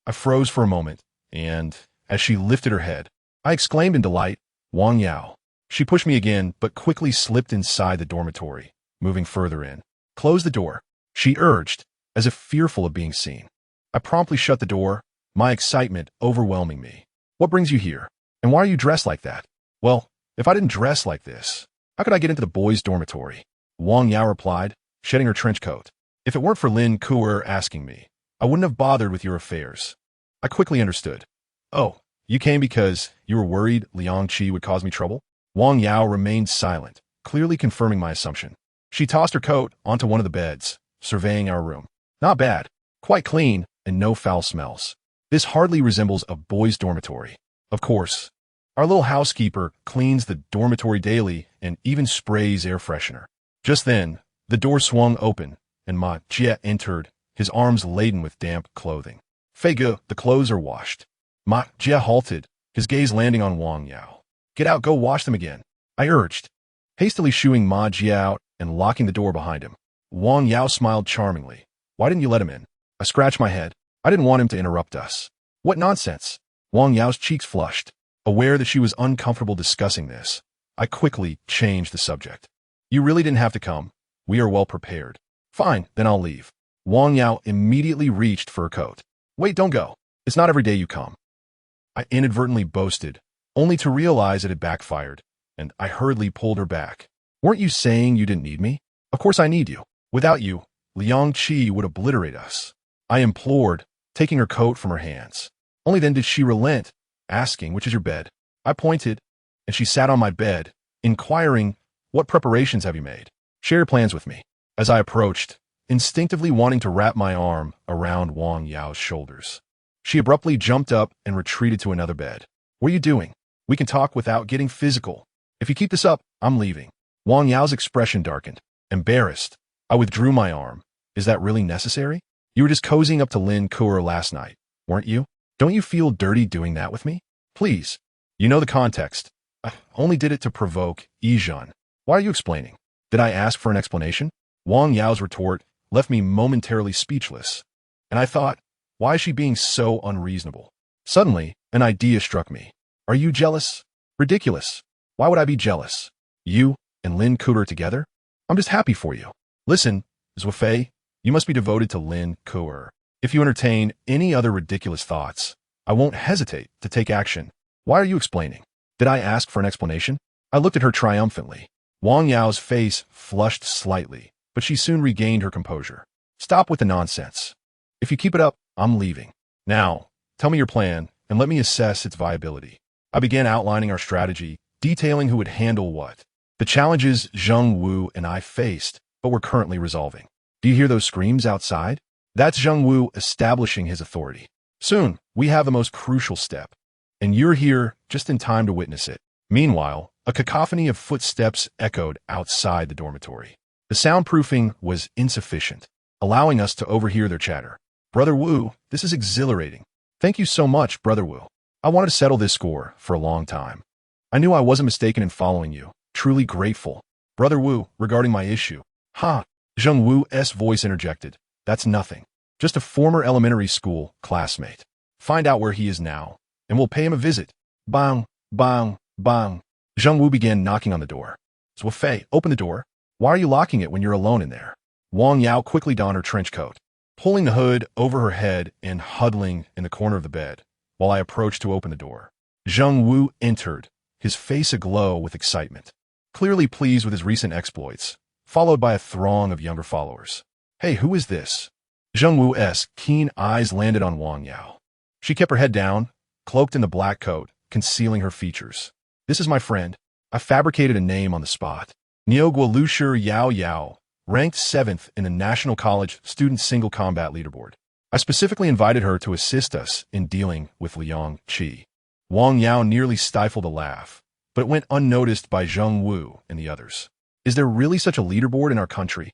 I froze for a moment, and, as she lifted her head, I exclaimed in delight, Wang Yao. She pushed me again, but quickly slipped inside the dormitory, moving further in. Close the door, she urged, as if fearful of being seen. I promptly shut the door, my excitement overwhelming me. What brings you here? And why are you dressed like that? Well, if I didn't dress like this, how could I get into the boys' dormitory? Wang Yao replied, shedding her trench coat. If it weren't for Lin Kuer asking me, I wouldn't have bothered with your affairs. I quickly understood. Oh, you came because you were worried Liang Qi would cause me trouble? Wang Yao remained silent, clearly confirming my assumption. She tossed her coat onto one of the beds, surveying our room. Not bad. Quite clean, and no foul smells. This hardly resembles a boys' dormitory. Of course, our little housekeeper cleans the dormitory daily and even sprays air freshener. Just then, the door swung open, and Ma Jie entered, his arms laden with damp clothing. Fei Ge, the clothes are washed. Ma Jie halted, his gaze landing on Wang Yao. Get out, go wash them again, I urged, hastily shooing Ma Jie out and locking the door behind him. Wang Yao smiled charmingly. Why didn't you let him in? I scratched my head. I didn't want him to interrupt us. What nonsense! Wang Yao's cheeks flushed. Aware that she was uncomfortable discussing this, I quickly changed the subject. You really didn't have to come. We are well prepared. Fine, then I'll leave. Wang Yao immediately reached for her coat. Wait, don't go. It's not every day you come. I inadvertently boasted, only to realize it had backfired, and I hurriedly pulled her back. Weren't you saying you didn't need me? Of course I need you. Without you, Liang Qi would obliterate us. I implored, taking her coat from her hands. Only then did she relent, asking, which is your bed? I pointed, and she sat on my bed, inquiring, what preparations have you made? Share your plans with me. As I approached, instinctively wanting to wrap my arm around Wang Yao's shoulders, she abruptly jumped up and retreated to another bed. What are you doing? We can talk without getting physical. If you keep this up, I'm leaving. Wang Yao's expression darkened. Embarrassed, I withdrew my arm. Is that really necessary? You were just cozying up to Lin Kuer last night, weren't you? Don't you feel dirty doing that with me? Please. You know the context. I only did it to provoke Yizhan. Why are you explaining? Did I ask for an explanation? Wang Yao's retort left me momentarily speechless, and I thought, why is she being so unreasonable? Suddenly, an idea struck me. Are you jealous? Ridiculous. Why would I be jealous? You and Lin Kuer together? I'm just happy for you. Listen, Zuo Fei, you must be devoted to Lin Kuer. If you entertain any other ridiculous thoughts, I won't hesitate to take action. Why are you explaining? Did I ask for an explanation? I looked at her triumphantly. Wang Yao's face flushed slightly, but she soon regained her composure. Stop with the nonsense. If you keep it up, I'm leaving. Now, tell me your plan, and let me assess its viability. I began outlining our strategy, detailing who would handle what. The challenges Zheng Wu and I faced, but were currently resolving. Do you hear those screams outside? That's Zheng Wu establishing his authority. Soon, we have the most crucial step, and you're here just in time to witness it. Meanwhile, a cacophony of footsteps echoed outside the dormitory. The soundproofing was insufficient, allowing us to overhear their chatter. Brother Wu, this is exhilarating. Thank you so much, Brother Wu. I wanted to settle this score for a long time. I knew I wasn't mistaken in following you. Truly grateful. Brother Wu, regarding my issue. Ha! Zheng Wu's voice interjected. That's nothing. Just a former elementary school classmate. Find out where he is now, and we'll pay him a visit. Bang, bang, bang. Zheng Wu began knocking on the door. Zuo Fei, open the door. Why are you locking it when you're alone in there? Wang Yao quickly donned her trench coat, pulling the hood over her head and huddling in the corner of the bed, while I approached to open the door. Zheng Wu entered, his face aglow with excitement, clearly pleased with his recent exploits, followed by a throng of younger followers. Hey, who is this? Zheng Wu's keen eyes landed on Wang Yao. She kept her head down, cloaked in the black coat, concealing her features. This is my friend. I fabricated a name on the spot. Niogua Lushir Yao Yao, ranked 7th in the National College Student Single Combat Leaderboard. I specifically invited her to assist us in dealing with Liang Qi. Wang Yao nearly stifled a laugh, but it went unnoticed by Zheng Wu and the others. Is there really such a leaderboard in our country?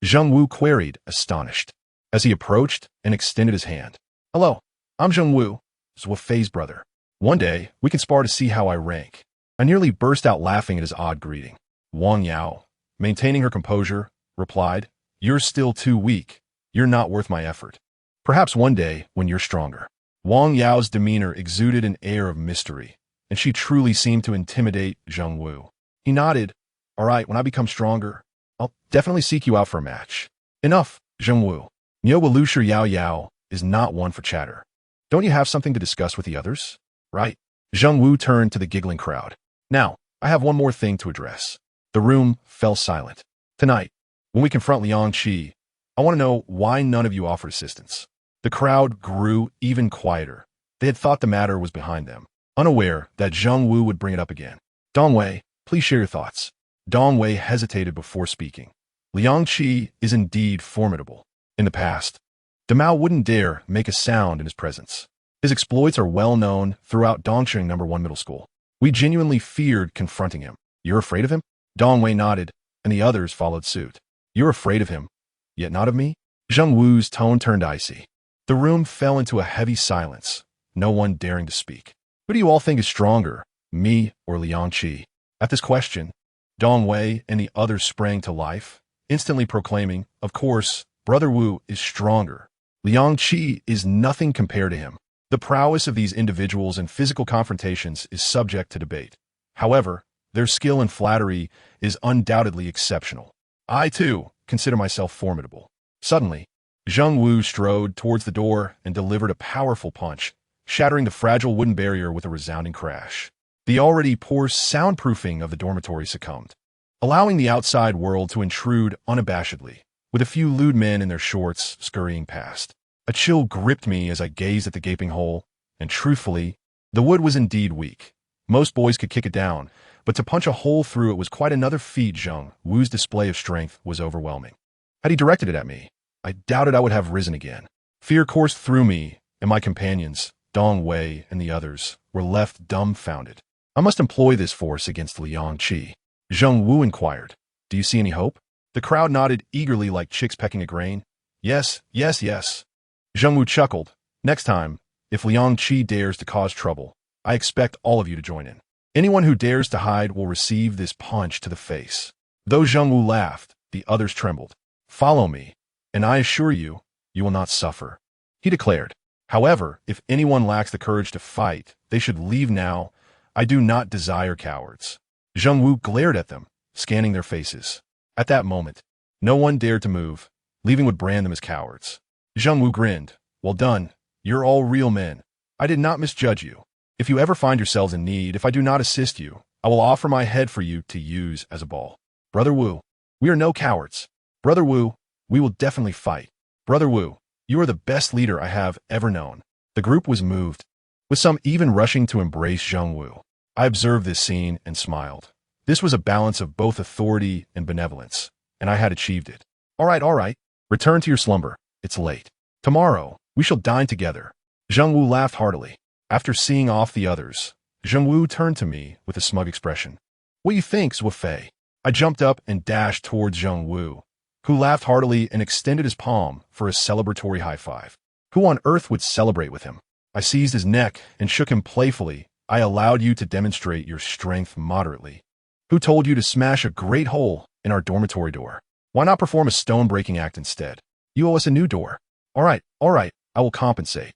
Zheng Wu queried, astonished, as he approached and extended his hand. Hello, I'm Zheng Wu, Zuo Fei's brother. One day, we can spar to see how I rank. I nearly burst out laughing at his odd greeting. Wang Yao, maintaining her composure, replied, You're still too weak. You're not worth my effort. Perhaps one day, when you're stronger. Wang Yao's demeanor exuded an air of mystery, and she truly seemed to intimidate Zheng Wu. He nodded. All right, when I become stronger, I'll definitely seek you out for a match. Enough, Zheng Wu. Niogua Lushir Yao Yao is not one for chatter. Don't you have something to discuss with the others? Right. Zheng Wu turned to the giggling crowd. Now, I have one more thing to address. The room fell silent. Tonight, when we confront Liang Qi, I want to know why none of you offered assistance. The crowd grew even quieter. They had thought the matter was behind them, unaware that Zheng Wu would bring it up again. Dongwei, please share your thoughts. Dongwei hesitated before speaking. Liang Qi is indeed formidable. In the past, Damao wouldn't dare make a sound in his presence. His exploits are well known throughout Dongqing No. 1 Middle School. We genuinely feared confronting him. You're afraid of him? Dongwei nodded, and the others followed suit. You're afraid of him, yet not of me? Zheng Wu's tone turned icy. The room fell into a heavy silence, no one daring to speak. Who do you all think is stronger, me or Liang Qi? At this question, Dongwei and the others sprang to life, instantly proclaiming, Of course, Brother Wu is stronger. Liang Qi is nothing compared to him. The prowess of these individuals in physical confrontations is subject to debate. However, their skill in flattery is undoubtedly exceptional. I, too, consider myself formidable. Suddenly, Zheng Wu strode towards the door and delivered a powerful punch, shattering the fragile wooden barrier with a resounding crash. The already poor soundproofing of the dormitory succumbed, allowing the outside world to intrude unabashedly, with a few lewd men in their shorts scurrying past. A chill gripped me as I gazed at the gaping hole, and truthfully, the wood was indeed weak. Most boys could kick it down, but to punch a hole through it was quite another feat. Zheng Wu's display of strength was overwhelming. Had he directed it at me, I doubted I would have risen again. Fear coursed through me, and my companions, Dong Wei and the others, were left dumbfounded. I must employ this force against Liang Qi. Zheng Wu inquired, Do you see any hope? The crowd nodded eagerly like chicks pecking a grain. Yes, yes, yes. Zheng Wu chuckled. Next time, if Liang Qi dares to cause trouble, I expect all of you to join in. Anyone who dares to hide will receive this punch to the face. Though Zheng Wu laughed, the others trembled. Follow me, and I assure you, you will not suffer, he declared. However, if anyone lacks the courage to fight, they should leave now. I do not desire cowards. Zheng Wu glared at them, scanning their faces. At that moment, no one dared to move. Leaving would brand them as cowards. Zheng Wu grinned. Well done. You're all real men. I did not misjudge you. If you ever find yourselves in need, if I do not assist you, I will offer my head for you to use as a ball. Brother Wu, we are no cowards. Brother Wu, we will definitely fight. Brother Wu, you are the best leader I have ever known. The group was moved, with some even rushing to embrace Zheng Wu. I observed this scene and smiled. This was a balance of both authority and benevolence, and I had achieved it. All right. Return to your slumber. It's late. Tomorrow, we shall dine together. Zheng Wu laughed heartily. After seeing off the others, Zheng Wu turned to me with a smug expression. What do you think, Zuo Fei? I jumped up and dashed towards Zheng Wu, who laughed heartily and extended his palm for a celebratory high five. Who on earth would celebrate with him? I seized his neck and shook him playfully. I allowed you to demonstrate your strength moderately. Who told you to smash a great hole in our dormitory door? Why not perform a stone-breaking act instead? You owe us a new door. All right, I will compensate.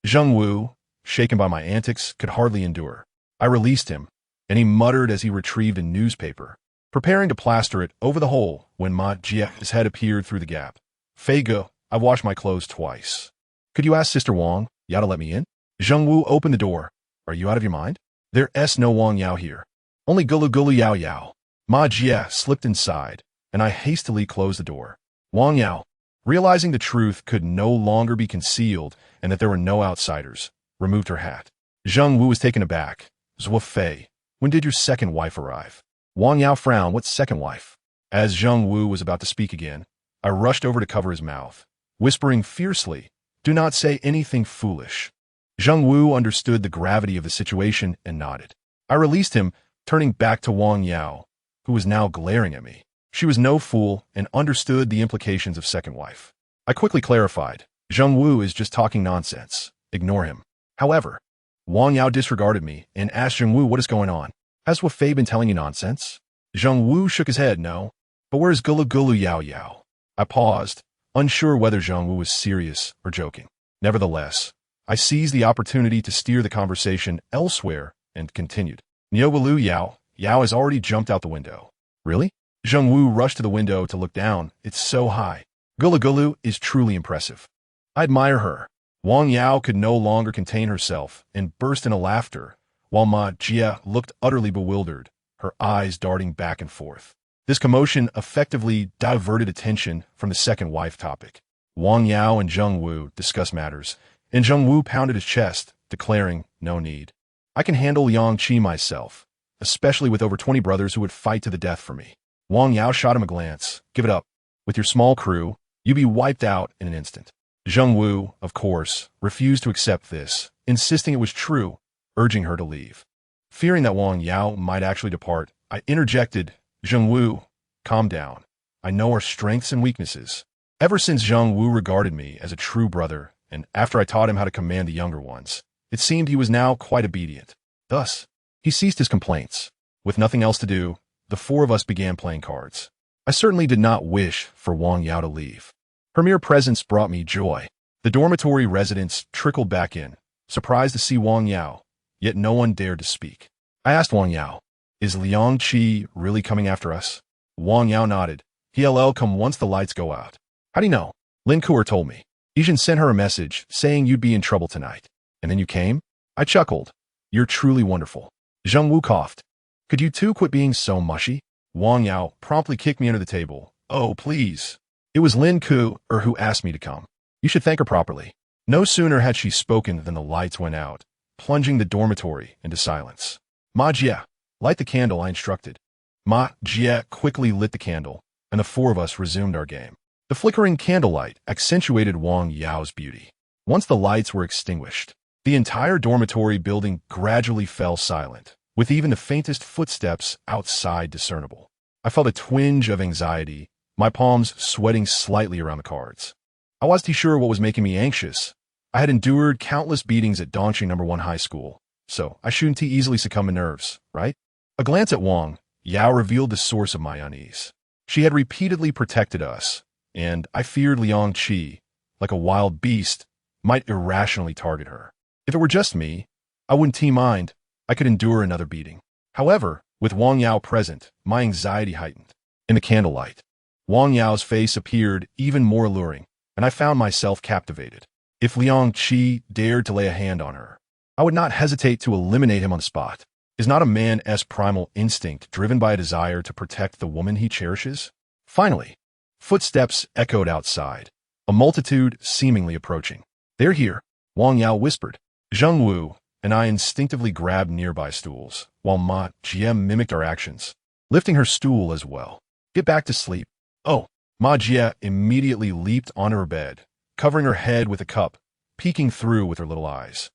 Zheng Wu, shaken by my antics, could hardly endure. I released him, and he muttered as he retrieved a newspaper, preparing to plaster it over the hole when Ma Jia's head appeared through the gap. Fei Ge, I've washed my clothes twice. Could you ask Sister Wang Yao to let me in? Zheng Wu opened the door. Are you out of your mind? There's no Wang Yao here. Only Gulu Gulu Yao Yao. Ma Jia slipped inside, and I hastily closed the door. Wang Yao, realizing the truth could no longer be concealed and that there were no outsiders, removed her hat. Zheng Wu was taken aback. Zuo Fei, when did your second wife arrive? Wang Yao frowned. What second wife? As Zheng Wu was about to speak again, I rushed over to cover his mouth, whispering fiercely, do not say anything foolish. Zheng Wu understood the gravity of the situation and nodded. I released him, turning back to Wang Yao, who was now glaring at me. She was no fool and understood the implications of second wife. I quickly clarified, Zheng Wu is just talking nonsense. Ignore him. However, Wang Yao disregarded me and asked Zheng Wu what is going on. Has Zuo Fei been telling you nonsense? Zheng Wu shook his head, no. But where's Gulu Gulu Yao Yao? I paused, unsure whether Zheng Wu was serious or joking. Nevertheless, I seized the opportunity to steer the conversation elsewhere and continued. Niogulu Yao, Yao has already jumped out the window. Really? Zheng Wu rushed to the window to look down. It's so high. Gulu Gulu is truly impressive. I admire her. Wang Yao could no longer contain herself and burst into laughter, while Ma Jia looked utterly bewildered, her eyes darting back and forth. This commotion effectively diverted attention from the second wife topic. Wang Yao and Zheng Wu discussed matters, and Zheng Wu pounded his chest, declaring, no need. I can handle Liang Qi myself, especially with over 20 brothers who would fight to the death for me. Wang Yao shot him a glance. Give it up. With your small crew, you'd be wiped out in an instant. Zheng Wu, of course, refused to accept this, insisting it was true, urging her to leave. Fearing that Wang Yao might actually depart, I interjected, Zheng Wu, calm down. I know our strengths and weaknesses. Ever since Zheng Wu regarded me as a true brother, and after I taught him how to command the younger ones, it seemed he was now quite obedient. Thus, he ceased his complaints. With nothing else to do, the four of us began playing cards. I certainly did not wish for Wang Yao to leave. Her mere presence brought me joy. The dormitory residents trickled back in, surprised to see Wang Yao, yet no one dared to speak. I asked Wang Yao, is Liang Qi really coming after us? Wang Yao nodded. He'll come once the lights go out. How do you know? Lin Kuer told me. Yijin sent her a message saying you'd be in trouble tonight. And then you came? I chuckled. You're truly wonderful. Zheng Wu coughed. Could you two quit being so mushy? Wang Yao promptly kicked me under the table. Oh, please. It was Lin Kuer who asked me to come. You should thank her properly. No sooner had she spoken than the lights went out, plunging the dormitory into silence. Ma Jia, light the candle, I instructed. Ma Jia quickly lit the candle, and the four of us resumed our game. The flickering candlelight accentuated Wang Yao's beauty. Once the lights were extinguished, the entire dormitory building gradually fell silent, with even the faintest footsteps outside discernible. I felt a twinge of anxiety, my palms sweating slightly around the cards. I wasn't sure what was making me anxious. I had endured countless beatings at Dongqing No. 1 high school, so I shouldn't easily succumb to nerves, right? A glance at Wang Yao revealed the source of my unease. She had repeatedly protected us, and I feared Liang Qi, like a wild beast, might irrationally target her. If it were just me, I wouldn't mind. I could endure another beating. However, with Wang Yao present, my anxiety heightened. In the candlelight, Wang Yao's face appeared even more alluring, and I found myself captivated. If Liang Qi dared to lay a hand on her, I would not hesitate to eliminate him on the spot. Is not a man's primal instinct driven by a desire to protect the woman he cherishes? Finally, footsteps echoed outside, a multitude seemingly approaching. They're here, Wang Yao whispered. Zheng Wu and I instinctively grabbed nearby stools, while Ma Jia mimicked our actions, lifting her stool as well. Get back to sleep. Oh, Ma Jia immediately leaped onto her bed, covering her head with a cup, peeking through with her little eyes.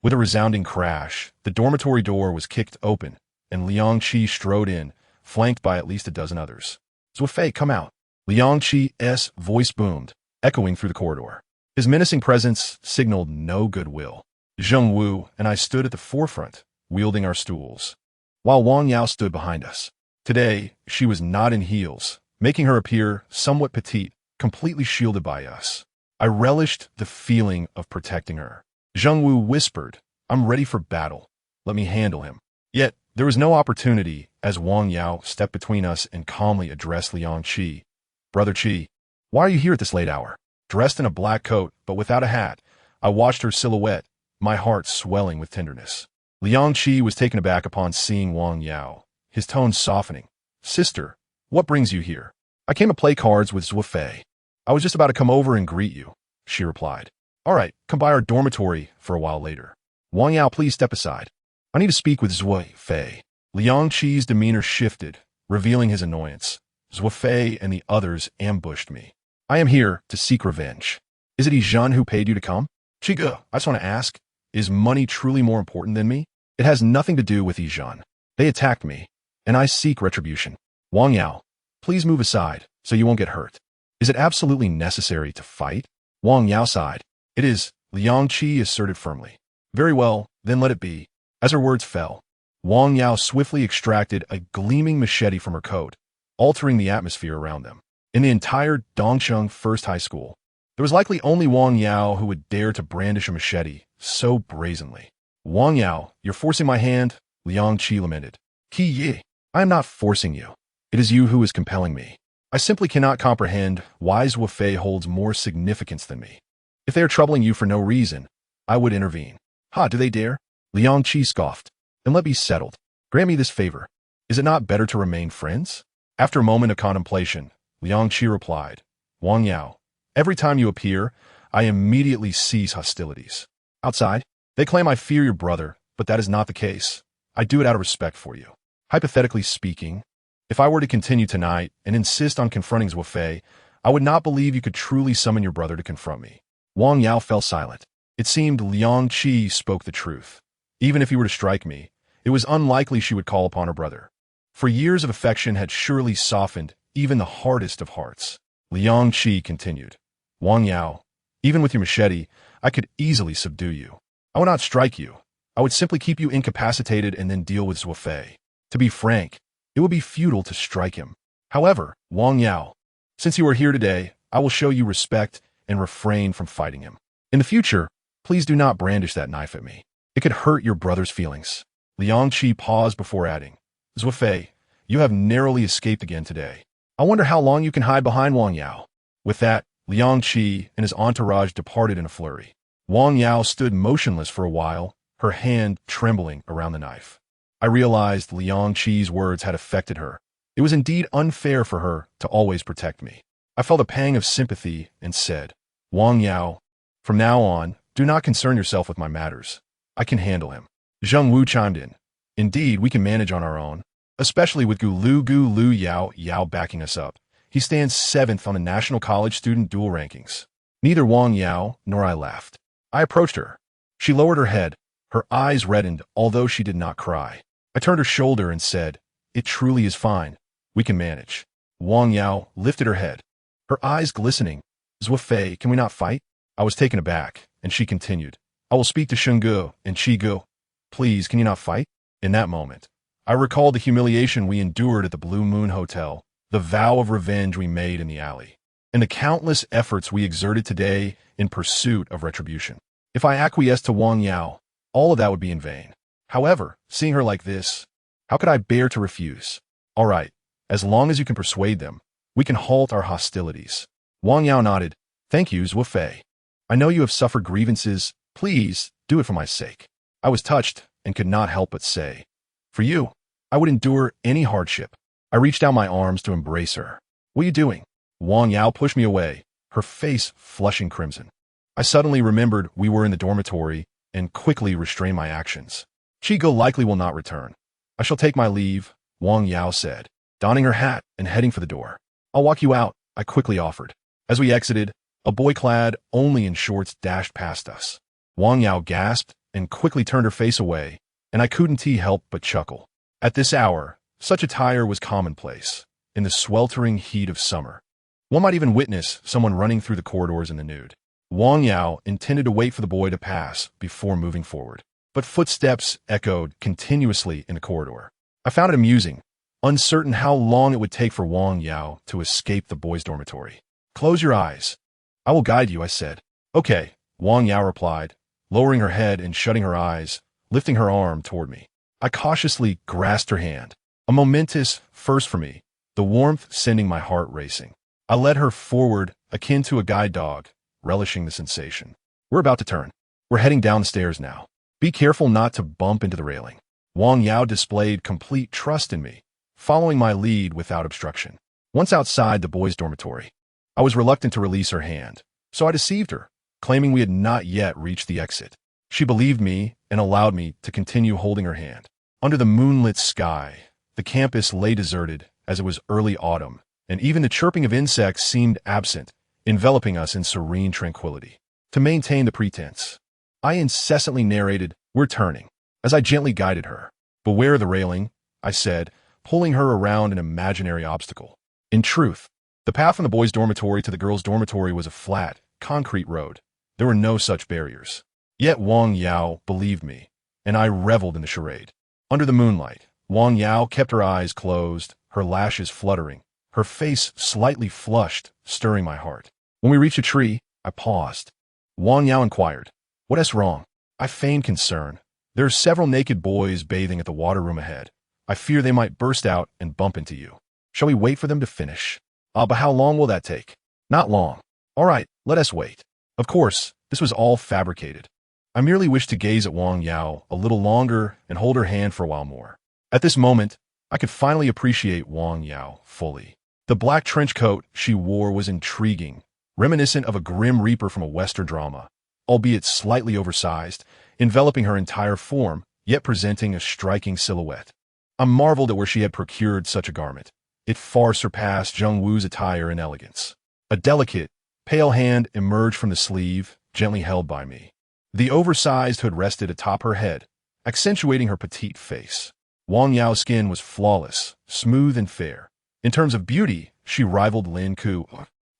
With a resounding crash, the dormitory door was kicked open, and Liang Qi strode in, flanked by at least a dozen others. Zuo Fei, come out. Liang Qi's voice boomed, echoing through the corridor. His menacing presence signaled no goodwill. Zheng Wu and I stood at the forefront, wielding our stools, while Wang Yao stood behind us. Today, she was not in heels, making her appear somewhat petite, completely shielded by us. I relished the feeling of protecting her. Zheng Wu whispered, I'm ready for battle. Let me handle him. Yet, There was no opportunity as Wang Yao stepped between us and calmly addressed Liang Qi. Brother Qi, why are you here at this late hour? Dressed in a black coat, but without a hat, I watched her silhouette, my heart swelling with tenderness. Liang Qi was taken aback upon seeing Wang Yao, his tone softening. Sister, what brings you here? I came to play cards with Zuo Fei. I was just about to come over and greet you, she replied. All right, come by our dormitory for a while later. Wang Yao, please step aside. I need to speak with Zuo Fei. Liang Qi's demeanor shifted, revealing his annoyance. Zuo Fei and the others ambushed me. I am here to seek revenge. Is it Zhan who paid you to come? Chiga, I just want to ask, is money truly more important than me? It has nothing to do with Zhan. They attacked me, and I seek retribution. Wang Yao, please move aside so you won't get hurt. Is it absolutely necessary to fight? Wang Yao sighed. It is, Liang Qi asserted firmly. Very well, then let it be. As her words fell, Wang Yao swiftly extracted a gleaming machete from her coat, altering the atmosphere around them. In the entire Dongcheng First High School, there was likely only Wang Yao who would dare to brandish a machete so brazenly. Wang Yao, you're forcing my hand, Liang Qi lamented. Qi Yi, I am not forcing you. It is you who is compelling me. I simply cannot comprehend why Zuo Fei holds more significance than me. If they are troubling you for no reason, I would intervene. Ha, do they dare? Liang Qi scoffed. Then let be settled. Grant me this favor. Is it not better to remain friends? After a moment of contemplation, Liang Qi replied, Wang Yao, every time you appear, I immediately cease hostilities. Outside, they claim I fear your brother, but that is not the case. I do it out of respect for you. Hypothetically speaking, if I were to continue tonight and insist on confronting Zuo Fei, I would not believe you could truly summon your brother to confront me. Wang Yao fell silent. It seemed Liang Qi spoke the truth. Even if he were to strike me, it was unlikely she would call upon her brother. For years of affection had surely softened even the hardest of hearts. Liang Qi continued. Wang Yao, even with your machete, I could easily subdue you. I would not strike you. I would simply keep you incapacitated and then deal with Zuo Fei. To be frank, it would be futile to strike him. However, Wang Yao, since you are here today, I will show you respect and refrain from fighting him. In the future, please do not brandish that knife at me. It could hurt your brother's feelings. Liang Qi paused before adding, Zuo Fei, you have narrowly escaped again today. I wonder how long you can hide behind Wang Yao. With that, Liang Qi and his entourage departed in a flurry. Wang Yao stood motionless for a while, her hand trembling around the knife. I realized Liang Qi's words had affected her. It was indeed unfair for her to always protect me. I felt a pang of sympathy and said, Wang Yao, from now on, do not concern yourself with my matters. I can handle him. Zheng Wu chimed in. Indeed, we can manage on our own, especially with Gu Lu Yao backing us up. He stands 7th on the National College Student Duel rankings. Neither Wang Yao nor I laughed. I approached her. She lowered her head. Her eyes reddened, although she did not cry. I turned her shoulder and said, It truly is fine. We can manage. Wang Yao lifted her head, her eyes glistening. Zuo Fei, can we not fight? I was taken aback, and she continued. I will speak to Shungu and Chigu. Please, can you not fight? In that moment, I recalled the humiliation we endured at the Blue Moon Hotel, the vow of revenge we made in the alley, and the countless efforts we exerted today in pursuit of retribution. If I acquiesced to Wang Yao, all of that would be in vain. However, seeing her like this, how could I bear to refuse? All right, as long as you can persuade them, we can halt our hostilities. Wang Yao nodded. Thank you, Zuo Fei. I know you have suffered grievances. Please, do it for my sake. I was touched and could not help but say, for you, I would endure any hardship. I reached out my arms to embrace her. What are you doing? Wang Yao pushed me away, her face flushing crimson. I suddenly remembered we were in the dormitory and quickly restrained my actions. Chigo likely will not return. I shall take my leave, Wang Yao said, donning her hat and heading for the door. I'll walk you out, I quickly offered. As we exited, a boy clad only in shorts dashed past us. Wang Yao gasped and quickly turned her face away, and I couldn't help but chuckle. At this hour, such attire was commonplace, in the sweltering heat of summer. One might even witness someone running through the corridors in the nude. Wang Yao intended to wait for the boy to pass before moving forward, but footsteps echoed continuously in the corridor. I found it amusing, uncertain how long it would take for Wang Yao to escape the boys' dormitory. Close your eyes. I will guide you, I said. Okay, Wang Yao replied, lowering her head and shutting her eyes, lifting her arm toward me. I cautiously grasped her hand. A momentous first for me, the warmth sending my heart racing. I led her forward, akin to a guide dog, relishing the sensation. We're about to turn. We're heading down the stairs now. Be careful not to bump into the railing. Wang Yao displayed complete trust in me, following my lead without obstruction. Once outside the boys' dormitory, I was reluctant to release her hand, so I deceived her, claiming we had not yet reached the exit. She believed me and allowed me to continue holding her hand. Under the moonlit sky, the campus lay deserted as it was early autumn, and even the chirping of insects seemed absent, enveloping us in serene tranquility. To maintain the pretense, I incessantly narrated, "We're turning," as I gently guided her. "Beware the railing," I said, pulling her around an imaginary obstacle. In truth, the path from the boys' dormitory to the girls' dormitory was a flat, concrete road. There were no such barriers. Yet Wang Yao believed me, and I reveled in the charade. Under the moonlight, Wang Yao kept her eyes closed, her lashes fluttering, her face slightly flushed, stirring my heart. When we reached a tree, I paused. Wang Yao inquired, "What is wrong?" I feigned concern. "There are several naked boys bathing at the water room ahead. I fear they might burst out and bump into you. Shall we wait for them to finish?" But how long will that take?" "Not long." "All right, let us wait." Of course, this was all fabricated. I merely wished to gaze at Wang Yao a little longer and hold her hand for a while more. At this moment, I could finally appreciate Wang Yao fully. The black trench coat she wore was intriguing, reminiscent of a grim reaper from a Western drama, albeit slightly oversized, enveloping her entire form, yet presenting a striking silhouette. I marveled at where she had procured such a garment. It far surpassed Zheng Wu's attire in elegance. A delicate, pale hand emerged from the sleeve, gently held by me. The oversized hood rested atop her head, accentuating her petite face. Wang Yao's skin was flawless, smooth and fair. In terms of beauty, she rivaled Lin Ku.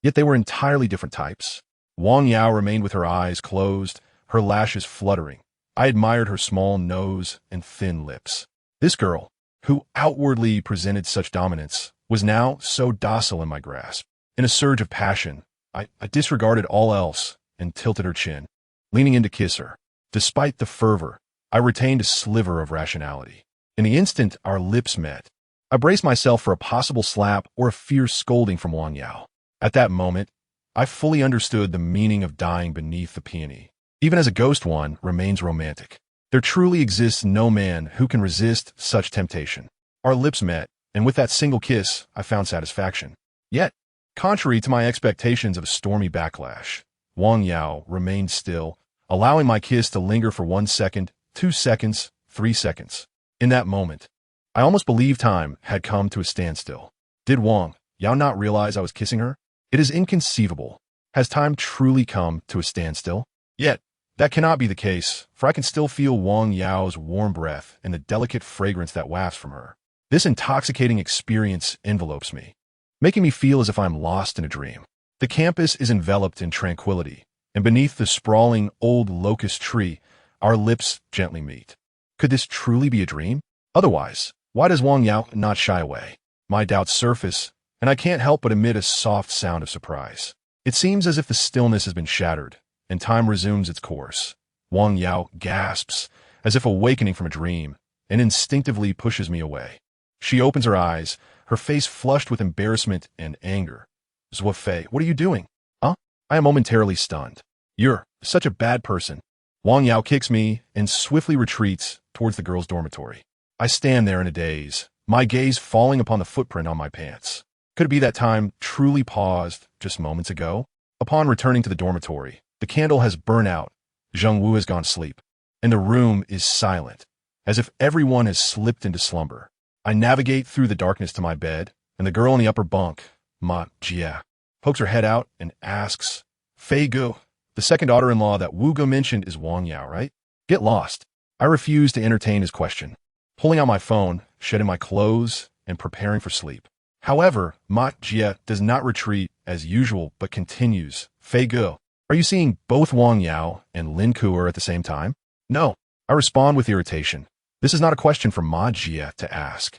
Yet they were entirely different types. Wang Yao remained with her eyes closed, her lashes fluttering. I admired her small nose and thin lips. This girl, who outwardly presented such dominance, was now so docile in my grasp. In a surge of passion, I disregarded all else and tilted her chin, leaning in to kiss her. Despite the fervor, I retained a sliver of rationality. In the instant our lips met, I braced myself for a possible slap or a fierce scolding from Wang Yao. At that moment, I fully understood the meaning of dying beneath the peony. Even as a ghost, one remains romantic. There truly exists no man who can resist such temptation. Our lips met, and with that single kiss, I found satisfaction. Yet, contrary to my expectations of a stormy backlash, Wang Yao remained still, allowing my kiss to linger for 1 second, 2 seconds, 3 seconds. In that moment, I almost believed time had come to a standstill. Did Wang Yao not realize I was kissing her? It is inconceivable. Has time truly come to a standstill? Yet, that cannot be the case, for I can still feel Wang Yao's warm breath and the delicate fragrance that wafts from her. This intoxicating experience envelopes me, making me feel as if I'm lost in a dream. The campus is enveloped in tranquility, and beneath the sprawling old locust tree, our lips gently meet. Could this truly be a dream? Otherwise, why does Wang Yao not shy away? My doubts surface, and I can't help but emit a soft sound of surprise. It seems as if the stillness has been shattered, and time resumes its course. Wang Yao gasps, as if awakening from a dream, and instinctively pushes me away. She opens her eyes, her face flushed with embarrassment and anger. "Zuo Fei, what are you doing?" "Huh?" I am momentarily stunned. "You're such a bad person." Wang Yao kicks me and swiftly retreats towards the girls' dormitory. I stand there in a daze, my gaze falling upon the footprint on my pants. Could it be that time truly paused just moments ago? Upon returning to the dormitory, the candle has burnt out, Zheng Wu has gone to sleep, and the room is silent, as if everyone has slipped into slumber. I navigate through the darkness to my bed, and the girl in the upper bunk, Ma Jia, pokes her head out and asks, "Fei Gu, the second daughter-in-law that Wu Ge mentioned is Wang Yao, right?" Get lost. I refuse to entertain his question, pulling out my phone, shedding my clothes, and preparing for sleep. However, Ma Jia does not retreat as usual, but continues, "Fei Gu, are you seeing both Wang Yao and Lin Kuer at the same time?" "No." I respond with irritation. This is not a question for Ma Jia to ask.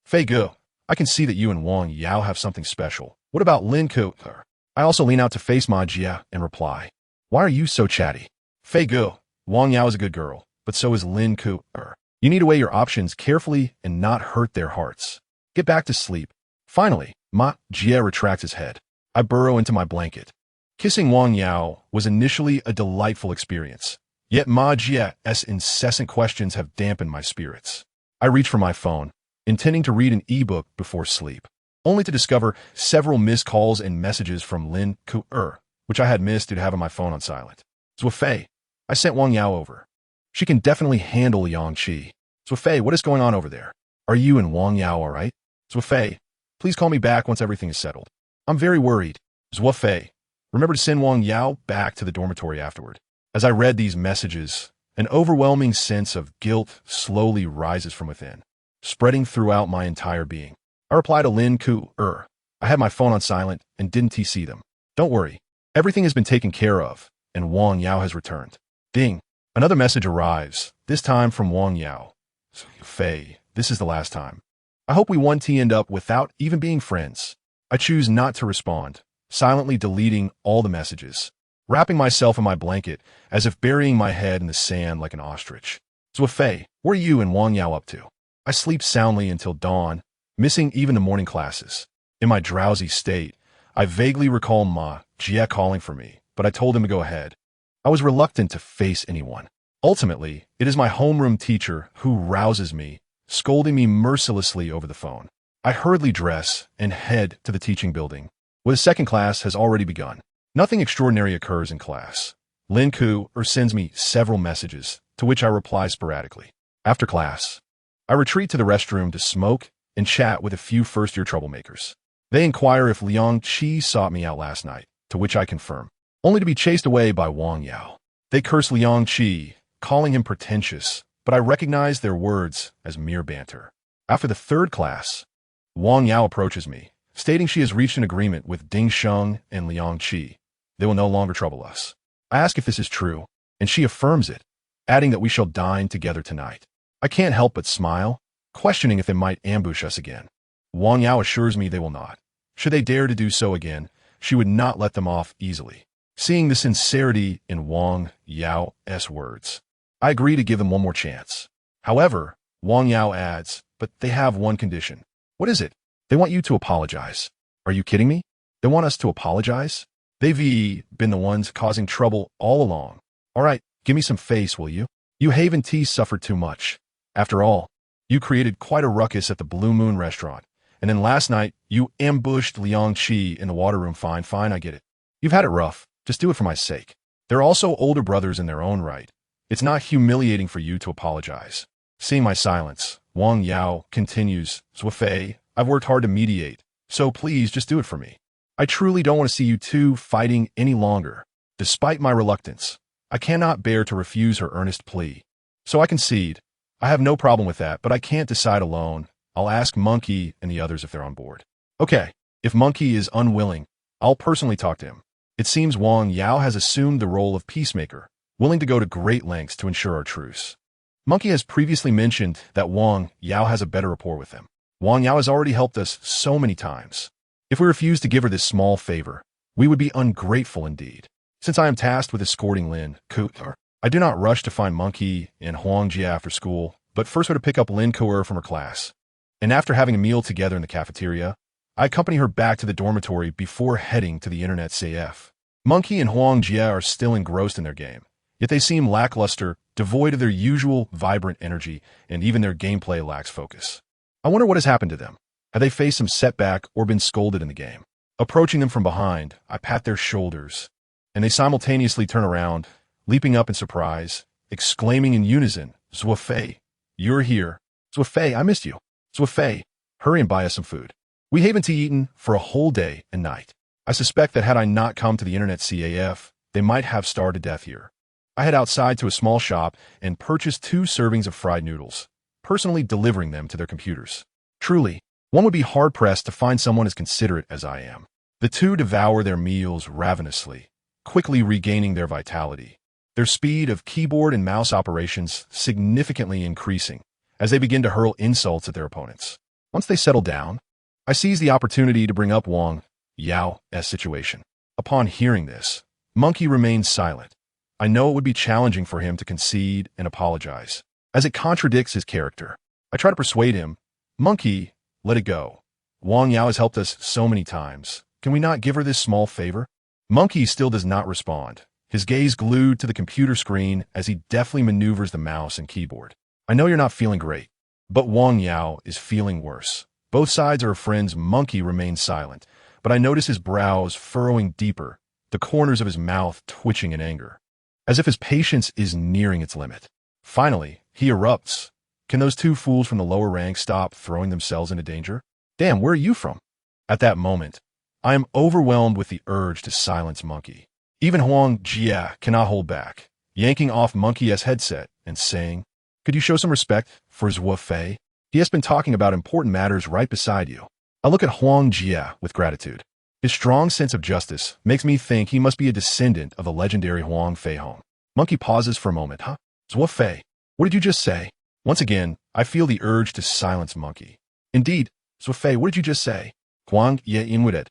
"Fei Gu, I can see that you and Wang Yao have something special. What about Lin Kuer?" I also lean out to face Ma Jia and reply, "Why are you so chatty?" "Fei Gu, Wang Yao is a good girl, but so is Lin Kuer. You need to weigh your options carefully and not hurt their hearts. Get back to sleep. Finally, Ma Jie retracts his head. I burrow into my blanket. Kissing Wang Yao was initially a delightful experience, yet Ma Jie's incessant questions have dampened my spirits. I reach for my phone, intending to read an ebook before sleep, only to discover several missed calls and messages from Lin Ku-er, which I had missed due to having my phone on silent. Zuo Fei, I sent Wang Yao over. She can definitely handle Liang Qi. Zuo Fei, what is going on over there? Are you and Wang Yao all right? Zuo Fei, please call me back once everything is settled. I'm very worried. Zuo Fei, remember to send Wang Yao back to the dormitory afterward. As I read these messages, an overwhelming sense of guilt slowly rises from within, spreading throughout my entire being. I reply to Lin Ku-er. I had my phone on silent and didn't TC them. Don't worry. Everything has been taken care of, and Wang Yao has returned. Ding. Another message arrives, this time from Wang Yao. Fei, this is the last time. I hope we 1T end up without even being friends. I choose not to respond, silently deleting all the messages, wrapping myself in my blanket as if burying my head in the sand like an ostrich. Zuo Fei, what are you and Wang Yao up to? I sleep soundly until dawn, missing even the morning classes. In my drowsy state, I vaguely recall Ma Jie calling for me, but I told him to go ahead. I was reluctant to face anyone. Ultimately, it is my homeroom teacher who rouses me, scolding me mercilessly over the phone. I hurriedly dress and head to the teaching building, where the second class has already begun. Nothing extraordinary occurs in class. Lin Ku-er sends me several messages, to which I reply sporadically. After class, I retreat to the restroom to smoke and chat with a few first-year troublemakers. They inquire if Liang Qi sought me out last night, to which I confirm, only to be chased away by Wang Yao. They curse Liang Qi, calling him pretentious, but I recognize their words as mere banter. After the third class, Wang Yao approaches me, stating she has reached an agreement with Ding Sheng and Liang Qi. They will no longer trouble us. I ask if this is true, and she affirms it, adding that we shall dine together tonight. I can't help but smile, questioning if they might ambush us again. Wang Yao assures me they will not. Should they dare to do so again, she would not let them off easily. Seeing the sincerity in Wang Yao's words, I agree to give them one more chance. However, Wang Yao adds, but they have one condition. What is it? They want you to apologize. Are you kidding me? They want us to apologize? They've been the ones causing trouble all along. All right, give me some face, will you? You Haven T suffered too much. After all, you created quite a ruckus at the Blue Moon restaurant. And then last night, you ambushed Liang Qi in the water room. Fine, I get it. You've had it rough. Just do it for my sake. They're also older brothers in their own right. It's not humiliating for you to apologize. Seeing my silence, Wang Yao continues, Zuo Fei, I've worked hard to mediate, so please just do it for me. I truly don't want to see you two fighting any longer. Despite my reluctance, I cannot bear to refuse her earnest plea. So I concede. I have no problem with that, but I can't decide alone. I'll ask Monkey and the others if they're on board. Okay, if Monkey is unwilling, I'll personally talk to him. It seems Wang Yao has assumed the role of peacemaker, willing to go to great lengths to ensure our truce. Monkey has previously mentioned that Wang Yao has a better rapport with him. Wang Yao has already helped us so many times. If we refuse to give her this small favor, we would be ungrateful indeed. Since I am tasked with escorting Lin Ku-er, I do not rush to find Monkey and Huang Jie after school, but first go to pick up Lin Ku-er from her class. And after having a meal together in the cafeteria, I accompany her back to the dormitory before heading to the internet CF. Monkey and Huang Jie are still engrossed in their game, yet they seem lackluster, devoid of their usual vibrant energy, and even their gameplay lacks focus. I wonder what has happened to them. Have they faced some setback or been scolded in the game? Approaching them from behind, I pat their shoulders, and they simultaneously turn around, leaping up in surprise, exclaiming in unison, Zuo Fei, you're here. Zuo Fei, I missed you. Zuo Fei, hurry and buy us some food. We haven't eaten for a whole day and night. I suspect that had I not come to the internet CAF, they might have starved to death here. I head outside to a small shop and purchase 2 servings of fried noodles, personally delivering them to their computers. Truly, one would be hard-pressed to find someone as considerate as I am. The two devour their meals ravenously, quickly regaining their vitality, their speed of keyboard and mouse operations significantly increasing as they begin to hurl insults at their opponents. Once they settle down, I seize the opportunity to bring up Wang Yao's situation. Upon hearing this, Monkey remains silent. I know it would be challenging for him to concede and apologize. as it contradicts his character. I try to persuade him, "Monkey, let it go. Wang Yao has helped us so many times. Can we not give her this small favor?" Monkey still does not respond, his gaze glued to the computer screen as he deftly maneuvers the mouse and keyboard. I know you're not feeling great, but Wang Yao is feeling worse. Both sides are friends. Monkey remains silent, but I notice his brows furrowing deeper, the corners of his mouth twitching in anger, as if his patience is nearing its limit. Finally, he erupts. "Can those two fools from the lower ranks stop throwing themselves into danger? Damn, where are you from?" At that moment, I am overwhelmed with the urge to silence Monkey. Even Huang Jia cannot hold back, yanking off Monkey's headset and saying, "Could you show some respect for Zuo Fei? He has been talking about important matters right beside you." I look at Huang Jia with gratitude. His strong sense of justice makes me think he must be a descendant of the legendary Huang Fei Hong. Monkey pauses for a moment. "Huh? Zuo Fei, what did you just say?" Once again, I feel the urge to silence Monkey. "Indeed, Zuo Fei, what did you just say?" Huang Ye inwarded.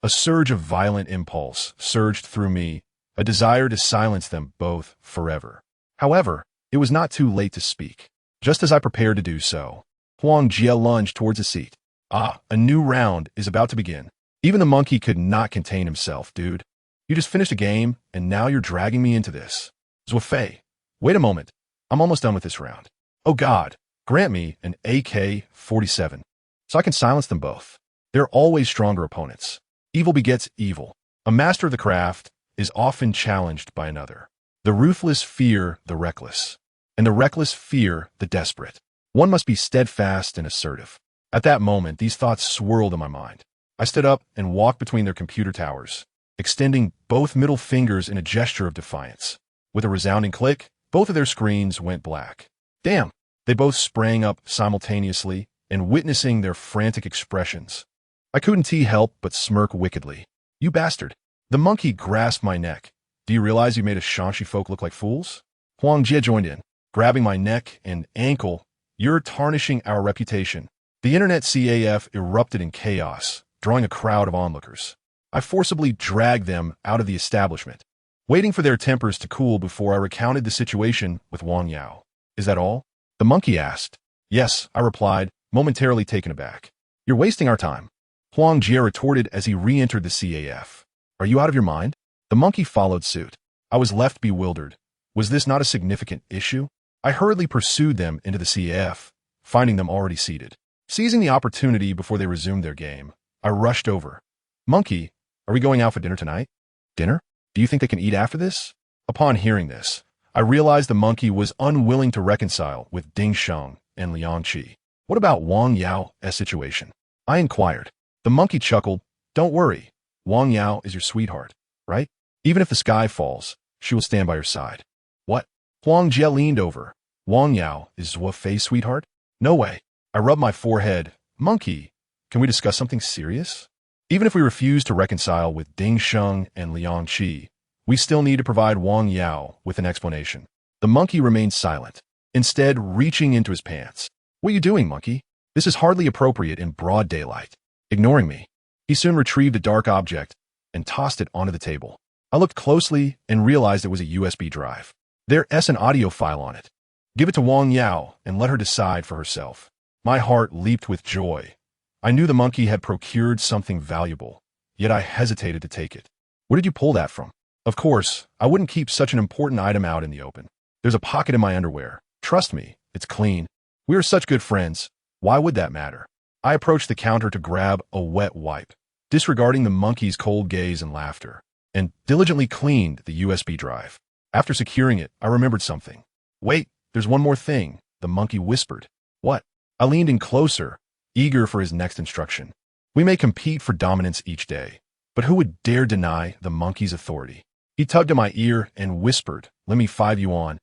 A surge of violent impulse surged through me, a desire to silence them both forever. However, it was not too late to speak. Just as I prepared to do so, Huang Jia lunged towards a seat. "Ah, a new round is about to begin." Even the monkey could not contain himself. "Dude, you just finished a game, and now you're dragging me into this." "Zuo Fei, wait a moment. I'm almost done with this round. Oh God, grant me an AK-47, so I can silence them both. They're always stronger opponents. Evil begets evil. A master of the craft is often challenged by another. The ruthless fear the reckless, and the reckless fear the desperate. One must be steadfast and assertive." At that moment, these thoughts swirled in my mind. I stood up and walked between their computer towers, extending both middle fingers in a gesture of defiance. With a resounding click, both of their screens went black. Damn! They both sprang up simultaneously, and witnessing their frantic expressions, I couldn't help but smirk wickedly. "You bastard." The monkey grasped my neck. "Do you realize you made us Shanxi folk look like fools?" Huang Jie joined in, grabbing my neck and ankle. "You're tarnishing our reputation." The internet CAF erupted in chaos, drawing a crowd of onlookers. I forcibly dragged them out of the establishment, waiting for their tempers to cool before I recounted the situation with Wang Yao. "Is that all?" the monkey asked. "Yes," I replied, momentarily taken aback. "You're wasting our time," Huang Jie retorted as he re-entered the CAF. "Are you out of your mind?" The monkey followed suit. I was left bewildered. Was this not a significant issue? I hurriedly pursued them into the CAF, finding them already seated. Seizing the opportunity before they resumed their game, I rushed over. "Monkey, are we going out for dinner tonight?" "Dinner? Do you think they can eat after this?" Upon hearing this, I realized the monkey was unwilling to reconcile with Ding Sheng and Liang Qi. "What about Wang Yao's situation?" I inquired. The monkey chuckled. "Don't worry. Wang Yao is your sweetheart, right? Even if the sky falls, she will stand by your side." "What?" Huang Jie leaned over. "Wang Yao is Zuo Fei's sweetheart?" "No way." I rubbed my forehead. "Monkey, can we discuss something serious? Even if we refuse to reconcile with Ding Sheng and Liang Qi, we still need to provide Wang Yao with an explanation." The monkey remained silent, instead reaching into his pants. "What are you doing, monkey? This is hardly appropriate in broad daylight." Ignoring me, he soon retrieved a dark object and tossed it onto the table. I looked closely and realized it was a USB drive. There's an audio file on it. "Give it to Wang Yao and let her decide for herself." My heart leaped with joy. I knew the monkey had procured something valuable, yet I hesitated to take it. "Where did you pull that from?" Of course, I wouldn't keep such an important item out in the open. "There's a pocket in my underwear. Trust me, it's clean. We are such good friends. Why would that matter?" I approached the counter to grab a wet wipe, disregarding the monkey's cold gaze and laughter, and diligently cleaned the USB drive. After securing it, I remembered something. "Wait, there's one more thing," the monkey whispered. "What?" I leaned in closer, eager for his next instruction. "We may compete for dominance each day, but who would dare deny the monkey's authority?" He tugged at my ear and whispered, "Let me 5 yuan.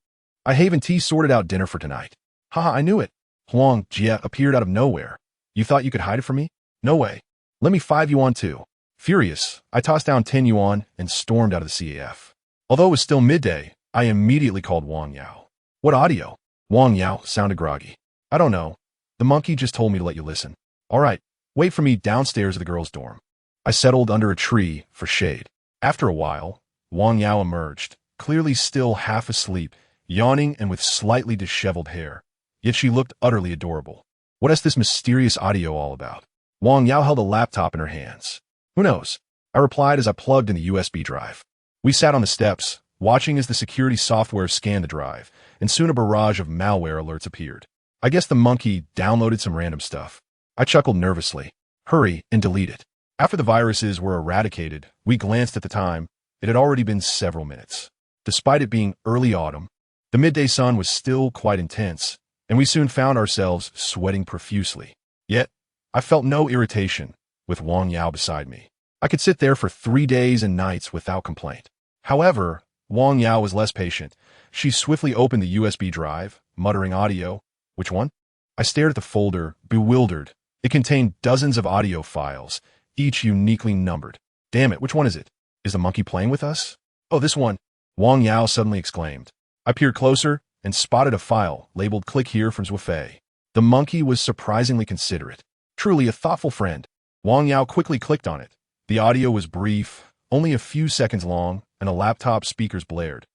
I haven't sorted out dinner for tonight." "Haha, I knew it." Huang Jie appeared out of nowhere. "You thought you could hide it from me? No way. Let me 5 yuan too." Furious, I tossed down 10 yuan and stormed out of the CAF. Although it was still midday, I immediately called Wang Yao. "What audio?" Wang Yao sounded groggy. "I don't know. The monkey just told me to let you listen." "All right, wait for me downstairs at the girls' dorm." I settled under a tree for shade. After a while, Wang Yao emerged, clearly still half asleep, yawning and with slightly disheveled hair. yet she looked utterly adorable. What is this mysterious audio all about? Wang Yao held a laptop in her hands. Who knows? I replied as I plugged in the USB drive. We sat on the steps, watching as the security software scanned the drive, and soon a barrage of malware alerts appeared. I guess the monkey downloaded some random stuff. I chuckled nervously. Hurry and delete it. After the viruses were eradicated, we glanced at the time. It had already been several minutes. Despite it being early autumn, the midday sun was still quite intense, and we soon found ourselves sweating profusely. Yet, I felt no irritation with Wang Yao beside me. I could sit there for 3 days and nights without complaint. However, Wang Yao was less patient. She swiftly opened the USB drive, muttering audio. Which one? I stared at the folder, bewildered. It contained dozens of audio files, each uniquely numbered. Damn it, which one is it? Is the monkey playing with us? Oh, this one, Wang Yao suddenly exclaimed. I peered closer and spotted a file labeled "Click here" from Zuo Fei. The monkey was surprisingly considerate. Truly a thoughtful friend. Wang Yao quickly clicked on it. The audio was brief, only a few seconds long, and the laptop speakers blared.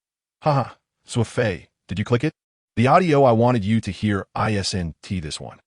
Haha, Zuo Fei, did you click it? The audio I wanted you to hear isn't this one.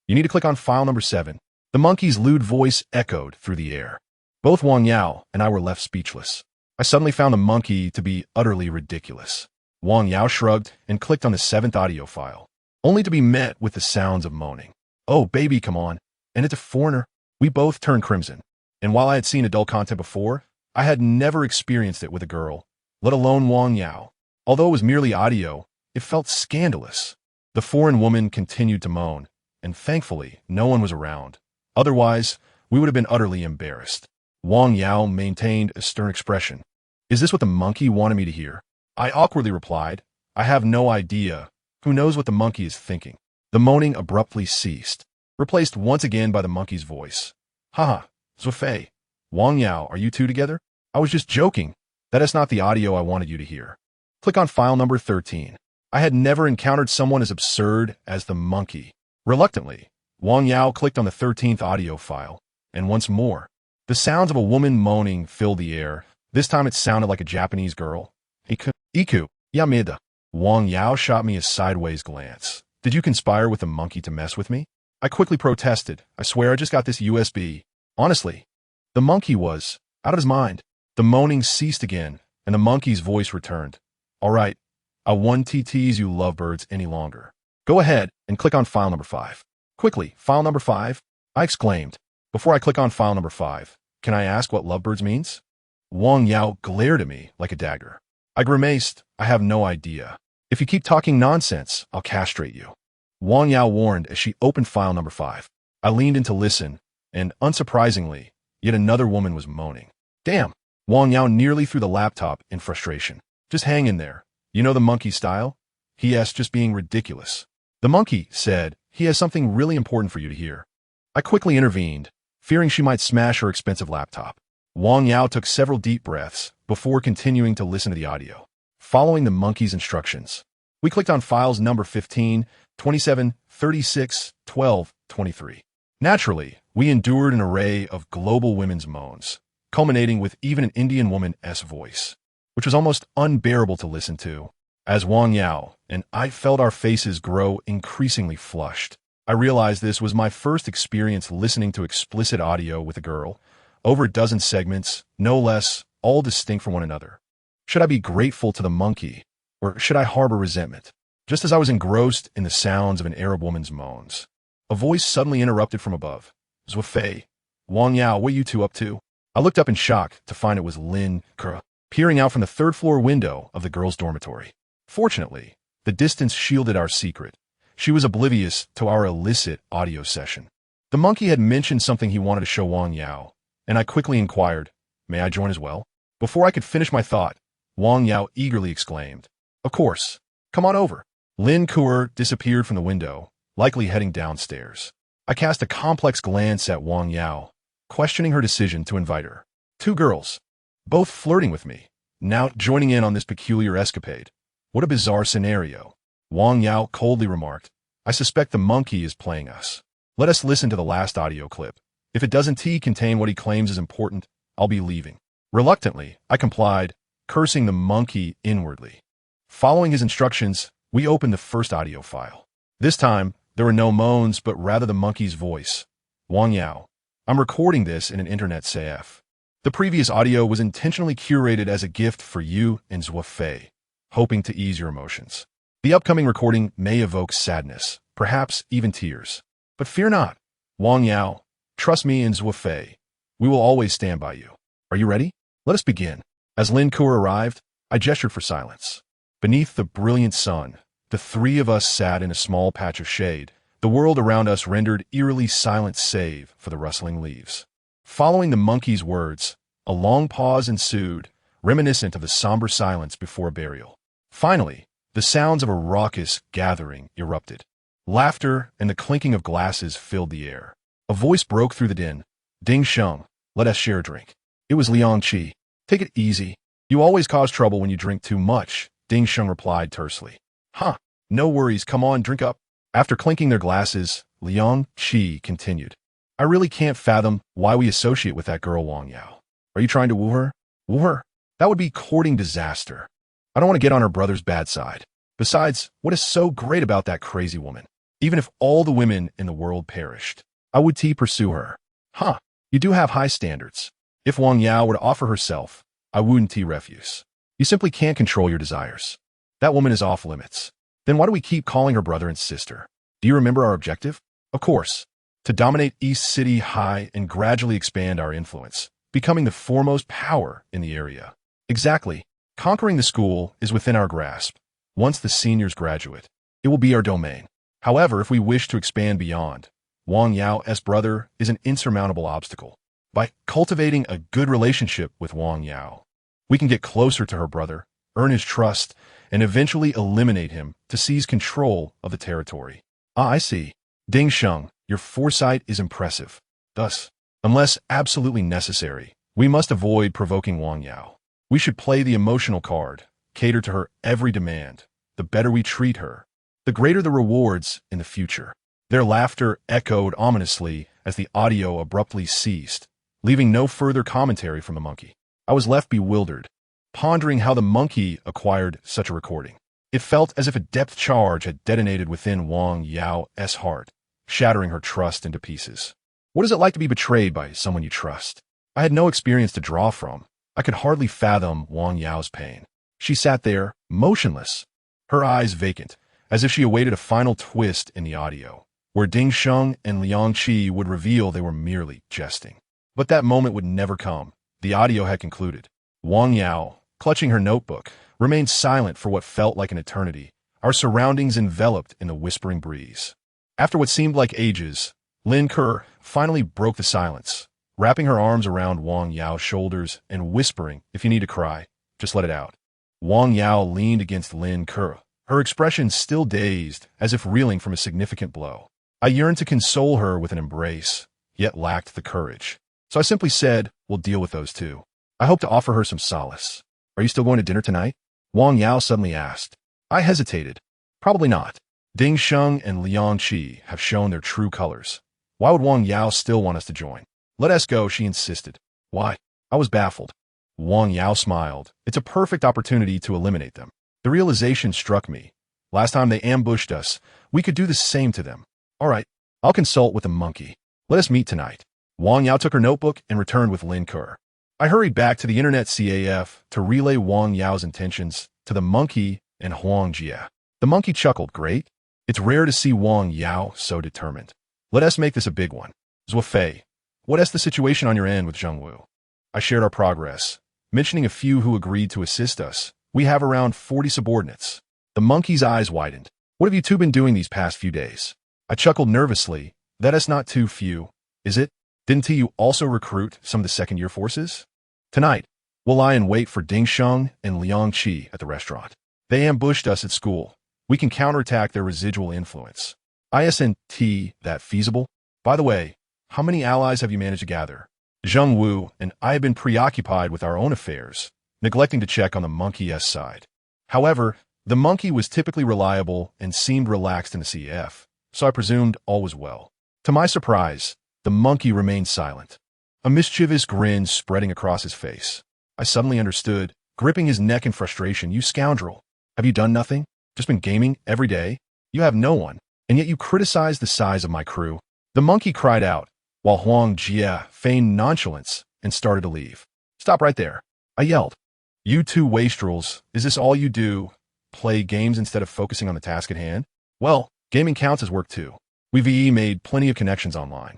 You need to click on file number 7. The monkey's lewd voice echoed through the air. Both Wang Yao and I were left speechless. I suddenly found the monkey to be utterly ridiculous. Wang Yao shrugged and clicked on the 7th audio file, only to be met with the sounds of moaning. Oh, baby, come on. And it's a foreigner. We both turned crimson. And while I had seen adult content before, I had never experienced it with a girl, let alone Wang Yao. Although it was merely audio, it felt scandalous. The foreign woman continued to moan, and thankfully, no one was around. Otherwise, we would have been utterly embarrassed. Wang Yao maintained a stern expression. Is this what the monkey wanted me to hear? I awkwardly replied, I have no idea. Who knows what the monkey is thinking? The moaning abruptly ceased, replaced once again by the monkey's voice. Haha, Zuo Fei, Wang Yao, are you two together? I was just joking. That is not the audio I wanted you to hear. Click on file number 13. I had never encountered someone as absurd as the monkey. Reluctantly, Wang Yao clicked on the 13th audio file, and once more, the sounds of a woman moaning filled the air. This time it sounded like a Japanese girl. Iku, Yamida. Wang Yao shot me a sideways glance. Did you conspire with the monkey to mess with me? I quickly protested. I swear I just got this USB. Honestly, the monkey was out of his mind. The moaning ceased again, and the monkey's voice returned. All right, I won't tease you lovebirds any longer. Go ahead and click on file number 5. Quickly, file number 5, I exclaimed. Before I click on file number 5, can I ask what lovebirds means? Wang Yao glared at me like a dagger. I grimaced. I have no idea. If you keep talking nonsense, I'll castrate you. Wang Yao warned as she opened file number 5. I leaned in to listen, and unsurprisingly, yet another woman was moaning. Damn! Wang Yao nearly threw the laptop in frustration. Just hang in there. You know the monkey style? He asked, just being ridiculous. The monkey said, he has something really important for you to hear. I quickly intervened, fearing she might smash her expensive laptop. Wang Yao took several deep breaths before continuing to listen to the audio. Following the monkey's instructions, we clicked on files number 15, 27, 36, 12, 23. Naturally, we endured an array of global women's moans, culminating with even an Indian woman's voice, which was almost unbearable to listen to. As Wang Yao and I felt our faces grow increasingly flushed, I realized this was my first experience listening to explicit audio with a girl, over a dozen segments, no less, all distinct from one another. Should I be grateful to the monkey, or should I harbor resentment? Just as I was engrossed in the sounds of an Arab woman's moans, a voice suddenly interrupted from above. Zuo Fei, Wang Yao, what are you two up to? I looked up in shock to find it was Lin Ke, peering out from the 3rd floor window of the girls' dormitory. Fortunately, the distance shielded our secret. She was oblivious to our illicit audio session. The monkey had mentioned something he wanted to show Wang Yao, and I quickly inquired, may I join as well? Before I could finish my thought, Wang Yao eagerly exclaimed, of course, come on over. Lin Ke disappeared from the window, likely heading downstairs. I cast a complex glance at Wang Yao, questioning her decision to invite her. 2 girls, both flirting with me, now joining in on this peculiar escapade. What a bizarre scenario. Wang Yao coldly remarked, I suspect the monkey is playing us. Let us listen to the last audio clip. If it doesn't contain what he claims is important, I'll be leaving. Reluctantly, I complied, cursing the monkey inwardly. Following his instructions, we opened the first audio file. This time, there were no moans, but rather the monkey's voice. Wang Yao. I'm recording this in an internet CF. The previous audio was intentionally curated as a gift for you and Zuo Fei, hoping to ease your emotions. The upcoming recording may evoke sadness, perhaps even tears. But fear not. Wang Yao, trust me and Zuo Fei. We will always stand by you. Are you ready? Let us begin. As Lin Ke arrived, I gestured for silence. Beneath the brilliant sun, the three of us sat in a small patch of shade. The world around us rendered eerily silent save for the rustling leaves. Following the monkey's words, a long pause ensued, reminiscent of the somber silence before a burial. Finally, the sounds of a raucous gathering erupted. Laughter and the clinking of glasses filled the air. A voice broke through the din. Ding Sheng, let us share a drink. It was Liang Qi. Take it easy. You always cause trouble when you drink too much, Ding Sheng replied tersely. Huh, no worries, come on, drink up. After clinking their glasses, Liang Qi continued. I really can't fathom why we associate with that girl Wang Yao. Are you trying to woo her? Woo her? That would be courting disaster. I don't want to get on her brother's bad side. Besides, what is so great about that crazy woman? Even if all the women in the world perished, I would pursue her. Huh, you do have high standards. If Wang Yao were to offer herself, I wouldn't refuse. You simply can't control your desires. That woman is off limits. Then why do we keep calling her brother and sister? Do you remember our objective? Of course, to dominate East City High and gradually expand our influence, becoming the foremost power in the area. Exactly. Conquering the school is within our grasp. Once the seniors graduate, it will be our domain. However, if we wish to expand beyond, Wang Yao's brother is an insurmountable obstacle. By cultivating a good relationship with Wang Yao, we can get closer to her brother, earn his trust, and eventually eliminate him to seize control of the territory. Ah, I see. Ding Sheng, your foresight is impressive. Thus, unless absolutely necessary, we must avoid provoking Wang Yao. We should play the emotional card, cater to her every demand. The better we treat her, the greater the rewards in the future. Their laughter echoed ominously as the audio abruptly ceased, leaving no further commentary from the monkey. I was left bewildered, pondering how the monkey acquired such a recording. It felt as if a depth charge had detonated within Wang Yao's heart, shattering her trust into pieces. What is it like to be betrayed by someone you trust? I had no experience to draw from. I could hardly fathom Wang Yao's pain. She sat there, motionless, her eyes vacant, as if she awaited a final twist in the audio, where Ding Sheng and Liang Qi would reveal they were merely jesting. But that moment would never come. The audio had concluded. Wang Yao, clutching her notebook, remained silent for what felt like an eternity, our surroundings enveloped in the whispering breeze. After what seemed like ages, Lin Ke finally broke the silence, wrapping her arms around Wang Yao's shoulders and whispering, if you need to cry, just let it out. Wang Yao leaned against Lin Ke, her expression still dazed, as if reeling from a significant blow. I yearned to console her with an embrace, yet lacked the courage. So I simply said, we'll deal with those two. I hope to offer her some solace. Are you still going to dinner tonight? Wang Yao suddenly asked. I hesitated. Probably not. Ding Sheng and Liang Qi have shown their true colors. Why would Wang Yao still want us to join? Let us go, she insisted. Why? I was baffled. Wang Yao smiled. It's a perfect opportunity to eliminate them. The realization struck me. Last time they ambushed us, we could do the same to them. All right, I'll consult with the monkey. Let us meet tonight. Wang Yao took her notebook and returned with Lin Ke. I hurried back to the internet CAF to relay Wang Yao's intentions to the monkey and Huang Jie. The monkey chuckled, great. It's rare to see Wang Yao so determined. Let us make this a big one. Zuo Fei, what is the situation on your end with Zheng Wu? I shared our progress, mentioning a few who agreed to assist us. We have around 40 subordinates. The monkey's eyes widened. What have you two been doing these past few days? I chuckled nervously. That is not too few, is it? Didn't you also recruit some of the second-year forces? Tonight, we'll lie in wait for Ding Sheng and Liang Qi at the restaurant. They ambushed us at school. We can counterattack their residual influence. Isn't that feasible? By the way, how many allies have you managed to gather? Zheng Wu and I have been preoccupied with our own affairs, neglecting to check on the monkey's side. However, the monkey was typically reliable and seemed relaxed in the CF, so I presumed all was well. To my surprise, the monkey remained silent, a mischievous grin spreading across his face. I suddenly understood, gripping his neck in frustration. You scoundrel. Have you done nothing? Just been gaming every day? You have no one. and yet you criticize the size of my crew." The monkey cried out, while Huang Jie feigned nonchalance and started to leave. "Stop right there," I yelled. "You two wastrels, is this all you do? Play games instead of focusing on the task at hand? Well, gaming counts as work too. We've made plenty of connections online."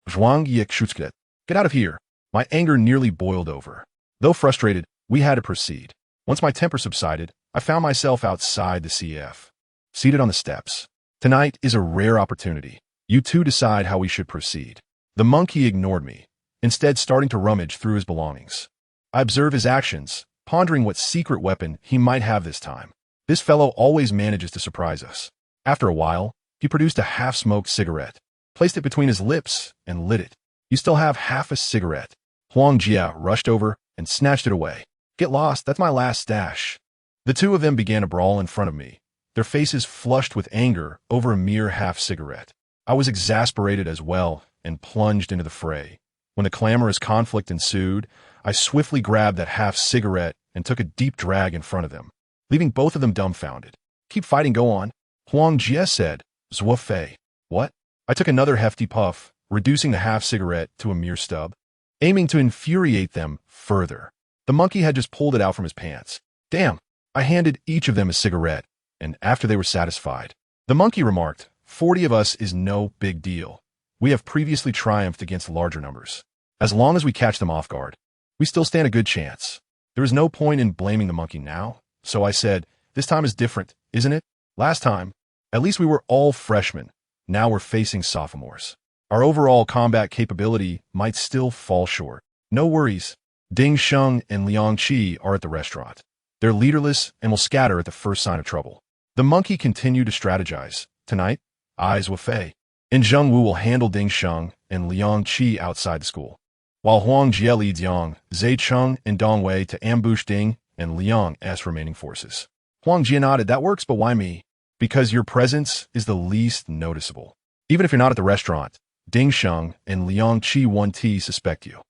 Zhuang Yixutsket. Get out of here. My anger nearly boiled over. Though frustrated, we had to proceed. Once my temper subsided, I found myself outside the CF, seated on the steps. "Tonight is a rare opportunity. You two decide how we should proceed." The monkey ignored me, instead starting to rummage through his belongings. I observed his actions, pondering what secret weapon he might have this time. This fellow always manages to surprise us. After a while, he produced a half-smoked cigarette, placed it between his lips, and lit it. "You still have half a cigarette." Huang Jia rushed over and snatched it away. "Get lost, that's my last stash." The two of them began a brawl in front of me, their faces flushed with anger over a mere half-cigarette. I was exasperated as well and plunged into the fray. When the clamorous conflict ensued, I swiftly grabbed that half-cigarette and took a deep drag in front of them, leaving both of them dumbfounded. "Keep fighting, go on," Huang Jie said. "Zuo Fei." "What?" I took another hefty puff, reducing the half-cigarette to a mere stub, aiming to infuriate them further. The monkey had just pulled it out from his pants. "Damn." I handed each of them a cigarette, and after they were satisfied, the monkey remarked, 40 of us is no big deal. We have previously triumphed against larger numbers. As long as we catch them off guard, we still stand a good chance." There is no point in blaming the monkey now, so I said, "This time is different, isn't it? Last time, at least we were all freshmen. Now we're facing sophomores. Our overall combat capability might still fall short." "No worries. Ding Sheng and Liang Qi are at the restaurant. They're leaderless and will scatter at the first sign of trouble." The monkey continued to strategize. "Tonight, I, Zuo Fei, and Zheng Wu will handle Ding Sheng and Liang Qi outside the school, while Huang Jie leads Yang, Zai Cheng, and Dong Wei to ambush Ding and Liang's remaining forces." Huang Jie nodded. "That works, but why me?" "Because your presence is the least noticeable. Even if you're not at the restaurant, Ding Sheng and Liang Qi 1T suspect you."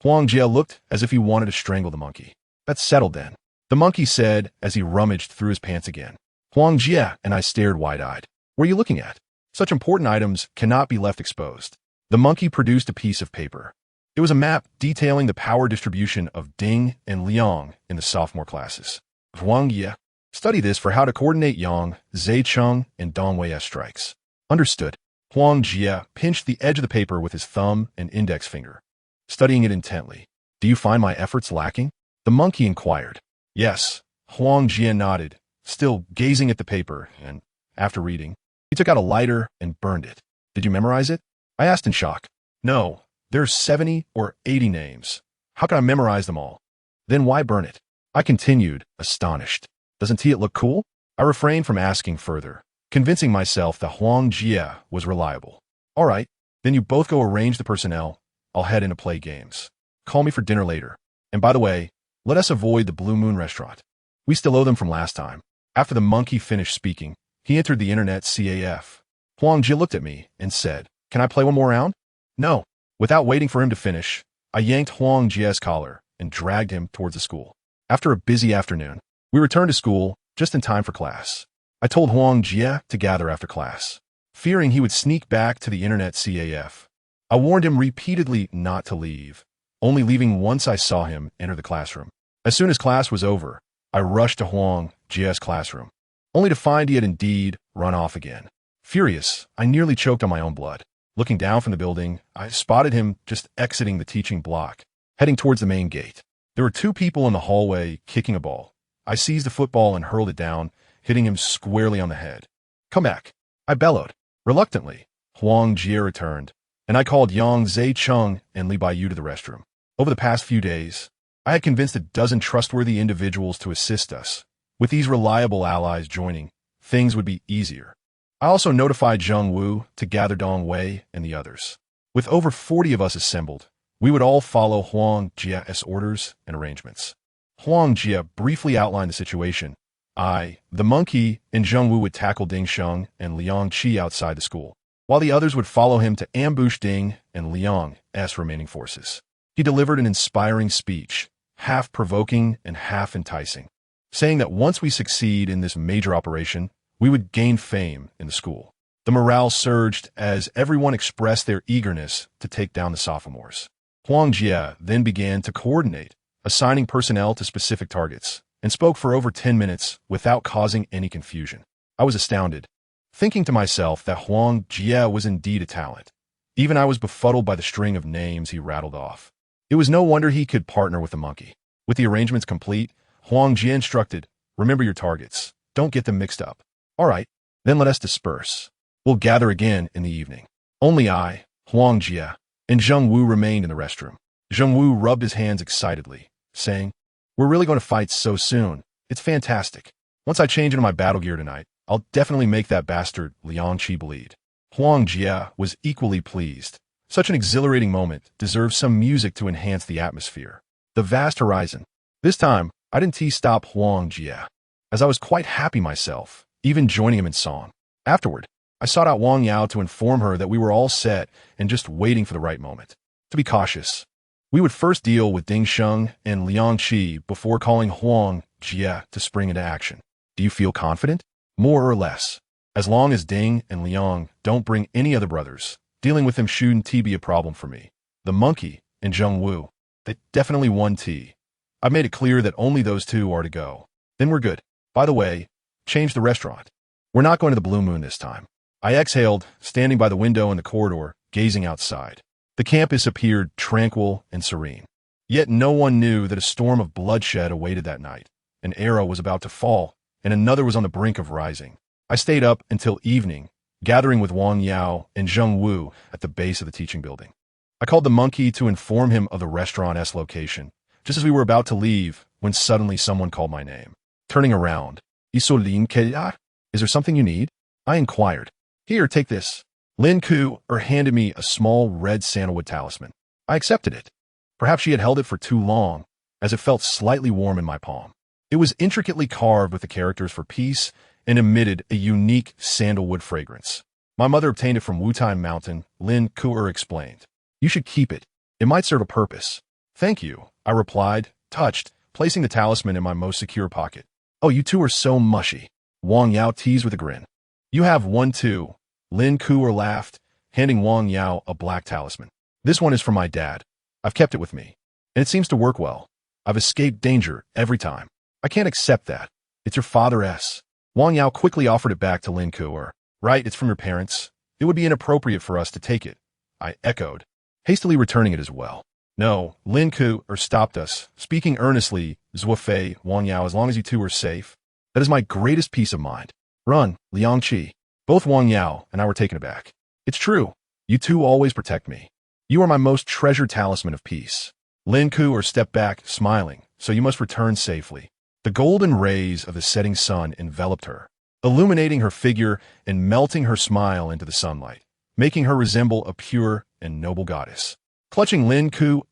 Huang Jie looked as if he wanted to strangle the monkey. "That's settled then," the monkey said as he rummaged through his pants again. Huang Jie and I stared wide-eyed. "What are you looking at? Such important items cannot be left exposed." The monkey produced a piece of paper. It was a map detailing the power distribution of Ding and Liang in the sophomore classes. "Huang Jie, study this for how to coordinate Yang, Zai Cheng, and Dong Wei's strikes." "Understood." Huang Jie pinched the edge of the paper with his thumb and index finger, studying it intently. "Do you find my efforts lacking?" the monkey inquired. "Yes." Huang Jie nodded, still gazing at the paper, and, after reading, he took out a lighter and burned it. "Did you memorize it?" I asked in shock. "No, there's 70 or 80 names. How can I memorize them all?" "Then why burn it?" I continued, astonished. "Doesn't it look cool?" I refrained from asking further, convincing myself that Huang Jie was reliable. "All right, then you both go arrange the personnel. I'll head in to play games. Call me for dinner later. And by the way, let us avoid the Blue Moon restaurant. We still owe them from last time." After the monkey finished speaking, he entered the internet CAF. Huang Jie looked at me and said, "Can I play one more round?" "No." Without waiting for him to finish, I yanked Huang Jie's collar and dragged him towards the school. After a busy afternoon, we returned to school just in time for class. I told Huang Jie to gather after class, fearing he would sneak back to the internet CAF. I warned him repeatedly not to leave, only leaving once I saw him enter the classroom. As soon as class was over, I rushed to Huang Jie's classroom, only to find he had indeed run off again. Furious, I nearly choked on my own blood. Looking down from the building, I spotted him just exiting the teaching block, heading towards the main gate. There were two people in the hallway kicking a ball. I seized the football and hurled it down, hitting him squarely on the head. "Come back," I bellowed. Reluctantly, Huang Jie returned, and I called Yang, Zai Cheng, and Li Baiyu to the restroom. Over the past few days, I had convinced a dozen trustworthy individuals to assist us. With these reliable allies joining, things would be easier. I also notified Zheng Wu to gather Dong Wei and the others. With over 40 of us assembled, we would all follow Huang Jie's orders and arrangements. Huang Jie briefly outlined the situation. I, the monkey, and Zheng Wu would tackle Ding Sheng and Liang Qi outside the school, while the others would follow him to ambush Ding and Liang's remaining forces. He delivered an inspiring speech, half provoking and half enticing, saying that once we succeed in this major operation, we would gain fame in the school. The morale surged as everyone expressed their eagerness to take down the sophomores. Huang Jie then began to coordinate, assigning personnel to specific targets, and spoke for over 10 minutes without causing any confusion. I was astounded, thinking to myself that Huang Jie was indeed a talent. Even I was befuddled by the string of names he rattled off. It was no wonder he could partner with the monkey. With the arrangements complete, Huang Jie instructed, "Remember your targets. Don't get them mixed up." "All right, then let us disperse. We'll gather again in the evening." Only I, Huang Jie, and Zheng Wu remained in the restroom. Zheng Wu rubbed his hands excitedly, saying, "We're really going to fight so soon. It's fantastic. Once I change into my battle gear tonight, I'll definitely make that bastard Liang Qi bleed." Huang Jie was equally pleased. Such an exhilarating moment deserves some music to enhance the atmosphere. The vast horizon. This time, I didn't stop Huang Jie, as I was quite happy myself, even joining him in song. Afterward, I sought out Wang Yao to inform her that we were all set and just waiting for the right moment. To be cautious, we would first deal with Ding Sheng and Liang Qi before calling Huang Jie to spring into action. Do you feel confident? More or less. As long as Ding and Liang don't bring any other brothers, dealing with them shouldn't be a problem for me. The monkey and Zheng Wu, they definitely won T. I've made it clear that only those two are to go. Then we're good. By the way, change the restaurant. We're not going to the Blue Moon this time. I exhaled, standing by the window in the corridor, gazing outside. The campus appeared tranquil and serene. Yet no one knew that a storm of bloodshed awaited that night. An era was about to fall, and another was on the brink of rising. I stayed up until evening, gathering with Wang Yao and Zheng Wu at the base of the teaching building. I called the monkey to inform him of the restaurant's location, just as we were about to leave, when suddenly someone called my name. Turning around, "Isolin Keya? Is there something you need?" I inquired. "Here, take this." Lin Ku handed me a small red sandalwood talisman. I accepted it. Perhaps she had held it for too long, as it felt slightly warm in my palm. It was intricately carved with the characters for peace and emitted a unique sandalwood fragrance. My mother obtained it from Wutai Mountain, Lin Ku explained. "You should keep it. It might serve a purpose." "Thank you," I replied, touched, placing the talisman in my most secure pocket. "Oh, you two are so mushy," Wang Yao teased with a grin. "You have one too," Lin Ku laughed, handing Wang Yao a black talisman. "This one is from my dad. I've kept it with me, and it seems to work well. I've escaped danger every time." "I can't accept that. It's your father's." Wang Yao quickly offered it back to Lin Ku. "Right, it's from your parents. It would be inappropriate for us to take it," I echoed, hastily returning it as well. "No," Lin Ku stopped us, speaking earnestly. "Zuo Fei, Wang Yao, as long as you two are safe, that is my greatest peace of mind. Run, Liang Qi." Both Wang Yao and I were taken aback. "It's true. You two always protect me. You are my most treasured talisman of peace." Lin Ku stepped back, smiling, "So you must return safely." The golden rays of the setting sun enveloped her, illuminating her figure and melting her smile into the sunlight, making her resemble a pure and noble goddess. Clutching Lin Ku's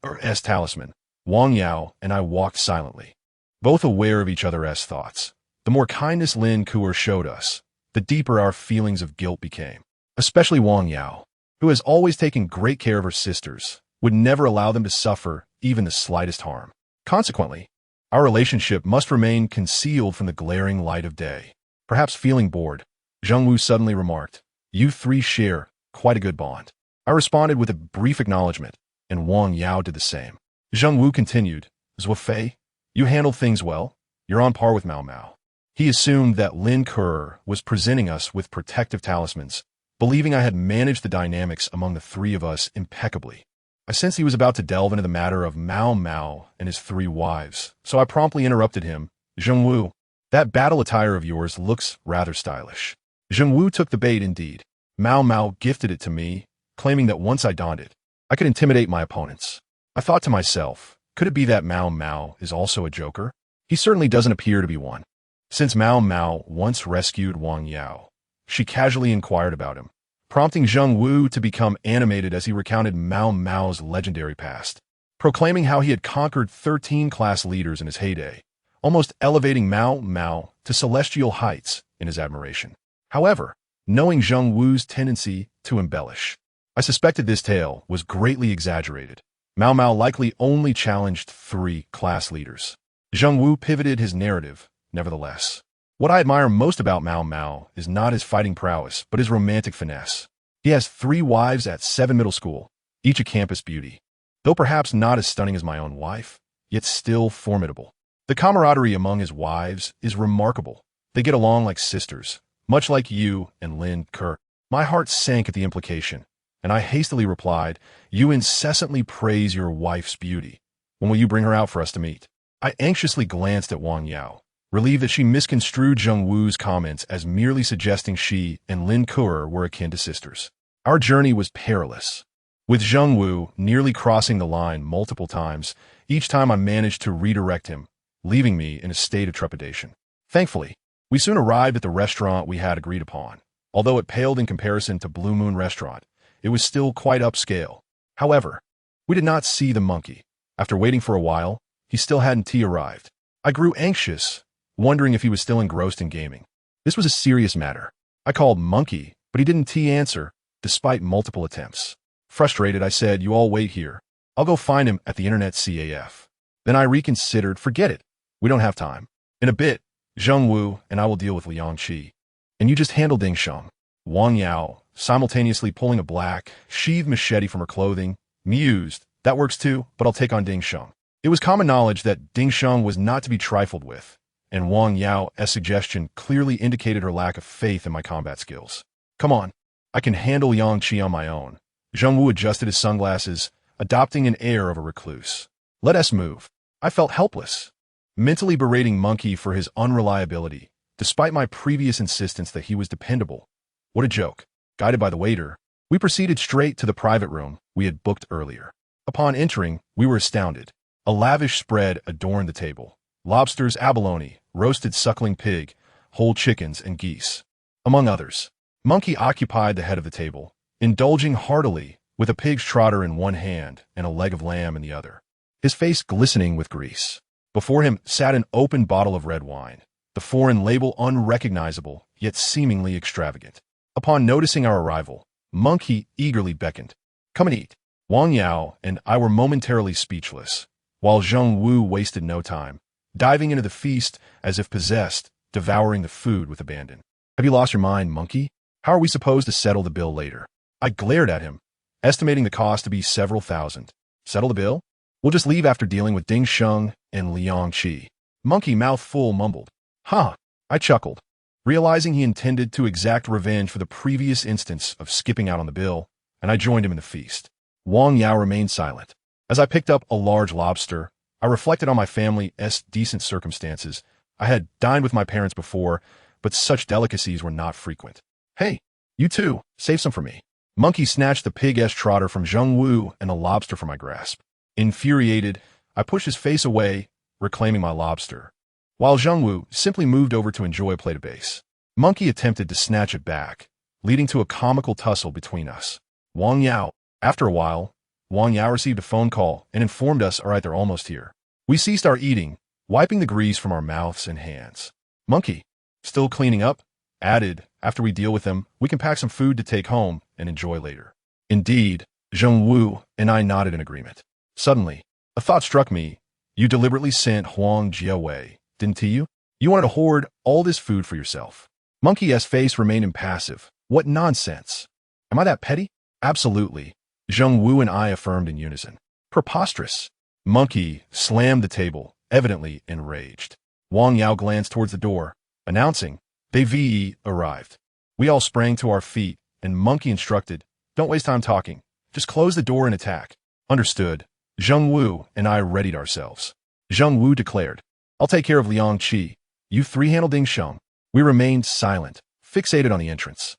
talisman, Wang Yao and I walked silently, both aware of each other's thoughts. The more kindness Lin Ku showed us, the deeper our feelings of guilt became. Especially Wang Yao, who has always taken great care of her sisters, would never allow them to suffer even the slightest harm. Consequently, our relationship must remain concealed from the glaring light of day. Perhaps feeling bored, Zheng Wu suddenly remarked, "You three share quite a good bond." I responded with a brief acknowledgement, and Wang Yao did the same. Zheng Wu continued, "Zuo Fei, you handled things well. You're on par with Mao Mao." He assumed that Lin Ku was presenting us with protective talismans, believing I had managed the dynamics among the three of us impeccably. I sensed he was about to delve into the matter of Mao Mao and his three wives, so I promptly interrupted him. "Zheng Wu, that battle attire of yours looks rather stylish." Zheng Wu took the bait indeed. Mao Mao gifted it to me, claiming that once I donned it, I could intimidate my opponents. I thought to myself, could it be that Mao Mao is also a joker? He certainly doesn't appear to be one. Since Mao Mao once rescued Wang Yao, she casually inquired about him, prompting Zheng Wu to become animated as he recounted Mao Mao's legendary past, proclaiming how he had conquered 13 class leaders in his heyday, almost elevating Mao Mao to celestial heights in his admiration. However, knowing Zheng Wu's tendency to embellish, I suspected this tale was greatly exaggerated. Mao Mao likely only challenged 3 class leaders. Zheng Wu pivoted his narrative, nevertheless. What I admire most about Mao Mao is not his fighting prowess, but his romantic finesse. He has 3 wives at 7 middle school, each a campus beauty. Though perhaps not as stunning as my own wife, yet still formidable. The camaraderie among his wives is remarkable. They get along like sisters, much like you and Lin Kerr. My heart sank at the implication, and I hastily replied, "You incessantly praise your wife's beauty. When will you bring her out for us to meet?" I anxiously glanced at Wang Yao, relieved that she misconstrued Zheng Wu's comments as merely suggesting she and Lin Kerr were akin to sisters. Our journey was perilous, with Zheng Wu nearly crossing the line multiple times. Each time I managed to redirect him, leaving me in a state of trepidation. Thankfully, we soon arrived at the restaurant we had agreed upon. Although it paled in comparison to Blue Moon Restaurant, it was still quite upscale. However, we did not see the monkey. After waiting for a while, he still hadn't arrived. I grew anxious, wondering if he was still engrossed in gaming. This was a serious matter. I called Monkey, but he didn't answer, despite multiple attempts. Frustrated, I said, "You all wait here. I'll go find him at the internet CAF." Then I reconsidered. "Forget it. We don't have time. In a bit, Zheng Wu and I will deal with Liang Qi. And you just handle Ding Sheng." Wang Yao, simultaneously pulling a black, sheathed machete from her clothing, mused, "That works too, but I'll take on Ding Sheng." It was common knowledge that Ding Sheng was not to be trifled with, and Wang Yao's suggestion clearly indicated her lack of faith in my combat skills. "Come on, I can handle Liang Qi on my own." Zheng Wu adjusted his sunglasses, adopting an air of a recluse. "Let us move." I felt helpless, mentally berating Monkey for his unreliability, despite my previous insistence that he was dependable. What a joke. Guided by the waiter, we proceeded straight to the private room we had booked earlier. Upon entering, we were astounded. A lavish spread adorned the table. Lobsters, abalone, roasted suckling pig, whole chickens, and geese, among others. Monkey occupied the head of the table, indulging heartily with a pig's trotter in one hand and a leg of lamb in the other, his face glistening with grease. Before him sat an open bottle of red wine, the foreign label unrecognizable, yet seemingly extravagant. Upon noticing our arrival, Monkey eagerly beckoned. "Come and eat." Wang Yao and I were momentarily speechless, while Zheng Wu wasted no time, diving into the feast as if possessed, devouring the food with abandon. "Have you lost your mind, Monkey? How are we supposed to settle the bill later?" I glared at him, estimating the cost to be several thousand. "Settle the bill? We'll just leave after dealing with Ding Sheng and Liang Qi." Monkey, mouth full, mumbled. "Huh." I chuckled, realizing he intended to exact revenge for the previous instance of skipping out on the bill, and I joined him in the feast. Wang Yao remained silent. As I picked up a large lobster, I reflected on my family's decent circumstances. I had dined with my parents before, but such delicacies were not frequent. "Hey, you too, save some for me." Monkey snatched the pig-esque trotter from Zheng Wu and a lobster from my grasp. Infuriated, I pushed his face away, reclaiming my lobster, while Zheng Wu simply moved over to enjoy a plate of base. Monkey attempted to snatch it back, leading to a comical tussle between us. After a while, Wang Yao received a phone call and informed us, "All right, they're almost here." We ceased our eating, wiping the grease from our mouths and hands. Monkey, still cleaning up, added, "After we deal with them, we can pack some food to take home and enjoy later." Indeed, Zheng Wu and I nodded in agreement. Suddenly, a thought struck me. "You deliberately sent Huang Jia away, didn't you? You wanted to hoard all this food for yourself." Monkey's face remained impassive. "What nonsense. Am I that petty?" "Absolutely," Zheng Wu and I affirmed in unison. "Preposterous." Monkey slammed the table, evidently enraged. Wang Yao glanced towards the door, announcing, "They've arrived." We all sprang to our feet, and Monkey instructed, "Don't waste time talking. Just close the door and attack." "Understood." Zheng Wu and I readied ourselves. Zheng Wu declared, "I'll take care of Liang Qi. You 3 handle Ding Sheng." We remained silent, fixated on the entrance.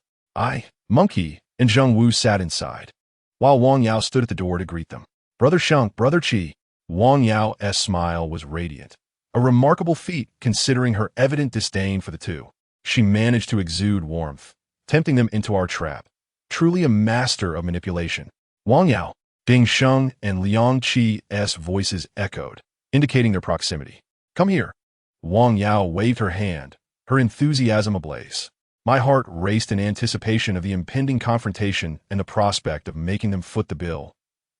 Monkey, and Zheng Wu sat inside, while Wang Yao stood at the door to greet them. "Brother Sheng, Brother Qi." Wang Yao's smile was radiant, a remarkable feat considering her evident disdain for the two. She managed to exude warmth, tempting them into our trap. Truly a master of manipulation. Wang Yao, Ding Sheng, and Liang Qi's voices echoed, indicating their proximity. "Come here." Wang Yao waved her hand, her enthusiasm ablaze. My heart raced in anticipation of the impending confrontation and the prospect of making them foot the bill.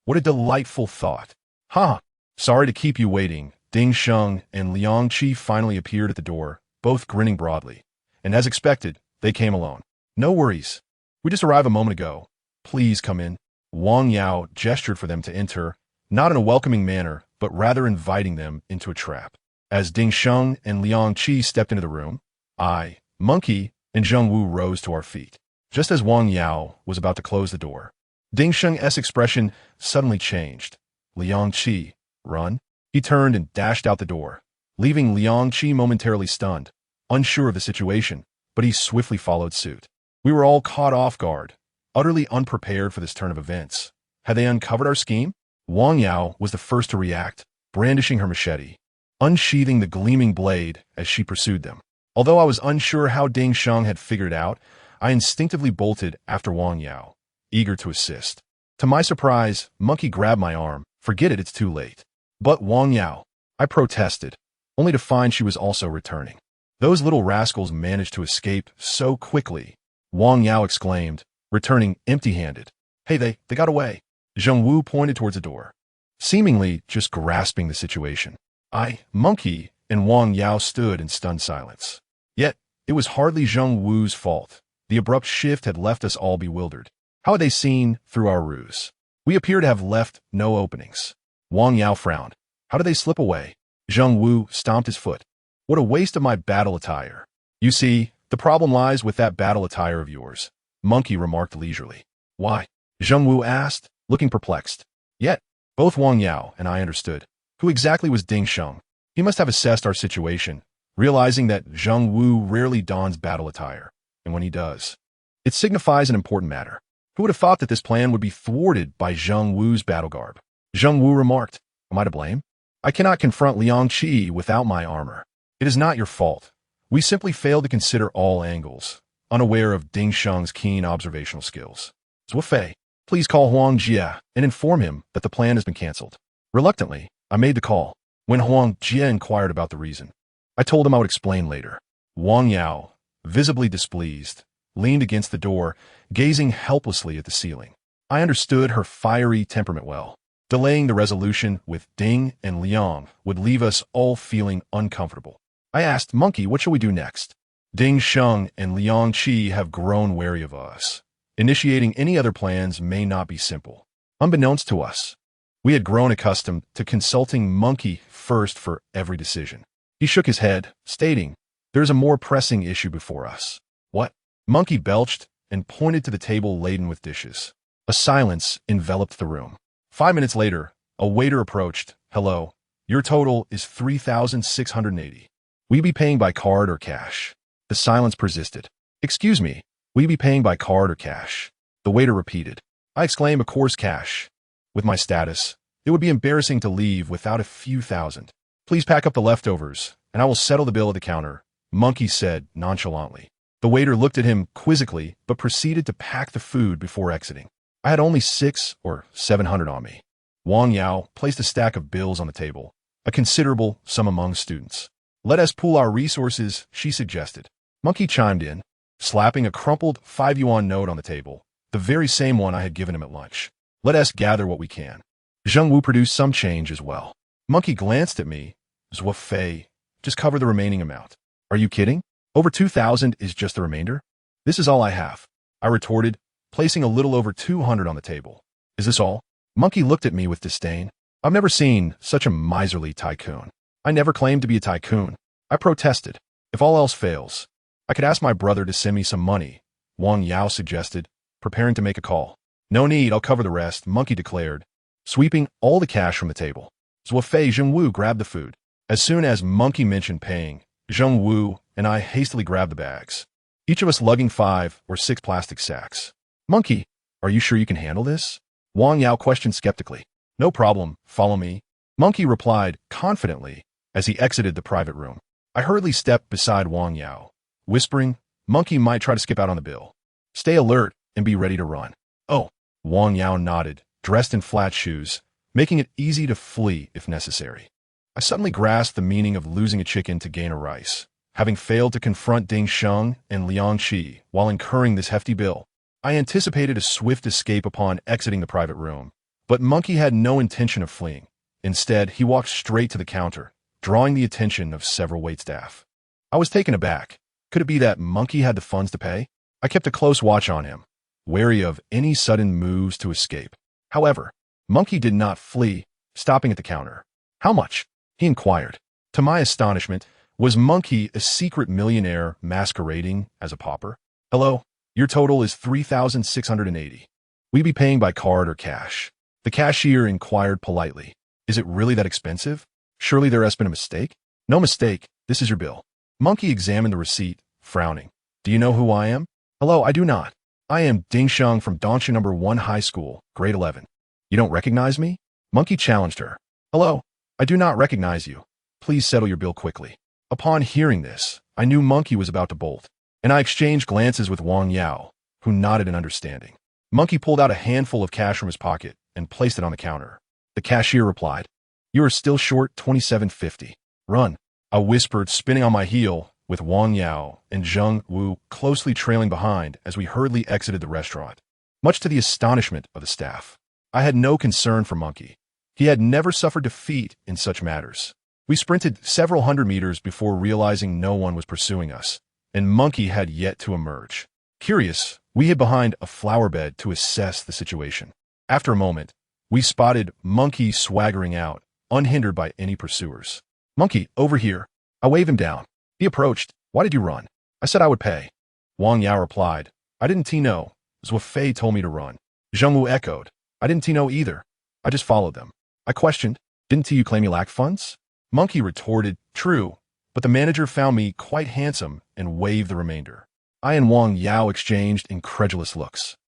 What a delightful thought. "Ha! Sorry to keep you waiting." Ding Sheng and Liang Qi finally appeared at the door, both grinning broadly. And as expected, they came alone. No worries. We just arrived a moment ago. Please come in. Wang Yao gestured for them to enter, not in a welcoming manner, but rather inviting them into a trap. As Ding Sheng and Liang Qi stepped into the room, I, Monkey, and Zheng Wu rose to our feet. Just as Wang Yao was about to close the door, Ding Sheng's expression suddenly changed. Liang Qi, run. He turned and dashed out the door, leaving Liang Qi momentarily stunned, unsure of the situation, but he swiftly followed suit. We were all caught off guard, utterly unprepared for this turn of events. Had they uncovered our scheme? Wang Yao was the first to react, brandishing her machete, unsheathing the gleaming blade as she pursued them. Although I was unsure how Ding Sheng had figured it out, I instinctively bolted after Wang Yao, eager to assist. To my surprise, Monkey grabbed my arm. Forget it, it's too late. But Wang Yao, I protested, only to find she was also returning. Those little rascals managed to escape so quickly, Wang Yao exclaimed, returning empty-handed. Hey, they got away. Zheng Wu pointed towards the door, seemingly just grasping the situation. I, Monkey, and Wang Yao stood in stunned silence. Yet, it was hardly Zheng Wu's fault. The abrupt shift had left us all bewildered. How had they seen through our ruse? We appear to have left no openings. Wang Yao frowned. How did they slip away? Zheng Wu stomped his foot. What a waste of my battle attire. You see, the problem lies with that battle attire of yours, Monkey remarked leisurely. Why? Zheng Wu asked, looking perplexed. Yet, both Wang Yao and I understood. Who exactly was Ding Sheng? He must have assessed our situation, realizing that Zheng Wu rarely dons battle attire, and when he does, it signifies an important matter. Who would have thought that this plan would be thwarted by Zheng Wu's battle garb? Zheng Wu remarked, Am I to blame? I cannot confront Liang Qi without my armor. It is not your fault. We simply failed to consider all angles, unaware of Ding Sheng's keen observational skills. Zuo Fei, please call Huang Jie and inform him that the plan has been cancelled. Reluctantly, I made the call. When Huang Jie inquired about the reason, I told him I would explain later. Wang Yao, visibly displeased, leaned against the door, gazing helplessly at the ceiling. I understood her fiery temperament well. Delaying the resolution with Ding and Liang would leave us all feeling uncomfortable. I asked Monkey, what shall we do next? Ding Sheng and Liang Qi have grown wary of us. Initiating any other plans may not be simple. Unbeknownst to us, we had grown accustomed to consulting Monkey first for every decision. He shook his head, stating, There's a more pressing issue before us. What? Monkey belched and pointed to the table laden with dishes. A silence enveloped the room. 5 minutes later, a waiter approached. Hello, your total is 3,680. Will you be paying by card or cash? The silence persisted. Excuse me, will you be paying by card or cash? The waiter repeated. I exclaimed, of course cash. With my status, it would be embarrassing to leave without a few thousand. Please pack up the leftovers, and I will settle the bill at the counter, Monkey said nonchalantly. The waiter looked at him quizzically, but proceeded to pack the food before exiting. I had only 600 or 700 on me. Wang Yao placed a stack of bills on the table, a considerable sum among students. Let us pool our resources, she suggested. Monkey chimed in, slapping a crumpled 5 yuan note on the table, the very same one I had given him at lunch. Let us gather what we can. Zheng Wu produced some change as well. Monkey glanced at me. Zuo Fei, just cover the remaining amount. Are you kidding? Over 2,000 is just the remainder? This is all I have, I retorted, placing a little over 200 on the table. Is this all? Monkey looked at me with disdain. I've never seen such a miserly tycoon. I never claimed to be a tycoon. I protested. If all else fails, I could ask my brother to send me some money, Wang Yao suggested, preparing to make a call. No need, I'll cover the rest, Monkey declared, sweeping all the cash from the table. Zuo Fei and Zheng Wu grabbed the food. As soon as Monkey mentioned paying, Zheng Wu and I hastily grabbed the bags, each of us lugging 5 or 6 plastic sacks. Monkey, are you sure you can handle this? Wang Yao questioned skeptically. No problem, follow me. Monkey replied confidently as he exited the private room. I hurriedly stepped beside Wang Yao, whispering, Monkey might try to skip out on the bill. Stay alert and be ready to run. Oh, Wang Yao nodded, dressed in flat shoes, making it easy to flee if necessary. I suddenly grasped the meaning of losing a chicken to gain a rice, having failed to confront Ding Sheng and Liang Qi while incurring this hefty bill. I anticipated a swift escape upon exiting the private room, but Monkey had no intention of fleeing. Instead, he walked straight to the counter, drawing the attention of several waitstaff. I was taken aback. Could it be that Monkey had the funds to pay? I kept a close watch on him, wary of any sudden moves to escape. However, Monkey did not flee, stopping at the counter. How much? He inquired. To my astonishment, was Monkey a secret millionaire masquerading as a pauper? Hello, your total is 3,680. We be paying by card or cash? The cashier inquired politely. Is it really that expensive? Surely there has been a mistake? No mistake, this is your bill. Monkey examined the receipt, frowning. Do you know who I am? Hello, I do not. I am Ding Sheng from Dongshu No. 1 High School, grade 11. You don't recognize me? Monkey challenged her. Hello, I do not recognize you. Please settle your bill quickly. Upon hearing this, I knew Monkey was about to bolt, and I exchanged glances with Wang Yao, who nodded in understanding. Monkey pulled out a handful of cash from his pocket and placed it on the counter. The cashier replied, You are still short $27.50. Run. I whispered, spinning on my heel, with Wang Yao and Zheng Wu closely trailing behind as we hurriedly exited the restaurant. Much to the astonishment of the staff, I had no concern for Monkey. He had never suffered defeat in such matters. We sprinted several hundred meters before realizing no one was pursuing us, and Monkey had yet to emerge. Curious, we hid behind a flower bed to assess the situation. After a moment, we spotted Monkey swaggering out, unhindered by any pursuers. Monkey, over here. I waved him down. He approached. Why did you run? I said I would pay. Wang Yao replied. I didn't know. Zuo Fei told me to run. Zheng Wu echoed. I didn't know either. I just followed them. I questioned. Didn't you claim you lacked funds? Monkey retorted. True, but the manager found me quite handsome and waived the remainder. I and Wang Yao exchanged incredulous looks.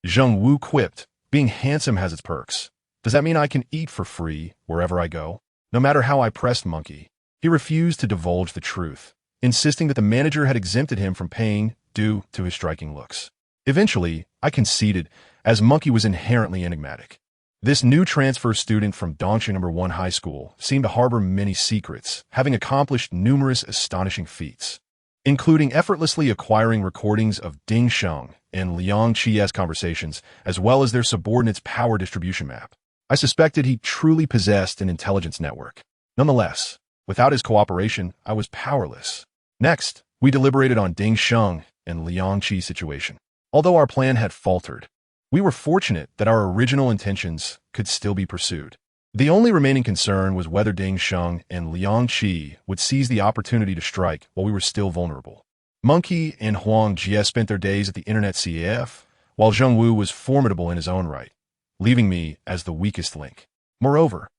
Zheng Wu quipped. Being handsome has its perks. Does that mean I can eat for free wherever I go? No matter how I pressed Monkey, he refused to divulge the truth, insisting that the manager had exempted him from paying due to his striking looks. Eventually, I conceded, as Monkey was inherently enigmatic. This new transfer student from Dongshu No. 1 High School seemed to harbor many secrets, having accomplished numerous astonishing feats, including effortlessly acquiring recordings of Ding Sheng and Liang Qi's conversations, as well as their subordinates' power distribution map. I suspected he truly possessed an intelligence network. Nonetheless, without his cooperation, I was powerless. Next, we deliberated on Ding Sheng and Liang Qi's situation. Although our plan had faltered, we were fortunate that our original intentions could still be pursued. The only remaining concern was whether Ding Sheng and Liang Qi would seize the opportunity to strike while we were still vulnerable. Monkey and Huang Jie spent their days at the internet CAF, while Zheng Wu was formidable in his own right, leaving me as the weakest link. Moreover,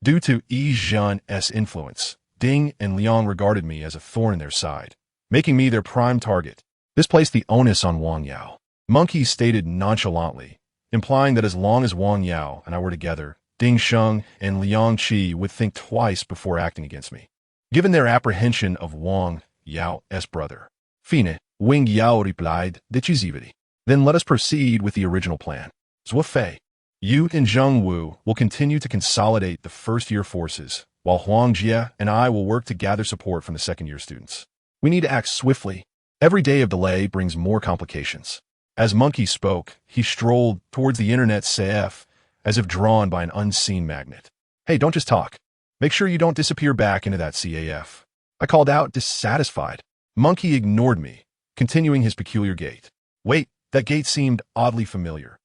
due to Yi Zhan's influence, Ding and Liang regarded me as a thorn in their side, making me their prime target. This placed the onus on Wang Yao. Monkey stated nonchalantly, implying that as long as Wang Yao and I were together, Ding Sheng and Liang Qi would think twice before acting against me. Given their apprehension of Wang Yao's brother, Fine, Wang Yao replied decisively. Then let us proceed with the original plan. Zuo Fei, you and Zheng Wu will continue to consolidate the first-year forces, while Huang Jie and I will work to gather support from the second-year students. We need to act swiftly. Every day of delay brings more complications. As Monkey spoke, he strolled towards the internet CF, as if drawn by an unseen magnet. Hey, don't just talk. Make sure you don't disappear back into that CAF. I called out, dissatisfied. Monkey ignored me, continuing his peculiar gait. Wait, that gait seemed oddly familiar.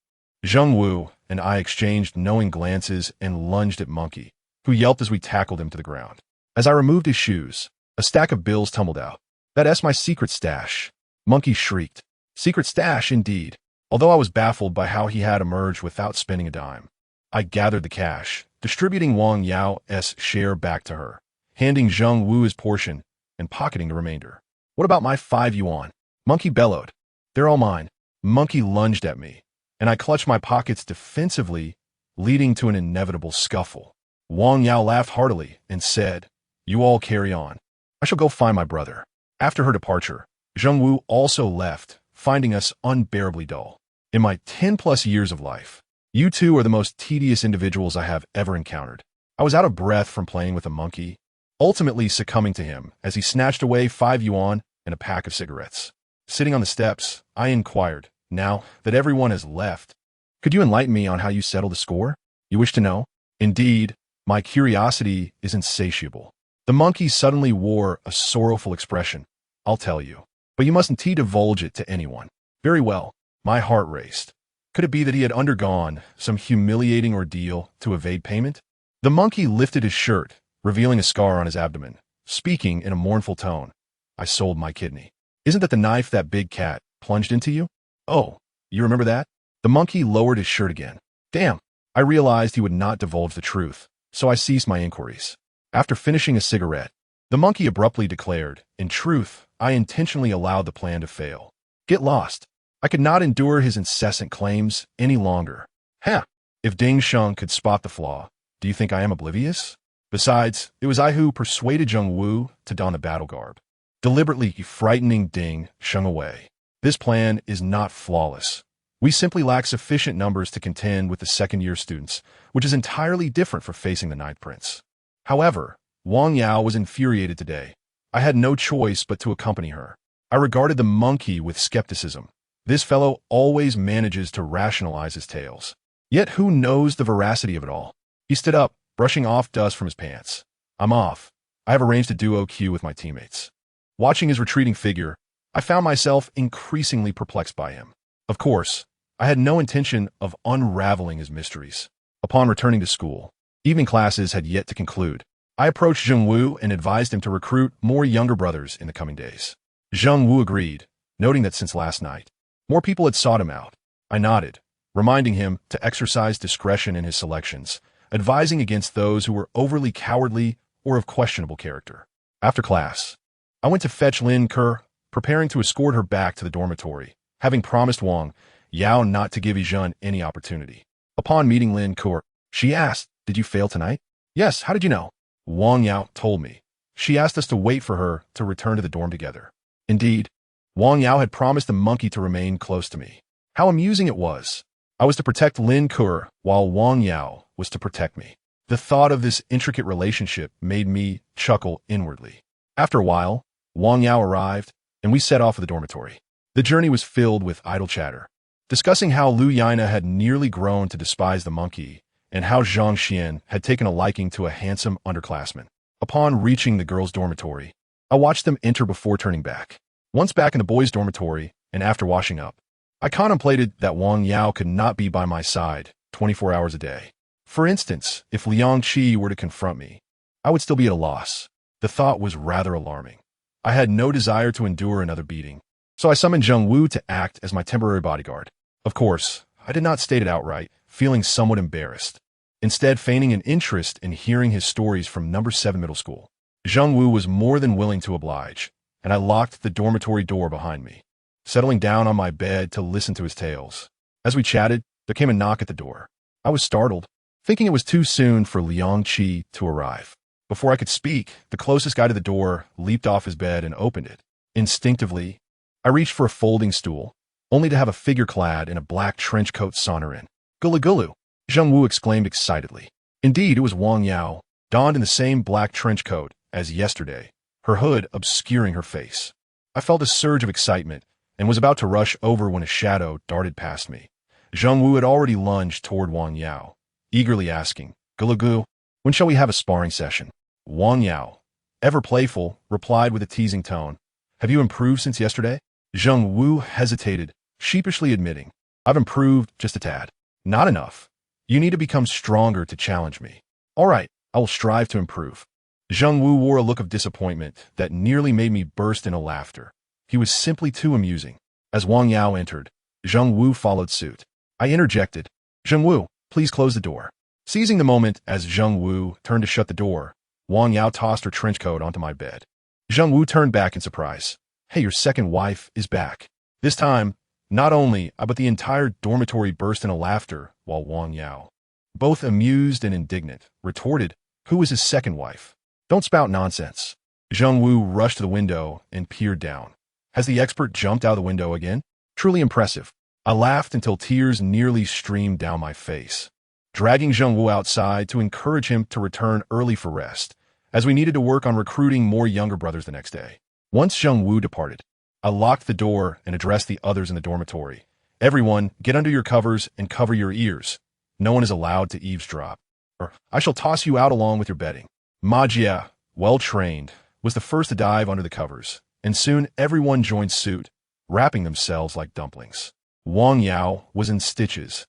Zheng Wu and I exchanged knowing glances and lunged at Monkey, who yelped as we tackled him to the ground. As I removed his shoes, a stack of bills tumbled out. That's my secret stash. Monkey shrieked. Secret stash, indeed. Although I was baffled by how he had emerged without spending a dime, I gathered the cash, distributing Wang Yao's share back to her, handing Zheng Wu his portion and pocketing the remainder. What about my 5 yuan? Monkey bellowed. They're all mine. Monkey lunged at me, and I clutched my pockets defensively, leading to an inevitable scuffle. Wang Yao laughed heartily and said, You all carry on. I shall go find my brother. After her departure, Zheng Wu also left, finding us unbearably dull. In my 10+ years of life, you two are the most tedious individuals I have ever encountered. I was out of breath from playing with a monkey, ultimately succumbing to him as he snatched away 5 yuan and a pack of cigarettes. Sitting on the steps, I inquired, now that everyone has left, could you enlighten me on how you settle the score? You wish to know? Indeed, my curiosity is insatiable. The monkey suddenly wore a sorrowful expression, I'll tell you. But you mustn't divulge it to anyone. Very well. My heart raced. Could it be that he had undergone some humiliating ordeal to evade payment? The monkey lifted his shirt, revealing a scar on his abdomen, speaking in a mournful tone. I sold my kidney. Isn't that the knife that big cat plunged into you? Oh, you remember that? The monkey lowered his shirt again. Damn. I realized he would not divulge the truth, so I ceased my inquiries. After finishing a cigarette, the monkey abruptly declared, in truth, I intentionally allowed the plan to fail. Get lost. I could not endure his incessant claims any longer. Huh. If Ding Sheng could spot the flaw, do you think I am oblivious? Besides, it was I who persuaded Zheng Wu to don the battle garb, deliberately frightening Ding Sheng away. This plan is not flawless. We simply lack sufficient numbers to contend with the second-year students, which is entirely different from facing the Ninth Prince. However, Wang Yao was infuriated today. I had no choice but to accompany her. I regarded the monkey with skepticism. This fellow always manages to rationalize his tales. Yet who knows the veracity of it all? He stood up, brushing off dust from his pants. I'm off. I have arranged a duo queue with my teammates. Watching his retreating figure, I found myself increasingly perplexed by him. Of course, I had no intention of unraveling his mysteries. Upon returning to school, evening classes had yet to conclude. I approached Zheng Wu and advised him to recruit more younger brothers in the coming days. Zheng Wu agreed, noting that since last night, more people had sought him out. I nodded, reminding him to exercise discretion in his selections, advising against those who were overly cowardly or of questionable character. After class, I went to fetch Lin Ke, preparing to escort her back to the dormitory, having promised Wang Yao not to give Yizhen any opportunity. Upon meeting Lin Ke, she asked, Did you fail tonight? Yes, how did you know? Wang Yao told me. She asked us to wait for her to return to the dorm together. Indeed, Wang Yao had promised the monkey to remain close to me. How amusing it was. I was to protect Lin Ke, while Wang Yao was to protect me. The thought of this intricate relationship made me chuckle inwardly. After a while, Wang Yao arrived, and we set off for the dormitory. The journey was filled with idle chatter, discussing how Lu Yina had nearly grown to despise the monkey, and how Zhang Xian had taken a liking to a handsome underclassman. Upon reaching the girls' dormitory, I watched them enter before turning back. Once back in the boys' dormitory, and after washing up, I contemplated that Wang Yao could not be by my side 24 hours a day. For instance, if Liang Qi were to confront me, I would still be at a loss. The thought was rather alarming. I had no desire to endure another beating, so I summoned Zheng Wu to act as my temporary bodyguard. Of course, I did not state it outright, feeling somewhat embarrassed, instead feigning an interest in hearing his stories from number 7 middle school. Zheng Wu was more than willing to oblige, and I locked the dormitory door behind me, settling down on my bed to listen to his tales. As we chatted, there came a knock at the door. I was startled, thinking it was too soon for Liang Qi to arrive. Before I could speak, the closest guy to the door leaped off his bed and opened it. Instinctively, I reached for a folding stool, only to have a figure clad in a black trench coat saunter in. Gulu gulu, Zheng Wu exclaimed excitedly. Indeed, it was Wang Yao, donned in the same black trench coat as yesterday, her hood obscuring her face. I felt a surge of excitement and was about to rush over when a shadow darted past me. Zheng Wu had already lunged toward Wang Yao, eagerly asking, Gulu gu, when shall we have a sparring session? Wang Yao, ever playful, replied with a teasing tone, Have you improved since yesterday? Zheng Wu hesitated, sheepishly admitting, I've improved just a tad. Not enough. You need to become stronger to challenge me. All right, I will strive to improve. Zheng Wu wore a look of disappointment that nearly made me burst into laughter. He was simply too amusing. As Wang Yao entered, Zheng Wu followed suit. I interjected, Zheng Wu, please close the door. Seizing the moment as Zheng Wu turned to shut the door, Wang Yao tossed her trench coat onto my bed. Zheng Wu turned back in surprise. Hey, your second wife is back. This time, not only I but the entire dormitory burst into laughter, while Wang Yao, both amused and indignant, retorted, Who is his second wife? Don't spout nonsense. Zheng Wu rushed to the window and peered down. Has the expert jumped out of the window again? Truly impressive. I laughed until tears nearly streamed down my face, dragging Zheng Wu outside to encourage him to return early for rest, as we needed to work on recruiting more younger brothers the next day. Once Zheng Wu departed, I locked the door and addressed the others in the dormitory. Everyone, get under your covers and cover your ears. No one is allowed to eavesdrop, or I shall toss you out along with your bedding. Ma Jia, well trained, was the first to dive under the covers, and soon everyone joined suit, wrapping themselves like dumplings. Wang Yao was in stitches.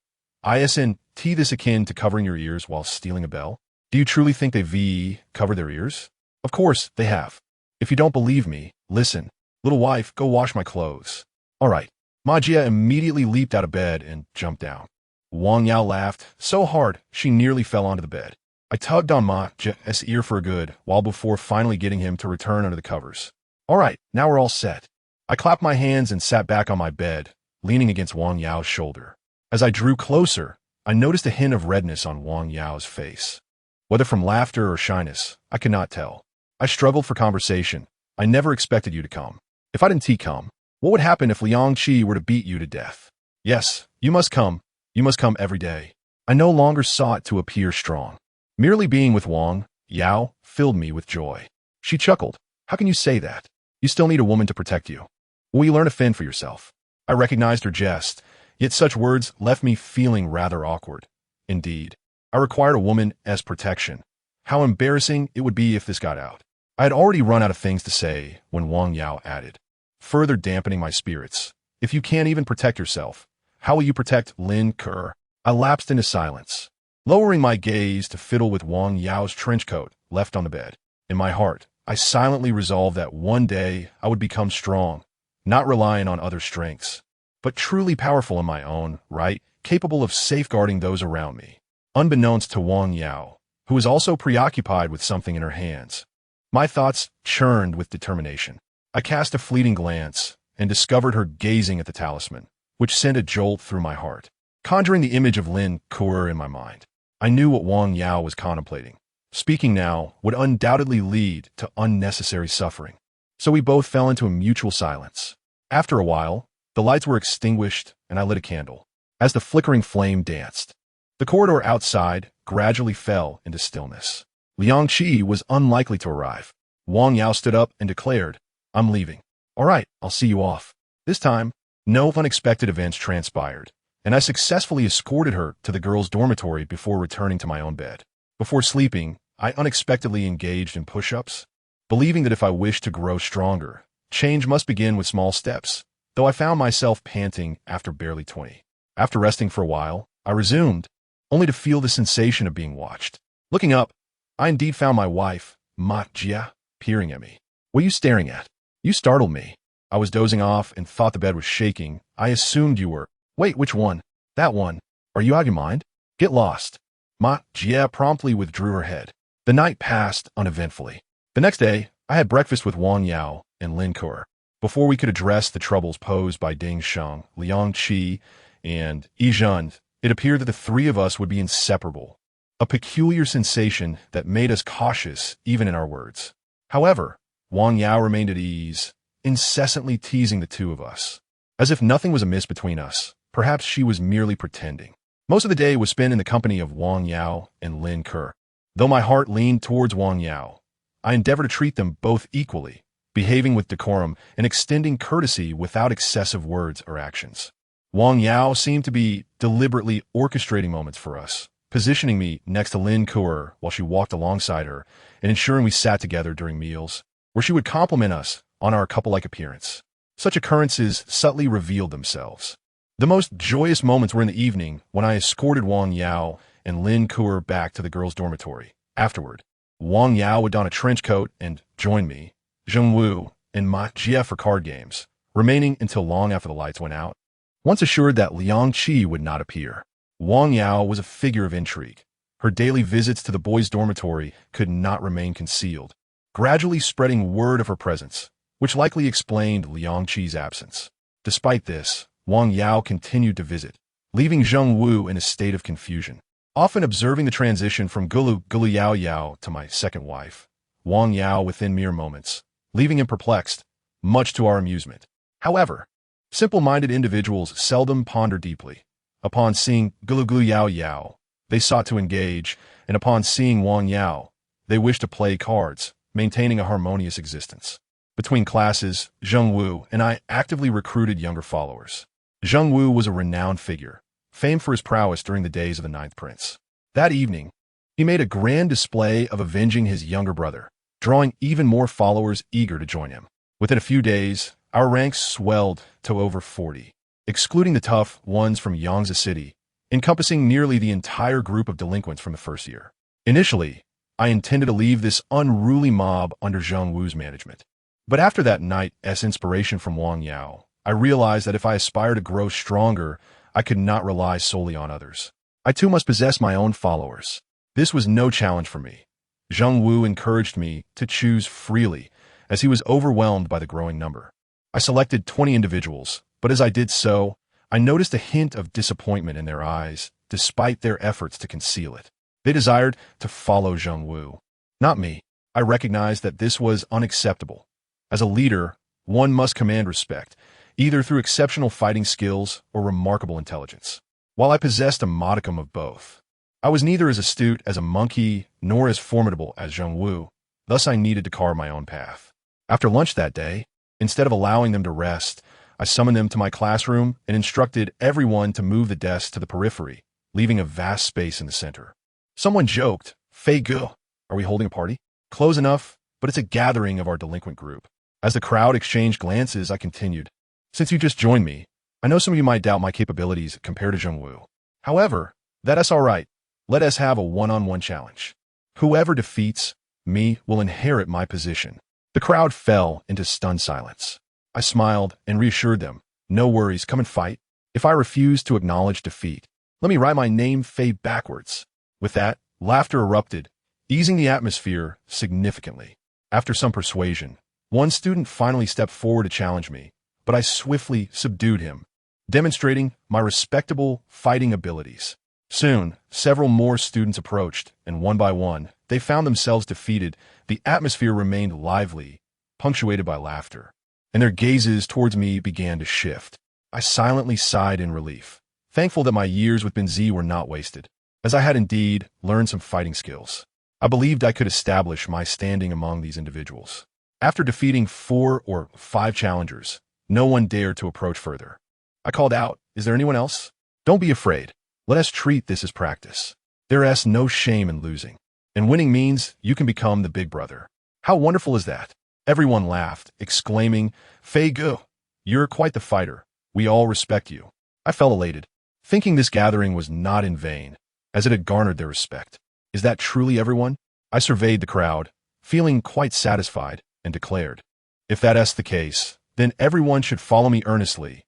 Isn't this akin to covering your ears while stealing a bell? Do you truly think they covered their ears? Of course, they have. If you don't believe me, listen. Little wife, go wash my clothes. All right. Ma Jia immediately leaped out of bed and jumped down. Wang Yao laughed so hard she nearly fell onto the bed. I tugged on Ma Jia's ear for a good while before finally getting him to return under the covers. All right, now we're all set. I clapped my hands and sat back on my bed, leaning against Wang Yao's shoulder. As I drew closer, I noticed a hint of redness on Wang Yao's face. Whether from laughter or shyness, I could not tell. I struggled for conversation. I never expected you to come. If I didn't come, what would happen if Liang Qi were to beat you to death? Yes, you must come. You must come every day. I no longer sought to appear strong. Merely being with Wang Yao filled me with joy. She chuckled. How can you say that? You still need a woman to protect you. Will you learn to fend for yourself? I recognized her jest, yet such words left me feeling rather awkward. Indeed, I required a woman as protection. How embarrassing it would be if this got out. I had already run out of things to say when Wang Yao added, further dampening my spirits. If you can't even protect yourself, how will you protect Lin Ke? I lapsed into silence, lowering my gaze to fiddle with Wang Yao's trench coat left on the bed. In my heart, I silently resolved that one day I would become strong, not relying on other strengths, but truly powerful in my own right, capable of safeguarding those around me. Unbeknownst to Wang Yao, who was also preoccupied with something in her hands, my thoughts churned with determination. I cast a fleeting glance and discovered her gazing at the talisman, which sent a jolt through my heart. Conjuring the image of Lin Ke in my mind, I knew what Wang Yao was contemplating. Speaking now would undoubtedly lead to unnecessary suffering. So we both fell into a mutual silence. After a while, the lights were extinguished and I lit a candle. As the flickering flame danced, the corridor outside gradually fell into stillness. Liang Qi was unlikely to arrive. Wang Yao stood up and declared, I'm leaving. All right, I'll see you off. This time, no unexpected events transpired, and I successfully escorted her to the girls' dormitory before returning to my own bed. Before sleeping, I unexpectedly engaged in push-ups, believing that if I wished to grow stronger, change must begin with small steps, though I found myself panting after barely 20. After resting for a while, I resumed, only to feel the sensation of being watched. Looking up, I indeed found my wife, Ma Jia, peering at me. What are you staring at? You startled me. I was dozing off and thought the bed was shaking. I assumed you were. Wait, which one? That one. Are you out of your mind? Get lost. Ma Jia promptly withdrew her head. The night passed uneventfully. The next day, I had breakfast with Wang Yao and Lin Ke. Before we could address the troubles posed by Ding Sheng, Liang Qi, and Yi Zhen, it appeared that the three of us would be inseparable, a peculiar sensation that made us cautious even in our words. However, Wang Yao remained at ease, incessantly teasing the two of us. As if nothing was amiss between us, perhaps she was merely pretending. Most of the day was spent in the company of Wang Yao and Lin Ke. Though my heart leaned towards Wang Yao, I endeavored to treat them both equally, behaving with decorum and extending courtesy without excessive words or actions. Wang Yao seemed to be deliberately orchestrating moments for us, positioning me next to Lin Ke while she walked alongside her and ensuring we sat together during meals, where she would compliment us on our couple-like appearance. Such occurrences subtly revealed themselves. The most joyous moments were in the evening when I escorted Wang Yao and Lin Ke back to the girls' dormitory. Afterward, Wang Yao would don a trench coat and join me, Zheng Wu, and Ma Jia for card games, remaining until long after the lights went out. Once assured that Liang Qi would not appear, Wang Yao was a figure of intrigue. Her daily visits to the boys' dormitory could not remain concealed, gradually spreading word of her presence, which likely explained Liang Qi's absence. Despite this, Wang Yao continued to visit, leaving Zheng Wu in a state of confusion. Often observing the transition from Gulu Yao Yao to my second wife, Wang Yao within mere moments, leaving him perplexed, much to our amusement. However, simple-minded individuals seldom ponder deeply. Upon seeing Gulu Yao Yao, they sought to engage, and upon seeing Wang Yao, they wished to play cards, maintaining a harmonious existence. Between classes, Zheng Wu and I actively recruited younger followers. Zheng Wu was a renowned figure, famed for his prowess during the days of the Ninth Prince. That evening, he made a grand display of avenging his younger brother, drawing even more followers eager to join him. Within a few days, our ranks swelled to over 40, excluding the tough ones from Yangtze City, encompassing nearly the entire group of delinquents from the first year. Initially, I intended to leave this unruly mob under Zheng Wu's management. But after that night's inspiration from Wang Yao, I realized that if I aspired to grow stronger, I could not rely solely on others. I too must possess my own followers. This was no challenge for me. Zheng Wu encouraged me to choose freely, as he was overwhelmed by the growing number. I selected 20 individuals, but as I did so, I noticed a hint of disappointment in their eyes, despite their efforts to conceal it. They desired to follow Zheng Wu, not me. I recognized that this was unacceptable. As a leader, one must command respect, either through exceptional fighting skills or remarkable intelligence. While I possessed a modicum of both, I was neither as astute as a monkey nor as formidable as Zheng Wu, thus I needed to carve my own path. After lunch that day, instead of allowing them to rest, I summoned them to my classroom and instructed everyone to move the desks to the periphery, leaving a vast space in the center. Someone joked, "Fei Ge, are we holding a party?" Close enough, but it's a gathering of our delinquent group. As the crowd exchanged glances, I continued, "Since you just joined me, I know some of you might doubt my capabilities compared to Zheng Wu. However, that's all right. Let us have a one-on-one challenge. Whoever defeats me will inherit my position." The crowd fell into stunned silence. I smiled and reassured them, "No worries, come and fight. If I refuse to acknowledge defeat, let me write my name Fei backwards." With that, laughter erupted, easing the atmosphere significantly. After some persuasion, one student finally stepped forward to challenge me, but I swiftly subdued him, demonstrating my respectable fighting abilities. Soon, several more students approached, and one by one, they found themselves defeated. The atmosphere remained lively, punctuated by laughter, and their gazes towards me began to shift. I silently sighed in relief, thankful that my years with Benzi were not wasted, as I had indeed learned some fighting skills. I believed I could establish my standing among these individuals. After defeating 4 or 5 challengers, no one dared to approach further. I called out, "Is there anyone else? Don't be afraid. Let us treat this as practice. There is no shame in losing. And winning means you can become the big brother." How wonderful is that? Everyone laughed, exclaiming, "Fei Ge, you're quite the fighter. We all respect you." I felt elated, thinking this gathering was not in vain, as it had garnered their respect. Is that truly everyone? I surveyed the crowd, feeling quite satisfied, and declared, "If that is the case, then everyone should follow me earnestly.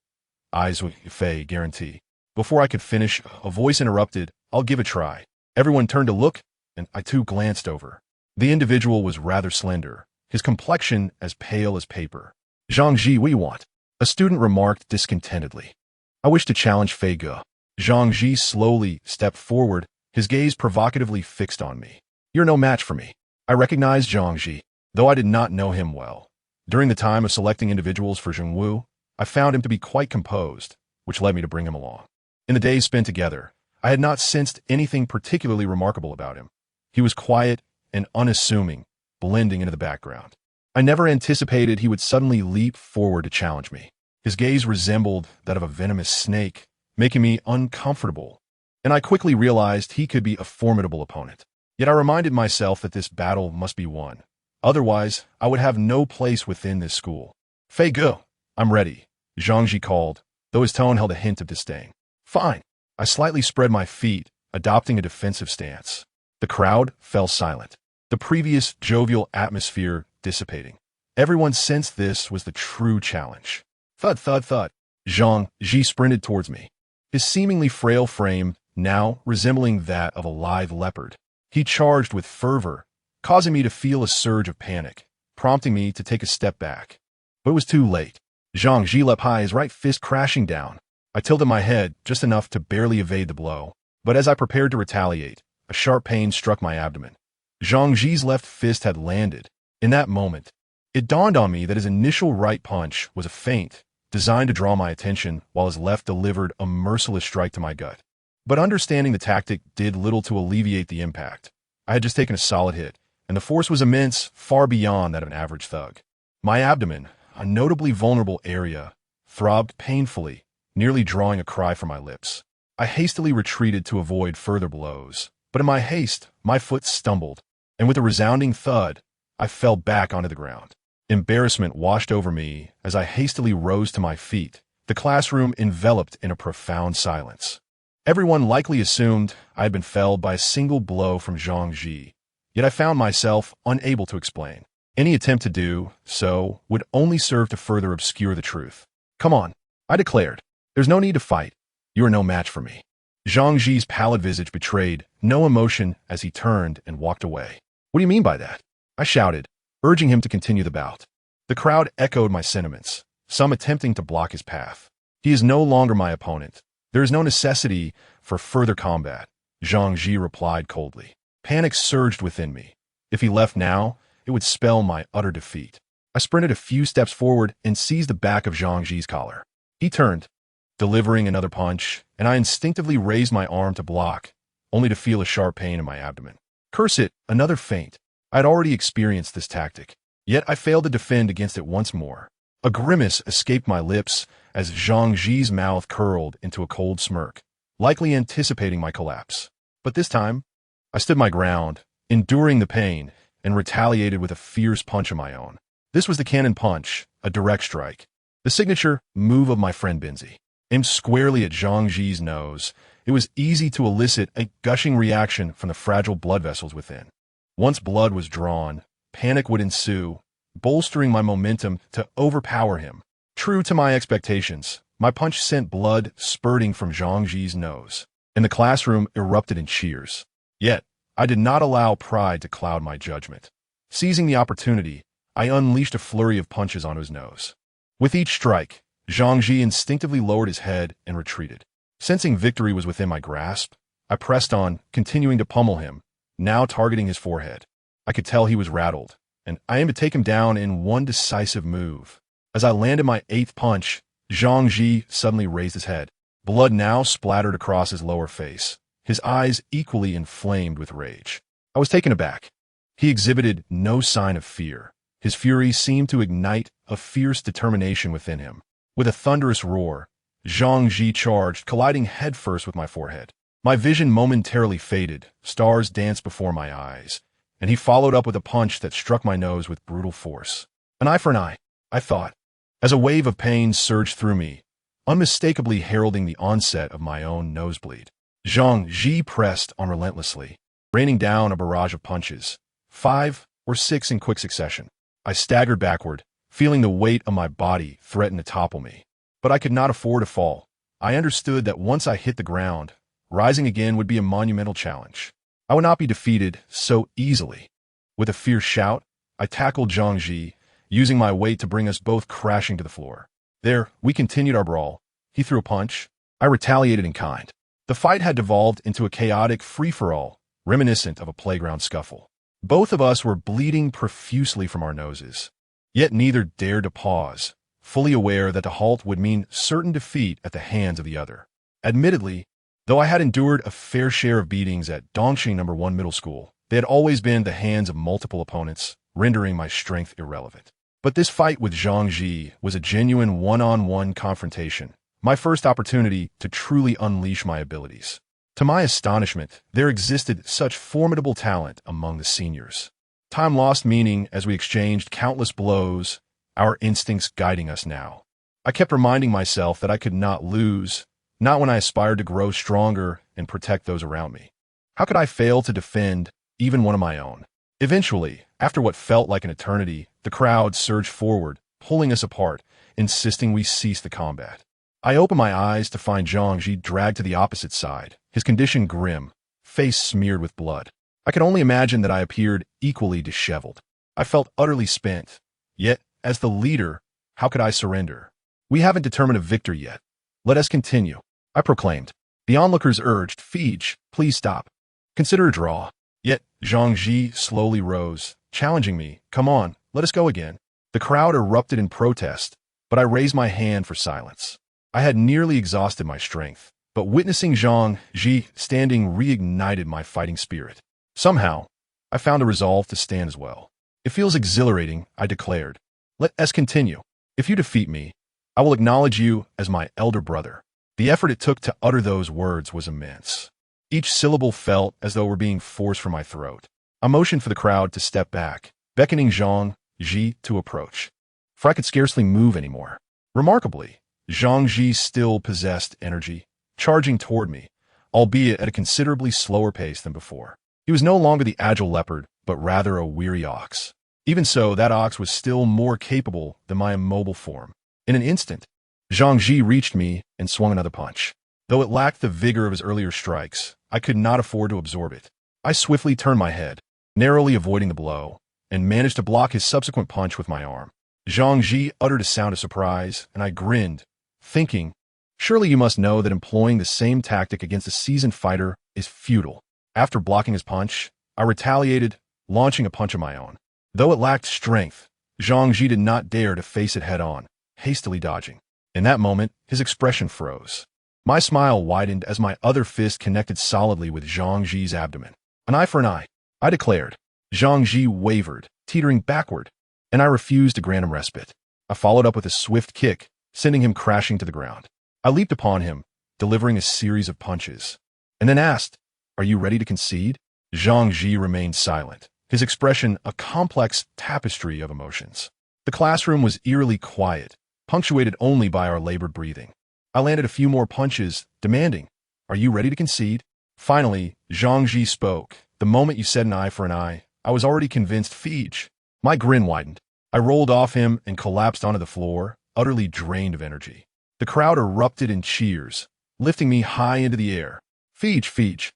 I, Zuo Fei, guarantee." Before I could finish, a voice interrupted, "I'll give a try." Everyone turned to look, and I too glanced over. The individual was rather slender, his complexion as pale as paper. "Zhang Ji, we want," a student remarked discontentedly. "I wish to challenge Fei Ge." Zhang Ji slowly stepped forward, his gaze provocatively fixed on me. "You're no match for me." I recognized Zhang Ji, though I did not know him well. During the time of selecting individuals for Zheng Wu, I found him to be quite composed, which led me to bring him along. In the days spent together, I had not sensed anything particularly remarkable about him. He was quiet and unassuming, blending into the background. I never anticipated he would suddenly leap forward to challenge me. His gaze resembled that of a venomous snake, making me uncomfortable, and I quickly realized he could be a formidable opponent. Yet I reminded myself that this battle must be won. Otherwise, I would have no place within this school. "Fei Ge, I'm ready," Zhang Ji called, though his tone held a hint of disdain. "Fine." I slightly spread my feet, adopting a defensive stance. The crowd fell silent, the previous jovial atmosphere dissipating. Everyone sensed this was the true challenge. Thud, thud, thud. Zhang Ji sprinted towards me, his seemingly frail frame now resembling that of a live leopard. He charged with fervor, causing me to feel a surge of panic, prompting me to take a step back. But it was too late. Zhang Ji leapt high, his right fist crashing down. I tilted my head just enough to barely evade the blow, but as I prepared to retaliate, a sharp pain struck my abdomen. Zhang Ji's left fist had landed. In that moment, it dawned on me that his initial right punch was a feint, designed to draw my attention, while his left delivered a merciless strike to my gut. But understanding the tactic did little to alleviate the impact. I had just taken a solid hit, and the force was immense, far beyond that of an average thug. My abdomen, a notably vulnerable area, throbbed painfully, nearly drawing a cry from my lips. I hastily retreated to avoid further blows, but in my haste, my foot stumbled, and with a resounding thud, I fell back onto the ground. Embarrassment washed over me as I hastily rose to my feet, the classroom enveloped in a profound silence. Everyone likely assumed I had been felled by a single blow from Zhang Ji, yet I found myself unable to explain. Any attempt to do so would only serve to further obscure the truth. "Come on," I declared. "There's no need to fight. You are no match for me." Zhang Ji's pallid visage betrayed no emotion as he turned and walked away. "What do you mean by that?" I shouted, urging him to continue the bout. The crowd echoed my sentiments, some attempting to block his path. "He is no longer my opponent. There is no necessity for further combat," Zhang Ji replied coldly. Panic surged within me. If he left now, it would spell my utter defeat. I sprinted a few steps forward and seized the back of Zhang Ji's collar. He turned, delivering another punch, and I instinctively raised my arm to block, only to feel a sharp pain in my abdomen. Curse it, another feint. I had already experienced this tactic, yet I failed to defend against it once more. A grimace escaped my lips as Zhang Ji's mouth curled into a cold smirk, likely anticipating my collapse. But this time, I stood my ground, enduring the pain, and retaliated with a fierce punch of my own. This was the cannon punch, a direct strike. The signature move of my friend Binzi. Aimed squarely at Zhang Ji's nose, it was easy to elicit a gushing reaction from the fragile blood vessels within. Once blood was drawn, panic would ensue, bolstering my momentum to overpower him. True to my expectations, my punch sent blood spurting from Zhang Ji's nose, and the classroom erupted in cheers. Yet, I did not allow pride to cloud my judgment. Seizing the opportunity, I unleashed a flurry of punches on his nose. With each strike, Zhang Ji instinctively lowered his head and retreated. Sensing victory was within my grasp, I pressed on, continuing to pummel him, now targeting his forehead. I could tell he was rattled, and I aimed to take him down in one decisive move. As I landed my 8th punch, Zhang Ji suddenly raised his head. Blood now splattered across his lower face, his eyes equally inflamed with rage. I was taken aback. He exhibited no sign of fear. His fury seemed to ignite a fierce determination within him. With a thunderous roar, Zhang Ji charged, colliding headfirst with my forehead. My vision momentarily faded, stars danced before my eyes, and he followed up with a punch that struck my nose with brutal force. An eye for an eye, I thought, as a wave of pain surged through me, unmistakably heralding the onset of my own nosebleed. Zhang Ji pressed on relentlessly, raining down a barrage of punches, 5 or 6 in quick succession. I staggered backward, feeling the weight of my body threaten to topple me. But I could not afford to fall. I understood that once I hit the ground, rising again would be a monumental challenge. I would not be defeated so easily. With a fierce shout, I tackled Zhang Ji, using my weight to bring us both crashing to the floor. There, we continued our brawl. He threw a punch. I retaliated in kind. The fight had devolved into a chaotic free-for-all, reminiscent of a playground scuffle. Both of us were bleeding profusely from our noses. Yet neither dared to pause, fully aware that the halt would mean certain defeat at the hands of the other. Admittedly, though I had endured a fair share of beatings at Dongxing No. 1 Middle School, they had always been the hands of multiple opponents, rendering my strength irrelevant. But this fight with Zhang Ji was a genuine one-on-one confrontation, my first opportunity to truly unleash my abilities. To my astonishment, there existed such formidable talent among the seniors. Time lost meaning as we exchanged countless blows, our instincts guiding us now. I kept reminding myself that I could not lose, not when I aspired to grow stronger and protect those around me. How could I fail to defend even one of my own? Eventually, after what felt like an eternity, the crowd surged forward, pulling us apart, insisting we cease the combat. I opened my eyes to find Zhang Ji dragged to the opposite side, his condition grim, face smeared with blood. I could only imagine that I appeared equally disheveled. I felt utterly spent. Yet, as the leader, how could I surrender? We haven't determined a victor yet. Let us continue, I proclaimed. The onlookers urged, Fij, please stop. Consider a draw. Yet, Zhang Ji slowly rose, challenging me, come on, let us go again. The crowd erupted in protest, but I raised my hand for silence. I had nearly exhausted my strength, but witnessing Zhang Ji standing reignited my fighting spirit. Somehow, I found a resolve to stand as well. It feels exhilarating, I declared. Let us continue. If you defeat me, I will acknowledge you as my elder brother. The effort it took to utter those words was immense. Each syllable felt as though it were being forced from my throat. I motioned for the crowd to step back, beckoning Zhang Ji to approach. For I could scarcely move anymore. Remarkably, Zhang Ji still possessed energy, charging toward me, albeit at a considerably slower pace than before. He was no longer the agile leopard, but rather a weary ox. Even so, that ox was still more capable than my immobile form. In an instant, Zhang Ji reached me and swung another punch. Though it lacked the vigor of his earlier strikes, I could not afford to absorb it. I swiftly turned my head, narrowly avoiding the blow, and managed to block his subsequent punch with my arm. Zhang Ji uttered a sound of surprise, and I grinned, thinking, surely you must know that employing the same tactic against a seasoned fighter is futile. After blocking his punch, I retaliated, launching a punch of my own. Though it lacked strength, Zhang Ji did not dare to face it head-on, hastily dodging. In that moment, his expression froze. My smile widened as my other fist connected solidly with Zhang Ji's abdomen. An eye for an eye, I declared. Zhang Ji wavered, teetering backward, and I refused to grant him respite. I followed up with a swift kick, sending him crashing to the ground. I leaped upon him, delivering a series of punches, and then asked, "Are you ready to concede?" Zhang Ji remained silent, his expression a complex tapestry of emotions. The classroom was eerily quiet, punctuated only by our labored breathing. I landed a few more punches, demanding, "Are you ready to concede?" Finally, Zhang Ji spoke. "The moment you said an eye for an eye, I was already convinced." Feej. My grin widened. I rolled off him and collapsed onto the floor, utterly drained of energy. The crowd erupted in cheers, lifting me high into the air. Feej, Feej.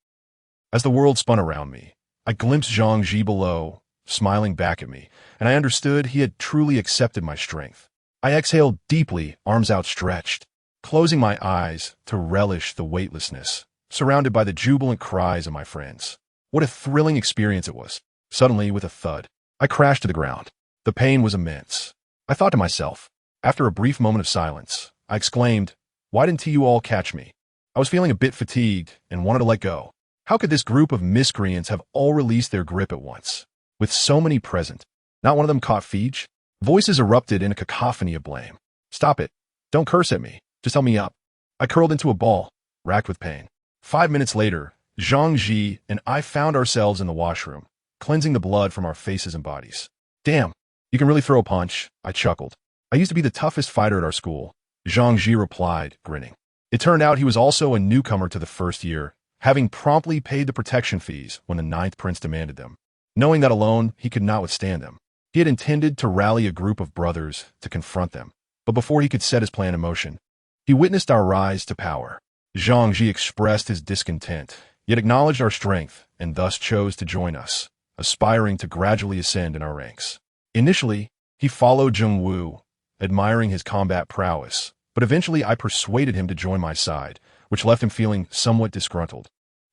As the world spun around me, I glimpsed Zhang Ji below, smiling back at me, and I understood he had truly accepted my strength. I exhaled deeply, arms outstretched, closing my eyes to relish the weightlessness, surrounded by the jubilant cries of my friends. What a thrilling experience it was. Suddenly, with a thud, I crashed to the ground. The pain was immense. I thought to myself. After a brief moment of silence, I exclaimed, "Why didn't you all catch me?" I was feeling a bit fatigued and wanted to let go. How could this group of miscreants have all released their grip at once? With so many present, not one of them caught Feej? Voices erupted in a cacophony of blame. "Stop it. Don't curse at me. Just help me up." I curled into a ball, racked with pain. 5 minutes later, Zhang Ji and I found ourselves in the washroom, cleansing the blood from our faces and bodies. "Damn, you can really throw a punch," I chuckled. "I used to be the toughest fighter at our school," Zhang Ji replied, grinning. It turned out he was also a newcomer to the first year, having promptly paid the protection fees when the 9th prince demanded them. Knowing that alone, he could not withstand them. He had intended to rally a group of brothers to confront them, but before he could set his plan in motion, he witnessed our rise to power. Zhang Ji expressed his discontent, yet acknowledged our strength and thus chose to join us, aspiring to gradually ascend in our ranks. Initially, he followed Zheng Wu, admiring his combat prowess, but eventually I persuaded him to join my side, which left him feeling somewhat disgruntled,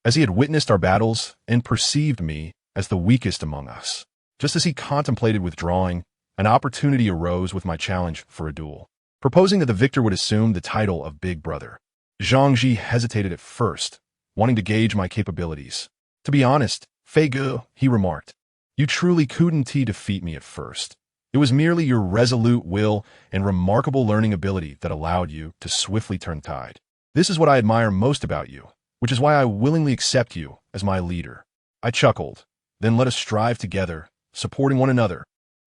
as he had witnessed our battles and perceived me as the weakest among us. Just as he contemplated withdrawing, an opportunity arose with my challenge for a duel, proposing that the victor would assume the title of Big Brother. Zhang Ji hesitated at first, wanting to gauge my capabilities. "To be honest, Fei Ge," he remarked, "you truly couldn't defeat me at first. It was merely your resolute will and remarkable learning ability that allowed you to swiftly turn tide. This is what I admire most about you, which is why I willingly accept you as my leader." I chuckled. "Then let us strive together, supporting one another."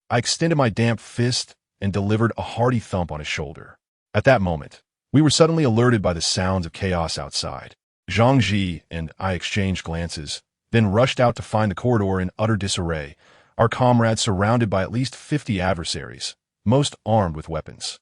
I extended my damp fist and delivered a hearty thump on his shoulder. At that moment, we were suddenly alerted by the sounds of chaos outside. Zhang Ji and I exchanged glances, then rushed out to find the corridor in utter disarray, our comrades surrounded by at least 50 adversaries, most armed with weapons.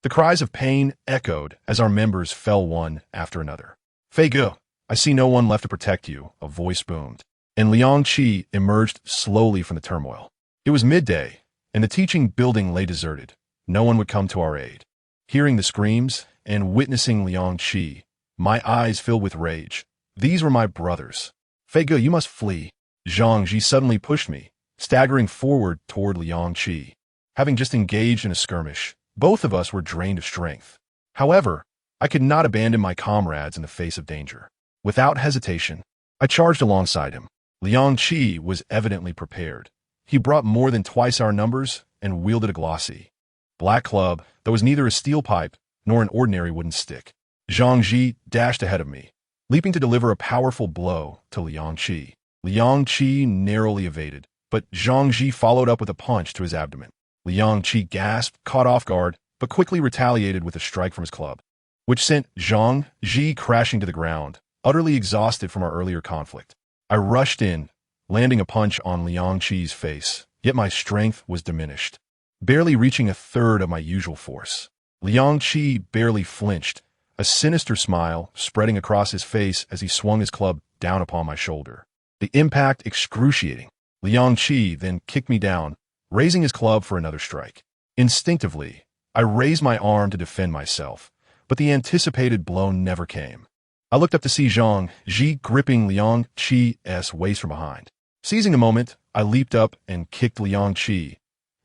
The cries of pain echoed as our members fell one after another. "Fei Ge, I see no one left to protect you," a voice boomed, and Liang Qi emerged slowly from the turmoil. It was midday, and the teaching building lay deserted. No one would come to our aid. Hearing the screams and witnessing Liang Qi, my eyes filled with rage. These were my brothers. "Fei Ge, you must flee." Zhang Ji suddenly pushed me, staggering forward toward Liang Qi. Having just engaged in a skirmish, both of us were drained of strength. However, I could not abandon my comrades in the face of danger. Without hesitation, I charged alongside him. Liang Qi was evidently prepared. He brought more than twice our numbers and wielded a glossy black club that was neither a steel pipe nor an ordinary wooden stick. Zhang Ji dashed ahead of me, leaping to deliver a powerful blow to Liang Qi. Liang Qi narrowly evaded, but Zhang Ji followed up with a punch to his abdomen. Liang Qi gasped, caught off guard, but quickly retaliated with a strike from his club, which sent Zhang Ji crashing to the ground, utterly exhausted from our earlier conflict. I rushed in, landing a punch on Liang Qi's face, yet my strength was diminished, barely reaching a third of my usual force. Liang Qi barely flinched, a sinister smile spreading across his face as he swung his club down upon my shoulder. The impact excruciating. Liang Qi then kicked me down, raising his club for another strike. Instinctively, I raised my arm to defend myself, but the anticipated blow never came. I looked up to see Zhang Ji gripping Liang Qi's waist from behind. Seizing the moment, I leaped up and kicked Liang Qi,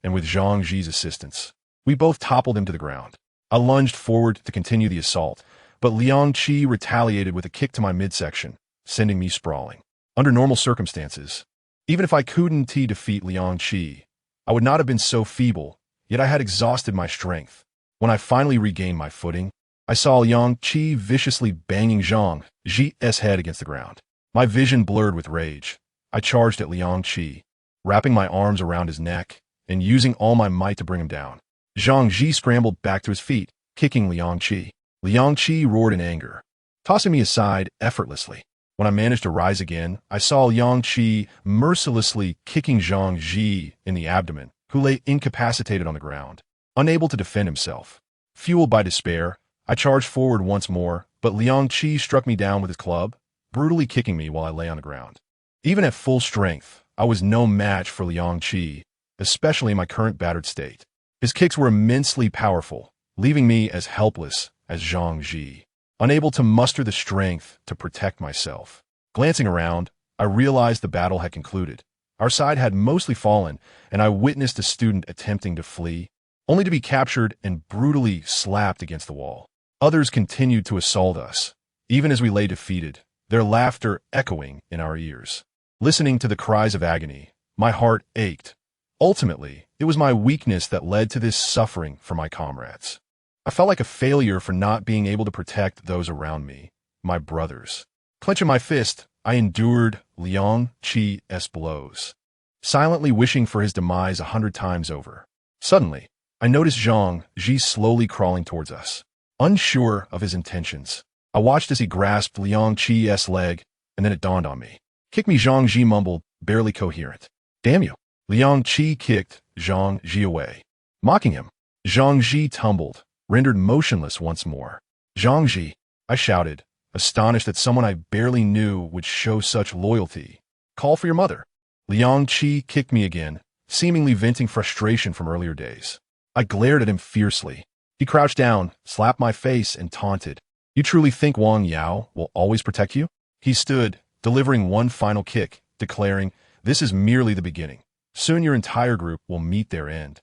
and with Zhang Ji's assistance, we both toppled him to the ground. I lunged forward to continue the assault, but Liang Qi retaliated with a kick to my midsection, sending me sprawling. Under normal circumstances, even if I couldn't defeat Liang Qi, I would not have been so feeble, yet I had exhausted my strength. When I finally regained my footing, I saw Liang Qi viciously banging Zhang Ji's head against the ground. My vision blurred with rage. I charged at Liang Qi, wrapping my arms around his neck and using all my might to bring him down. Zhang Ji scrambled back to his feet, kicking Liang Qi. Liang Qi roared in anger, tossing me aside effortlessly. When I managed to rise again, I saw Liang Qi mercilessly kicking Zhang Ji in the abdomen, who lay incapacitated on the ground, unable to defend himself. Fueled by despair, I charged forward once more, but Liang Qi struck me down with his club, brutally kicking me while I lay on the ground. Even at full strength, I was no match for Liang Qi, especially in my current battered state. His kicks were immensely powerful, leaving me as helpless as Zhang Ji, unable to muster the strength to protect myself. Glancing around, I realized the battle had concluded. Our side had mostly fallen, and I witnessed a student attempting to flee, only to be captured and brutally slapped against the wall. Others continued to assault us, even as we lay defeated, their laughter echoing in our ears. Listening to the cries of agony, my heart ached. Ultimately, it was my weakness that led to this suffering for my comrades. I felt like a failure for not being able to protect those around me, my brothers. Clenching my fist, I endured Liang Qi's blows, silently wishing for his demise 100 times over. Suddenly, I noticed Zhang Ji slowly crawling towards us. Unsure of his intentions, I watched as he grasped Liang Qi's leg, and then it dawned on me. "Kick me," Zhang Ji mumbled, barely coherent. "Damn you." Liang Qi kicked Zhang Ji away. Mocking him, Zhang Ji tumbled, rendered motionless once more. "Zhang Ji," I shouted, astonished that someone I barely knew would show such loyalty. "Call for your mother." Liang Qi kicked me again, seemingly venting frustration from earlier days. I glared at him fiercely. He crouched down, slapped my face, and taunted. "You truly think Wang Yao will always protect you?" He stood, delivering one final kick, declaring, "This is merely the beginning. Soon your entire group will meet their end."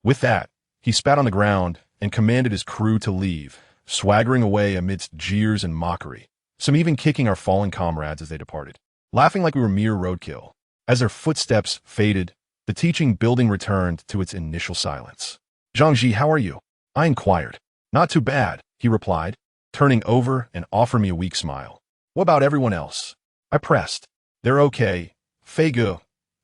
With that, he spat on the ground and commanded his crew to leave, swaggering away amidst jeers and mockery, some even kicking our fallen comrades as they departed, laughing like we were mere roadkill. As their footsteps faded, the teaching building returned to its initial silence. "Zhang Ji, how are you?" I inquired. "Not too bad," he replied, turning over and offering me a weak smile. "What about everyone else?" I pressed. "They're okay. Fei Ge,"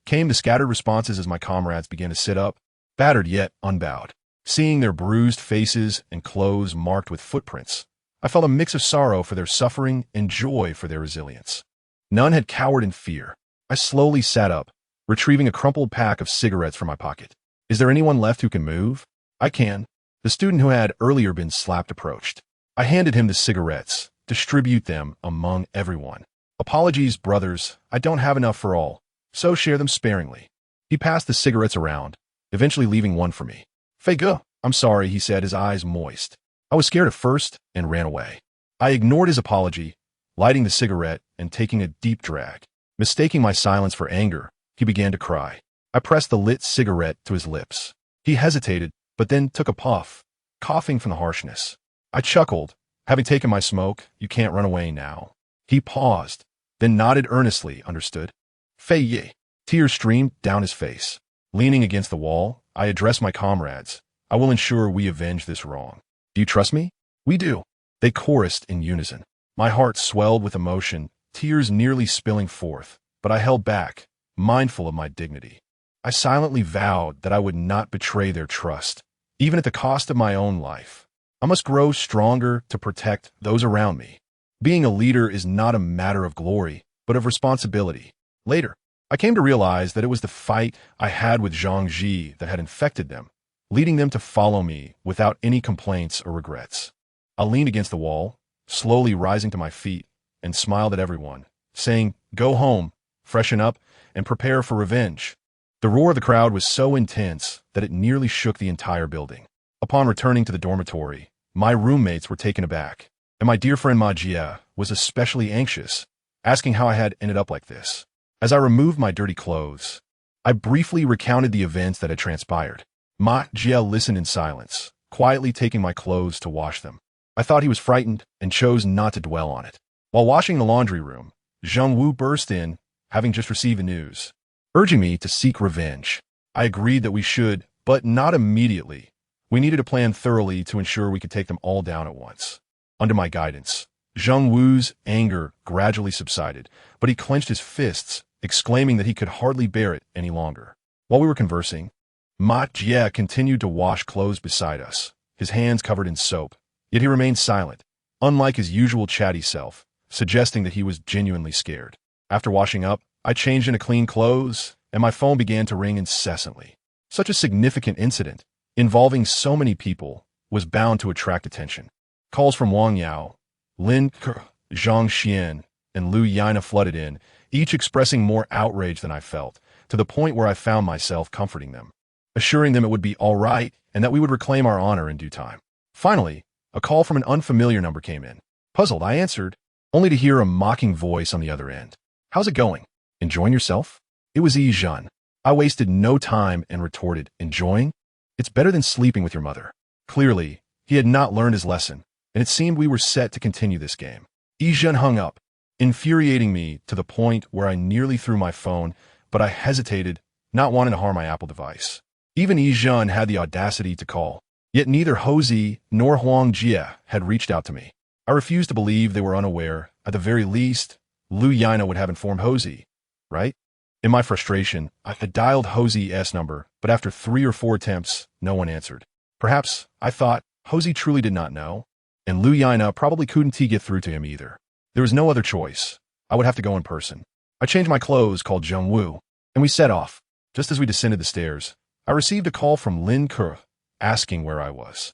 came the scattered responses as my comrades began to sit up, battered yet unbowed. Seeing their bruised faces and clothes marked with footprints, I felt a mix of sorrow for their suffering and joy for their resilience. None had cowered in fear. I slowly sat up, retrieving a crumpled pack of cigarettes from my pocket. "Is there anyone left who can move?" "I can." The student who had earlier been slapped approached. I handed him the cigarettes, distribute them among everyone. "Apologies, brothers, I don't have enough for all, so share them sparingly." He passed the cigarettes around, eventually leaving one for me. "Fei Ge, I'm sorry," he said, his eyes moist. I was scared at first and ran away. I ignored his apology, lighting the cigarette and taking a deep drag. Mistaking my silence for anger, he began to cry. I pressed the lit cigarette to his lips. He hesitated, but then took a puff, coughing from the harshness. I chuckled. "Having taken my smoke, you can't run away now." He paused, then nodded earnestly, understood. "Fei Ye." Tears streamed down his face. Leaning against the wall, I addressed my comrades. "I will ensure we avenge this wrong. Do you trust me?" "We do." They chorused in unison. My heart swelled with emotion, tears nearly spilling forth, but I held back, mindful of my dignity. I silently vowed that I would not betray their trust, even at the cost of my own life. I must grow stronger to protect those around me. Being a leader is not a matter of glory, but of responsibility. Later, I came to realize that it was the fight I had with Zhang Ji that had infected them, leading them to follow me without any complaints or regrets. I leaned against the wall, slowly rising to my feet, and smiled at everyone, saying, "Go home, freshen up, and prepare for revenge." The roar of the crowd was so intense that it nearly shook the entire building. Upon returning to the dormitory, my roommates were taken aback, and my dear friend Ma Jie was especially anxious, asking how I had ended up like this. As I removed my dirty clothes, I briefly recounted the events that had transpired. Ma Jie listened in silence, quietly taking my clothes to wash them. I thought he was frightened and chose not to dwell on it. While washing the laundry room, Zheng Wu burst in, having just received the news, urging me to seek revenge. I agreed that we should, but not immediately. We needed to plan thoroughly to ensure we could take them all down at once. Under my guidance, Zheng Wu's anger gradually subsided, but he clenched his fists, exclaiming that he could hardly bear it any longer. While we were conversing, Ma Jie continued to wash clothes beside us, his hands covered in soap, yet he remained silent, unlike his usual chatty self, suggesting that he was genuinely scared. After washing up, I changed into clean clothes, and my phone began to ring incessantly. Such a significant incident, involving so many people, was bound to attract attention. Calls from Wang Yao, Lin Ke, Zhang Xian, and Lu Yana flooded in, each expressing more outrage than I felt, to the point where I found myself comforting them, assuring them it would be all right and that we would reclaim our honor in due time. Finally, a call from an unfamiliar number came in. Puzzled, I answered, only to hear a mocking voice on the other end. "How's it going? Enjoying yourself?" It was Yi Zhen. I wasted no time and retorted, "Enjoying? It's better than sleeping with your mother." Clearly, he had not learned his lesson, and it seemed we were set to continue this game. Yi Zhen hung up, infuriating me to the point where I nearly threw my phone, but I hesitated, not wanting to harm my Apple device. Even Yi Zhen had the audacity to call, yet neither Houzi nor Huang Jie had reached out to me. I refused to believe they were unaware. At the very least, Lu Yana would have informed Houzi, right? In my frustration, I had dialed Houzi's number, but after 3 or 4 attempts, no one answered. Perhaps, I thought, Houzi truly did not know, and Lu Yana probably couldn't get through to him either. There was no other choice. I would have to go in person. I changed my clothes, called Zheng Wu, and we set off. Just as we descended the stairs, I received a call from Lin Ke, asking where I was.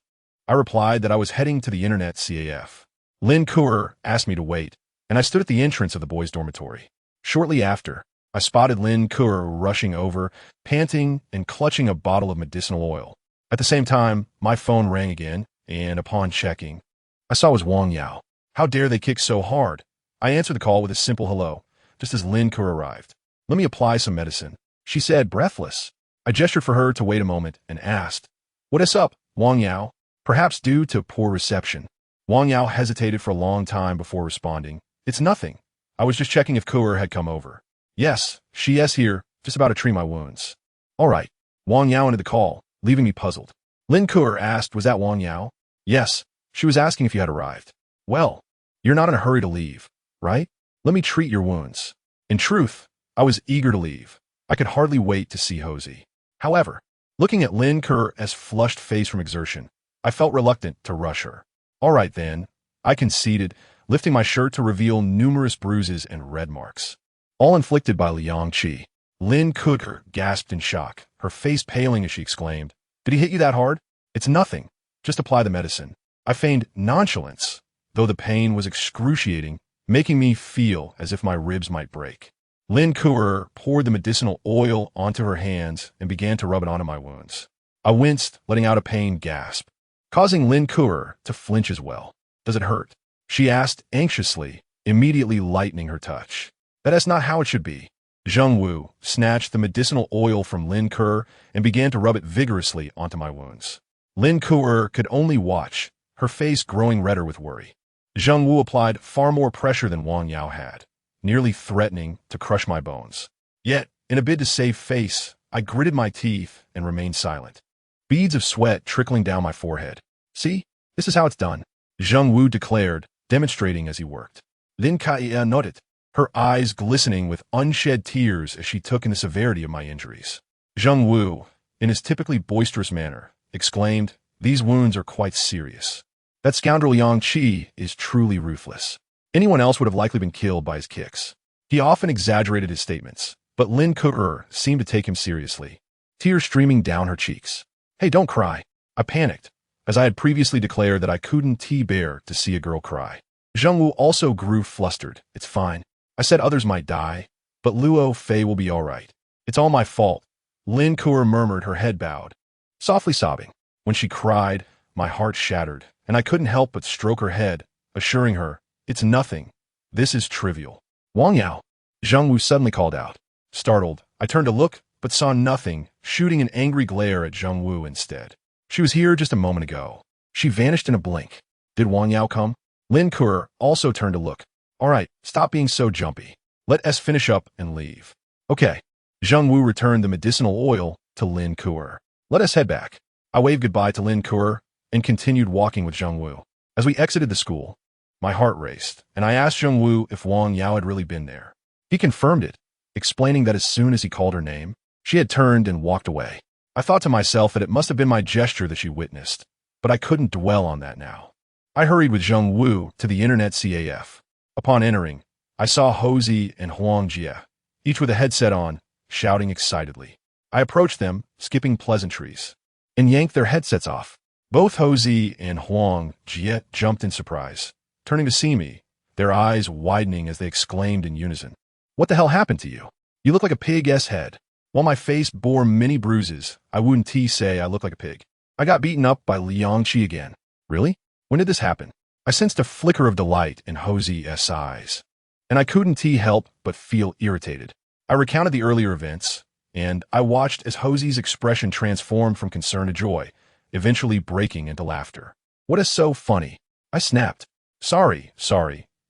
I replied that I was heading to the internet CAF. Lin Ke asked me to wait, and I stood at the entrance of the boys' dormitory. Shortly after, I spotted Lin Ke rushing over, panting and clutching a bottle of medicinal oil. At the same time, my phone rang again, and upon checking, I saw it was Wang Yao. How dare they kick so hard? I answered the call with a simple hello, just as Lin Ke arrived. "Let me apply some medicine," she said, breathless. I gestured for her to wait a moment and asked, "What is up, Wang Yao?" Perhaps due to poor reception, Wang Yao hesitated for a long time before responding. "It's nothing. I was just checking if Kuer had come over." "Yes, she is here, just about to treat my wounds." "All right." Wang Yao ended the call, leaving me puzzled. Lin Ke asked, "Was that Wang Yao?" "Yes, she was asking if you had arrived." "Well, you're not in a hurry to leave, right? Let me treat your wounds." In truth, I was eager to leave. I could hardly wait to see Houzi. However, looking at Lin Ke's flushed face from exertion, I felt reluctant to rush her. "All right then," I conceded, lifting my shirt to reveal numerous bruises and red marks, all inflicted by Liang Qi. Lin Ke gasped in shock, her face paling as she exclaimed, "Did he hit you that hard?" "It's nothing. Just apply the medicine." I feigned nonchalance, though the pain was excruciating, making me feel as if my ribs might break. Lin Ke poured the medicinal oil onto her hands and began to rub it onto my wounds. I winced, letting out a pained gasp, causing Lin Ke to flinch as well. "Does it hurt?" she asked anxiously, immediately lightening her touch. "That is not how it should be." Zheng Wu snatched the medicinal oil from Lin Ke and began to rub it vigorously onto my wounds. Lin Ke could only watch, her face growing redder with worry. Zheng Wu applied far more pressure than Wang Yao had, nearly threatening to crush my bones. Yet, in a bid to save face, I gritted my teeth and remained silent, beads of sweat trickling down my forehead. "See, this is how it's done," Zheng Wu declared, demonstrating as he worked. Lin Ke nodded, her eyes glistening with unshed tears as she took in the severity of my injuries. Zheng Wu, in his typically boisterous manner, exclaimed, "These wounds are quite serious. That scoundrel Yang Qi is truly ruthless. Anyone else would have likely been killed by his kicks." He often exaggerated his statements, but Lin Ku'er seemed to take him seriously, tears streaming down her cheeks. "Hey, don't cry." I panicked, as I had previously declared that I couldn't bear to see a girl cry. Zheng Wu also grew flustered. "It's fine. I said others might die, but Zuo Fei will be all right. It's all my fault." Lin Ku'er murmured, her head bowed, softly sobbing. When she cried, my heart shattered, and I couldn't help but stroke her head, assuring her, "It's nothing. This is trivial." "Wang Yao," Zheng Wu suddenly called out. Startled, I turned to look, but saw nothing, shooting an angry glare at Zheng Wu instead. "She was here just a moment ago. She vanished in a blink." "Did Wang Yao come?" Lin Ku'er also turned to look. "All right, stop being so jumpy. Let us finish up and leave." "Okay." Zheng Wu returned the medicinal oil to Lin Ku'er. "Let us head back." I waved goodbye to Lin Ku'er and continued walking with Zheng Wu. As we exited the school, my heart raced, and I asked Zheng Wu if Wang Yao had really been there. He confirmed it, explaining that as soon as he called her name, she had turned and walked away. I thought to myself that it must have been my gesture that she witnessed, but I couldn't dwell on that now. I hurried with Zheng Wu to the internet CAF. Upon entering, I saw Houzi and Huang Jie, each with a headset on, shouting excitedly. I approached them, skipping pleasantries, and yanked their headsets off. Both Houzi and Huang Jie jumped in surprise, turning to see me, their eyes widening as they exclaimed in unison, "What the hell happened to you? You look like a pig's head." While my face bore many bruises, I wouldn't say I look like a pig. "I got beaten up by Liang Qi again." "Really? When did this happen?" I sensed a flicker of delight in Houzi's eyes, and I couldn't help but feel irritated. I recounted the earlier events, and I watched as Houzi's expression transformed from concern to joy, eventually breaking into laughter. "What is so funny?" I snapped. Sorry,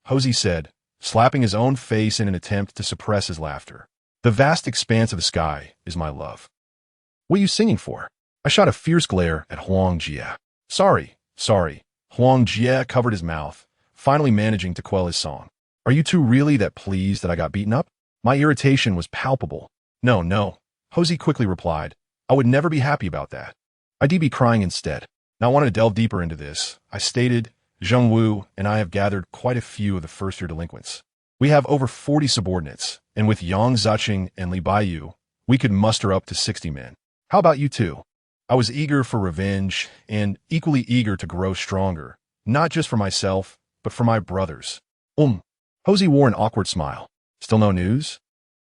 Houzi said, slapping his own face in an attempt to suppress his laughter. "The vast expanse of the sky is my love." "What are you singing for?" I shot a fierce glare at Huang Jie. Sorry. Huang Jie covered his mouth, finally managing to quell his song. "Are you two really that pleased that I got beaten up?" My irritation was palpable. No, Houzi quickly replied. "I would never be happy about that. I'd be crying instead." Now I wanted to delve deeper into this. I stated, "Zheng Wu and I have gathered quite a few of the first-year delinquents. We have over 40 subordinates, and with Yang Ziqing and Li Baiyu, we could muster up to 60 men. How about you two?" I was eager for revenge and equally eager to grow stronger, not just for myself, but for my brothers. Houzi wore an awkward smile. "Still no news?"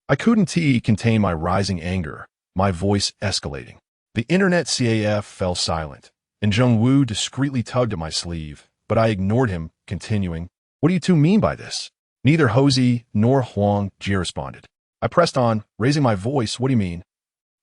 I couldn't contain my rising anger, my voice escalating. The internet CAF fell silent, and Zheng Wu discreetly tugged at my sleeve, but I ignored him, continuing, "What do you two mean by this?" Neither Houzi nor Huang Jie responded. I pressed on, raising my voice. "What do you mean?"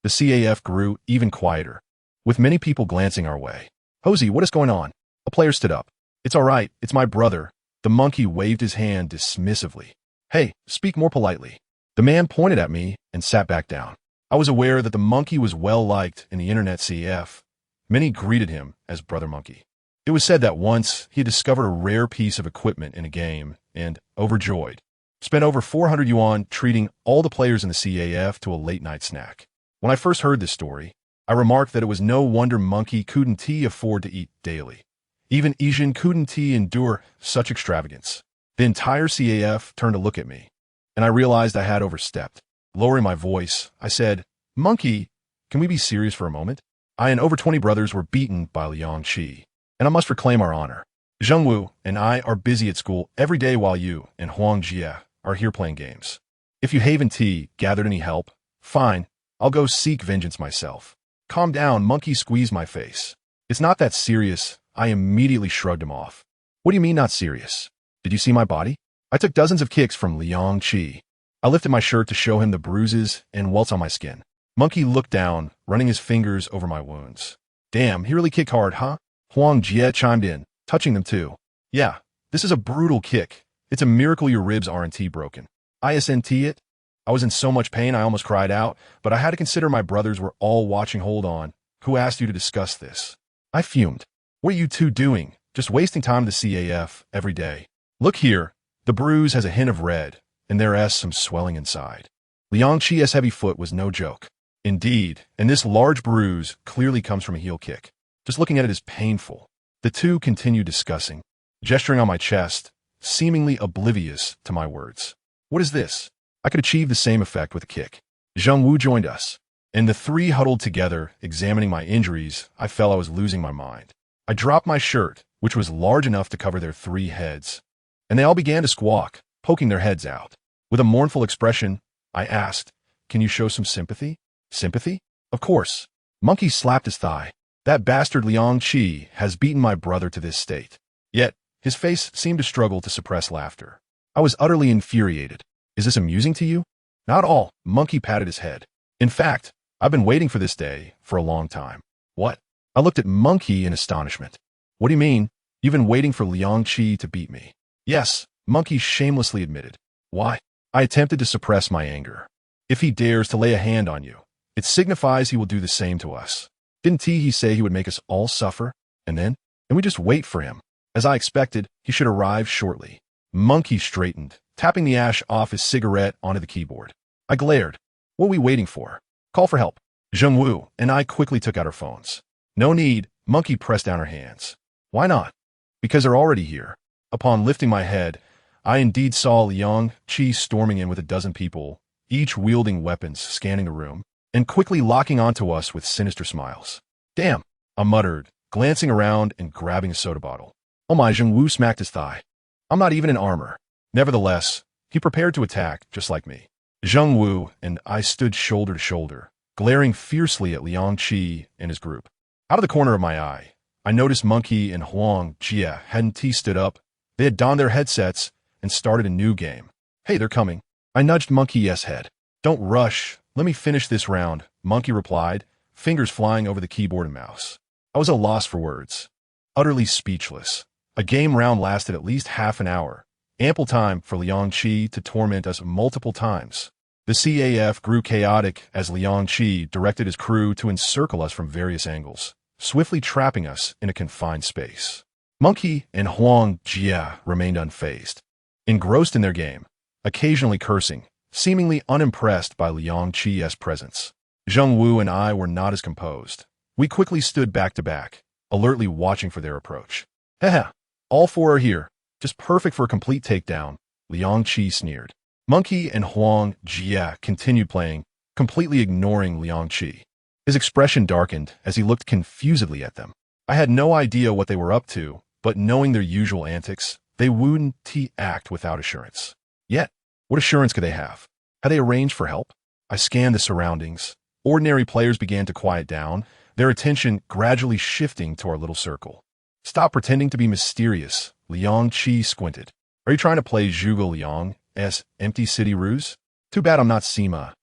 The CAF grew even quieter, with many people glancing our way. "Houzi, what is going on?" A player stood up. "It's all right, it's my brother." The monkey waved his hand dismissively. "Hey, speak more politely." The man pointed at me and sat back down. I was aware that the monkey was well-liked in the internet CAF. Many greeted him as Brother Monkey. It was said that once he had discovered a rare piece of equipment in a game and, overjoyed, spent over 400 yuan treating all the players in the CAF to a late-night snack. When I first heard this story, I remarked that it was no wonder Monkey couldn't afford to eat daily. Even Ijin couldn't endure such extravagance. The entire CAF turned to look at me, and I realized I had overstepped. Lowering my voice, I said, "Monkey, can we be serious for a moment? I and over 20 brothers were beaten by Liang Qi, and I must reclaim our honor. Zheng Wu and I are busy at school every day while you and Huang Jie are here playing games. If you haven't gathered any help, fine, I'll go seek vengeance myself." "Calm down," Monkey squeezed my face. "It's not that serious." I immediately shrugged him off. "What do you mean not serious? Did you see my body? I took dozens of kicks from Liang Qi." I lifted my shirt to show him the bruises and welts on my skin. Monkey looked down, running his fingers over my wounds. "Damn, he really kicked hard, huh?" Huang Jie chimed in, touching them too. "Yeah, this is a brutal kick. It's a miracle your ribs aren't broken." "Isn't it?" I was in so much pain I almost cried out, but I had to consider my brothers were all watching. "Hold on. Who asked you to discuss this?" I fumed. "What are you two doing? Just wasting time in the CAF every day." "Look here. The bruise has a hint of red, and there's some swelling inside." Liang Qi's heavy foot was no joke. Indeed, and this large bruise clearly comes from a heel kick. Just looking at it is painful. The two continued discussing, gesturing on my chest, seemingly oblivious to my words. What is this? I could achieve the same effect with a kick. Zheng Wu joined us, and the three huddled together, examining my injuries. I felt I was losing my mind. I dropped my shirt, which was large enough to cover their three heads, and they all began to squawk, poking their heads out. With a mournful expression, I asked, "Can you show some sympathy?" "Sympathy? Of course." Monkey slapped his thigh. "That bastard Liang Qi has beaten my brother to this state." Yet, his face seemed to struggle to suppress laughter. I was utterly infuriated. "Is this amusing to you?" "Not all." Monkey patted his head. "In fact, I've been waiting for this day for a long time." "What?" I looked at Monkey in astonishment. "What do you mean? You've been waiting for Liang Qi to beat me?" "Yes," Monkey shamelessly admitted. "Why?" I attempted to suppress my anger. "If he dares to lay a hand on you, it signifies he will do the same to us. Didn't he say he would make us all suffer? And we just wait for him. As I expected, he should arrive shortly." Monkey straightened, tapping the ash off his cigarette onto the keyboard. I glared. "What are we waiting for? Call for help." Zheng Wu and I quickly took out our phones. "No need." Monkey pressed down her hands. "Why not?" "Because they're already here." Upon lifting my head, I indeed saw Liang Qi storming in with a dozen people, each wielding weapons, scanning the room, and quickly locking onto us with sinister smiles. "Damn," I muttered, glancing around and grabbing a soda bottle. "Oh my!" Zheng Wu smacked his thigh. "I'm not even in armor." Nevertheless, he prepared to attack, just like me. Zheng Wu and I stood shoulder to shoulder, glaring fiercely at Liang Qi and his group. Out of the corner of my eye, I noticed Monkey and Huang Jia hadn't stood up. They had donned their headsets and started a new game. "Hey, they're coming." I nudged Monkey's head. "Don't rush. Let me finish this round," Monkey replied, fingers flying over the keyboard and mouse. I was at a loss for words, utterly speechless. A game round lasted at least half an hour, ample time for Liang Qi to torment us multiple times. The CAF grew chaotic as Liang Qi directed his crew to encircle us from various angles, swiftly trapping us in a confined space. Monkey and Huang Jia remained unfazed, engrossed in their game, occasionally cursing, seemingly unimpressed by Liang Qi's presence. Zheng Wu and I were not as composed. We quickly stood back to back, alertly watching for their approach. "Haha, all four are here, just perfect for a complete takedown," Liang Qi sneered. Monkey and Huang Jia continued playing, completely ignoring Liang Qi. His expression darkened as he looked confusedly at them. I had no idea what they were up to, but knowing their usual antics, they wouldn't act without assurance. Yet, what assurance could they have? Had they arranged for help? I scanned the surroundings. Ordinary players began to quiet down, their attention gradually shifting to our little circle. "Stop pretending to be mysterious," Liang Qi squinted. "Are you trying to play Zhuge Liang's empty city ruse? Too bad I'm not Sima."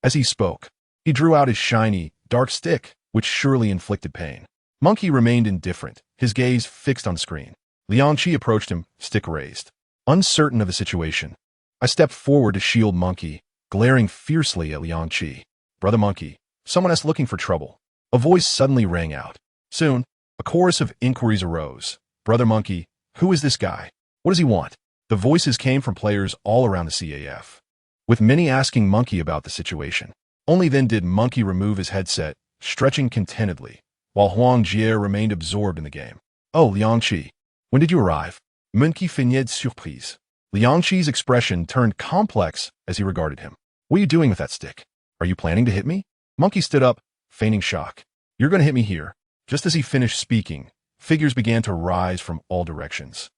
As he spoke, he drew out his shiny, dark stick, which surely inflicted pain. Monkey remained indifferent, his gaze fixed on the screen. Liang Qi approached him, stick raised. Uncertain of the situation, I stepped forward to shield Monkey, glaring fiercely at Liang Qi. "Brother Monkey, someone else looking for trouble." A voice suddenly rang out. Soon, a chorus of inquiries arose. "Brother Monkey, who is this guy? What does he want?" The voices came from players all around the CAF, with many asking Monkey about the situation. Only then did Monkey remove his headset, stretching contentedly, while Huang Jie remained absorbed in the game. "Oh, Liang Qi, when did you arrive?" Monkey feigned surprise. Liang Qi's expression turned complex as he regarded him. "What are you doing with that stick? Are you planning to hit me?" Monkey stood up, feigning shock. "You're going to hit me here." Just as he finished speaking, figures began to rise from all directions,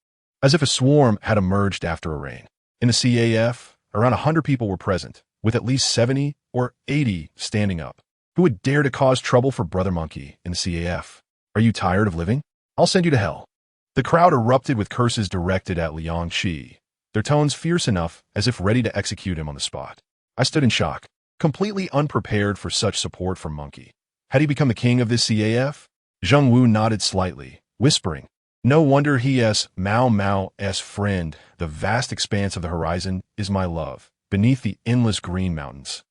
as if a swarm had emerged after a rain. In the CAF, around 100 people were present, with at least 70 or 80 standing up. Who would dare to cause trouble for Brother Monkey in the CAF? "Are you tired of living? I'll send you to hell." The crowd erupted with curses directed at Liang Qi, their tones fierce enough as if ready to execute him on the spot. I stood in shock, completely unprepared for such support from Monkey. Had he become the king of this CAF? Zheng Wu nodded slightly, whispering, "No wonder he Mao's friend. The vast expanse of the horizon is my love, beneath the endless green mountains."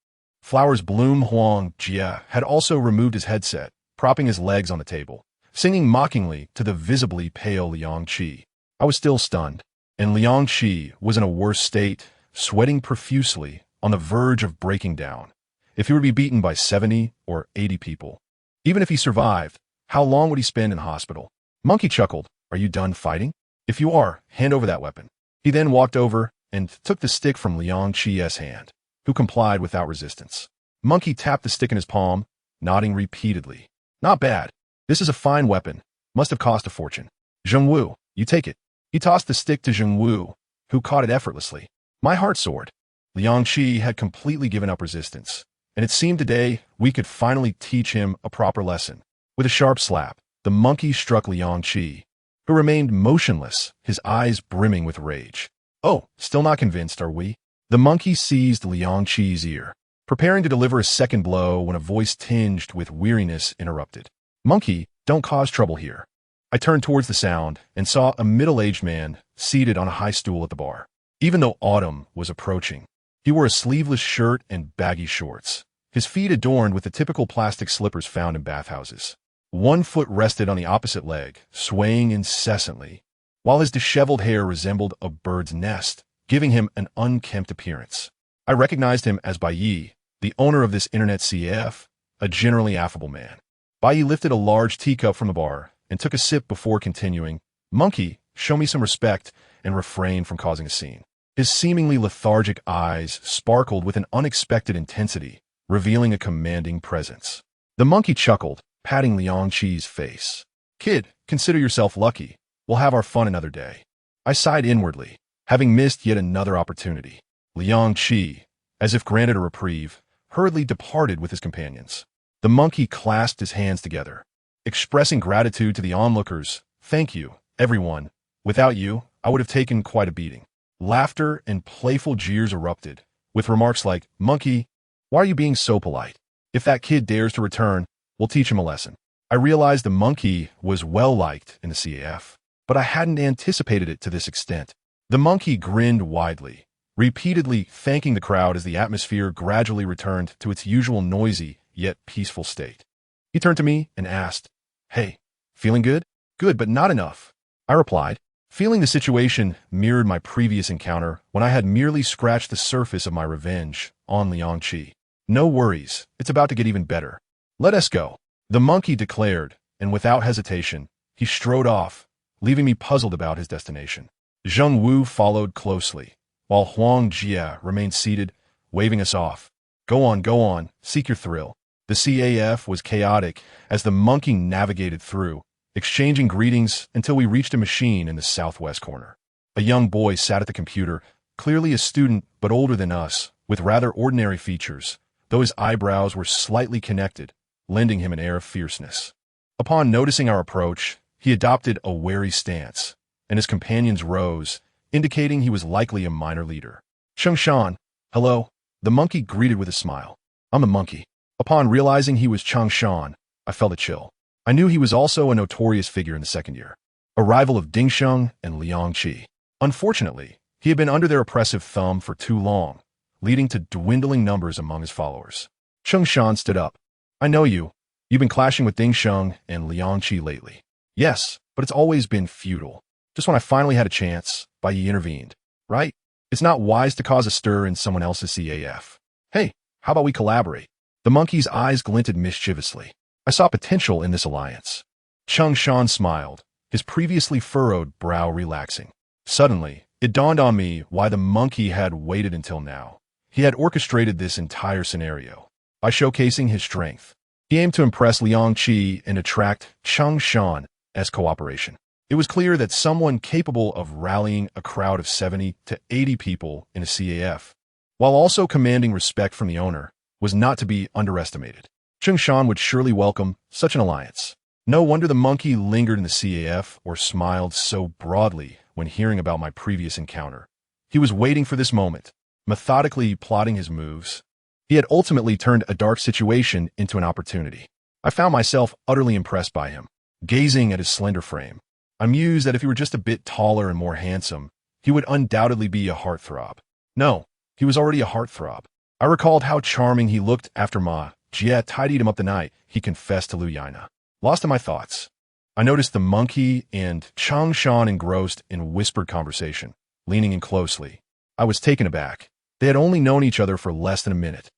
Flowers bloom. Huang Jia had also removed his headset, propping his legs on the table, singing mockingly to the visibly pale Liang Qi. I was still stunned, and Liang Qi was in a worse state, sweating profusely, on the verge of breaking down. if he were to be beaten by 70 or 80 people. Even if he survived, how long would he spend in hospital? Monkey chuckled. Are you done fighting? If you are, hand over that weapon. He then walked over and took the stick from Liang Qi's hand, who complied without resistance. Monkey tapped the stick in his palm, nodding repeatedly. Not bad. This is a fine weapon. Must have cost a fortune. Zhengwu, you take it. He tossed the stick to Zhengwu, who caught it effortlessly. My heart soared. Liang Qi had completely given up resistance, and it seemed today we could finally teach him a proper lesson. With a sharp slap, the monkey struck Liang Qi, who remained motionless, his eyes brimming with rage. Oh, still not convinced, are we? The monkey seized Liang Qi's ear, preparing to deliver a second blow when a voice tinged with weariness interrupted. Monkey, don't cause trouble here. I turned towards the sound and saw a middle-aged man seated on a high stool at the bar. Even though autumn was approaching, he wore a sleeveless shirt and baggy shorts, his feet adorned with the typical plastic slippers found in bathhouses. One foot rested on the opposite leg, swaying incessantly, while his disheveled hair resembled a bird's nest, giving him an unkempt appearance. I recognized him as Bai Yi, the owner of this internet CAF, a generally affable man. Bai Yi lifted a large teacup from the bar and took a sip before continuing, Monkey, show me some respect and refrain from causing a scene. His seemingly lethargic eyes sparkled with an unexpected intensity, revealing a commanding presence. The monkey chuckled, patting Liang Qi's face. Kid, consider yourself lucky. We'll have our fun another day. I sighed inwardly, having missed yet another opportunity. Liang Qi, as if granted a reprieve, hurriedly departed with his companions. The monkey clasped his hands together, expressing gratitude to the onlookers. Thank you, everyone. Without you, I would have taken quite a beating. Laughter and playful jeers erupted, with remarks like, Monkey, why are you being so polite? If that kid dares to return, we'll teach him a lesson. I realized the monkey was well-liked in the CAF, but I hadn't anticipated it to this extent. The monkey grinned widely, repeatedly thanking the crowd as the atmosphere gradually returned to its usual noisy yet peaceful state. He turned to me and asked, Hey, feeling good? Good, but not enough. I replied, feeling the situation mirrored my previous encounter when I had merely scratched the surface of my revenge on Liang Qi. No worries, it's about to get even better. Let us go, the monkey declared, and without hesitation, he strode off, leaving me puzzled about his destination. Zheng Wu followed closely, while Huang Jia remained seated, waving us off. Go on, seek your thrill. The CAF was chaotic as the monkey navigated through, exchanging greetings until we reached a machine in the southwest corner. A young boy sat at the computer, clearly a student but older than us, with rather ordinary features, though his eyebrows were slightly connected, lending him an air of fierceness. Upon noticing our approach, he adopted a wary stance, and his companions rose, indicating he was likely a minor leader. Changshan, hello, the monkey greeted with a smile. I'm the monkey. Upon realizing he was Changshan, I felt a chill. I knew he was also a notorious figure in the second year, a rival of Dingsheng and Liang Qi. Unfortunately, he had been under their oppressive thumb for too long, leading to dwindling numbers among his followers. Changshan stood up. I know you. You've been clashing with Dingsheng and Liang Qi lately. Yes, but it's always been futile. Just when I finally had a chance, Bai Yi intervened. Right? It's not wise to cause a stir in someone else's CAF. Hey, how about we collaborate? The monkey's eyes glinted mischievously. I saw potential in this alliance. Changshan smiled, his previously furrowed brow relaxing. Suddenly, it dawned on me why the monkey had waited until now. He had orchestrated this entire scenario by showcasing his strength. He aimed to impress Liang Qi and attract Changshan as cooperation. It was clear that someone capable of rallying a crowd of 70 to 80 people in a CAF, while also commanding respect from the owner, was not to be underestimated. Changshan would surely welcome such an alliance. No wonder the monkey lingered in the CAF or smiled so broadly when hearing about my previous encounter. He was waiting for this moment, methodically plotting his moves. He had ultimately turned a dark situation into an opportunity. I found myself utterly impressed by him, gazing at his slender frame. I mused that if he were just a bit taller and more handsome, he would undoubtedly be a heartthrob. No, he was already a heartthrob. I recalled how charming he looked after Ma Jia tidied him up the night he confessed to Lu Yaina. Lost in my thoughts, I noticed the monkey and Changshan engrossed in whispered conversation, leaning in closely. I was taken aback. They had only known each other for less than a minute.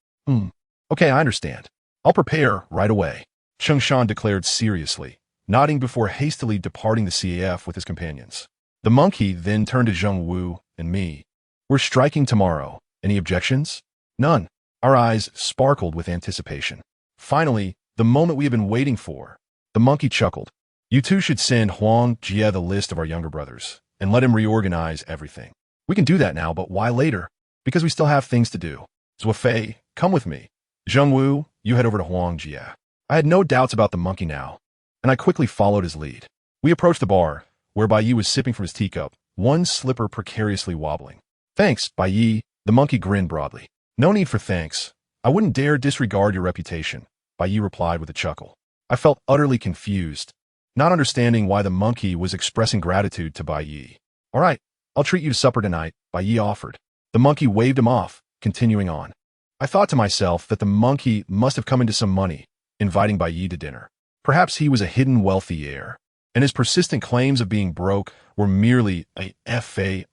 Okay, I understand. I'll prepare right away, Chengshan declared seriously, nodding before hastily departing the CAF with his companions. The monkey then turned to Zheng Wu and me. We're striking tomorrow. Any objections? None. Our eyes sparkled with anticipation. Finally, the moment we have been waiting for. The monkey chuckled. You two should send Huang Jie the list of our younger brothers, and let him reorganize everything. We can do that now, but why later? Because we still have things to do. Zuo Fei, come with me. Zheng Wu, you head over to Huang Jie. I had no doubts about the monkey now, and I quickly followed his lead. We approached the bar, where Bai Yi was sipping from his teacup, one slipper precariously wobbling. Thanks, Bai Yi, the monkey grinned broadly. No need for thanks. I wouldn't dare disregard your reputation, Bai Yi replied with a chuckle. I felt utterly confused, not understanding why the monkey was expressing gratitude to Bai Yi. All right, I'll treat you to supper tonight, Bai Yi offered. The monkey waved him off, continuing on. I thought to myself that the monkey must have come into some money, inviting Bai Yi to dinner. Perhaps he was a hidden wealthy heir, and his persistent claims of being broke were merely a fade.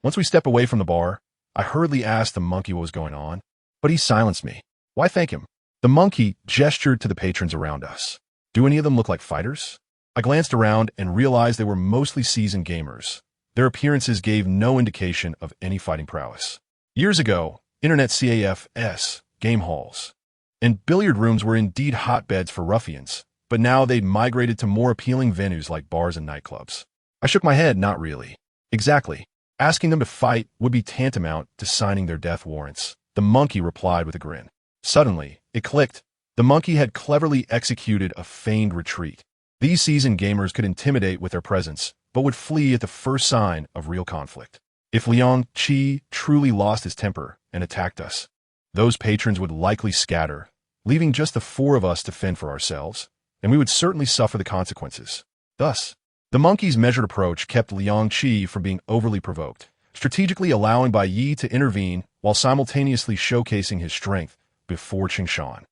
Once we stepped away from the bar, I hurriedly asked the monkey what was going on, but he silenced me. Why thank him? The monkey gestured to the patrons around us. Do any of them look like fighters? I glanced around and realized they were mostly seasoned gamers. Their appearances gave no indication of any fighting prowess. Years ago, internet CAFs, game halls, and billiard rooms were indeed hotbeds for ruffians, but now they'd migrated to more appealing venues like bars and nightclubs. I shook my head, not really. Exactly. Asking them to fight would be tantamount to signing their death warrants, the monkey replied with a grin. Suddenly, it clicked. The monkey had cleverly executed a feigned retreat. These seasoned gamers could intimidate with their presence, but would flee at the first sign of real conflict. If Liang Qi truly lost his temper and attacked us, those patrons would likely scatter, leaving just the four of us to fend for ourselves, and we would certainly suffer the consequences. Thus, the monkey's measured approach kept Liang Qi from being overly provoked, strategically allowing Bai Yi to intervene while simultaneously showcasing his strength before Chengshan.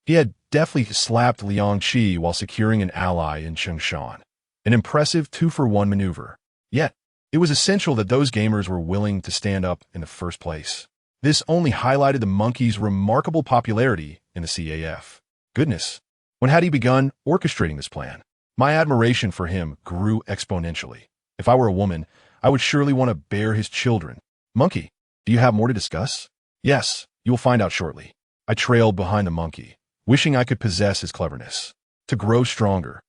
He had deftly slapped Liang Qi while securing an ally in Chengshan, an impressive 2-for-1 maneuver. Yet, it was essential that those gamers were willing to stand up in the first place. This only highlighted the monkey's remarkable popularity in the CAF. Goodness, when had he begun orchestrating this plan? My admiration for him grew exponentially. If I were a woman, I would surely want to bear his children. Monkey, do you have more to discuss? Yes, you will find out shortly. I trailed behind the monkey, wishing I could possess his cleverness. To grow stronger,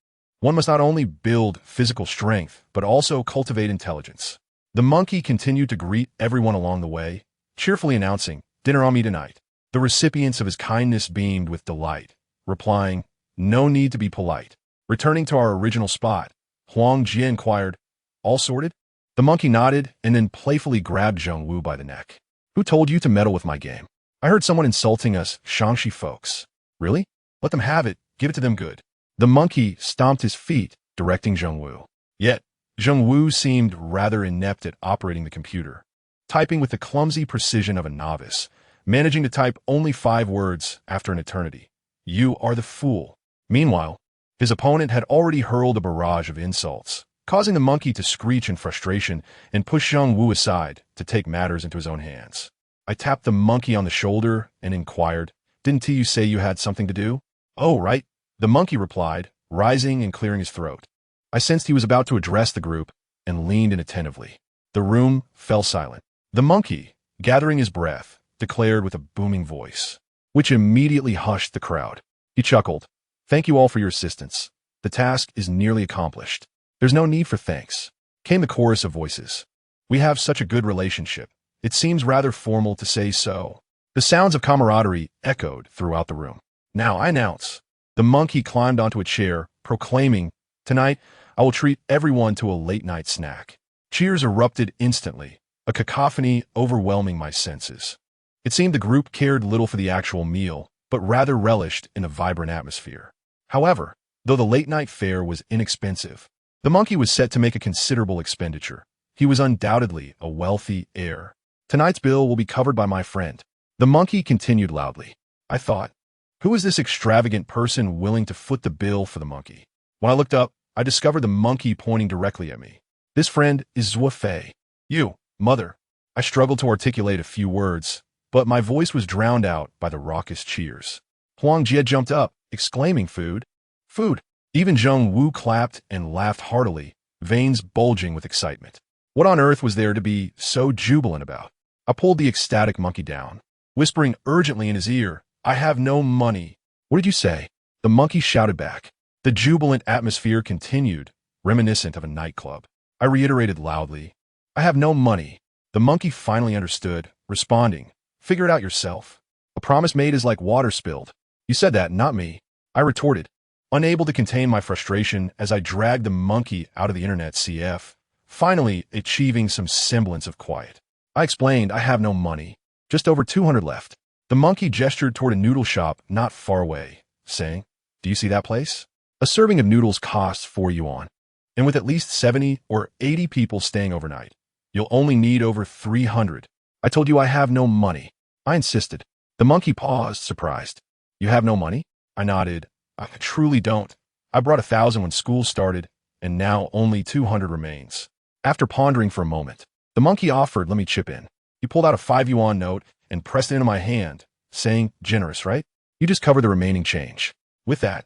one must not only build physical strength, but also cultivate intelligence. The monkey continued to greet everyone along the way, cheerfully announcing, "Dinner on me tonight." The recipients of his kindness beamed with delight, replying, "No need to be polite." Returning to our original spot, Huang Jie inquired, "All sorted?" The monkey nodded and then playfully grabbed Zheng Wu by the neck. "Who told you to meddle with my game? I heard someone insulting us Shangxi folks." "Really? Let them have it. Give it to them good." The monkey stomped his feet, directing Zheng Wu. Yet, Zheng Wu seemed rather inept at operating the computer, typing with the clumsy precision of a novice, managing to type only 5 words after an eternity. "You are the fool." Meanwhile, his opponent had already hurled a barrage of insults, causing the monkey to screech in frustration and push Zheng Wu aside to take matters into his own hands. I tapped the monkey on the shoulder and inquired, "Didn't you say you had something to do?" "Oh, right," the monkey replied, rising and clearing his throat. I sensed he was about to address the group and leaned in attentively. The room fell silent. The monkey, gathering his breath, declared with a booming voice, which immediately hushed the crowd. He chuckled. "Thank you all for your assistance. The task is nearly accomplished." "There's no need for thanks," came the chorus of voices. "We have such a good relationship. It seems rather formal to say so." The sounds of camaraderie echoed throughout the room. "Now I announce." The monkey climbed onto a chair, proclaiming, "Tonight, I will treat everyone to a late-night snack." Cheers erupted instantly, a cacophony overwhelming my senses. It seemed the group cared little for the actual meal, but rather relished in a vibrant atmosphere. However, though the late-night fare was inexpensive, the monkey was set to make a considerable expenditure. He was undoubtedly a wealthy heir. "Tonight's bill will be covered by my friend." The monkey continued loudly. I thought, who is this extravagant person willing to foot the bill for the monkey? When I looked up, I discovered the monkey pointing directly at me. "This friend is Zuo Fei." "You, mother." I struggled to articulate a few words, but my voice was drowned out by the raucous cheers. Huang Jie jumped up, exclaiming, "Food! Food!" Even Zheng Wu clapped and laughed heartily, veins bulging with excitement. What on earth was there to be so jubilant about? I pulled the ecstatic monkey down, whispering urgently in his ear, "I have no money." "What did you say?" The monkey shouted back. The jubilant atmosphere continued, reminiscent of a nightclub. I reiterated loudly, "I have no money." The monkey finally understood, responding, "Figure it out yourself. A promise made is like water spilled." "You said that, not me," I retorted, unable to contain my frustration as I dragged the monkey out of the internet CF, finally achieving some semblance of quiet. I explained, "I have no money, just over 200 left." The monkey gestured toward a noodle shop not far away, saying, "Do you see that place? A serving of noodles costs 4 yuan, and with at least 70 or 80 people staying overnight, you'll only need over 300. I told you I have no money," I insisted. The monkey paused, surprised. "You have no money?" I nodded. "I truly don't. I brought 1,000 when school started, and now only 200 remains." After pondering for a moment, the monkey offered, "Let me chip in." He pulled out a 5 yuan note and pressed it into my hand, saying, "Generous, right? You just cover the remaining change." With that,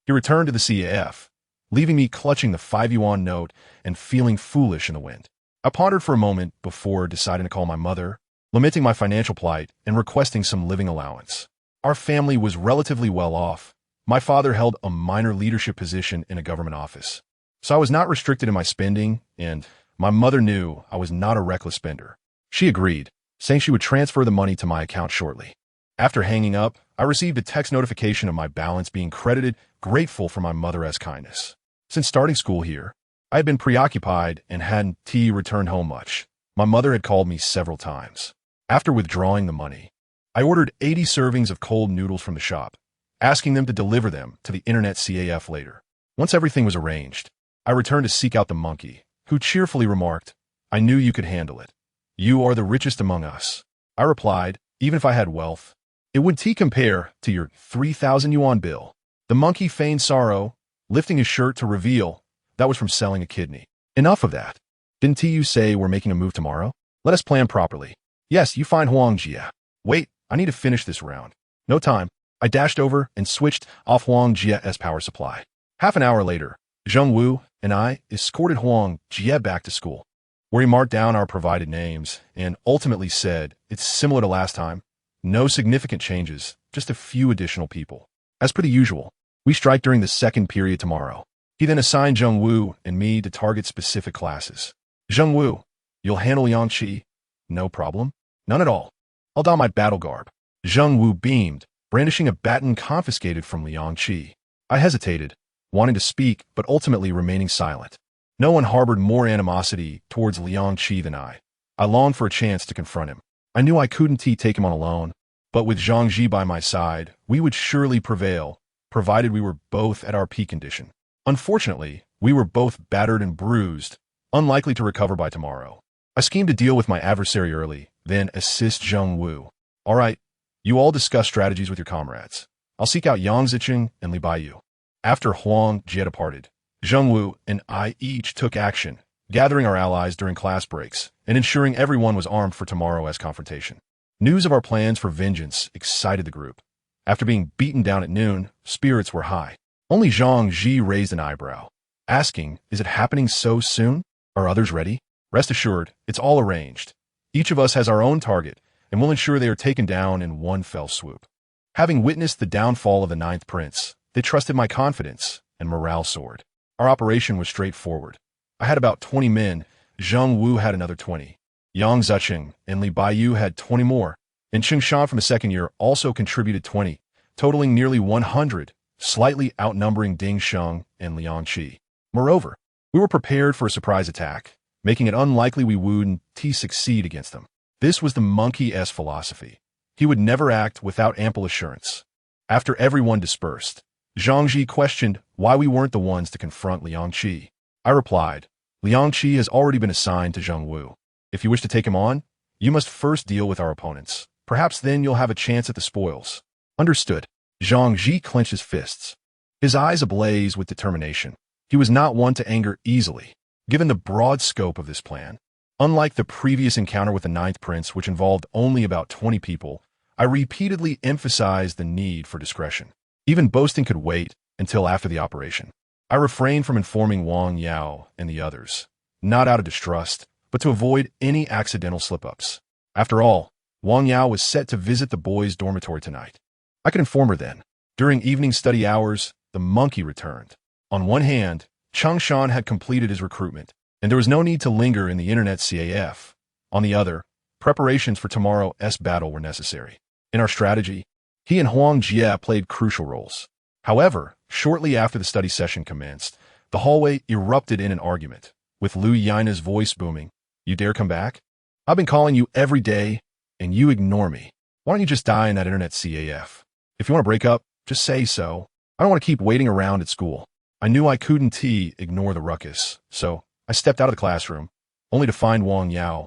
he returned to the CAF, leaving me clutching the 5 yuan note and feeling foolish in the wind. I pondered for a moment before deciding to call my mother, lamenting my financial plight and requesting some living allowance. Our family was relatively well off. My father held a minor leadership position in a government office, so I was not restricted in my spending, and my mother knew I was not a reckless spender. She agreed, saying she would transfer the money to my account shortly. After hanging up, I received a text notification of my balance being credited, grateful for my mother's kindness. Since starting school here, I had been preoccupied and hadn't returned home much. My mother had called me several times. After withdrawing the money, I ordered 80 servings of cold noodles from the shop, asking them to deliver them to the internet CAF later. Once everything was arranged, I returned to seek out the monkey, who cheerfully remarked, "I knew you could handle it. You are the richest among us." I replied, "Even if I had wealth, it would compare to your 3,000 yuan bill." The monkey feigned sorrow, lifting his shirt to reveal that was from selling a kidney. "Enough of that. Didn't you say we're making a move tomorrow? Let us plan properly." "Yes, you find Huang Jie." "Wait, I need to finish this round." "No time." I dashed over and switched off Huang Jie's power supply. Half an hour later, Zheng Wu and I escorted Huang Jie back to school, where he marked down our provided names and ultimately said, "It's similar to last time. No significant changes, just a few additional people. As per the usual, we strike during the second period tomorrow." He then assigned Zheng Wu and me to target specific classes. "Zheng Wu, you'll handle Yangqi?" "No problem." "None at all. I'll don my battle garb." Zheng Wu beamed, brandishing a baton confiscated from Liang Qi. I hesitated, wanting to speak, but ultimately remaining silent. No one harbored more animosity towards Liang Qi than I. I longed for a chance to confront him. I knew I couldn't take him on alone, but with Zhang Ji by my side, we would surely prevail, provided we were both at our peak condition. Unfortunately, we were both battered and bruised, unlikely to recover by tomorrow. I schemed to deal with my adversary early, then assist Zheng Wu. "All right, you all discuss strategies with your comrades. I'll seek out Yang Zicheng and Li Baiyu." After Huang Jie departed, Zheng Wu and I each took action, gathering our allies during class breaks and ensuring everyone was armed for tomorrow's confrontation. News of our plans for vengeance excited the group. After being beaten down at noon, spirits were high. Only Zhang Ji raised an eyebrow, asking, "Is it happening so soon? Are others ready?" "Rest assured, it's all arranged. Each of us has our own target, and we'll ensure they are taken down in one fell swoop." Having witnessed the downfall of the 9th Prince, they trusted my confidence, and morale soared. Our operation was straightforward. I had about 20 men, Zheng Wu had another 20. Yang Zicheng and Li Baiyu had 20 more, and Cheng Shan from the second year also contributed 20, totaling nearly 100, slightly outnumbering Ding Sheng and Liang Qi. Moreover, we were prepared for a surprise attack, making it unlikely we wouldn't succeed against them. This was the monkey's philosophy. He would never act without ample assurance. After everyone dispersed, Zhang Ji questioned why we weren't the ones to confront Liang Qi. I replied, "Liang Qi has already been assigned to Zheng Wu. If you wish to take him on, you must first deal with our opponents. Perhaps then you'll have a chance at the spoils." "Understood." Zhang Ji clenched his fists, his eyes ablaze with determination. He was not one to anger easily. Given the broad scope of this plan, Unlike the previous encounter with the Ninth Prince, which involved only about 20 people, I repeatedly emphasized the need for discretion. Even boasting could wait until after the operation. I refrained from informing Wang Yao and the others, not out of distrust, but to avoid any accidental slip-ups. After all, Wang Yao was set to visit the boys' dormitory tonight. I could inform her then. During evening study hours, the monkey returned. On one hand, Changshan had completed his recruitment, and there was no need to linger in the internet CAF. On the other, preparations for tomorrow's battle were necessary. In our strategy, he and Huang Jie played crucial roles. However, shortly after the study session commenced, the hallway erupted in an argument, with Lu Yina's voice booming. "You dare come back? I've been calling you every day, and you ignore me. Why don't you just die in that internet CAF? If you want to break up, just say so. I don't want to keep waiting around at school." I knew I couldn't ignore the ruckus, so I stepped out of the classroom, only to find Wang Yao,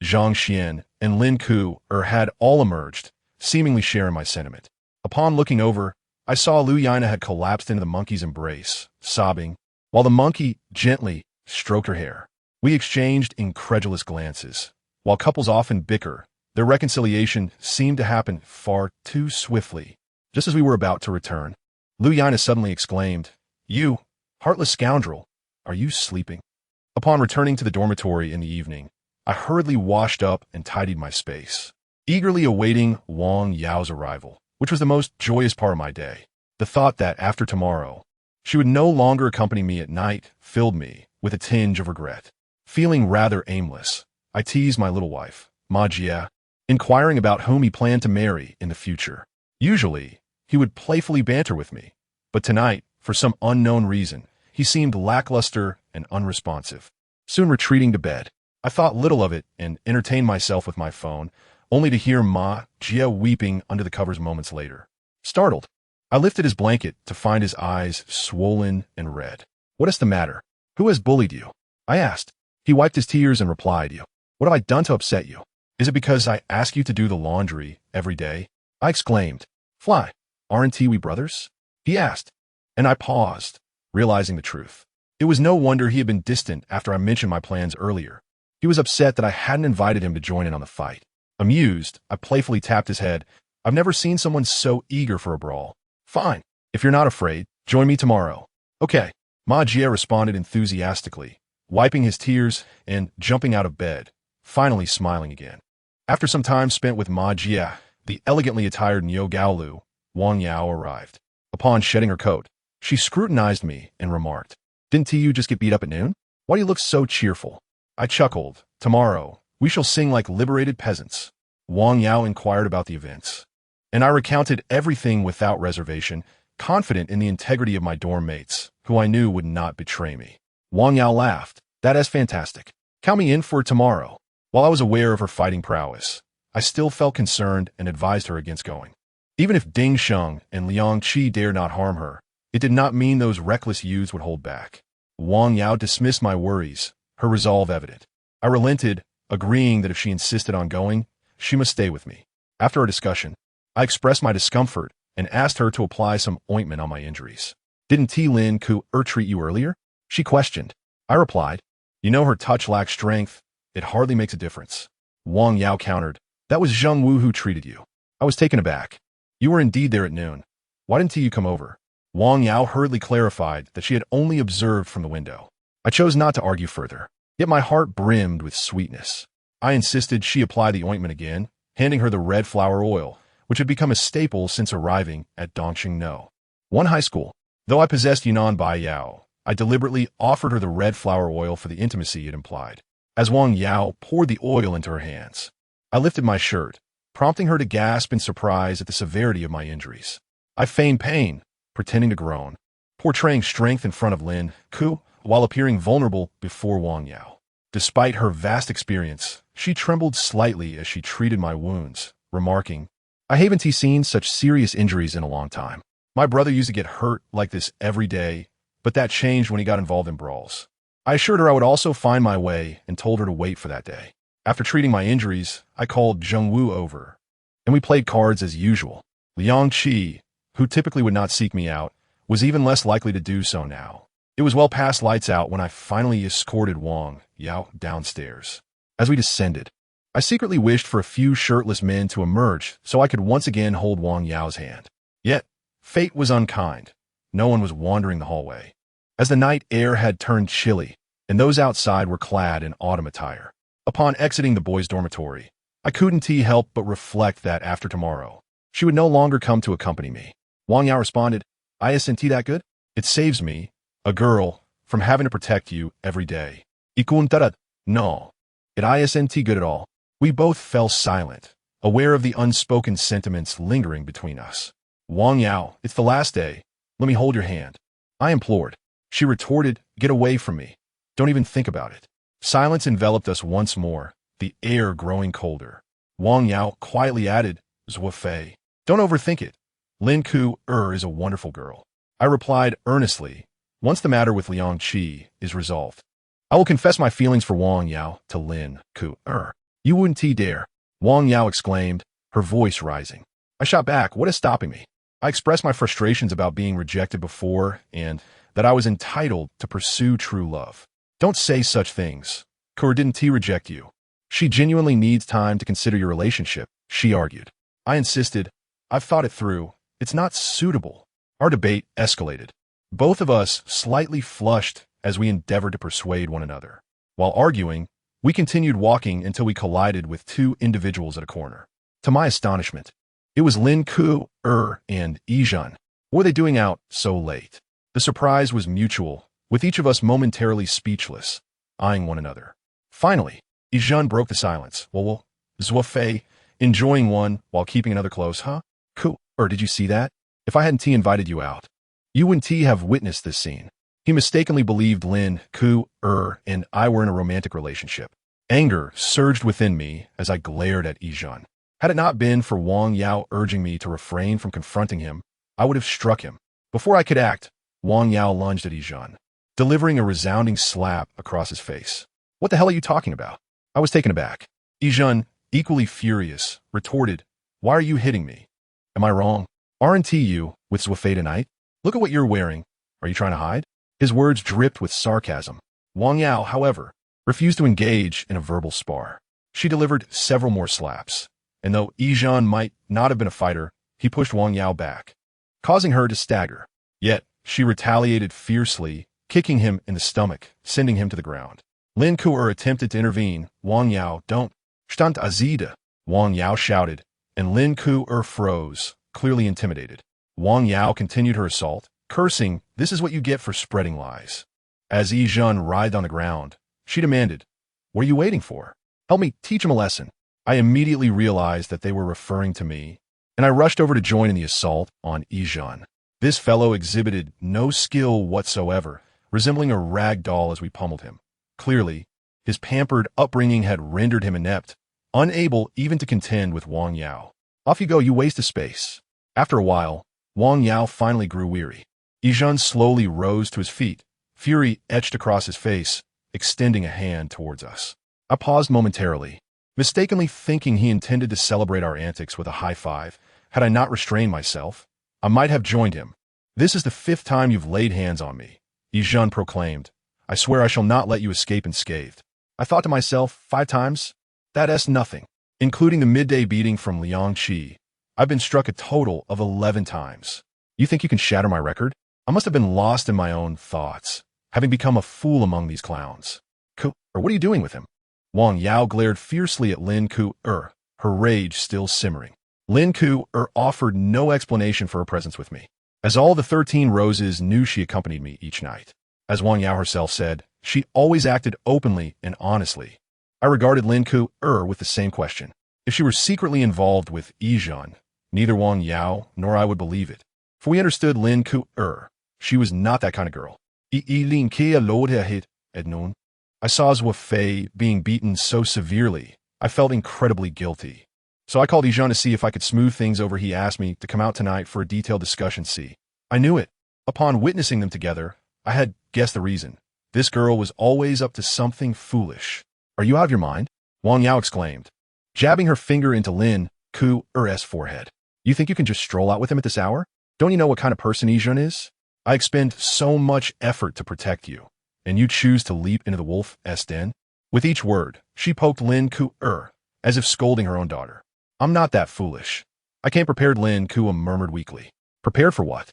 Zhang Xian, and Lin Ku had all emerged, seemingly sharing my sentiment. Upon looking over, I saw Lu Yina had collapsed into the monkey's embrace, sobbing, while the monkey gently stroked her hair. We exchanged incredulous glances. While couples often bicker, their reconciliation seemed to happen far too swiftly. Just as we were about to return, Lu Yina suddenly exclaimed, "You, heartless scoundrel, are you sleeping?" Upon returning to the dormitory in the evening, I hurriedly washed up and tidied my space, eagerly awaiting Wang Yao's arrival, which was the most joyous part of my day. The thought that after tomorrow, she would no longer accompany me at night filled me with a tinge of regret. Feeling rather aimless, I teased my little wife, Ma Jie, inquiring about whom he planned to marry in the future. Usually, he would playfully banter with me, but tonight, for some unknown reason, he seemed lackluster and unresponsive. Soon retreating to bed, I thought little of it and entertained myself with my phone, only to hear Ma Jie weeping under the covers moments later. Startled, I lifted his blanket to find his eyes swollen and red. "What is the matter? Who has bullied you?" I asked. He wiped his tears and replied, "You. What have I done to upset you? Is it because I ask you to do the laundry every day?" I exclaimed. "Fly, aren't we brothers?" He asked, and I paused, realizing the truth. It was no wonder he had been distant after I mentioned my plans earlier. He was upset that I hadn't invited him to join in on the fight. Amused, I playfully tapped his head. I've never seen someone so eager for a brawl. "Fine. If you're not afraid, join me tomorrow." "Okay," Ma Jie responded enthusiastically, wiping his tears and jumping out of bed, finally smiling again. After some time spent with Ma Jie, the elegantly attired Niu Gaolu, Wang Yao arrived. Upon shedding her coat, she scrutinized me and remarked, "Didn't you just get beat up at noon? Why do you look so cheerful?" I chuckled. "Tomorrow, we shall sing like liberated peasants." Wang Yao inquired about the events, and I recounted everything without reservation, confident in the integrity of my dorm mates, who I knew would not betray me. Wang Yao laughed. "That is fantastic. Count me in for tomorrow." While I was aware of her fighting prowess, I still felt concerned and advised her against going. Even if Ding Sheng and Liang Qi dared not harm her, it did not mean those reckless youths would hold back. Wang Yao dismissed my worries, her resolve evident. I relented, agreeing that if she insisted on going, she must stay with me. After our discussion, I expressed my discomfort and asked her to apply some ointment on my injuries. "Didn't Lin Ku treat you earlier?" she questioned. I replied, "You know her touch lacks strength. It hardly makes a difference." Wang Yao countered, "That was Zheng Wu who treated you." I was taken aback. "You were indeed there at noon. Why didn't you come over?" Wang Yao hurriedly clarified that she had only observed from the window. I chose not to argue further, yet my heart brimmed with sweetness. I insisted she apply the ointment again, handing her the red flower oil, which had become a staple since arriving at Dongqing One high school. Though I possessed Yunnan Bai Yao, I deliberately offered her the red flower oil for the intimacy it implied. As Wang Yao poured the oil into her hands, I lifted my shirt, prompting her to gasp in surprise at the severity of my injuries. I feigned pain, pretending to groan, portraying strength in front of Lin Ku, while appearing vulnerable before Wang Yao. Despite her vast experience, she trembled slightly as she treated my wounds, remarking, "I haven't seen such serious injuries in a long time. My brother used to get hurt like this every day, but that changed when he got involved in brawls." I assured her I would also find my way and told her to wait for that day. After treating my injuries, I called Zheng Wu over, and we played cards as usual. Liang Qi, who typically would not seek me out, was even less likely to do so now. It was well past lights out when I finally escorted Wang Yao downstairs. As we descended, I secretly wished for a few shirtless men to emerge so I could once again hold Wang Yao's hand. Yet, fate was unkind. No one was wandering the hallway, as the night air had turned chilly, and those outside were clad in autumn attire. Upon exiting the boys' dormitory, I couldn't help but reflect that after tomorrow, she would no longer come to accompany me. Wang Yao responded, "Isn't that good? It saves me, a girl, from having to protect you every day." No, it isn't good at all. We both fell silent, aware of the unspoken sentiments lingering between us. "Wang Yao, it's the last day. Let me hold your hand," I implored. She retorted, "Get away from me. Don't even think about it." Silence enveloped us once more, the air growing colder. Wang Yao quietly added, "Zuo Fei, don't overthink it. Lin Ku is a wonderful girl." I replied earnestly, "Once the matter with Liang Qi is resolved, I will confess my feelings for Wang Yao to Lin Ku. You wouldn't dare," Wang Yao exclaimed, her voice rising. I shot back, "What is stopping me?" I expressed my frustrations about being rejected before and that I was entitled to pursue true love. "Don't say such things. Kur didn't reject you. She genuinely needs time to consider your relationship," she argued. I insisted, "I've thought it through. It's not suitable." Our debate escalated, both of us slightly flushed as we endeavored to persuade one another. While arguing, we continued walking until we collided with two individuals at a corner. To my astonishment, it was Lin Ku and Yizhen. What were they doing out so late? The surprise was mutual, with each of us momentarily speechless, eyeing one another. Finally, Yizhen broke the silence. Well, Zuo Fei, enjoying one while keeping another close, huh? Ku, did you see that? If I hadn't invited you out, you wouldn't have witnessed this scene. He mistakenly believed Lin Ku and I were in a romantic relationship. Anger surged within me as I glared at Yizhen. Had it not been for Wang Yao urging me to refrain from confronting him, I would have struck him. Before I could act, Wang Yao lunged at Yizhen, delivering a resounding slap across his face. "What the hell are you talking about?" I was taken aback. Yizhen, equally furious, retorted, "Why are you hitting me? Am I wrong? Aren't you with Zuo Fei tonight? Look at what you're wearing. Are you trying to hide?" His words dripped with sarcasm. Wang Yao, however, refused to engage in a verbal spar. She delivered several more slaps, and though Yizhen might not have been a fighter, he pushed Wang Yao back, causing her to stagger. Yet, she retaliated fiercely, kicking him in the stomach, sending him to the ground. Lin Ku attempted to intervene. "Wang Yao, don't. Stand azida," Wang Yao shouted, and Lin Ku froze, clearly intimidated. Wang Yao continued her assault, cursing, "This is what you get for spreading lies." As Yizhen writhed on the ground, she demanded, "What are you waiting for? Help me teach him a lesson." I immediately realized that they were referring to me, and I rushed over to join in the assault on Yizhen. This fellow exhibited no skill whatsoever, resembling a rag doll as we pummeled him. Clearly, his pampered upbringing had rendered him inept, unable even to contend with Wang Yao. "Off you go, you waste of space." After a while, Wang Yao finally grew weary. Yizhen slowly rose to his feet, fury etched across his face, extending a hand towards us. I paused momentarily, mistakenly thinking he intended to celebrate our antics with a high five. Had I not restrained myself, I might have joined him. "This is the 5th time you've laid hands on me," Yizhen proclaimed. "I swear I shall not let you escape unscathed." I thought to myself, 5 times? That's nothing. Including the midday beating from Liang Qi, I've been struck a total of 11 times. You think you can shatter my record? I must have been lost in my own thoughts, having become a fool among these clowns. What are you doing with him? Wang Yao glared fiercely at Lin Ku her rage still simmering. Lin Ku offered no explanation for her presence with me, as all the 13 roses knew she accompanied me each night. As Wang Yao herself said, she always acted openly and honestly. I regarded Lin Ku with the same question. If she were secretly involved with Yizhen, neither Wang Yao nor I would believe it, for we understood Lin Ku she was not that kind of girl. I saw Zuo Fei being beaten so severely, I felt incredibly guilty. So I called Yizhen to see if I could smooth things over. He asked me to come out tonight for a detailed discussion. See, I knew it. Upon witnessing them together, I had guessed the reason. This girl was always up to something foolish. "Are you out of your mind?" Wang Yao exclaimed, jabbing her finger into Lin Ku's forehead. "You think you can just stroll out with him at this hour? Don't you know what kind of person Yizhen is? I expend so much effort to protect you, and you choose to leap into the wolf's den? With each word, she poked Lin Ku as if scolding her own daughter. I'm not that foolish. I came prepared, Lin Ku murmured weakly. Prepared for what?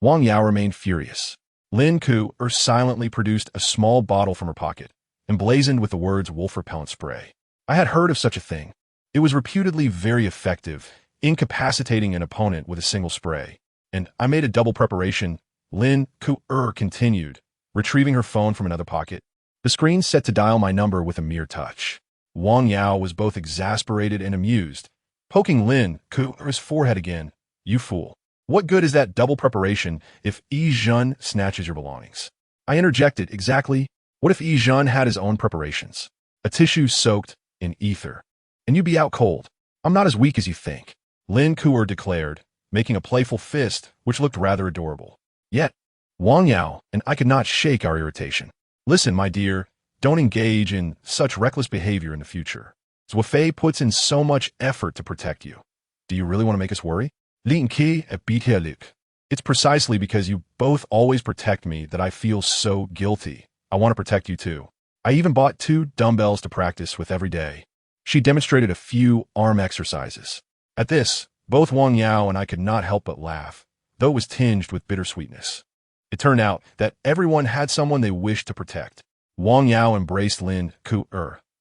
Wang Yao remained furious. Lin Ku silently produced a small bottle from her pocket, emblazoned with the words wolf repellent spray. I had heard of such a thing. It was reputedly very effective, incapacitating an opponent with a single spray. And I made a double preparation, Lin Ku continued, retrieving her phone from another pocket. The screen set to dial my number with a mere touch. Wang Yao was both exasperated and amused, poking Lin Ku's forehead again. You fool. What good is that double preparation if Yi Zhen snatches your belongings? I interjected, exactly. What if Yi Zhen had his own preparations? A tissue soaked in ether. And you'd be out cold. I'm not as weak as you think. Lin Ku declared, making a playful fist, which looked rather adorable. Yet, Wang Yao and I could not shake our irritation. Listen, my dear, don't engage in such reckless behavior in the future. Zuo Fei puts in so much effort to protect you. Do you really want to make us worry? It's precisely because you both always protect me that I feel so guilty. I want to protect you too. I even bought 2 dumbbells to practice with every day. She demonstrated a few arm exercises. At this, both Wang Yao and I could not help but laugh, though it was tinged with bittersweetness. It turned out that everyone had someone they wished to protect. Wang Yao embraced Lin Ku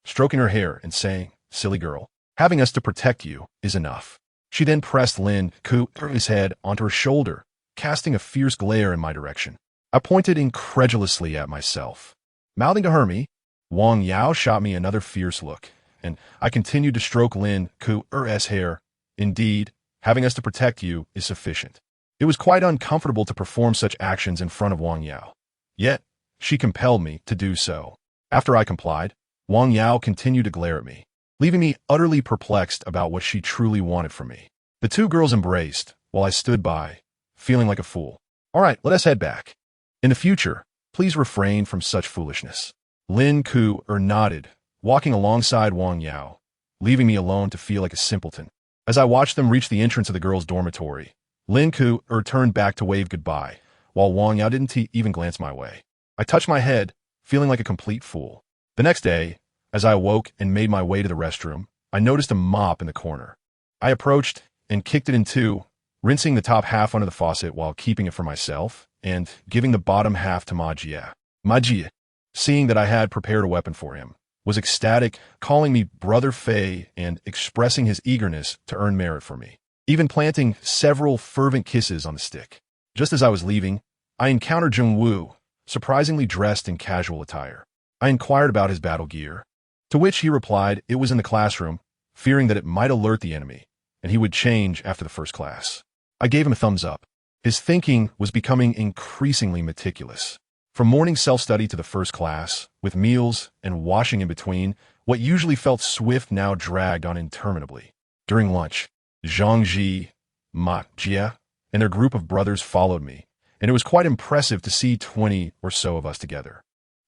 stroking her hair and saying, silly girl, having us to protect you is enough. She then pressed Lin Ku's head onto her shoulder, casting a fierce glare in my direction. I pointed incredulously at myself. Mouthing to Hermie, Wang Yao shot me another fierce look, and I continued to stroke Lin Ku's hair. Indeed, having us to protect you is sufficient. It was quite uncomfortable to perform such actions in front of Wang Yao. Yet, she compelled me to do so. After I complied, Wang Yao continued to glare at me, leaving me utterly perplexed about what she truly wanted from me. The 2 girls embraced, while I stood by, feeling like a fool. All right, let us head back. In the future, please refrain from such foolishness. Lin Ku nodded, walking alongside Wang Yao, leaving me alone to feel like a simpleton. As I watched them reach the entrance of the girls' dormitory, Lin Ku turned back to wave goodbye, while Wang Yao didn't even glance my way. I touched my head, feeling like a complete fool. The next day, as I awoke and made my way to the restroom, I noticed a mop in the corner. I approached and kicked it in 2, rinsing the top half under the faucet while keeping it for myself and giving the bottom half to Ma Jie. Ma Jie, seeing that I had prepared a weapon for him, was ecstatic, calling me Brother Fei and expressing his eagerness to earn merit for me, even planting several fervent kisses on the stick. Just as I was leaving, I encountered Zheng Wu, surprisingly dressed in casual attire. I inquired about his battle gear, to which he replied it was in the classroom, fearing that it might alert the enemy, and he would change after the first class. I gave him a thumbs up. His thinking was becoming increasingly meticulous. From morning self-study to the first class, with meals and washing in between, what usually felt swift now dragged on interminably. During lunch, Zhang Ji, Ma Jie, and their group of brothers followed me, and it was quite impressive to see 20 or so of us together.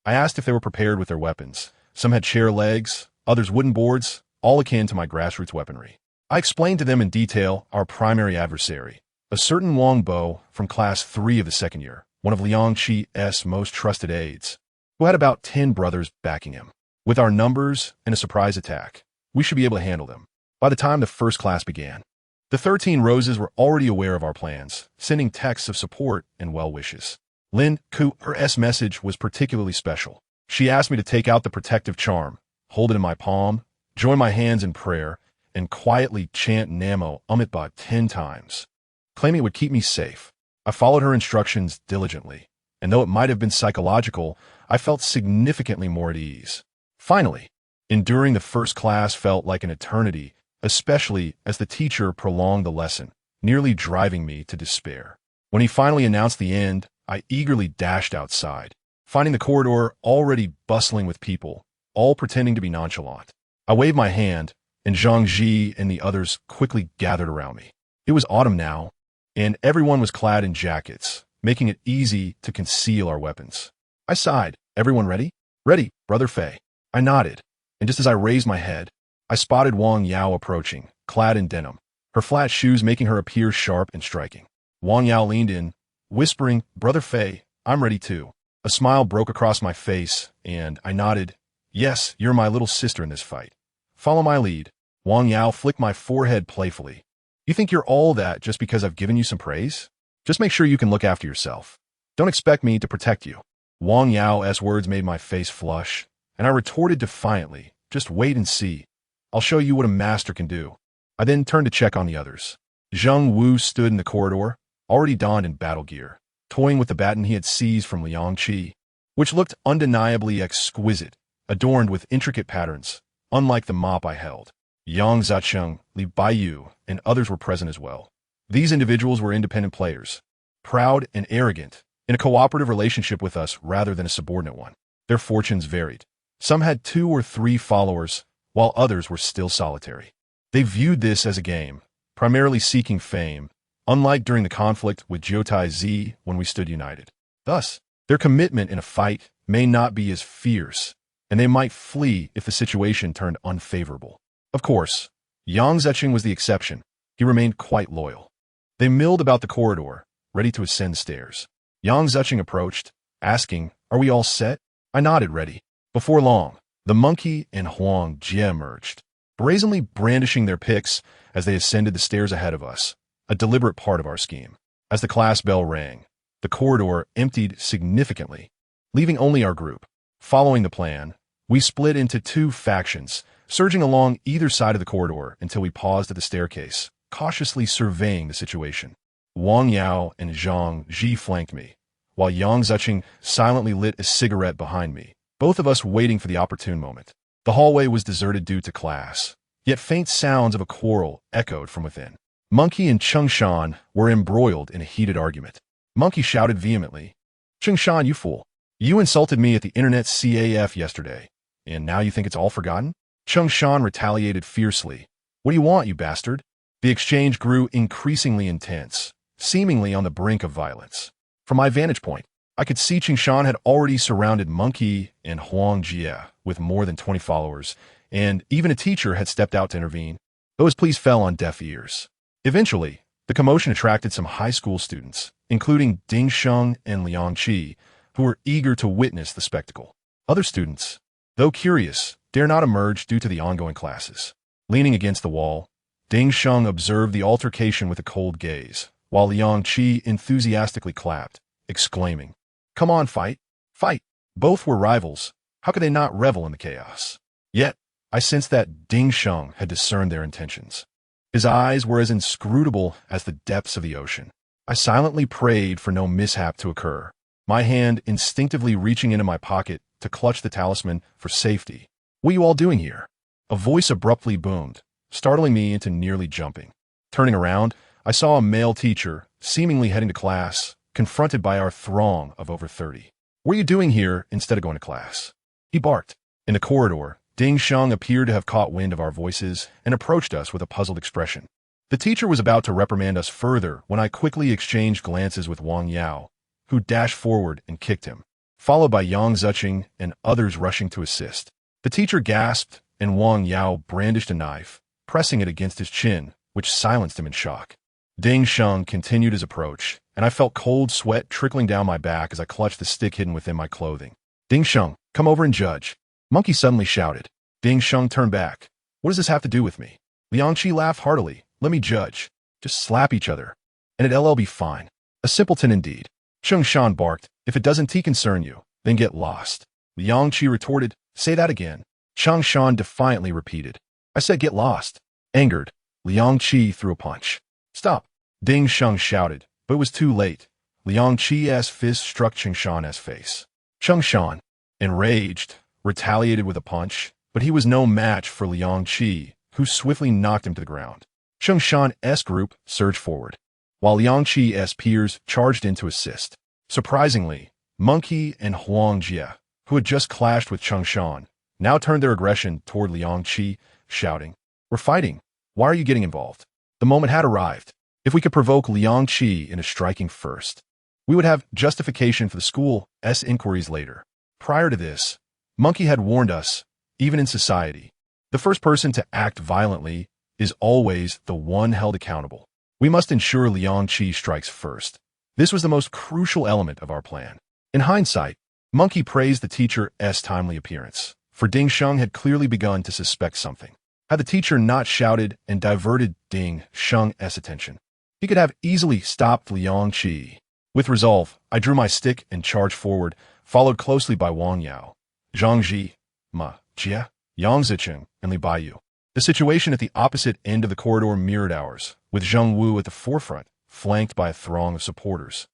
I asked if they were prepared with their weapons. Some had chair legs, others wooden boards, all akin to my grassroots weaponry. I explained to them in detail our primary adversary, a certain Wang Bo from Class 3 of the second year, one of Liang Qi's most trusted aides, who had about 10 brothers backing him. With our numbers and a surprise attack, we should be able to handle them. By the time the first class began, the 13 Roses were already aware of our plans, sending texts of support and well wishes. Lin Ku's message was particularly special. She asked me to take out the protective charm, hold it in my palm, join my hands in prayer, and quietly chant Namo Amitbot 10 times, claiming it would keep me safe. I followed her instructions diligently, and though it might have been psychological, I felt significantly more at ease. Finally, enduring the first class felt like an eternity, especially as the teacher prolonged the lesson, nearly driving me to despair. When he finally announced the end, I eagerly dashed outside, finding the corridor already bustling with people, all pretending to be nonchalant. I waved my hand, and Zhang Ji and the others quickly gathered around me. It was autumn now, and everyone was clad in jackets, making it easy to conceal our weapons. I sighed. Everyone ready? Ready, Brother Fei. I nodded, and just as I raised my head, I spotted Wang Yao approaching, clad in denim, her flat shoes making her appear sharp and striking. Wang Yao leaned in, whispering, Brother Fei, I'm ready too. A smile broke across my face, and I nodded, Yes, you're my little sister in this fight. Follow my lead. Wang Yao flicked my forehead playfully. You think you're all that just because I've given you some praise? Just make sure you can look after yourself. Don't expect me to protect you. Wang Yao's words made my face flush, and I retorted defiantly, just wait and see. I'll show you what a master can do. I then turned to check on the others. Zheng Wu stood in the corridor, already donned in battle gear, toying with the baton he had seized from Liang Qi, which looked undeniably exquisite, adorned with intricate patterns, unlike the mop I held. Yang Zicheng, Li Baiyu, and others were present as well. These individuals were independent players, proud and arrogant, in a cooperative relationship with us rather than a subordinate one. Their fortunes varied. Some had 2 or 3 followers, while others were still solitary. They viewed this as a game, primarily seeking fame, unlike during the conflict with Jiotai Zi when we stood united. Thus, their commitment in a fight may not be as fierce, and they might flee if the situation turned unfavorable. Of course, Yang Zicheng was the exception. He remained quite loyal. They milled about the corridor, ready to ascend stairs. Yang Zicheng approached, asking, "Are we all set?" I nodded ready. Before long, the monkey and Huang Jie emerged, brazenly brandishing their picks as they ascended the stairs ahead of us, a deliberate part of our scheme. As the class bell rang, the corridor emptied significantly, leaving only our group. Following the plan, we split into 2 factions, surging along either side of the corridor until we paused at the staircase, cautiously surveying the situation. Wang Yao and Zhang Ji flanked me, while Yang Zicheng silently lit a cigarette behind me, both of us waiting for the opportune moment. The hallway was deserted due to class, yet faint sounds of a quarrel echoed from within. Monkey and Chengshan were embroiled in a heated argument. Monkey shouted vehemently, "Chengshan, you fool! You insulted me at the internet CAF yesterday, and now you think it's all forgotten?" Chengshan retaliated fiercely. "What do you want, you bastard?" The exchange grew increasingly intense, seemingly on the brink of violence. From my vantage point, I could see Chengshan had already surrounded Monkey and Huang Jie with more than 20 followers, and even a teacher had stepped out to intervene. Those pleas fell on deaf ears. Eventually, the commotion attracted some high school students, including Ding Sheng and Liang Qi, who were eager to witness the spectacle. Other students, though curious, dare not emerge due to the ongoing classes. Leaning against the wall, Ding Sheng observed the altercation with a cold gaze, while Liang Qi enthusiastically clapped, exclaiming, "Come on, fight! Fight!" Both were rivals. How could they not revel in the chaos? Yet, I sensed that Ding Sheng had discerned their intentions. His eyes were as inscrutable as the depths of the ocean. I silently prayed for no mishap to occur, my hand instinctively reaching into my pocket to clutch the talisman for safety. "What are you all doing here?" A voice abruptly boomed, startling me into nearly jumping. Turning around, I saw a male teacher, seemingly heading to class, confronted by our throng of over 30. "What are you doing here instead of going to class?" he barked. In the corridor, Ding Sheng appeared to have caught wind of our voices and approached us with a puzzled expression. The teacher was about to reprimand us further when I quickly exchanged glances with Wang Yao, who dashed forward and kicked him, followed by Yang Zicheng and others rushing to assist. The teacher gasped, and Wang Yao brandished a knife, pressing it against his chin, which silenced him in shock. Ding Sheng continued his approach, and I felt cold sweat trickling down my back as I clutched the stick hidden within my clothing. "Ding Sheng, come over and judge." Monkey suddenly shouted. Ding Sheng turned back. "What does this have to do with me?" Liang Qi laughed heartily. "Let me judge. Just slap each other, and it'll be fine." A simpleton indeed. Chengshan barked, "If it doesn't concern you, then get lost." Liang Qi retorted, "Say that again." Chengshan defiantly repeated, "I said get lost." Angered, Liang Qi threw a punch. "Stop!" Ding Sheng shouted, but it was too late. Liang Qi's fist struck Chengshan's face. Chengshan, enraged, retaliated with a punch, but he was no match for Liang Qi, who swiftly knocked him to the ground. Chengshan's group surged forward, while Liang Qi's peers charged in to assist. Surprisingly, Monkey and Huang Jie, who had just clashed with Chengshan, now turned their aggression toward Liang Qi, shouting, "We're fighting. Why are you getting involved?" The moment had arrived. If we could provoke Liang Qi into striking first, we would have justification for the school's inquiries later. Prior to this, Monkey had warned us, even in society, the first person to act violently is always the one held accountable. We must ensure Liang Qi strikes first. This was the most crucial element of our plan. In hindsight, Monkey praised the teacher's timely appearance, for Ding Sheng had clearly begun to suspect something. Had the teacher not shouted and diverted Ding Sheng's attention, he could have easily stopped Liang Qi. With resolve, I drew my stick and charged forward, followed closely by Wang Yao, Zhang Ji, Ma Jia, Yang Zicheng, and Li Baiyu. The situation at the opposite end of the corridor mirrored ours, with Zheng Wu at the forefront, flanked by a throng of supporters.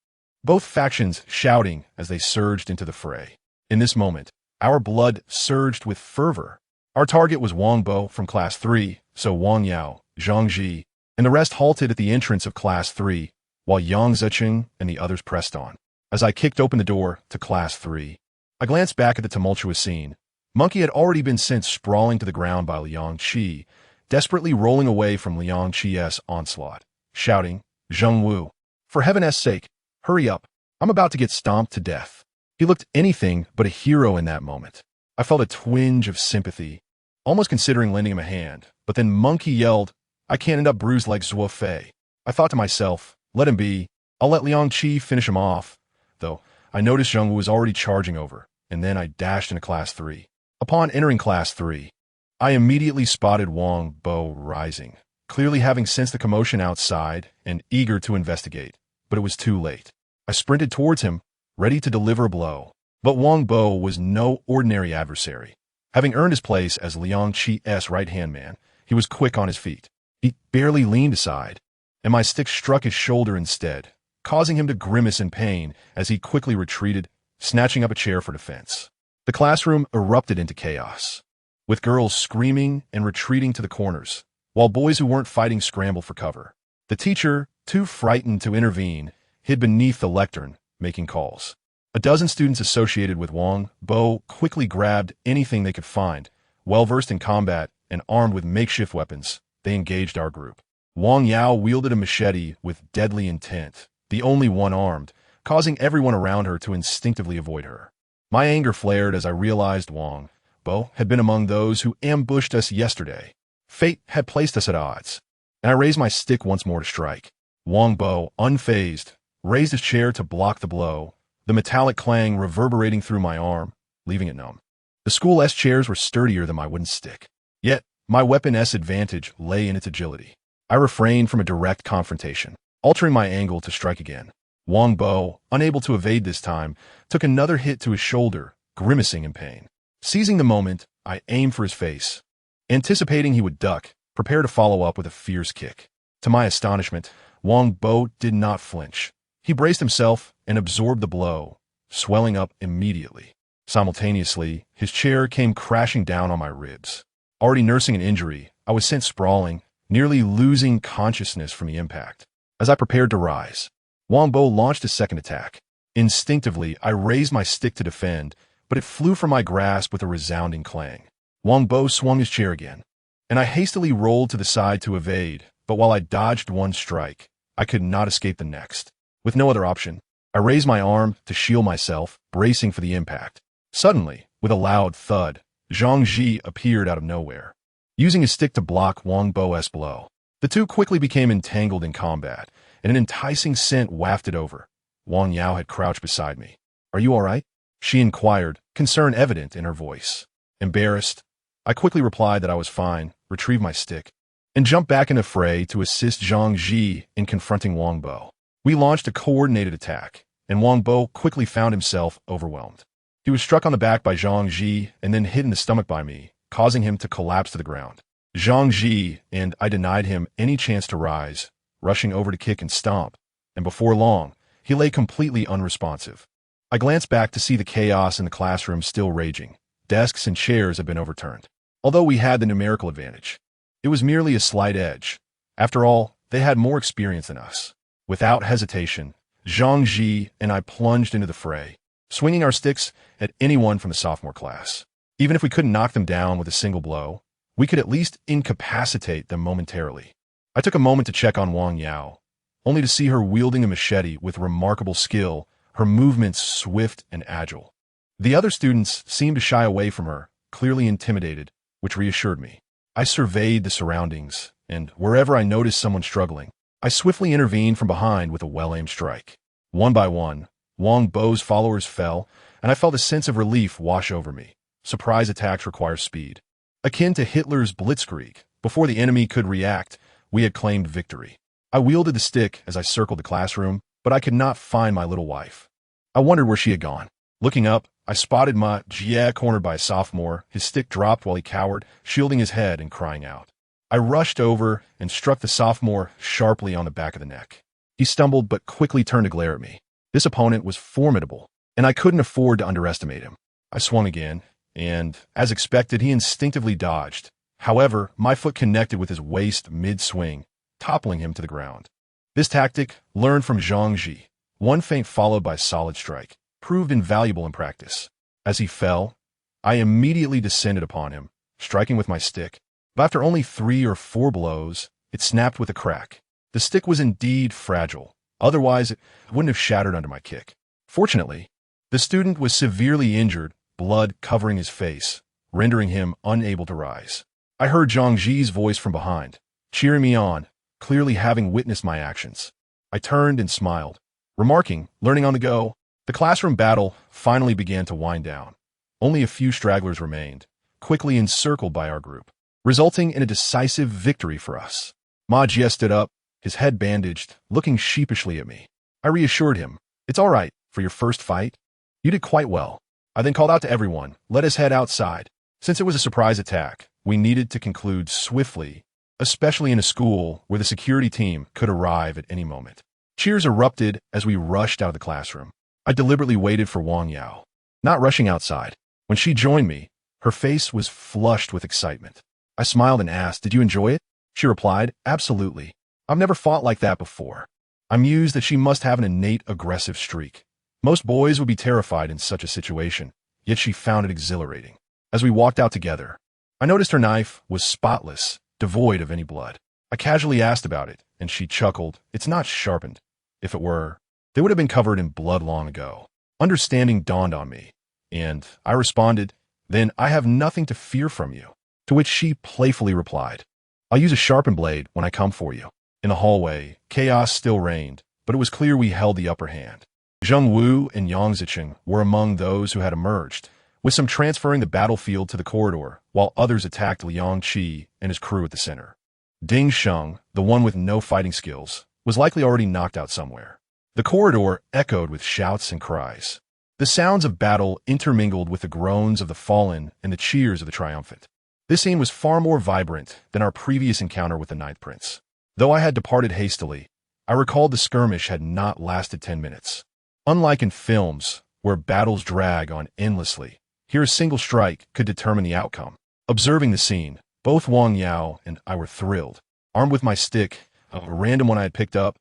Both factions shouting as they surged into the fray. In this moment, our blood surged with fervor. Our target was Wang Bo from Class 3, so Wang Yao, Zhang Ji, and the rest halted at the entrance of Class 3, while Yang Zicheng and the others pressed on. As I kicked open the door to Class 3, I glanced back at the tumultuous scene. Monkey had already been sent sprawling to the ground by Liang Qi, desperately rolling away from Liang Qi's onslaught, shouting, "Zheng Wu, for heaven's sake, hurry up. I'm about to get stomped to death." He looked anything but a hero in that moment. I felt a twinge of sympathy, almost considering lending him a hand, but then Monkey yelled, "I can't end up bruised like Zuo Fei." I thought to myself, let him be. I'll let Liang Qi finish him off. Though, I noticed Zheng Wu was already charging over, and then I dashed into Class 3. Upon entering Class 3, I immediately spotted Wang Bo rising, clearly having sensed the commotion outside and eager to investigate, but it was too late. I sprinted towards him, ready to deliver a blow. But Wang Bo was no ordinary adversary. Having earned his place as Liang Qi's right-hand man, he was quick on his feet. He barely leaned aside, and my stick struck his shoulder instead, causing him to grimace in pain as he quickly retreated, snatching up a chair for defense. The classroom erupted into chaos, with girls screaming and retreating to the corners, while boys who weren't fighting scrambled for cover. The teacher, too frightened to intervene, hid beneath the lectern, making calls. A dozen students associated with Wang Bo quickly grabbed anything they could find. Well-versed in combat and armed with makeshift weapons, they engaged our group. Wang Yao wielded a machete with deadly intent, the only one armed, causing everyone around her to instinctively avoid her. My anger flared as I realized Wang Bo had been among those who ambushed us yesterday. Fate had placed us at odds, and I raised my stick once more to strike. Wang Bo, unfazed, raised his chair to block the blow, the metallic clang reverberating through my arm, leaving it numb. The School S chairs were sturdier than my wooden stick. Yet, my Weapon S advantage lay in its agility. I refrained from a direct confrontation, altering my angle to strike again. Wang Bo, unable to evade this time, took another hit to his shoulder, grimacing in pain. Seizing the moment, I aimed for his face. Anticipating he would duck, prepare to follow up with a fierce kick. To my astonishment, Wang Bo did not flinch. He braced himself and absorbed the blow, swelling up immediately. Simultaneously, his chair came crashing down on my ribs. Already nursing an injury, I was sent sprawling, nearly losing consciousness from the impact. As I prepared to rise, Wang Bo launched a second attack. Instinctively, I raised my stick to defend, but it flew from my grasp with a resounding clang. Wang Bo swung his chair again, and I hastily rolled to the side to evade, but while I dodged one strike, I could not escape the next. With no other option, I raised my arm to shield myself, bracing for the impact. Suddenly, with a loud thud, Zhang Ji appeared out of nowhere, using his stick to block Wang Bo's blow. The two quickly became entangled in combat, and an enticing scent wafted over. Wang Yao had crouched beside me. "Are you all right?" she inquired, concern evident in her voice. Embarrassed, I quickly replied that I was fine, retrieved my stick, and jumped back in the fray to assist Zhang Ji in confronting Wang Bo. We launched a coordinated attack, and Wang Bo quickly found himself overwhelmed. He was struck on the back by Zhang Ji and then hit in the stomach by me, causing him to collapse to the ground. Zhang Ji and I denied him any chance to rise, rushing over to kick and stomp, and before long, he lay completely unresponsive. I glanced back to see the chaos in the classroom still raging. Desks and chairs had been overturned. Although we had the numerical advantage, it was merely a slight edge. After all, they had more experience than us. Without hesitation, Zhang Ji and I plunged into the fray, swinging our sticks at anyone from the sophomore class. Even if we couldn't knock them down with a single blow, we could at least incapacitate them momentarily. I took a moment to check on Wang Yao, only to see her wielding a machete with remarkable skill, her movements swift and agile. The other students seemed to shy away from her, clearly intimidated, which reassured me. I surveyed the surroundings, and wherever I noticed someone struggling, I swiftly intervened from behind with a well-aimed strike. One by one, Wang Bo's followers fell, and I felt a sense of relief wash over me. surprise attacks require speed. Akin to Hitler's blitzkrieg, before the enemy could react, we had claimed victory. I wielded the stick as I circled the classroom, but I could not find my little wife. I wondered where she had gone. Looking up, I spotted Ma Jie cornered by a sophomore, his stick dropped while he cowered, shielding his head and crying out. I rushed over and struck the sophomore sharply on the back of the neck. He stumbled but quickly turned to glare at me. This opponent was formidable, and I couldn't afford to underestimate him. I swung again, and, as expected, he instinctively dodged. However, my foot connected with his waist mid-swing, toppling him to the ground. This tactic, learned from Zhang Ji, one feint followed by a solid strike, proved invaluable in practice. As he fell, I immediately descended upon him, striking with my stick. But after only 3 or 4 blows, it snapped with a crack. The stick was indeed fragile. Otherwise, it wouldn't have shattered under my kick. Fortunately, the student was severely injured, blood covering his face, rendering him unable to rise. I heard Zhang Ji's voice from behind, cheering me on, clearly having witnessed my actions. I turned and smiled, remarking, learning on the go. The classroom battle finally began to wind down. Only a few stragglers remained, quickly encircled by our group, resulting in a decisive victory for us. Ma Jie stood up, his head bandaged, looking sheepishly at me. I reassured him, "It's all right for your first fight. You did quite well." I then called out to everyone, "Let us head outside." Since it was a surprise attack, we needed to conclude swiftly, especially in a school where the security team could arrive at any moment. Cheers erupted as we rushed out of the classroom. I deliberately waited for Wang Yao, not rushing outside. When she joined me, her face was flushed with excitement. I smiled and asked, "Did you enjoy it?" She replied, "Absolutely. I've never fought like that before." I mused that she must have an innate aggressive streak. Most boys would be terrified in such a situation, yet she found it exhilarating. As we walked out together, I noticed her knife was spotless, devoid of any blood. I casually asked about it, and she chuckled, "It's not sharpened. If it were, they would have been covered in blood long ago." Understanding dawned on me, and I responded, "Then I have nothing to fear from you." To which she playfully replied, "I'll use a sharpened blade when I come for you." In the hallway, chaos still reigned, but it was clear we held the upper hand. Zheng Wu and Yang Zicheng were among those who had emerged, with some transferring the battlefield to the corridor, while others attacked Liang Qi and his crew at the center. Ding Sheng, the one with no fighting skills, was likely already knocked out somewhere. The corridor echoed with shouts and cries. The sounds of battle intermingled with the groans of the fallen and the cheers of the triumphant. This scene was far more vibrant than our previous encounter with the Ninth Prince. Though I had departed hastily, I recalled the skirmish had not lasted 10 minutes. Unlike in films, where battles drag on endlessly, here a single strike could determine the outcome. Observing the scene, both Wang Yao and I were thrilled. Armed with my stick, a random one I had picked up,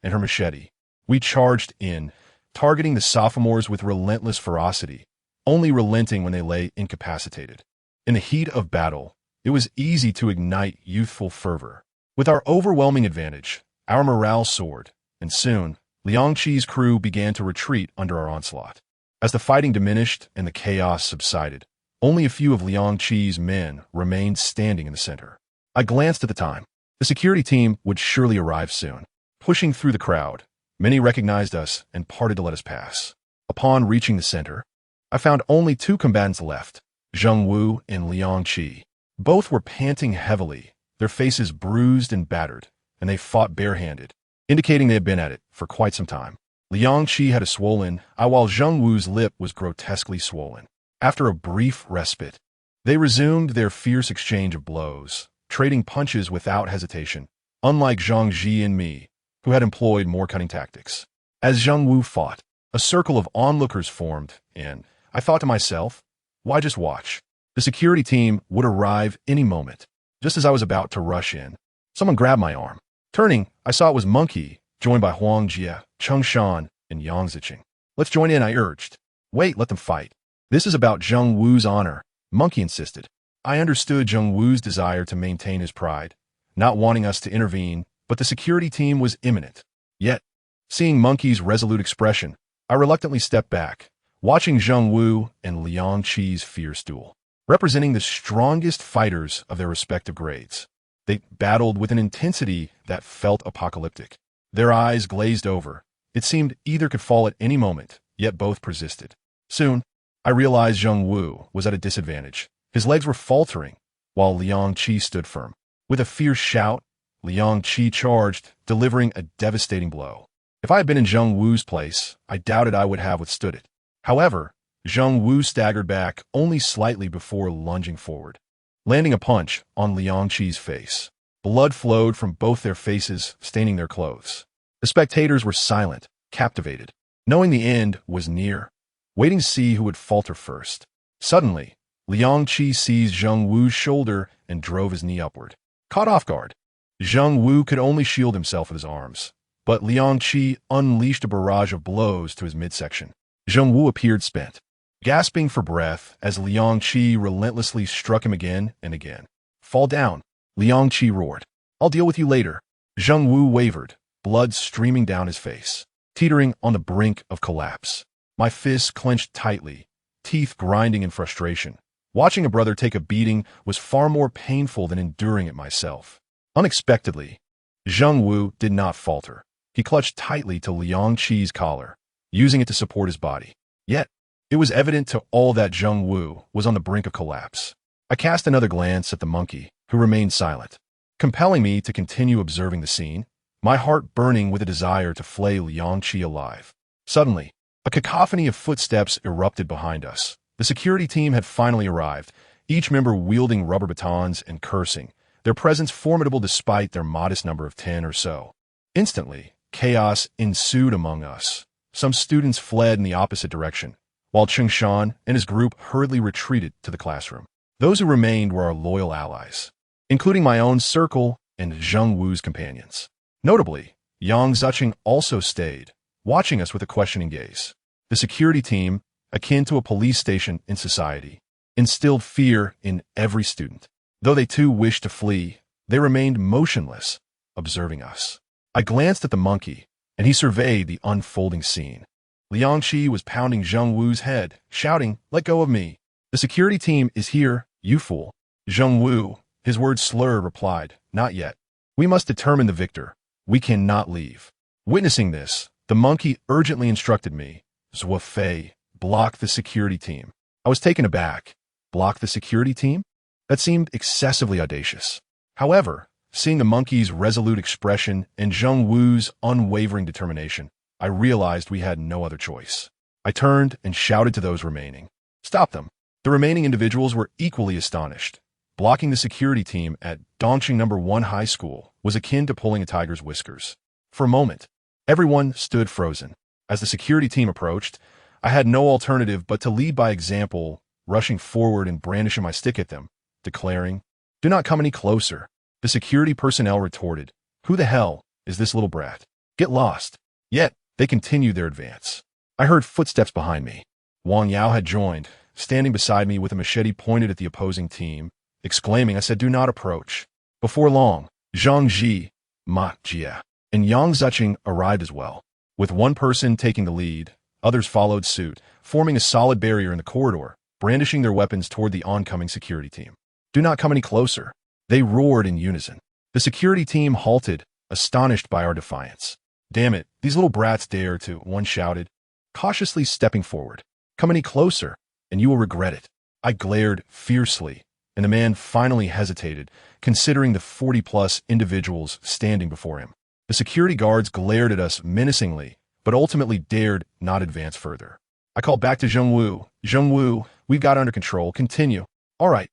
and her machete, we charged in, targeting the sophomores with relentless ferocity, only relenting when they lay incapacitated. In the heat of battle, it was easy to ignite youthful fervor. With our overwhelming advantage, our morale soared, and soon, Liang Qi's crew began to retreat under our onslaught. As the fighting diminished and the chaos subsided, only a few of Liang Qi's men remained standing in the center. I glanced at the time. The security team would surely arrive soon. Pushing through the crowd, many recognized us and parted to let us pass. Upon reaching the center, I found only 2 combatants left, Zheng Wu and Liang Qi. Both were panting heavily, their faces bruised and battered, and they fought barehanded, indicating they had been at it for quite some time. Liang Qi had a swollen eye while Zheng Wu's lip was grotesquely swollen. After a brief respite, they resumed their fierce exchange of blows, trading punches without hesitation, unlike Zhang Ji and me, who had employed more cunning tactics. As Zheng Wu fought, a circle of onlookers formed, and I thought to myself, why just watch? The security team would arrive any moment. Just as I was about to rush in, someone grabbed my arm. Turning, I saw it was Monkey, joined by Huang Jie, Cheng Shan, and Yang Zicheng. "Let's join in," I urged. "Wait, let them fight. This is about Zheng Wu's honor," Monkey insisted. I understood Zheng Wu's desire to maintain his pride, not wanting us to intervene, but the security team was imminent. Yet, seeing Monkey's resolute expression, I reluctantly stepped back, watching Zheng Wu and Liang Qi's fierce duel. Representing the strongest fighters of their respective grades, they battled with an intensity that felt apocalyptic. Their eyes glazed over. It seemed either could fall at any moment, yet both persisted. Soon, I realized Zheng Wu was at a disadvantage. His legs were faltering, while Liang Qi stood firm. With a fierce shout, Liang Qi charged, delivering a devastating blow. If I had been in Zheng Wu's place, I doubted I would have withstood it. However, Zheng Wu staggered back only slightly before lunging forward, landing a punch on Liang Qi's face. Blood flowed from both their faces, staining their clothes. The spectators were silent, captivated, knowing the end was near, waiting to see who would falter first. Suddenly, Liang Qi seized Zheng Wu's shoulder and drove his knee upward. Caught off guard, Zheng Wu could only shield himself with his arms, but Liang Qi unleashed a barrage of blows to his midsection. Zheng Wu appeared spent, gasping for breath as Liang Qi relentlessly struck him again and again. Fall down, Liang Qi roared. I'll deal with you later. Zheng Wu wavered, blood streaming down his face, teetering on the brink of collapse. My fists clenched tightly, teeth grinding in frustration. Watching a brother take a beating was far more painful than enduring it myself. Unexpectedly, Zheng Wu did not falter. He clutched tightly to Liang Qi's collar, using it to support his body. Yet, it was evident to all that Zheng Wu was on the brink of collapse. I cast another glance at the monkey, who remained silent, compelling me to continue observing the scene, my heart burning with a desire to flay Liang Qi alive. Suddenly, a cacophony of footsteps erupted behind us. The security team had finally arrived, each member wielding rubber batons and cursing, their presence formidable despite their modest number of 10 or so. Instantly, chaos ensued among us. Some students fled in the opposite direction, while Chengshan and his group hurriedly retreated to the classroom. Those who remained were our loyal allies, including my own circle and Zheng Wu's companions. Notably, Yang Zucheng also stayed, watching us with a questioning gaze. The security team, akin to a police station in society, instilled fear in every student. Though they too wished to flee, they remained motionless, observing us. I glanced at the monkey, and he surveyed the unfolding scene. Liang Qi was pounding Zheng Wu's head, shouting, "Let go of me. The security team is here, you fool." Zheng Wu, his words slurred, replied, "Not yet. We must determine the victor. We cannot leave." Witnessing this, the monkey urgently instructed me, "Zuo Fei, block the security team." I was taken aback. Block the security team? That seemed excessively audacious. However, seeing the monkey's resolute expression and Zheng Wu's unwavering determination, I realized we had no other choice. I turned and shouted to those remaining, "Stop them." The remaining individuals were equally astonished. Blocking the security team at Dongqing No. 1 High School was akin to pulling a tiger's whiskers. For a moment, everyone stood frozen. As the security team approached, I had no alternative but to lead by example, rushing forward and brandishing my stick at them, declaring, "Do not come any closer." The security personnel retorted, "Who the hell is this little brat? Get lost." Yet, they continued their advance. I heard footsteps behind me. Wang Yao had joined, standing beside me with a machete pointed at the opposing team, exclaiming, I said, "Do not approach." Before long, Zhang Ji, Ma Jia, and Yang Zucheng arrived as well. With one person taking the lead, others followed suit, forming a solid barrier in the corridor, brandishing their weapons toward the oncoming security team. "Do not come any closer," they roared in unison. The security team halted, astonished by our defiance. "Damn it, these little brats dare to," one shouted, cautiously stepping forward. "Come any closer, and you will regret it." I glared fiercely, and the man finally hesitated, considering the 40-plus individuals standing before him. The security guards glared at us menacingly, but ultimately dared not advance further. I called back to Zheng Wu. "Zheng Wu, we've got it under control. Continue." "All right."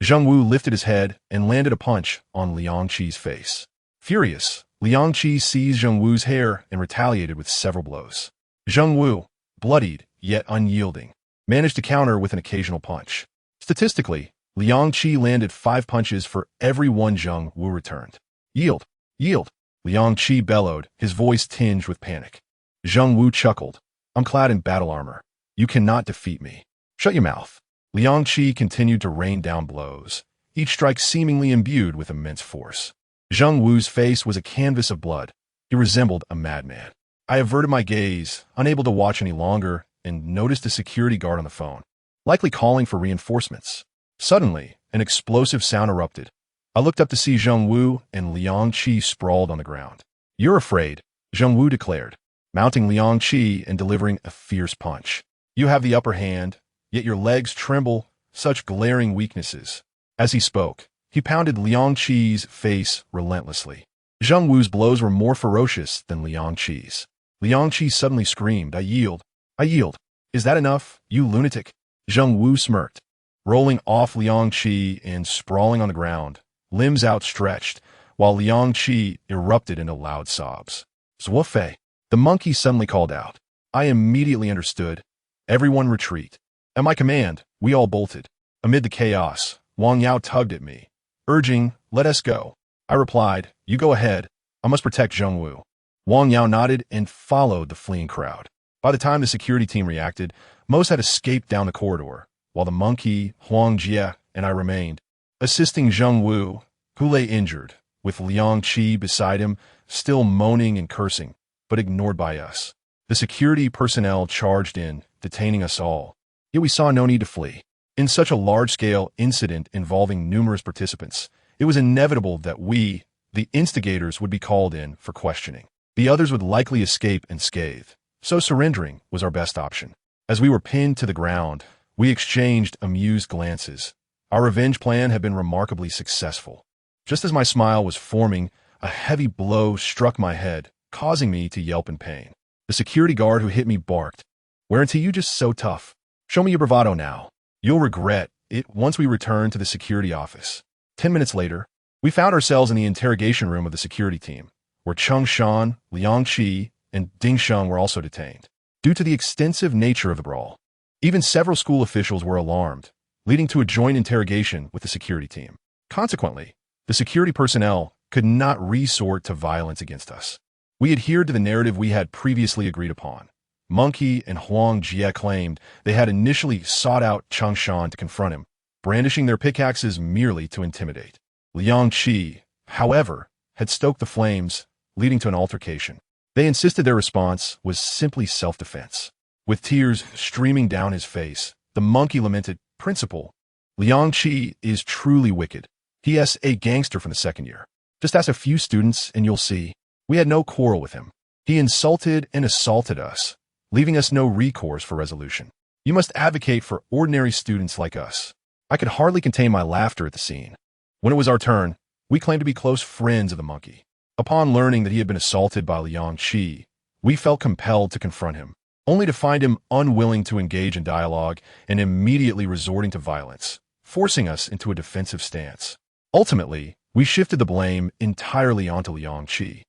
Zheng Wu lifted his head and landed a punch on Liang Qi's face. Furious, Liang Qi seized Zheng Wu's hair and retaliated with several blows. Zheng Wu, bloodied yet unyielding, managed to counter with an occasional punch. Statistically, Liang Qi landed 5 punches for every one Zheng Wu returned. "Yield! Yield!" Liang Qi bellowed, his voice tinged with panic. Zheng Wu chuckled. "I'm clad in battle armor. You cannot defeat me." "Shut your mouth." Liang Qi continued to rain down blows, each strike seemingly imbued with immense force. Zheng Wu's face was a canvas of blood. He resembled a madman. I averted my gaze, unable to watch any longer, and noticed a security guard on the phone, likely calling for reinforcements. Suddenly, an explosive sound erupted. I looked up to see Zheng Wu and Liang Qi sprawled on the ground. "You're afraid," Zheng Wu declared, mounting Liang Qi and delivering a fierce punch. "You have the upper hand. yet your legs tremble, such glaring weaknesses. As he spoke, he pounded Liang Qi's face relentlessly. Zheng Wu's blows were more ferocious than Liang Qi's. Liang Qi suddenly screamed, "I yield! I yield! Is that enough, you lunatic?" Zheng Wu smirked, rolling off Liang Qi and sprawling on the ground, limbs outstretched, while Liang Qi erupted into loud sobs. "Zuo Fei!" The monkey suddenly called out. I immediately understood. Everyone retreat. At my command, we all bolted. Amid the chaos, Wang Yao tugged at me, urging, "Let us go." I replied, "You go ahead. I must protect Zheng Wu." Wang Yao nodded and followed the fleeing crowd. By the time the security team reacted, most had escaped down the corridor, while the monkey, Huang Jie, and I remained, assisting Zheng Wu, who lay injured, with Liang Qi beside him, still moaning and cursing, but ignored by us. The security personnel charged in, detaining us all. Yet we saw no need to flee. In such a large-scale incident involving numerous participants, it was inevitable that we, the instigators, would be called in for questioning. The others would likely escape unscathed, so surrendering was our best option. As we were pinned to the ground, we exchanged amused glances. Our revenge plan had been remarkably successful. Just as my smile was forming, a heavy blow struck my head, causing me to yelp in pain. The security guard who hit me barked, "Weren't you just so tough? Show me your bravado now. You'll regret it once we return to the security office." 10 minutes later, we found ourselves in the interrogation room of the security team, where Cheng Shan, Liang Qi, and Ding Sheng were also detained. Due to the extensive nature of the brawl, even several school officials were alarmed, leading to a joint interrogation with the security team. Consequently, the security personnel could not resort to violence against us. We adhered to the narrative we had previously agreed upon. Monkey and Huang Jie claimed they had initially sought out Cheng Shan to confront him, brandishing their pickaxes merely to intimidate. Liang Qi, however, had stoked the flames, leading to an altercation. They insisted their response was simply self-defense. With tears streaming down his face, the monkey lamented, "Principal, Liang Qi is truly wicked. He is a gangster from the second year. Just ask a few students and you'll see. We had no quarrel with him. He insulted and assaulted us, leaving us no recourse for resolution. You must advocate for ordinary students like us." I could hardly contain my laughter at the scene. When it was our turn, we claimed to be close friends of the monkey. Upon learning that he had been assaulted by Liang Qi, we felt compelled to confront him, only to find him unwilling to engage in dialogue and immediately resorting to violence, forcing us into a defensive stance. Ultimately, we shifted the blame entirely onto Liang Qi.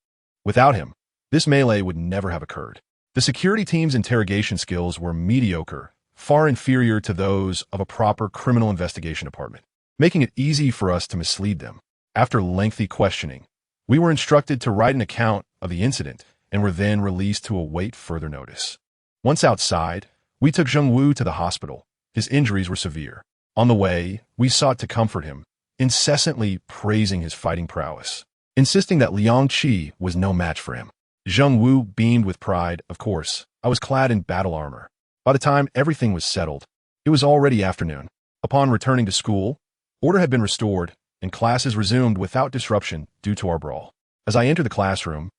Without him, this melee would never have occurred. The security team's interrogation skills were mediocre, far inferior to those of a proper criminal investigation department, making it easy for us to mislead them. After lengthy questioning, we were instructed to write an account of the incident and were then released to await further notice. Once outside, we took Zheng Wu to the hospital. His injuries were severe. On the way, we sought to comfort him, incessantly praising his fighting prowess, insisting that Liang Qi was no match for him. Zheng Wu beamed with pride, of course. I was clad in battle armor. By the time everything was settled, it was already afternoon. Upon returning to school, order had been restored, and classes resumed without disruption due to our brawl. As I entered the classroom,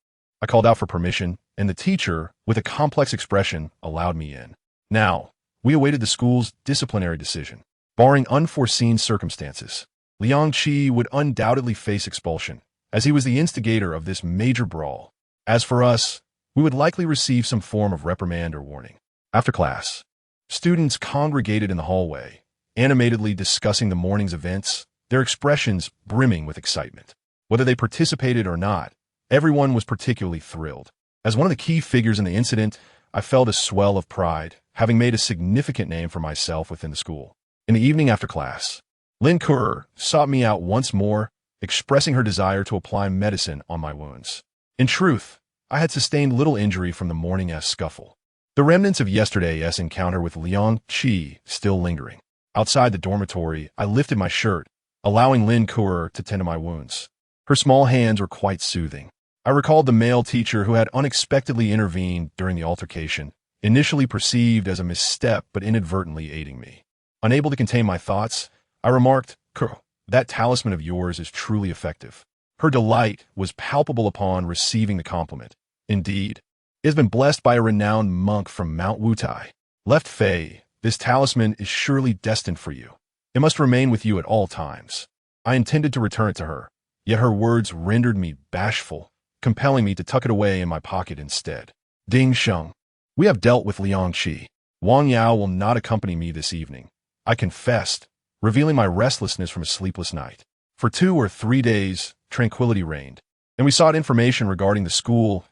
I called out for permission, and the teacher, with a complex expression, allowed me in. Now, we awaited the school's disciplinary decision. Barring unforeseen circumstances, Liang Qi would undoubtedly face expulsion, as he was the instigator of this major brawl. As for us, we would likely receive some form of reprimand or warning. After class, students congregated in the hallway, animatedly discussing the morning's events, their expressions brimming with excitement. Whether they participated or not, everyone was particularly thrilled. As one of the key figures in the incident, I felt a swell of pride, having made a significant name for myself within the school. In the evening after class, Lin Kuer sought me out once more, expressing her desire to apply medicine on my wounds. In truth, I had sustained little injury from the morning's scuffle, the remnants of yesterday's encounter with Liang Qi still lingering. Outside the dormitory, I lifted my shirt, allowing Lin Kuer to tend to my wounds. Her small hands were quite soothing. I recalled the male teacher who had unexpectedly intervened during the altercation, initially perceived as a misstep but inadvertently aiding me. Unable to contain my thoughts, I remarked, "Kuer, that talisman of yours is truly effective." Her delight was palpable upon receiving the compliment. Indeed, it has been blessed by a renowned monk from Mount Wutai. Left Fei, This talisman is surely destined for you. It must remain with you at all times. I intended to return it to her, yet her words rendered me bashful, compelling me to tuck it away in my pocket instead. Ding Sheng. We have dealt with Liang Qi. Wang Yao will not accompany me this evening. I confessed, revealing my restlessness from a sleepless night. For 2 or 3 days, tranquility reigned, and we sought information regarding the school's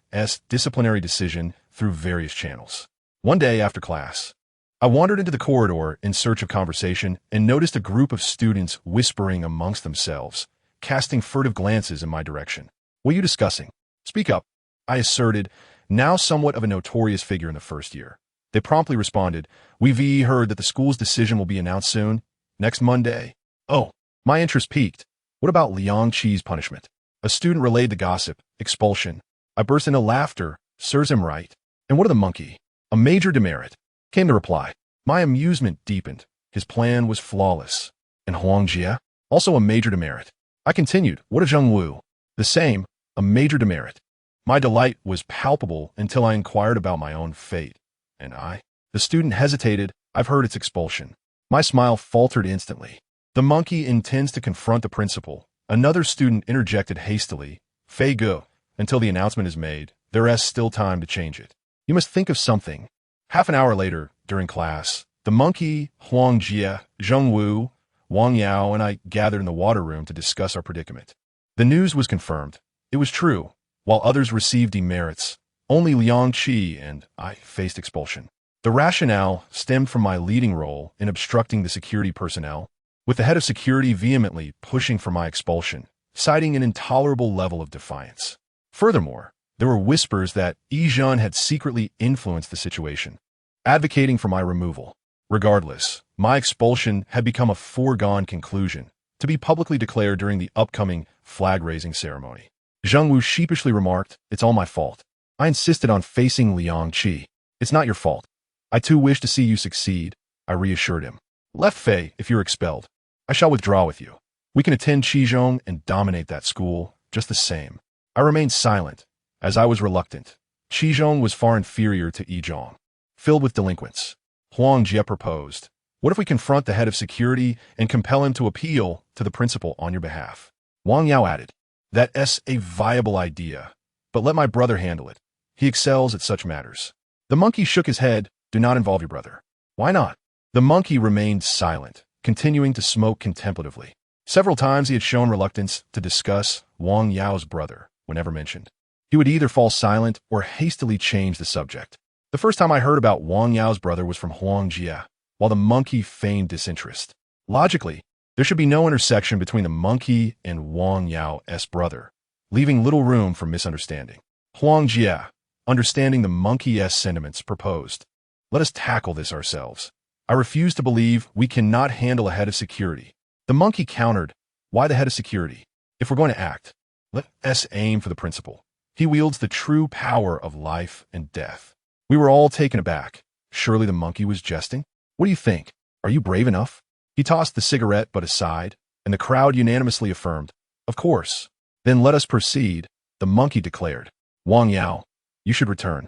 disciplinary decision through various channels. One day after class, I wandered into the corridor in search of conversation and noticed a group of students whispering amongst themselves, casting furtive glances in my direction. What are you discussing? Speak up, I asserted, now somewhat of a notorious figure in the first year. They promptly responded, We've heard that the school's decision will be announced soon, next Monday. Oh, my interest piqued. What about Liang Qi's punishment? A student relayed the gossip, expulsion. I burst into laughter, serves him right. And what of the monkey? A major demerit, came the reply. My amusement deepened. His plan was flawless. And Huang Jie? Also a major demerit. I continued, what of Zheng Wu? The same, a major demerit. My delight was palpable until I inquired about my own fate. And I? The student hesitated. I've heard its expulsion. My smile faltered instantly. The monkey intends to confront the principal. Another student interjected hastily. Fei go. Until the announcement is made, there is still time to change it. You must think of something. Half an hour later, during class, the monkey, Huang Jie, Zheng Wu, Wang Yao, and I gathered in the water room to discuss our predicament. The news was confirmed. It was true. While others received demerits, only Liang Qi and I faced expulsion. The rationale stemmed from my leading role in obstructing the security personnel, with the head of security vehemently pushing for my expulsion, citing an intolerable level of defiance. Furthermore, there were whispers that Yi Zhen had secretly influenced the situation, advocating for my removal. Regardless, my expulsion had become a foregone conclusion, to be publicly declared during the upcoming flag-raising ceremony. Zheng Wu sheepishly remarked, It's all my fault. I insisted on facing Liang Qi. It's not your fault. I too wish to see you succeed, I reassured him. Left Fei, if you're expelled, I shall withdraw with you. We can attend Qizhong and dominate that school, just the same. I remained silent, as I was reluctant. Qizhong was far inferior to Yizhong, filled with delinquents. Huang Jie proposed, What if we confront the head of security and compel him to appeal to the principal on your behalf? Wang Yao added, That's a viable idea, but let my brother handle it. He excels at such matters. The monkey shook his head, Do not involve your brother. Why not? The monkey remained silent, continuing to smoke contemplatively. Several times he had shown reluctance to discuss Wang Yao's brother whenever mentioned. He would either fall silent or hastily change the subject. The first time I heard about Wang Yao's brother was from Huang Jie, while the monkey feigned disinterest. Logically, there should be no intersection between the monkey and Wang Yao's brother, leaving little room for misunderstanding. Huang Jie, understanding the monkey's sentiments, proposed, Let us tackle this ourselves. I refuse to believe we cannot handle a head of security. The monkey countered, Why the head of security? If we're going to act, let us aim for the principal. He wields the true power of life and death. We were all taken aback. Surely the monkey was jesting? What do you think? Are you brave enough? He tossed the cigarette butt aside, and the crowd unanimously affirmed, Of course. Then let us proceed, the monkey declared. Wang Yao, you should return.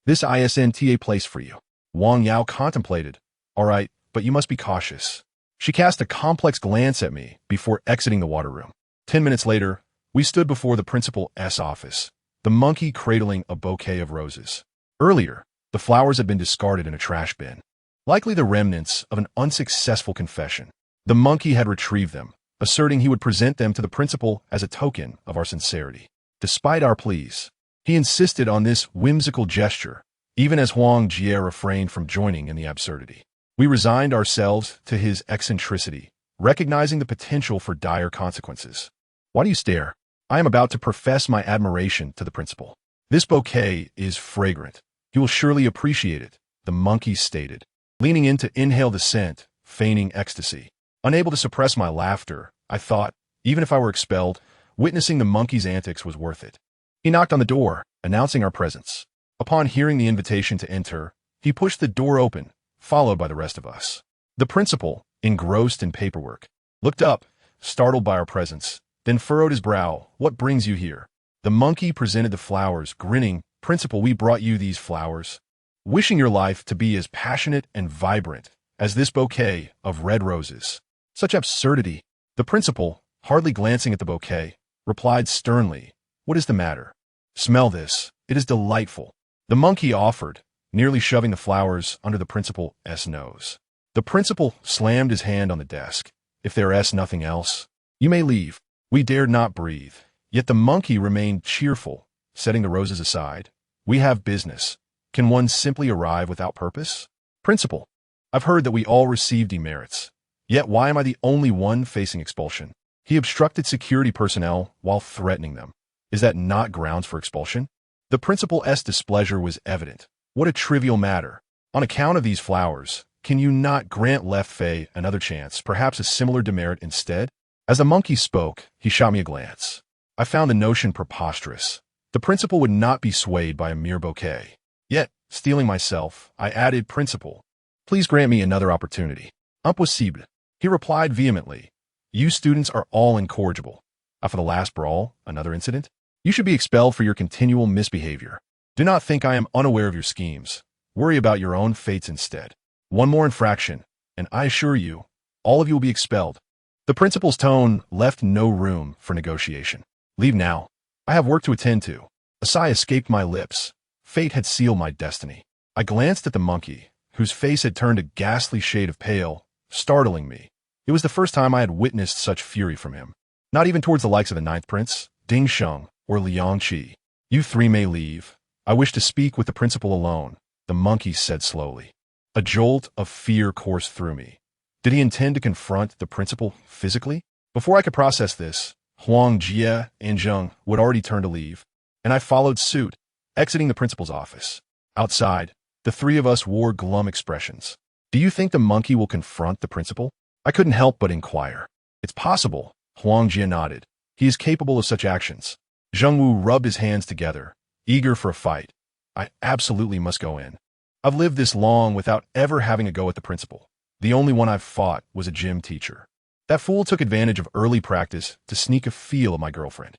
This isn't a place for you. Wang Yao contemplated. All right, but you must be cautious. She cast a complex glance at me before exiting the water room. 10 minutes later, we stood before the principal's office, the monkey cradling a bouquet of roses. Earlier, the flowers had been discarded in a trash bin, likely the remnants of an unsuccessful confession. The monkey had retrieved them, asserting he would present them to the principal as a token of our sincerity. Despite our pleas, he insisted on this whimsical gesture, even as Huang Jie refrained from joining in the absurdity. We resigned ourselves to his eccentricity, recognizing the potential for dire consequences. Why do you stare? I am about to profess my admiration to the principal. This bouquet is fragrant. You will surely appreciate it, the monkey stated, leaning in to inhale the scent, feigning ecstasy. Unable to suppress my laughter, I thought, even if I were expelled, witnessing the monkey's antics was worth it. He knocked on the door, announcing our presence. Upon hearing the invitation to enter, he pushed the door open, followed by the rest of us. The principal, engrossed in paperwork, looked up, startled by our presence, then furrowed his brow. What brings you here? The monkey presented the flowers, grinning. Principal, we brought you these flowers, wishing your life to be as passionate and vibrant as this bouquet of red roses. Such absurdity. The principal, hardly glancing at the bouquet, replied sternly, "What is the matter? Smell this. It is delightful." The monkey offered, nearly shoving the flowers under the principal's nose. The principal slammed his hand on the desk. "If there is nothing else, you may leave." We dared not breathe, yet the monkey remained cheerful, setting the roses aside. "We have business. Can one simply arrive without purpose?" Principal, "I've heard that we all receive demerits. Yet why am I the only one facing expulsion?" He obstructed security personnel while threatening them. Is that not grounds for expulsion? The principal's displeasure was evident. What a trivial matter. On account of these flowers, can you not grant Zuo Fei another chance, perhaps a similar demerit instead? As the monkey spoke, he shot me a glance. I found the notion preposterous. The principal would not be swayed by a mere bouquet. Yet, steeling myself, I added, "Principal, please grant me another opportunity." "Impossible," he replied vehemently. "You students are all incorrigible. After the last brawl, another incident? You should be expelled for your continual misbehavior. Do not think I am unaware of your schemes. Worry about your own fates instead. One more infraction, and I assure you, all of you will be expelled." The principal's tone left no room for negotiation. "Leave now. I have work to attend to." A sigh escaped my lips. Fate had sealed my destiny. I glanced at the monkey, whose face had turned a ghastly shade of pale, startling me. It was the first time I had witnessed such fury from him. Not even towards the likes of the Ninth Prince, Ding Sheng, or Liang Qi. "You three may leave. I wish to speak with the principal alone," the monkey said slowly. A jolt of fear coursed through me. Did he intend to confront the principal physically? Before I could process this, Huang Jie and Zheng would already turn to leave, and I followed suit, exiting the principal's office. Outside, the three of us wore glum expressions. "Do you think the monkey will confront the principal?" I couldn't help but inquire. "It's possible," Huang Jie nodded. "He is capable of such actions." Zheng Wu rubbed his hands together, eager for a fight. "I absolutely must go in. I've lived this long without ever having a go at the principal. The only one I've fought was a gym teacher. That fool took advantage of early practice to sneak a feel of my girlfriend.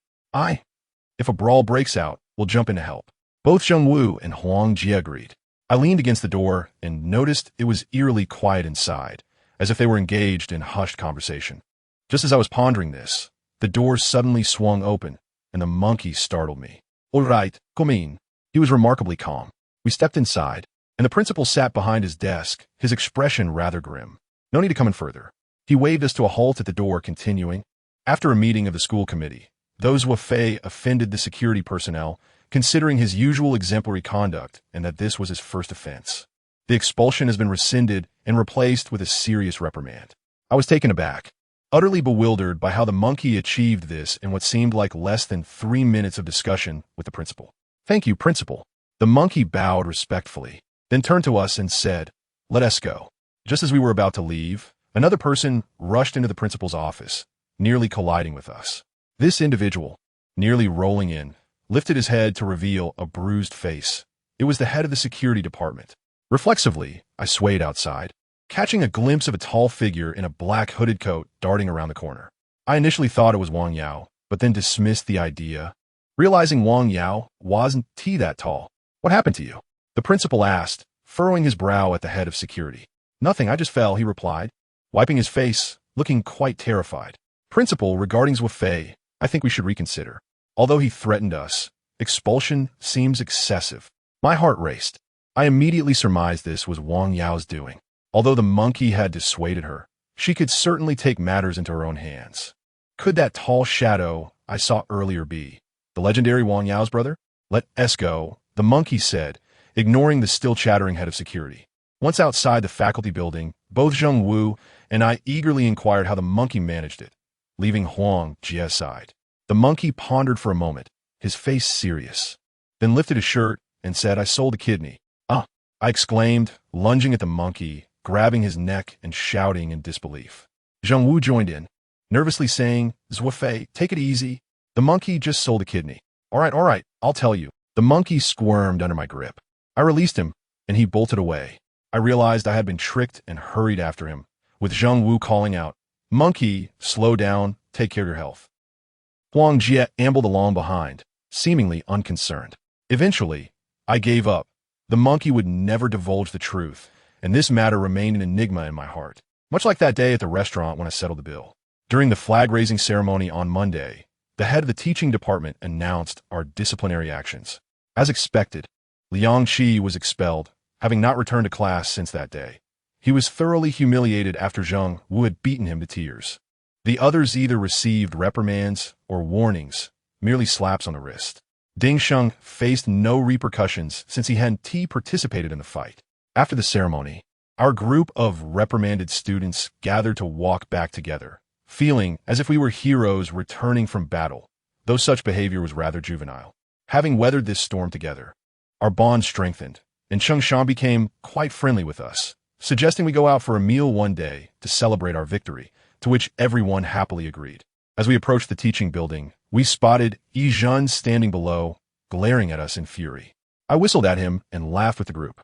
If a brawl breaks out, we'll jump in to help." Both Zheng Wu and Huang Jie agreed. I leaned against the door and noticed it was eerily quiet inside, as if they were engaged in hushed conversation. Just as I was pondering this, the door suddenly swung open, and the monkey startled me. "All right, come in." He was remarkably calm. We stepped inside, and the principal sat behind his desk, his expression rather grim. "No need to come in further." He waved us to a halt at the door, continuing, "After a meeting of the school committee, those Zuo Fei offended the security personnel, considering his usual exemplary conduct and that this was his first offense. The expulsion has been rescinded and replaced with a serious reprimand." I was taken aback, utterly bewildered by how the monkey achieved this in what seemed like less than 3 minutes of discussion with the principal. "Thank you, principal." The monkey bowed respectfully, then turned to us and said, "Let us go." Just as we were about to leave, another person rushed into the principal's office, nearly colliding with us. This individual, nearly rolling in, lifted his head to reveal a bruised face. It was the head of the security department. Reflexively, I swayed outside, catching a glimpse of a tall figure in a black hooded coat darting around the corner. I initially thought it was Wang Yao, but then dismissed the idea, realizing Wang Yao wasn't that tall. "What happened to you?" the principal asked, furrowing his brow at the head of security. "Nothing, I just fell," he replied, wiping his face, looking quite terrified. "Principal, regarding Zuo Fei, I think we should reconsider. Although he threatened us, expulsion seems excessive." My heart raced. I immediately surmised this was Wang Yao's doing. Although the monkey had dissuaded her, she could certainly take matters into her own hands. Could that tall shadow I saw earlier be the legendary Wang Yao's brother? "Let us go," the monkey said, ignoring the still chattering head of security. Once outside the faculty building, both Zheng Wu and I eagerly inquired how the monkey managed it, leaving Huang Jie aside. The monkey pondered for a moment, his face serious, then lifted his shirt and said, "I sold a kidney." "Ah!" I exclaimed, lunging at the monkey, grabbing his neck and shouting in disbelief. Zheng Wu joined in, nervously saying, "Zuo Fei, take it easy. The monkey just sold a kidney." All right, I'll tell you." The monkey squirmed under my grip. I released him, and he bolted away. I realized I had been tricked and hurried after him, with Zheng Wu calling out, "Monkey, slow down, take care of your health." Huang Jie ambled along behind, seemingly unconcerned. Eventually, I gave up. The monkey would never divulge the truth, and this matter remained an enigma in my heart, much like that day at the restaurant when I settled the bill. During the flag-raising ceremony on Monday, the head of the teaching department announced our disciplinary actions. As expected, Liang Qi was expelled, having not returned to class since that day. He was thoroughly humiliated after Zheng Wu had beaten him to tears. The others either received reprimands or warnings, merely slaps on the wrist. Ding Sheng faced no repercussions since he hadn't participated in the fight. After the ceremony, our group of reprimanded students gathered to walk back together, feeling as if we were heroes returning from battle, though such behavior was rather juvenile. Having weathered this storm together, our bond strengthened, and Chengshan became quite friendly with us, suggesting we go out for a meal one day to celebrate our victory, to which everyone happily agreed. As we approached the teaching building, we spotted Yi Zhen standing below, glaring at us in fury. I whistled at him and laughed with the group,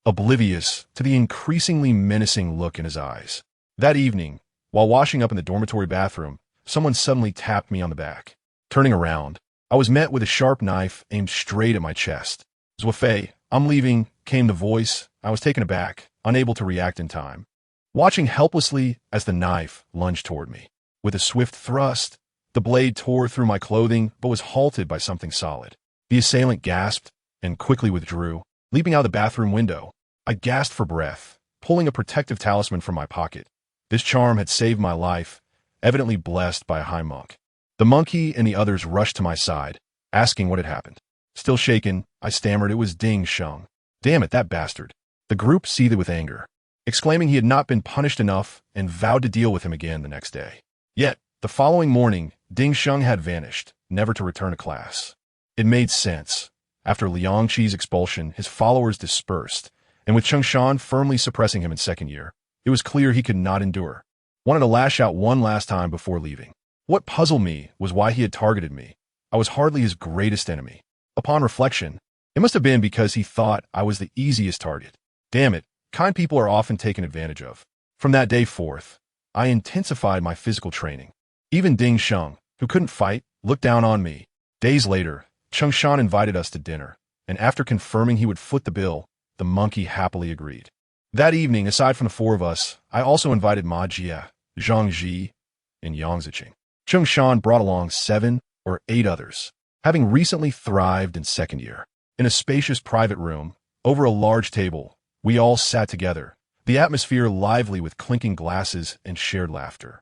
oblivious to the increasingly menacing look in his eyes. That evening, while washing up in the dormitory bathroom, someone suddenly tapped me on the back. Turning around, I was met with a sharp knife aimed straight at my chest. "Zuo Fei, I'm leaving," came the voice. I was taken aback, unable to react in time, watching helplessly as the knife lunged toward me. With a swift thrust, the blade tore through my clothing but was halted by something solid. The assailant gasped and quickly withdrew, leaping out the bathroom window. I gasped for breath, pulling a protective talisman from my pocket. This charm had saved my life, evidently blessed by a high monk. The monkey and the others rushed to my side, asking what had happened. Still shaken, I stammered it was Ding Sheng. Damn it, that bastard. The group seethed with anger, exclaiming he had not been punished enough and vowed to deal with him again the next day. Yet, the following morning, Ding Sheng had vanished, never to return to class. It made sense. After Liang Qi's expulsion, his followers dispersed, and with Chengshan firmly suppressing him in second year, it was clear he could not endure. Wanted to lash out one last time before leaving. What puzzled me was why he had targeted me. I was hardly his greatest enemy. Upon reflection, it must have been because he thought I was the easiest target. Damn it, kind people are often taken advantage of. From that day forth, I intensified my physical training. Even Ding Sheng, who couldn't fight, looked down on me. Days later, Chengshan invited us to dinner, and after confirming he would foot the bill, the monkey happily agreed. That evening, aside from the four of us, I also invited Ma Jie, Zhang Ji, and Yang Ziqing. Chengshan brought along 7 or 8 others, having recently thrived in second year. In a spacious private room, over a large table, we all sat together, the atmosphere lively with clinking glasses and shared laughter.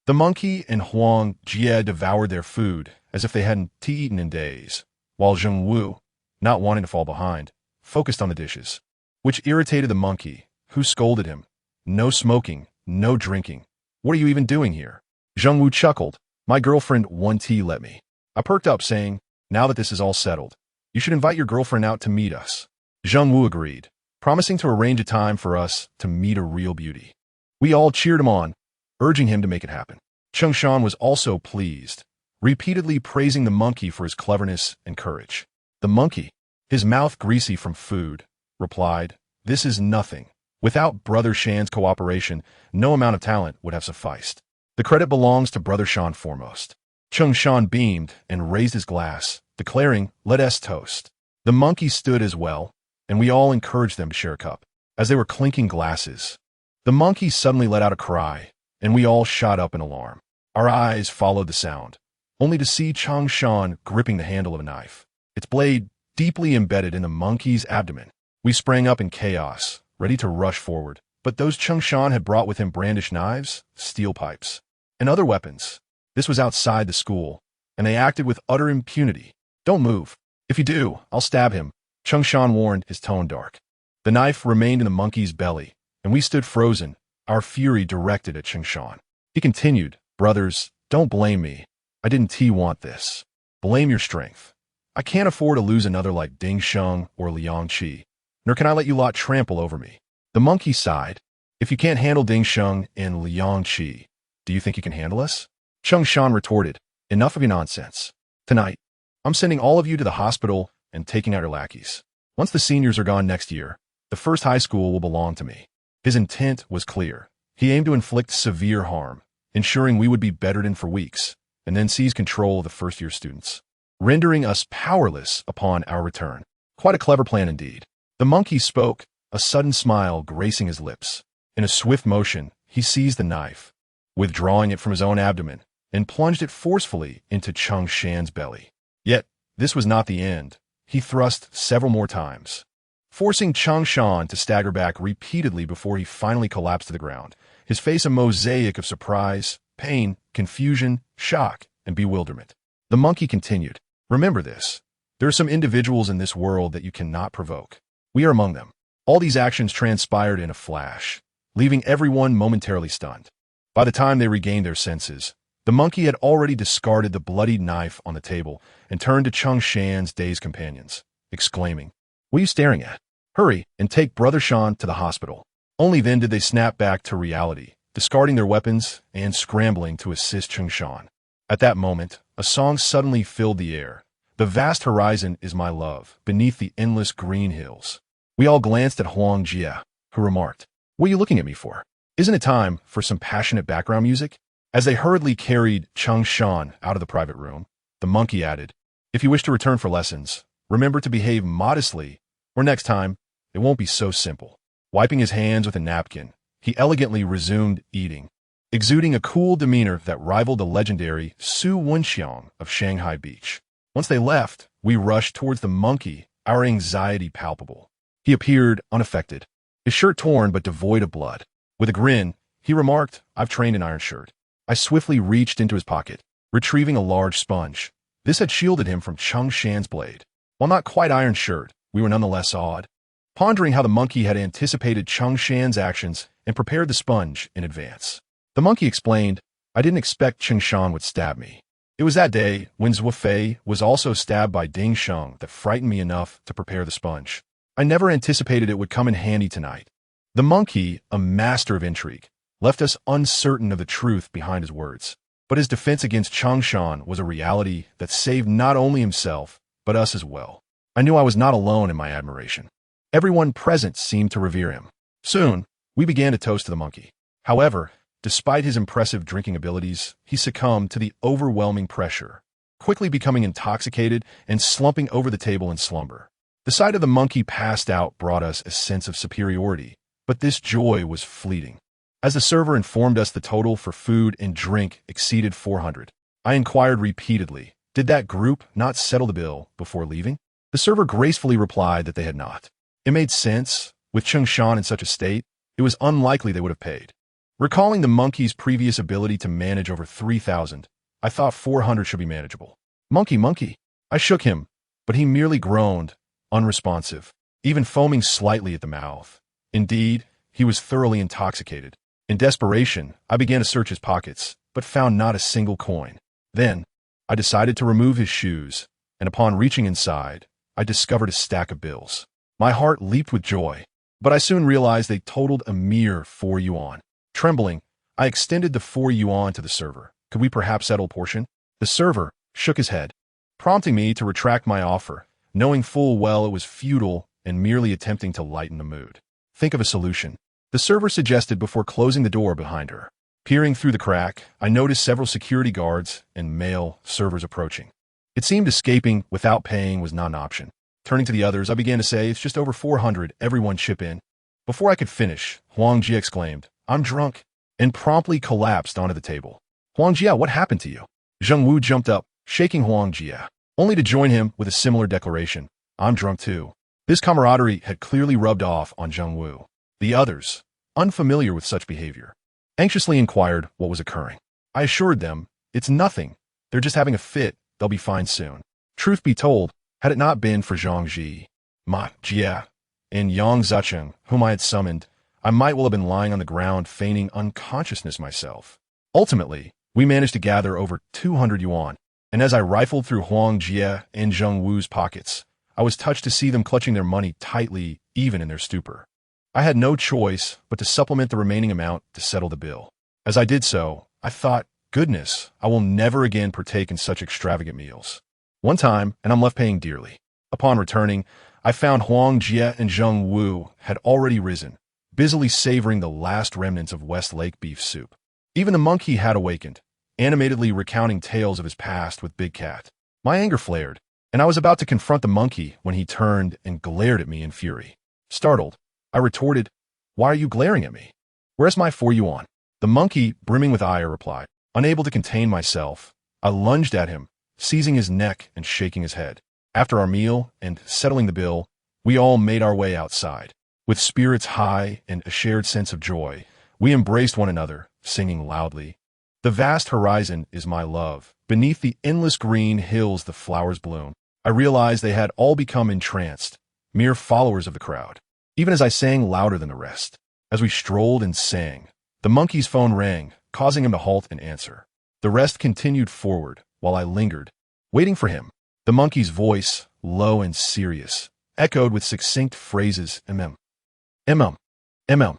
The monkey and Huang Jie devoured their food as if they hadn't eaten in days, while Zheng Wu, not wanting to fall behind, focused on the dishes, which irritated the monkey, who scolded him. "No smoking, no drinking. What are you even doing here?" Zheng Wu chuckled. "My girlfriend won't let me." I perked up, saying, "Now that this is all settled, you should invite your girlfriend out to meet us." Zheng Wu agreed, promising to arrange a time for us to meet a real beauty. We all cheered him on, urging him to make it happen. Chengshan was also pleased, repeatedly praising the monkey for his cleverness and courage. The monkey, his mouth greasy from food, replied, "This is nothing. Without Brother Shan's cooperation, no amount of talent would have sufficed. The credit belongs to Brother Shan foremost." Chengshan beamed and raised his glass, declaring, "Let us toast." The monkey stood as well, and we all encouraged them to share a cup. As they were clinking glasses, the monkey suddenly let out a cry, and we all shot up in alarm. Our eyes followed the sound, only to see Chengshan gripping the handle of a knife, its blade deeply embedded in the monkey's abdomen. We sprang up in chaos, ready to rush forward, but those Chengshan had brought with him brandished knives, steel pipes, and other weapons. This was outside the school, and they acted with utter impunity. "Don't move. If you do, I'll stab him," Chengshan warned, his tone dark. The knife remained in the monkey's belly, and we stood frozen, our fury directed at Chengshan. He continued, "Brothers, don't blame me. I didn't want this. Blame your strength. I can't afford to lose another like Ding Sheng or Liang Qi, nor can I let you lot trample over me." The monkey sighed. "If you can't handle Ding Sheng and Liang Qi, do you think you can handle us?" Chengshan retorted, "Enough of your nonsense. Tonight, I'm sending all of you to the hospital and taking out your lackeys. Once the seniors are gone next year, the first high school will belong to me." His intent was clear. He aimed to inflict severe harm, ensuring we would be bedridden for weeks, and then seize control of the first-year students, rendering us powerless upon our return. Quite a clever plan indeed. The monkey spoke, a sudden smile gracing his lips. In a swift motion, he seized the knife, withdrawing it from his own abdomen, and plunged it forcefully into Cheng Shan's belly. Yet, this was not the end. He thrust several more times, forcing Cheng Shan to stagger back repeatedly before he finally collapsed to the ground, his face a mosaic of surprise, pain, confusion, shock, and bewilderment. The monkey continued. Remember this. There are some individuals in this world that you cannot provoke. We are among them. All these actions transpired in a flash, leaving everyone momentarily stunned. By the time they regained their senses, the monkey had already discarded the bloodied knife on the table and turned to Cheng Shan's dazed companions, exclaiming, "What are you staring at? Hurry and take Brother Shan to the hospital." Only then did they snap back to reality, discarding their weapons and scrambling to assist Cheng Shan. At that moment, a song suddenly filled the air. The vast horizon is my love, beneath the endless green hills. We all glanced at Huang Jia, who remarked, "What are you looking at me for? Isn't it time for some passionate background music?" As they hurriedly carried Cheng Shan out of the private room, the monkey added, "If you wish to return for lessons, remember to behave modestly, or next time, it won't be so simple." Wiping his hands with a napkin, he elegantly resumed eating, exuding a cool demeanor that rivaled the legendary Su Wenxiang of Shanghai Beach. Once they left, we rushed towards the monkey, our anxiety palpable. He appeared unaffected, his shirt torn but devoid of blood. With a grin, he remarked, "I've trained in Iron Shirt." I swiftly reached into his pocket, retrieving a large sponge. This had shielded him from Cheng Shan's blade. While not quite Iron Shirt, we were nonetheless awed, pondering how the monkey had anticipated Cheng Shan's actions and prepared the sponge in advance. The monkey explained, "I didn't expect Cheng Shan would stab me. It was that day, when Zuo Fei was also stabbed by Ding Sheng, that frightened me enough to prepare the sponge. I never anticipated it would come in handy tonight." The monkey, a master of intrigue, left us uncertain of the truth behind his words. But his defense against Cheng Shan was a reality that saved not only himself, but us as well. I knew I was not alone in my admiration. Everyone present seemed to revere him. Soon, we began to toast to the monkey. However, despite his impressive drinking abilities, he succumbed to the overwhelming pressure, quickly becoming intoxicated and slumping over the table in slumber. The sight of the monkey passed out brought us a sense of superiority, but this joy was fleeting. As the server informed us the total for food and drink exceeded 400, I inquired repeatedly, did that group not settle the bill before leaving? The server gracefully replied that they had not. It made sense. With Cheng Shan in such a state, it was unlikely they would have paid. Recalling the monkey's previous ability to manage over 3,000, I thought 400 should be manageable. "Monkey, monkey." I shook him, but he merely groaned, unresponsive, even foaming slightly at the mouth. Indeed, he was thoroughly intoxicated. In desperation, I began to search his pockets, but found not a single coin. Then, I decided to remove his shoes, and upon reaching inside, I discovered a stack of bills. My heart leaped with joy, but I soon realized they totaled a mere 4 yuan. Trembling, I extended the 4 yuan to the server. "Could we perhaps settle a portion?" The server shook his head, prompting me to retract my offer, knowing full well it was futile and merely attempting to lighten the mood. "Think of a solution," the server suggested before closing the door behind her. Peering through the crack, I noticed several security guards and male servers approaching. It seemed escaping without paying was not an option. Turning to the others, I began to say, "It's just over 400, everyone chip in." Before I could finish, Huang Jia exclaimed, "I'm drunk," and promptly collapsed onto the table. "Huang Jia, what happened to you?" Zheng Wu jumped up, shaking Huang Jia, only to join him with a similar declaration, "I'm drunk too." This camaraderie had clearly rubbed off on Zheng Wu. The others, unfamiliar with such behavior, anxiously inquired what was occurring. I assured them, "It's nothing. They're just having a fit. They'll be fine soon." Truth be told, had it not been for Zhang Ji, Ma Jia, and Yang Zicheng, whom I had summoned, I might well have been lying on the ground feigning unconsciousness myself. Ultimately, we managed to gather over 200 yuan, and as I rifled through Huang Jia and Zheng Wu's pockets, I was touched to see them clutching their money tightly even in their stupor. I had no choice but to supplement the remaining amount to settle the bill. As I did so, I thought, goodness, I will never again partake in such extravagant meals. One time, and I'm left paying dearly. Upon returning, I found Huang Jia and Zheng Wu had already risen, busily savoring the last remnants of West Lake beef soup. Even the monkey had awakened, animatedly recounting tales of his past with Big Cat. My anger flared, and I was about to confront the monkey when he turned and glared at me in fury. Startled, I retorted, "Why are you glaring at me? Where's my for you on?" The monkey, brimming with ire, replied. Unable to contain myself, I lunged at him, seizing his neck and shaking his head. After our meal and settling the bill, we all made our way outside. With spirits high and a shared sense of joy, we embraced one another, singing loudly, "The vast horizon is my love. Beneath the endless green hills the flowers bloom." I realized they had all become entranced, mere followers of the crowd, even as I sang louder than the rest. As we strolled and sang, the monkey's phone rang, causing him to halt and answer. The rest continued forward, while I lingered, waiting for him. The monkey's voice, low and serious, echoed with succinct phrases, "Mm, mm, mm."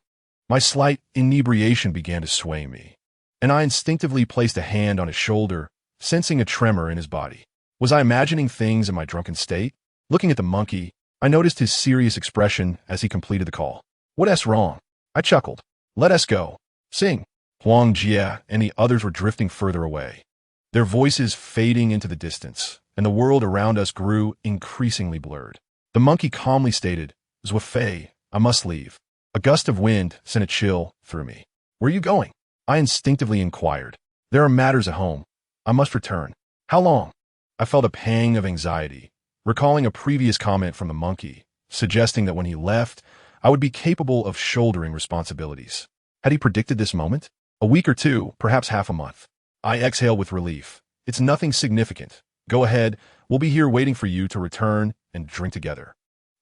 My slight inebriation began to sway me, and I instinctively placed a hand on his shoulder, sensing a tremor in his body. Was I imagining things in my drunken state? Looking at the monkey, I noticed his serious expression as he completed the call. "What's wrong?" I chuckled. "Let us go. Sing." Huang Jie and the others were drifting further away, their voices fading into the distance, and the world around us grew increasingly blurred. The monkey calmly stated, "Zuo Fei, I must leave." A gust of wind sent a chill through me. "Where are you going?" I instinctively inquired. "There are matters at home. I must return." "How long?" I felt a pang of anxiety, recalling a previous comment from the monkey, suggesting that when he left, I would be capable of shouldering responsibilities. Had he predicted this moment? A week or two, perhaps half a month. I exhaled with relief. "It's nothing significant. Go ahead, we'll be here waiting for you to return and drink together."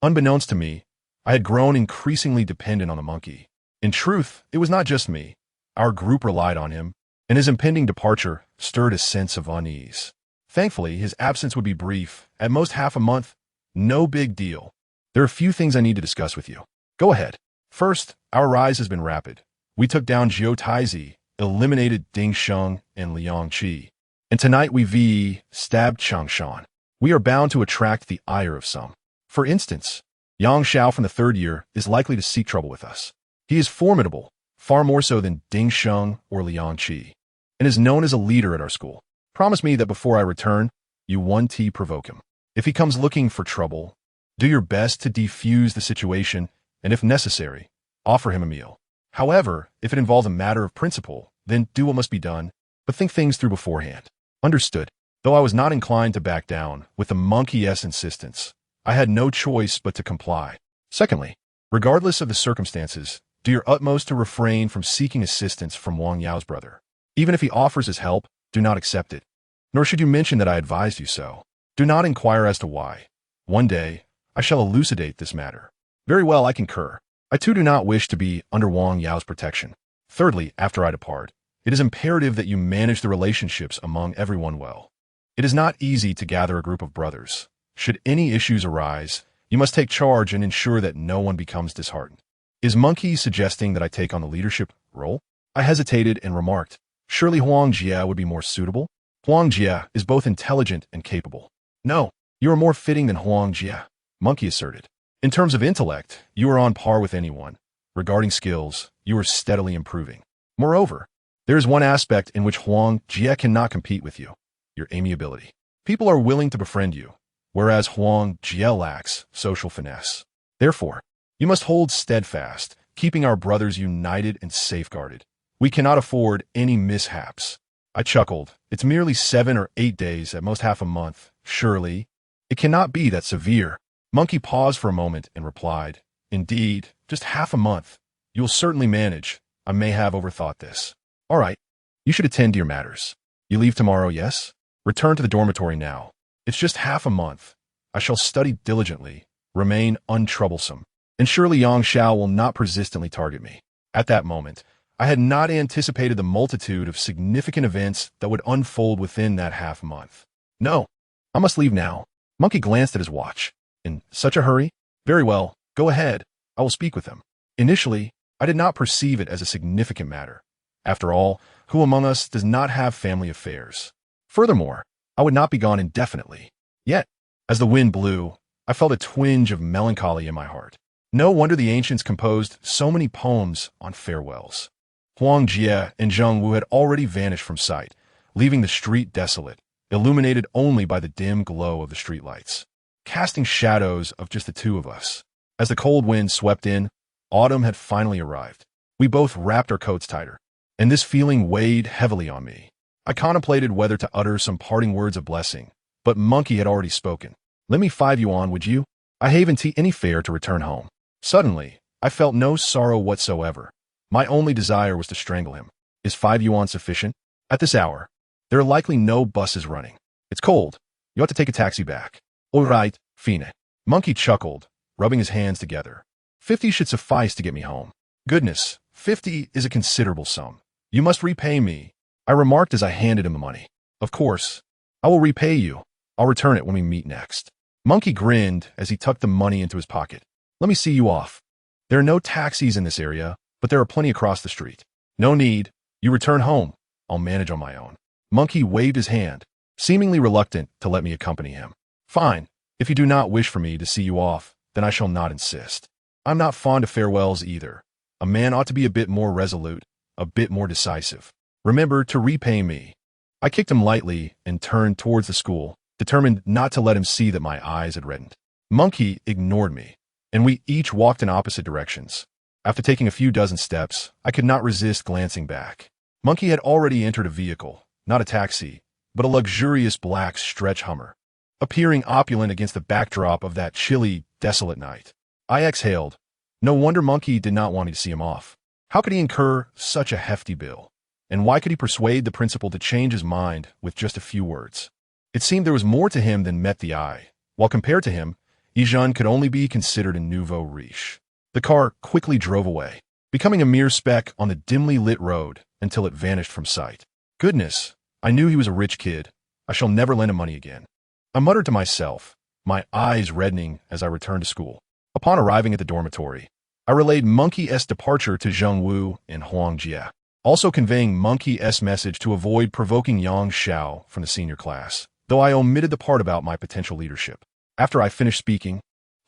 Unbeknownst to me, I had grown increasingly dependent on the monkey. In truth, it was not just me. Our group relied on him, and his impending departure stirred a sense of unease. Thankfully, his absence would be brief, at most half a month. No big deal. "There are a few things I need to discuss with you." "Go ahead." "First, our rise has been rapid. We took down Jiu Taizi, eliminated Ding Sheng and Liang Qi, and tonight we stabbed Changshan. We are bound to attract the ire of some. For instance, Yang Xiao from the third year is likely to seek trouble with us. He is formidable, far more so than Ding Sheng or Liang Qi, and is known as a leader at our school. Promise me that before I return, you 1T provoke him. If he comes looking for trouble, do your best to defuse the situation, and if necessary, offer him a meal. However, if it involves a matter of principle, then do what must be done, but think things through beforehand." Understood. Though I was not inclined to back down, with the monkey-s insistence, I had no choice but to comply. Secondly, regardless of the circumstances, do your utmost to refrain from seeking assistance from Wang Yao's brother. Even if he offers his help, do not accept it. Nor should you mention that I advised you so. Do not inquire as to why. One day, I shall elucidate this matter. Very well, I concur. I too do not wish to be under Wang Yao's protection. Thirdly, after I depart, it is imperative that you manage the relationships among everyone well. It is not easy to gather a group of brothers. Should any issues arise, you must take charge and ensure that no one becomes disheartened. Is Monkey suggesting that I take on the leadership role? I hesitated and remarked, "Surely Huang Jie would be more suitable?" "Huang Jie is both intelligent and capable." "No, you are more fitting than Huang Jie," Monkey asserted. "In terms of intellect, you are on par with anyone. Regarding skills, you are steadily improving. Moreover, there is one aspect in which Huang Jie cannot compete with you, your amiability. People are willing to befriend you, whereas Huang Jie lacks social finesse. Therefore, you must hold steadfast, keeping our brothers united and safeguarded. We cannot afford any mishaps." I chuckled. "It's merely 7 or 8 days, at most half a month. Surely, it cannot be that severe." Monkey paused for a moment and replied, "Indeed, just half a month. You'll certainly manage. I may have overthought this." "All right. You should attend to your matters. You leave tomorrow, yes? Return to the dormitory now. It's just half a month. I shall study diligently, remain untroublesome, and surely Yang Xiao will not persistently target me." At that moment, I had not anticipated the multitude of significant events that would unfold within that half month. "No, I must leave now." Monkey glanced at his watch. "In such a hurry?" "Very well, go ahead. I will speak with him." Initially, I did not perceive it as a significant matter. After all, who among us does not have family affairs? Furthermore, I would not be gone indefinitely. Yet, as the wind blew, I felt a twinge of melancholy in my heart. No wonder the ancients composed so many poems on farewells. Huang Jie and Zheng Wu had already vanished from sight, leaving the street desolate, illuminated only by the dim glow of the streetlights, casting shadows of just the two of us. As the cold wind swept in, Autumn had finally arrived. We both wrapped our coats tighter, and this feeling weighed heavily on me. I contemplated whether to utter some parting words of blessing, but Monkey had already spoken. "Lend me 5 yuan, would you? I haven't any fare to return home." Suddenly, I felt no sorrow whatsoever. My only desire was to strangle him. "Is 5 yuan sufficient? At this hour, there are likely no buses running. It's cold. You ought to take a taxi back." "All right, Fine." Monkey chuckled, rubbing his hands together. 50 should suffice to get me home." "Goodness, 50 is a considerable sum. You must repay me," I remarked as I handed him the money. "Of course. I will repay you. I'll return it when we meet next." Monkey grinned as he tucked the money into his pocket. "Let me see you off. There are no taxis in this area, but there are plenty across the street." "No need. You return home. I'll manage on my own." Monkey waved his hand, seemingly reluctant to let me accompany him. "Fine. If you do not wish for me to see you off, then I shall not insist. I'm not fond of farewells either. A man ought to be a bit more resolute, a bit more decisive. Remember to repay me." I kicked him lightly and turned towards the school, determined not to let him see that my eyes had reddened. Monkey ignored me, and we each walked in opposite directions. After taking a few dozen steps, I could not resist glancing back. Monkey had already entered a vehicle, not a taxi, but a luxurious black stretch Hummer, appearing opulent against the backdrop of that chilly, desolate night. I exhaled. No wonder Monkey did not want me to see him off. How could he incur such a hefty bill? And why could he persuade the principal to change his mind with just a few words? It seemed there was more to him than met the eye, while compared to him, Ijan could only be considered a nouveau riche. The car quickly drove away, becoming a mere speck on the dimly lit road until it vanished from sight. Goodness, I knew he was a rich kid. I shall never lend him money again. I muttered to myself, my eyes reddening as I returned to school. Upon arriving at the dormitory, I relayed Monkey's departure to Zheng Wu and Huang Jie, also conveying Monkey's message to avoid provoking Yang Xiao from the senior class, though I omitted the part about my potential leadership. After I finished speaking,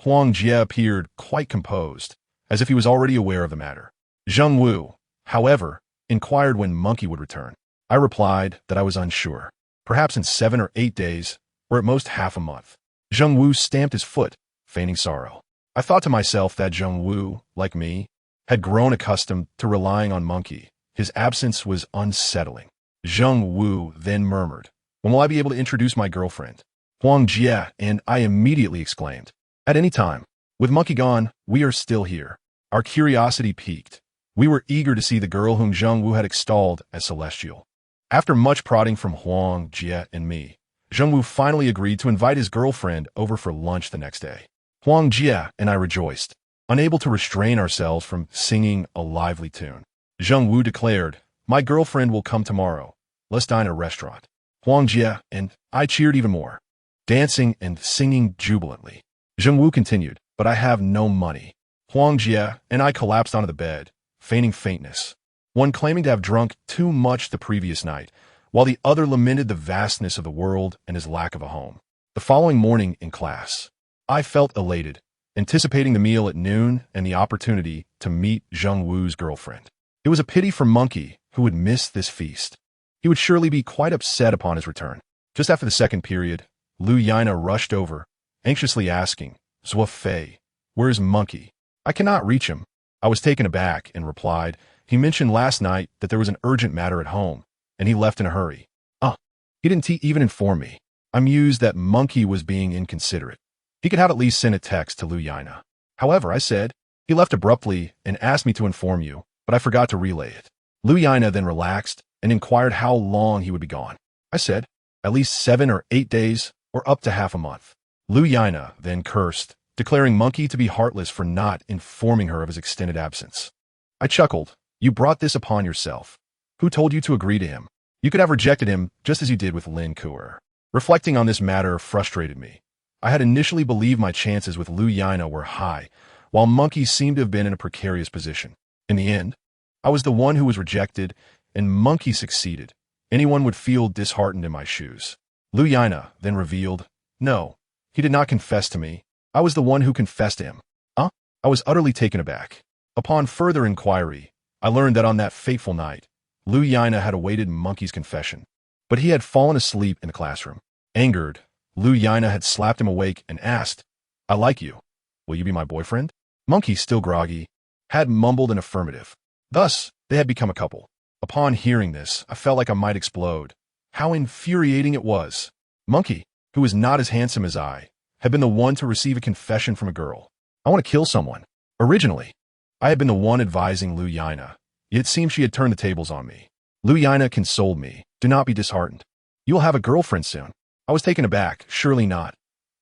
Huang Jie appeared quite composed, as if he was already aware of the matter. Zheng Wu, however, inquired when Monkey would return. I replied that I was unsure, perhaps in 7 or 8 days, or at most half a month. Zheng Wu stamped his foot, feigning sorrow. I thought to myself that Zheng Wu, like me, had grown accustomed to relying on Monkey. His absence was unsettling. Zheng Wu then murmured, "When will I be able to introduce my girlfriend?" Huang Jie and I immediately exclaimed, "At any time. With Monkey gone, we are still here." Our curiosity piqued. We were eager to see the girl whom Zheng Wu had extolled as celestial. After much prodding from Huang Jie and me, Zheng Wu finally agreed to invite his girlfriend over for lunch the next day. Huang Jie and I rejoiced, unable to restrain ourselves from singing a lively tune. Zheng Wu declared, "My girlfriend will come tomorrow. Let's dine at a restaurant." Huang Jie and I cheered even more, dancing and singing jubilantly. Zheng Wu continued, "But I have no money." Huang Jie and I collapsed onto the bed, feigning faintness, one claiming to have drunk too much the previous night, while the other lamented the vastness of the world and his lack of a home. The following morning in class, I felt elated, anticipating the meal at noon and the opportunity to meet Zheng Wu's girlfriend. It was a pity for Monkey, who would miss this feast. He would surely be quite upset upon his return. Just after the second period, Lu Yana rushed over, anxiously asking, "Zuo Fei, where is Monkey? I cannot reach him." I was taken aback and replied, "He mentioned last night that there was an urgent matter at home, and he left in a hurry." He didn't even inform me. I mused that Monkey was being inconsiderate. He could have at least sent a text to Lu Yana. "However," I said, "he left abruptly and asked me to inform you, but I forgot to relay it." Lu Yana then relaxed and inquired how long he would be gone. I said, "At least 7 or 8 days, or up to half a month." Lu Yana then cursed, declaring Monkey to be heartless for not informing her of his extended absence. I chuckled. "You brought this upon yourself. Who told you to agree to him? You could have rejected him just as you did with Lin Kuer." Reflecting on this matter frustrated me. I had initially believed my chances with Lu Yana were high, while Monkey seemed to have been in a precarious position. In the end, I was the one who was rejected, and Monkey succeeded. Anyone would feel disheartened in my shoes. Lu Yana then revealed, "No, he did not confess to me. I was the one who confessed to him." I was utterly taken aback. Upon further inquiry, I learned that on that fateful night, Lu Yana had awaited Monkey's confession, but he had fallen asleep in the classroom. Angered, Lu Yana had slapped him awake and asked, "I like you. Will you be my boyfriend?" Monkey, still groggy, had mumbled an affirmative. Thus, they had become a couple. Upon hearing this, I felt like I might explode. How infuriating it was. Monkey, who was not as handsome as I, had been the one to receive a confession from a girl. I want to kill someone. Originally, I had been the one advising Lu Yina, yet it seemed she had turned the tables on me. Lu Yina consoled me. Do not be disheartened. You will have a girlfriend soon. I was taken aback. Surely not.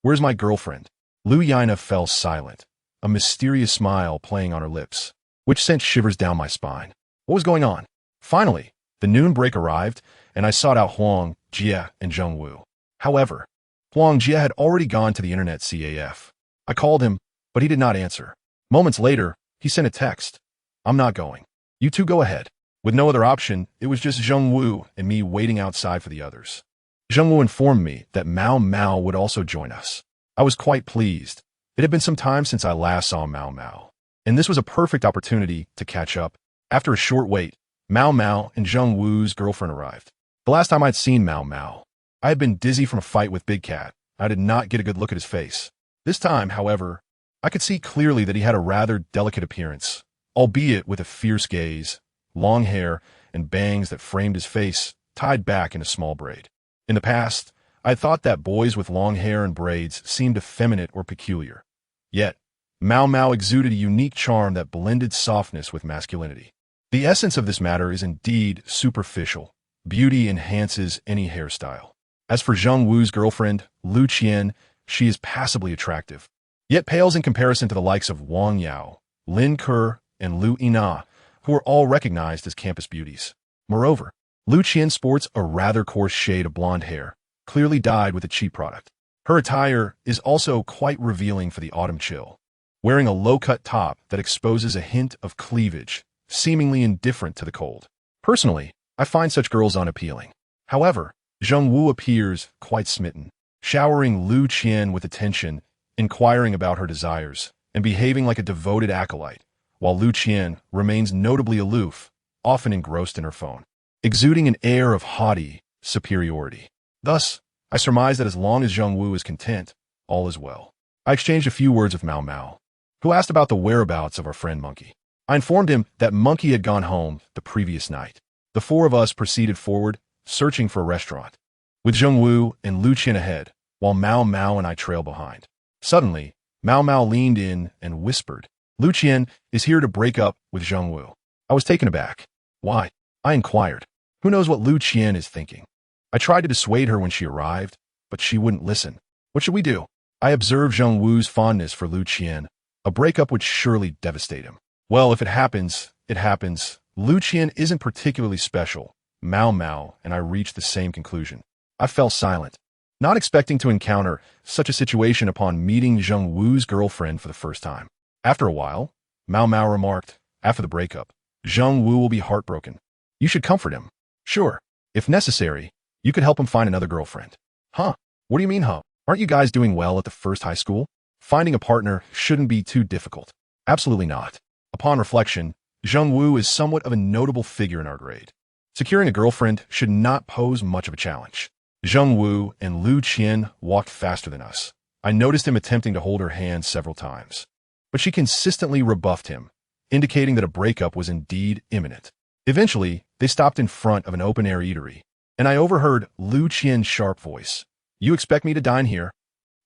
Where's my girlfriend? Lu Yina fell silent, a mysterious smile playing on her lips, which sent shivers down my spine. What was going on? Finally, the noon break arrived, and I sought out Huang, Jia, and Zheng Wu. However, Huang Jia had already gone to the internet CAF. I called him, but he did not answer. Moments later, he sent a text. I'm not going. You two go ahead. With no other option, it was just Zheng Wu and me waiting outside for the others. Zheng Wu informed me that Mao Mao would also join us. I was quite pleased. It had been some time since I last saw Mao Mao, and this was a perfect opportunity to catch up. After a short wait, Mao Mao and Zheng Wu's girlfriend arrived. The last time I'd seen Mao Mao, I had been dizzy from a fight with Big Cat. I did not get a good look at his face. This time, however, I could see clearly that he had a rather delicate appearance, albeit with a fierce gaze, long hair, and bangs that framed his face, tied back in a small braid. In the past, I had thought that boys with long hair and braids seemed effeminate or peculiar. Yet, Mao Mao exuded a unique charm that blended softness with masculinity. The essence of this matter is indeed superficial. Beauty enhances any hairstyle. As for Zheng Wu's girlfriend, Lu Qian, she is passably attractive, yet pales in comparison to the likes of Wang Yao, Lin Ke, and Lu Yina, who are all recognized as campus beauties. Moreover, Lu Qian sports a rather coarse shade of blonde hair, clearly dyed with a cheap product. Her attire is also quite revealing for the autumn chill, wearing a low-cut top that exposes a hint of cleavage, seemingly indifferent to the cold. Personally, I find such girls unappealing. However, Zheng Wu appears quite smitten, showering Lu Qian with attention, inquiring about her desires, and behaving like a devoted acolyte, while Lu Qian remains notably aloof, often engrossed in her phone, exuding an air of haughty superiority. Thus, I surmise that as long as Zheng Wu is content, all is well. I exchanged a few words with Mao Mao, who asked about the whereabouts of our friend Monkey. I informed him that Monkey had gone home the previous night. The four of us proceeded forward, searching for a restaurant, with Zheng Wu and Lu Qian ahead, while Mao Mao and I trailed behind. Suddenly, Mao Mao leaned in and whispered, Lu Qian is here to break up with Zheng Wu. I was taken aback. Why? I inquired. Who knows what Lu Qian is thinking? I tried to dissuade her when she arrived, but she wouldn't listen. What should we do? I observed Zheng Wu's fondness for Lu Qian. A breakup would surely devastate him. Well, if it happens, it happens. Lu Qian isn't particularly special. Mao Mao and I reached the same conclusion. I fell silent, not expecting to encounter such a situation upon meeting Zheng Wu's girlfriend for the first time. After a while, Mao Mao remarked, after the breakup, Zheng Wu will be heartbroken. You should comfort him. Sure, if necessary, you could help him find another girlfriend. Huh? What do you mean, huh? Aren't you guys doing well at the first high school? Finding a partner shouldn't be too difficult. Absolutely not. Upon reflection, Zheng Wu is somewhat of a notable figure in our grade. Securing a girlfriend should not pose much of a challenge. Zheng Wu and Lu Qian walked faster than us. I noticed him attempting to hold her hand several times, but she consistently rebuffed him, indicating that a breakup was indeed imminent. Eventually, they stopped in front of an open-air eatery, and I overheard Lu Qian's sharp voice. You expect me to dine here?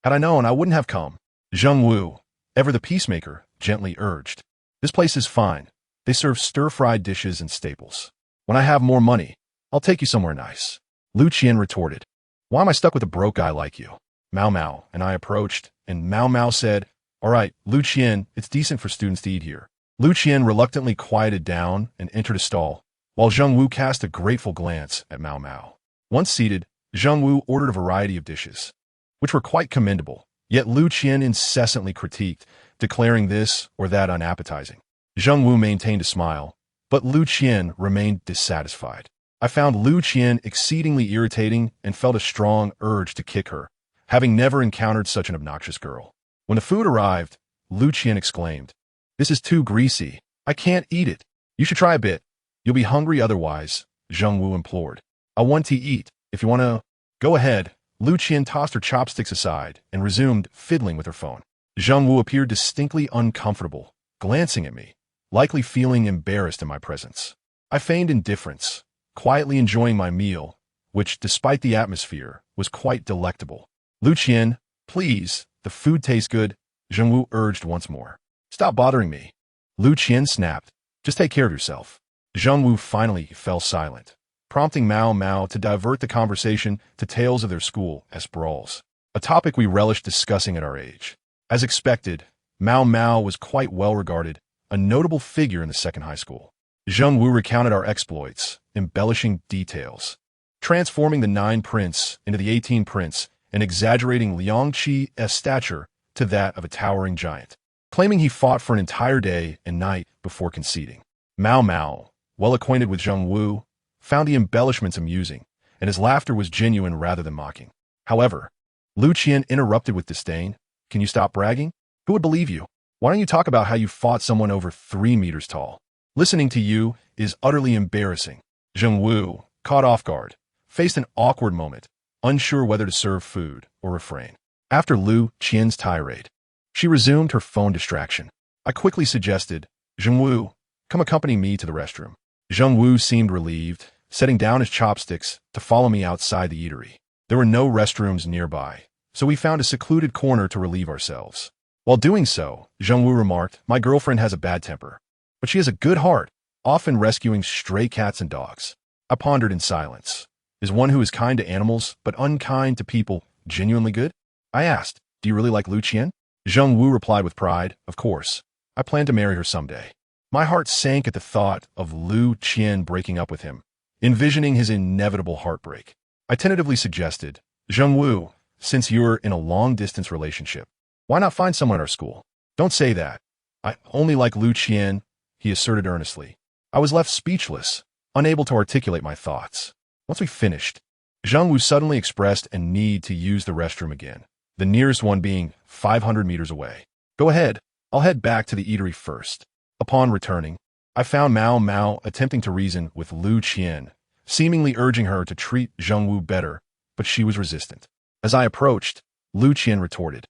Had I known, I wouldn't have come. Zheng Wu, ever the peacemaker, gently urged. This place is fine. They serve stir-fried dishes and staples. When I have more money, I'll take you somewhere nice. Lu Qian retorted. Why am I stuck with a broke guy like you? Mao Mao and I approached, and Mao Mao said, All right, Lu Qian, it's decent for students to eat here. Lu Qian reluctantly quieted down and entered a stall, while Zheng Wu cast a grateful glance at Mao Mao. Once seated, Zheng Wu ordered a variety of dishes, which were quite commendable, yet Lu Qian incessantly critiqued, declaring this or that unappetizing. Zheng Wu maintained a smile, but Lu Qian remained dissatisfied. I found Lu Qian exceedingly irritating and felt a strong urge to kick her, having never encountered such an obnoxious girl. When the food arrived, Lu Qian exclaimed, This is too greasy. I can't eat it. You should try a bit. You'll be hungry otherwise, Zheng Wu implored. I want to eat. If you want to, go ahead. Lu Qian tossed her chopsticks aside and resumed fiddling with her phone. Zheng Wu appeared distinctly uncomfortable, glancing at me, likely feeling embarrassed in my presence. I feigned indifference, quietly enjoying my meal, which, despite the atmosphere, was quite delectable. Lu Qian, please, the food tastes good, Zhengwu urged once more. Stop bothering me. Lu Qian snapped. Just take care of yourself. Zhengwu finally fell silent, prompting Mao Mao to divert the conversation to tales of their school as brawls, a topic we relished discussing at our age. As expected, Mao Mao was quite well regarded, a notable figure in the second high school. Zhengwu recounted our exploits, embellishing details, transforming the 9 prince into the 18 prince, and exaggerating Liang Qi's stature to that of a towering giant, claiming he fought for an entire day and night before conceding. Mao Mao, well acquainted with Zhengwu, found the embellishments amusing, and his laughter was genuine rather than mocking. However, Lu Qian interrupted with disdain. Can you stop bragging? Who would believe you? Why don't you talk about how you fought someone over 3 meters tall? Listening to you is utterly embarrassing. Zhengwu, caught off guard, faced an awkward moment, unsure whether to serve food or refrain. After Lu Qian's tirade, she resumed her phone distraction. I quickly suggested, Zhengwu, come accompany me to the restroom. Zhengwu seemed relieved, setting down his chopsticks to follow me outside the eatery. There were no restrooms nearby, so we found a secluded corner to relieve ourselves. While doing so, Zhengwu remarked, my girlfriend has a bad temper, but she has a good heart, often rescuing stray cats and dogs. I pondered in silence. Is one who is kind to animals but unkind to people genuinely good? I asked, do you really like Lu Qian? Zhengwu replied with pride, of course. I plan to marry her someday. My heart sank at the thought of Lu Qian breaking up with him, envisioning his inevitable heartbreak. I tentatively suggested, Zhengwu, since you're in a long-distance relationship, why not find someone at our school? Don't say that. I only like Lu Qian, he asserted earnestly. I was left speechless, unable to articulate my thoughts. Once we finished, Zhengwu suddenly expressed a need to use the restroom again, the nearest one being 500 meters away. Go ahead, I'll head back to the eatery first. Upon returning, I found Mao Mao attempting to reason with Lu Qian, seemingly urging her to treat Zhengwu better, but she was resistant. As I approached, Lu Qian retorted,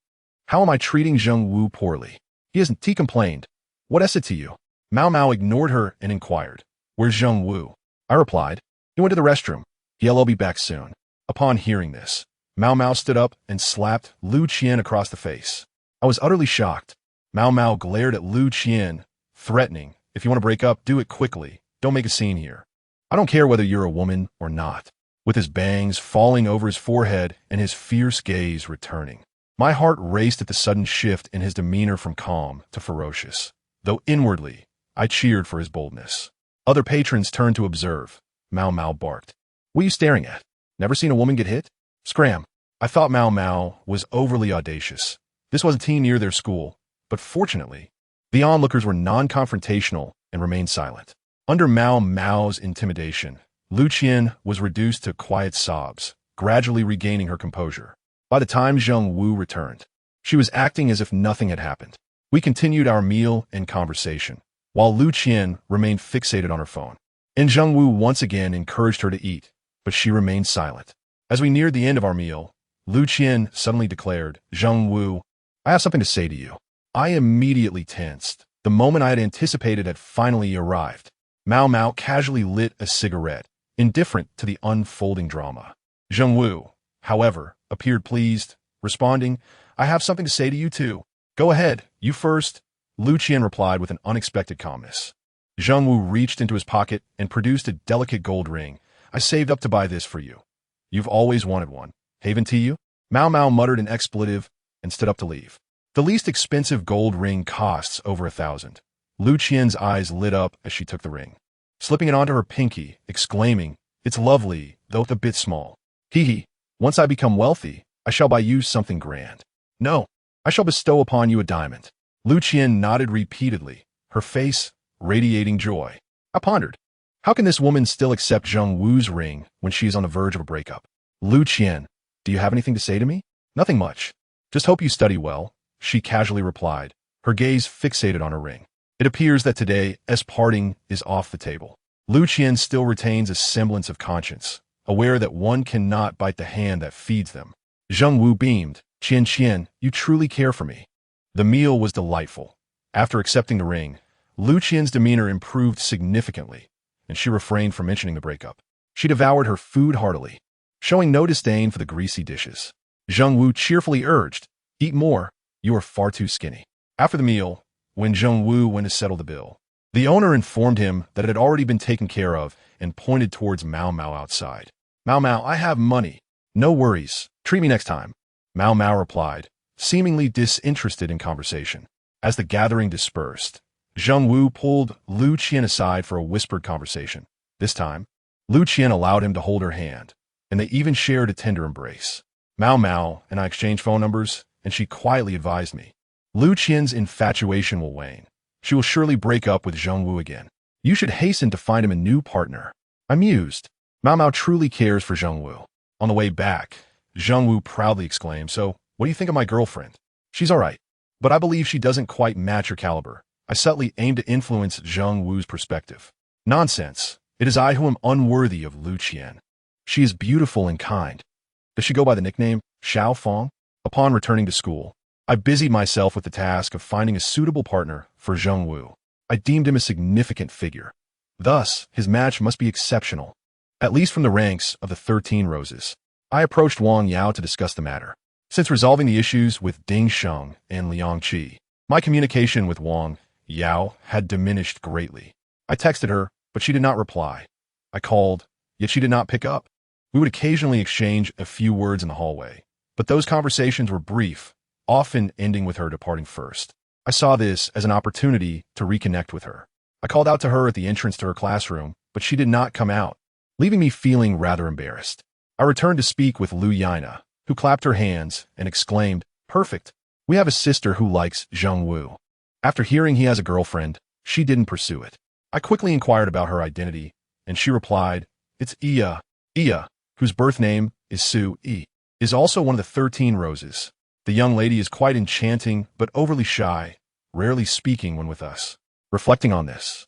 how am I treating Zhengwu poorly? He complained. What is it to you? Mao Mao ignored her and inquired, where's Zhengwu? I replied, he went to the restroom. He'll be back soon. Upon hearing this, Mao Mao stood up and slapped Lu Qian across the face. I was utterly shocked. Mao Mao glared at Lu Qian, threatening, if you want to break up, do it quickly. Don't make a scene here. I don't care whether you're a woman or not. With his bangs falling over his forehead and his fierce gaze returning. My heart raced at the sudden shift in his demeanor from calm to ferocious, though inwardly, I cheered for his boldness. Other patrons turned to observe. Mao Mao barked. What are you staring at? Never seen a woman get hit? Scram. I thought Mao Mao was overly audacious. This was a teen near their school, but fortunately, the onlookers were non-confrontational and remained silent. Under Mao Mao's intimidation, Lu Qian was reduced to quiet sobs, gradually regaining her composure. By the time Zhengwu returned, she was acting as if nothing had happened. We continued our meal and conversation, while Lu Qian remained fixated on her phone. And Zhengwu once again encouraged her to eat, but she remained silent. As we neared the end of our meal, Lu Qian suddenly declared, Zhengwu, I have something to say to you. I immediately tensed. The moment I had anticipated had finally arrived. Mao Mao casually lit a cigarette, indifferent to the unfolding drama. Zhengwu, however, appeared pleased, responding, I have something to say to you too. Go ahead, you first. Lu Qian replied with an unexpected calmness. Zhengwu reached into his pocket and produced a delicate gold ring. I saved up to buy this for you. You've always wanted one. Haven to you? Mao Mao muttered an expletive and stood up to leave. The least expensive gold ring costs over 1,000. Lu Qian's eyes lit up as she took the ring, slipping it onto her pinky, exclaiming, it's lovely, though a bit small. Hee hee. Once I become wealthy, I shall buy you something grand. No, I shall bestow upon you a diamond. Lu Qian nodded repeatedly, her face radiating joy. I pondered, how can this woman still accept Zhengwu's ring when she is on the verge of a breakup? Lu Qian, do you have anything to say to me? Nothing much. Just hope you study well, she casually replied, her gaze fixated on her ring. It appears that today, as parting is off the table. Lu Qian still retains a semblance of conscience, aware that one cannot bite the hand that feeds them. Zhengwu beamed, Qian, you truly care for me. The meal was delightful. After accepting the ring, Lu Qian's demeanor improved significantly, and she refrained from mentioning the breakup. She devoured her food heartily, showing no disdain for the greasy dishes. Zheng Wu cheerfully urged, "Eat more, you are far too skinny." After the meal, when Zheng Wu went to settle the bill, the owner informed him that it had already been taken care of and pointed towards Mao Mao outside. "Mao Mao, I have money. No worries. Treat me next time." Mao Mao replied, seemingly disinterested in conversation. As the gathering dispersed, Zheng Wu pulled Lu Qian aside for a whispered conversation. This time, Lu Qian allowed him to hold her hand, and they even shared a tender embrace. Mao Mao and I exchanged phone numbers, and she quietly advised me, "Lu Qian's infatuation will wane. She will surely break up with Zheng Wu again. You should hasten to find him a new partner." I mused. Mao Mao truly cares for Zheng Wu. On the way back, Zheng Wu proudly exclaimed, "So, what do you think of my girlfriend? She's all right, but I believe she doesn't quite match your caliber." I subtly aimed to influence Zheng Wu's perspective. "Nonsense. It is I who am unworthy of Lu Qian. She is beautiful and kind. Does she go by the nickname Xiao Fong?" Upon returning to school, I busied myself with the task of finding a suitable partner for Zheng Wu. I deemed him a significant figure. Thus, his match must be exceptional, at least from the ranks of the 13 Roses. I approached Wang Yao to discuss the matter. Since resolving the issues with Ding Sheng and Liang Qi, my communication with Wang Yao had diminished greatly. I texted her, but she did not reply. I called, yet she did not pick up. We would occasionally exchange a few words in the hallway, but those conversations were brief, often ending with her departing first. I saw this as an opportunity to reconnect with her. I called out to her at the entrance to her classroom, but she did not come out, leaving me feeling rather embarrassed. I returned to speak with Lu Yaina, who clapped her hands and exclaimed, "Perfect. We have a sister who likes Zheng Wu." After hearing he has a girlfriend, she didn't pursue it. I quickly inquired about her identity, and she replied, "It's Iya. Iya, whose birth name is Su Yi, is also one of the 13 Roses. The young lady is quite enchanting, but overly shy, rarely speaking when with us." Reflecting on this,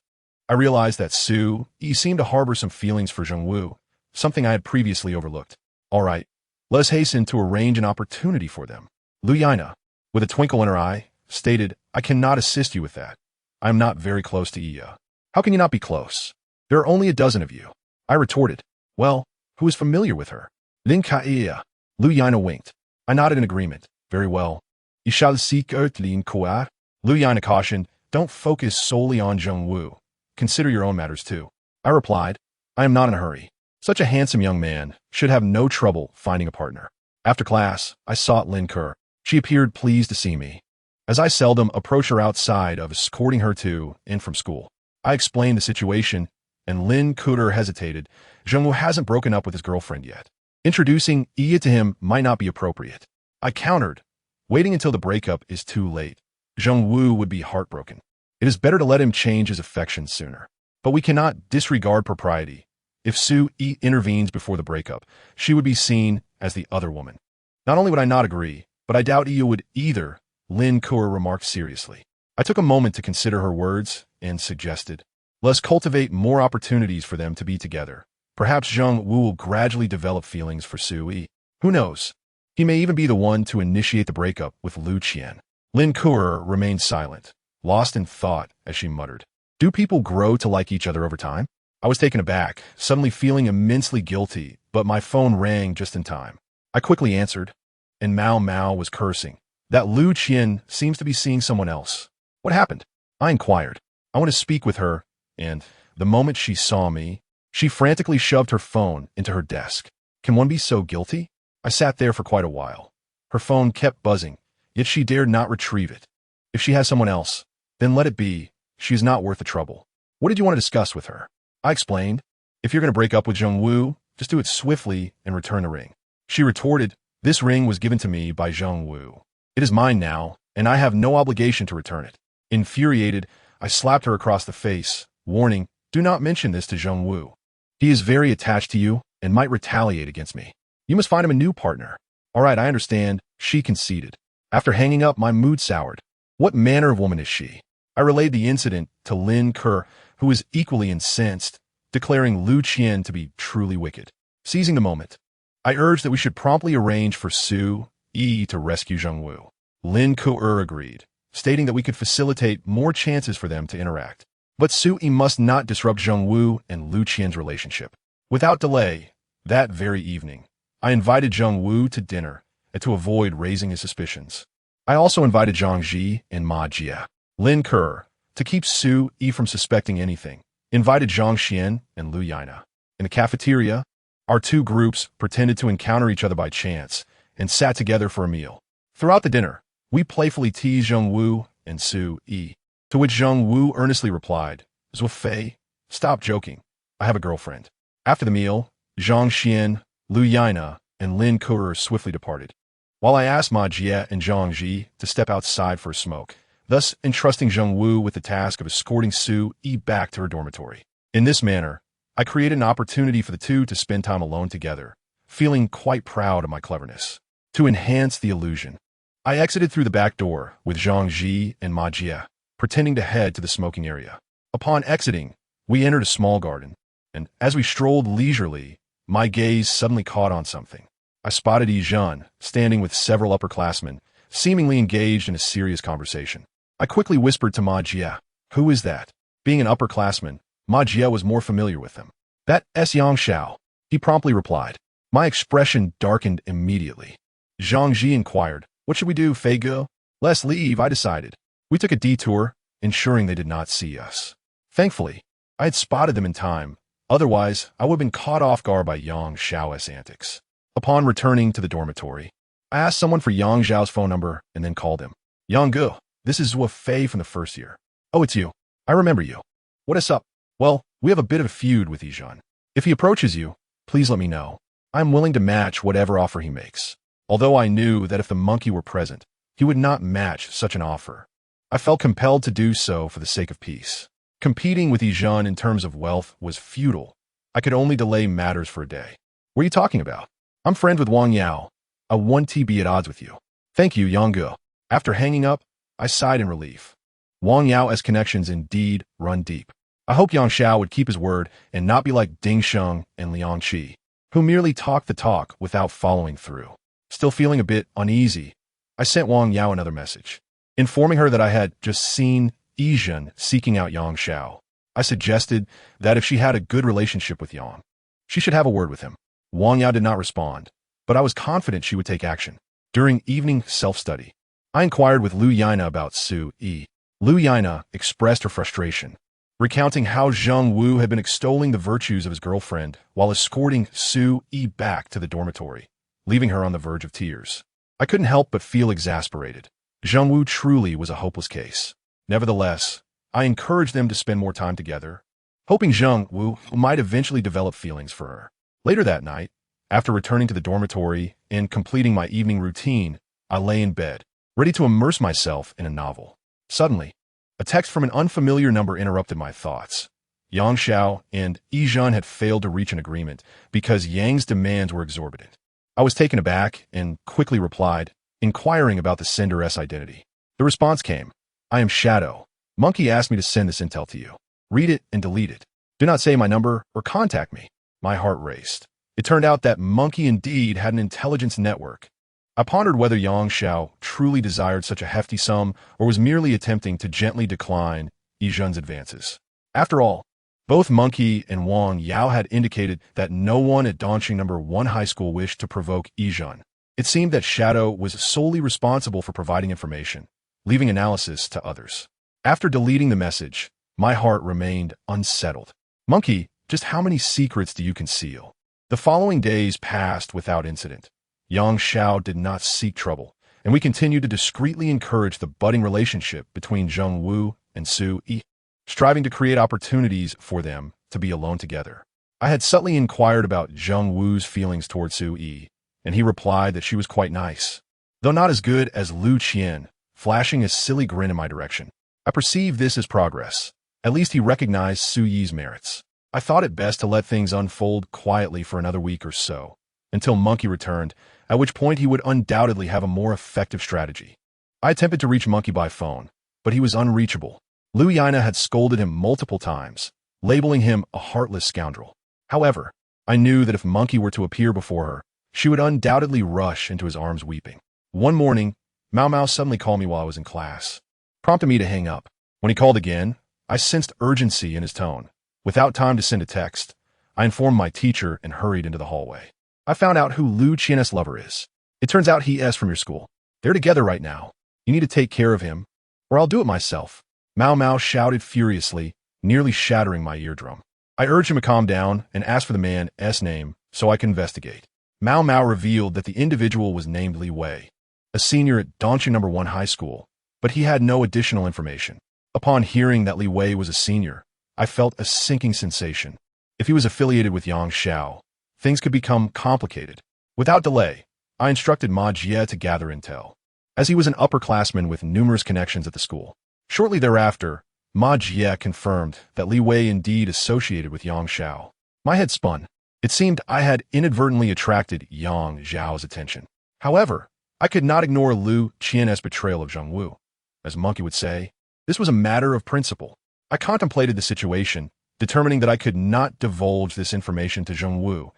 I realized that Su Yi seemed to harbor some feelings for Zheng Wu, something I had previously overlooked. "All right, let us hasten to arrange an opportunity for them." Lu Yaina, with a twinkle in her eye, stated, "I cannot assist you with that. I am not very close to Iya." "How can you not be close? There are only a dozen of you." I retorted. "Well, who is familiar with her?" "Lin Ka Iya." Lu Yaina winked. I nodded in agreement. "Very well. You shall seek out Lin Kuat." Lu Yaina cautioned, "Don't focus solely on Zheng Wu. Consider your own matters too." I replied, "I am not in a hurry. Such a handsome young man should have no trouble finding a partner." After class, I sought Lin Ke. She appeared pleased to see me, as I seldom approach her outside of escorting her to and from school. I explained the situation, and Lin Ke hesitated. "Zheng Wu hasn't broken up with his girlfriend yet. Introducing Iya to him might not be appropriate." I countered, "Waiting until the breakup is too late. Zheng Wu would be heartbroken. It is better to let him change his affections sooner. But we cannot disregard propriety. If Su Yi intervenes before the breakup, she would be seen as the other woman." Not only would I not agree, but I doubt Iya would either, Lin Ke remarked seriously. I took a moment to consider her words and suggested, "Let's cultivate more opportunities for them to be together. Perhaps Zheng Wu will gradually develop feelings for Su Yi. Who knows? He may even be the one to initiate the breakup with Lu Qian." Lin Ke remained silent, lost in thought as she muttered, "Do people grow to like each other over time?" I was taken aback, suddenly feeling immensely guilty, but my phone rang just in time. I quickly answered, and Mao Mao was cursing. "That Lu Qian seems to be seeing someone else. What happened?" I inquired. "I want to speak with her," and the moment she saw me, she frantically shoved her phone into her desk. Can one be so guilty? I sat there for quite a while. Her phone kept buzzing, yet she dared not retrieve it. If she has someone else, then let it be. She is not worth the trouble. "What did you want to discuss with her?" I explained. "If you're going to break up with Zheng Wu, just do it swiftly and return the ring." She retorted, "This ring was given to me by Zheng Wu. It is mine now, and I have no obligation to return it." Infuriated, I slapped her across the face, warning, "Do not mention this to Zheng Wu. He is very attached to you and might retaliate against me. You must find him a new partner." "All right, I understand," she conceded. After hanging up, my mood soured. What manner of woman is she? I relayed the incident to Lin Ke, who was equally incensed, declaring Lu Qian to be truly wicked. Seizing the moment, I urged that we should promptly arrange for Su Yi to rescue Zheng Wu. Lin Ke agreed, stating that we could facilitate more chances for them to interact. But Su Yi must not disrupt Zheng Wu and Lu Qian's relationship. Without delay, that very evening, I invited Zheng Wu to dinner and to avoid raising his suspicions. I also invited Zhang Ji and Ma Jie. Lin Ke, to keep Su Yi from suspecting anything, invited Zhang Xian and Lu Yana. In the cafeteria, our two groups pretended to encounter each other by chance and sat together for a meal. Throughout the dinner, we playfully teased Zheng Wu and Su Yi, to which Zheng Wu earnestly replied, "Zuo Fei, stop joking. I have a girlfriend." After the meal, Zhang Xian, Lu Yana, and Lin Ke swiftly departed, while I asked Ma Jie and Zhang Ji to step outside for a smoke, thus entrusting Zheng Wu with the task of escorting Su Yi back to her dormitory. In this manner, I created an opportunity for the two to spend time alone together, feeling quite proud of my cleverness. To enhance the illusion, I exited through the back door with Zhang Ji and Ma Jie, pretending to head to the smoking area. Upon exiting, we entered a small garden, and as we strolled leisurely, my gaze suddenly caught on something. I spotted Yi Zhen standing with several upperclassmen, seemingly engaged in a serious conversation. I quickly whispered to Ma Jie, "Who is that?" Being an upperclassman, Ma Jie was more familiar with them. "That's Yang Xiao," he promptly replied. My expression darkened immediately. Zhang Ji inquired, "What should we do, Fei Ge?" "Let's leave," I decided. We took a detour, ensuring they did not see us. Thankfully, I had spotted them in time. Otherwise, I would have been caught off guard by Yang Xiao's antics. Upon returning to the dormitory, I asked someone for Yang Xiao's phone number and then called him. "Yang Ge, this is Zuo Fei from the first year." "Oh, it's you. I remember you. What is up?" "Well, we have a bit of a feud with Yi Zhen. If he approaches you, please let me know. I'm willing to match whatever offer he makes." Although I knew that if the monkey were present, he would not match such an offer, I felt compelled to do so for the sake of peace. Competing with Yi Zhen in terms of wealth was futile. I could only delay matters for a day. "What are you talking about?" "I'm friends with Wang Yao. I want to be at odds with you." "Thank you, Yang Ge." After hanging up, I sighed in relief. Wang Yao's connections indeed run deep. I hoped Yang Xiao would keep his word and not be like Ding Sheng and Liang Qi, who merely talked the talk without following through. Still feeling a bit uneasy, I sent Wang Yao another message, informing her that I had just seen Yi Zhen seeking out Yang Xiao. I suggested that if she had a good relationship with Yang, she should have a word with him. Wang Yao did not respond, but I was confident she would take action. During evening self-study, I inquired with Lu Yana about Su Yi. Lu Yana expressed her frustration, recounting how Zheng Wu had been extolling the virtues of his girlfriend while escorting Su Yi back to the dormitory, leaving her on the verge of tears. I couldn't help but feel exasperated. Zheng Wu truly was a hopeless case. Nevertheless, I encouraged them to spend more time together, hoping Zheng Wu might eventually develop feelings for her. Later that night, after returning to the dormitory and completing my evening routine, I lay in bed, ready to immerse myself in a novel. Suddenly, a text from an unfamiliar number interrupted my thoughts. Yang Xiao and Yi Zhen had failed to reach an agreement because Yang's demands were exorbitant. I was taken aback and quickly replied, inquiring about the sender's identity. The response came, "I am Shadow. Monkey asked me to send this intel to you. Read it and delete it. Do not say my number or contact me." My heart raced. It turned out that Monkey indeed had an intelligence network. I pondered whether Yang Xiao truly desired such a hefty sum or was merely attempting to gently decline Yi Zhen's advances. After all, both Monkey and Wang Yao had indicated that no one at Dongqing No. 1 High School wished to provoke Yi Zhen. It seemed that Shadow was solely responsible for providing information, leaving analysis to others. After deleting the message, my heart remained unsettled. "Monkey, just how many secrets do you conceal?" The following days passed without incident. Yang Xiao did not seek trouble, and we continued to discreetly encourage the budding relationship between Zheng Wu and Su Yi, striving to create opportunities for them to be alone together. I had subtly inquired about Zheng Wu's feelings toward Su Yi, and he replied that she was quite nice, though not as good as Lu Qian, flashing a silly grin in my direction. I perceived this as progress. At least he recognized Su Yi's merits. I thought it best to let things unfold quietly for another week or so, until Monkey returned, at which point he would undoubtedly have a more effective strategy. I attempted to reach Monkey by phone, but he was unreachable. Lu Yana had scolded him multiple times, labeling him a heartless scoundrel. However, I knew that if Monkey were to appear before her, she would undoubtedly rush into his arms weeping. One morning, Mao Mao suddenly called me while I was in class. prompting me to hang up. When he called again, I sensed urgency in his tone. Without time to send a text, I informed my teacher and hurried into the hallway. I found out who Lu Qian's lover is. It turns out he is from your school. They're together right now. You need to take care of him, or I'll do it myself. Mao Mao shouted furiously, nearly shattering my eardrum. I urged him to calm down and asked for the man's name so I could investigate. Mao Mao revealed that the individual was named Li Wei, a senior at Dongqing No. 1 High School, but he had no additional information. Upon hearing that Li Wei was a senior, I felt a sinking sensation. If he was affiliated with Yang Xiao, things could become complicated. Without delay, I instructed Ma Jie to gather intel, as he was an upperclassman with numerous connections at the school. Shortly thereafter, Ma Jie confirmed that Li Wei indeed associated with Yang Xiao. My head spun. It seemed I had inadvertently attracted Yang Xiao's attention. However, I could not ignore Lu Qian's betrayal of Zheng Wu. As Monkey would say, this was a matter of principle. I contemplated the situation, determining that I could not divulge this information to Zheng Wu,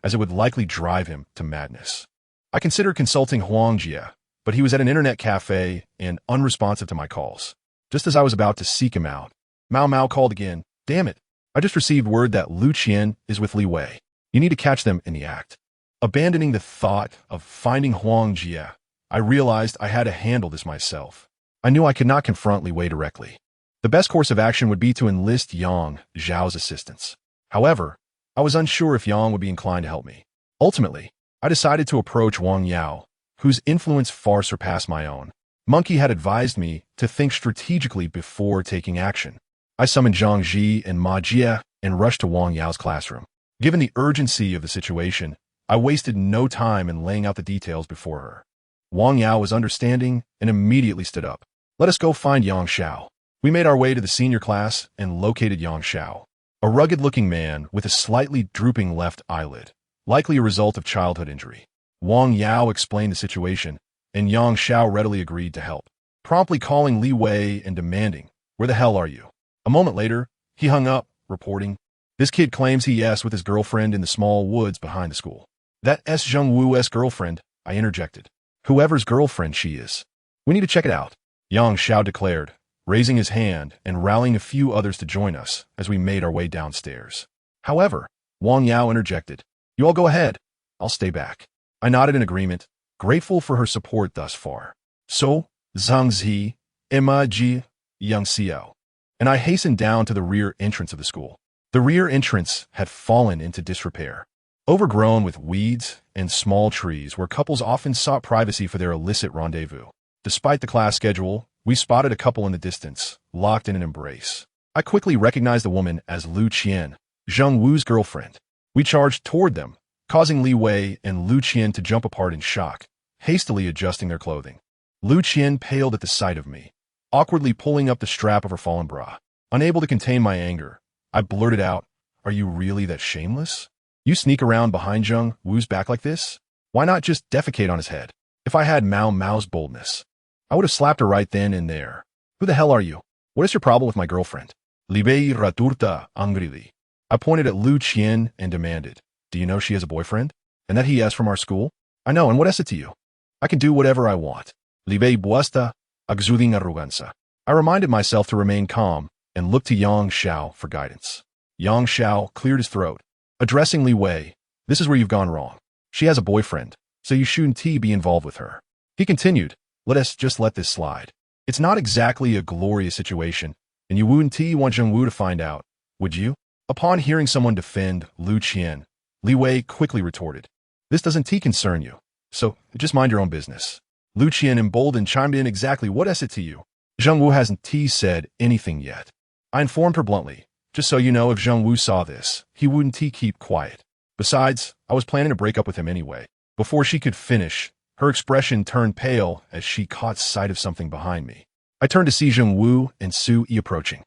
as it would likely drive him to madness. I considered consulting Huang Jie, but he was at an internet cafe and unresponsive to my calls. Just as I was about to seek him out, Mao Mao called again. Damn it, I just received word that Lu Qian is with Li Wei. You need to catch them in the act. Abandoning the thought of finding Huang Jie, I realized I had to handle this myself. I knew I could not confront Li Wei directly. The best course of action would be to enlist Yang Xiao's assistance. However, I was unsure if Yang would be inclined to help me. Ultimately, I decided to approach Wang Yao, whose influence far surpassed my own. Monkey had advised me to think strategically before taking action. I summoned Zhang Ji and Ma Jie and rushed to Wang Yao's classroom. Given the urgency of the situation, I wasted no time in laying out the details before her. Wang Yao was understanding and immediately stood up. Let us go find Yang Xiao. We made our way to the senior class and located Yang Xiao, a rugged-looking man with a slightly drooping left eyelid, likely a result of childhood injury. Wang Yao explained the situation, and Yang Xiao readily agreed to help, promptly calling Li Wei and demanding, "Where the hell are you?" A moment later, he hung up, reporting, "This kid claims he is with his girlfriend in the small woods behind the school." "That's Zheng Wu's girlfriend," I interjected. "Whoever's girlfriend she is. We need to check it out," Yang Xiao declared, raising his hand and rallying a few others to join us as we made our way downstairs. However, Wang Yao interjected, "You all go ahead. I'll stay back." I nodded in agreement, grateful for her support thus far. So, Zhang Zi, Emma Ji, Yang Xiao, and I hastened down to the rear entrance of the school. The rear entrance had fallen into disrepair, overgrown with weeds and small trees where couples often sought privacy for their illicit rendezvous. Despite the class schedule, we spotted a couple in the distance, locked in an embrace. I quickly recognized the woman as Lu Qian, Zheng Wu's girlfriend. We charged toward them, causing Li Wei and Lu Qian to jump apart in shock, hastily adjusting their clothing. Lu Qian paled at the sight of me, awkwardly pulling up the strap of her fallen bra. Unable to contain my anger, I blurted out, "Are you really that shameless? You sneak around behind Zheng Wu's back like this? Why not just defecate on his head?" If I had Mao Mao's boldness, I would have slapped her right then and there. "Who the hell are you? What is your problem with my girlfriend?" Li Wei raturta angrily. I pointed at Lu Qian and demanded, "Do you know she has a boyfriend? And that he is from our school?" "I know, and what is it to you? I can do whatever I want." Li Wei buesta exuding arrogancia. I reminded myself to remain calm and look to Yang Xiao for guidance. Yang Xiao cleared his throat, addressing Li Wei, "This is where you've gone wrong. She has a boyfriend, so you shouldn't be involved with her." He continued, "Let us just let this slide. It's not exactly a glorious situation, and you wouldn't want Zheng Wu to find out, would you?" Upon hearing someone defend Lu Qian, Li Wei quickly retorted, "This doesn't concern you, so just mind your own business." Lu Qian, emboldened, chimed in, "Exactly what is it to you? Zheng Wu hasn't said anything yet." I informed her bluntly, "Just so you know, if Zheng Wu saw this, he wouldn't keep quiet. Besides, I was planning to break up with him anyway." Before she could finish, her expression turned pale as she caught sight of something behind me. I turned to see Zheng Wu and Su Yi approaching.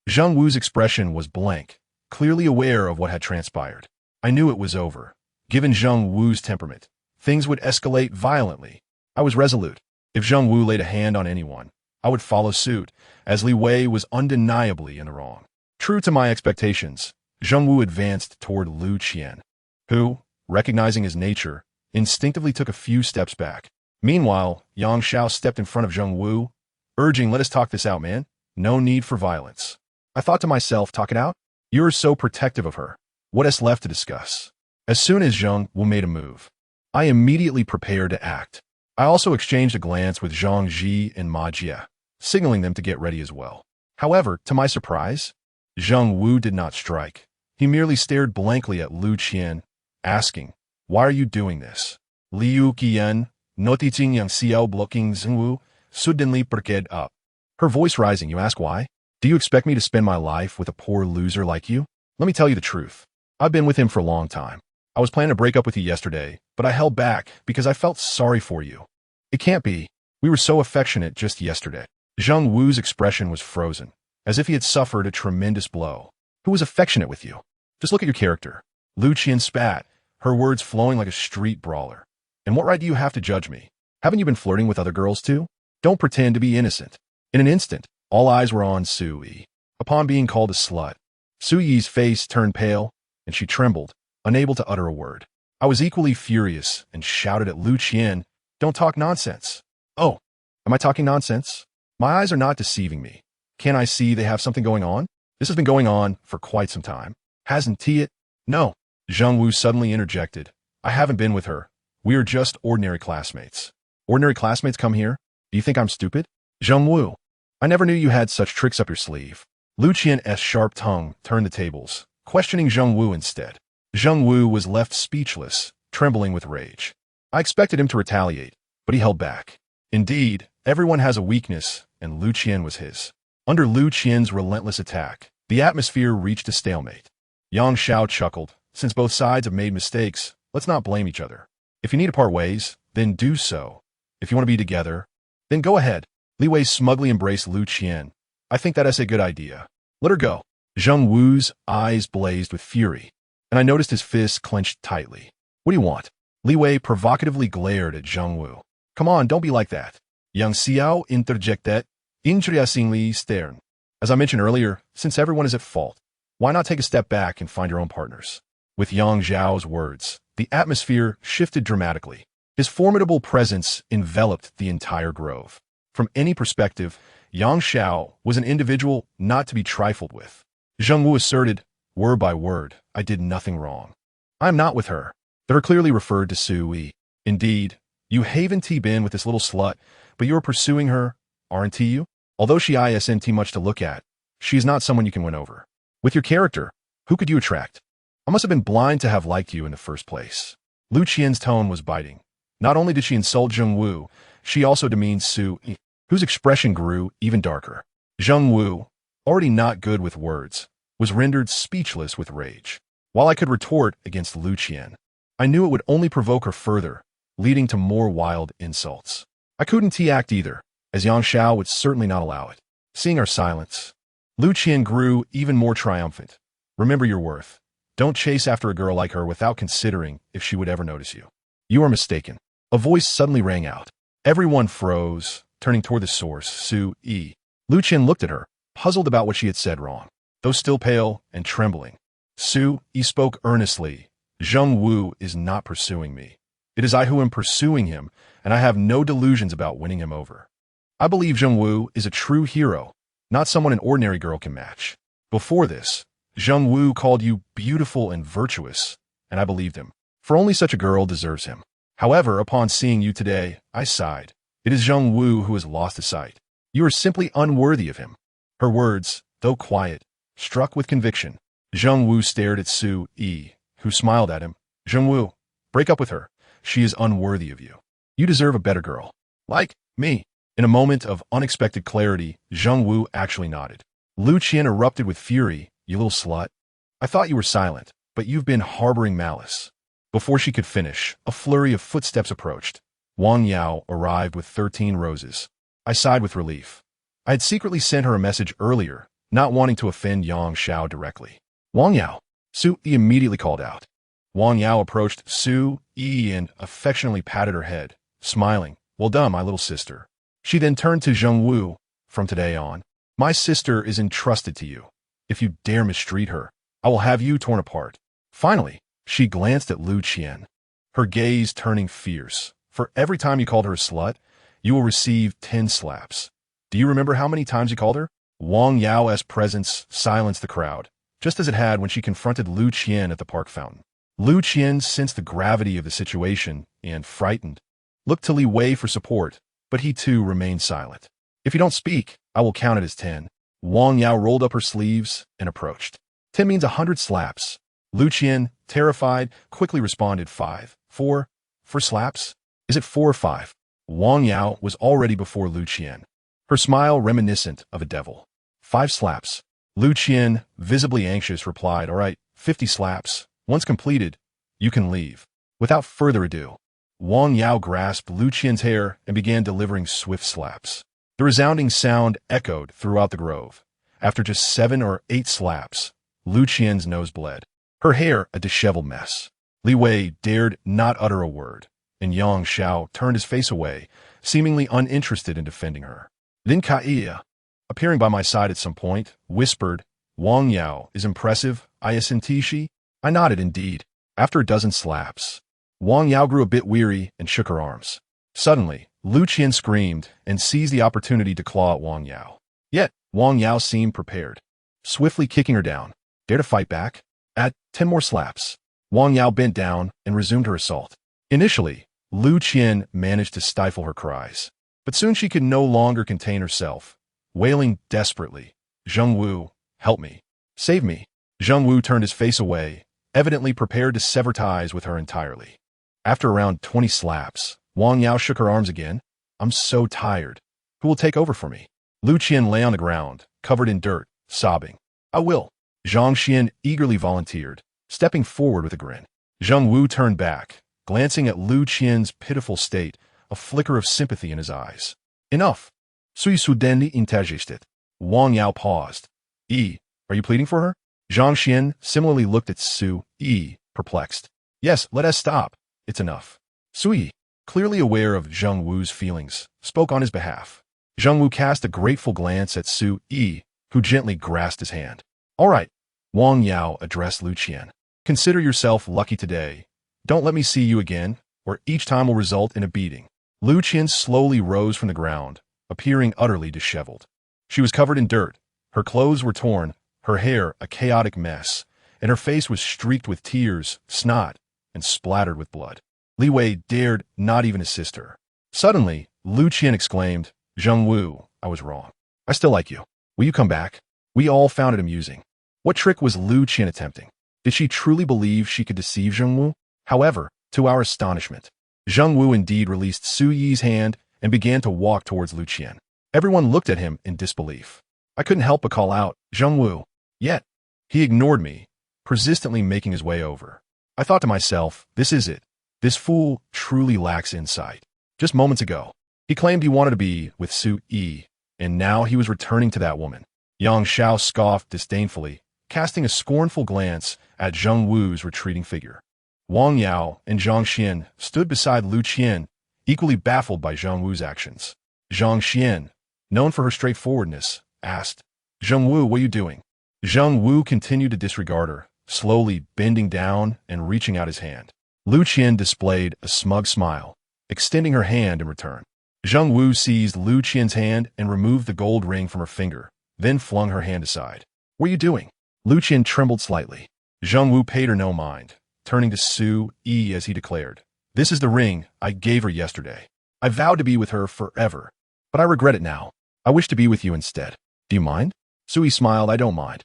Zheng Wu's expression was blank, clearly aware of what had transpired. I knew it was over. Given Zheng Wu's temperament, things would escalate violently. I was resolute. If Zheng Wu laid a hand on anyone, I would follow suit, as Li Wei was undeniably in the wrong. True to my expectations, Zheng Wu advanced toward Lu Qian, who, recognizing his nature, instinctively took a few steps back. Meanwhile, Yang Xiao stepped in front of Zheng Wu, urging, let us talk this out, man. No need for violence. I thought to myself, talk it out? You're so protective of her. What is left to discuss? As soon as Zhang Wu made a move, I immediately prepared to act. I also exchanged a glance with Zhang Ji and Ma Jie, signaling them to get ready as well. However, to my surprise, Zhang Wu did not strike. He merely stared blankly at Lu Qian, asking, why are you doing this? Liu Qian, noticing Yang Xiao blocking Zhang Wu, suddenly perked up. Her voice rising, you ask why? Do you expect me to spend my life with a poor loser like you? Let me tell you the truth. I've been with him for a long time. I was planning to break up with you yesterday, but I held back because I felt sorry for you. It can't be. We were so affectionate just yesterday. Zhang Wu's expression was frozen, as if he had suffered a tremendous blow. Who was affectionate with you? Just look at your character. Lu Qian spat, her words flowing like a street brawler. And what right do you have to judge me? Haven't you been flirting with other girls too? Don't pretend to be innocent. In an instant, all eyes were on Su Yi. Upon being called a slut, Su Yi's face turned pale, and she trembled, unable to utter a word. I was equally furious and shouted at Lu Qian, don't talk nonsense. Oh, am I talking nonsense? My eyes are not deceiving me. Can't I see they have something going on? This has been going on for quite some time. Hasn't it? No. Zhang Wu suddenly interjected. I haven't been with her. We are just ordinary classmates. Ordinary classmates come here? Do you think I'm stupid? Zhang Wu, I never knew you had such tricks up your sleeve. Lu Qian's sharp tongue turned the tables, questioning Zhang Wu instead. Zhang Wu was left speechless, trembling with rage. I expected him to retaliate, but he held back. Indeed, everyone has a weakness, and Lu Qian was his. Under Lu Qian's relentless attack, the atmosphere reached a stalemate. Yang Xiao chuckled. Since both sides have made mistakes, let's not blame each other. If you need to part ways, then do so. If you want to be together, then go ahead. Li Wei smugly embraced Lu Qian. I think that's a good idea. Let her go. Zhang Wu's eyes blazed with fury, and I noticed his fists clenched tightly. What do you want? Li Wei provocatively glared at Zhang Wu. Come on, don't be like that. Yang Xiao interjected, interestingly stern. As I mentioned earlier, since everyone is at fault, why not take a step back and find your own partners? With Yang Zhao's words, the atmosphere shifted dramatically. His formidable presence enveloped the entire grove. From any perspective, Yang Xiao was an individual not to be trifled with. Zhang Wu asserted, word by word, I did nothing wrong. I am not with her. That are clearly referred to Su Yi. Indeed, you haven't been with this little slut, but you are pursuing her, aren't you? Although she isn't much to look at, she is not someone you can win over. With your character, who could you attract? I must have been blind to have liked you in the first place. Lu Qian's tone was biting. Not only did she insult Zhang Wu, she also demeaned Su Yi, whose expression grew even darker. Zhang Wu, already not good with words, was rendered speechless with rage. While I could retort against Lu Qian, I knew it would only provoke her further, leading to more wild insults. I couldn't act either, as Yang Xiao would certainly not allow it. Seeing our silence, Lu Qian grew even more triumphant. Remember your worth. Don't chase after a girl like her without considering if she would ever notice you. You are mistaken. A voice suddenly rang out. Everyone froze, turning toward the source, Su Yi. Lu Qian looked at her, puzzled about what she had said wrong. Though still pale and trembling, Su Yi spoke earnestly. Zhang Wu is not pursuing me. It is I who am pursuing him, and I have no delusions about winning him over. I believe Zhang Wu is a true hero, not someone an ordinary girl can match. Before this, Zhang Wu called you beautiful and virtuous, and I believed him, for only such a girl deserves him. However, upon seeing you today, I sighed. It is Zhang Wu who has lost his sight. You are simply unworthy of him. Her words, though quiet, struck with conviction. Zhang Wu stared at Su Yi, who smiled at him. Zhang Wu, break up with her. She is unworthy of you. You deserve a better girl. Like me. In a moment of unexpected clarity, Zhang Wu actually nodded. Lu Qian erupted with fury. You little slut. I thought you were silent, but you've been harboring malice. Before she could finish, a flurry of footsteps approached. Wang Yao arrived with 13 roses. I sighed with relief. I had secretly sent her a message earlier, not wanting to offend Yang Xiao directly. Wang Yao. Su Yi immediately called out. Wang Yao approached Su Yi and affectionately patted her head, smiling. Well done, my little sister. She then turned to Zhang Wu. From today on, my sister is entrusted to you. If you dare mistreat her, I will have you torn apart. Finally, she glanced at Lu Qian, her gaze turning fierce. For every time you called her a slut, you will receive 10 slaps. Do you remember how many times you called her? Wang Yao's presence silenced the crowd, just as it had when she confronted Lu Qian at the park fountain. Lu Qian sensed the gravity of the situation and, frightened, looked to Li Wei for support, but he too remained silent. If you don't speak, I will count it as 10. Wang Yao rolled up her sleeves and approached. 10 means 100 slaps. Lu Qian, terrified, quickly responded 5. 4. For slaps? Is it 4 or 5? Wang Yao was already before Lu Qian, her smile reminiscent of a devil. 5 slaps. Lu Qian, visibly anxious, replied, all right, 50 slaps. Once completed, you can leave. Without further ado, Wang Yao grasped Lu Qian's hair and began delivering swift slaps. The resounding sound echoed throughout the grove. After just 7 or 8 slaps, Lu Qian's nose bled, her hair a disheveled mess. Li Wei dared not utter a word, and Yang Xiao turned his face away, seemingly uninterested in defending her. Then Kaia, appearing by my side at some point, whispered, Wang Yao is impressive, Ayasentishi? I nodded indeed. After a dozen slaps, Wang Yao grew a bit weary and shook her arms. Suddenly, Lu Qian screamed and seized the opportunity to claw at Wang Yao. Yet, Wang Yao seemed prepared, swiftly kicking her down. Dare to fight back? At 10 more slaps, Wang Yao bent down and resumed her assault. Initially, Lu Qian managed to stifle her cries, but soon she could no longer contain herself, wailing desperately, Zheng Wu, help me. Save me. Zheng Wu turned his face away, evidently prepared to sever ties with her entirely. After around 20 slaps, Wang Yao shook her arms again. I'm so tired. Who will take over for me? Lu Qian lay on the ground, covered in dirt, sobbing. I will. Zhang Xian eagerly volunteered, stepping forward with a grin. Zheng Wu turned back, glancing at Lu Qian's pitiful state, a flicker of sympathy in his eyes. Enough. Sui sudendi intergested. Wang Yao paused. Are you pleading for her? Zhang Xian similarly looked at Su Yi, perplexed. Yes, let us stop. It's enough. Sui, clearly aware of Zheng Wu's feelings, spoke on his behalf. Zheng Wu cast a grateful glance at Su Yi, who gently grasped his hand. All right, Wang Yao addressed Lu Qian. Consider yourself lucky today. Don't let me see you again, or each time will result in a beating. Lu Qian slowly rose from the ground, appearing utterly disheveled. She was covered in dirt, her clothes were torn, her hair a chaotic mess, and her face was streaked with tears, snot, and splattered with blood. Li Wei dared not even assist her. Suddenly, Lu Qian exclaimed, Zheng Wu, I was wrong. I still like you. Will you come back? We all found it amusing. What trick was Lu Qian attempting? Did she truly believe she could deceive Zheng Wu? However, to our astonishment, Zheng Wu indeed released Su Yi's hand and began to walk towards Lu Qian. Everyone looked at him in disbelief. I couldn't help but call out, Zheng Wu. Yet, he ignored me, persistently making his way over. I thought to myself, this is it. This fool truly lacks insight. Just moments ago, he claimed he wanted to be with Su Yi, and now he was returning to that woman. Yang Xiao scoffed disdainfully, casting a scornful glance at Zheng Wu's retreating figure. Wang Yao and Zhang Xian stood beside Lu Qian, equally baffled by Zheng Wu's actions. Zhang Xian, known for her straightforwardness, asked, Zheng Wu, what are you doing? Zheng Wu continued to disregard her, slowly bending down and reaching out his hand. Lu Qian displayed a smug smile, extending her hand in return. Zheng Wu seized Lu Qian's hand and removed the gold ring from her finger, then flung her hand aside. What are you doing? Lu Qian trembled slightly. Zheng Wu paid her no mind, turning to Su Yi as he declared, This is the ring I gave her yesterday. I vowed to be with her forever, but I regret it now. I wish to be with you instead. Do you mind? Su Yi smiled, I don't mind.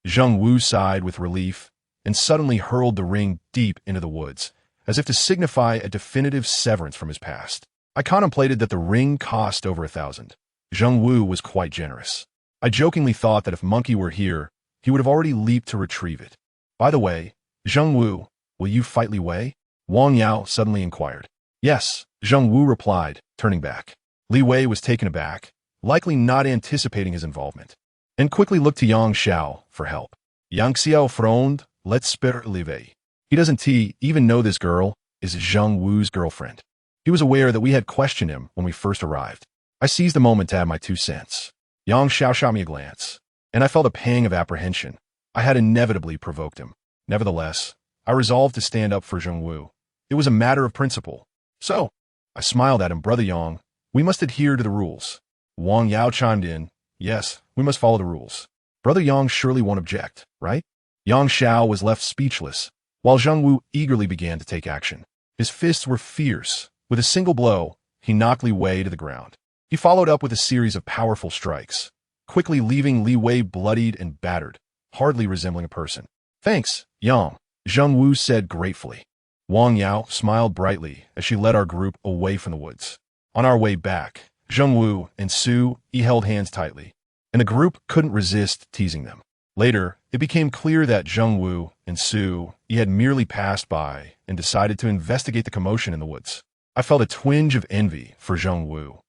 Zheng Wu sighed with relief and suddenly hurled the ring deep into the woods, as if to signify a definitive severance from his past. I contemplated that the ring cost over 1,000. Zheng Wu was quite generous. I jokingly thought that if Monkey were here, he would have already leaped to retrieve it. By the way, Zheng Wu, will you fight Li Wei? Wang Yao suddenly inquired. Yes, Zheng Wu replied, turning back. Li Wei was taken aback, likely not anticipating his involvement, and quickly looked to Yang Xiao for help. Yang Xiao frowned, let's spare Li Wei. He doesn't even know this girl is Zheng Wu's girlfriend. He was aware that we had questioned him when we first arrived. I seized the moment to add my 2 cents. Yang Xiao shot me a glance, and I felt a pang of apprehension. I had inevitably provoked him. Nevertheless, I resolved to stand up for Zheng Wu. It was a matter of principle. So, I smiled at him, Brother Yang, we must adhere to the rules. Wang Yao chimed in. Yes, we must follow the rules. Brother Yang surely won't object, right? Yang Xiao was left speechless, while Zheng Wu eagerly began to take action. His fists were fierce. With a single blow, he knocked Li Wei to the ground. He followed up with a series of powerful strikes, quickly leaving Li Wei bloodied and battered, hardly resembling a person. Thanks, Yang, Zheng Wu said gratefully. Wang Yao smiled brightly as she led our group away from the woods. On our way back, Zheng Wu and Su Yi held hands tightly, and the group couldn't resist teasing them. Later, it became clear that Zheng Wu and Su Yi had merely passed by and decided to investigate the commotion in the woods. I felt a twinge of envy for Zheng Wu.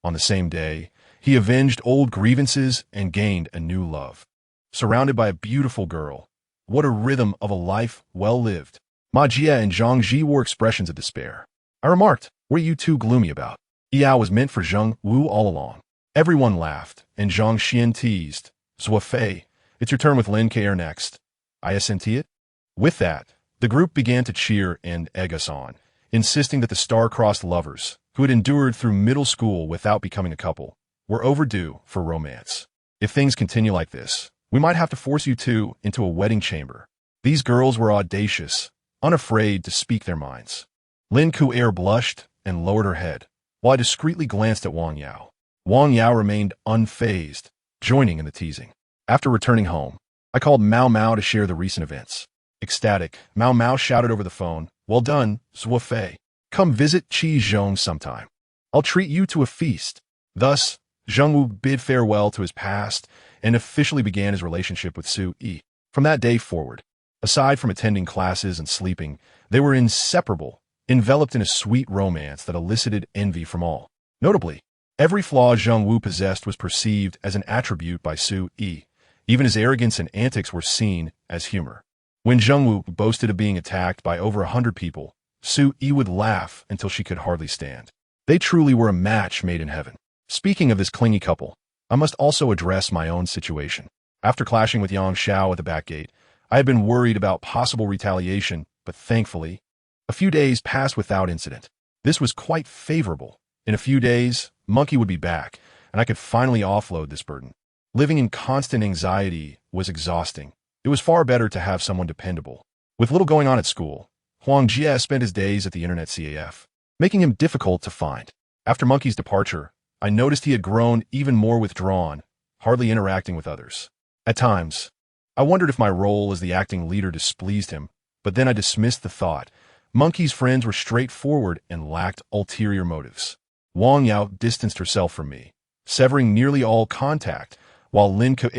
On the same day, he avenged old grievances and gained a new love. Surrounded by a beautiful girl, what a rhythm of a life well lived. Ma Jie and Zhang Ji wore expressions of despair. I remarked, what are you two gloomy about? Yao was meant for Zheng Wu all along. Everyone laughed, and Zhang Xian teased. Zuo Fei, it's your turn with Lin Ke next. I assent it. With that, the group began to cheer and egg us on, insisting that the star-crossed lovers, who had endured through middle school without becoming a couple, were overdue for romance. If things continue like this, we might have to force you two into a wedding chamber. These girls were audacious, unafraid to speak their minds. Lin Ku'er blushed and lowered her head, while I discreetly glanced at Wang Yao. Wang Yao remained unfazed, joining in the teasing. After returning home, I called Mao Mao to share the recent events. Ecstatic, Mao Mao shouted over the phone, well done, Zuo Fei. Come visit Qi Zhong sometime. I'll treat you to a feast. Thus, Zheng Wu bid farewell to his past and officially began his relationship with Su Yi. From that day forward, aside from attending classes and sleeping, they were inseparable, enveloped in a sweet romance that elicited envy from all. Notably, every flaw Zheng Wu possessed was perceived as an attribute by Su Yi. Even his arrogance and antics were seen as humor. When Zheng Wu boasted of being attacked by over 100 people, Su Yi would laugh until she could hardly stand. They truly were a match made in heaven. Speaking of this clingy couple, I must also address my own situation. After clashing with Yang Xiao at the back gate, I had been worried about possible retaliation, but thankfully, a few days passed without incident. This was quite favorable. In a few days, Monkey would be back, and I could finally offload this burden. Living in constant anxiety was exhausting. It was far better to have someone dependable. With little going on at school, Huang Jie spent his days at the internet CAF, making him difficult to find. After Monkey's departure, I noticed he had grown even more withdrawn, hardly interacting with others. At times, I wondered if my role as the acting leader displeased him, but then I dismissed the thought. Monkey's friends were straightforward and lacked ulterior motives. Wang Yao distanced herself from me, severing nearly all contact, while Lin Ke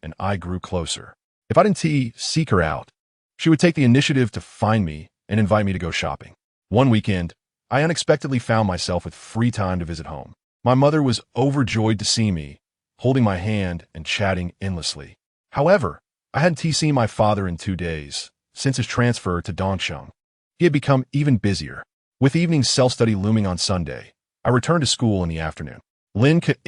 and I grew closer. If I didn't seek her out, she would take the initiative to find me and invite me to go shopping. One weekend, I unexpectedly found myself with free time to visit home. My mother was overjoyed to see me, holding my hand and chatting endlessly. However, I hadn't seen my father in 2 days, since his transfer to Dongsheng. He had become even busier. With evening self-study looming on Sunday, I returned to school in the afternoon. Lin Ke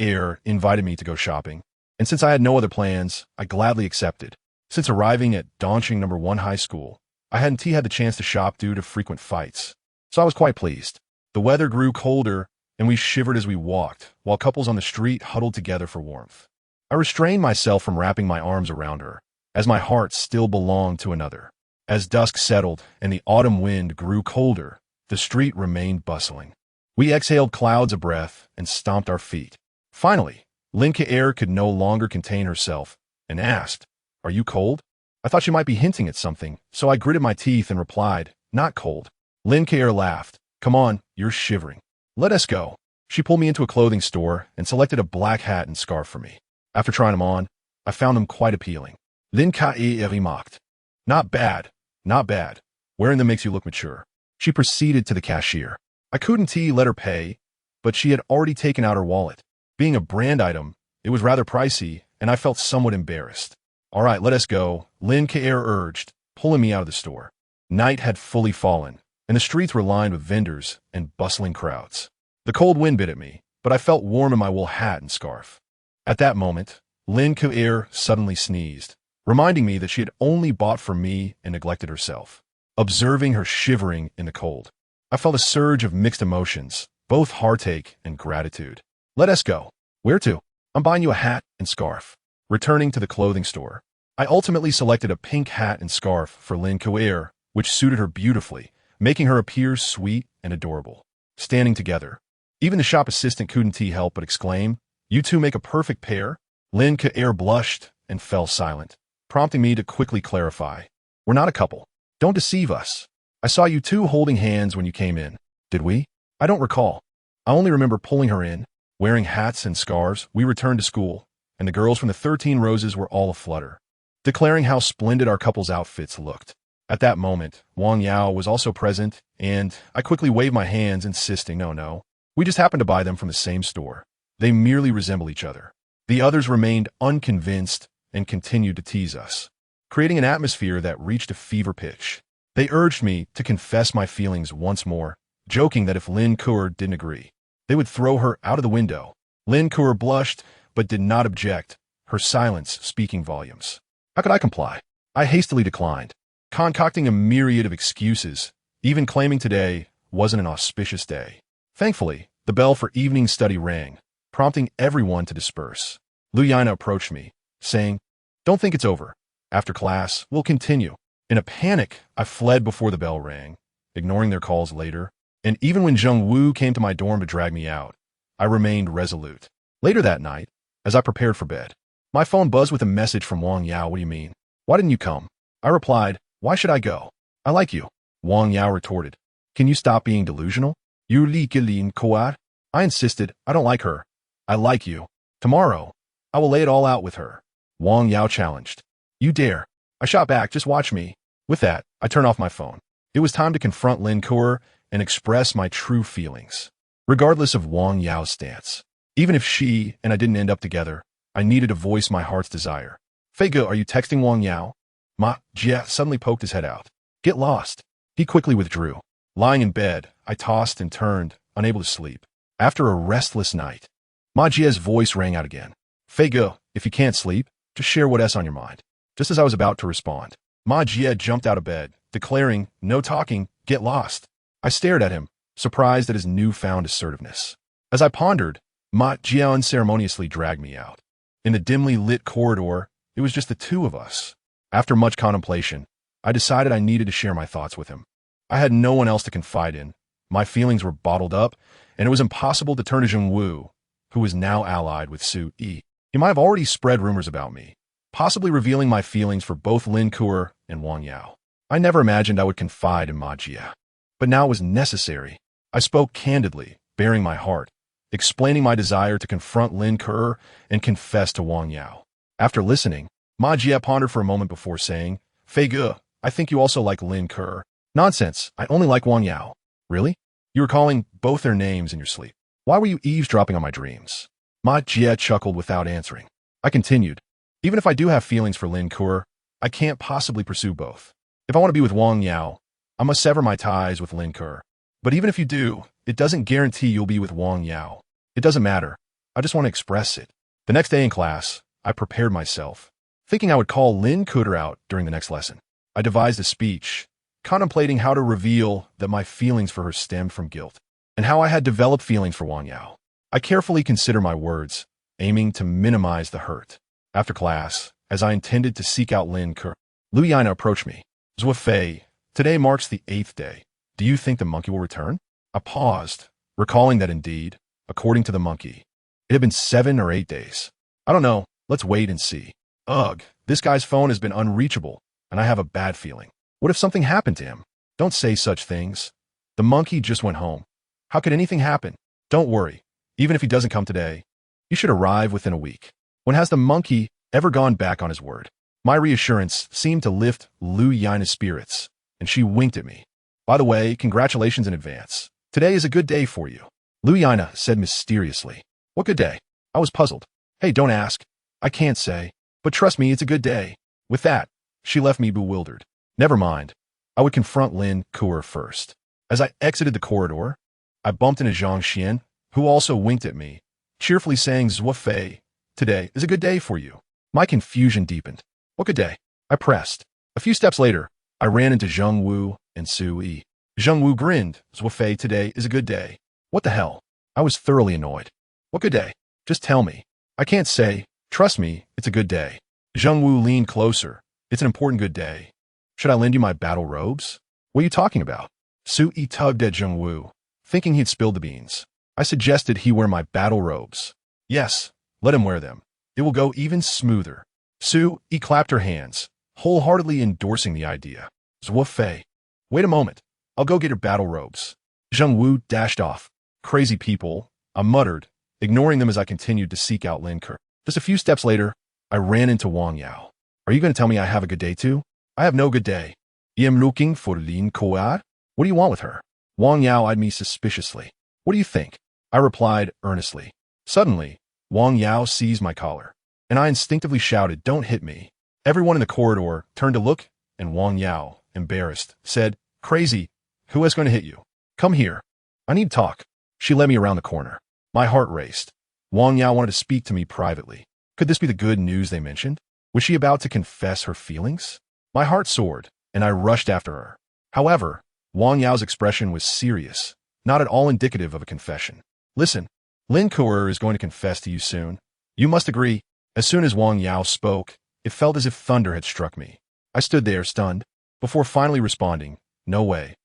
invited me to go shopping, and since I had no other plans, I gladly accepted. Since arriving at Dongsheng No. 1 High School, I hadn't had the chance to shop due to frequent fights, so I was quite pleased. The weather grew colder, and we shivered as we walked, while couples on the street huddled together for warmth. I restrained myself from wrapping my arms around her, as my heart still belonged to another. As dusk settled and the autumn wind grew colder, the street remained bustling. We exhaled clouds of breath and stomped our feet. Finally, Lin Ke could no longer contain herself and asked, "Are you cold?" I thought she might be hinting at something, so I gritted my teeth and replied, "Not cold." Lin Ke laughed. "Come on, you're shivering. Let us go." She pulled me into a clothing store and selected a black hat and scarf for me. After trying them on, I found them quite appealing. Lin Ke remarked, "Not bad, not bad. Wearing them makes you look mature." She proceeded to the cashier. I couldn't let her pay, but she had already taken out her wallet. Being a brand item, it was rather pricey, and I felt somewhat embarrassed. "All right, let us go," Lin Ke urged, pulling me out of the store. Night had fully fallen, and the streets were lined with vendors and bustling crowds. The cold wind bit at me, but I felt warm in my wool hat and scarf. At that moment, Lin Ke suddenly sneezed, reminding me that she had only bought for me and neglected herself. Observing her shivering in the cold, I felt a surge of mixed emotions, both heartache and gratitude. "Let us go." Where to? I'm buying you a hat and scarf. Returning to the clothing store, I ultimately selected a pink hat and scarf for Lin Kuer, which suited her beautifully, making her appear sweet and adorable. Standing together, even the shop assistant couldn't help but exclaim, "You two make a perfect pair." Lin Kuer blushed and fell silent, prompting me to quickly clarify. "We're not a couple. Don't deceive us. I saw you two holding hands when you came in. Did we? I don't recall. I only remember pulling her in." Wearing hats and scarves, we returned to school, and the girls from the 13 Roses were all aflutter, declaring how splendid our couple's outfits looked. At that moment, Wang Yao was also present, and I quickly waved my hands, insisting, no, we just happened to buy them from the same store. They merely resemble each other." The others remained unconvinced and continued to tease us, creating an atmosphere that reached a fever pitch. They urged me to confess my feelings once more, joking that if Lin Kuer didn't agree, they would throw her out of the window. Lin Kuer blushed, but did not object, her silence speaking volumes. How could I comply? I hastily declined, concocting a myriad of excuses, even claiming today wasn't an auspicious day. Thankfully, the bell for evening study rang, prompting everyone to disperse. Lu Yana approached me, saying, "Don't think it's over. After class, we'll continue." In a panic, I fled before the bell rang, ignoring their calls later, and even when Zheng Wu came to my dorm to drag me out, I remained resolute. Later that night, as I prepared for bed, my phone buzzed with a message from Wang Yao. "What do you mean? Why didn't you come?" I replied, "Why should I go? I like you." Wang Yao retorted, "Can you stop being delusional? You like Lin Kuer?" I insisted, "I don't like her. I like you. Tomorrow, I will lay it all out with her." Wang Yao challenged, "You dare?" I shot back, "Just watch me." With that, I turned off my phone. It was time to confront Lin Kuer and express my true feelings. Regardless of Wang Yao's stance, even if she and I didn't end up together, I needed to voice my heart's desire. "Fei Ge, are you texting Wang Yao?" Ma Jie suddenly poked his head out. "Get lost." He quickly withdrew. Lying in bed, I tossed and turned, unable to sleep. After a restless night, Ma Jie's voice rang out again. "Fei Ge, if you can't sleep, just share what's on your mind." Just as I was about to respond, Ma Jie jumped out of bed, declaring, "No talking, get lost." I stared at him, surprised at his newfound assertiveness. As I pondered, Ma Jie unceremoniously dragged me out. In the dimly lit corridor, it was just the two of us. After much contemplation, I decided I needed to share my thoughts with him. I had no one else to confide in. My feelings were bottled up, and it was impossible to turn to Zheng Wu, who was now allied with Su Yi. He might have already spread rumors about me, possibly revealing my feelings for both Lin Kuer and Wang Yao. I never imagined I would confide in Ma Jie, but now it was necessary. I spoke candidly, baring my heart, explaining my desire to confront Lin Kuer and confess to Wang Yao. After listening, Ma Jie pondered for a moment before saying, "Fei Ge, I think you also like Lin Kuer." "Nonsense, I only like Wang Yao." "Really? You were calling both their names in your sleep. Why were you eavesdropping on my dreams?" Ma Jie chuckled without answering. I continued, "Even if I do have feelings for Lin Kuer, I can't possibly pursue both. If I want to be with Wang Yao, I must sever my ties with Lin Kuer. But even if you do, it doesn't guarantee you'll be with Wang Yao. It doesn't matter. I just want to express it." The next day in class, I prepared myself, thinking I would call Lin Kuer out during the next lesson. I devised a speech, contemplating how to reveal that my feelings for her stemmed from guilt, and how I had developed feelings for Wang Yao. I carefully considered my words, aiming to minimize the hurt. After class, as I intended to seek out Lin Kuer, Lu Yana approached me. "Zuo Fei, today marks the 8th day. Do you think the monkey will return?" I paused, recalling that indeed, according to the monkey, it had been 7 or 8 days. "I don't know. Let's wait and see." "Ugh, this guy's phone has been unreachable, and I have a bad feeling. What if something happened to him?" "Don't say such things. The monkey just went home. How could anything happen?" "Don't worry. Even if he doesn't come today, he should arrive within a week." When has the monkey ever gone back on his word? My reassurance seemed to lift Lu Yina's spirits, and she winked at me. "By the way, congratulations in advance. Today is a good day for you," Lu Yana said mysteriously. "What good day?" I was puzzled. "Hey, don't ask. I can't say. But trust me, it's a good day." With that, she left me bewildered. Never mind. I would confront Lin Kuer first. As I exited the corridor, I bumped into Zhang Xian, who also winked at me, cheerfully saying, "Zuo Fei, today is a good day for you." My confusion deepened. "What good day?" I pressed. A few steps later, I ran into Zheng Wu and Su Yi. Zheng Wu grinned. "Zuo Fei, today is a good day." What the hell? I was thoroughly annoyed. "What good day?" Just tell me. I can't say. Trust me, it's a good day. Zheng Wu leaned closer. It's an important good day. Should I lend you my battle robes? What are you talking about? Su Yi tugged at Zheng Wu, thinking he'd spilled the beans. I suggested he wear my battle robes. Yes, let him wear them. It will go even smoother. Su Yi clapped her hands, wholeheartedly endorsing the idea. Zuo Fei. Wait a moment. I'll go get your battle robes. Zheng Wu dashed off. Crazy people, I muttered, ignoring them as I continued to seek out Lin Ke. Just a few steps later, I ran into Wang Yao. Are you going to tell me I have a good day too? I have no good day. I am looking for Lin Ke. What do you want with her? Wang Yao eyed me suspiciously. What do you think? I replied earnestly. Suddenly, Wang Yao seized my collar, and I instinctively shouted, "Don't hit me." Everyone in the corridor turned to look, and Wang Yao, embarrassed, said, "Crazy, who is going to hit you? Come here. I need to talk." She led me around the corner. My heart raced. Wang Yao wanted to speak to me privately. Could this be the good news they mentioned? Was she about to confess her feelings? My heart soared, and I rushed after her. However, Wang Yao's expression was serious, not at all indicative of a confession. Listen, Lin Ke is going to confess to you soon. You must agree. As soon as Wang Yao spoke, it felt as if thunder had struck me. I stood there, stunned, before finally responding, "No way.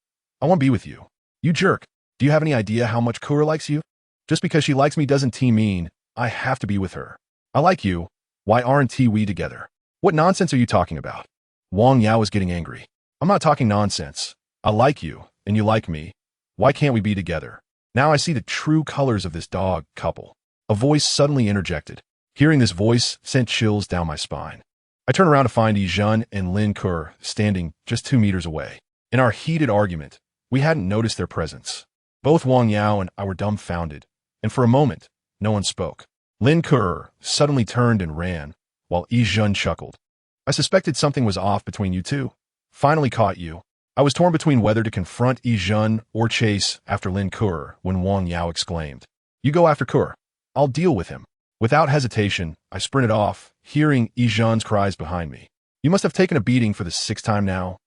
I want to be with you." You jerk. Do you have any idea how much Ke likes you? Just because she likes me doesn't mean I have to be with her. I like you. Why aren't we together? What nonsense are you talking about? Wang Yao was getting angry. I'm not talking nonsense. I like you, and you like me. Why can't we be together? Now I see the true colors of this dog couple. A voice suddenly interjected. Hearing this voice sent chills down my spine. I turned around to find Yizhen and Lin Ke standing just 2 meters away. In our heated argument, we hadn't noticed their presence. Both Wang Yao and I were dumbfounded, and for a moment, no one spoke. Lin Ke suddenly turned and ran, while Yizhen chuckled. I suspected something was off between you two. Finally caught you. I was torn between whether to confront Yizhen or chase after Lin Ke when Wang Yao exclaimed, "You go after Ke. I'll deal with him." Without hesitation, I sprinted off, hearing Yizhen's cries behind me. "You must have taken a beating for the 6th time now."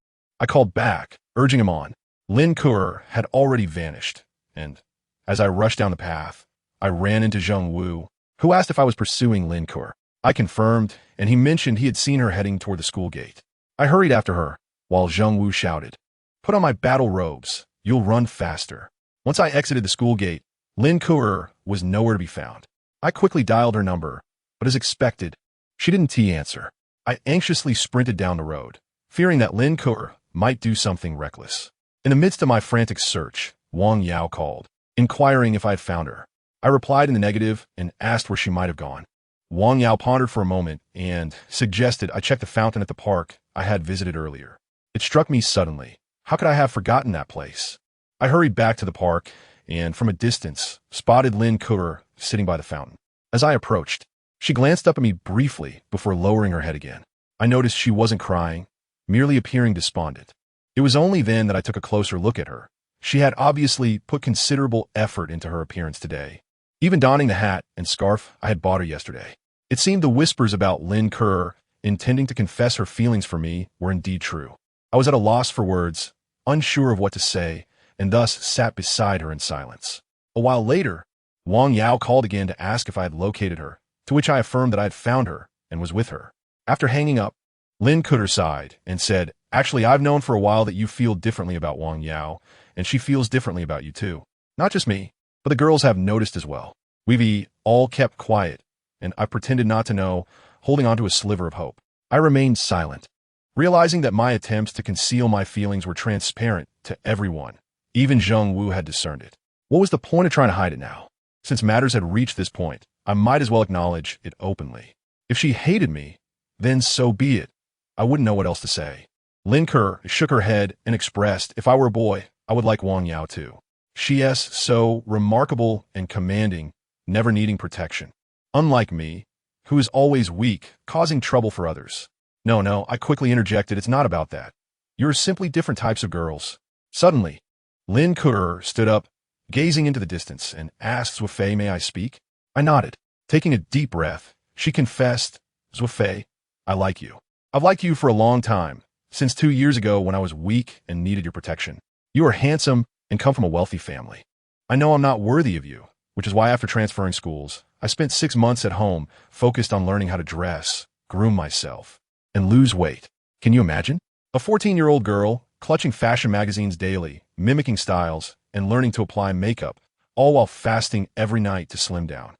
I called back, urging him on. Lin Ke had already vanished, and as I rushed down the path, I ran into Zheng Wu, who asked if I was pursuing Lin Ke. I confirmed, and he mentioned he had seen her heading toward the school gate. I hurried after her, while Zheng Wu shouted, "Put on my battle robes. You'll run faster." Once I exited the school gate, Lin Ke was nowhere to be found. I quickly dialed her number, but as expected, she didn't answer. I anxiously sprinted down the road, fearing that Lin Ke might do something reckless. In the midst of my frantic search, Wang Yao called, inquiring if I had found her. I replied in the negative and asked where she might have gone. Wang Yao pondered for a moment and suggested I check the fountain at the park I had visited earlier. It struck me suddenly. How could I have forgotten that place? I hurried back to the park and, from a distance, spotted Lin Ke sitting by the fountain. As I approached, she glanced up at me briefly before lowering her head again. I noticed she wasn't crying, merely appearing despondent. It was only then that I took a closer look at her. She had obviously put considerable effort into her appearance today, even donning the hat and scarf I had bought her yesterday. It seemed the whispers about Lin Ke intending to confess her feelings for me were indeed true. I was at a loss for words, unsure of what to say, and thus sat beside her in silence. A while later, Wang Yao called again to ask if I had located her, to which I affirmed that I had found her and was with her. After hanging up, Lin Ke sighed and said, "Actually, I've known for a while that you feel differently about Wang Yao, and she feels differently about you too. Not just me, but the girls have noticed as well." We've all kept quiet, and I pretended not to know, holding on to a sliver of hope. I remained silent, realizing that my attempts to conceal my feelings were transparent to everyone. Even Zheng Wu had discerned it. What was the point of trying to hide it now? Since matters had reached this point, I might as well acknowledge it openly. If she hated me, then so be it. I wouldn't know what else to say. Lin Ke shook her head and expressed, if I were a boy, I would like Wang Yao too. She is so remarkable and commanding, never needing protection. Unlike me, who is always weak, causing trouble for others. No, I quickly interjected, it's not about that. You're simply different types of girls. Suddenly, Lin Ke stood up, gazing into the distance, and asked, "Zuo Fei, may I speak?" I nodded. Taking a deep breath, she confessed, "Zuo Fei, I like you. I've liked you for a long time, since 2 years ago when I was weak and needed your protection. You are handsome and come from a wealthy family. I know I'm not worthy of you, which is why after transferring schools, I spent 6 months at home, focused on learning how to dress, groom myself, and lose weight. Can you imagine? A 14-year-old girl, clutching fashion magazines daily, mimicking styles, and learning to apply makeup, all while fasting every night to slim down.